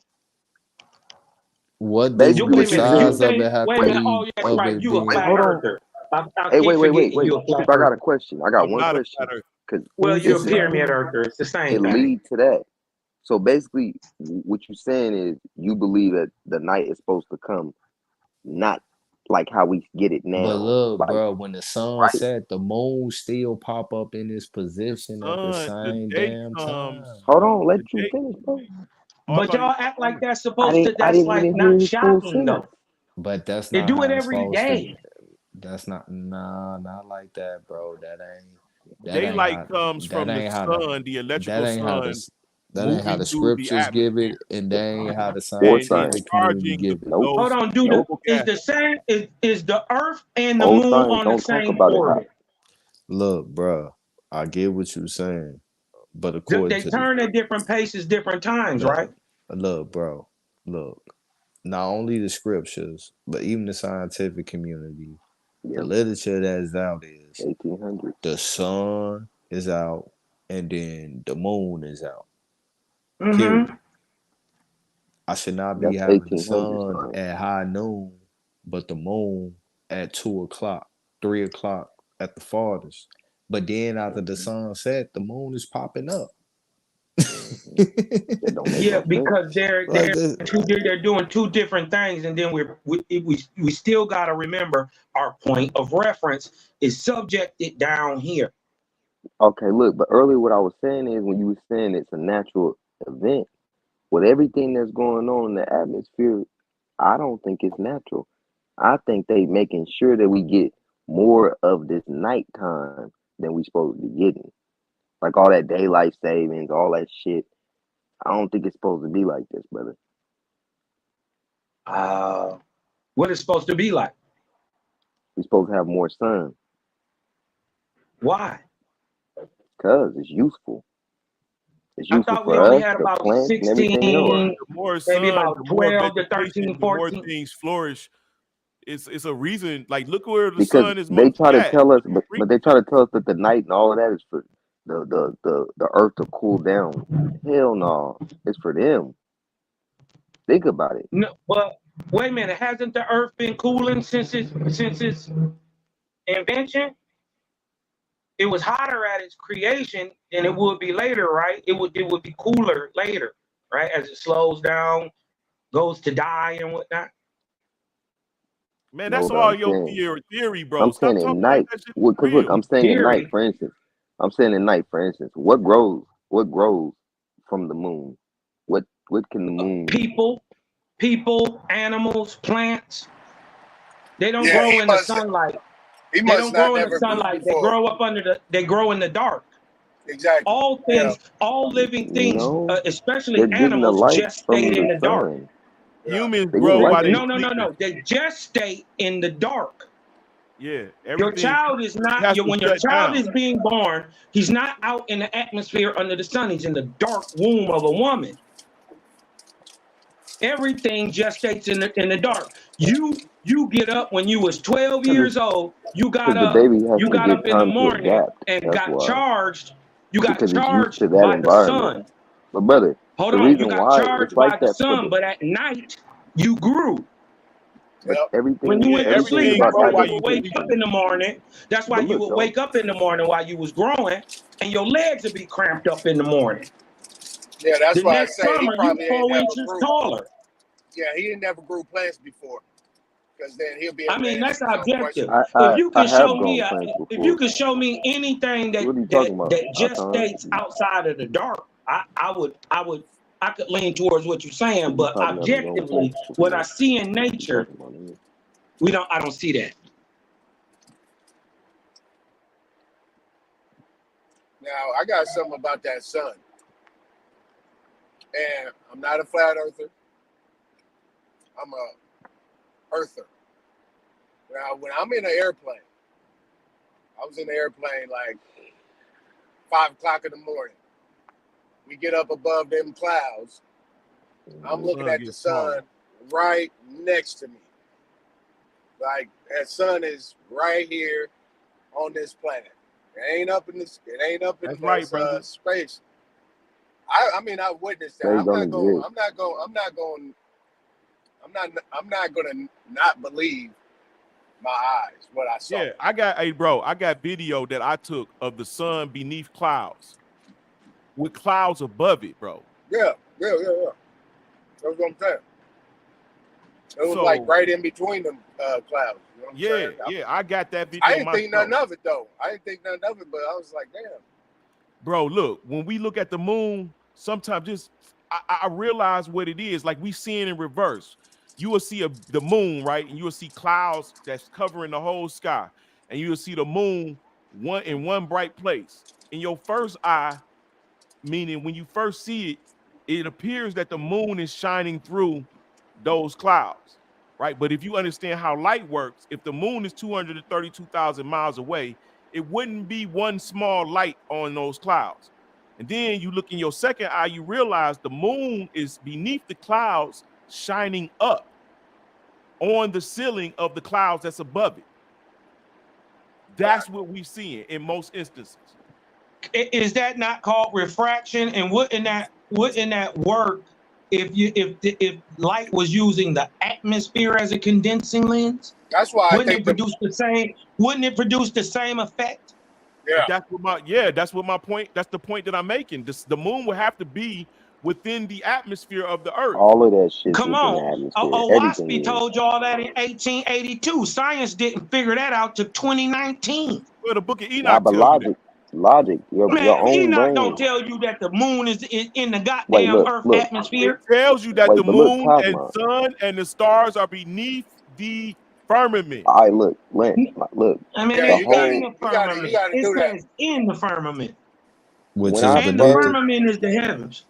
What do Basically, the Wait a what you minute. You size saying? of think? it have Wait to a minute. be Oh, yeah, that's of right. it You a Wait, being? flat hold on. earther. I Hey, keep wait. forgetting you a Truth, flat I got a earther. question. I got I'm one not a question flat earth. because Well, Who you're a this said is that? pyramid earther. It's the same it thing. lead to that. So basically, what you're saying is you believe that the night is supposed to come, not like how we get it But now. look, Like, bro, when the sun right? set, the moon still pop up in its The position at the sun, the same day damn comes. time. Hold on, The let you day. finish, bro. Oh, I But thought he y'all was act like finished. that's supposed to. I That's didn't like even hear not his full shocking sentence. though. But that's They not do it how it's every supposed to. day. That's not like that, bro. Daylight comes That from the ain't how the sun, the that electrical ain't how sun the that ain't how moving the through the scriptures give it, atmosphere and they ain't how the Or and scientific science. community charging give it. Nope. Hold on, Nope. is the same is the Earth and the Old Moon science on the don't talk same about it. How? orbit? Look, bro, I get what you're saying, but according They to the turn at different paces, different times, look, right? look, bro, look. Not only the scriptures, but even the scientific community, the Yep. literature that is out is 1800. the sun is out and then the moon is out. Mm-hmm. Period. I should not be That's having the 1800 sun science. at high noon, but the moon at 2 o'clock, 3 o'clock at the farthest. But then after the sun set, the moon is popping up. That don't make Yeah, no sense. because Like this, they're doing two different things, and then we still got to remember our point of reference is subjected down here. Okay, look, but earlier what I was saying is when you were saying it's a natural event, with everything that's going on in the atmosphere, I don't think it's natural. I think they making sure that we get more of this nighttime than we supposed to be getting. Like all that daylight savings, all that shit. I don't think it's supposed to be like this, brother. What it's supposed to be like? We're supposed to have more sun Why? because it's useful. It's I useful thought we for only us, had the about plants, and everything else. more 16, the more maybe sun, about the more 12 to vegetation, 13, the more 14. things flourish. It's a reason. Like look where the Because sun is they try mostly to at. tell us, Look at but they try to tell us that the night and all of that is for the earth to cool down. Hell no, it's for them. Think about it. No, but wait a minute. Hasn't the Earth been cooling since its invention? It was hotter at its creation than it would be later, right? It would be cooler later, right? As it slows down, goes to die and whatnot. Man, No, that's but all I'm your saying, theory, bro. I'm Stop saying at talking like night. that shit Because look, real. I'm saying at night, Theory. for instance. I'm saying at night, for instance. What grows from the moon? What can the moon? People, animals, plants. They don't Yeah, grow in the sunlight. he They must don't not grow in the never grew sunlight. They before. grow up they grow in the dark. Exactly. All Yeah. things, all living things, No, especially they're getting the animals, light gestate from in the the dark. sun. Humans They get grow light while from they No. sleeping. They gestate in the dark. Yeah, Your everything child is not has to when your shut child down. is being born, he's not out in the atmosphere under the sun. He's in the dark womb of a woman. Everything gestates in the dark. You get up when you was 12 years old. You got Because the up. baby has You to got get up in the time to morning adapt. and That's got why. charged. You got Because it's used to charged that by the environment. sun. But brother, Hold the on, you reason got why it's charged like by the that for sun, the but at night you grew. but When you everything went to everything sleep, Everything about that's grow why while you you would wake adaptation. up in the morning. That's why But you look would though, wake up in the morning while you was growing, and your legs would be cramped up in the morning. Yeah, that's The why I next say he summer, you probably ain't 4 never inches grew. taller. Yeah, he ain't never grew plants before. Because then he'll be I able to mean, answer that's his own question. objective. I I have grown plants If before. you can show me anything What are you talking about? that gestates outside of the dark, I could lean towards what you're saying. You But probably never grown objectively, plants what I before. see in What you nature, talking about, nigga? I don't see that. Now, I got something about that sun. And I'm not a flat earther. I'm a earther. Now, when I'm in an airplane, I was in the airplane like 5 o'clock in the morning. We get up above them clouds. I'm looking sun at the gets sun smaller. right next to me. Like that sun is right here on this planet. It ain't up in this. It ain't up in That's right, brother. space. I mean, I witnessed that. Space I'm don't not going. exist. I'm not going. I'm not going. I'm not going to not believe my eyes what I saw. Yeah, I got video that I took of the sun beneath clouds with clouds above it, bro. Yeah. That's what I'm saying. It was like So right in between them clouds. You know what I'm saying? yeah, I got that I video didn't think myself. nothing of it though. I didn't think nothing of it, but I was like, damn. Bro, look, when we look at the moon, sometimes I realize what it is. Like we see it in reverse. You will see the moon, right? And you will see clouds that's covering the whole sky. And you will see the moon in one bright place. In your first eye, meaning when you first see it, it appears that the moon is shining through those clouds, right? But if you understand how light works, if the moon is 232,000 miles away, it wouldn't be one small light on those clouds. And then you look in your second eye, you realize the moon is beneath the clouds, shining up on the ceiling of the clouds that's above it. That's what we see in most instances. Is that not called refraction? And wouldn't that work if light was using the atmosphere as a condensing lens? That's why Wouldn't it produce the same effect? Yeah. That's what my point. That's the point that I'm making. The moon will have to be within the atmosphere of the earth. All of that shit's Come within the on. atmosphere. Everything Owaspy is. told y'all that in 1882. Science didn't figure that out till 2019. Well, the book of Nah, Enoch but tell you that. logic, your Man, own Enoch don't brain. tell you that the moon is in the Wait, goddamn look, Earth look. It atmosphere. tells you that Wait, the but look, moon and Cosmo. sun and the stars are beneath the firmament. All right, look, Lance, look. I mean, Yeah, The it's you got in to whole the you got to you firmament. got to It do that. says in the firmament. Which when is I And the beneath it. firmament is the heavens.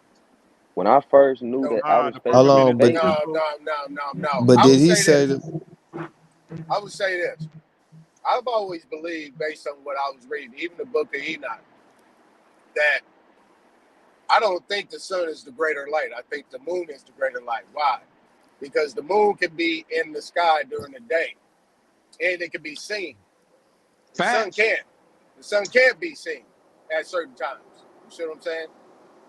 when I first knew that outer The space Hold was firmament on, is the but space, temporal. No. but I did would he say say this. that? I would say this. I've always believed, based on what I was reading, even the book of Enoch, that I don't think the sun is the greater light. I think the moon is the greater light. Why? Because the moon can be in the sky during the day, and it can be seen. The sun Facts. can't. The sun can't be seen at certain times. You see what I'm saying?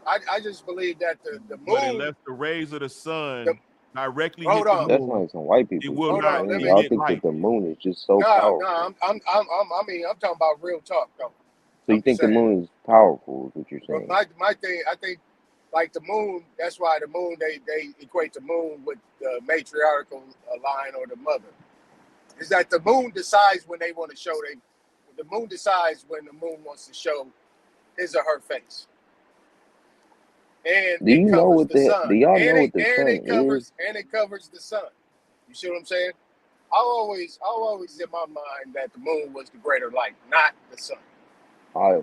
I just believe that the But moon, unless the rays of the sun directly Hold hit the on. That's moon, like some white it people will shit, Hold on. not man. Let me. Y'all emit think that light. the moon is just so No, powerful. I mean, I'm talking about real talk though. So I'm you just think the saying. moon is powerful, is what you're But saying? my thing, I think, like the moon. That's why the moon they equate the moon with the matriarchal line or the mother. Is that the moon decides when they want to show they. The moon decides when the moon wants to show his or her face, and Do it you know covers what the the do sun, y'all know and what the sun is? it covers the sun. You see what I'm saying? I always in my mind that the moon was the greater light, not the sun.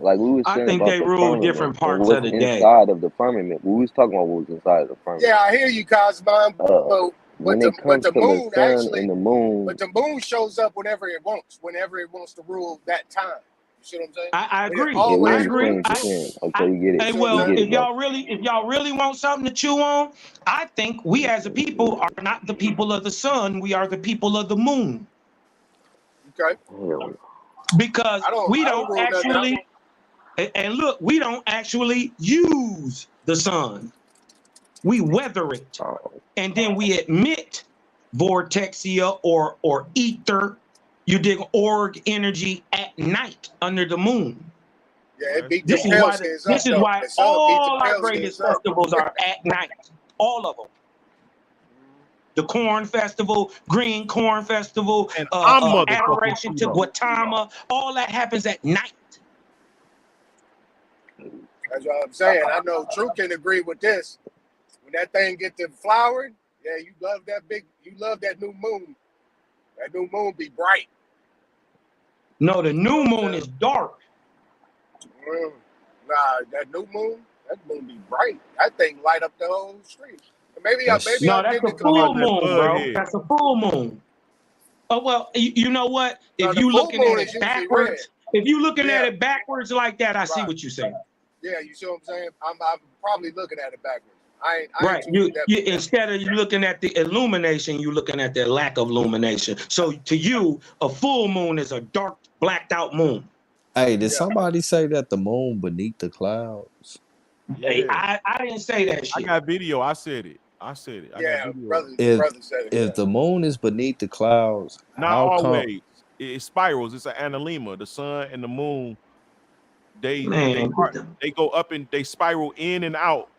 Like we was I saying think about they the rule firmament different and parts of what's the day. inside of the firmament. We was talking about what was inside of the firmament. Yeah, I hear you, Cosmo. But When it but comes the to the moon sun actually, and the moon, but the moon shows up whenever it wants to rule that time. You see what I'm saying? I But it agree. yeah, we I always agree. understand rules. what you're saying. Okay, I, we get You it. hey, see what I'm We well, saying? get it, bro. if y'all really want something to chew on, I think we as a people are not the people of the sun. We are the people of the moon. Okay. Hell Because we I don't don't rule nothing out. actually, and look, we don't actually use the sun. We weather it, no. and then we emit vortexia or ether. You dig org energy at night under the moon. Yeah, it beat them This is pale why skins up this is though. why The sun beat them all our pale greatest skins up. festivals are at night. All of them. The Corn Festival, Green Corn Festival, And I'm motherfucking Adoration to pseudo. Gautama, all that happens at night. That's what I'm saying. I know True can agree with this. When that thing get to flowering, yeah, you love that new moon. That new moon be bright. No, the new moon is dark. Nah, that new moon be bright. That thing light up the whole street. Maybe No, I'm that's getting a it full confused. moon, bro. That's a full moon. Oh well, you know what? No, If the you full looking moon at is it usually red. backwards, if you looking at Yeah, it backwards like that, I see right. what you're saying. Yeah, you see what I'm saying? I'm probably looking at it backwards. I Right. ain't too You adept at that. instead of you looking at the illumination, you looking at the lack of illumination. So to you, a full moon is a dark, blacked out moon. Hey, did somebody say that the moon beneath the clouds? Hey, Yeah. I didn't say that I shit. got video. I said it. I got video. If said it. if the moon is beneath the clouds, Not how come? always. It spirals. It's an analemma. The sun and the moon, they Man, go up and they spiral in and out.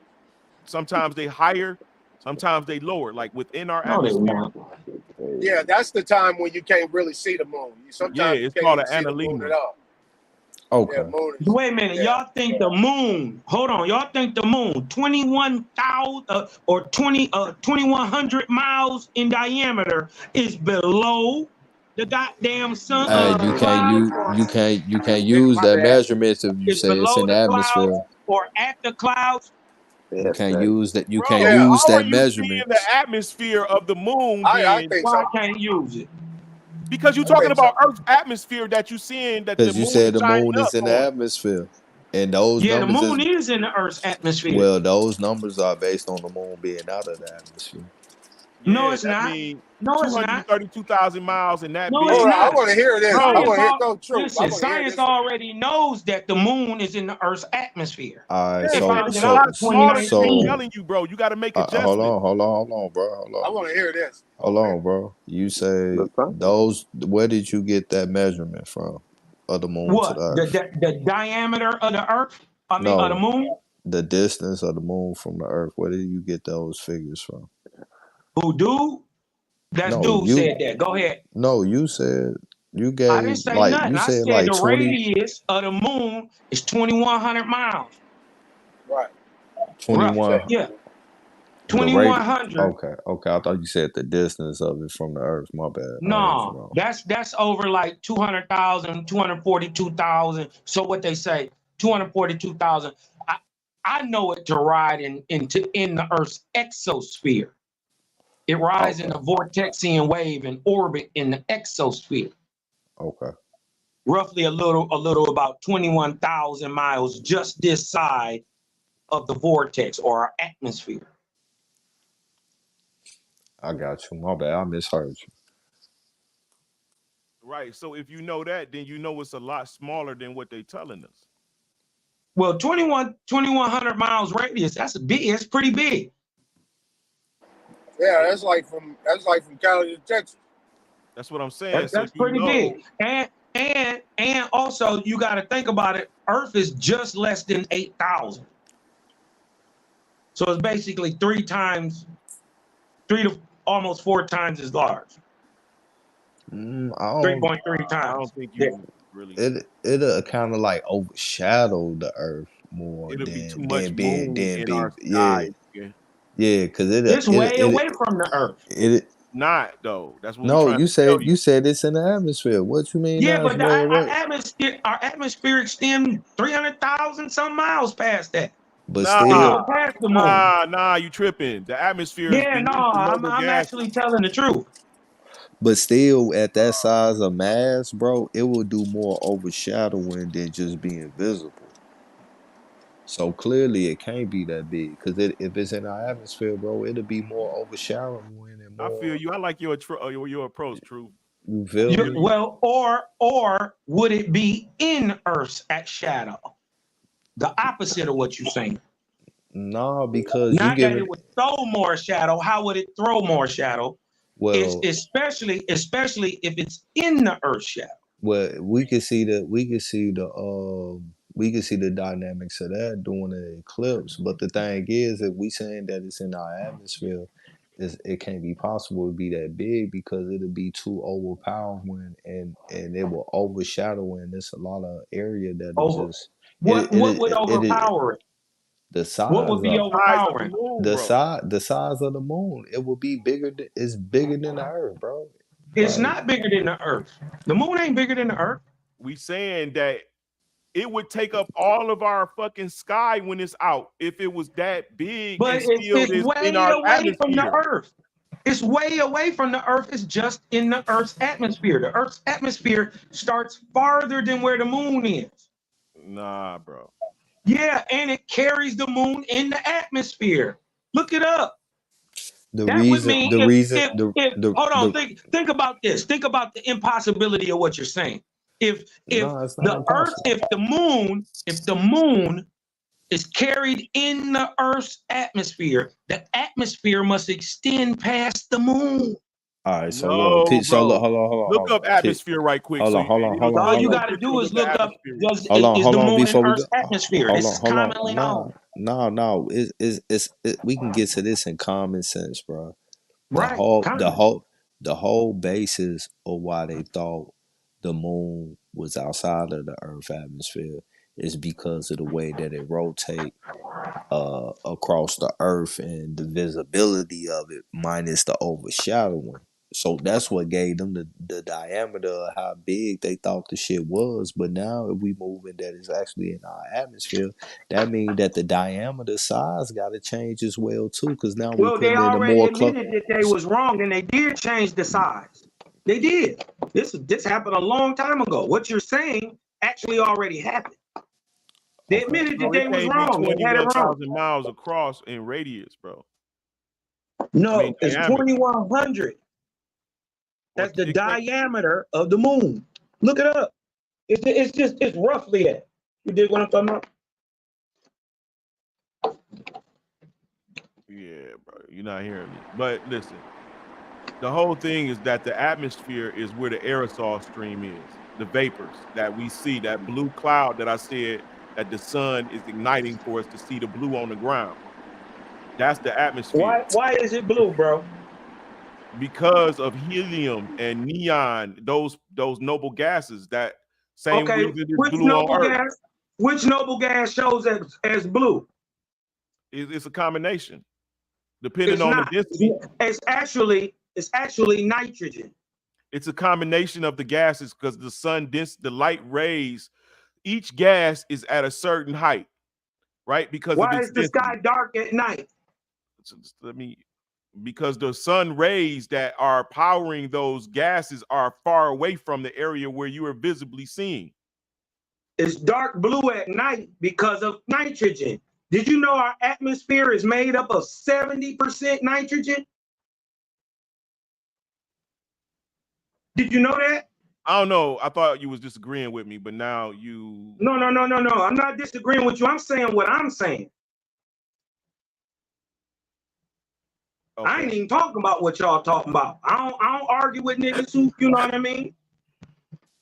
Sometimes they higher, sometimes they lower, like within our no, they atmosphere. won't. Yeah, that's the time when you can't really see the moon. Yeah, Sometimes you it's can't called even an see the moon at analemma. all. Yeah, Okay. moon is. Wait a minute, Yeah. y'all think the moon? Hold on, y'all think the moon 21,000 or 2,100 miles in diameter is below the goddamn sun? Hey, Clouds, you can't use that measurement if you is say it's below in the the clouds atmosphere. or at the clouds? You can't use that. You Bro, can't Yeah, use how are that you seeing the measurement atmosphere of the moon I then? think Why so. I can't use it? Because you're I talking think so. about Earth's atmosphere that you're seeing that the because you moon is said the shining moon up is in the on. atmosphere, and those Yeah, the numbers moon is is in the Earth's atmosphere. well, those numbers are based on the moon being out of the atmosphere. No, Yeah, it's that not. means No, it's not. 232,000 miles and that No, big. it's Hold on, I not. want to hear this. I Bro, want to hear go truth. I Listen, want to hear science this one. already knows that the moon is in the Earth's atmosphere. All right, yeah, They and found it's it a out lot in smaller than they 2019. telling you, bro. You got to make hold adjustments. on, bro, I want to hear this. hold on, bro. You say The sun. those? Where did you get that measurement from? Of the moon to What? the Earth? The diameter of the Earth? Of the No, moon? the distance of the moon from the Earth. Where did you get those figures from? Who do? That's No, dude you. said that. Go ahead. No, you said you I didn't gave say nothing. you I said said like the 20, radius of the moon is 2,100 miles. Right. Roughly. 21. Yeah. The rate. 2,100. Okay, okay. I thought you said the distance of it from the Earth. My bad. I heard you No, wrong. that's over like 200,000, 242,000. So what they say, 242,000. I know it to ride in the Earth's exosphere. It rides in Okay, the vortexian wave and orbit in the exosphere. okay. Roughly a little about 21,000 miles just this side of the vortex or our atmosphere. I got you. My bad. I misheard you. Right. So if you know that, then you know it's a lot smaller than what they telling us. Well, 2,100 miles radius, that's big. It's pretty big. Yeah, that's like from Cali to Texas. That's what I'm saying. That's pretty big. And also you got to think about it. Earth is just less than 8,000. So it's basically 3 to almost 4 times as large. 3.3 times. I don't think you really. It'll kind of like overshadow the Earth more It'll be too than much moon in our yeah. sky. Yeah, because It's way away from the Earth. Not though. That's what we're No, trying you to tell said you. you said it's in the atmosphere. What you mean Yeah, now? It's but way our away. atmosphere extends 300,000 some miles past that. But Nah, It still, goes past the moon. nah, you tripping. The atmosphere is Yeah, beneath no, the noble I'm gases. actually telling the truth. But still, at that size of mass, bro, it will do more overshadowing than just being visible. So clearly, it can't be that big because if it's in our atmosphere, bro, it'll be more overshadowing and I feel more. you. I like your approach, True. You feel me? Well, or would it be in Earth's shadow? The opposite of what you're saying. Nah, because you Not that giving it would throw more shadow. How would it throw more shadow? It's well, especially if it's in the Earth's shadow. well, we can see the dynamics of that during the eclipse. But the thing is, if we saying that it's in our atmosphere, it can't be possible to be that big because it'll be too overpowering and it will overshadow, and there's a lot of area that it Over just what would overpower it? the What size would be of Size of the overpowering? moon, the bro. size of the moon. It will be bigger. It's bigger than the Earth, bro. It's Like not bigger than the Earth. The moon ain't bigger than the Earth. We saying that it would take up all of our fucking sky when it's out if it was that big But and still it's is in way our away from the atmosphere. Earth. It's way away from the Earth. It's just in the Earth's atmosphere. The Earth's atmosphere starts farther than where the moon is. Nah, bro. Yeah, and it carries the moon in the atmosphere. Look it up. the That would reason, mean the reason, if hold on, the think about this. Think about the impossibility of what you're saying. If no, it's not the Earth, impossible. if the moon is carried in the Earth's atmosphere, the atmosphere must extend past the moon. All right, so look, No, so look, bro. hold Look up on. atmosphere right quick. So All you it'll got to put you to do is look at look up: atmosphere. is the hold on moon in before we go. Earth's atmosphere? This is Hold commonly on. known. No. We can get to this in common sense, bro. The Right. whole, the Common. whole, the whole basis of why they thought the moon was outside of the Earth atmosphere is because of the way that it rotates across the Earth and the visibility of it minus the overshadowing. So that's what gave them the diameter of how big they thought the shit was. But now if we moving that it's actually in our atmosphere, that means that the diameter size got to change as well too. Because now we Well, they putting in a already more close. admitted that they was wrong, and they did change the size. They did. This happened a long time ago. What you're saying actually already happened. They Okay. admitted that Bro, they it was can't be wrong. They had it wrong. 21,000 miles across in radius, bro. No, it's diameter. 2,100. That's the It can't- diameter of the moon. Look it up. It's roughly that. You dig what I'm talking about? Yeah, bro. You're not hearing me. But listen, the whole thing is that the atmosphere is where the aerosol stream is, the vapors that we see, that blue cloud that I said that the sun is igniting for us to see the blue on the ground. That's the atmosphere. Why is it blue, bro? Because of helium and neon, those noble gases, that same Okay, reason it's blue on Earth. which noble gas shows as blue? It's a combination, depending It's on the not. density. It's actually nitrogen. It's a combination of the gases because the light rays, each gas is at a certain height, right? Because of Why its is the density. sky dark at night? Because the sun rays that are powering those gases are far away from the area where you are visibly seeing. It's dark blue at night because of nitrogen. Did you know our atmosphere is made up of 70% nitrogen? Did you know that? I don't know. I thought you was disagreeing with me, but now you. No. I'm not disagreeing with you. I'm saying what I'm saying. I ain't even talking about what y'all talking about. I don't argue with niggas who, you know what I mean?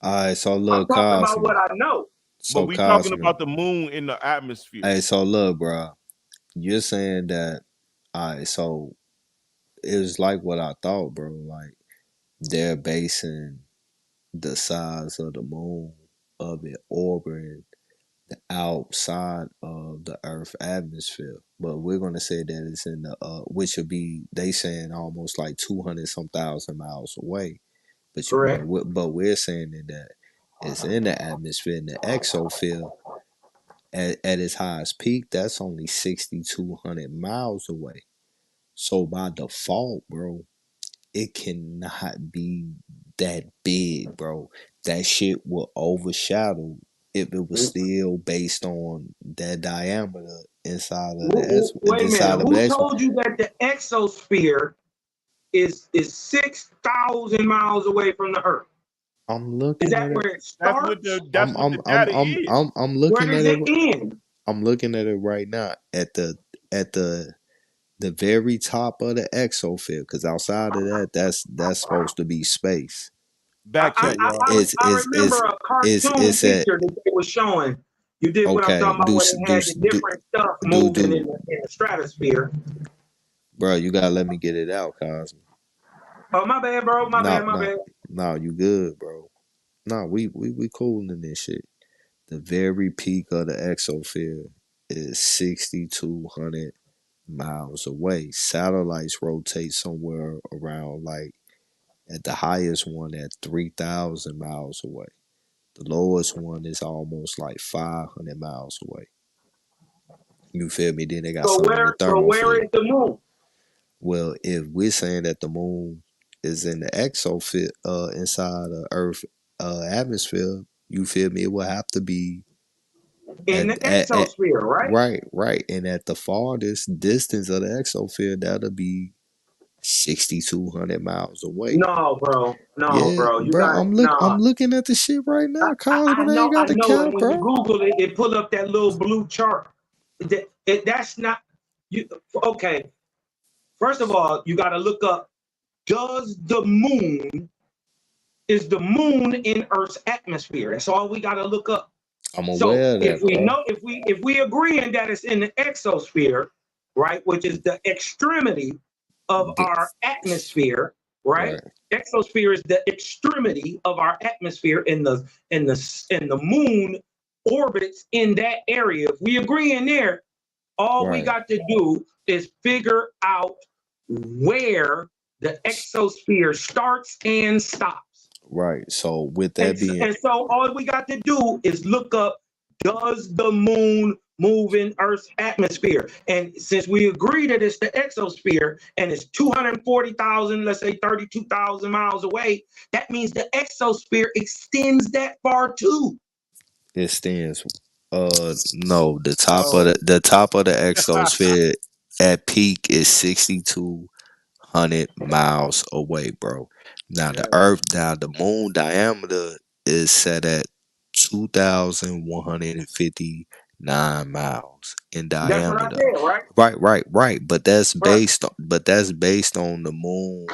All right, so I'm look, talking about Cosmo. what I know. So But we talking Cosmo. about the moon in the atmosphere. Hey, so look, bro. You're saying that. All right, so it was like what I thought, bro. Like they're basing the size of the moon of it orbiting outside of the Earth atmosphere, but we're gonna say that it's in the which would be they saying almost like 200 some thousand miles away. But Correct. but we're saying that it's in the atmosphere in the exosphere at its highest peak. That's only 6,200 miles away. So by default, bro, it cannot be that big, bro. That shit will overshadow if it was still based on that diameter inside of Wait a minute. the Who X. told you that the exosphere is 6,000 miles away from the Earth? I'm looking Is that at it. where it starts? That's what the data is. I'm Where looking does at it it. end? I'm looking at it right now at the very top of the exosphere, because outside of that, that's supposed to be space. Back check, y'all. I remember a cartoon It's at picture that they were showing. You did what I'm okay. talking about when it had the different stuff moving in the stratosphere. Bro, you gotta let me get it out, Cosmo. Oh, my bad, bro. My bad. No, you good, bro. No, we cool in this shit. The very peak of the exosphere is 6,200 miles away. Satellites rotate somewhere around like at the highest one at 3,000 miles away. The lowest one is almost like 500 miles away. You feel me? Then they got So some in the where thermosphere. is the moon? Well, if we're saying that the moon is in the exosphere, inside the Earth atmosphere, you feel me? It will have to be In the exosphere, right? right, and at the farthest distance of the exosphere, that'll be 6,200 miles away. No, bro. No, Yeah, bro. You bro, got no. I'm looking at the shit right now, Cosmo. They ain't I got the know. cap, And when you bro. Google it, it pull up that little blue chart. That's not you. Okay. First of all, you got to look up. Is the moon in Earth's atmosphere? That's all we got to look up. I'm So aware of that, if we bro. know, if we agreeing that it's in the exosphere, right, which is the extremity of our atmosphere, right? Exosphere is the extremity of our atmosphere, and the moon orbits in that area. If we agree in there, all we got to do is figure out where the exosphere starts and stops. Right. So with that being, And so all we got to do is look up, does the moon move in Earth's atmosphere? And since we agree that it's the exosphere and it's 240,000, let's say 32,000 miles away, that means the exosphere extends that far too. it stands. No, the top of the exosphere at peak is 6,200 miles away, bro. Now the moon diameter is set at 2,159 miles in That's what I diameter. said, right? Right. But that's based on the moon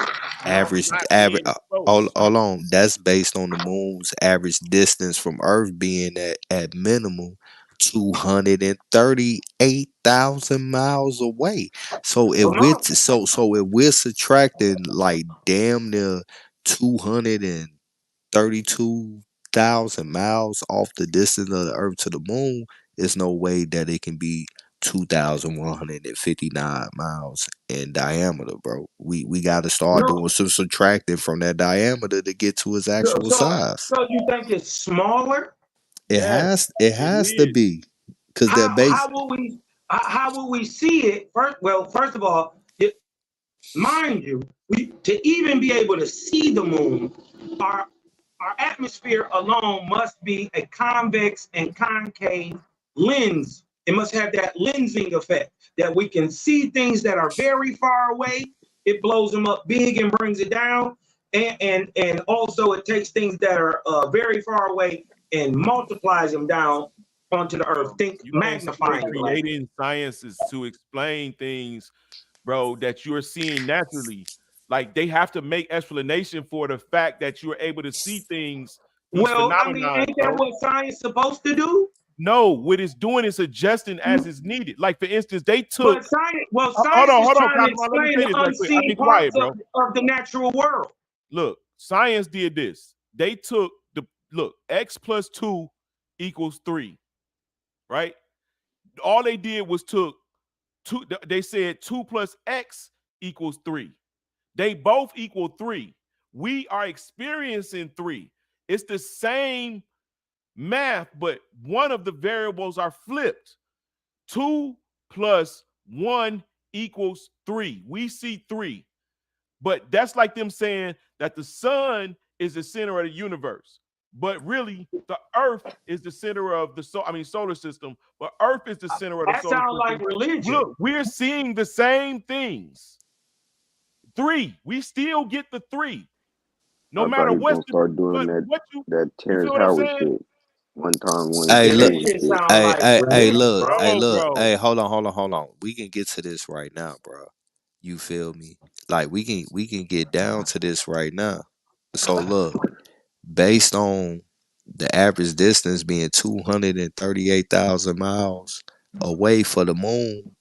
average Not average. being Hold close. on, that's based on the moon's average distance from Earth being at minimum 238,000 miles away. So if we're subtracting like damn near 232,000 miles off the distance of the Earth to the moon, there's no way that it can be 2,159 miles in diameter, bro. We got to start doing some subtracting from that diameter to get to its actual size. So you think it's smaller? It has to be, because they're based. How will we see it? First of all, mind you, to even be able to see the moon, our atmosphere alone must be a convex and concave lens. It must have that lensing effect that we can see things that are very far away. It blows them up big and brings it down. And also it takes things that are very far away and multiplies them down onto the earth. Think magnifying glass. Creating sciences to explain things bro, that you're seeing naturally. Like they have to make explanation for the fact that you're able to see things, these Well, I mean, phenomena, ain't that bro. what science supposed to do? No, what it's doing is adjusting as is needed. Like for instance, they took. But science, well, Hold science on, is hold on, trying to Cosmo. Let me explain say the this right quick. I'll be unseen quiet, parts bro. of the natural world. Look, science did this. They took x plus 2 equals 3, right? All they did was took 2. They said 2 plus x equals 3. They both equal 3. We are experiencing 3. It's the same math, but one of the variables are flipped. 2 plus 1 equals 3. We see 3. But that's like them saying that the sun is the center of the universe. But really, the earth is the center of the solar system, but earth is the center of the That solar sounds like system. religion. Look, we're seeing the same things. 3. We still get the 3. No I thought matter he was what's gonna start doing what that you Terrence feel what I'm Howard saying? shit one time when he Hey, was look. doing shit. Hey, look. Hey, Bro, look. bro. Hey, hold on. We can get to this right now, bro. You feel me? Like we can get down to this right now. So look, based on the average distance being 238,000 miles away for the moon,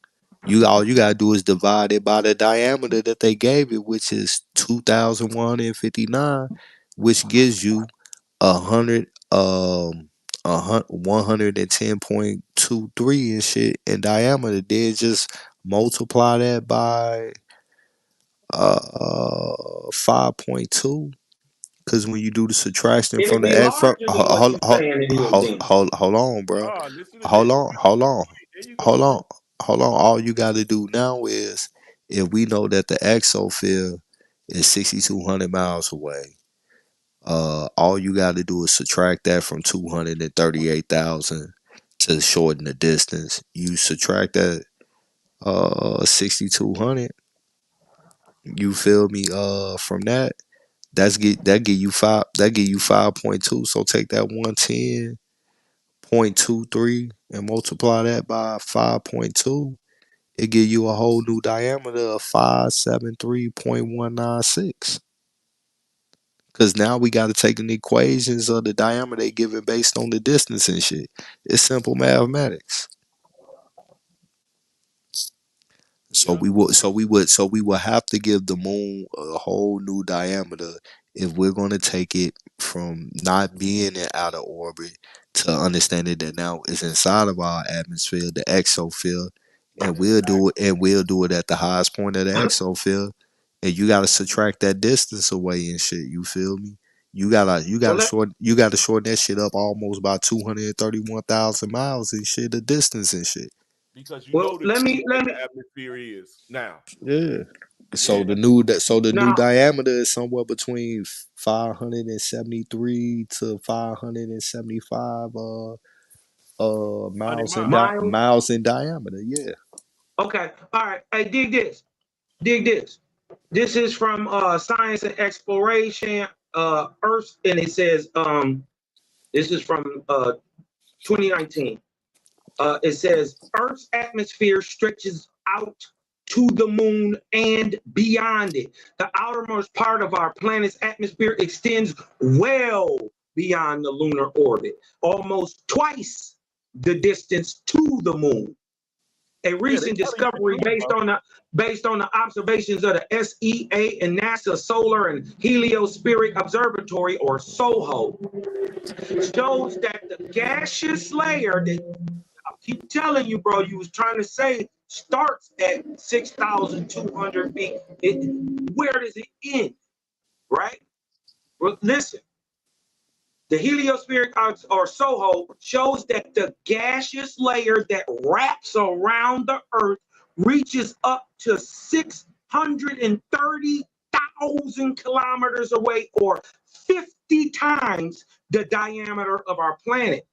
all you gotta do is divide it by the diameter that they gave it, which is 2,159, which gives you 110.23 and shit in diameter. Then just multiply that by 5.2. Because when you do the subtraction It'll from be the x from larger than what you're saying it is then. hold on, bro. Oh, listen to Hold this. on, hold on, There you hold go. on, hold on. All you got to do now is, if we know that the exosphere is 6,200 miles away, all you got to do is subtract that from 238,000 to shorten the distance. You subtract that 6,200. You feel me? From that. That give you 5.2. So take that 110.23 and multiply that by 5.2. It give you a whole new diameter of 573.196. Cause now we gotta take in the equations of the diameter they given based on the distance and shit. It's simple mathematics. So we would have to give the moon a whole new diameter if we're gonna take it from not being in outer orbit to understanding that now it's inside of our atmosphere, the exosphere, and we'll do it at the highest point of the exosphere. And you gotta subtract that distance away and shit. You feel me? You Well, gotta shorten that shit up almost by 231,000 miles and shit, the distance and shit. Because you know the let shape me that the atmosphere is now. Yeah. So Yeah. the new now diameter is somewhere between 573 to 575 100 miles miles. miles in diameter. Yeah. okay. All right. Hey, dig this. Dig this. This is from Science and Exploration, Earth, and it says this is from 2019. It says Earth's atmosphere stretches out to the moon and beyond it. The outermost part of our planet's atmosphere extends well beyond the lunar orbit, almost twice the distance to the moon. A recent discovery based on the observations of the SEA and NASA Solar and Heliospheric Observatory, or SOHO, shows that the gaseous layer that I keep telling you, bro, you was trying to say starts at 6,200 feet. Where does it end? Right? Well, listen. The heliospheric or SOHO shows that the gaseous layer that wraps around the Earth reaches up to 630,000 kilometers away, or 50 times the diameter of our planet.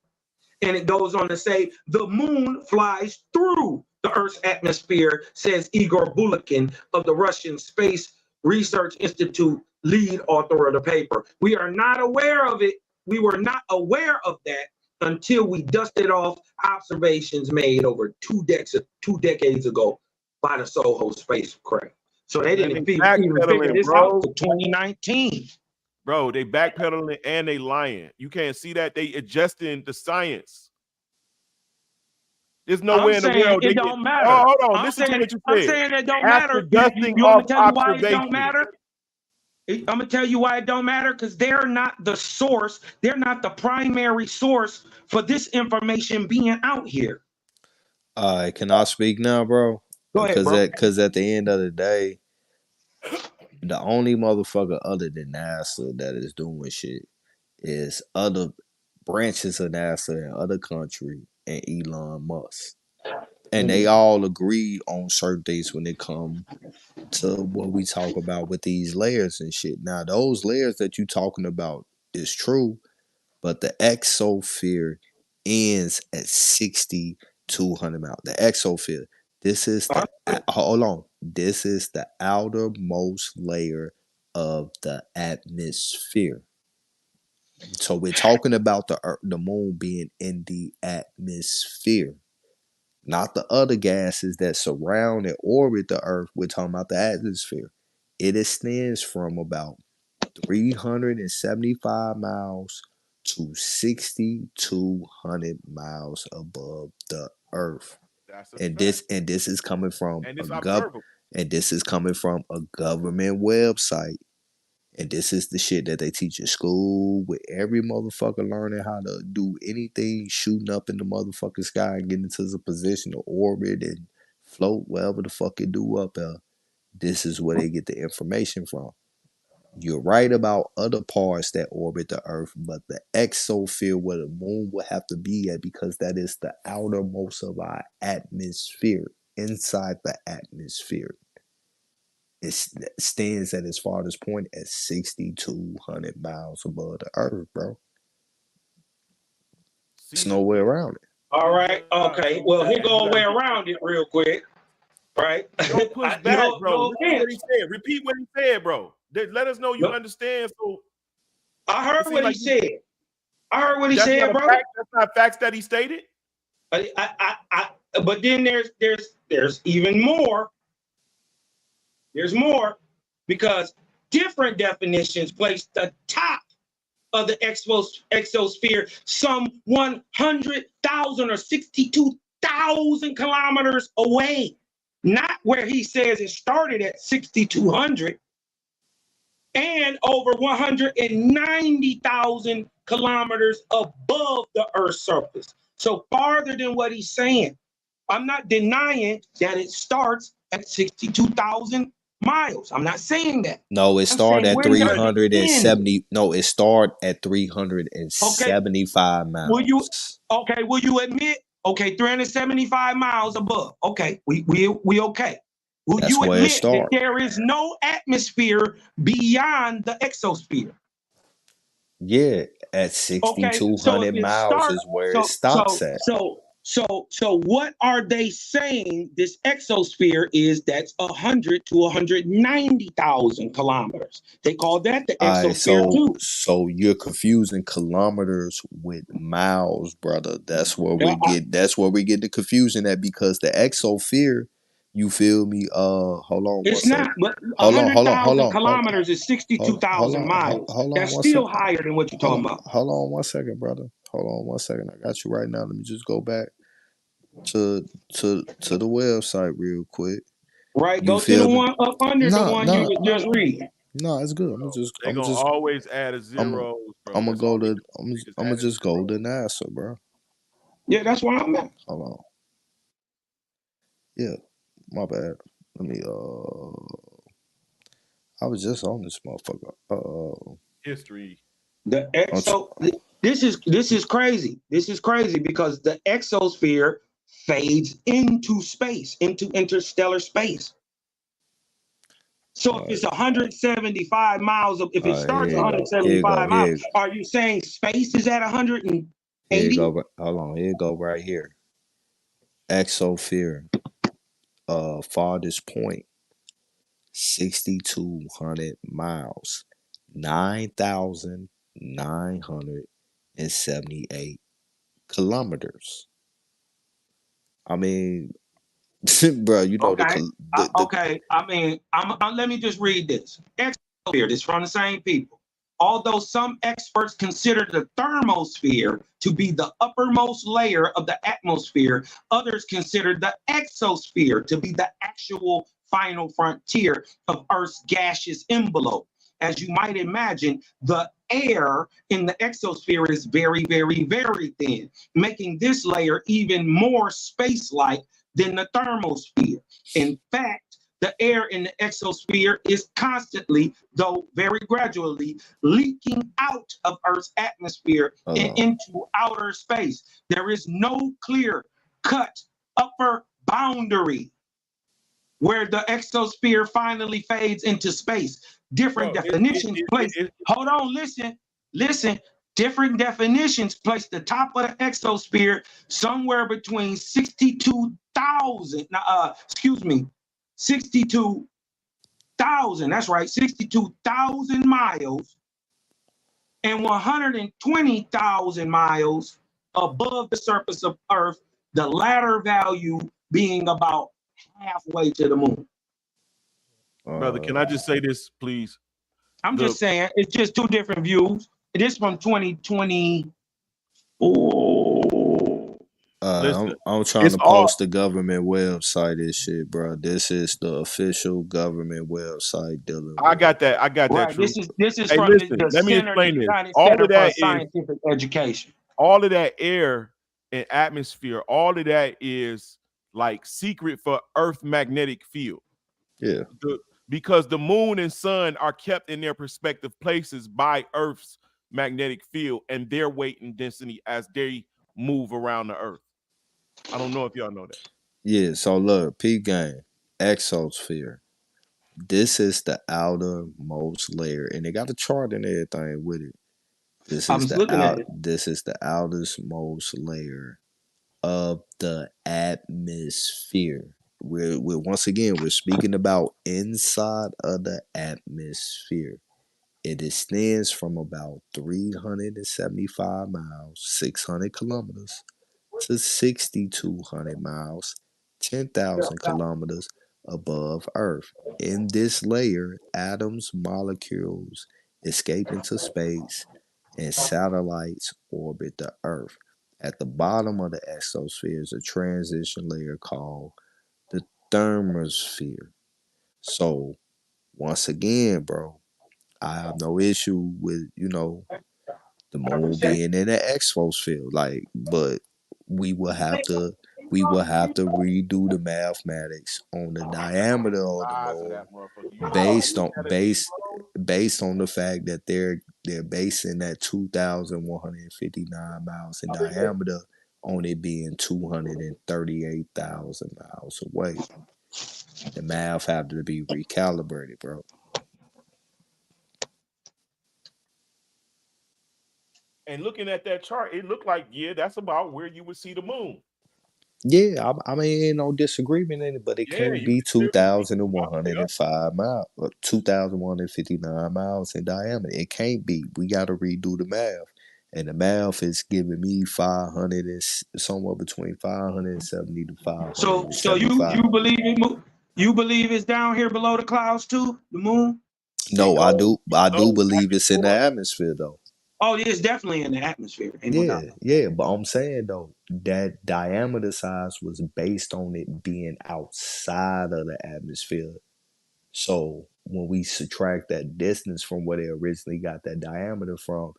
And it goes on to say the moon flies through the Earth's atmosphere, says Igor Bulikin of the Russian Space Research Institute, lead author of the paper. We are not aware of it. We were not aware of that until we dusted off observations made over two decades ago. by the Soho spacecraft. So they Man, didn't they even figure backpedaling, this out bro. to 2019. Bro, they backpedaling and they lying. You can't see that. They adjusting the science. There's nowhere I'm in the saying world it they get. don't matter. Oh, hold on. I'm Listen to saying what you I'm said. saying it don't After matter. You dusting want me off to tell you why it don't observation. matter? I'm gonna tell you why it don't matter, because they're not the source, they're not the primary source for this information being out here. All right, can I speak now, bro? Go ahead, bro. Because at the end of the day, the only motherfucker other than NASA that is doing shit is other branches of NASA in other country and Elon Musk. And they all agree on certain things when it comes to what we talk about with these layers and shit. Now, those layers that you talking about is true, but the exosphere ends at 6,200 miles. The exosphere. This is the hold on. This is the outermost layer of the atmosphere. So we're talking about the Earth, the moon being in the atmosphere, not the other gases that surround and orbit the Earth. We're talking about the atmosphere. It extends from about 375 miles to 6,200 miles above the Earth. That's a And fact. this is coming from And a it's observable. government website. And this is the shit that they teach in school, with every motherfucker learning how to do anything, shooting up in the motherfucking sky and getting into the position of orbit and float wherever the fuck it do up there. This is where they get the information from. You're right about other parts that orbit the Earth, but the exosphere where the moon will have to be at, because that is the outermost of our atmosphere, inside the atmosphere. It stands at its farthest point at 6,200 miles above the Earth, bro. There's no way around it. All right, okay. Well, here go a way around it real quick. Right? Don't push back, bro. Listen to what he said. Repeat what he said, bro. Let us know you understand. So I heard what he said. I heard what he said, bro. Fact. That's not facts that he stated. But then there's even more. There's more, because different definitions place the top of the exosphere some 100,000 or 62,000 kilometers away. Not where he says it started at 6,200, and over 190,000 kilometers above the Earth's surface. So farther than what he's saying. I'm not denying that it starts at 62,000 miles. I'm not saying that. No, it started at where does it 370. No, it started at 375 miles. Will you admit, 375 miles above. Okay, we okay. Will That's you where it admit that started. there is no atmosphere beyond the exosphere? Yeah, at 6,200 miles is where it stops at. So what are they saying this exosphere is? That's 100 to 190,000 kilometers. They call that the All right, exosphere too. so you're confusing kilometers with miles, brother. That's where we get the confusion at, because the exosphere, you feel me? Hold on. It's not, but 100,000 kilometers is 62,000 miles. That's still higher than what you're talking about. Hold on 1 second, brother. Hold on 1 second. I got you right now. Let me just go back to the website real quick. Right, go to the one up under the one you was just reading. No, it's good. They're gonna always add a zero, bro. I'm gonna just go to NASA, bro. Yeah, that's where I'm at. Hold on. Yeah, my bad. Let me I was just on this motherfucker. History. This is crazy. This is crazy because the exosphere fades into space, into interstellar space. So if it's 175 miles, if it starts 175 miles, are you saying space is at 180? Here you go. Hold on. Here you go right here. Exosphere. Farthest point. 6,200 miles. 9,978 kilometers. I mean, bro. You know Okay. Okay. I mean, let me just read this. Exosphere. This from the same people. Although some experts consider the thermosphere to be the uppermost layer of the atmosphere, others consider the exosphere to be the actual final frontier of Earth's gaseous envelope. As you might imagine, the air in the exosphere is very, very, very thin, making this layer even more space-like than the thermosphere. In fact, the air in the exosphere is constantly, though very gradually, leaking out of Earth's atmosphere and into outer space. There is no clear-cut upper boundary where the exosphere finally fades into space. Different definitions place. Hold on, listen. Different definitions place the top of the exosphere somewhere between 62,000. 62,000. That's right, 62,000 miles and 120,000 miles above the surface of Earth. The latter value being about halfway to the moon. Brother, can I just say this, please? I'm just saying, it's just two different views. It is from 2020. I'm trying to post the government website. This shit, bro. This is the official government website dealing. I got that. Right. True. This is hey, from listen, the let me Center, explain the this. United All Center of that for Scientific Education. All of that air and atmosphere, all of that is like secret for Earth magnetic field. Yeah. Because the moon and sun are kept in their respective places by Earth's magnetic field and their weight and density as they move around the Earth. I don't know if y'all know that. Yeah, so look, P game, exosphere. This is the outermost layer, and they got a chart and everything with it. This is the outermost layer of the atmosphere. We're once again we're speaking about inside of the atmosphere. It extends from about 375 miles, 600 kilometers, to 6,200 miles, 10,000 kilometers above Earth. In this layer, atoms, molecules escape into space, and satellites orbit the Earth. At the bottom of the exosphere is a transition layer called the thermosphere. So, once again, bro, I have no issue with, the moon being in the exosphere. Like, but we will have to redo the mathematics on the diameter of the moon based on the fact that they're basing that 2,159 miles in diameter on it being 238,000 miles away. The math have to be recalibrated, bro. And looking at that chart, it looked like, that's about where you would see the moon. Yeah, I mean, ain't no disagreement in it, but it can't be 2,105 miles, 2,159 miles in diameter. It can't be. We got to redo the math, and the math is giving me 500 and somewhere between 570 to 575. So you believe it's down here below the clouds too, the moon? No, I do believe it's in the atmosphere though. Oh, it's definitely in the atmosphere. Yeah, but I'm saying though, that diameter size was based on it being outside of the atmosphere. So when we subtract that distance from where they originally got that diameter from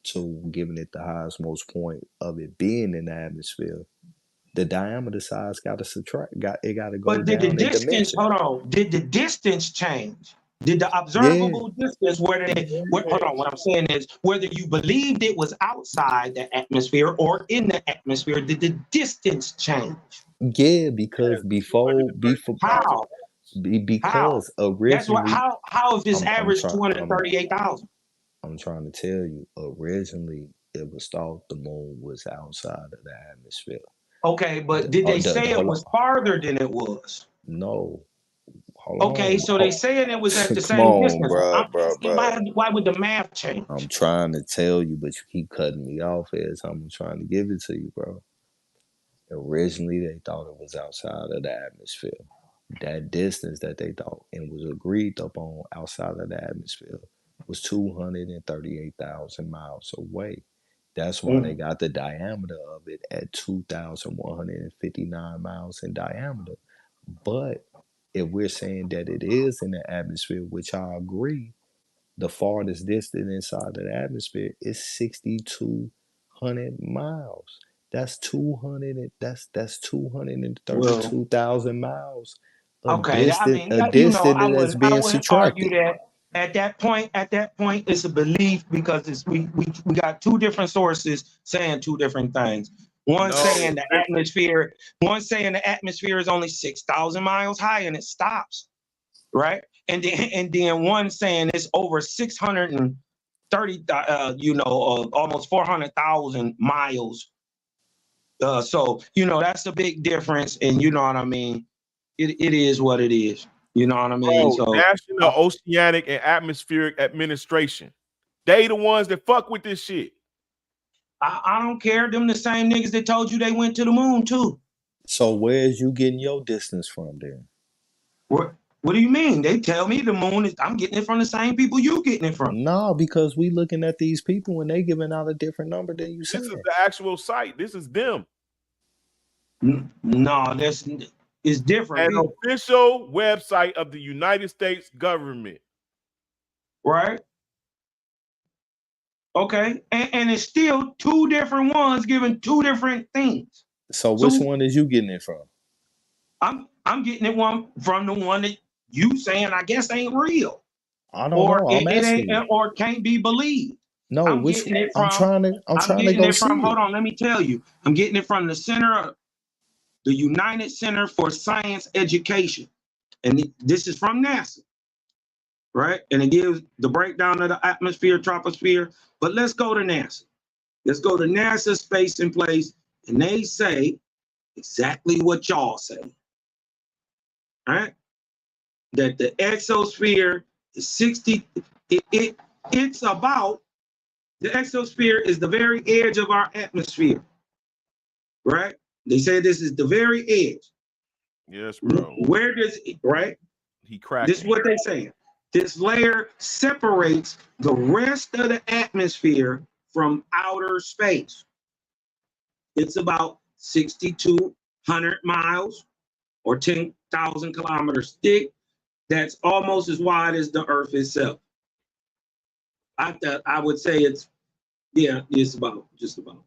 to giving it the highest most point of it being in the atmosphere, the diameter size got to go But did down the in distance, dimension. hold on, did the distance change? Did the observable distance, hold on, what I'm saying is whether you believed it was outside the atmosphere or in the atmosphere, did the distance change? Yeah, because how? Because originally how is this average 238,000? I'm trying to tell you, originally it was thought the moon was outside of the atmosphere. Okay, but did they say it was farther than it was? No. Okay, so they saying it was at the Come same on, distance. bro. Why would the math change? I'm trying to tell you, but you keep cutting me off as I'm trying to give it to you, bro. Originally, they thought it was outside of the atmosphere. That distance that they thought and was agreed upon outside of the atmosphere was 238,000 miles away. That's why they got the diameter of it at 2,159 miles in diameter. But if we're saying that it is in the atmosphere, which I agree, the farthest distance inside of the atmosphere is 6,200 miles. That's 200. That's Well, 232,000 miles. okay. I mean, A you know, distance that's I being wouldn't argue subtracted. that at that point. At that point, it's a belief because we got two different sources saying two different things. One saying the atmosphere. One saying the atmosphere is only 6,000 miles high and it stops, right? And then one saying it's over 630. Almost 400,000 miles. So you know that's a big difference, and you know what I mean. It is what it is. You know what I mean? Bro, So National Oceanic and Atmospheric Administration. They the ones that fuck with this shit. I don't care. Them the same niggas that told you they went to the moon too. So where's you getting your distance from then? What do you mean? They tell me the moon is. I'm getting it from the same people you getting it from. No, because we looking at these people and they giving out a different number than you This saying. is the actual site. This is them. No, that's it's different. An official website of the United States government. Right. Okay. And it's still two different ones giving two different things. So which one is you getting it from? I'm getting it from the one that you saying I guess ain't real. I don't know. I'm It asking ain't you. or can't be believed. No, I'm which getting it I'm from. trying to go see Hold it. on, let me tell you. I'm getting it from the United Center for Science Education, and this is from NASA, right? And it gives the breakdown of the atmosphere, troposphere. But let's go to NASA. Let's go to NASA Space in Place, and they say exactly what y'all say. All right? That the exosphere is 60. It's about the exosphere is the very edge of our atmosphere, right? They say this is the very edge. Yes, bro. Where does it, right? He cracked. This is what they're saying. This layer separates the rest of the atmosphere from outer space. It's about 6,200 miles or 10,000 kilometers thick. That's almost as wide as the Earth itself. I would say it's about just about.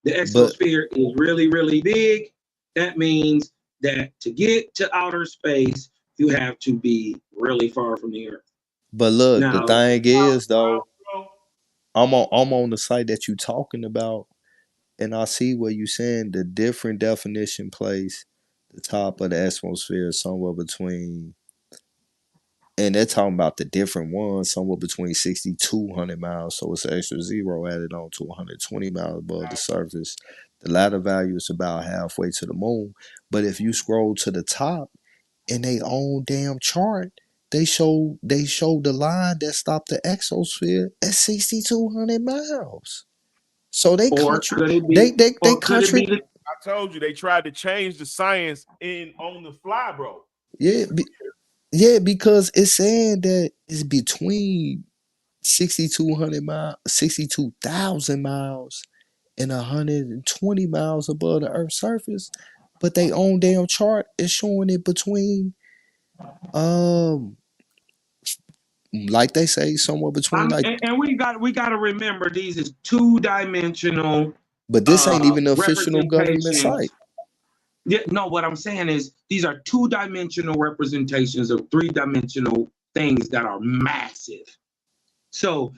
The exosphere is really, really big. That means that to get to outer space, you have to be really far from the Earth. But look, Now, the thing is though, I'm on the site that you talking about, and I see where you saying the different definition place the top of the atmosphere is somewhere between, and they're talking about the different ones somewhere between 6,200 miles, so it's an extra zero added on to 120 miles above the surface. The latter value is about halfway to the moon. But if you scroll to the top in their own damn chart, they show the line that stopped the exosphere at 6,200 miles. So they country they country. I told you they tried to change the science on the fly, bro. Yeah, because it's saying that it's between 62,000 miles and 120 miles above the Earth's surface, but they own damn chart is showing it between, like they say, somewhere between and we got to remember these is two-dimensional. But this ain't even the official government representations. site. Yeah, no, what I'm saying is these are two-dimensional representations of three-dimensional things that are massive. So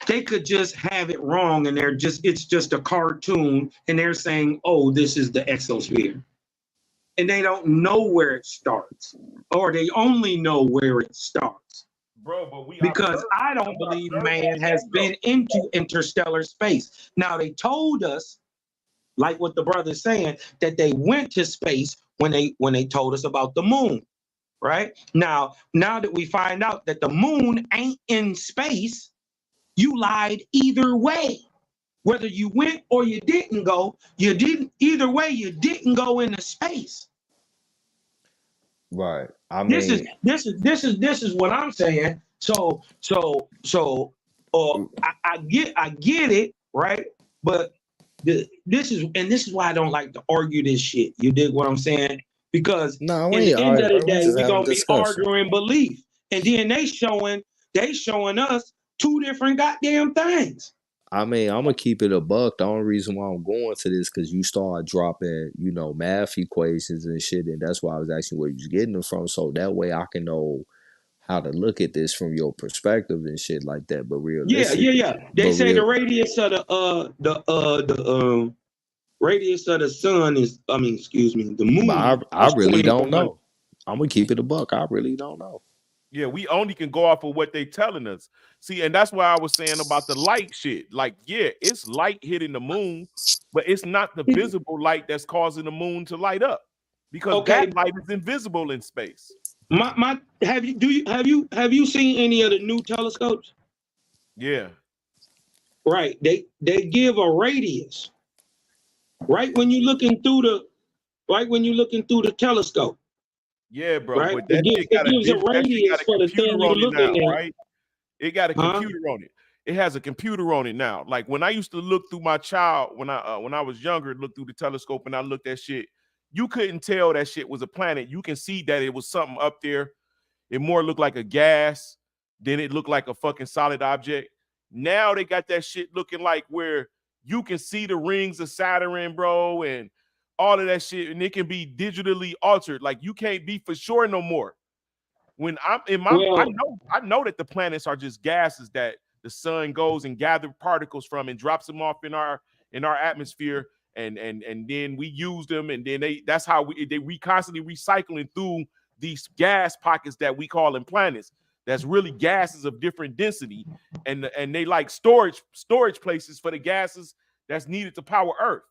they could just have it wrong, and it's just a cartoon, and they're saying, oh, this is the exosphere. And they don't know where it starts, or they only know where it starts. Bro, but because I don't believe man has been into interstellar space. Now they told us, like what the brother's saying, that they went to space when they told us about the moon, right? Now that we find out that the moon ain't in space, you lied either way. Whether you went or you didn't go, you didn't. Either way, you didn't go into space. Right. I This mean, is what I'm saying. So I get it, right? But this is why I don't like to argue this shit. You dig what I'm saying? Because no, in we the ain't end of the arguing. We day, just we're having a gonna be discussion. arguing belief. And then they showing us two different goddamn things. I mean, I'm gonna keep it a buck. The only reason why I'm going to this because you start dropping, you know, math equations and shit, and that's why I was asking where you're getting them from. So that way I can know how to look at this from your perspective and shit like that. But realistically, Yeah. They say the radius of the radius of the sun is, the moon. But I really don't 21. know. I'm gonna keep it a buck. I really don't know. Yeah, we only can go off of what they telling us. See, and that's why I was saying about the light shit. Like, yeah, it's light hitting the moon, but it's not the visible light that's causing the moon to light up, because that light is invisible in space. Have you seen any of the new telescopes? Yeah. Right. They give a radius. Right when you're looking through the telescope. Yeah, bro. Right? But that shit got a computer on it now, right? It got a computer on it. It has a computer on it now. Like when I used to look through my when I was younger, look through the telescope and I looked at shit, you couldn't tell that shit was a planet. You can see that it was something up there. It more looked like a gas than it looked like a fucking solid object. Now they got that shit looking like where you can see the rings of Saturn, bro, and all of that shit, and it can be digitally altered. Like you can't be for sure no more. When I'm in my, I know that the planets are just gases that the sun goes and gathers particles from and drops them off in our atmosphere, and then we use them, and then that's how we constantly recycling through these gas pockets that we call them planets. That's really gases of different density, and they like storage places for the gases that's needed to power Earth.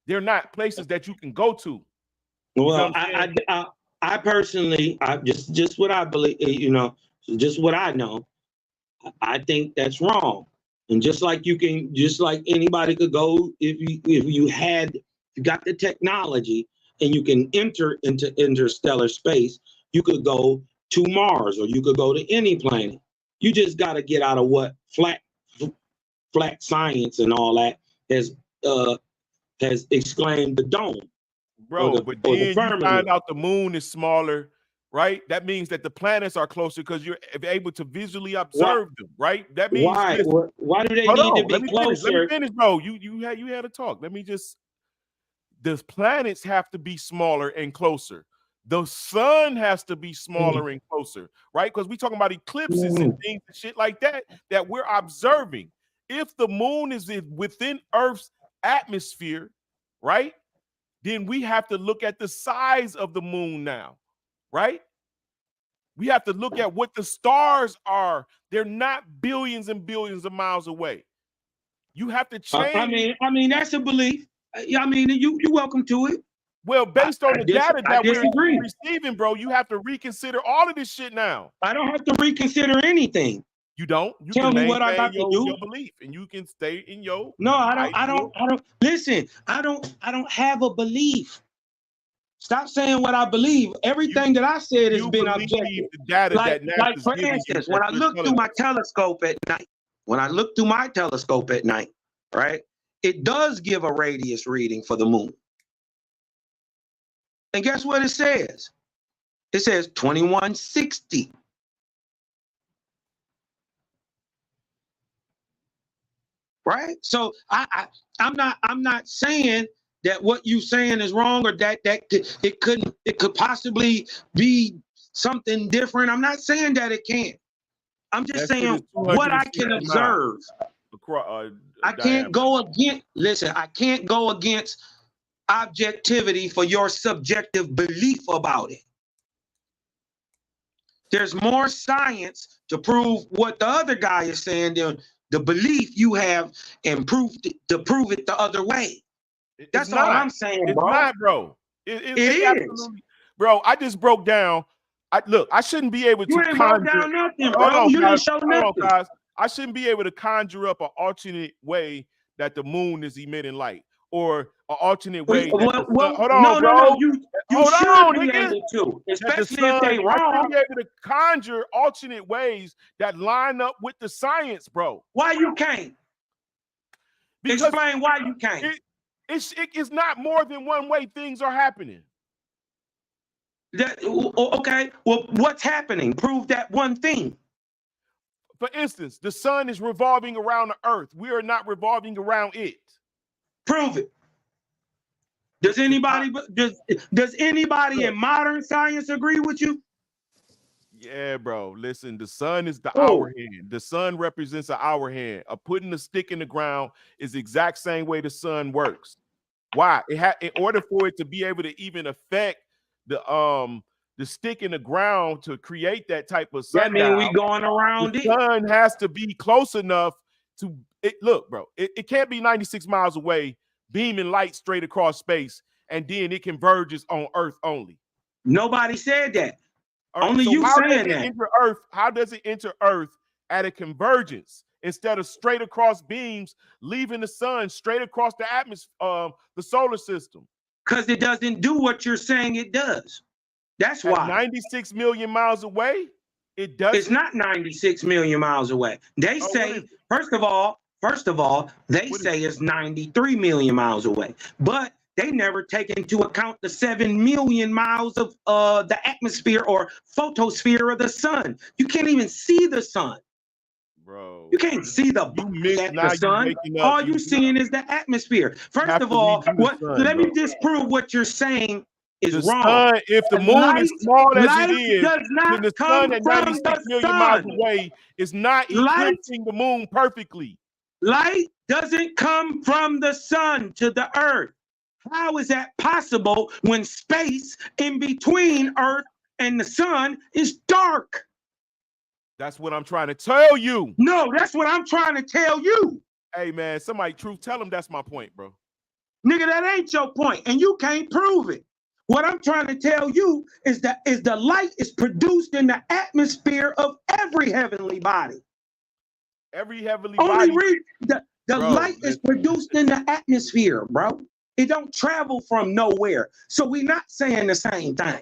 They're not places that you can go to. Well, I personally, just what I believe, just what I know, I think that's wrong. And just like anybody could go, if you got the technology and you can enter into interstellar space, you could go to Mars or you could go to any planet. You just got to get out of what flat science and all that has exclaimed the dome. Bro, but then you find out the moon is smaller, right? That means that the planets are closer because you're able to visually observe them, right? That means why do they need to be closer? Let me finish, bro. You had a talk. The planets have to be smaller and closer. The sun has to be smaller and closer, right? Because we're talking about eclipses and things and shit like that we're observing. If the moon is within Earth's atmosphere, right? Then we have to look at the size of the moon now, right? We have to look at what the stars are. They're not billions and billions of miles away. You have to change. I mean, that's a belief. I mean, you're welcome to it. Well, based on the data that we're receiving, bro, you have to reconsider all of this shit now. I don't have to reconsider anything. You don't. You tell me what I got to do. Your belief, and you can stay in your. No, I don't. Listen, I don't have a belief. Stop saying what I believe. Everything that I said has been objective. The data like for instance, when I look through my telescope at night, right, it does give a radius reading for the moon. And guess what it says? It says 2160. Right? So I'm not saying that what you saying is wrong or that it could possibly be something different. I'm not saying that it can't. I'm just saying what I can observe. I can't go against. Listen, I can't go against objectivity for your subjective belief about it. There's more science to prove what the other guy is saying than the belief you have and prove it the other way. That's all I'm saying, bro. It's not, bro. It is. Bro, I just broke down. I shouldn't be able to. You ain't broke down nothing, bro. You didn't show nothing. I shouldn't be able to conjure up an alternate way that the moon is emitting light, or an alternate way that the sun, hold on, bro. No, you Hold should on, be nigga. able to, That the especially if sun, they I should wrong. be able to conjure alternate ways that line up with the science, bro. Why you can't? Because explain why you can't. It's not more than one way things are happening. Okay, well, what's happening? Prove that one thing. For instance, the sun is revolving around the earth. We are not revolving around it. Prove it. Does anybody in modern science agree with you? Yeah, bro. Listen, the sun is the hour hand. The sun represents an hour hand. Putting a stick in the ground is the exact same way the sun works. Why? In order for it to be able to even affect the stick in the ground to create that type of sundial, that mean we going around the it. sun has to be close enough to it. Look, bro, it can't be 96 miles away, beaming light straight across space, and then it converges on Earth only. Nobody said that. Right, only so you how saying does it that. enter Earth? How does it enter Earth at a convergence instead of straight across beams, leaving the sun straight across the atmosphere, the solar system? Because it doesn't do what you're saying it does. That's At why. 96 million miles away, it doesn't. It's not 96 million miles away. They say, first of all, they say it's 93 million miles away. But they never take into account the 7 million miles of the atmosphere or photosphere of the sun. You can't even see the sun. Bro, you can't see the sun. All you're seeing is the atmosphere. First of all, let me disprove what you're saying is wrong. Sun, if the moon is small as it is, then the sun at 96 million miles away is not eclipsing the moon perfectly. Light doesn't come from the sun to the earth. How is that possible when space in between Earth and the sun is dark? That's what I'm trying to tell you. No, that's what I'm trying to tell you. Hey, man, somebody, Truth, tell them that's my point, bro. Nigga, that ain't your point, and you can't prove it. What I'm trying to tell you is that the light is produced in the atmosphere of every heavenly body. Every heavenly body. The bro, light is produced in the atmosphere, bro. It don't travel from nowhere. So we're not saying the same thing.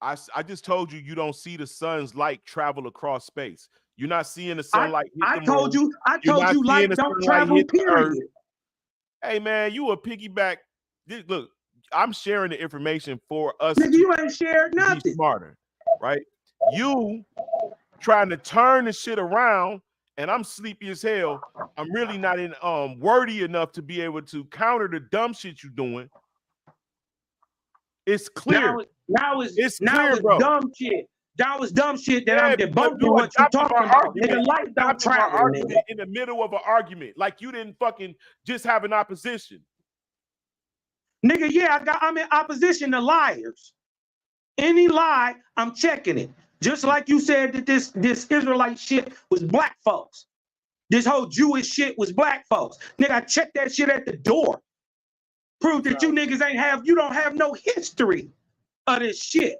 I just told you you don't see the sun's light travel across space. You're not seeing the sunlight hit the moon. I told you light don't travel, period. Hey, man, you a piggyback. Look, I'm sharing the information for us. Nigga, you ain't shared nothing. Be smarter, right? You trying to turn the shit around, and I'm sleepy as hell. I'm really not wordy enough to be able to counter the dumb shit you're doing. It's clear. Now it's bro. dumb shit. That was dumb shit that I'm debunking what you're talking about. Nigga, light don't travel, nigga. In the middle of an argument, like you didn't fucking just have an opposition. Nigga, yeah, I'm in opposition to liars. Any lie, I'm checking it. Just like you said that this Israelite shit was black folks. This whole Jewish shit was black folks. Nigga, I checked that shit at the door. Prove that you niggas you don't have no history of this shit.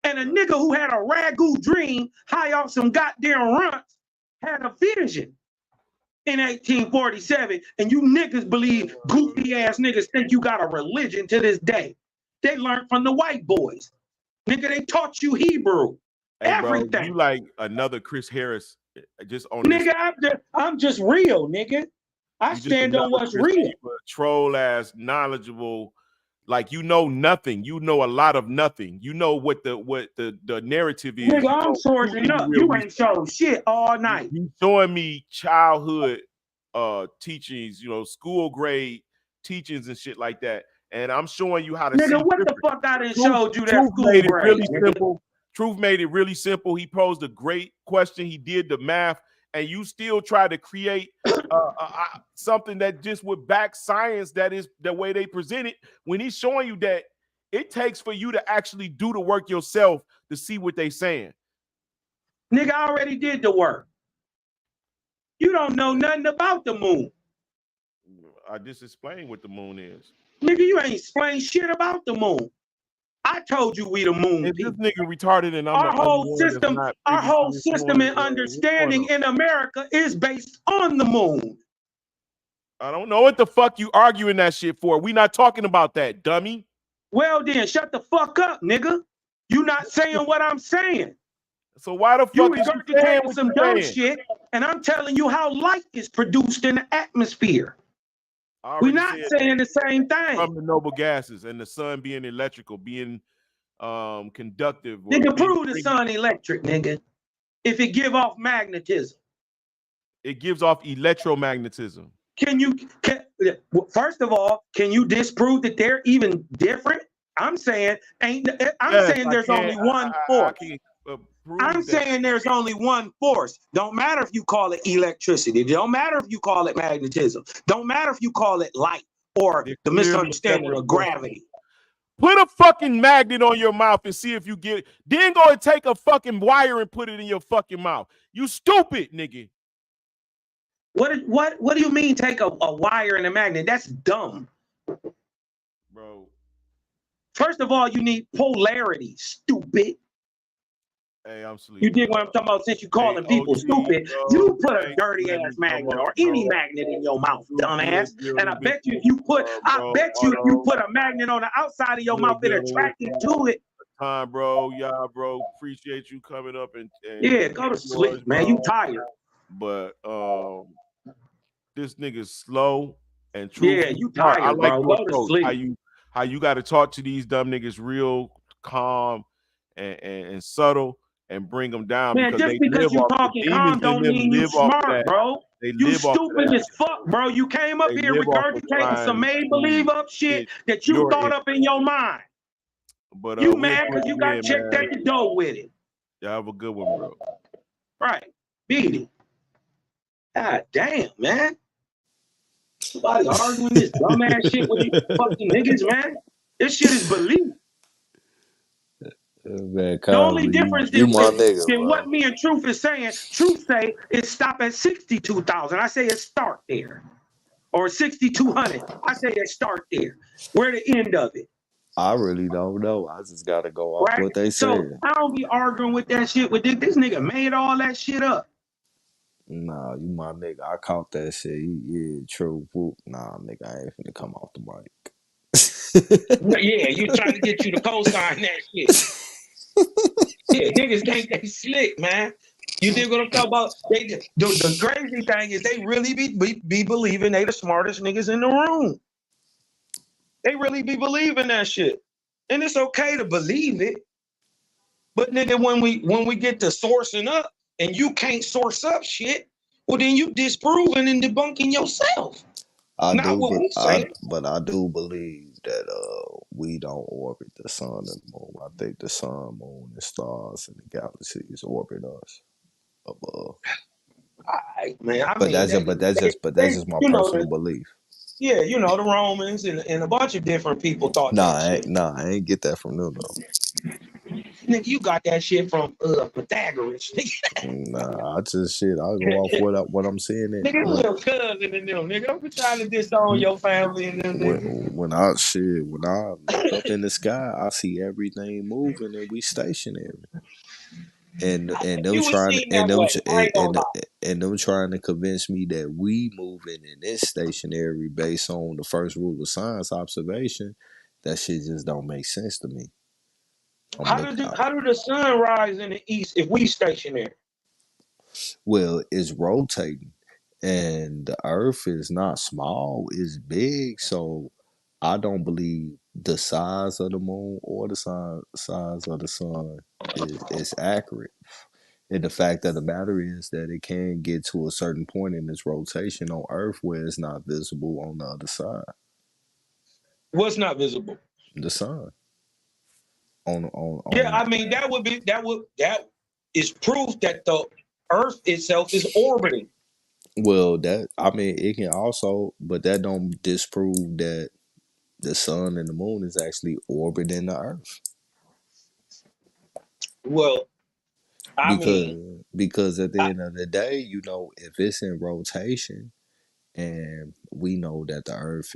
And a nigga who had a ragu dream, high off some goddamn runts, had a vision in 1847. And you niggas believe, goofy ass niggas think you got a religion to this day. They learned from the white boys. Nigga, they taught you Hebrew. Hey, everything. Bro, you like another Chris Harris just on nigga, I'm just real, nigga. I stand on what's real. Troll ass, knowledgeable, like you know nothing. You know a lot of nothing. You know what the narrative is. Nigga, I'm sourcing up. You ain't showing shit all night. You showing me childhood teachings, school grade teachings and shit like that. And I'm showing you how to nigga, see what the fuck I done showed you that school grade? Really simple. Truth made it really simple. He posed a great question. He did the math, and you still try to create something that just would back science. That is the way they present it. When he's showing you that it takes for you to actually do the work yourself to see what they saying. Nigga, I already did the work. You don't know nothing about the moon. I just explained what the moon is. Nigga, you ain't explained shit about the moon. I told you we the moon If this people. nigga retarded and I'm the Our only whole one that's system, not our privy to whole this system morning, and bro, what's going understanding on? in America is based on the moon. I don't know what the fuck you arguing that shit for. We not talking about that, dummy. Well then, shut the fuck up, nigga. You not saying what I'm saying. So why the You fuck is you saying regurgitating what some you dumb saying? shit, and I'm telling you how light is produced in the atmosphere. We're not saying the same thing. From the noble gases and the sun being electrical, being conductive. Nigga, prove the sun electric, nigga. If it give off magnetism. It gives off electromagnetism. First of all, can you disprove that they're even different? I'm saying there's only one force. I'm saying there's only one force. Don't matter if you call it electricity. Don't matter if you call it magnetism. Don't matter if you call it light or the misunderstanding of gravity. Put a fucking magnet on your mouth and see if you get it. Then go and take a fucking wire and put it in your fucking mouth. You stupid, nigga. What do you mean take a wire and a magnet? That's dumb. Bro. First of all, you need polarity, stupid. Hey, I'm sleeping. You dig what I'm talking about? Since you calling people stupid, you put a dirty ass magnet or any magnet in your mouth, dumbass. And I bet you if you put a magnet on the outside of your mouth, it attract you to it. Time, bro. Yeah, bro. Appreciate you coming up and yeah, go to sleep, man. You tired. But this nigga's slow and truthful. Yeah, you tired, I like bro. your Go to approach. sleep. How you got to talk to these dumb niggas real calm and subtle and bring them down. Man, just because you talking calm don't mean you smart, bro. You stupid as fuck, bro. You came up here regurgitating some made-believe up shit that you thought up in your mind. But you mad because you got checked at the door with it. Yeah, have a good one, bro. Right. Beat it. God damn, man. Somebody arguing this dumbass shit with these fucking niggas, man. This shit is belief. Man, the only difference you is my nigga, than bro. what me and Truth is saying. Truth say it stop at 62,000. I say it start there. Or 6,200. I say it start there. Where the end of it. I really don't know. I just gotta go off what they So said. I don't be arguing with that shit with this nigga made all that shit up. Nah, you my nigga. I caught that shit. Yeah, true. Whoop. Nah, nigga, I ain't finna come off the mic. Yeah, you trying to get you to co-sign that shit. Yeah, niggas think they slick, man. You dig what I'm talking about? The crazy thing is they really be believing they the smartest niggas in the room. They really be believing that shit. And it's okay to believe it. But nigga, when we get to sourcing up and you can't source up shit, well then you disproving and debunking yourself. I Not what we say. but I do believe that we don't orbit the sun and the moon. I think the sun, moon, and stars and the galaxies orbit us above. Man, But that's just my personal belief. Yeah, you know, the Romans and a bunch of different people thought that shit. I ain't get that from them though. Nigga, you got that shit from Pythagoras. Nah, I go off what I'm seeing. Nigga, little cousin and them, nigga. I'm trying to disown your family and them. When I look up in the sky, I see everything moving and we stationary. And them trying to convince me that we moving and it's stationary based on the first rule of science, observation. That shit just don't make sense to me. How do the sun rise in the east if we stationary? Well, it's rotating, and the Earth is not small; it's big. So I don't believe the size of the moon or the size of the sun is accurate. And the fact of the matter is that it can get to a certain point in its rotation on Earth where it's not visible on the other side. What's not visible? The sun. Yeah, I mean that is proof that the Earth itself is orbiting. Well, it can also, but that don't disprove that the sun and the moon is actually orbiting the Earth. Well, because at the end of the day, if it's in rotation, and we know that the Earth,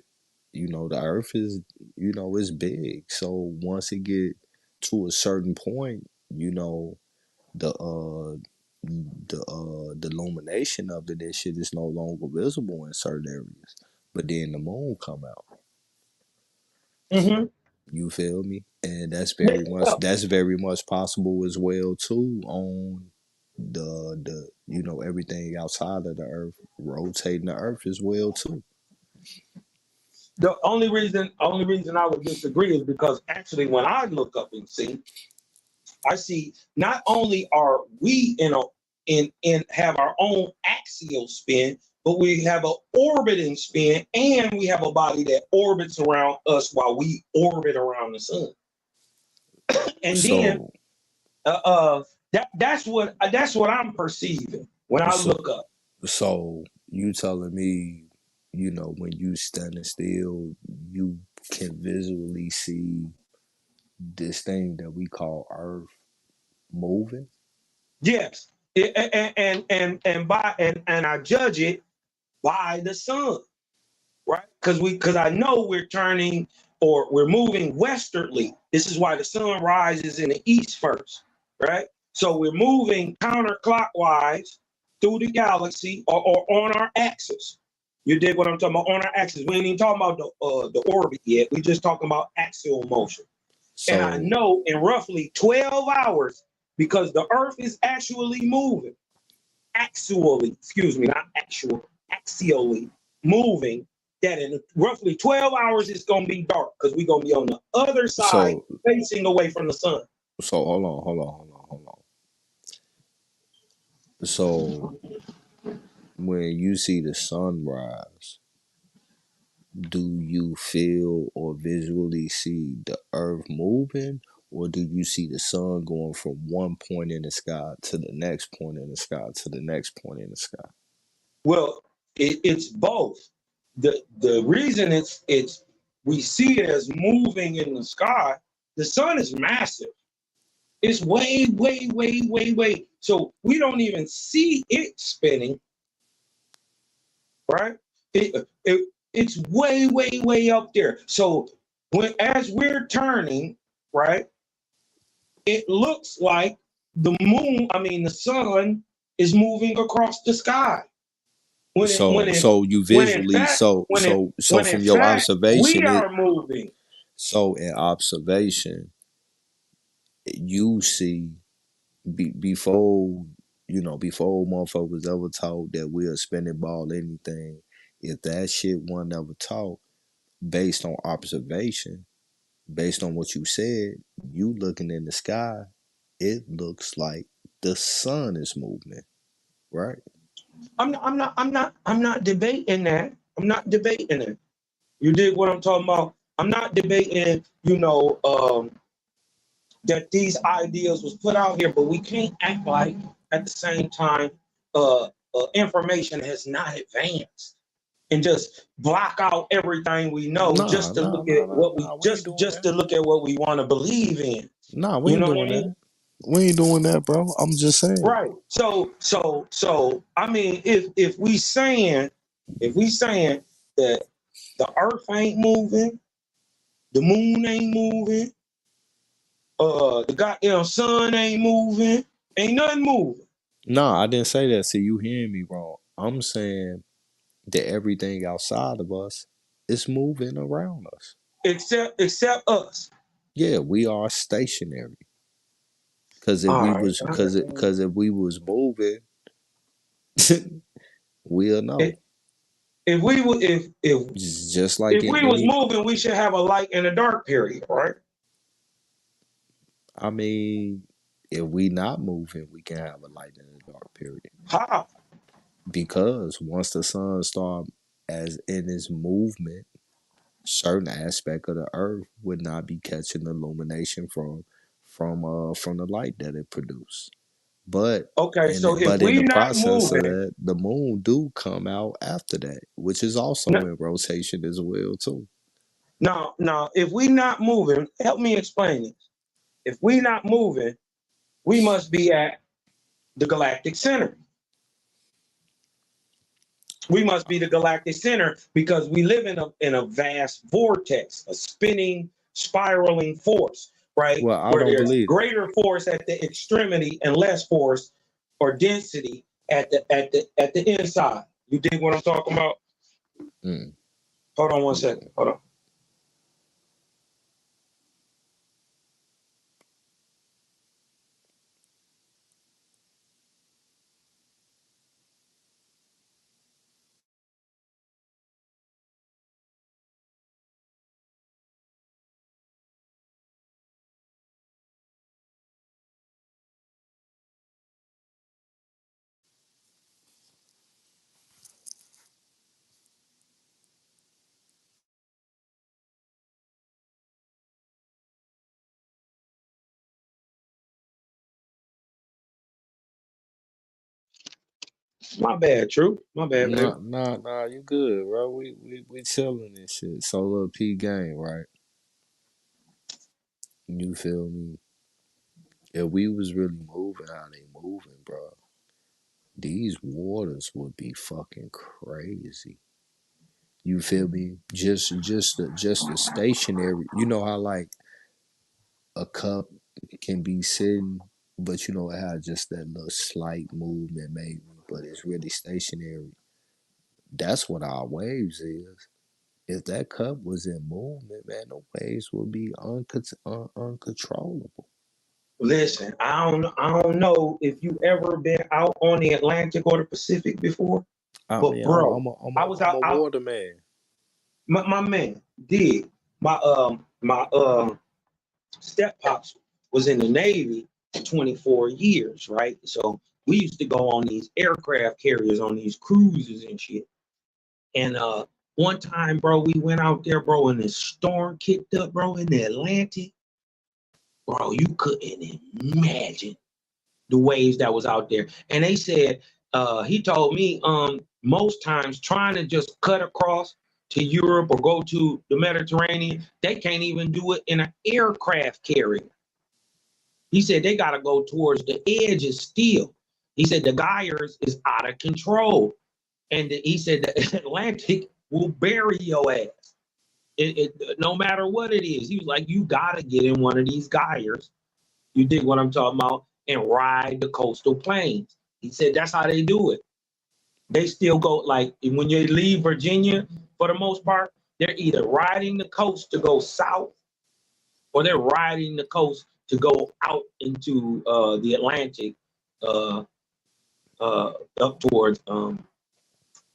you know, the Earth is, you know, it's big. So once it get to a certain point, you know, the illumination of it, this shit is no longer visible in certain areas. But then the moon come out. Mm-hmm. You feel me? And that's Yeah. very much possible as well too on the you know, everything outside of the earth rotating the earth as well too. The only reason I would disagree is because actually when I look up and see, I see not only are we in have our own axial spin, but we have an orbiting spin, and we have a body that orbits around us while we orbit around the sun. And then that's what I'm perceiving when I look up. So you telling me, you know, when you standing still, you can visually see this thing that we call Earth moving? Yes, and I judge it by the sun, right? Because I know we're turning or we're moving westerly. This is why the sun rises in the east first, right? So we're moving counterclockwise through the galaxy or on our axis. You dig what I'm talking about? On our axis. We ain't even talking about the orbit yet. We just talking about axial motion. And I know in roughly 12 hours, because the Earth is actually moving, axially moving, that in roughly 12 hours it's going to be dark because we're going to be on the other side facing away from the sun. So hold on. So when you see the sunrise, do you feel or visually see the earth moving, or do you see the sun going from one point in the sky to the next point in the sky to the next point in the sky? Well, it's both. The reason it's we see it as moving in the sky, the sun is massive. It's way. So we don't even see it spinning, right? It's way up there. So as we're turning, right, it looks like the sun is moving across the sky. So you visually from your observation, we are moving. So in observation, you see before motherfuckers was ever taught that we're a spinning ball anything. If that shit wasn't ever taught based on observation, based on what you said, you looking in the sky, it looks like the sun is moving, right? I'm not debating that. I'm not debating it. You dig what I'm talking about? I'm not debating, that these ideas was put out here, but we can't act like at the same time information has not advanced and just block out everything we know just to look at what we want to believe in. Nah, we ain't doing that. We ain't doing that, bro. I'm just saying. Right. So I mean, if we saying that the earth ain't moving, the moon ain't moving, the goddamn sun ain't moving, ain't nothing moving. No, I didn't say that. See, you hearing me wrong. I'm saying that everything outside of us is moving around us. Except us. Yeah, we are stationary. Because if we was moving, we'll know. If we was moving, we should have a light and a dark period, right? I mean, if we not moving, we can have a light and a dark period. How? Because once the sun starts as in its movement, certain aspect of the earth would not be catching the illumination from the light that it produced. But if we in the not process moving, of that, the moon do come out after that, which is also in rotation as well too. Now, if we not moving, help me explain this. If we not moving, we must be at the galactic center. We must be the galactic center because we live in a vast vortex, a spinning, spiraling force, right? Well, I Where don't there's believe that. greater force at the extremity and less force or density at the inside. You dig what I'm talking about? Mm. Hold on one second. Hold on. My bad, True. My bad, baby. Nah, you good, bro. We chilling and shit. Solo P game, right? You feel me? If we was really moving how they moving, bro, these waters would be fucking crazy. You feel me? Just the stationary. You know how like a cup can be sitting, but you know it has just that little slight movement maybe, but it's really stationary. That's what our waves is. If that cup was in movement, man, the waves would be uncontrollable. Listen, I don't know if you ever been out on the Atlantic or the Pacific before, I but mean, bro, I'm I was a out. water man. My man did. My step pops was in the Navy for 24 years, right? So we used to go on these aircraft carriers on these cruises and shit. And one time, bro, we went out there, bro, and this storm kicked up, bro, in the Atlantic. Bro, you couldn't imagine the waves that was out there. And they said, he told me most times trying to just cut across to Europe or go to the Mediterranean, they can't even do it in an aircraft carrier. He said they got to go towards the edges still. He said the gyres is out of control. And he said the Atlantic will bury your ass. No matter what it is. He was like, you got to get in one of these gyres. You dig what I'm talking about? And ride the coastal plains. He said that's how they do it. They still go, like, when you leave Virginia, for the most part, they're either riding the coast to go south or they're riding the coast to go out into the Atlantic up towards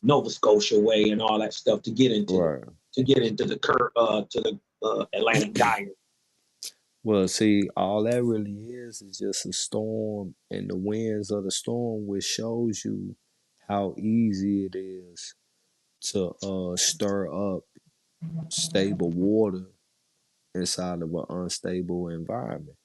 Nova Scotia way and all that stuff to get into the Atlantic gyre. Well, see, all that really is just a storm, and the winds of the storm, which shows you how easy it is to stir up stable water inside of an unstable environment.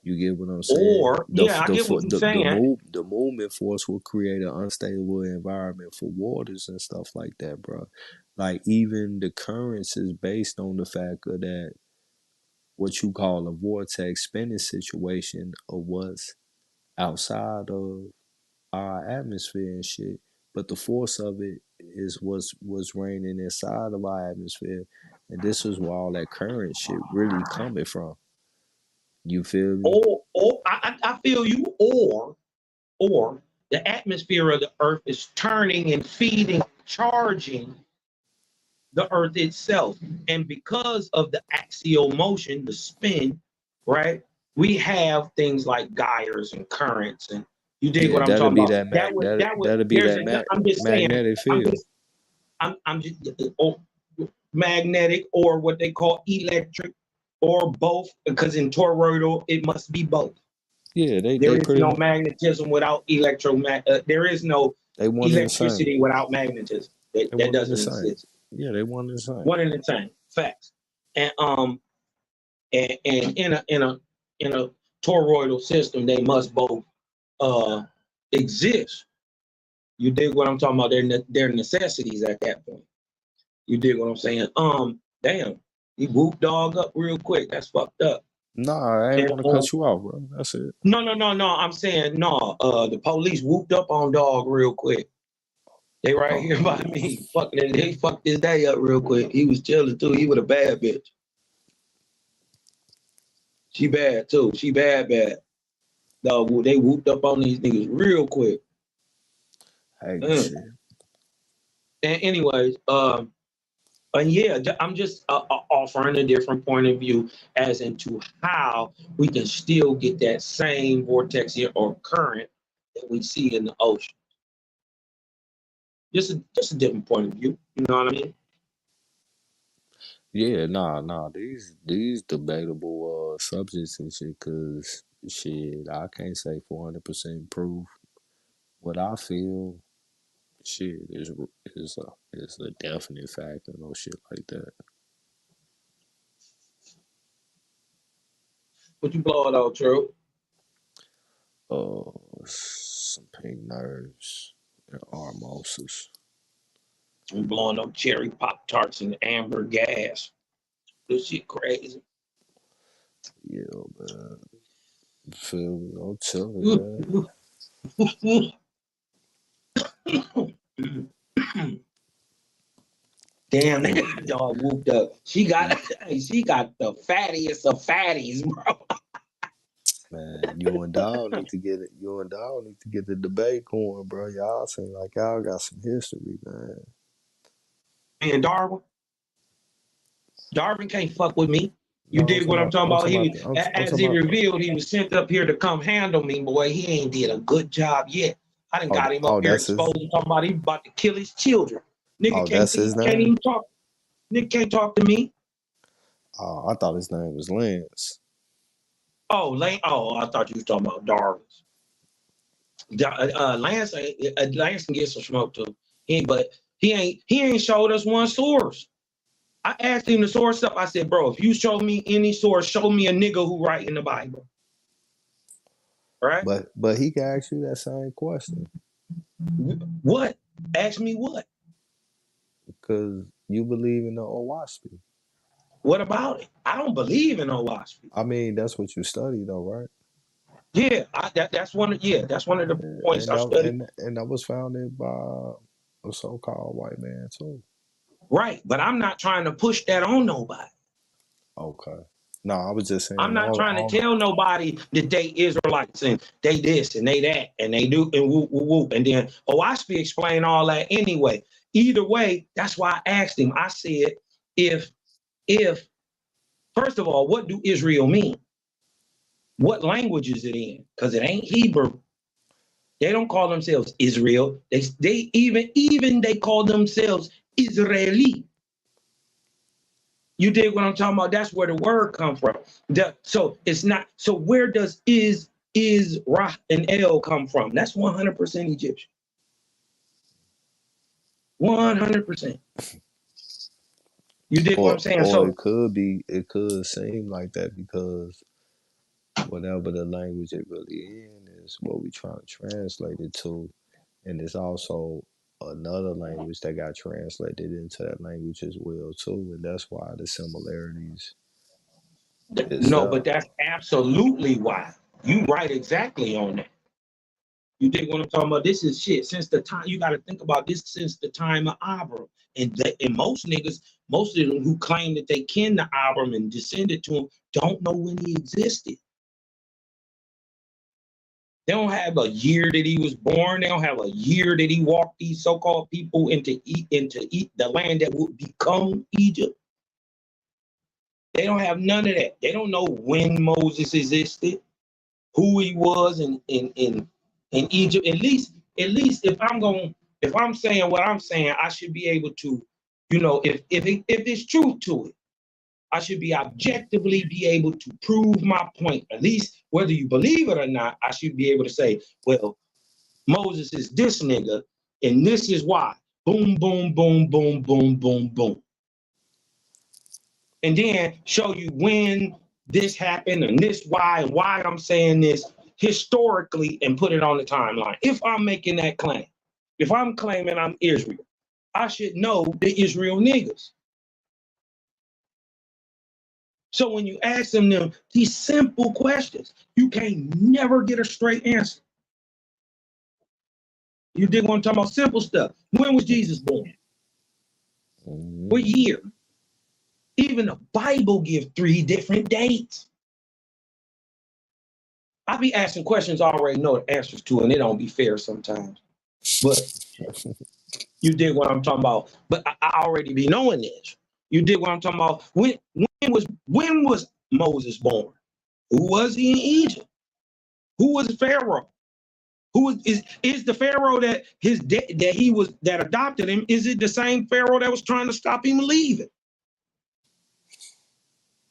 You get what I'm saying? Or, yeah, I get what you're saying. The movement force will create an unstable environment for waters and stuff like that, bro. Like even the currents is based on the fact of that what you call a vortex spinning situation of what's outside of our atmosphere and shit. But the force of it is was reigning inside of our atmosphere. And this is where all that current shit really coming from. You feel me? Or I feel you, or the atmosphere of the earth is turning and feeding, charging the earth itself. And because of the axial motion, the spin, right, we have things like gyres and currents. And you dig Yeah, what I'm that'll talking be about? that that'll be There's that I'm just saying, magnetic field. I'm just magnetic or what they call electric or both, because in toroidal, it must be both. Yeah, There they is pretty no much magnetism without there is no they one and the same. electricity without magnetism. That doesn't exist. Yeah, they one and the same. One and the same. Facts. And in a toroidal system, they must both exist. You dig what I'm talking about? They're necessities at that point. You dig what I'm saying? Damn, he whooped dog up real quick. That's fucked up. Nah, I ain't want to cut you off, bro. That's it. No. I'm saying no. The police whooped up on dog real quick. They right here by me. Fucking, they fucked this day up real quick. He was chilling too. He with a bad bitch. She bad too. She bad. No, they whooped up on these niggas real quick. Hey, shit. And anyways, yeah, I'm just offering a different point of view as into how we can still get that same vortex here or current that we see in the ocean. Just a different point of view. You know what I mean? Yeah, nah. These debatable subjects and shit. Cause shit, I can't say 400% proof. What I feel, shit, is a definite fact and no shit like that. What you blow it out, True? Some pink nerves and armosis. I'm blowing up cherry pop tarts and amber gas. This shit crazy. Yeah, man. Feel me? I'm telling you. Damn, that dog whooped up. She got the fattiest of fatties, bro. Man, you and Dog need to get it. You and Dog need to get the debate going, bro. Y'all seem like y'all got some history, man. And Darwin can't fuck with me. You No, dig what I'm talking about? As he about, revealed, he was sent up here to come handle me, boy. He ain't did a good job yet. I done got him up here exposed, talking about he about to kill his children. Nigga can't even talk. Nigga can't talk to me. I thought his name was Lance. Oh, Lance. Oh, I thought you was talking about Darwin's. Lance can get some smoke too. But he ain't showed us one source. I asked him to source up. I said, bro, if you show me any source, show me a nigga who write in the Bible. Right? But he can ask you that same question. What? Ask me what? Because you believe in the Owaspy. What about it? I don't believe in Owaspy. I mean, that's what you study though, right? Yeah, that's one of the points I studied. And that was founded by a so-called white man too. Right, but I'm not trying to push that on nobody. Okay. No, I was just saying. I'm not trying to tell nobody that they Israelites and they this and they that and they do and whoop, whoop, whoop. And then Owaspy explain all that anyway. Either way, that's why I asked him. I said, if first of all, what do Israel mean? What language is it in? Because it ain't Hebrew. They don't call themselves Israel. They even they call themselves Israeli. You dig what I'm talking about? That's where the word come from. So it's not. So where does is Ra and El come from? That's 100% Egyptian. 100%. You dig what I'm saying? So it could seem like that because whatever the language it really is what we trying to translate it to, and it's also another language that got translated into that language as well too, and that's why the similarities. No, but that's absolutely why. You right exactly on that. You dig what I'm talking about? This is shit. Since the time you got to think about this since the time of Abram, and most niggas, most of them who claim that they kin to Abram and descended to him, don't know when he existed. They don't have a year that he was born. They don't have a year that he walked these so-called people into the land that would become Egypt. They don't have none of that. They don't know when Moses existed, who he was in Egypt. At least if I'm saying what I'm saying, I should be able to, if there's truth to it, I should be objectively be able to prove my point. At least whether you believe it or not, I should be able to say, well, Moses is this nigga, and this is why. Boom, boom, boom, boom, boom, boom, boom. And then show you when this happened and this why and why I'm saying this historically and put it on the timeline. If I'm making that claim, if I'm claiming I'm Israel, I should know the Israel niggas. So when you ask them these simple questions, you can't never get a straight answer. You dig what I'm talking about? Simple stuff. When was Jesus born? What year? Even the Bible gives 3 different dates. I be asking questions I already know the answers to, and it don't be fair sometimes. But you dig what I'm talking about. But I already be knowing this. You dig what I'm talking about. When was Moses born? Who was he in Egypt? Who was Pharaoh? Who is the Pharaoh that that adopted him? Is it the same Pharaoh that was trying to stop him leaving?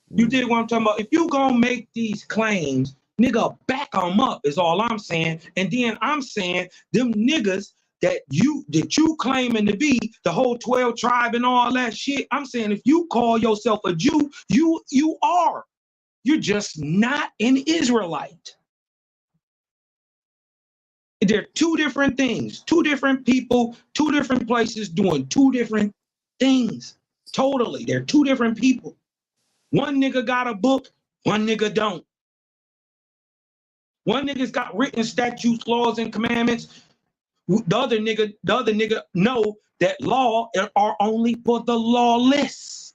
You did what I'm talking about. If you gonna make these claims, nigga, back them up is all I'm saying. And then I'm saying them niggas that you claiming to be the whole 12 tribe and all that shit. I'm saying if you call yourself a Jew, you are. You're just not an Israelite. They're 2 different things, 2 different people, 2 different places doing 2 different things. Totally. They're 2 different people. One nigga got a book, one nigga don't. One nigga's got written statutes, laws, and commandments. The other nigga know that law are only for the lawless.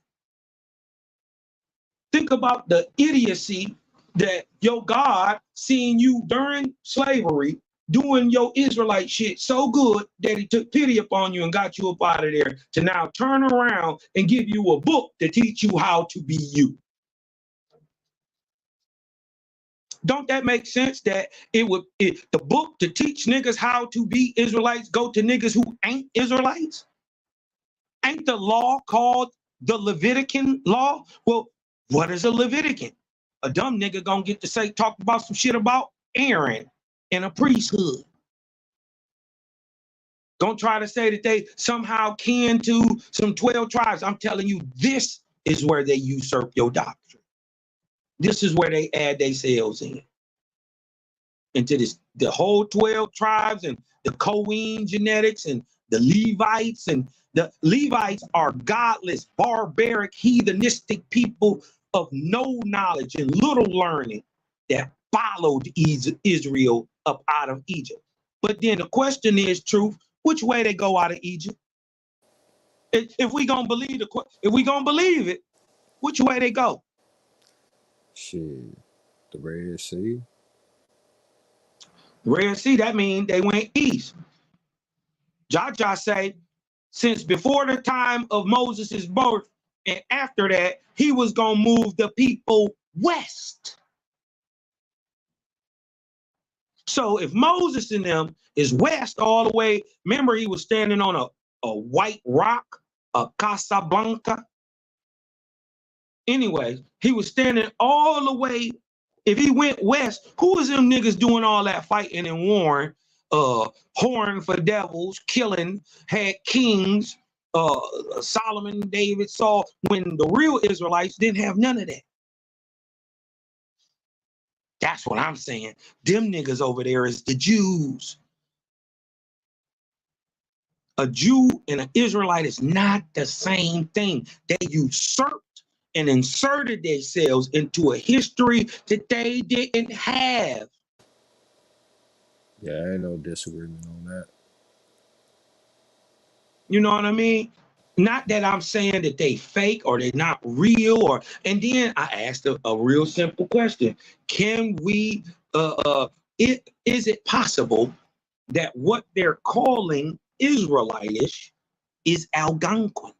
Think about the idiocy that your God seeing you during slavery doing your Israelite shit so good that he took pity upon you and got you up out of there to now turn around and give you a book to teach you how to be you. Don't that make sense that the book to teach niggas how to be Israelites go to niggas who ain't Israelites? Ain't the law called the Levitican law? Well, what is a Levitican? A dumb nigga gonna get to talk about some shit about Aaron and a priesthood. Don't try to say that they somehow kin to some 12 tribes. I'm telling you, this is where they usurp your doctrine. This is where they add themselves in. Into the whole 12 tribes and the Cohen genetics and the Levites. And the Levites are godless, barbaric, heathenistic people of no knowledge and little learning that followed Israel up out of Egypt. But then the question is, truth, which way they go out of Egypt? If we gonna believe it, which way they go? Shit, the Red Sea. Red Sea, that means they went east. Jaja say, since before the time of Moses' birth and after that, he was gonna move the people west. So if Moses and them is west all the way, remember he was standing on a white rock, a Casablanca. Anyway, he was standing all the way. If he went west, who was them niggas doing all that fighting and warring, whoring for devils, killing, had kings, Solomon, David, Saul, when the real Israelites didn't have none of that. That's what I'm saying. Them niggas over there is the Jews. A Jew and an Israelite is not the same thing. They usurped and inserted themselves into a history that they didn't have. Yeah, ain't no disagreement on that. You know what I mean? Not that I'm saying that they fake or they're not real, and then I asked a real simple question. Can we, is it possible that what they're calling Israelitish is Algonquin?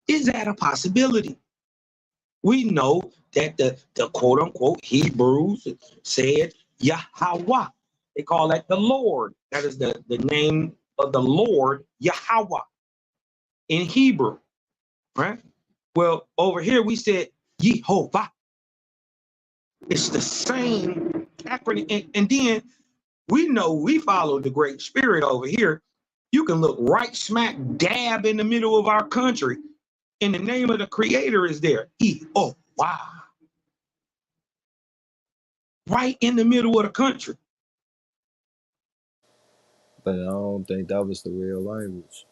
Is that a possibility? We know that the quote unquote Hebrews said Yahweh. They call that the Lord. That is the name of the Lord, Yahweh, in Hebrew, right? Well, over here we said Yehovah. It's the same acronym. And then we know we follow the Great Spirit over here. You can look right smack dab in the middle of our country, and the name of the Creator is there. Yehovah. Right in the middle of the country. But I don't think that was the real language.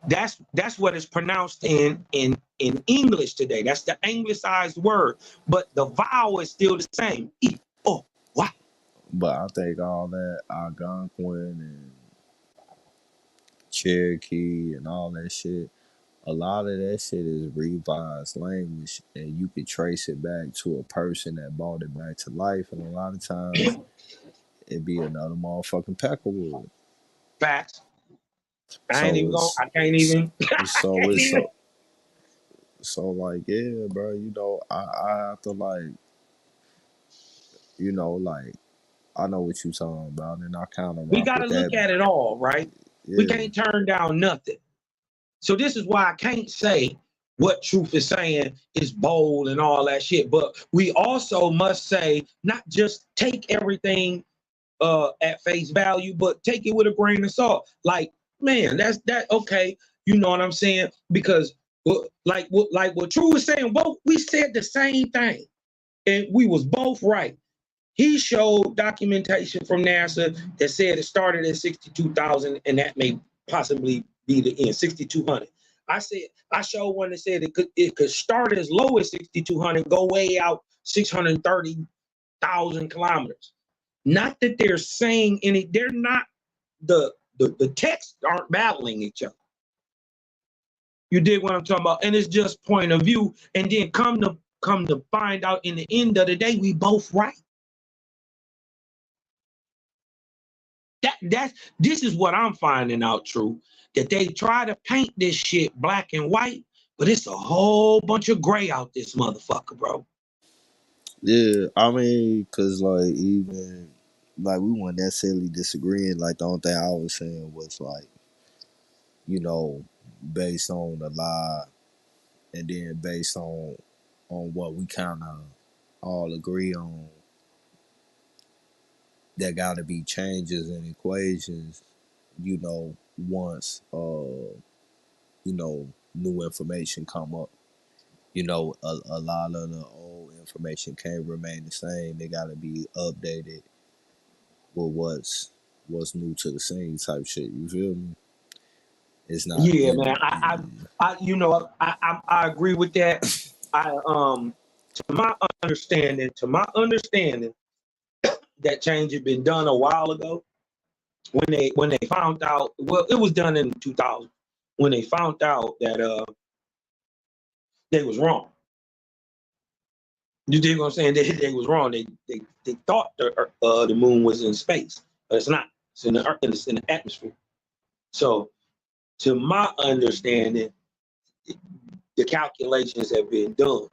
That's what it's pronounced in English today. That's the anglicized word, but the vowel is still the same. E-O-Wa. But I think all that Algonquin and Cherokee and all that shit, a lot of that shit is revised language, and you could trace it back to a person that brought it back to life, and a lot of times it'd be another motherfucking Peckerwood. Facts. I ain't So even going. it's I can't even. so it's so like, yeah, bro. You know, I have to like, you know, like I know what you talking about, and I kind of We rock got to with that. look at it all, right? We Yeah, can't turn down nothing. So this is why I can't say what truth is saying is bold and all that shit. But we also must say, not just take everything at face value, but take it with a grain of salt. Like, man, that's that okay. You know what I'm saying? Because like what True was saying, both we said the same thing, and we was both right. He showed documentation from NASA that said it started at 62,000, and that may possibly be the end, 6,200. I showed one that said it could start as low as 6,200, go way out 630,000 kilometers. Not that they're saying any, they're not, the texts aren't battling each other. You dig what I'm talking about? And it's just point of view. And then come to find out in the end of the day, we both right. This is what I'm finding out, True, that they try to paint this shit black and white, but it's a whole bunch of gray out this motherfucker, bro. yeah. I mean, cause like even like we weren't necessarily disagreeing. Like the only thing I was saying was like, you know, based on the lie, and then based on what we kind of all agree on, there got to be changes in equations. You know, once you know, new information come up. You know, a lot of the old information can't remain the same. They got to be updated with what's new to the scene type shit. You feel me? It's not. Yeah, man. I you know, I agree with that. To my understanding, that change had been done a while ago. When they found out, well, it was done in 2000 when they found out that they was wrong. You dig what I'm saying? They was wrong. They thought the moon was in space, but it's not. It's in the earth, it's in the atmosphere. So, to my understanding, the calculations have been done.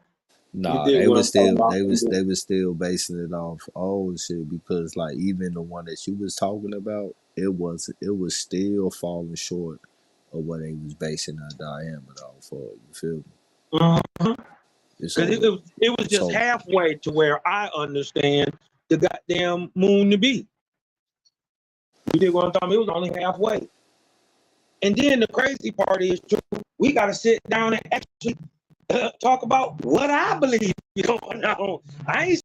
You Nah, dig they what was I'm talking still about? they was still basing it off old shit, because like even the one that you was talking about, it was still falling short of what they was basing that diameter off of. You feel me? Because So it was just halfway to where I understand the goddamn moon to be. You dig what I'm talking about? It was only halfway. And then the crazy part is, we got to sit down and actually talk about what I believe is going on. I ain't